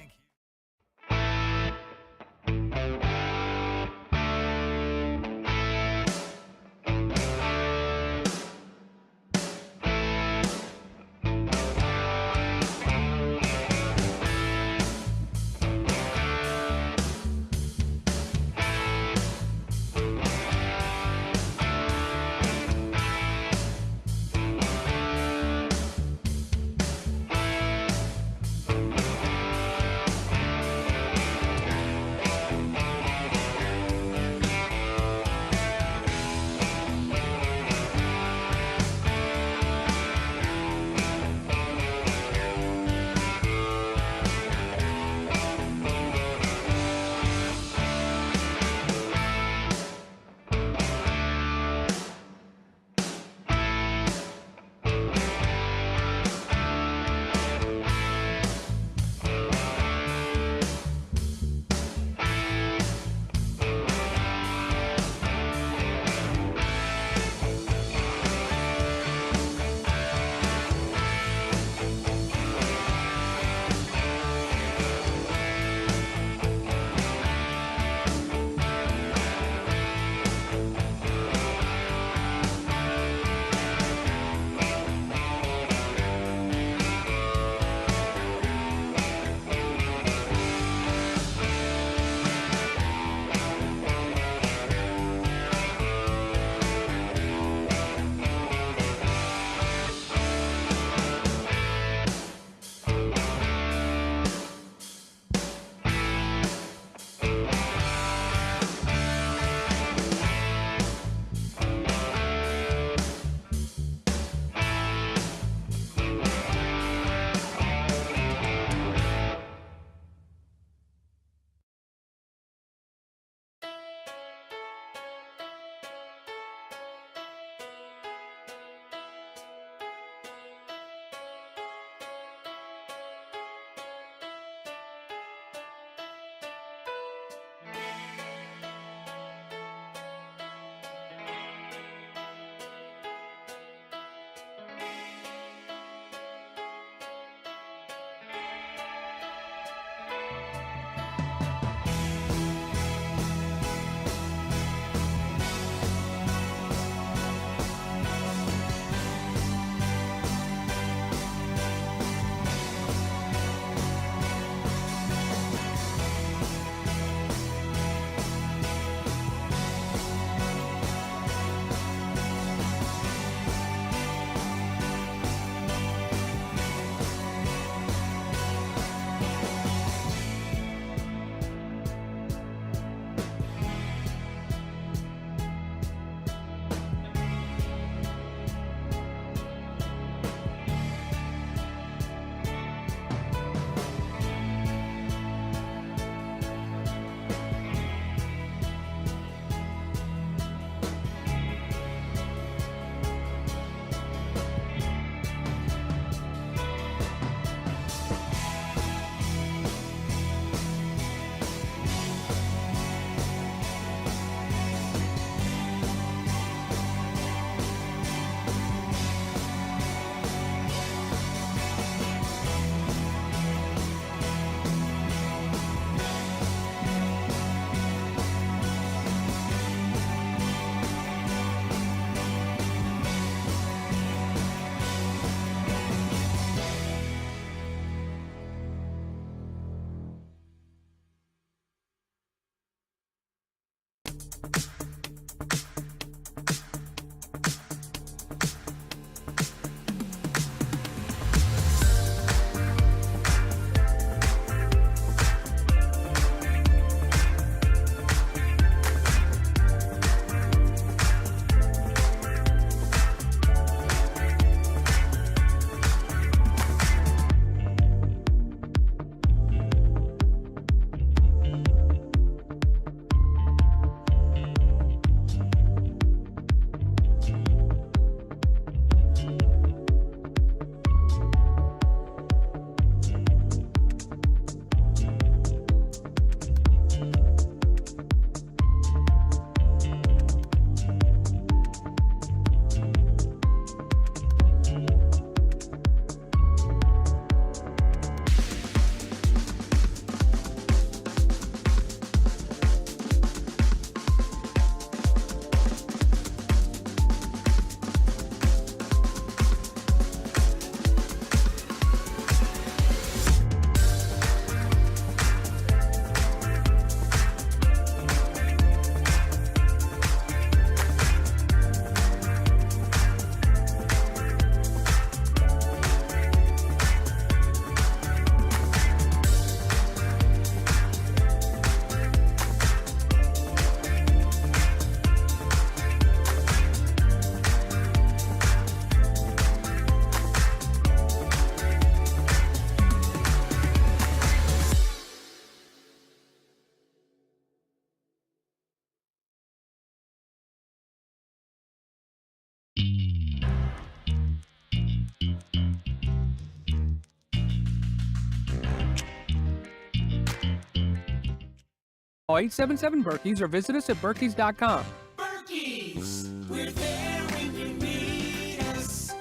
Call 877-BERKEYS or visit us at Berkeys.com. Berkeys, we're there when you need us.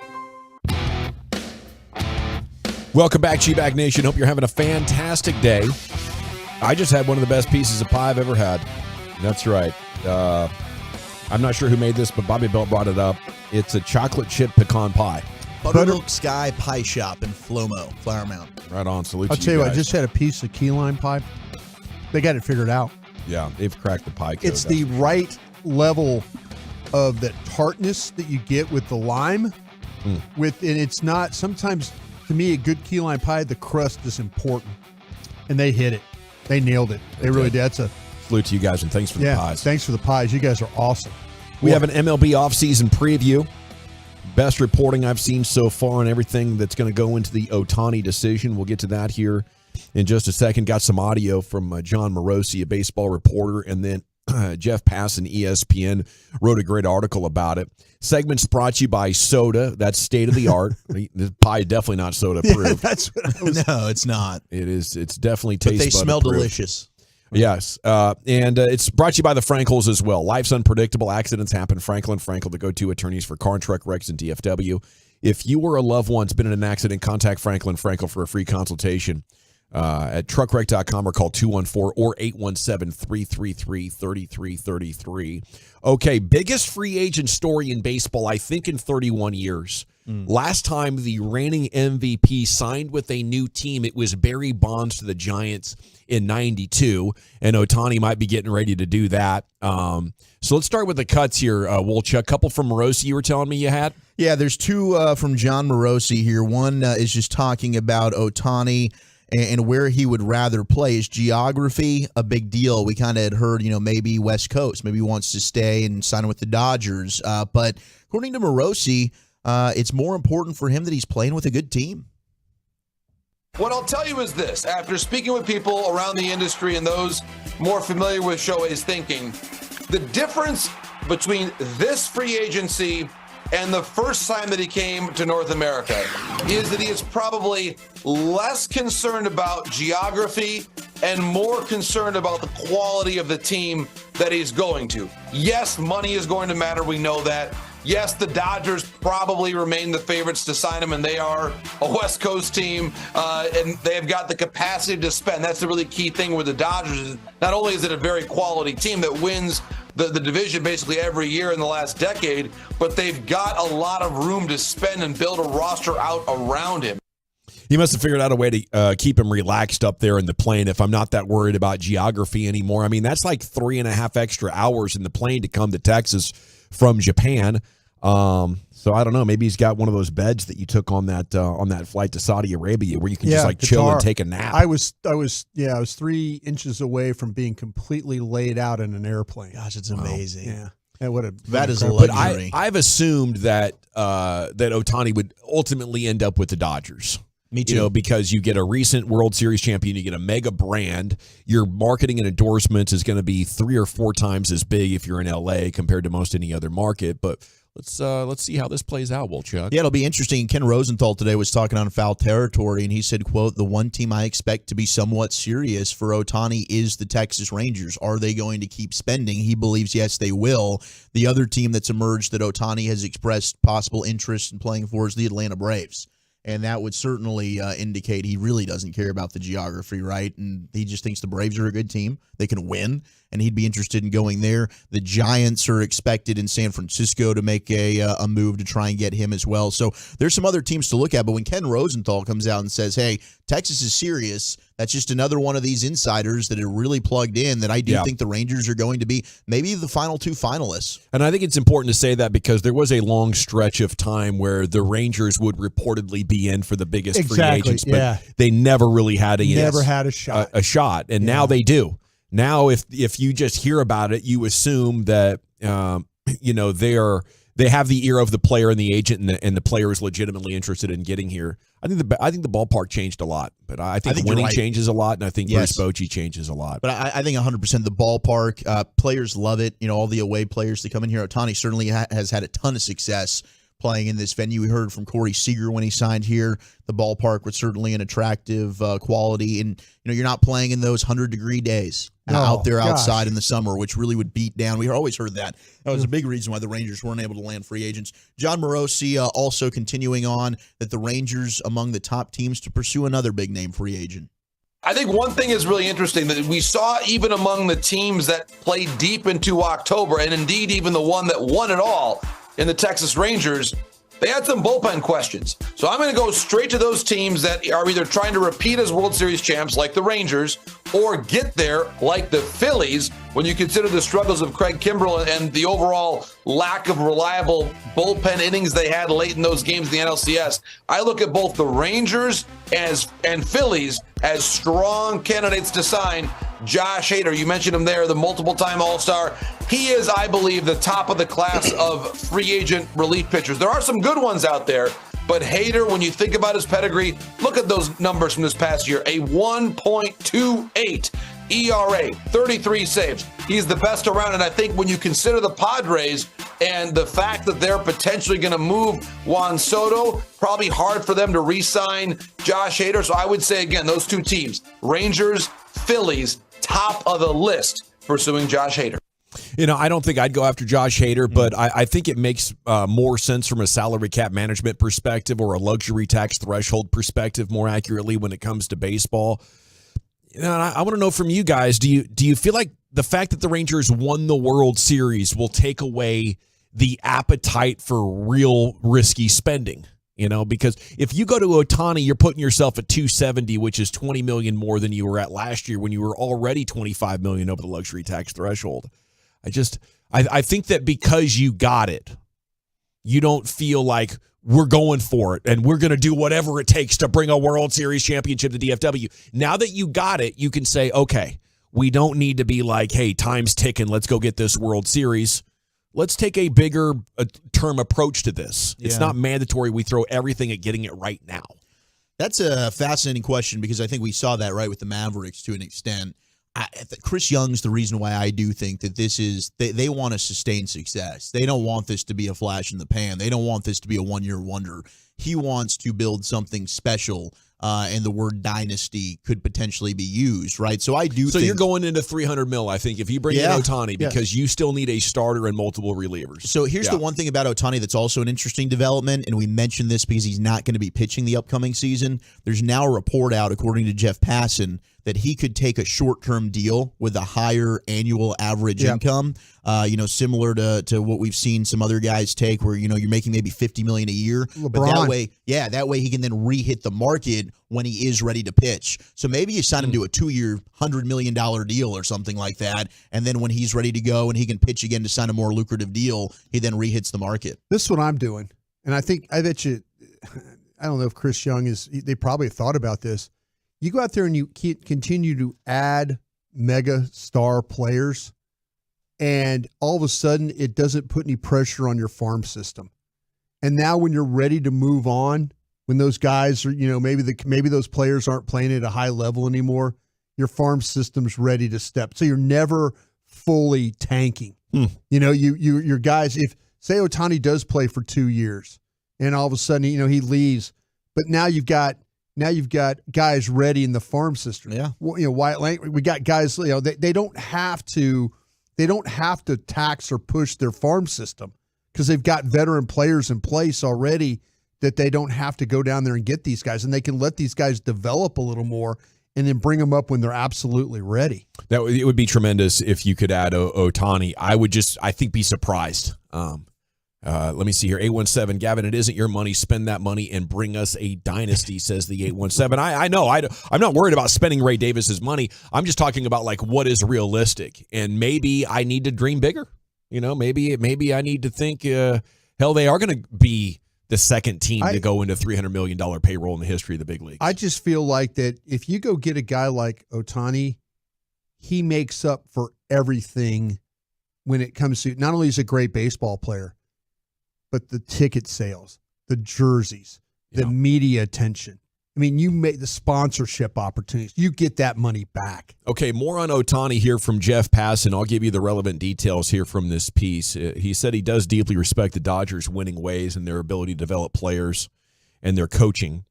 Welcome back, G-Bag Nation. Hope you're having a fantastic day. I just had one of the best pieces of pie I've ever had. That's right. I'm not sure who made this, but Bobby Belt brought it up. It's a chocolate chip pecan pie. Buttermilk Sky Pie Shop in Flomo, Flower Mound. Right on. Salute I'll to tell you what, I guys. just had a piece of key lime pie. They got it figured out. Yeah, they've cracked the pie code. It's the right level of the tartness that you get with the lime. And it's not, sometimes, to me, a good key lime pie, the crust is important. And they hit it. They nailed it. They really did. That's a salute to you guys, and thanks for the pies. Thanks for the pies. You guys are awesome. We have an MLB offseason preview. Best reporting I've seen so far on everything that's going to go into the Ohtani decision. We'll get to that here in just a second. Got some audio from John Morosi, a baseball reporter, and then Jeff Passan, ESPN, wrote a great article about it. Segments brought to you by Soda. That's state of the art. The pie definitely not soda proof. Yeah, that's what I was. No, it's not. It is. It's definitely But taste they smell bud-proof. delicious. Yes, and it's brought to you by the Frankels as well. Life's unpredictable. Accidents happen. Frankel & Frankel, the go-to attorneys for car and truck wrecks and DFW. If you or a loved one's been in an accident, contact Frankel & Frankel for a free consultation at truckwreck.com or call 214 or 817-333-3333. Okay, biggest free agent story in baseball, I think, in 31 years. Last time the reigning MVP signed with a new team, it was Barry Bonds to the Giants in 92, and Ohtani might be getting ready to do that. So let's start with the cuts here, Wolchuk. A couple from Morosi you were telling me you had? Yeah, there's two from John Morosi here. One is just talking about Ohtani and where he would rather play. Is geography a big deal? We kind of had heard, maybe West Coast. Maybe he wants to stay and sign with the Dodgers. But according to Morosi, it's more important for him that he's playing with a good team. What I'll tell you is this. After speaking with people around the industry and those more familiar with Shohei's thinking, the difference between this free agency and the first time that he came to North America is that he is probably less concerned about geography and more concerned about the quality of the team that he's going to. Yes, money is going to matter. We know that. Yes, the Dodgers probably remain the favorites to sign him, and they are a West Coast team, and they've got the capacity to spend. That's the really key thing with the Dodgers. Not only is it a very quality team that wins the division basically every year in the last decade, but they've got a lot of room to spend and build a roster out around him. He must have figured out a way to keep him relaxed up there in the plane if I'm not that worried about geography anymore. I mean, that's like 3.5 extra hours in the plane to come to Texas from Japan. So I don't know. Maybe he's got one of those beds that you took on that flight to Saudi Arabia where you can just like chill and take a nap. I was 3 inches away from being completely laid out in an airplane. Gosh, it's amazing. Yeah. That is a incredible. luxury. But I've assumed that that Ohtani would ultimately end up with the Dodgers. Me too. Because you get a recent World Series champion, you get a mega brand. Your marketing and endorsements is going to be 3 or 4 times as big if you're in LA compared to most any other market. But let's see how this plays out, Wolchuk. Yeah, it'll be interesting. Ken Rosenthal today was talking on Foul Territory, and he said, quote, the one team I expect to be somewhat serious for Ohtani is the Texas Rangers. Are they going to keep spending? He believes, yes, they will. The other team that's emerged that Ohtani has expressed possible interest in playing for is the Atlanta Braves. And that would certainly indicate he really doesn't care about the geography, right? And he just thinks the Braves are a good team. They can win, and he'd be interested in going there. The Giants are expected in San Francisco to make a move to try and get him as well. So there's some other teams to look at. But when Ken Rosenthal comes out and says, hey, Texas is serious, that's just another one of these insiders that are really plugged in that I do think the Rangers are going to be maybe the final 2 finalists. And I think it's important to say that because there was a long stretch of time where the Rangers would reportedly be in for the biggest free agents, but they never really had a shot. And now they do. Now, if you just hear about it, you assume that they have the ear of the player and the agent, and the player is legitimately interested in getting here. I think the ballpark changed a lot, but I think winning changes a lot, and I think Bruce Bochy changes a lot. But I think 100% the ballpark players love it. All the away players that come in here. Ohtani certainly has had a ton of success playing in this venue. We heard from Corey Seager when he signed here. The ballpark was certainly an attractive quality. And, you're not playing in those 100-degree days out there outside in the summer, which really would beat down. We always heard that. That was a big reason why the Rangers weren't able to land free agents. John Morosi also continuing on that the Rangers among the top teams to pursue another big-name free agent. I think one thing is really interesting that we saw even among the teams that played deep into October, and indeed even the one that won it all in the Texas Rangers, they had some bullpen questions. So I'm going to go straight to those teams that are either trying to repeat as World Series champs like the Rangers or get there like the Phillies when you consider the struggles of Craig Kimbrell and the overall lack of reliable bullpen innings they had late in those games in the NLCS. I look at both the Rangers and Phillies as strong candidates to sign Josh Hader. You mentioned him there, the multiple-time All-Star. He is, I believe, the top of the class of free agent relief pitchers. There are some good ones out there, but Hader, when you think about his pedigree, look at those numbers from this past year. A 1.28 ERA, 33 saves. He's the best around, and I think when you consider the Padres and the fact that they're potentially going to move Juan Soto, probably hard for them to re-sign Josh Hader. So I would say, again, those two teams, Rangers, Phillies, top of the list pursuing Josh Hader. I don't think I'd go after Josh Hader, but I think it makes more sense from a salary cap management perspective or a luxury tax threshold perspective, more accurately, when it comes to baseball. And I want to know from you guys, do you feel like the fact that the Rangers won the World Series will take away the appetite for real risky spending? Because if you go to Ohtani, you're putting yourself at $270, which is $20 million more than you were at last year when you were already $25 million over the luxury tax threshold. I think that because you got it, you don't feel like we're going for it and we're going to do whatever it takes to bring a World Series championship to DFW. Now that you got it, you can say, okay, we don't need to be like, hey, time's ticking. Let's go get this World Series. Let's take a bigger term approach to this. It's not mandatory. We throw everything at getting it right now. That's a fascinating question because I think we saw that right with the Mavericks to an extent. Chris Young's the reason why I do think that this is they want to sustain success. They don't want this to be a flash in the pan. They don't want this to be a one-year wonder. He wants to build something special, and the word dynasty could potentially be used, right? So I do. So you're going into $300 million, I think, if you bring in Ohtani, because you still need a starter and multiple relievers. So here's the one thing about Ohtani that's also an interesting development, and we mentioned this because he's not going to be pitching the upcoming season. There's now a report out, according to Jeff Passan, that he could take a short-term deal with a higher annual average income, similar to what we've seen some other guys take where, you're making maybe $50 million a year. LeBron. But that way he can then re-hit the market when he is ready to pitch. So maybe you sign him to a 2-year, $100 million deal or something like that, and then when he's ready to go and he can pitch again to sign a more lucrative deal, he then re-hits the market. This is what I'm doing, and I bet you, I don't know if Chris Young they probably thought about this. You go out there and you continue to add mega star players, and all of a sudden it doesn't put any pressure on your farm system. And now when you're ready to move on, when those guys are, maybe those players aren't playing at a high level anymore, your farm system's ready to step. So you're never fully tanking. Your guys, if say Ohtani does play for 2 years and all of a sudden, he leaves, but now you've got guys ready in the farm system. Yeah. Wyatt Lang, we got guys, they don't have to tax or push their farm system because they've got veteran players in place already that they don't have to go down there and get these guys, and they can let these guys develop a little more and then bring them up when they're absolutely ready. It would be tremendous if you could add Ohtani. I think, be surprised. Let me see here. 817, Gavin, it isn't your money. Spend that money and bring us a dynasty, says the 817. I know. I'm not worried about spending Ray Davis's money. I'm just talking about what is realistic. And maybe I need to dream bigger. Maybe I need to think, hell, they are going to be the second team to go into $300 million payroll in the history of the big leagues. I just feel like that if you go get a guy like Ohtani, he makes up for everything when it comes to, not only is he a great baseball player, but the ticket sales, the jerseys, the media attention. I mean, you make the sponsorship opportunities. You get that money back. Okay, more on Ohtani here from Jeff Passan. I'll give you the relevant details here from this piece. He said he does deeply respect the Dodgers' winning ways and their ability to develop players and their coaching.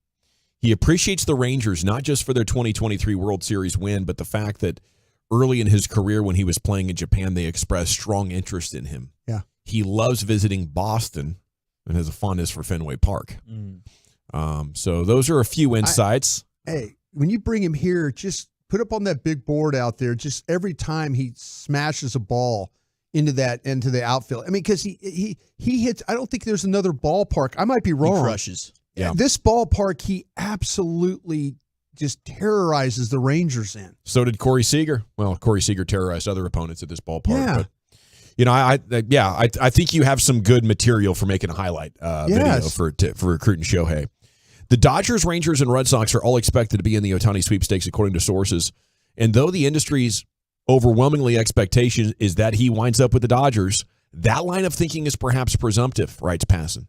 He appreciates the Rangers not just for their 2023 World Series win, but the fact that early in his career when he was playing in Japan, they expressed strong interest in him. Yeah. He loves visiting Boston and has a fondness for Fenway Park. So those are a few insights. Hey, when you bring him here, just put up on that big board out there, just every time he smashes a ball into the outfield. I mean, because he hits, I don't think there's another ballpark. I might be wrong. He crushes. Yeah. This ballpark, he absolutely just terrorizes the Rangers in. So did Corey Seager. Well, Corey Seager terrorized other opponents at this ballpark. Yeah. But, you know, I think you have some good material for making a highlight video for recruiting Shohei. The Dodgers, Rangers, and Red Sox are all expected to be in the Ohtani sweepstakes, according to sources. And though the industry's overwhelmingly expectation is that he winds up with the Dodgers, that line of thinking is perhaps presumptive, writes Passan.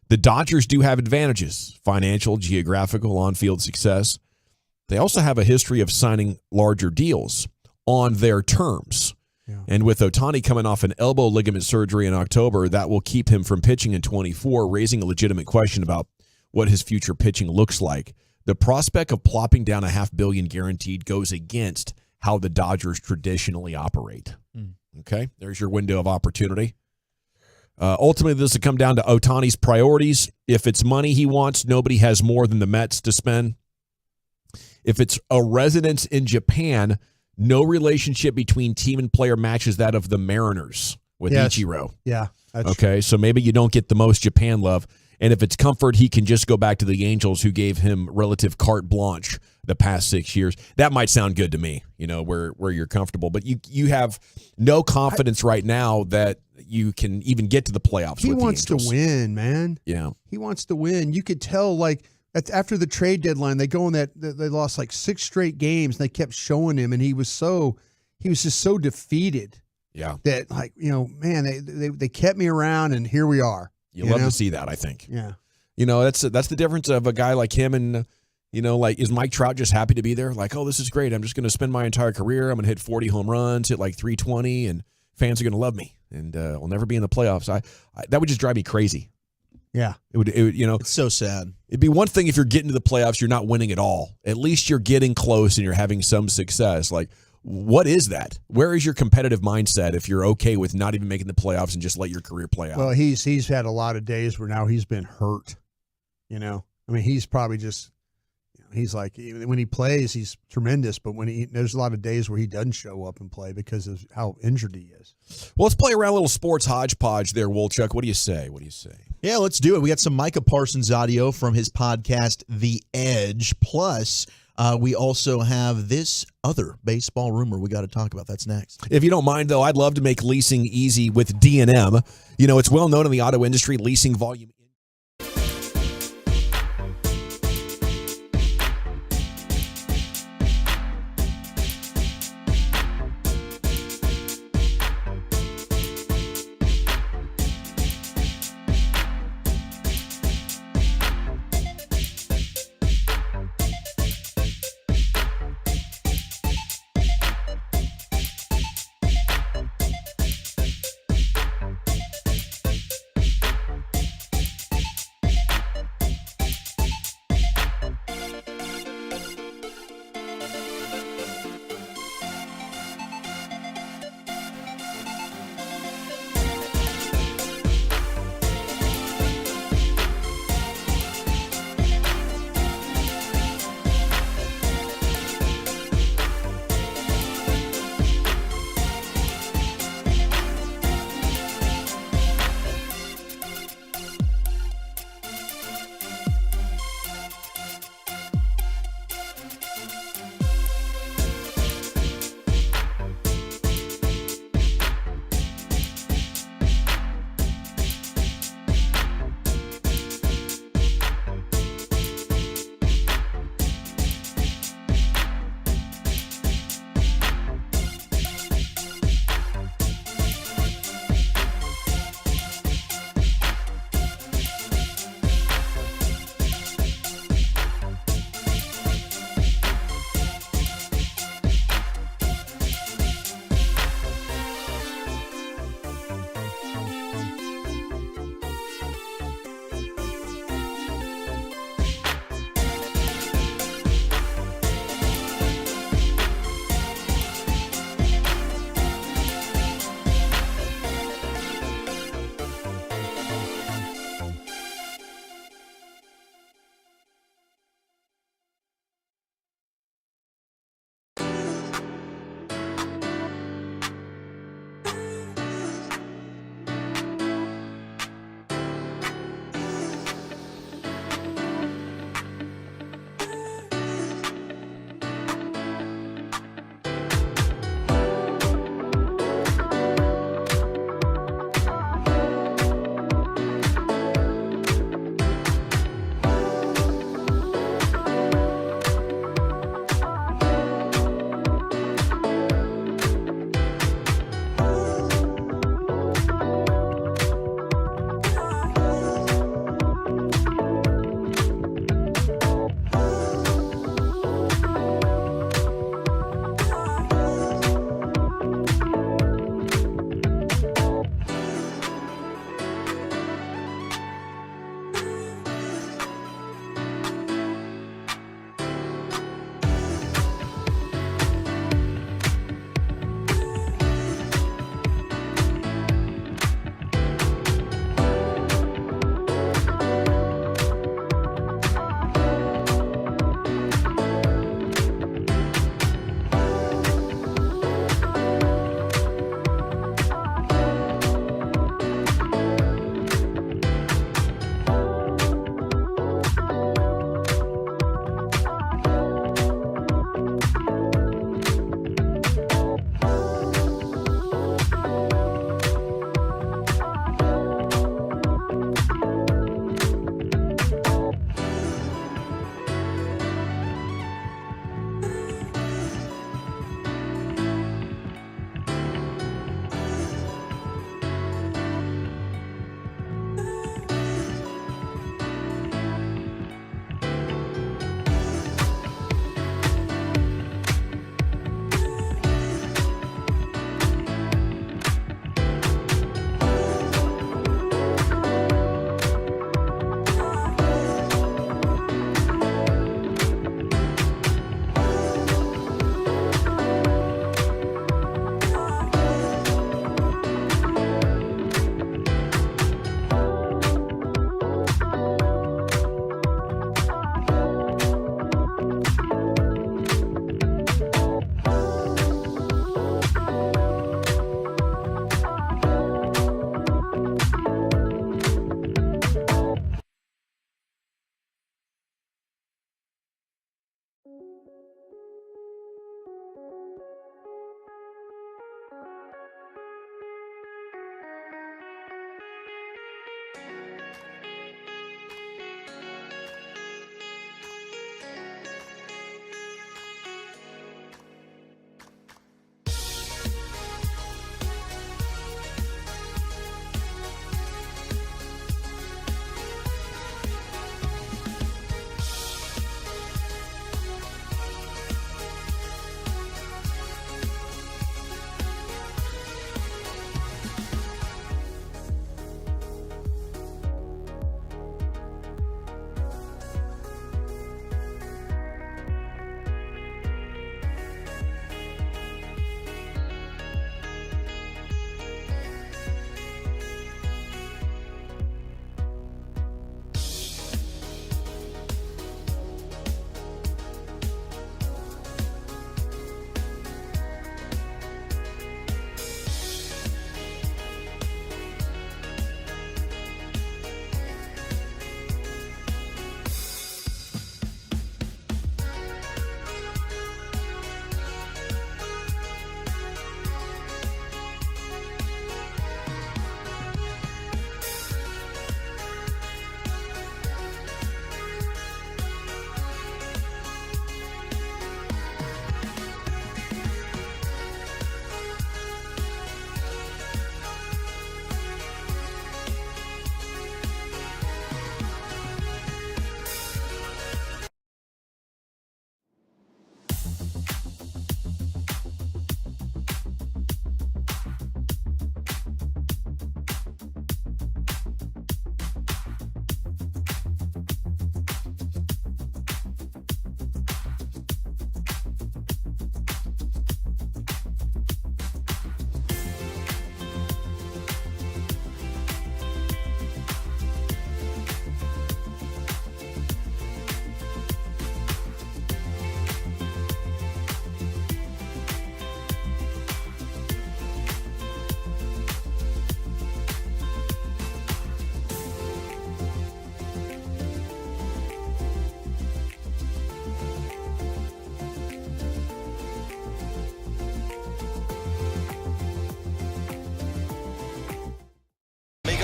The Dodgers do have advantages: financial, geographical, on-field success. They also have a history of signing larger deals on their terms. Yeah. And with Ohtani coming off an elbow ligament surgery in October, that will keep him from pitching in 24, raising a legitimate question about what his future pitching looks like. The prospect of plopping down $500 million guaranteed goes against how the Dodgers traditionally operate. Okay, there's your window of opportunity. Ultimately, this will come down to Ohtani's priorities. If it's money he wants, nobody has more than the Mets to spend. If it's a residence in Japan, no relationship between team and player matches that of the Mariners with Ichiro. Yeah. Okay, so maybe you don't get the most Japan love. And if it's comfort, he can just go back to the Angels, who gave him relative carte blanche the past 6 years. That might sound good to me, you know, where you're comfortable. But you have no confidence right now that you can even get to the playoffs with the Angels. He wants to win, man. Yeah. He wants to win. You could tell, like, after the trade deadline, they go in that they lost like 6 straight games, and they kept showing him, and he was just so defeated. Yeah. That, like, you know, man, they kept me around, and here we are. You love to see that, I think. Yeah. You know, that's the difference of a guy like him and, you know, like, is Mike Trout just happy to be there? Like, oh, this is great. I'm just going to spend my entire career. I'm going to hit 40 home runs, hit like 320, and fans are going to love me, and I'll never be in the playoffs. That would just drive me crazy. Yeah. It would, you know. It's so sad. It'd be one thing if you're getting to the playoffs, you're not winning at all. At least you're getting close and you're having some success. Like, what is that? Where is your competitive mindset if you're okay with not even making the playoffs and just let your career play out? Well, he's had a lot of days where now he's been hurt. You know, I mean, he's probably just, you know, he's like, when he plays, he's tremendous, but there's a lot of days where he doesn't show up and play because of how injured he is. Well, let's play around a little sports hodgepodge there, Wolchuk. What do you say? Yeah, let's do it. We got some Micah Parsons audio from his podcast, The Edge. Plus, we also have this other baseball rumor we got to talk about. That's next. If you don't mind, though, I'd love to make leasing easy with D&M. You know, it's well known in the auto industry, leasing volume.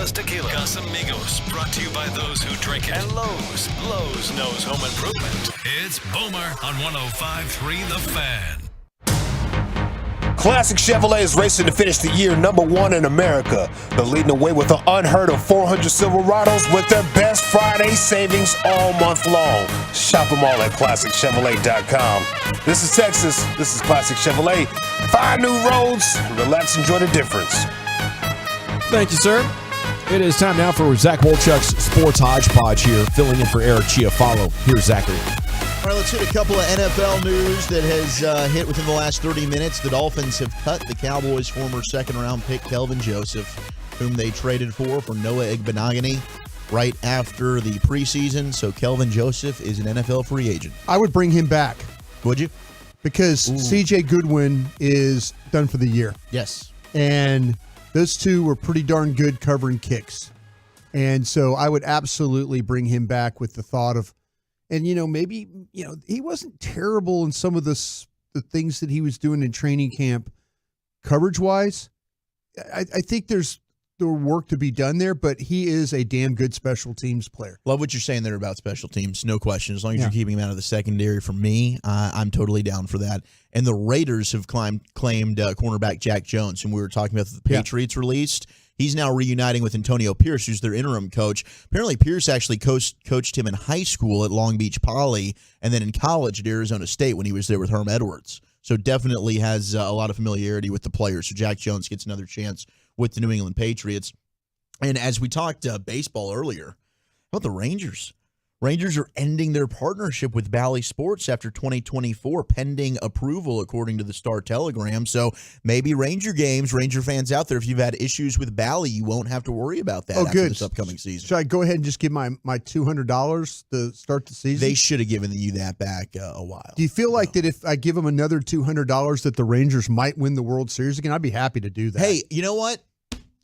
Casamigos Tequila. Casamigos, brought to you by those who drink it. And Lowe's. Lowe's knows home improvement. It's Boomer on 105.3 The Fan. Classic Chevrolet is racing to finish the year #1 in America. They're leading the way with an unheard of 400 Silverados with their best Friday savings all month long. Shop them all at ClassicChevrolet.com. This is Texas. This is Classic Chevrolet. Find new roads. Relax, enjoy the difference. Thank you, sir. It is time now for Zach Wolchuk's Sports Hodgepodge here, filling in for Eric Chiafalo. Here's Zachary. All right, let's hit a couple of NFL news that has hit within the last 30 minutes. The Dolphins have cut the Cowboys' former second-round pick, Kelvin Joseph, whom they traded for Noah Igbenogany right after the preseason. So Kelvin Joseph is an NFL free agent. I would bring him back. Would you? Because C.J. Goodwin is done for the year. Yes. And those two were pretty darn good covering kicks. And so I would absolutely bring him back with the thought of, and, maybe, he wasn't terrible in some of the things that he was doing in training camp coverage-wise. I think there's work to be done there, but he is a damn good special teams player. Love what you're saying there about special teams. No question. As long as you're keeping him out of the secondary, for me, I'm totally down for that. And the Raiders have claimed cornerback Jack Jones, and we were talking about the Patriots released. He's now reuniting with Antonio Pierce, who's their interim coach. Apparently, Pierce actually coached him in high school at Long Beach Poly and then in college at Arizona State when he was there with Herm Edwards. So definitely has a lot of familiarity with the players. So Jack Jones gets another chance with the New England Patriots. And as we talked baseball earlier, how about the Rangers? Rangers are ending their partnership with Bally Sports after 2024, pending approval, according to the Star-Telegram. So maybe Ranger fans out there, if you've had issues with Bally, you won't have to worry about that after this upcoming season. Should I go ahead and just give my $200 to start the season? They should have given you that back a while. Do you feel like that if I give them another $200 that the Rangers might win the World Series again? I'd be happy to do that. Hey, you know what?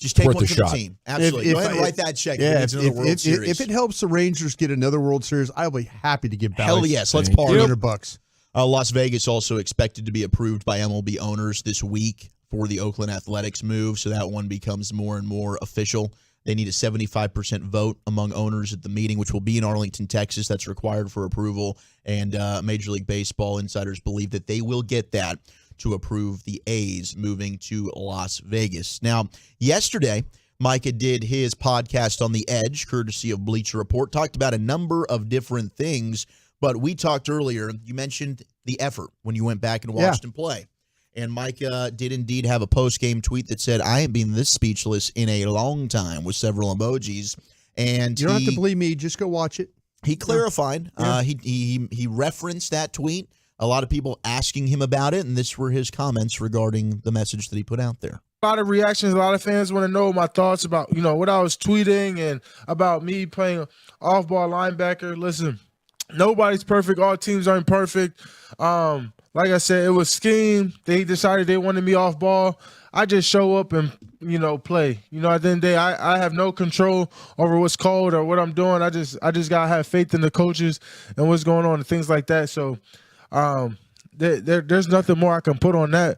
Just take one for the team. Absolutely. Go ahead and write that check. If it helps the Rangers get another World Series, I'll be happy to give Bally. Hell yes. Let's party. $200. Las Vegas also expected to be approved by MLB owners this week for the Oakland Athletics move, so that one becomes more and more official. They need a 75% vote among owners at the meeting, which will be in Arlington, Texas. That's required for approval, and Major League Baseball insiders believe that they will get that to approve the A's moving to Las Vegas. Now, yesterday, Micah did his podcast on The Edge, courtesy of Bleacher Report, talked about a number of different things, but we talked earlier, you mentioned the effort when you went back and watched him play. And Micah did indeed have a post-game tweet that said, I ain't been this speechless in a long time, with several emojis. And you don't have to believe me, just go watch it. He clarified. He referenced that tweet. A lot of people asking him about it, and this were his comments regarding the message that he put out there. A lot of reactions. A lot of fans want to know my thoughts about, what I was tweeting and about me playing off-ball linebacker. Listen, nobody's perfect. All teams aren't perfect. Like I said, it was scheme. They decided they wanted me off-ball. I just show up and, play. At the end of the day, I have no control over what's called or what I'm doing. I just got to have faith in the coaches and what's going on and things like that. So, there's nothing more I can put on that.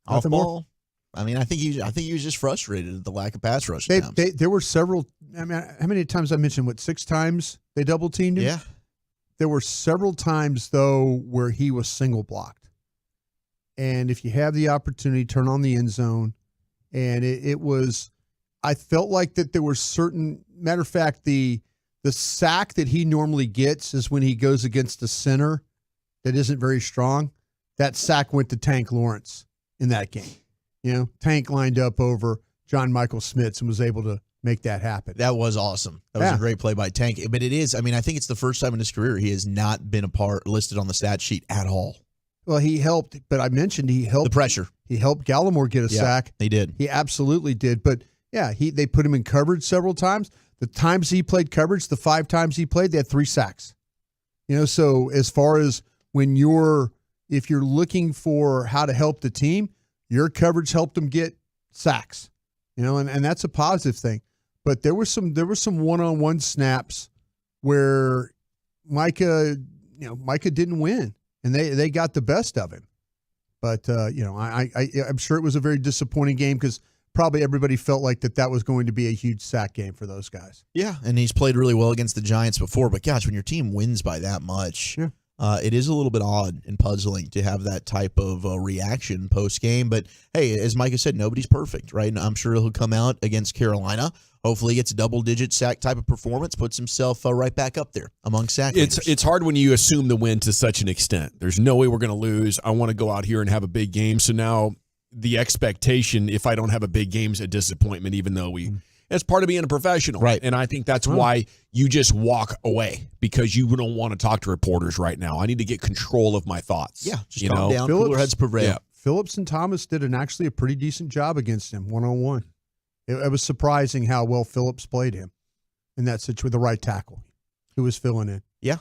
Off ball. I mean, I think he was just frustrated at the lack of pass rush. There were several. I mean, how many times I mentioned 6 times they double teamed him? Yeah. There were several times though where he was single blocked, and if you have the opportunity, turn on the end zone, and it was. I felt like that there were certain. Matter of fact, the sack that he normally gets is when he goes against a center that isn't very strong. That sack went to Tank Lawrence in that game. Tank lined up over John Michael Smits and was able to make that happen. That was awesome. That was a great play by Tank. But it is, I think it's the first time in his career he has not been listed on the stat sheet at all. Well, he helped, but I mentioned he helped. The pressure. He helped Gallimore get a sack. He did. He absolutely did. But, they put him in coverage several times. The times he played coverage, the 5 times he played, they had 3 sacks. So as far as if you're looking for how to help the team, your coverage helped them get sacks. And that's a positive thing. But there were some one-on-one snaps where Micah didn't win, and they got the best of him. But I'm sure it was a very disappointing game because probably everybody felt like that was going to be a huge sack game for those guys. Yeah, and he's played really well against the Giants before. But gosh, when your team wins by that much, it is a little bit odd and puzzling to have that type of reaction post game. But hey, as Micah said, nobody's perfect, right? And I'm sure he'll come out against Carolina. Hopefully, gets a double-digit sack type of performance, puts himself right back up there among sack leaders. It's hard when you assume the win to such an extent. There's no way we're going to lose. I want to go out here and have a big game. So now the expectation, if I don't have a big game, is a disappointment, even though it's part of being a professional. Right. And I think that's why you just walk away, because you don't want to talk to reporters right now. I need to get control of my thoughts. Yeah, just calm down, cooler heads prevail. Yeah. Phillips and Thomas did actually a pretty decent job against him one-on-one. It was surprising how well Phillips played him in that situation with the right tackle who was filling in. Yeah.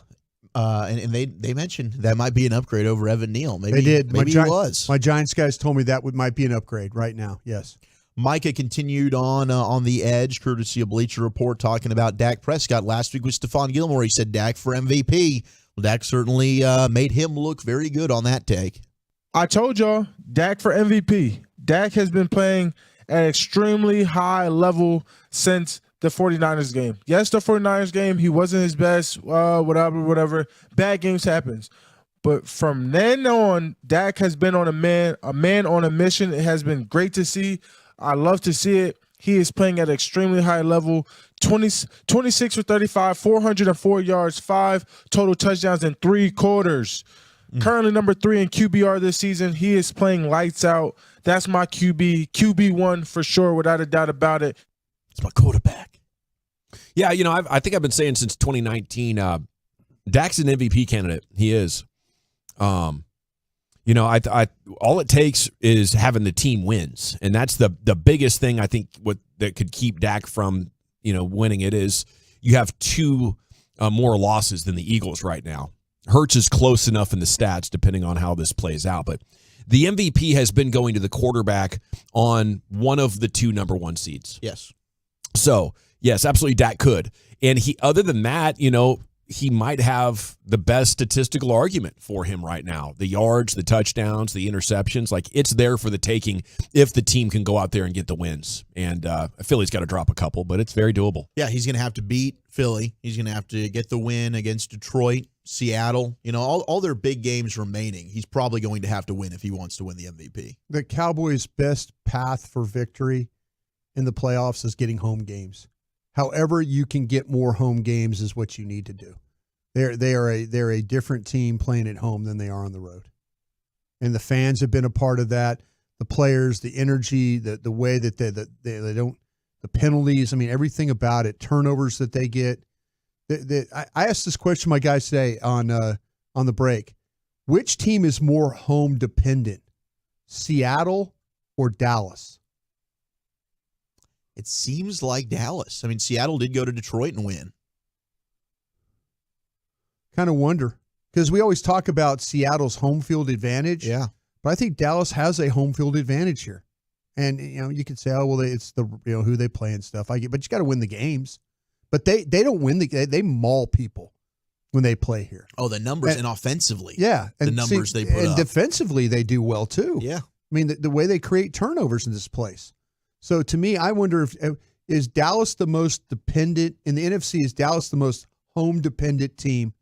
And they mentioned that might be an upgrade over Evan Neal. Maybe, They did. Maybe he was. My Giants guys told me that might be an upgrade right now. Yes. Micah continued on the edge, courtesy of Bleacher Report, talking about Dak Prescott. Last week with Stephon Gilmore, he said Dak for MVP. Well, Dak certainly made him look very good on that take. I told y'all, Dak for MVP. Dak has been playing at an extremely high level since the 49ers game. Yes, the 49ers game, he wasn't his best, whatever. Bad games happens. But from then on, Dak has been on a man on a mission. It has been great to see. I love to see it. He is playing at an extremely high level. 26 for 35, 404 yards, 5 total touchdowns in 3 quarters. Currently number 3 in QBR this season. He is playing lights out. That's my QB1 for sure, without a doubt about it. It's my quarterback. Yeah, I think I've been saying since 2019, Dak's an MVP candidate. He is. All it takes is having the team wins, and that's the biggest thing I think that could keep Dak from winning it is you have 2 more losses than the Eagles right now. Hurts is close enough in the stats, depending on how this plays out. But the MVP has been going to the quarterback on one of the 2 number 1 seeds. Yes. So, yes, absolutely, Dak could. And other than that, he might have the best statistical argument for him right now. The yards, the touchdowns, the interceptions, it's there for the taking if the team can go out there and get the wins. And Philly's got to drop a couple, but it's very doable. Yeah, he's going to have to beat Philly. He's going to have to get the win against Detroit, Seattle. All their big games remaining. He's probably going to have to win if he wants to win the MVP. The Cowboys' best path for victory in the playoffs is getting home games. However you can get more home games is what you need to do. They're a different team playing at home than they are on the road. And the fans have been a part of that. The players, the energy, the way that they don't, the penalties, everything about it, turnovers that they get. I asked this question to my guys today on the break. Which team is more home dependent, Seattle or Dallas? It seems like Dallas. Seattle did go to Detroit and win. Kind of wonder, because we always talk about Seattle's home field advantage. Yeah. But I think Dallas has a home field advantage here. And, you could say, oh, well, it's the, who they play and stuff. But you got to win the games. But they don't win they maul people when they play here. Oh, the numbers and offensively. Yeah. The numbers they put and up. defensively, they do well, too. Yeah. The way they create turnovers in this place. So to me, I wonder is Dallas the most dependent in the NFC? Is Dallas the most home dependent team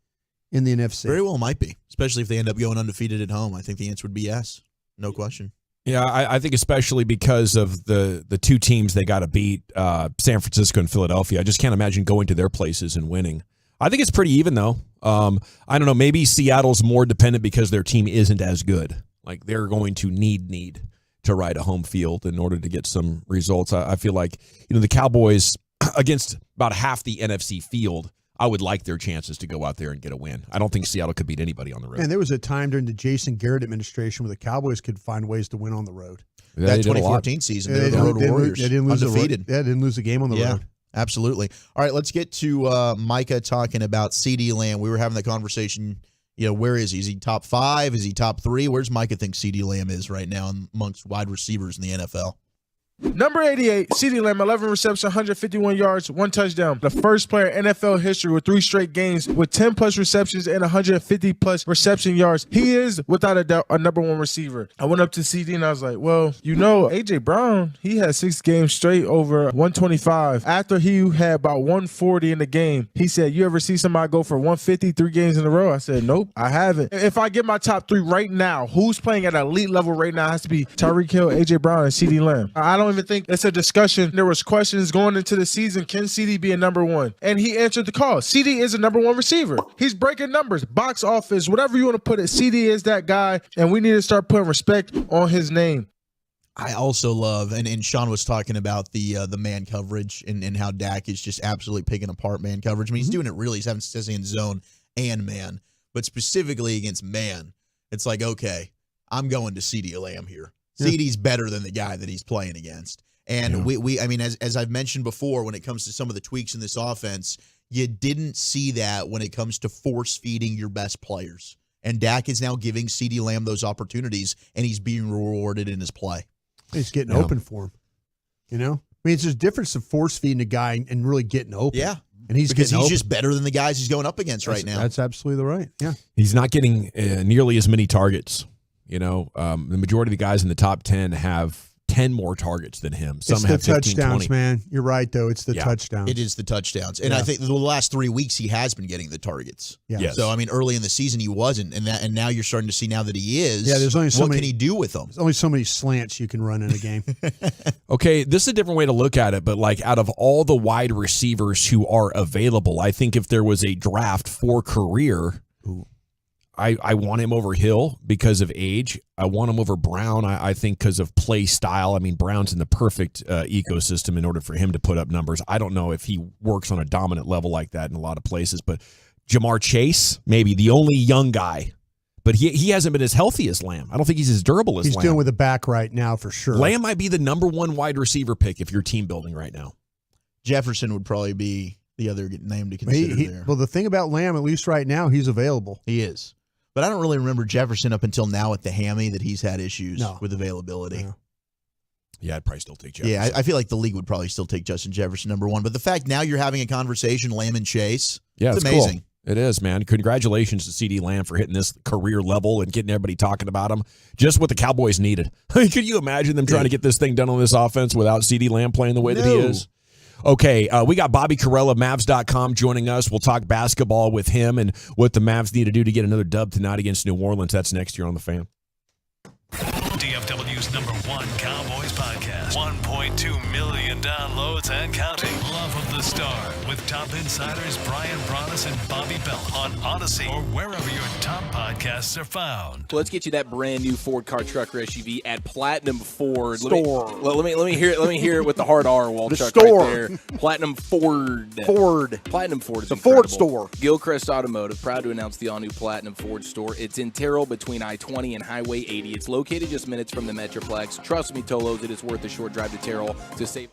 in the NFC? Very well might be, especially if they end up going undefeated at home. I think the answer would be yes. No question. Yeah, I think especially because of the 2 teams they got to beat, San Francisco and Philadelphia. I just can't imagine going to their places and winning. I think it's pretty even, though. I don't know. Maybe Seattle's more dependent because their team isn't as good. They're going to need to ride a home field in order to get some results. I feel like, the Cowboys against about half the NFC field, I would like their chances to go out there and get a win. I don't think Seattle could beat anybody on the road. And there was a time during the Jason Garrett administration where the Cowboys could find ways to win on the road. Yeah, that 2014 season, they were the Road Warriors. They didn't lose undefeated. They didn't lose a game on the road. Absolutely. All right, let's get to Micah talking about CD Lamb. We were having the conversation, where is he? Is he top 5? Is he top 3? Where's Micah think CD Lamb is right now amongst wide receivers in the NFL? Number 88, CeeDee Lamb, 11 receptions, 151 yards, 1 touchdown. The first player in NFL history with 3 straight games with 10-plus receptions and 150-plus reception yards. He is, without a doubt, a number 1 receiver. I went up to CeeDee and I was like, well, A.J. Brown, he had 6 games straight over 125. After he had about 140 in the game, he said, you ever see somebody go for 150 3 games in a row? I said, nope, I haven't. If I get my top 3 right now, who's playing at an elite level right now? It has to be Tyreek Hill, A.J. Brown, and CeeDee Lamb. I don't even think it's a discussion. There was questions going into the season. Can CeeDee be a number 1? And he answered the call. CeeDee is a number 1 receiver. He's breaking numbers, box office, whatever you want to put it. CeeDee is that guy, and we need to start putting respect on his name. I also love, and Sean was talking about the man coverage and how Dak is just absolutely picking apart man coverage. I mean, he's doing it really. He's having success in zone and man, but specifically against man, it's like, okay, I'm going to CeeDee Lamb here. Yeah. CeeDee's better than the guy that he's playing against. And I mean, as I've mentioned before, when it comes to some of the tweaks in this offense, you didn't see that when it comes to force-feeding your best players. And Dak is now giving CeeDee Lamb those opportunities, and he's being rewarded in his play. He's getting open for him. You know? I mean, it's just a difference of force-feeding a guy and really getting open. Yeah. And he's just better than the guys he's going up against right now. That's absolutely right. Yeah. He's not getting nearly as many targets. You know, the majority of the guys in the top 10 have 10 more targets than him. Some have 15, touchdowns, 20. man. You're right, though. It's the touchdowns. It is the touchdowns. And I think the last 3 weeks he has been getting the targets. Yeah. Yes. So, I mean, early in the season he wasn't. And now you're starting to see now that he is. Yeah, there's only so what many, can he do with them? There's only so many slants you can run in a game. Okay, this is a different way to look at it, but like out of all the wide receivers who are available, I think if there was a draft for career, I want him over Hill because of age. I want him over Brown, I think, because of play style. I mean, Brown's in the perfect ecosystem in order for him to put up numbers. I don't know if he works on a dominant level like that in a lot of places, but Jamar Chase, maybe the only young guy. But he hasn't been as healthy as Lamb. I don't think he's as durable as Lamb. He's dealing with a back right now for sure. Lamb might be the number 1 wide receiver pick if you're team building right now. Jefferson would probably be the other name to consider there. Well, the thing about Lamb, at least right now, he's available. He is. But I don't really remember Jefferson up until now with the hammy that he's had issues with availability. No. Yeah, I'd probably still take Jefferson. Yeah, I feel like the league would probably still take Justin Jefferson number 1. But the fact now you're having a conversation, Lamb and Chase, it's amazing. Cool. It is, man. Congratulations to CeeDee Lamb for hitting this career level and getting everybody talking about him. Just what the Cowboys needed. Could you imagine them trying to get this thing done on this offense without CeeDee Lamb playing the way that he is? Okay, we got Bobby Carrella, Mavs.com, joining us. We'll talk basketball with him and what the Mavs need to do to get another dub tonight against New Orleans. That's next year on The Fan. DFW's #1 Cowboys podcast. 1.2 million downloads and counting. Love of the Star with top insiders Brian Broaddus and Bobby Bell on Odyssey or wherever your top podcasts are found. So let's get you that brand new Ford car, truck, or SUV at Platinum Ford. Store. Let me hear it. Let me hear it with the hard R, Wall The Chuck, store. right there. Platinum Ford. Platinum Ford is The incredible. Ford store. Gilchrist Automotive, proud to announce the all-new Platinum Ford store. It's in Terrell between I-20 and Highway 80. It's located just minutes from the Metroplex. Trust me, Tolos, it is worth a short drive to Terrell to save.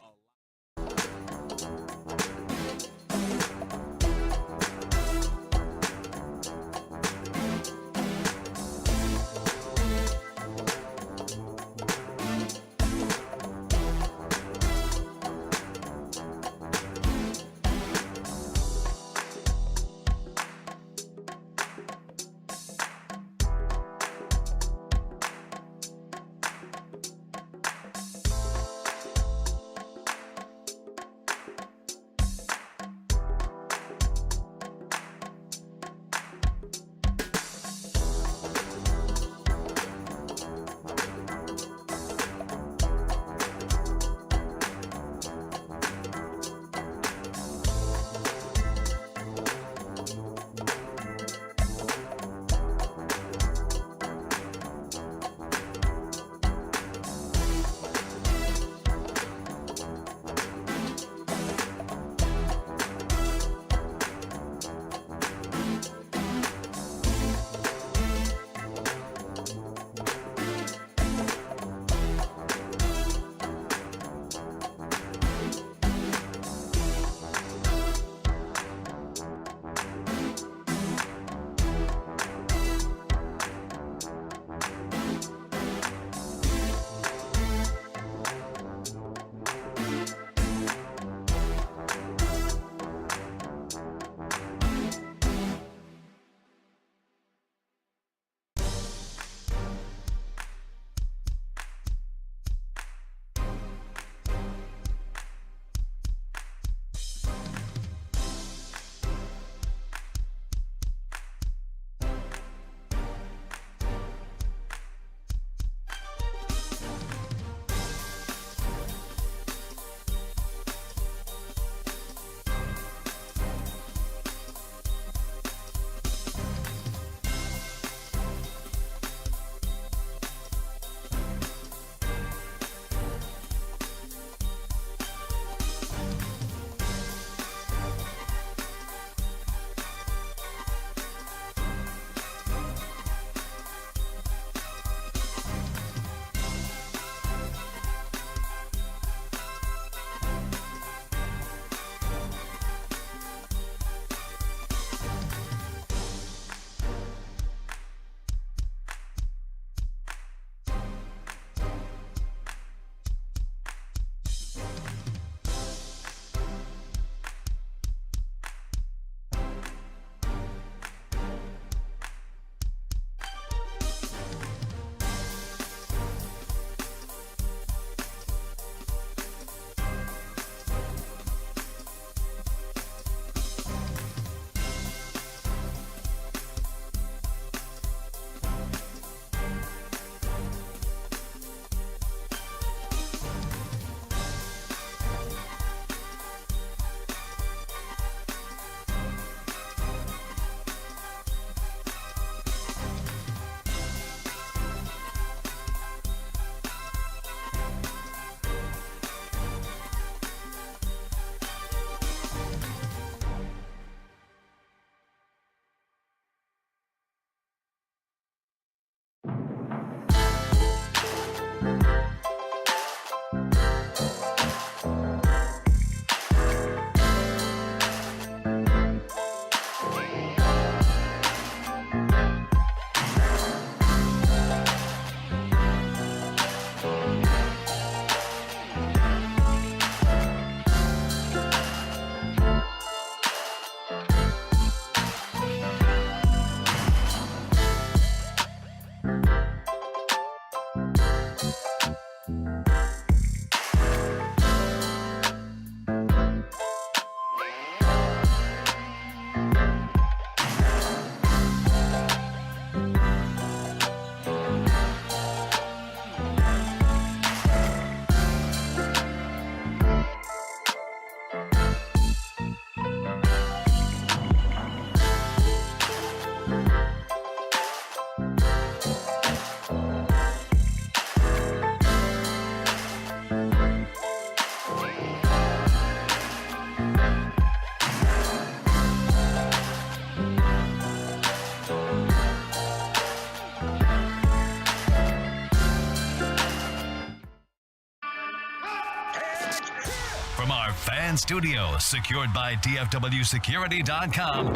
Fan Studio, secured by DFWsecurity.com.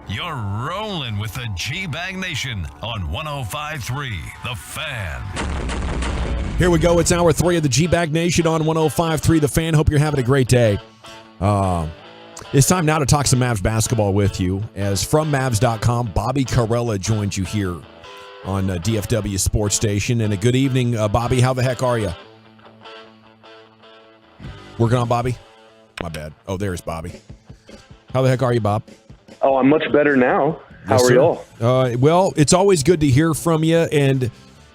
You're rolling with the G-Bag Nation on 105.3 The Fan. Here we go. It's hour 3 of the G-Bag Nation on 105.3 The Fan. Hope you're having a great day. It's time now to talk some Mavs basketball with you. As from Mavs.com, Bobby Carella joins you here on DFW Sports Station. And a good evening, Bobby. How the heck are you? Working on Bobby? My bad. Oh, there's Bobby. How the heck are you, Bob? Oh, I'm much better now. How Yes, are sir. y'all? Well, it's always good to hear from you, and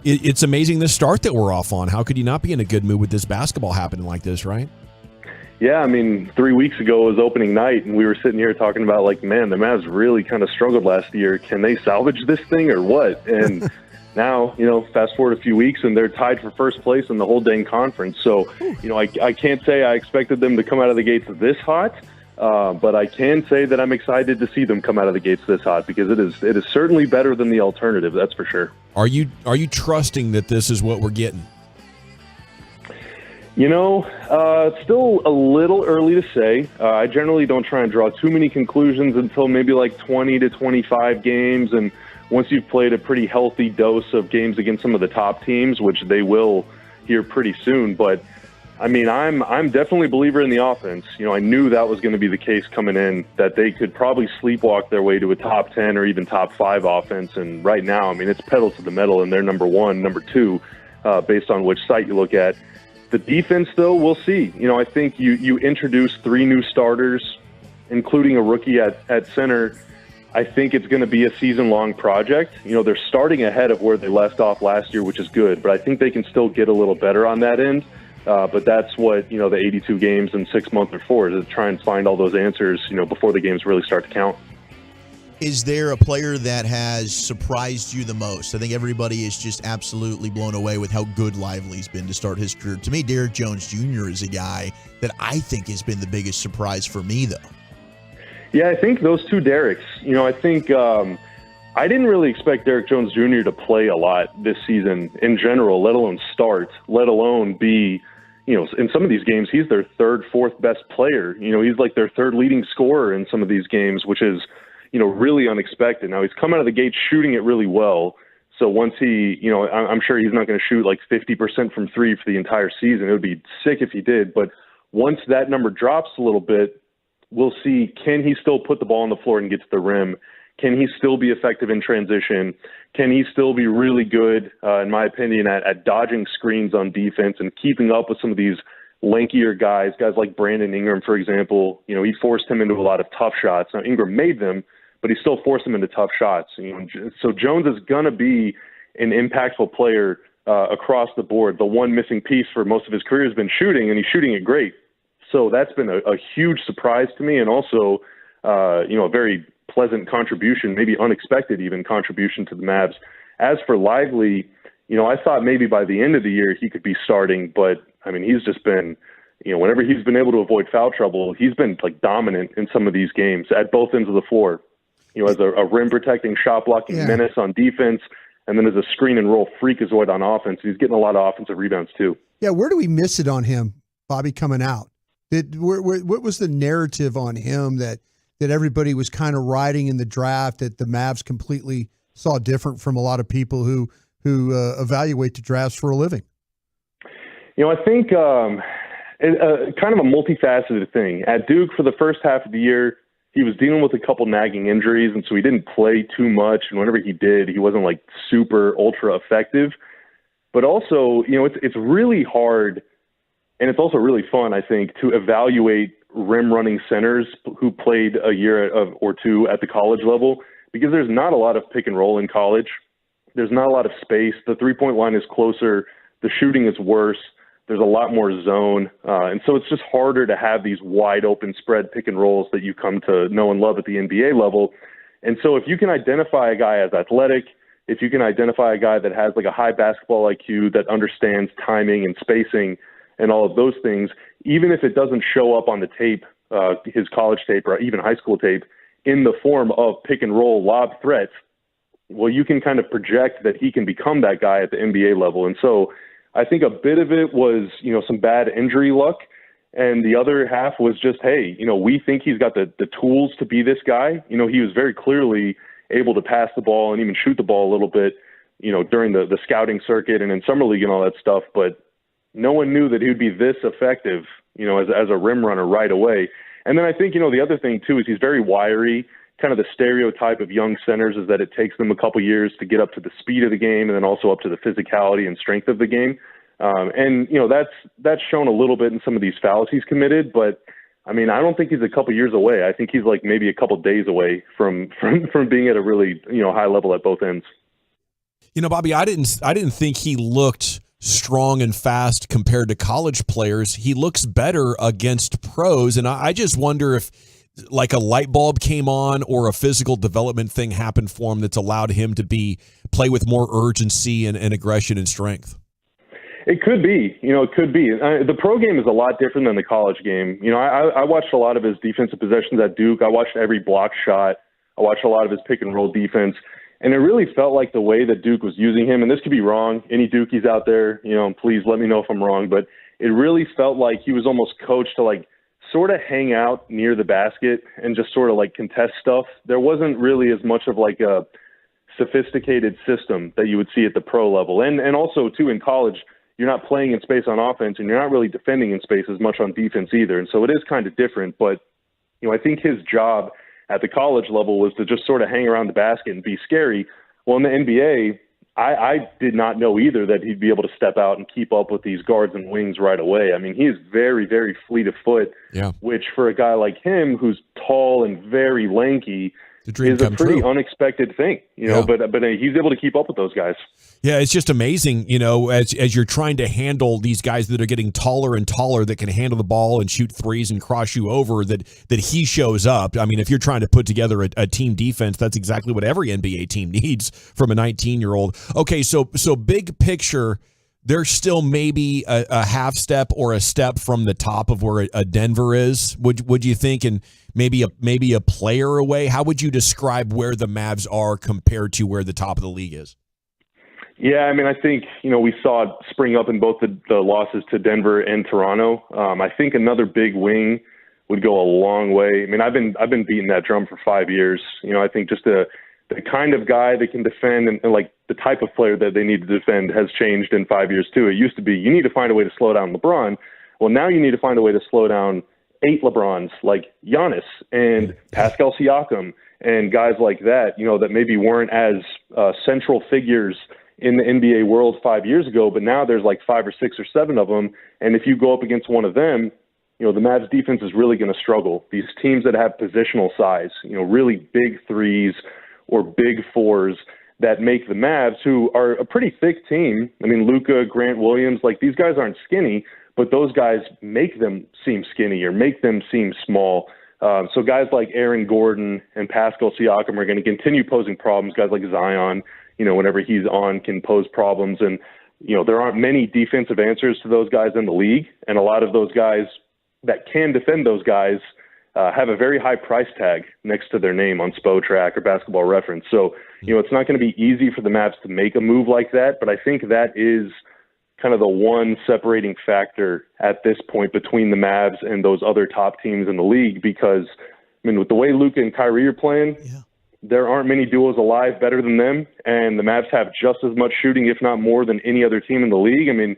it's amazing the start that we're off on. How could you not be in a good mood with this basketball happening like this, right? Yeah, I mean, 3 weeks ago was opening night, and we were sitting here talking about, like, man, the Mavs really kind of struggled last year. Can they salvage this thing or what? And now, fast forward a few weeks, and they're tied for first place in the whole dang conference. So, I can't say I expected them to come out of the gates this hot, but I can say that I'm excited to see them come out of the gates this hot, because it is certainly better than the alternative, that's for sure. Are you trusting that this is what we're getting? It's still a little early to say. I generally don't try and draw too many conclusions until maybe like 20 to 25 games. And once you've played a pretty healthy dose of games against some of the top teams, which they will here pretty soon. But, I mean, I'm definitely a believer in the offense. I knew that was going to be the case coming in, that they could probably sleepwalk their way to a top 10 or even top 5 offense. And right now, I mean, it's pedal to the metal, and they're number 1, number 2, based on which site you look at. The defense, though, we'll see. I think you introduce 3 new starters, including a rookie at center. I think it's going to be a season-long project. They're starting ahead of where they left off last year, which is good, but I think they can still get a little better on that end. But that's what, the 82 games and 6 months are for, to try and find all those answers, before the games really start to count. Is there a player that has surprised you the most? I think everybody is just absolutely blown away with how good Lively's been to start his career. To me, Derek Jones Jr. is a guy that I think has been the biggest surprise for me, though. Yeah, I think those two Dereks, I think I didn't really expect Derek Jones Jr. to play a lot this season in general, let alone start, let alone be, in some of these games, he's their 3rd, 4th best player. He's like their 3rd leading scorer in some of these games, which is, really unexpected. Now, he's come out of the gate shooting it really well. So once he, I'm sure he's not going to shoot like 50% from 3 for the entire season. It would be sick if he did. But once that number drops a little bit, we'll see, can he still put the ball on the floor and get to the rim? Can he still be effective in transition? Can he still be really good, in my opinion, at dodging screens on defense and keeping up with some of these lankier guys like Brandon Ingram, for example? He forced him into a lot of tough shots. Now, Ingram made them, but he still forced him into tough shots. So Jones is going to be an impactful player across the board. The one missing piece for most of his career has been shooting, and he's shooting it great. So that's been a huge surprise to me, and also, a very pleasant contribution, maybe unexpected even contribution to the Mavs. As for Lively, I thought maybe by the end of the year he could be starting, but I mean, he's just been, whenever he's been able to avoid foul trouble, he's been like dominant in some of these games at both ends of the floor. As a rim protecting, shot blocking menace on defense, and then as a screen and roll freakazoid on offense. He's getting a lot of offensive rebounds too. Yeah, where do we miss it on him, Bobby, coming out? What was the narrative on him that everybody was kind of riding in the draft, that the Mavs completely saw different from a lot of people who evaluate the drafts for a living? I think kind of a multifaceted thing. At Duke, for the first half of the year, he was dealing with a couple nagging injuries, and so he didn't play too much. And whenever he did, he wasn't like super ultra effective. But also, it's really hard, and it's also really fun, I think, to evaluate rim running centers who played a year or two at the college level, because there's not a lot of pick and roll in college. There's not a lot of space. The 3-point line is closer. The shooting is worse. There's a lot more zone. And so it's just harder to have these wide open spread pick and rolls that you come to know and love at the NBA level. And so if you can identify a guy as athletic, if you can identify a guy that has like a high basketball IQ, that understands timing and spacing and all of those things, even if it doesn't show up on the tape, his college tape or even high school tape, in the form of pick and roll lob threats, well, you can kind of project that he can become that guy at the NBA level. And so I think a bit of it was, some bad injury luck. And the other half was just, hey, we think he's got the tools to be this guy. He was very clearly able to pass the ball and even shoot the ball a little bit, during the scouting circuit and in summer league and all that stuff. But no one knew that he would be this effective, as a rim runner right away. And then I think, the other thing too is he's very wiry. Kind of the stereotype of young centers is that it takes them a couple years to get up to the speed of the game and then also up to the physicality and strength of the game. And that's shown a little bit in some of these fouls he's committed, but I mean, I don't think he's a couple years away. I think he's like maybe a couple days away from being at a really, high level at both ends. Bobby, I didn't think he looked strong and fast compared to college players. He looks better against pros, and I just wonder if like a light bulb came on or a physical development thing happened for him that's allowed him to play with more urgency and aggression and strength. It could be, it could be. The pro game is a lot different than the college game. I watched a lot of his defensive possessions at Duke. I watched every block shot. I watched a lot of his pick and roll defense. And it really felt like the way that Duke was using him, and this could be wrong. Any Dukies out there, please let me know if I'm wrong. But it really felt like he was almost coached to like sort of hang out near the basket and just sort of like contest stuff. There wasn't really as much of like a sophisticated system that you would see at the pro level. And also too in college, you're not playing in space on offense and you're not really defending in space as much on defense either. And so it is kind of different, but I think his job at the college level was to just sort of hang around the basket and be scary. Well, in the NBA, I did not know either that he'd be able to step out and keep up with these guards and wings right away. I mean, he is very, very fleet of foot, which for a guy like him who's tall and very lanky is a pretty unexpected thing, but he's able to keep up with those guys. Yeah, it's just amazing, as you're trying to handle these guys that are getting taller and taller that can handle the ball and shoot threes and cross you over, that he shows up. I mean, if you're trying to put together a team defense, that's exactly what every NBA team needs from a 19-year-old. Okay, so big picture, there's still maybe a half step or a step from the top of where a Denver is. Would you think, and maybe a player away? How would you describe where the Mavs are compared to where the top of the league is? Yeah, I mean, I think, we saw it spring up in both the losses to Denver and Toronto. I think another big wing would go a long way. I mean, I've been beating that drum for 5 years. I think just the kind of guy that can defend and like the type of player that they need to defend has changed in 5 years too. It used to be you need to find a way to slow down LeBron. Well, now you need to find a way to slow down 8 LeBrons like Giannis and Pascal Siakam and guys like that, that maybe weren't as central figures in the NBA world 5 years ago, but now there's like 5 or 6 or 7 of them. And if you go up against one of them, the Mavs defense is really going to struggle. These teams that have positional size, really big threes or big fours that make the Mavs, who are a pretty thick team. I mean, Luka, Grant Williams, like these guys aren't skinny, but those guys make them seem skinny or make them seem small. So guys like Aaron Gordon and Pascal Siakam are going to continue posing problems. Guys like Zion, whenever he's on, can pose problems. And, there aren't many defensive answers to those guys in the league. And a lot of those guys that can defend those guys have a very high price tag next to their name on Spotrac or Basketball Reference. So, it's not going to be easy for the Mavs to make a move like that. But I think that is kind of the one separating factor at this point between the Mavs and those other top teams in the league, because, I mean, with the way Luka and Kyrie are playing, there aren't many duos alive better than them, and the Mavs have just as much shooting, if not more, than any other team in the league. I mean,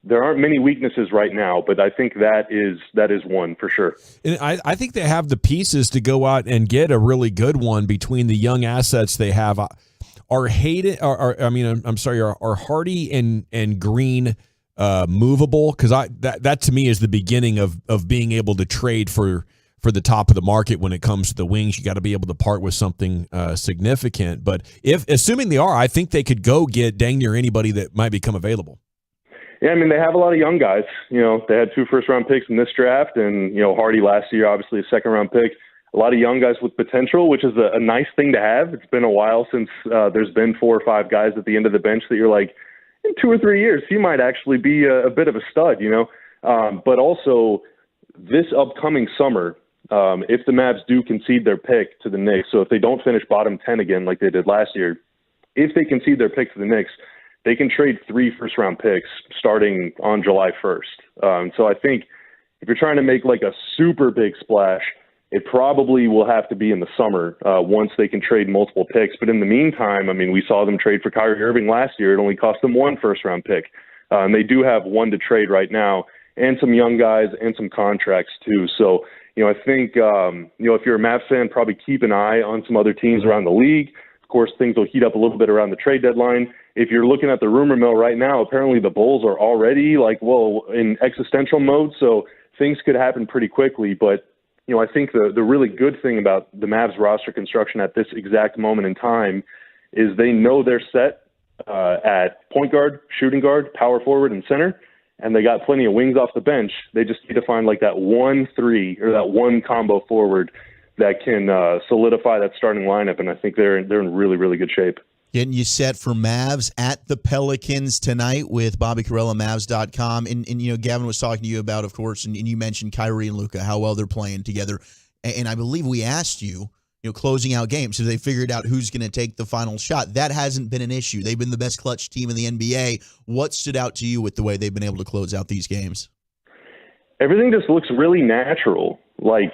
there aren't many weaknesses right now, but I think that is one for sure. And I think they have the pieces to go out and get a really good one between the young assets they have. Are Hardy and Green movable? Because that to me is the beginning of being able to trade for the top of the market when it comes to the wings. You got to be able to part with something significant. But assuming they are, I think they could go get dang near anybody that might become available. Yeah, I mean, they have a lot of young guys. They had 2 first-round picks in this draft, and, Hardy last year, obviously a second-round pick. A lot of young guys with potential, which is a nice thing to have. It's been a while since there's been 4 or 5 guys at the end of the bench that you're like, in 2 or 3 years, he might actually be a bit of a stud, But also, this upcoming summer, if the Mavs do concede their pick to the Knicks, so if they don't finish bottom 10 again like they did last year, if they concede their pick to the Knicks, they can trade 3 first-round picks starting on July 1st. So I think if you're trying to make like a super big splash, it probably will have to be in the summer once they can trade multiple picks. But in the meantime, I mean, we saw them trade for Kyrie Irving last year. It only cost them 1 first-round pick. And they do have 1 to trade right now, and some young guys and some contracts too. So, I think, if you're a Mavs fan, probably keep an eye on some other teams around the league. Of course, things will heat up a little bit around the trade deadline. If you're looking at the rumor mill right now, apparently the Bulls are already in existential mode. So things could happen pretty quickly. But, I think the really good thing about the Mavs roster construction at this exact moment in time is they know they're set at point guard, shooting guard, power forward, and center. And they got plenty of wings off the bench. They just need to find like that 1-3 or that one combo forward that can solidify that starting lineup. And I think they're in really, really good shape. Getting you set for Mavs at the Pelicans tonight with Bobby Carella, Mavs.com. And Gavin was talking to you about, of course, and you mentioned Kyrie and Luka, how well they're playing together. And I believe we asked you, closing out games, have they figured out who's going to take the final shot? That hasn't been an issue. They've been the best clutch team in the NBA. What stood out to you with the way they've been able to close out these games? Everything just looks really natural. Like,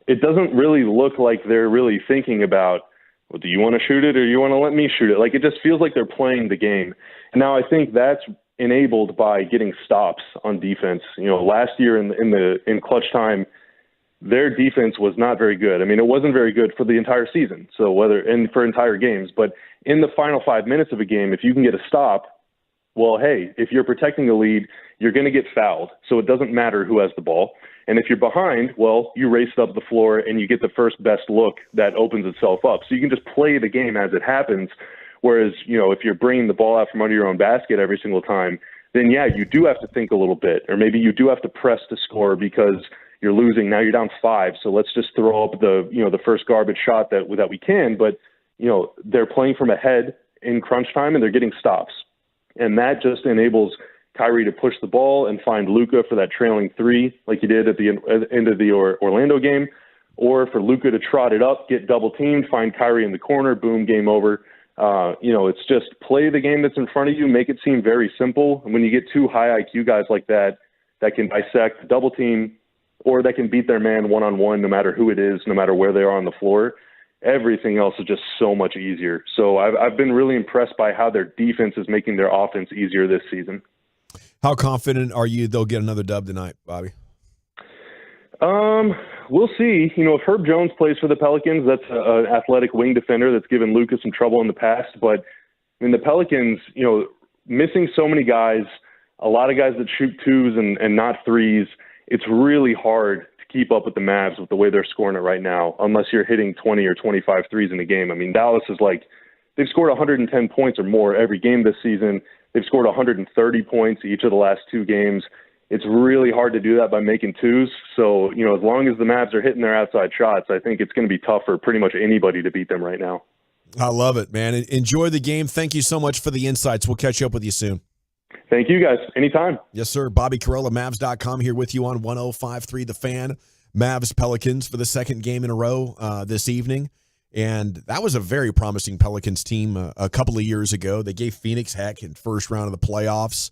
it doesn't really look like they're really thinking about, well, do you want to shoot it or do you want to let me shoot it? Like, it just feels like they're playing the game. And now I think that's enabled by getting stops on defense. Last year in clutch time, their defense was not very good. I mean, it wasn't very good for the entire season. So for entire games, but in the final 5 minutes of a game, if you can get a stop, well, hey, if you're protecting the lead, you're going to get fouled. So it doesn't matter who has the ball. And if you're behind, well, you race up the floor and you get the first best look that opens itself up. So you can just play the game as it happens. Whereas, if you're bringing the ball out from under your own basket every single time, then yeah, you do have to think a little bit, or maybe you do have to press to score because you're losing. Now you're down 5. So let's just throw up the first garbage shot that we can. But, they're playing from ahead in crunch time and they're getting stops. And that just enables Kyrie to push the ball and find Luka for that trailing 3 like he did at the end of the Orlando game, or for Luka to trot it up, get double teamed, find Kyrie in the corner, boom, game over. It's just play the game that's in front of you, make it seem very simple. And when you get 2 high IQ guys like that can dissect, double team, or that can beat their man one-on-one, no matter who it is, no matter where they are on the floor, everything else is just so much easier. So I've been really impressed by how their defense is making their offense easier this season. How confident are you they'll get another dub tonight, Bobby? We'll see. If Herb Jones plays for the Pelicans, that's an athletic wing defender that's given Luka some trouble in the past. But the Pelicans, missing so many guys, a lot of guys that shoot 2s and not 3s, it's really hard to keep up with the Mavs with the way they're scoring it right now, unless you're hitting 20 or 25 threes in a game. I mean, Dallas is they've scored 110 points or more every game this season. They've scored 130 points each of the last 2 games. It's really hard to do that by making 2s. So, as long as the Mavs are hitting their outside shots, I think it's going to be tough for pretty much anybody to beat them right now. I love it, man. Enjoy the game. Thank you so much for the insights. We'll catch up with you soon. Thank you, guys. Anytime. Yes, sir. Bobby Carella, Mavs.com, here with you on 105.3 The Fan. Mavs Pelicans for the second game in a row this evening. And that was a very promising Pelicans team a couple of years ago. They gave Phoenix heck in first round of the playoffs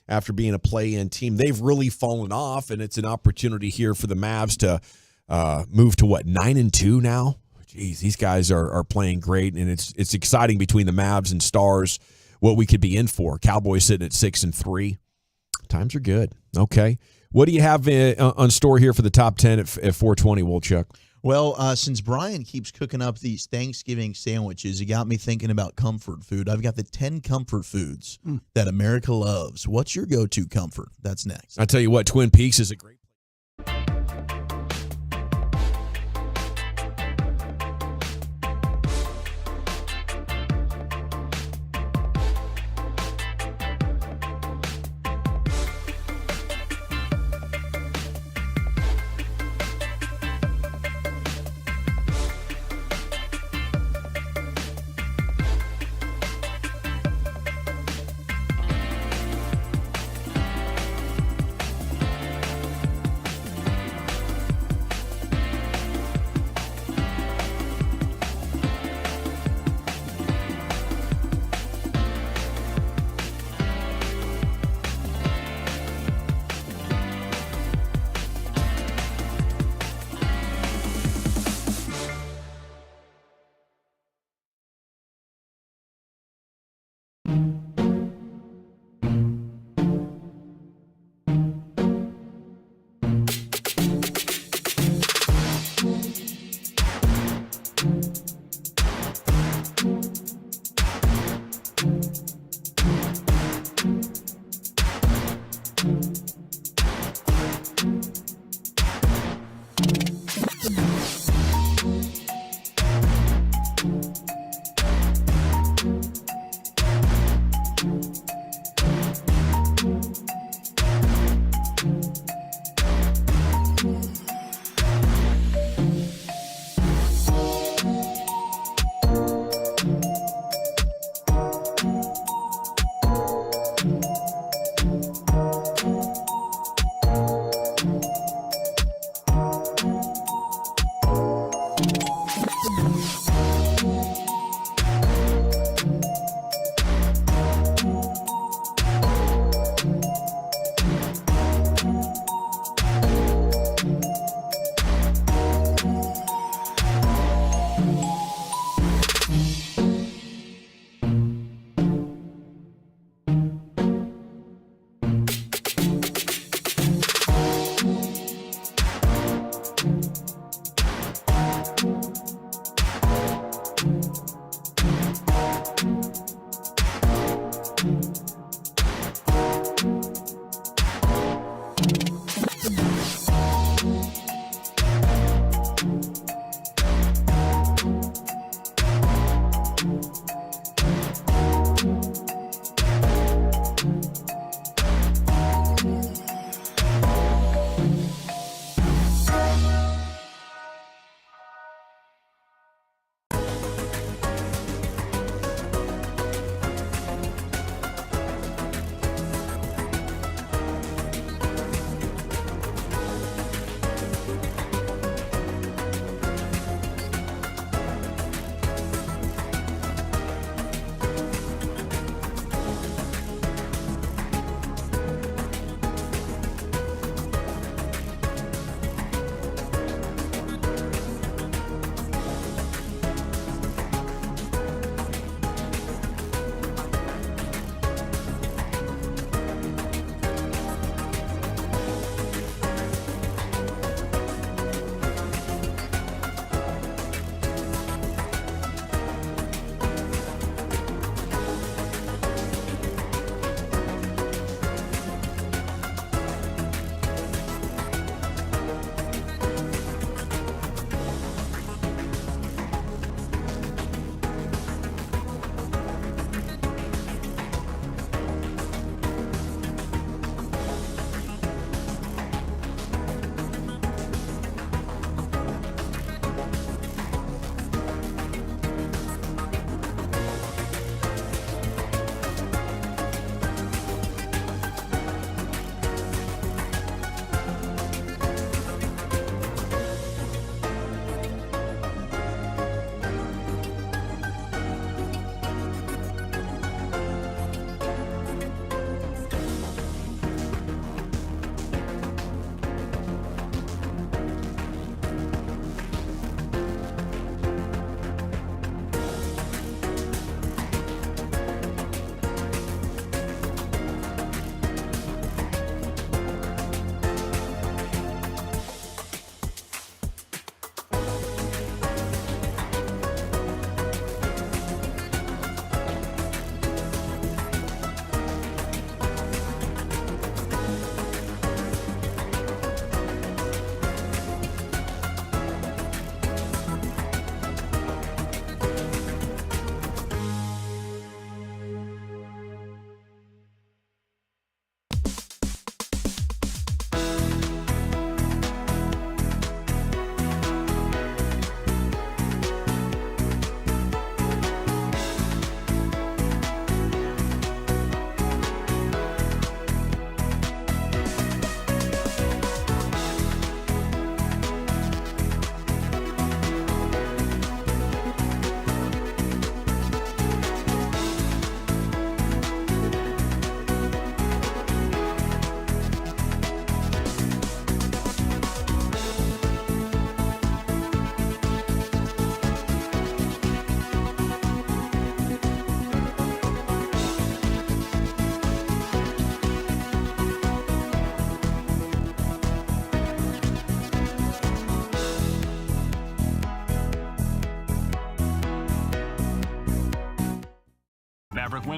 after being a play-in team. They've really fallen off, and it's an opportunity here for the Mavs to move to, 9-2 now? Jeez, these guys are playing great, and it's exciting between the Mavs and Stars what we could be in for. Cowboys sitting at 6-3. Times are good. Okay. What do you have on store here for the top 10 at 420, Wolchuk? Well, since Brian keeps cooking up these Thanksgiving sandwiches, it got me thinking about comfort food. I've got the 10 comfort foods that America loves. What's your go-to comfort? That's next. I tell you what, Twin Peaks is a great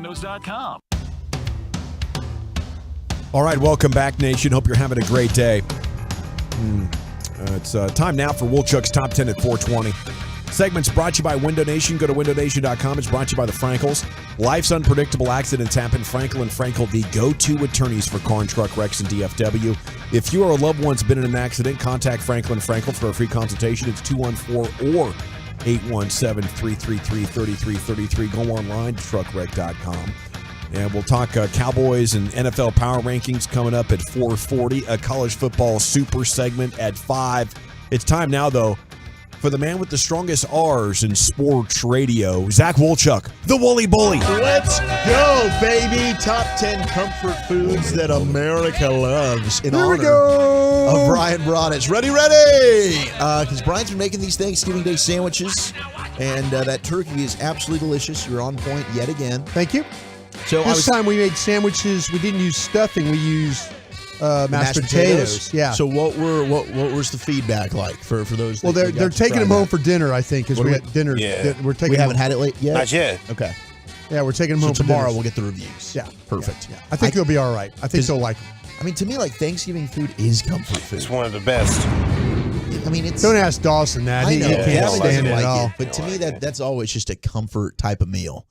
SuperWindows.com. All right, welcome back, Nation. Hope you're having a great day. It's time now for Woolchuck's Top 10 at 420. Segment's brought to you by Window Nation. Go to windownation.com. It's brought to you by the Frankels. Life's unpredictable accidents happen. Frankel and Frankel, the go-to attorneys for car and truck wrecks in DFW. If you or a loved one's been in an accident, contact Frankel and Frankel for a free consultation. It's 214 or 817-333-3333. Go online to truckwreck.com. And we'll talk Cowboys and NFL power rankings coming up at 4:40. A college football super segment at 5. It's time now, though, for the man with the strongest R's in sports radio, Zach Wolchuk, the Wooly Bully. Let's go, baby. Top 10 comfort foods that America loves in Here we honor go. of Brian Broadus. Ready? Because Brian's been making these Thanksgiving Day sandwiches, and that turkey is absolutely delicious. You're on point yet again. Thank you. So this time we made sandwiches. We didn't use stuffing. We used mashed potatoes. Yeah. So what was the feedback like for those? Well, they're taking them home for dinner, I think, because we had dinner. Yeah. We haven't had it late yet. Not yet. Okay. Yeah, we're taking them home tomorrow. for dinner. We'll get the reviews. Yeah. Perfect. Yeah. I think they'll be all right. I think they'll like them. I mean, to me, like Thanksgiving food is comfort food. It's one of the best. I mean, it's. Don't ask Dawson that. I know. He can't stand it at all. But to me, that's always just a comfort type of meal.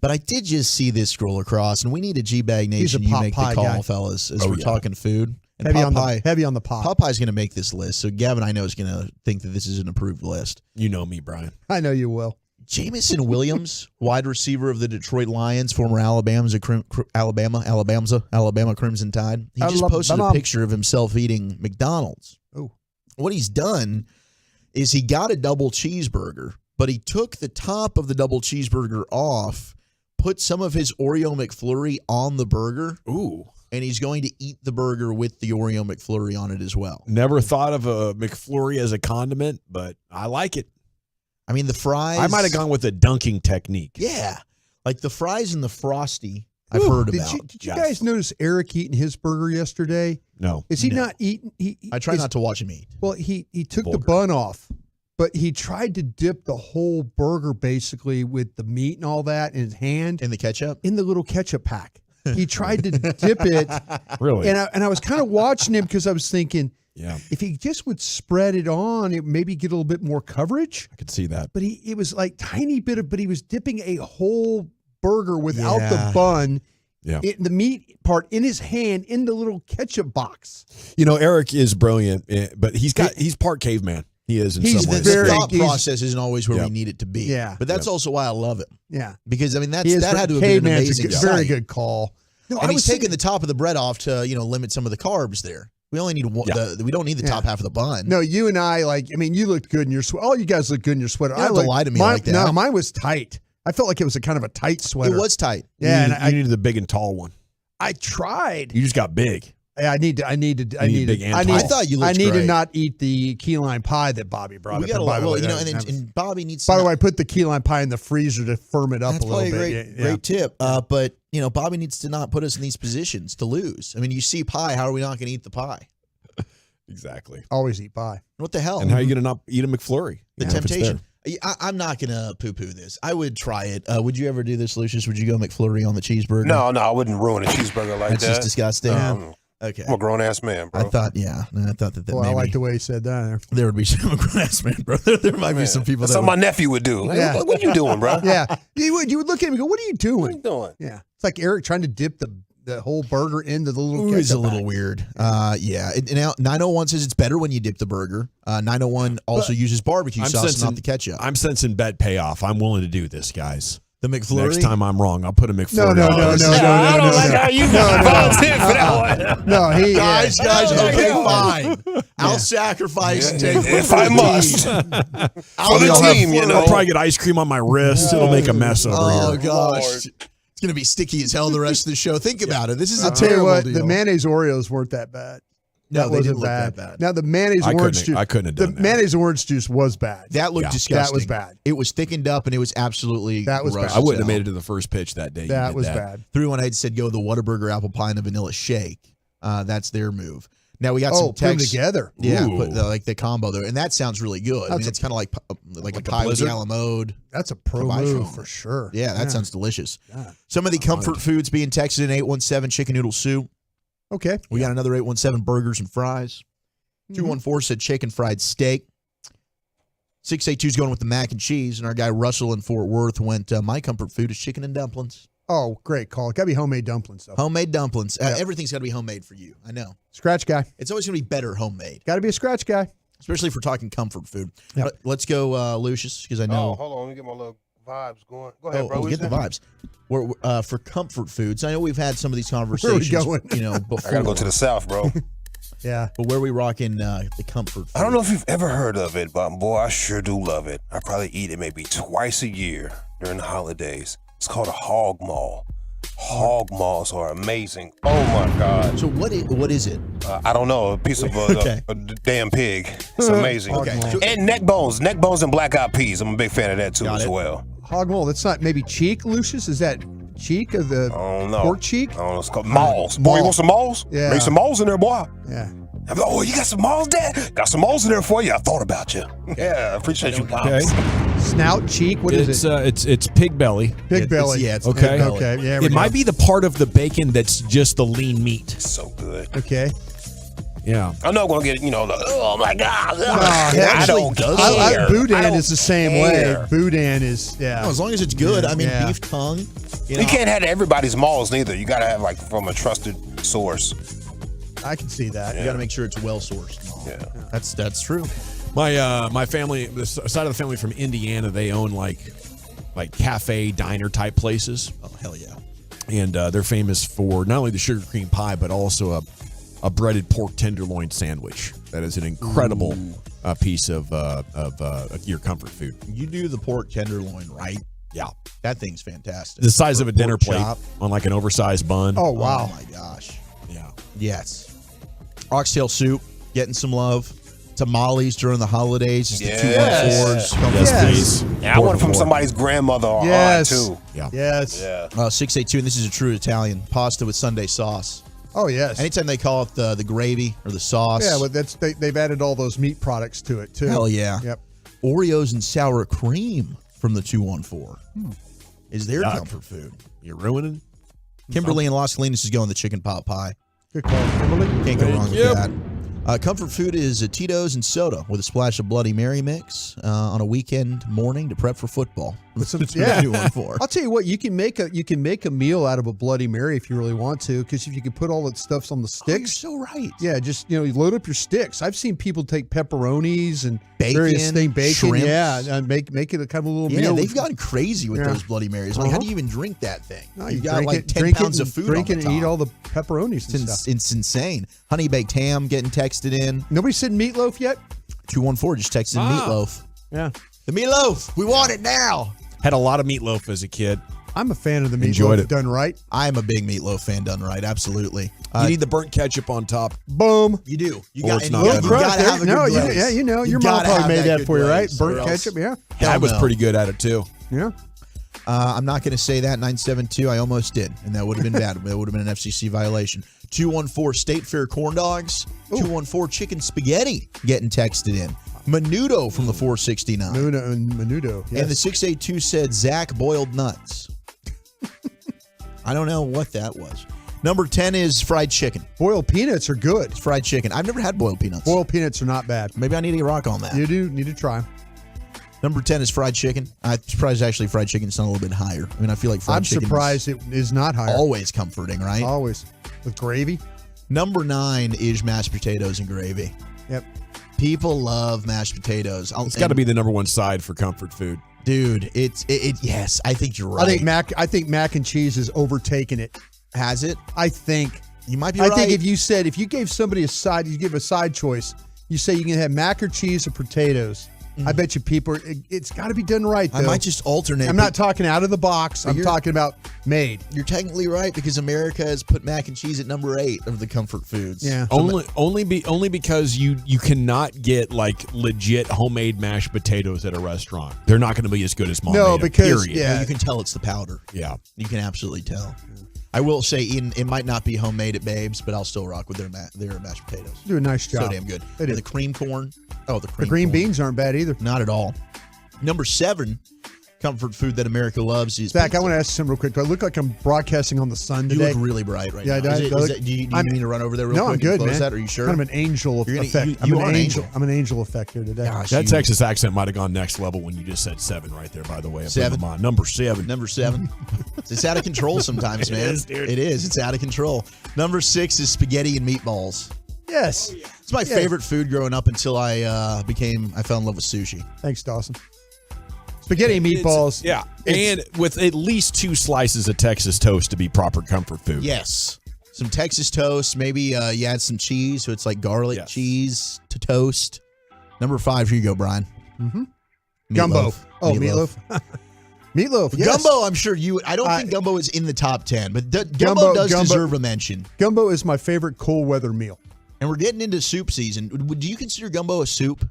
But I did just see this scroll across, and we need a G-Bag Nation. You make the call, guy. fellas, as we're talking food. And Heavy Popeye, on the pot. Popeye's going to make this list, so Gavin, I know, is going to think that this is an approved list. You know me, Brian. I know you will. Jamison Williams, wide receiver of the Detroit Lions, former Alabama Crimson Tide. He just posted a picture of himself eating McDonald's. Oh. What he's done is he got a double cheeseburger, but he took the top of the double cheeseburger off, put some of his Oreo McFlurry on the burger. Ooh. And he's going to eat the burger with the Oreo McFlurry on it as well. Never thought of a McFlurry as a condiment, but I like it. I mean, the fries. I might have gone with a dunking technique. Yeah. Like the fries and the Frosty, I've heard about. Did you guys notice Eric eating his burger yesterday? No. Is he not eating? I try not to watch him eat. Well, he took the bun off, but he tried to dip the whole burger basically with the meat and all that in his hand. In the ketchup? In the little ketchup pack. He tried to dip it. Really? And I was kind of watching him because I was thinking, yeah, if he just would spread it on, it maybe get a little bit more coverage. I could see that. But it was like tiny bit of, but he was dipping a whole burger without the bun. Yeah. The meat part in his hand in the little ketchup box. You know, Eric is brilliant, but he's part caveman. He is in some ways. The thought process isn't always where we need it to be. Yeah. But that's also why I love him. Yeah. Because, I mean, that had to have been an amazing sight. Very good call. No, and he's taking the top of the bread off to, limit some of the carbs there. We only need one. We don't need the top half of the bun. No, you and I, you looked good in your sweater. All you guys look good in your sweater. You don't have to lie to me like that. No, mine was tight. I felt like it was a kind of a tight sweater. It was tight. Yeah, you needed the big and tall one. I tried. You just got big. I need to not eat the key lime pie that Bobby brought. We got a lot. Well, and Bobby needs. By the way, I put the key lime pie in the freezer to firm it up a little bit. Great tip. But Bobby needs to not put us in these positions to lose. I mean, you see pie. How are we not going to eat the pie? Exactly. Always eat pie. What the hell? And how are you going to not eat a McFlurry? The temptation. I'm not going to poo-poo this. I would try it. Would you ever do this, Lucius? Would you go McFlurry on the cheeseburger? No, I wouldn't ruin a cheeseburger like that. That's just disgusting. Okay. I'm a grown-ass man, bro. I thought that Well, I like the way he said that. There would be some grown-ass man, bro. There might be some people That's that something my nephew would do. Yeah. What are you doing, bro? Yeah. You would look at him and go, what are you doing? What are you doing? Yeah. It's like Eric trying to dip the whole burger into the little ketchup It's a little pack. weird. Yeah. Now 901 says it's better when you dip the burger. 901 also uses barbecue sauce, not the ketchup. I'm sensing bet payoff. I'm willing to do this, guys. The McFlurry? Next time I'm wrong, I'll put a McFlurry No. on. I don't like how you volunteered for that one. No, guys, okay, fine. I'll sacrifice and take if I must. For the team, I'll probably get ice cream on my wrist. It'll make a mess over here. Oh, gosh. It's going to be sticky as hell the rest of the show. Think about it. This is I'll a tell you terrible what, deal. the mayonnaise Oreos weren't that bad. No, they didn't wasn't look that bad. Now the mayonnaise orange juice. I couldn't have done that. Mayonnaise orange juice was bad. That looked disgusting. That was bad. It was thickened up, and it was absolutely gross. bad. I wouldn't have made it to the first pitch that day. That was bad. 318 said go the Whataburger apple pie and a vanilla shake. That's their move. Now we got some put them text together. Yeah, Ooh. put the combo there, and that sounds really good. I mean, it's kind of like a pie with the a la mode. That's a pro move for sure. Yeah, that sounds delicious. God. Some of the comfort foods being texted in 817 chicken noodle soup. Okay. We got another 817 burgers and fries. 214 said chicken fried steak. 682 is going with the mac and cheese, and our guy Russell in Fort Worth went, my comfort food is chicken and dumplings. Oh, great call. Got to be homemade dumplings, though. Homemade dumplings. Everything's got to be homemade for you. I know. Scratch guy. It's always going to be better homemade. Got to be a scratch guy. Especially if we're talking comfort food. Yep. Let's go, Lucius, because I know. Oh, hold on. Let me get my little vibes going. Go ahead, bro. Get the vibes. We're, for comfort foods, I know we've had some of these conversations. Where are we going? Before. I got to go to the South, bro. Yeah. But where we rocking the comfort food? I don't know if you've ever heard of it, but boy, I sure do love it. I probably eat it maybe twice a year during the holidays. It's called a hog maw. Hog maws are amazing. Oh my God. So what is it? I don't know. A piece of a damn pig. It's amazing. Okay. And neck bones and black-eyed peas. I'm a big fan of that too as well. Hog maw. That's not maybe cheek, Lucius? Is that cheek of the pork cheek? I don't know. It's called malls. Boy, you want some malls? Yeah. Make some malls in there, boy. Yeah. I'm like, oh, you got some malls, Dad? Got some malls in there for you. I thought about you. Yeah, I appreciate you, Pops. Snout, cheek, what is it? It's pig belly. Pig belly. Yeah, it's Okay. pig belly. Okay, yeah. It might be the part of the bacon that's just the lean meat. So good. Okay. Yeah. I'm not going to get, oh my God. I don't care. Boudin is the same way. Boudin is, No, as long as it's good. I mean, Yeah. beef tongue. You can't have everybody's malls neither. You got to have from a trusted source. I can see that. You got to make sure it's well sourced. Yeah. That's true. My family, the side of the family from Indiana, they own like cafe diner type places. Oh hell yeah! And they're famous for not only the sugar cream pie but also a breaded pork tenderloin sandwich. That is an incredible piece of your comfort food. You do the pork tenderloin right. Yeah, that thing's fantastic. The size of a dinner plate chop. on like an oversized bun. Oh wow! Oh my gosh! Yeah. Yes. Oxtail soup getting some love. Tamales during the holidays. It's the 214s. Yes, please. Yeah, I want it from somebody's grandmother or aunt too. Yeah. Yes. Yeah. 682, and this is a true Italian pasta with Sunday sauce. Oh yes. Anytime they call it the gravy or the sauce. Yeah, but they've added all those meat products to it too. Hell yeah. Yep. Oreos and sour cream from the 214 is their Yuck. comfort food. You're ruining. Kimberly in Las Colinas is going the chicken pot pie. Good call, Kimberly. Can't go wrong Yep. with that. Comfort food is Tito's and soda with a splash of Bloody Mary mix on a weekend morning to prep for football. Yeah. 214. I'll tell you what, you can make a meal out of a Bloody Mary if you really want to, because if you can put all that stuff on the sticks. You're so right. Yeah, just you load up your sticks. I've seen people take pepperonis and Bacon, various things, bacon, shrimps. yeah, and make it a kind of a little Yeah, meal. they've gone crazy with Yeah. those Bloody Marys. Like, how do you even drink that thing? No, You've you got drink like it, 10 drink pounds it, of food drink on it, the and eat top. all the pepperonis and stuff. It's insane. Honey baked ham getting texted in. Nobody said meatloaf yet? 214 just texted in meatloaf. Yeah. The meatloaf. We want it now. Had a lot of meatloaf as a kid. I'm a fan of the Enjoyed meatloaf it. done right. I'm a big meatloaf fan done right. Absolutely. You need the burnt ketchup on top. Boom. You do. You Or got it's and not you good. gotta have a No, good you, glaze. yeah, your mom gotta probably have made that good for you, right? glaze, Burnt or else- ketchup, yeah. I was no. pretty good at it too. Yeah. I'm not going to say that. 972. I almost did, and that would have been bad. That would have been an FCC violation. 214 State Fair corn dogs. 214 chicken spaghetti getting texted in. Menudo from the 469. Menudo. Yes. And the 682 said Zach boiled nuts. I don't know what that was. Number 10 is fried chicken. Boiled peanuts are good. It's fried chicken. I've never had boiled peanuts. Boiled peanuts are not bad. Maybe I need to get rock on that. You do need to try. Number 10 is fried chicken. I'm surprised actually fried chicken's not a little bit higher. I mean, I feel like fried I'm chicken surprised it is not higher. always comforting, right? Always. With gravy. Number 9 is mashed potatoes and gravy. Yep. People love mashed potatoes. It's got to be the number one side for comfort food. Dude, it yes, I think you're right. I think mac and cheese has overtaken it. Has it? I think. You might be I right. think if you gave somebody you give a side choice, you say you can have mac or cheese or potatoes. I bet you people, it's got to be done right, though. I might just alternate. I'm not talking out of the box. I'm talking about made. You're technically right because America has put mac and cheese at number 8 of the comfort foods. Yeah. Only because you cannot get like legit homemade mashed potatoes at a restaurant. They're not going to be as good as mom. No, because period. yeah, you can tell it's the powder. Yeah. You can absolutely tell. I will say it might not be homemade at Babe's, but I'll still rock with their mashed potatoes. Do a nice job. So damn good. They do. And the cream corn. Oh, the The green beans aren't bad either. Not at all. Number 7, comfort food that America loves is Zach, pizza. I want to ask you something real quick. Do I look like I'm broadcasting on the sun You today? look really bright right Yeah, now. Do you need me to run over there real no, quick? I'm good, and close man. that? Are you sure? Kind of an angel You're gonna- effect. you I'm are an an angel. angel. I'm an angel effect here today. That Texas accent might have gone next level when you just said 7 right there, by the way. I put 7? them on. Number 7. Number 7. It's out of control sometimes, man. It is, dude. It is. It's out of control. Number 6 is spaghetti and meatballs. Yes. It's my favorite food growing up until I fell in love with sushi. Thanks, Dawson. Spaghetti and meatballs. Yeah. And with at least 2 slices of Texas toast to be proper comfort food. Yes. Some Texas toast. Maybe you add some cheese, so it's like garlic cheese to toast. Number 5, here you go, Brian. Mm-hmm. Meatloaf. Gumbo. Oh, meatloaf. Meatloaf. Yes. Gumbo, I'm sure I don't think gumbo is in the top 10, but gumbo does deserve a mention. Gumbo is my favorite cold weather meal. And we're getting into soup season. Do you consider gumbo a soup?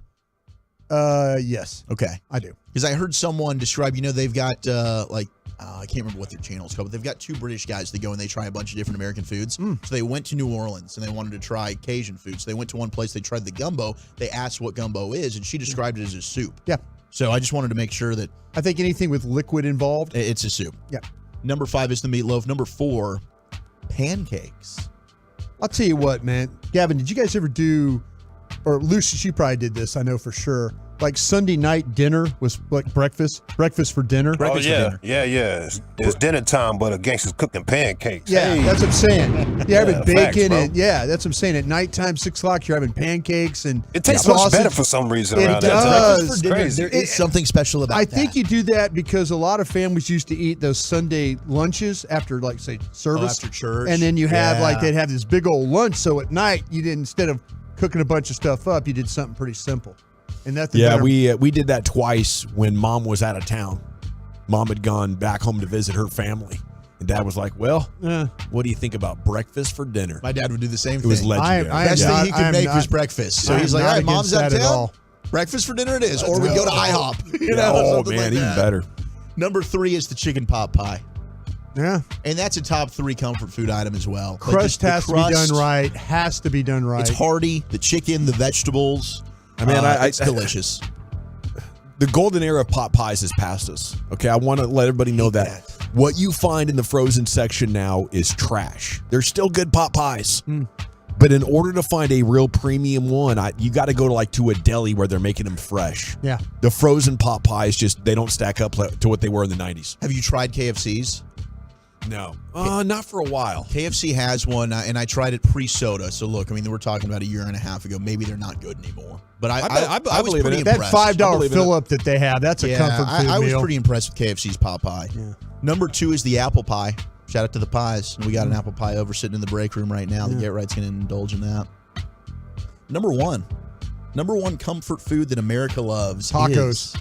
Yes. Okay. I do. Because I heard someone describe, they've got I can't remember what their channel is called, but they've got 2 British guys that go and they try a bunch of different American foods. So they went to New Orleans and they wanted to try Cajun food. So they went to one place, they tried the gumbo. They asked what gumbo is, and she described it as a soup. Yeah. So I just wanted to make sure that I think anything with liquid involved, it's a soup. Yeah. Number 5 is the meatloaf. Number 4, pancakes. I'll tell you what, man. Gavin, did you guys ever do, or Lucius, you probably did this, I know for sure. Like Sunday night dinner was like breakfast for dinner. Oh, yeah. Yeah. It's dinner time, but a gangster's cooking pancakes. Yeah, that's what I'm saying. You're having facts, bacon, bro. and that's what I'm saying. At nighttime, 6 o'clock, you're having pancakes and It tastes sausage. much better for some reason It around that does. time. It's crazy. There is something special about I that. think you do that because a lot of families used to eat those Sunday lunches after, like, say, service. after church. And then you have, Yeah. they'd have this big old lunch. So at night, you did, instead of cooking a bunch of stuff up, you did something pretty simple. And that's we did that twice when Mom was out of town. Mom had gone back home to visit her family. And Dad was like, well, what do you think about breakfast for dinner? My dad would do the same thing. It was legendary. Best thing he could make was breakfast. So he's like, all right, Mom's out of town. Breakfast for dinner it is. Or we go to IHOP. Oh, something man, like even that. better. Number 3 is the chicken pot pie. Yeah. And that's a top 3 comfort food item as well. Crust has to be done right. Has to be done right. It's hearty. The chicken, the vegetables. I mean, it's delicious. The golden era of pot pies has passed us. Okay, I want to let everybody know that. What you find in the frozen section now is trash. There's still good pot pies. But in order to find a real premium one, you got to go to a deli where they're making them fresh. Yeah. The frozen pot pies they don't stack up to what they were in the 90s. Have you tried KFC's? No. Not for a while. KFC has one, and I tried it pre-soda. So look, I mean, we're talking about a year and a half ago. Maybe they're not good anymore. But I was believe in pretty it. That impressed. $5 fill-up that they have, that's a comfort food I was meal. pretty impressed with KFC's pot pie. Yeah. Number 2 is the apple pie. Shout out to the pies. We got an apple pie over sitting in the break room right now. The Get Right's going to indulge in that. Number 1 comfort food that America loves Tacos. is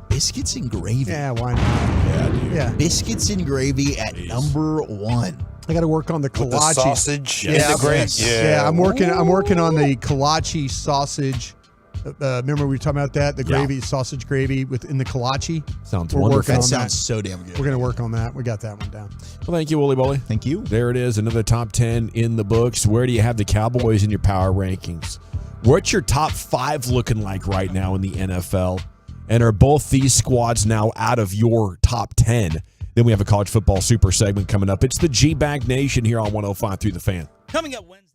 biscuits and gravy. Yeah, why not? Yeah, dude. Yeah. Biscuits and gravy at number 1. I got to work on the With the kolache sausage and the gravy. Yeah, I'm working on the kolache sausage. Remember we were talking about that, the gravy, sausage gravy in the kolache. Sounds We're wonderful. working on That sounds so damn good. We're going to work on that. We got that one down. Well, thank you, Wooly Bully. Thank you. There it is, another top 10 in the books. Where do you have the Cowboys in your power rankings? What's your top 5 looking like right now in the NFL? And are both these squads now out of your top 10? Then we have a college football super segment coming up. It's the G-Bag Nation here on 105 through the Fan. Coming up Wednesday.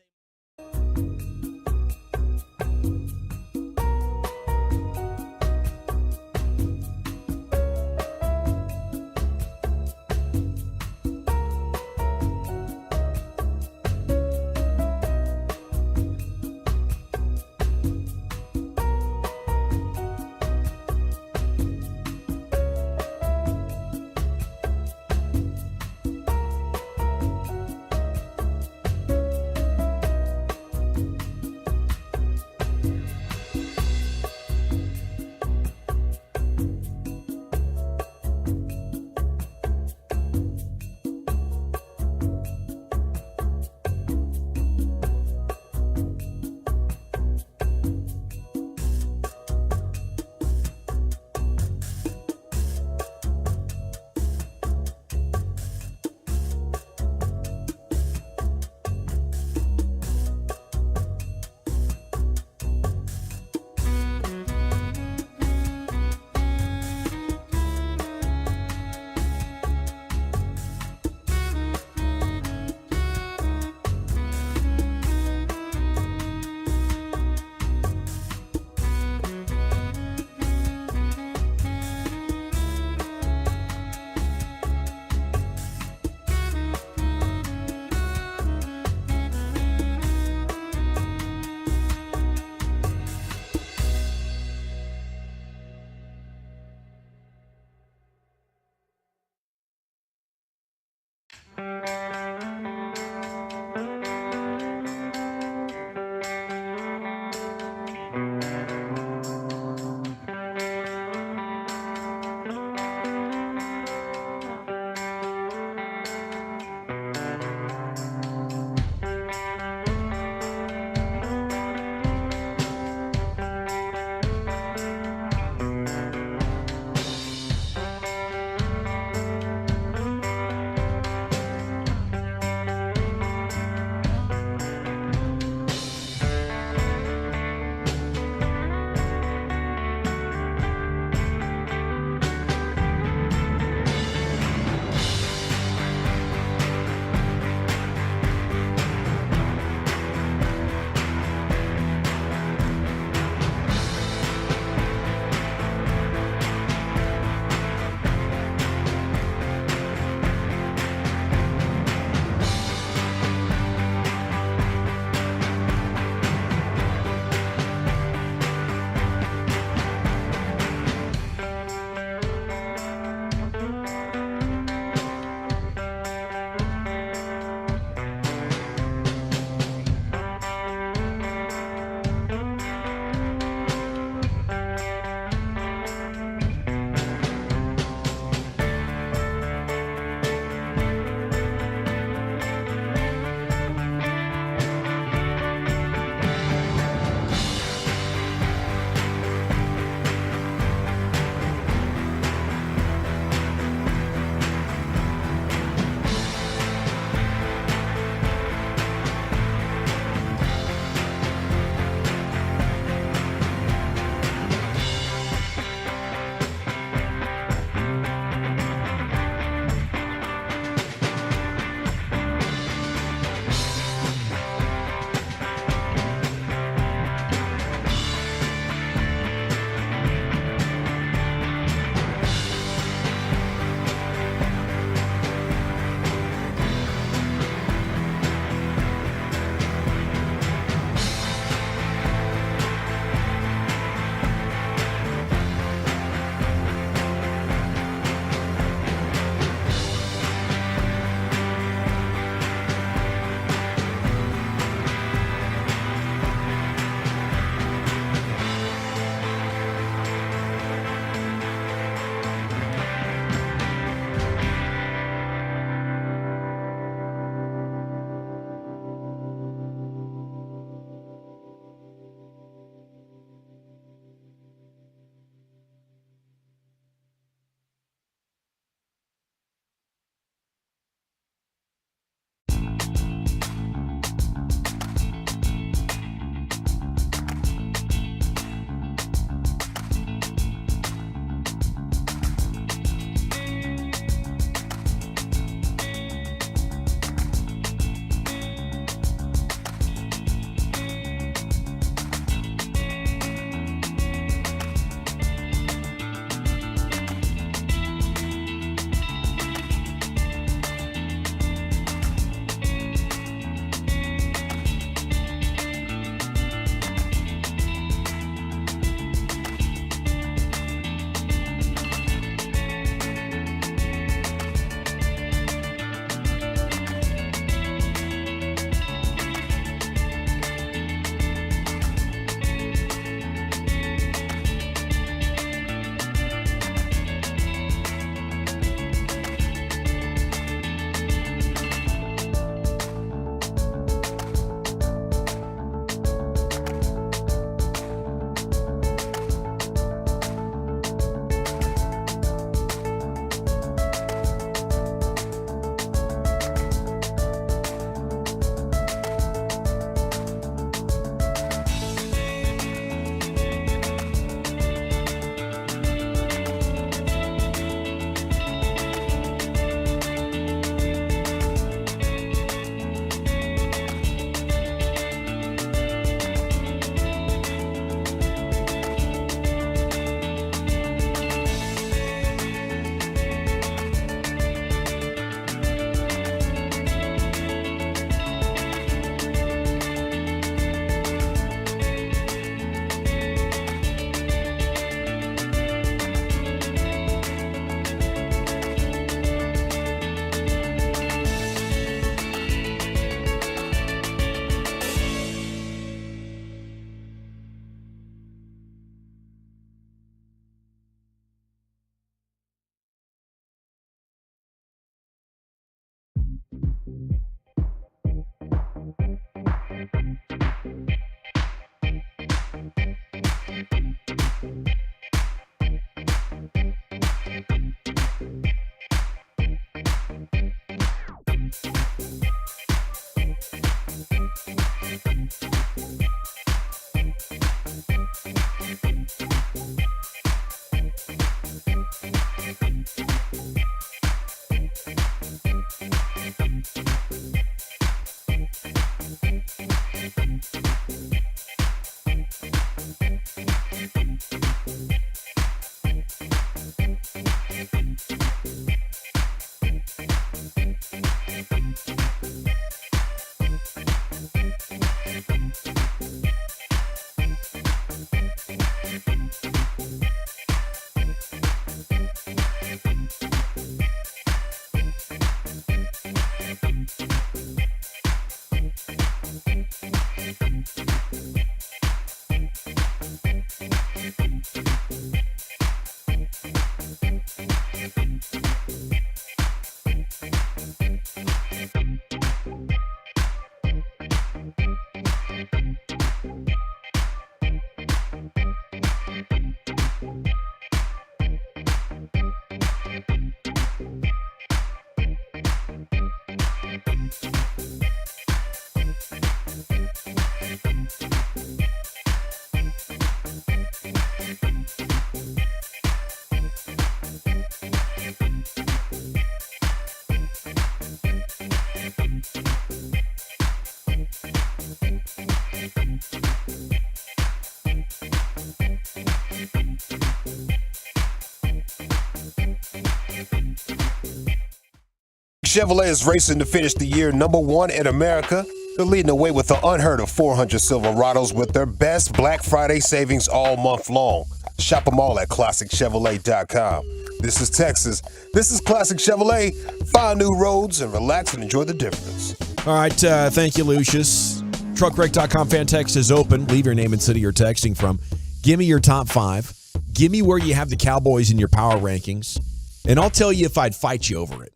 Chevrolet is racing to finish the year #1 in America. They're leading the way with the unheard of 400 Silverados with their best Black Friday savings all month long. Shop them all at ClassicChevrolet.com. This is Texas. This is Classic Chevrolet. Find new roads and relax and enjoy the difference. All right, thank you, Lucius. TruckWreck.com fan text is open. Leave your name and city you're texting from. Give me your top 5. Give me where you have the Cowboys in your power rankings, and I'll tell you if I'd fight you over it.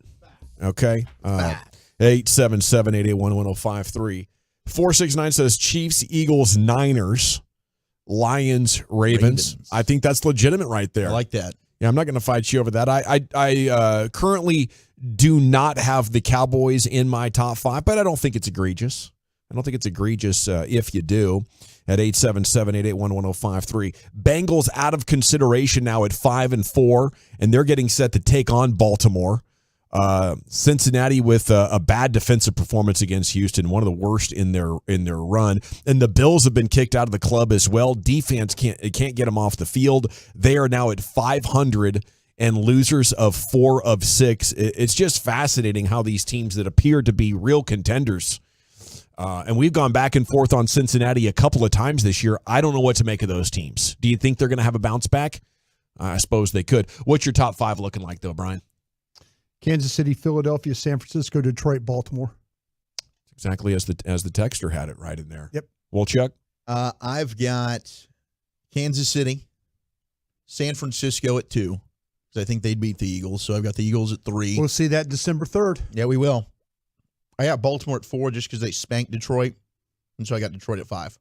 Okay? 877-881-1053. 469 says Chiefs, Eagles, Niners, Lions, Ravens. I think that's legitimate right there. I like that. Yeah, I'm not going to fight you over that. I currently do not have the Cowboys in my top 5, but I don't think it's egregious. I don't think it's egregious if you do. At 877-881-1053. Bengals out of consideration now at 5-4, and they're getting set to take on Baltimore. Cincinnati with a bad defensive performance against Houston, one of the worst in their run. And the Bills have been kicked out of the club as well. Defense can't get them off the field. They are now at 500 and losers of 4 of 6. It's just fascinating how these teams that appear to be real contenders, and we've gone back and forth on Cincinnati a couple of times this year. I don't know what to make of those teams. Do you think they're going to have a bounce back? I suppose they could. What's your top 5 looking like, though, Brian? Kansas City, Philadelphia, San Francisco, Detroit, Baltimore. Exactly as the texter had it right in there. Yep. Well, Chuck? I've got Kansas City, San Francisco at 2, because I think they'd beat the Eagles. So I've got the Eagles at 3. We'll see that December 3rd. Yeah, we will. I got Baltimore at 4 just because they spanked Detroit, and so I got Detroit at 5.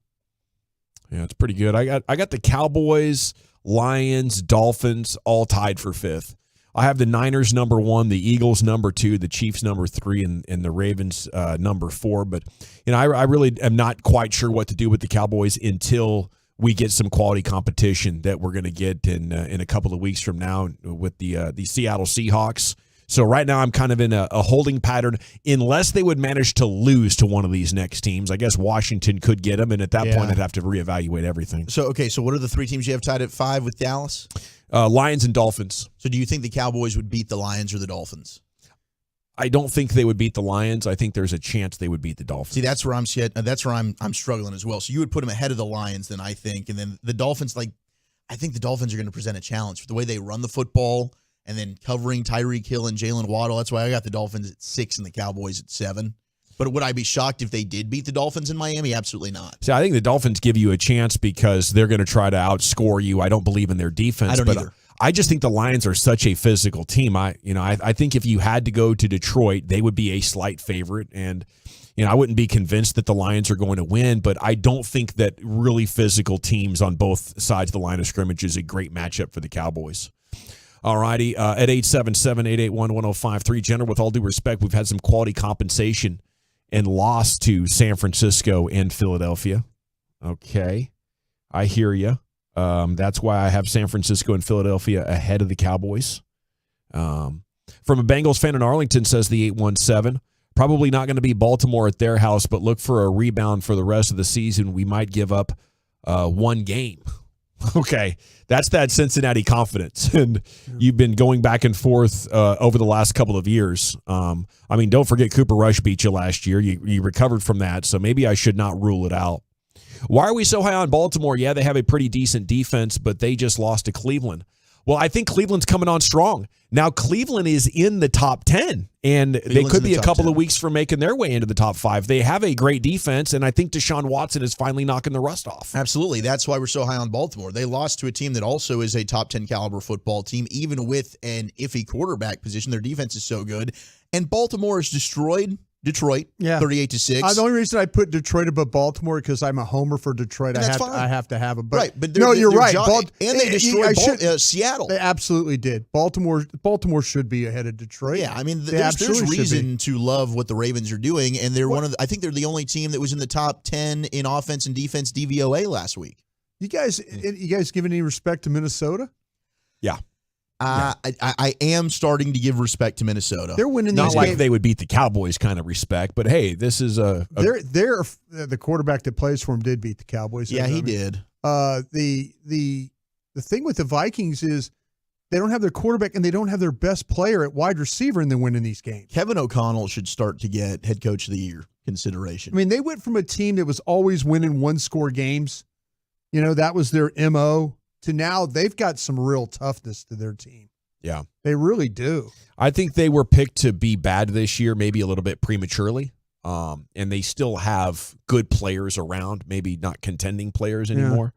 Yeah, it's pretty good. I got the Cowboys, Lions, Dolphins all tied for 5th. I have the Niners number 1, the Eagles number 2, the Chiefs number 3, and the Ravens number 4. But I really am not quite sure what to do with the Cowboys until we get some quality competition that we're going to get in a couple of weeks from now with the Seattle Seahawks. So right now I'm kind of in a holding pattern unless they would manage to lose to one of these next teams. I guess Washington could get them, and at that point I'd have to reevaluate everything. So what are the 3 teams you have tied at 5 with Dallas? Lions and Dolphins. So do you think the Cowboys would beat the Lions or the Dolphins? I don't think they would beat the Lions. I think there's a chance they would beat the Dolphins. See, that's where I'm struggling as well. So you would put them ahead of the Lions then, I think, and then the Dolphins. I think the Dolphins are going to present a challenge for the way they run the football. And then covering Tyreek Hill and Jalen Waddle. That's why I got the Dolphins at 6 and the Cowboys at 7. But would I be shocked if they did beat the Dolphins in Miami? Absolutely not. See, I think the Dolphins give you a chance because they're going to try to outscore you. I don't believe in their defense. I don't either. I just think the Lions are such a physical team. I think if you had to go to Detroit, they would be a slight favorite. And I wouldn't be convinced that the Lions are going to win, but I don't think that really physical teams on both sides of the line of scrimmage is a great matchup for the Cowboys. All righty, at 877-881-1053. Jenner, with all due respect, we've had some quality compensation and lost to San Francisco and Philadelphia. Okay, I hear you. That's why I have San Francisco and Philadelphia ahead of the Cowboys. From a Bengals fan in Arlington, says the 817, probably not going to be Baltimore at their house, but look for a rebound for the rest of the season. We might give up 1 game. Okay, that's that Cincinnati confidence, and you've been going back and forth over the last couple of years. Don't forget Cooper Rush beat you last year. You recovered from that, so maybe I should not rule it out. Why are we so high on Baltimore? Yeah, they have a pretty decent defense, but they just lost to Cleveland. Well, I think Cleveland's coming on strong. Now, Cleveland is in the top 10, and they could be a couple of weeks from making their way into the top 5. They have a great defense, and I think Deshaun Watson is finally knocking the rust off. Absolutely. That's why we're so high on Baltimore. They lost to a team that also is a top 10 caliber football team, even with an iffy quarterback position. Their defense is so good. And Baltimore has destroyed Detroit, 38-6. The only reason I put Detroit above Baltimore because I'm a homer for Detroit. I have to have them. Right, but you're right. And they destroyed Seattle. They absolutely did. Baltimore should be ahead of Detroit. Yeah, there's reason to love what the Ravens are doing, and they're I think they're the only team that was in the top 10 in offense and defense DVOA last week. You guys giving any respect to Minnesota? Yeah. I am starting to give respect to Minnesota. They're winning these games. Not like they would beat the Cowboys kind of respect, but hey, this is they're the quarterback that plays for them did beat the Cowboys. Yeah, he did. The thing with the Vikings is They don't have their quarterback, and they don't have their best player at wide receiver, and they're winning these games. Kevin O'Connell should start to get head coach of the year consideration. I mean, they went from a team that was always winning one-score games, that was their MO, to now they've got some real toughness to their team. Yeah. They really do. I think they were picked to be bad this year, maybe a little bit prematurely. And they still have good players around, maybe not contending players anymore.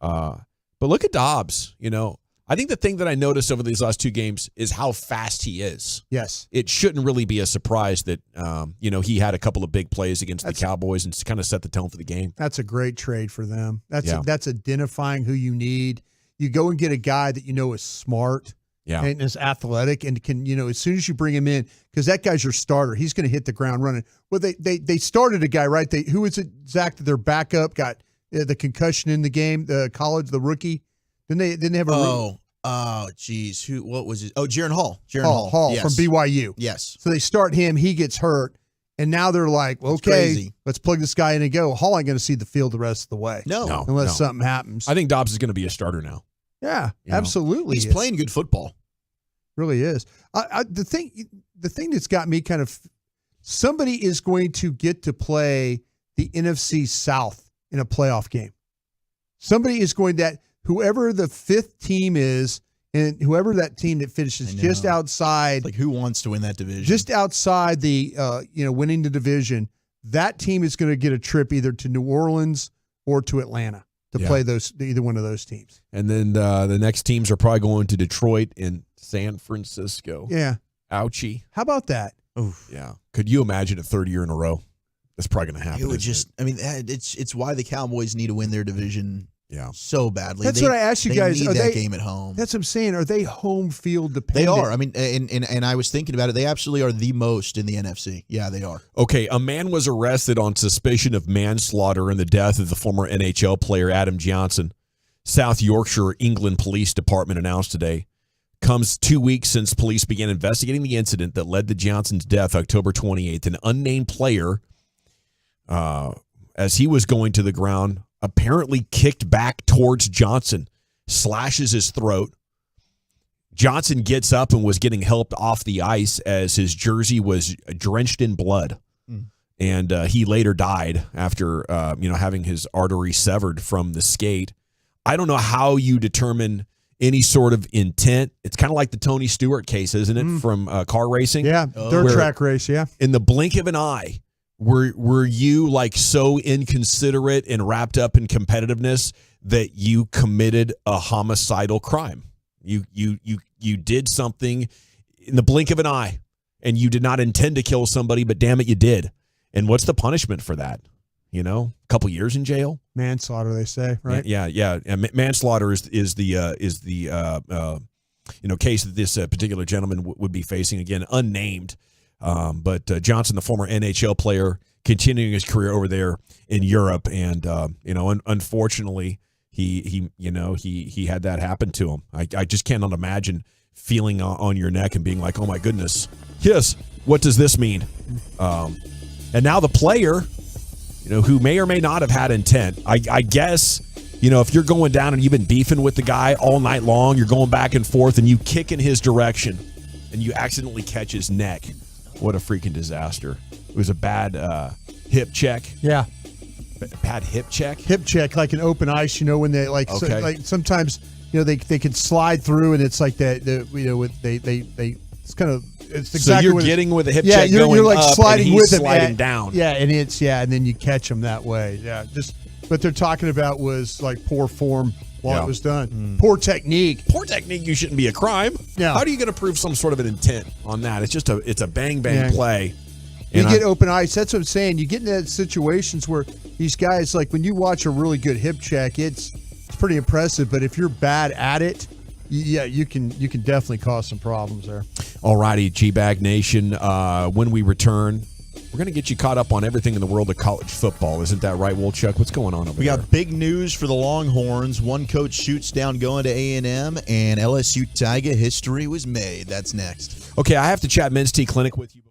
But look at Dobbs, I think the thing that I noticed over these last two games is how fast he is. Yes. It shouldn't really be a surprise that, he had a couple of big plays against the Cowboys and kind of set the tone for the game. That's a great trade for them. That's identifying who you need. You go and get a guy that is smart and is athletic and can, as soon as you bring him in, because that guy's your starter, he's going to hit the ground running. Well, they started a guy, right? Who is it, Zach, that their backup got the concussion in the game, the rookie? Didn't they have a geez. What was it? Oh, Jaron Hall. Hall yes. from BYU. Yes. So they start him, he gets hurt, and now they're like, okay, let's plug this guy in and go. Hall ain't going to see the field the rest of the way. No. Unless something happens. I think Dobbs is going to be a starter now. Yeah, absolutely. He's playing good football. Really is. The thing that's got me kind of, somebody is going to get to play the NFC South in a playoff game. Somebody is going that, whoever the fifth team is, and whoever that team that finishes just outside. Like, who wants to win that division? Just outside the, winning the division, that team is going to get a trip either to New Orleans or to Atlanta to play either one of those teams. And then the next teams are probably going to Detroit and San Francisco. Yeah. Ouchie. How about that? Oof. Yeah. Could you imagine a third year in a row? That's probably going to happen. It would just, it's why the Cowboys need to win their division so badly. That's what I asked you guys. Need that game at home. That's what I'm saying. Are they home field dependent? They are. I mean, and I was thinking about it. They absolutely are the most in the NFC. Yeah, they are. Okay, a man was arrested on suspicion of manslaughter in the death of the former NHL player Adam Johnson. South Yorkshire, England Police Department announced today. Comes 2 weeks since police began investigating the incident that led to Johnson's death October 28th. An unnamed player, as he was going to the ground, apparently kicked back towards Johnson, slashes his throat. Johnson gets up and was getting helped off the ice as his jersey was drenched in blood. And he later died after having his artery severed from the skate. I don't know how you determine any sort of intent. It's kind of like the Tony Stewart case, isn't it, from car racing? Yeah, dirt track race, yeah. In the blink of an eye, were you like so inconsiderate and wrapped up in competitiveness that you committed a homicidal crime? You did something in the blink of an eye, and you did not intend to kill somebody, but damn it, you did. And what's the punishment for that? A couple years in jail? Manslaughter, they say, right? Yeah. Manslaughter is the case that this particular gentleman would be facing, again, unnamed. But Johnson, the former NHL player, continuing his career over there in Europe, and unfortunately, he had that happen to him. I just cannot imagine feeling on your neck and being like, oh my goodness, yes, what does this mean? And now the player, who may or may not have had intent, I guess, if you're going down and you've been beefing with the guy all night long, you're going back and forth, and you kick in his direction, and you accidentally catch his neck. What a freaking disaster. It was a bad hip check. Yeah. Bad hip check? Hip check, like an open ice, when they sometimes, they can slide through, and it's like that, it's kind of, it's exactly so you're getting with a hip check you're going like up, sliding and he's with him sliding down. Yeah, and then you catch them that way. Yeah, just what they're talking about was like poor form while it was done. Poor technique. Poor technique, you shouldn't be a crime. Yeah. How are you going to prove some sort of an intent on that? It's a bang play. You get open ice. That's what I'm saying. You get into situations where these guys, like when you watch a really good hip check, it's pretty impressive. But if you're bad at it, you can definitely cause some problems there. All righty, G-Bag Nation. When we return, we're going to get you caught up on everything in the world of college football. Isn't that right, Wolchuk? What's going on over there? We got big news for the Longhorns. One coach shoots down going to A&M, and LSU Tiger history was made. That's next. Okay, I have to chat Men's Tea Clinic with you.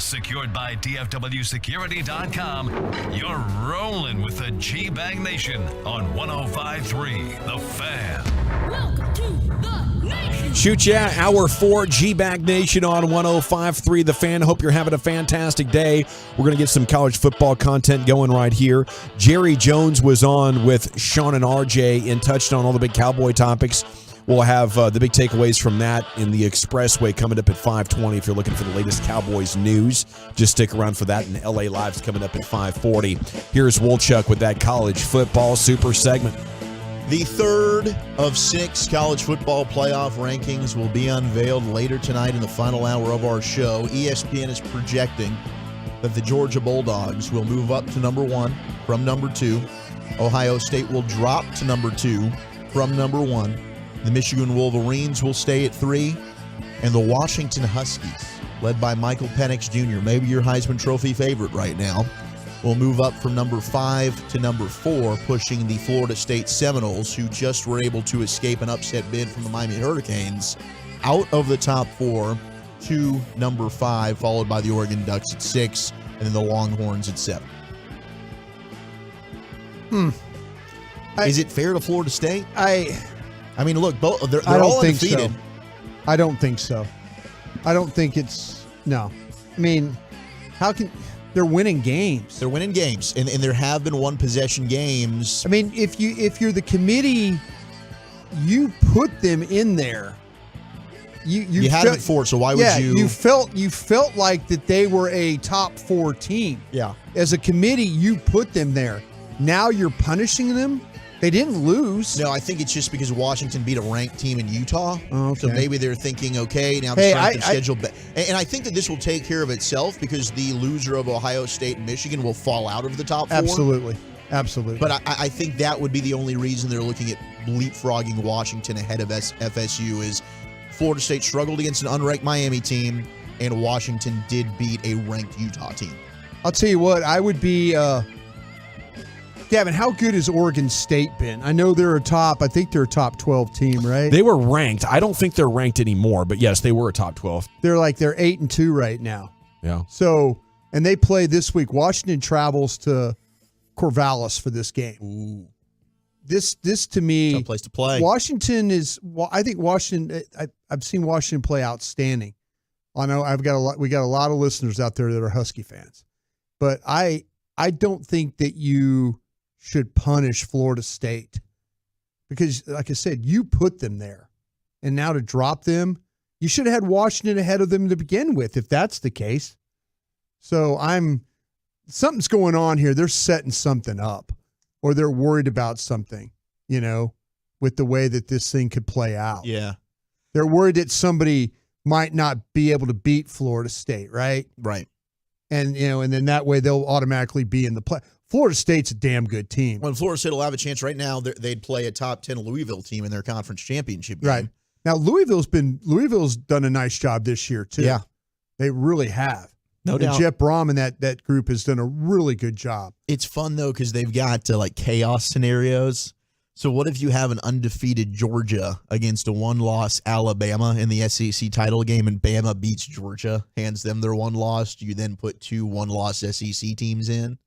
secured by DFWsecurity.com. You're rolling with the G-Bag Nation on 105.3 The Fan. Shoot ya, Hour 4, G-Bag Nation on 105.3 The Fan. Hope you're having a fantastic day. We're going to get some college football content going right here. Jerry Jones was on with Sean and RJ and touched on all the big Cowboy topics. We'll have the big takeaways from that in the Expressway coming up at 5:20 if you're looking for the latest Cowboys news. Just stick around for that, and LA Live's coming up at 5:40. Here's Wolchuk with that college football super segment. The third of 6 college football playoff rankings will be unveiled later tonight in the final hour of our show. ESPN is projecting that the Georgia Bulldogs will move up to number 1 from number 2. Ohio State will drop to number 2 from number 1. The Michigan Wolverines will stay at 3. And the Washington Huskies, led by Michael Penix Jr., maybe your Heisman Trophy favorite right now, will move up from number 5 to number 4, pushing the Florida State Seminoles, who just were able to escape an upset bid from the Miami Hurricanes, out of the top 4 to number 5, followed by the Oregon Ducks at 6, and then the Longhorns at 7. Is it fair to Florida State? I mean, look, they're all undefeated. So. I don't think so. I don't think it's no. I mean, how can they're winning games? They're winning games, and there have been one possession games. I mean, if you're the committee, you put them in there. You had them at 4, so why would you? You felt like that they were a top 4 team. Yeah. As a committee, you put them there. Now you're punishing them. They didn't lose. No, I think it's just because Washington beat a ranked team in Utah. Oh, okay. So maybe they're thinking, okay, now the strength of schedule. And I think that this will take care of itself because the loser of Ohio State and Michigan will fall out of the top 4. Absolutely. But I think that would be the only reason they're looking at leapfrogging Washington ahead of FSU is Florida State struggled against an unranked Miami team, and Washington did beat a ranked Utah team. I'll tell you what, I would be Gavin, how good has Oregon State been? I know they're I think they're a top 12 team, right? They were ranked. I don't think they're ranked anymore, but yes, they were a top 12. They're 8-2 right now. Yeah. So, and they play this week. Washington travels to Corvallis for this game. Ooh. This to me, tough place to play. Washington is. I think Washington. I've seen Washington play outstanding. I know we got a lot of listeners out there that are Husky fans, but I don't think that you should punish Florida State because, like I said, you put them there, and now to drop them, you should have had Washington ahead of them to begin with. If that's the case, so something's going on here. They're setting something up. Or they're worried about something, with the way that this thing could play out. Yeah. They're worried that somebody might not be able to beat Florida State, right? Right. And, and then that way they'll automatically be in the play. Florida State's a damn good team. Well, Florida State will have a chance right now. They'd play a top 10 Louisville team in their conference championship game. Right. Now, Louisville's done a nice job this year, too. Yeah. They really have. No doubt. Jeff Brom and that group has done a really good job. It's fun, though, because they've got chaos scenarios. So what if you have an undefeated Georgia against a one-loss Alabama in the SEC title game and Bama beats Georgia, hands them their one loss, you then put 2 one-loss SEC teams in?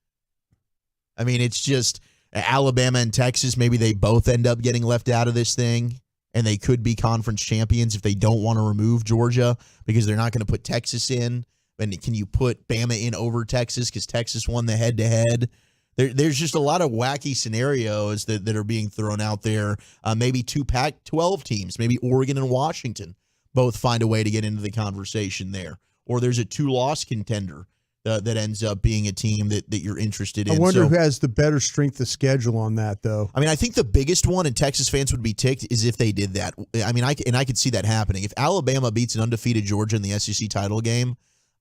I mean, it's just Alabama and Texas, maybe they both end up getting left out of this thing, and they could be conference champions if they don't want to remove Georgia because they're not going to put Texas in. And can you put Bama in over Texas because Texas won the head-to-head? There's just a lot of wacky scenarios that are being thrown out there. Maybe 2 Pac-12 teams, maybe Oregon and Washington, both find a way to get into the conversation there. Or there's a 2-loss contender that ends up being a team that you're interested in. I wonder who has the better strength of schedule on that, though. I mean, I think the biggest one, and Texas fans would be ticked, is if they did that. I mean, I could see that happening. If Alabama beats an undefeated Georgia in the SEC title game,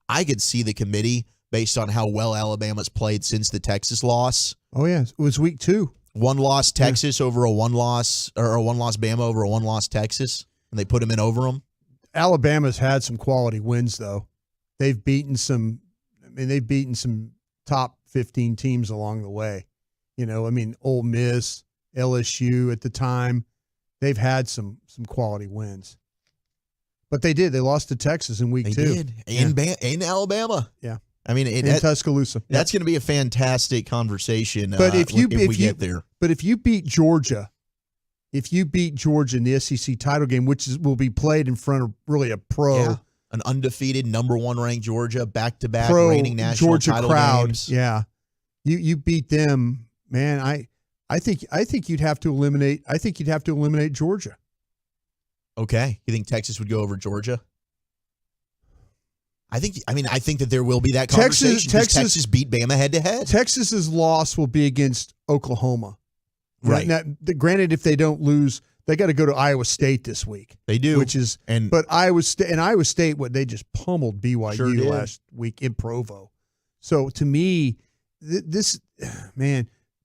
I could see the committee, based on how well Alabama's played since the Texas loss. Oh, yeah. It was week 2. 1-loss Texas over a 1-loss, or a 1-loss Bama over a 1-loss Texas, and they put them in over them. Alabama's had some quality wins, though. They've beaten some top 15 teams along the way. Ole Miss, LSU at the time, they've had some quality wins. But they did. They lost to Texas in week They 2. did. In Alabama. Yeah. I mean, in Tuscaloosa. That's going to be a fantastic conversation. But if you get there, but if you beat Georgia in the SEC title game, which will be played in front of really a pro, an undefeated number 1 ranked Georgia, back-to-back pro reigning national Georgia title crowd, games. yeah, you beat them, man. I think you'd have to eliminate. I think you'd have to eliminate Georgia. Okay, you think Texas would go over Georgia? I think that there will be that conversation. Texas beat Bama head-to-head. Texas's loss will be against Oklahoma. Right. Now, granted, if they don't lose, they got to go to Iowa State this week. They do. But Iowa State, they just pummeled BYU Sure did. last week in Provo. So to me,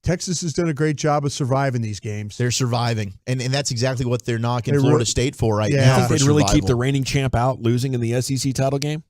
Texas has done a great job of surviving these games. They're surviving, and that's exactly what they're knocking They Florida were- State for right Yeah. now. I For They'd really keep survival. the reigning champ out, losing in the SEC title game.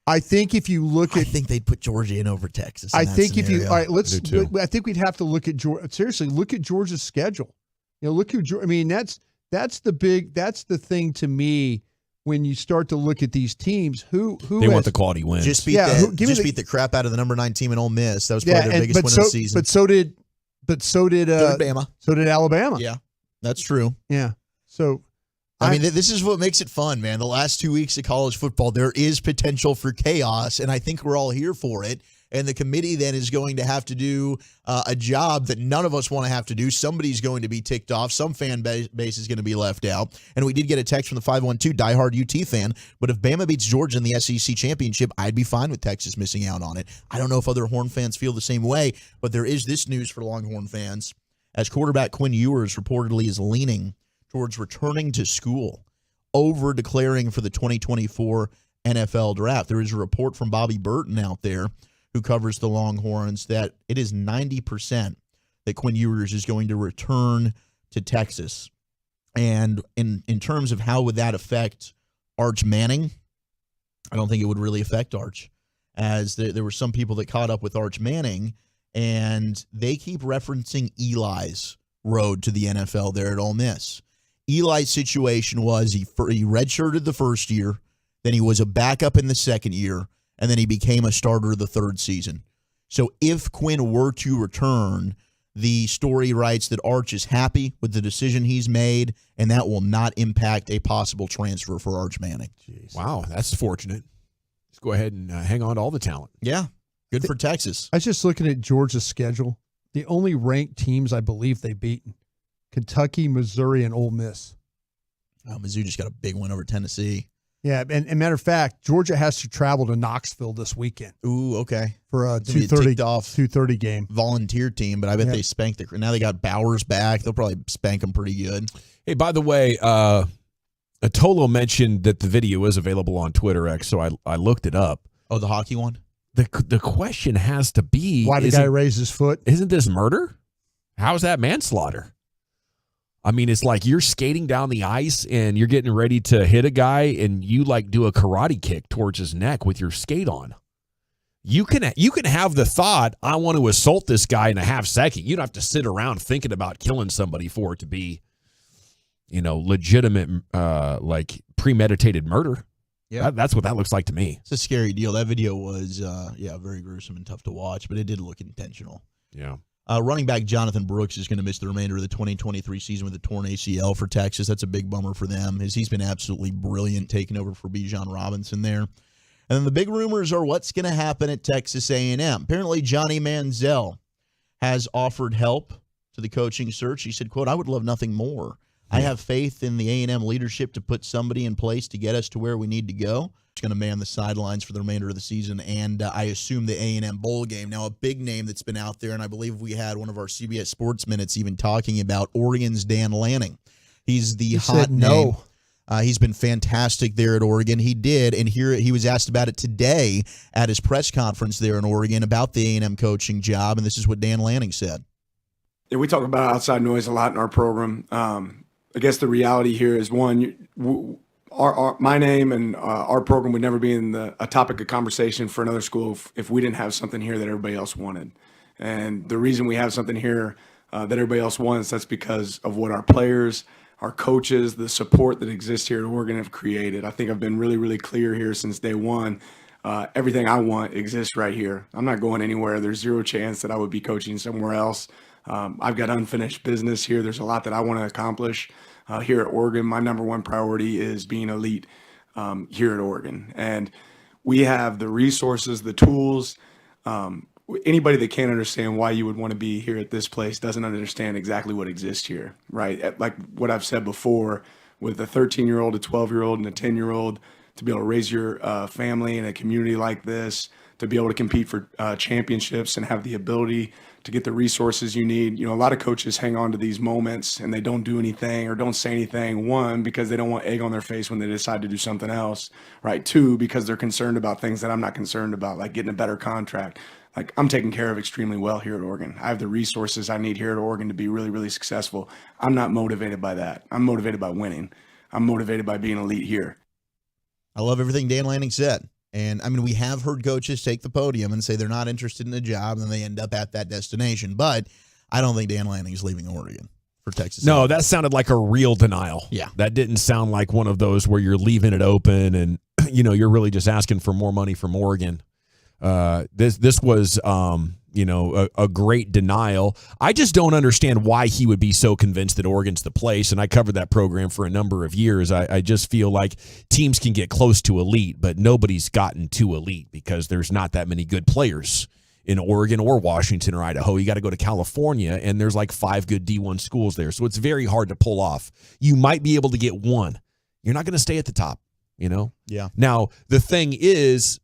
I think if you look at, I think they'd put Georgia in over Texas. in I that think if you, scenario. all right, let's. I do too. I think we'd have to look at Georgia. Seriously, look at Georgia's schedule. Look at. I mean, that's the thing to me when you start to look at these teams. Who They want the quality wins. Just beat beat the crap out of the number 9 team in Ole Miss. That was probably their biggest win of the season. But so did Bama. So did Alabama. Yeah, that's true. Yeah. So I mean, this is what makes it fun, man. The last 2 weeks of college football, there is potential for chaos, and I think we're all here for it. And the committee then is going to have to do a job that none of us want to have to do. Somebody's going to be ticked off. Some fan base is going to be left out. And we did get a text from the 512 diehard UT fan. But if Bama beats Georgia in the SEC championship, I'd be fine with Texas missing out on it. I don't know if other Horn fans feel the same way, but there is this news for Longhorn fans. As quarterback Quinn Ewers reportedly is leaning towards returning to school over declaring for the 2024 NFL draft. There is a report from Bobby Burton out there who covers the Longhorns that it is 90% that Quinn Ewers is going to return to Texas. And in terms of how would that affect Arch Manning, I don't think it would really affect Arch, as there were some people that caught up with Arch Manning, and they keep referencing Eli's road to the NFL there at Ole Miss. Eli's situation was he redshirted the first year, then he was a backup in the second year, and then he became a starter the third season. So if Quinn were to return, the story writes that Arch is happy with the decision he's made, and that will not impact a possible transfer for Arch Manning. Jeez. Wow, that's fortunate. Let's go ahead and hang on to all the talent. Yeah, good for Texas. I was just looking at Georgia's schedule. The only ranked teams I believe they've beaten: Kentucky, Missouri, and Ole Miss. Oh, Mizzou just got a big win over Tennessee. Yeah, and matter of fact, Georgia has to travel to Knoxville this weekend. Ooh, okay. For a It's gonna be a ticked off 2:30 game. Volunteer team, but I bet they spanked it. Now they got Bowers back. They'll probably spank them pretty good. Hey, by the way, Atolo mentioned that the video is available on Twitter X, so I looked it up. Oh, the hockey one? The question has to be, why the guy raised his foot? Isn't this murder? How is that manslaughter? I mean, it's like you're skating down the ice and you're getting ready to hit a guy and you like do a karate kick towards his neck with your skate on. You can have the thought, I want to assault this guy in a half second. You don't have to sit around thinking about killing somebody for it to be, legitimate, like premeditated murder. Yeah, that's what that looks like to me. It's a scary deal. That video was, very gruesome and tough to watch, but it did look intentional. Yeah. Running back Jonathan Brooks is going to miss the remainder of the 2023 season with a torn ACL for Texas. That's a big bummer for them, as he's been absolutely brilliant taking over for Bijan Robinson there. And then the big rumors are what's going to happen at Texas A&M. Apparently, Johnny Manziel has offered help to the coaching search. He said, quote, "I would love nothing more. I have faith in the A&M leadership to put somebody in place to get us to where we need to go. It's going to man the sidelines for the remainder of the season, and I assume the A&M bowl game." Now, a big name that's been out there, and I believe we had one of our CBS Sports Minutes even talking about Oregon's Dan Lanning. He's the hot name. He's been fantastic there at Oregon. He did, and here he was asked about it today at his press conference there in Oregon about the A&M coaching job, and this is what Dan Lanning said. Yeah, we talk about outside noise a lot in our program. I guess the reality here is, one, my name and our program would never be in a topic of conversation for another school if we didn't have something here that everybody else wanted. And the reason we have something here that everybody else wants, that's because of what our players our coaches, the support that exists here at Oregon have created. I think I've been really, really clear here since day one. Everything I want exists right here. I'm not going anywhere. There's zero chance that I would be coaching somewhere else. I've got unfinished business here. There's a lot that I want to accomplish here at Oregon. My number one priority is being elite here at Oregon. And we have the resources, the tools. Anybody that can't understand why you would want to be here at this place doesn't understand exactly what exists here, right? Like what I've said before, with a 13-year-old, a 12-year-old, and a 10-year-old, to be able to raise your family in a community like this, to be able to compete for championships and have the ability to get the resources you need. You know, a lot of coaches hang on to these moments and they don't do anything or don't say anything. One, because they don't want egg on their face when they decide to do something else, right? Two, because they're concerned about things that I'm not concerned about, like getting a better contract. Like, I'm taken care of extremely well here at Oregon. I have the resources I need here at Oregon to be really, really successful. I'm not motivated by that. I'm motivated by winning. I'm motivated by being elite here. I love everything Dan Lanning said. And, I mean, we have heard coaches take the podium and say they're not interested in the job, and they end up at that destination. But I don't think Dan Lanning is leaving Oregon for Texas. No, that sounded like a real denial. Yeah. That didn't sound like one of those where you're leaving it open and, you know, you're really just asking for more money from Oregon. This was, you know, a great denial. I just don't understand why he would be so convinced that Oregon's the place, and I covered that program for a number of years. I just feel like teams can get close to elite, but nobody's gotten to elite because there's not that many good players in Oregon or Washington or Idaho. You got to go to California, and there's like 5 good D1 schools there, so it's very hard to pull off. You might be able to get one. You're not going to stay at the top, you know? Yeah. Now, the thing is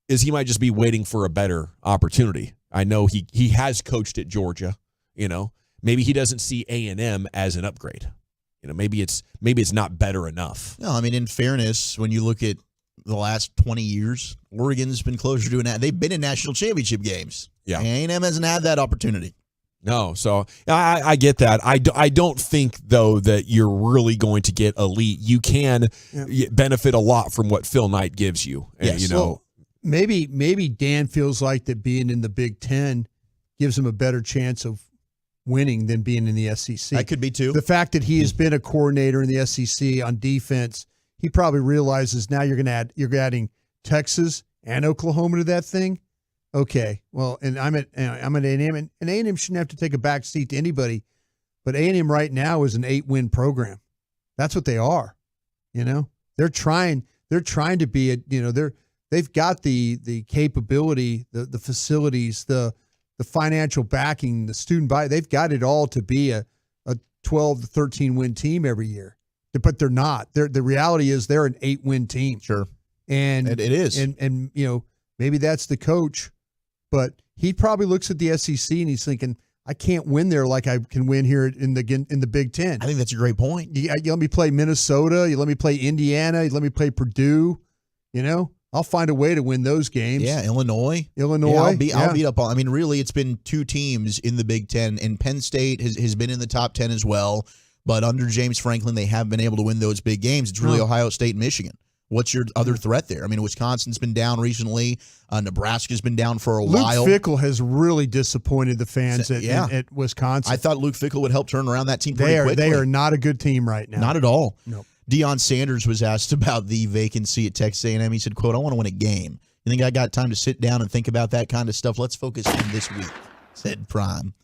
he might just be waiting for a better opportunity. I know he has coached at Georgia, you know. Maybe he doesn't see A&M as an upgrade. You know, maybe it's not better enough. No, I mean, in fairness, when you look at the last 20 years, Oregon's been closer to they've been in national championship games. Yeah. A&M hasn't had that opportunity. No, so I get that. I don't think, though, that you're really going to get elite. You can benefit a lot from what Phil Knight gives you. Yes. You know. Well, maybe Dan feels like that being in the Big Ten gives him a better chance of winning than being in the SEC. That could be too. The fact that he has been a coordinator in the SEC on defense, he probably realizes now you're adding Texas and Oklahoma to that thing. Okay, well, and I'm at A&M, and A&M shouldn't have to take a back seat to anybody, but A&M right now is an 8-win program. That's what they are. You know, they're trying to be they've got the capability, the facilities, the financial backing, the student buy. They've got it all to be a 12 to 13 win team every year, but they're not. The reality is they're an 8-win team. Sure, and it is. And you know, maybe that's the coach, but he probably looks at the SEC and he's thinking, I can't win there like I can win here in the Big Ten. I think that's a great point. You let me play Minnesota. You let me play Indiana. You let me play Purdue. You know, I'll find a way to win those games. Yeah, Illinois. Yeah, I'll beat up on. I mean, really, it's been 2 teams in the Big Ten, and Penn State has been in the top 10 as well. But under James Franklin, they have been able to win those big games. It's really Ohio State and Michigan. What's your other threat there? I mean, Wisconsin's been down recently. Nebraska's been down for a while. Luke Fickell has really disappointed the fans at Wisconsin. I thought Luke Fickell would help turn around that team pretty quickly. They are not a good team right now. Not at all. No. Deion Sanders was asked about the vacancy at Texas A&M. He said, quote, I want to win a game. You think I got time to sit down and think about that kind of stuff? Let's focus on this week, said Prime.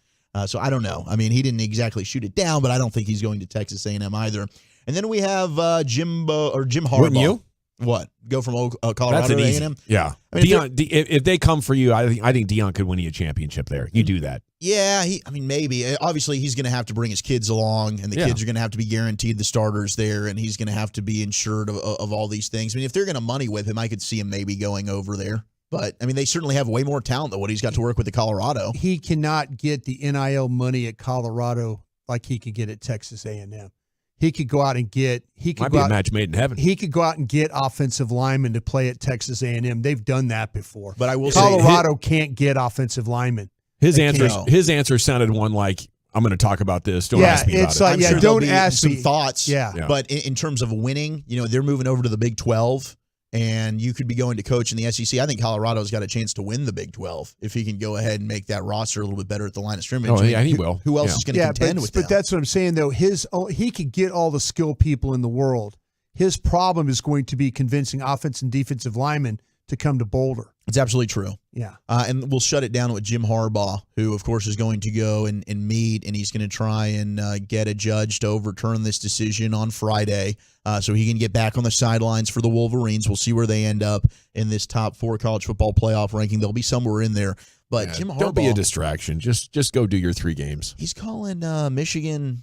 So I don't know. I mean, he didn't exactly shoot it down, but I don't think he's going to Texas A&M either. And then we have Jim Harbaugh. Wouldn't you? What? Go from Colorado to A&M? Yeah. I mean, Deion, if they come for you, I think Deion could win you a championship there. You do that. Yeah, maybe. Obviously, he's going to have to bring his kids along, and the kids are going to have to be guaranteed the starters there, and he's going to have to be insured of all these things. I mean, if they're going to money with him, I could see him maybe going over there. But, I mean, they certainly have way more talent than what he's got to work with at Colorado. He cannot get the NIL money at Colorado like he could get at Texas A&M. He could go out and get. Might be a match made in heaven. He could go out and get offensive linemen to play at Texas A&M. They've done that before. But I will Colorado can't get offensive linemen. His answer sounded one like, "I'm going to talk about this. Don't ask me about it." I'm sure don't ask some me. Thoughts. Yeah. But in terms of winning, they're moving over to the Big 12. and you could be going to coach in the SEC. I think Colorado's got a chance to win the Big 12 if he can go ahead and make that roster a little bit better at the line of scrimmage. Oh, yeah, he will. Who else is going to contend with that? But that's what I'm saying, though. He could get all the skilled people in the world. His problem is going to be convincing offense and defensive linemen to come to Boulder. It's absolutely true. Yeah. And we'll shut it down with Jim Harbaugh, who, of course, is going to go and meet, and he's going to try and get a judge to overturn this decision on Friday so he can get back on the sidelines for the Wolverines. We'll see where they end up in this top 4 college football playoff ranking. They'll be somewhere in there. But Jim Harbaugh. Don't be a distraction. Just go do your 3 games. He's calling Michigan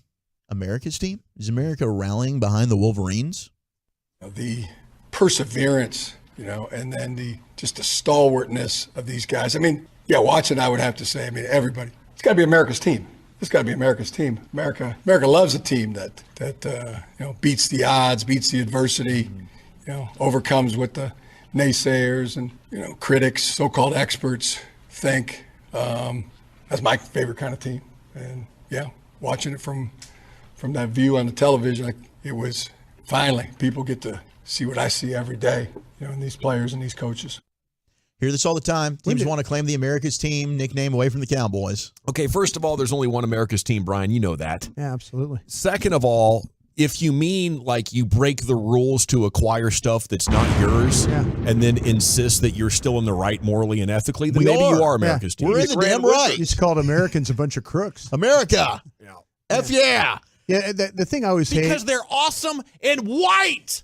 America's team. Is America rallying behind the Wolverines? The perseverance, and then the stalwartness of these guys. I mean, watching, I would have to say, everybody. It's got to be America's team. It's got to be America's team. America loves a team that beats the odds, beats the adversity, overcomes what the naysayers and critics, so-called experts think. That's my favorite kind of team. And watching it from that view on the television, it was finally people get to see what I see every day, in these players and these coaches. Hear this all the time. Teams want to claim the America's team nickname away from the Cowboys. Okay, first of all, there's only one America's team, Brian. You know that. Yeah, absolutely. Second of all, if you mean like you break the rules to acquire stuff that's not yours and then insist that you're still in the right morally and ethically, then maybe you are America's team. We're in the damn right. He's called Americans a bunch of crooks. America. F yeah. Yeah, the thing I always hate. Because they're awesome and white.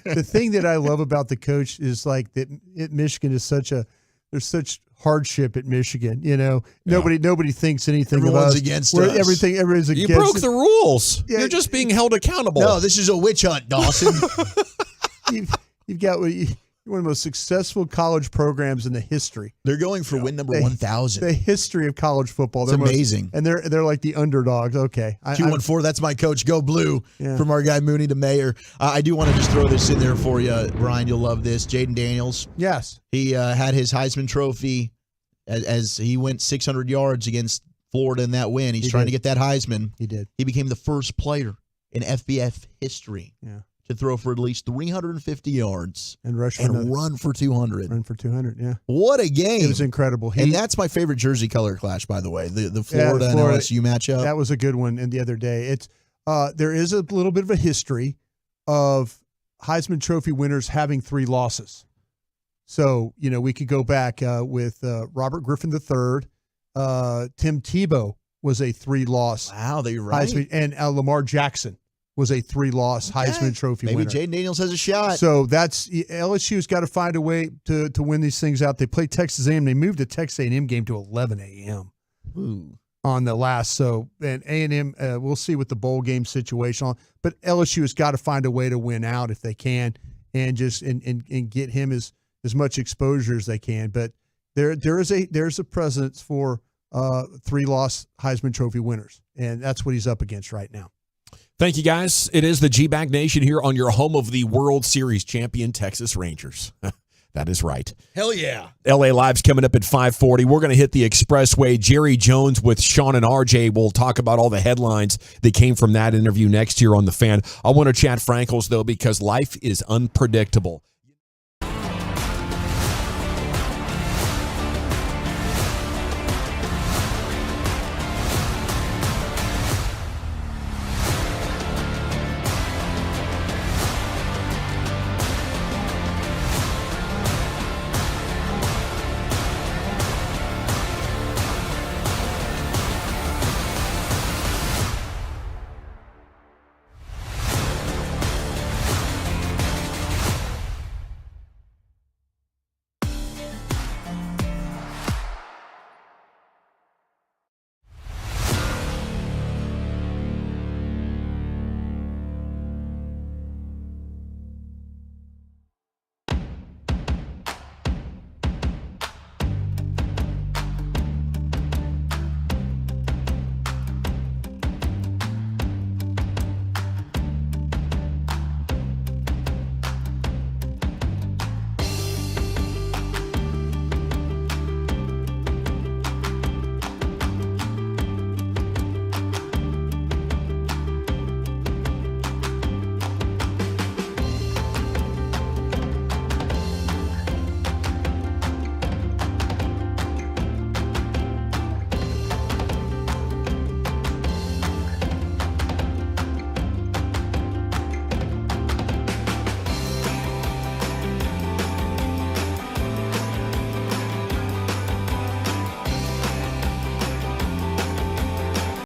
The thing that I love about the coach is like that at Michigan is there's such hardship at Michigan. Nobody thinks anything of Everyone's us. Against us. Everybody's against. You broke the rules. Yeah. You're just being held accountable. No, this is a witch hunt, Dawson. You've got one of the most successful college programs in the history. They're going for win number 1,000. The history of college football. It's amazing. And they're like the underdogs. Okay. 214, that's my coach. Go blue from our guy Mooney to Mayer. I do want to just throw this in there for you, Brian. You'll love this. Jaden Daniels. Yes. He had his Heisman Trophy as he went 600 yards against Florida in that win. He's trying to get that Heisman. He did. He became the first player in FBS history to throw for at least 350 yards and run for 200. Run for 200, yeah. What a game. It was incredible. And that's my favorite jersey color clash, by the way, the Florida and LSU matchup. That was a good one. And the other day, it's there is a little bit of a history of Heisman Trophy winners having 3 losses. So, we could go back with Robert Griffin III. Tim Tebow was a 3-loss. Wow, they're right. Heisman, and Lamar Jackson was a 3-loss Heisman Trophy winner. Maybe Jaden Daniels has a shot. So LSU's got to find a way to win these things out. They play Texas A&M. They moved the Texas A&M game to 11 a.m. on the last. So, and A&M, we'll see with the bowl game situation. But LSU has got to find a way to win out if they can and just and get him as much exposure as they can. But there's a precedence for 3-loss Heisman Trophy winners, and that's what he's up against right now. Thank you, guys. It is the G-Bag Nation here on your home of the World Series champion Texas Rangers. That is right. Hell yeah. LA Live's coming up at 5:40. We're going to hit the expressway. Jerry Jones with Sean and RJ will talk about all the headlines that came from that interview next year on The Fan. I want to chat Frankels, though, because life is unpredictable.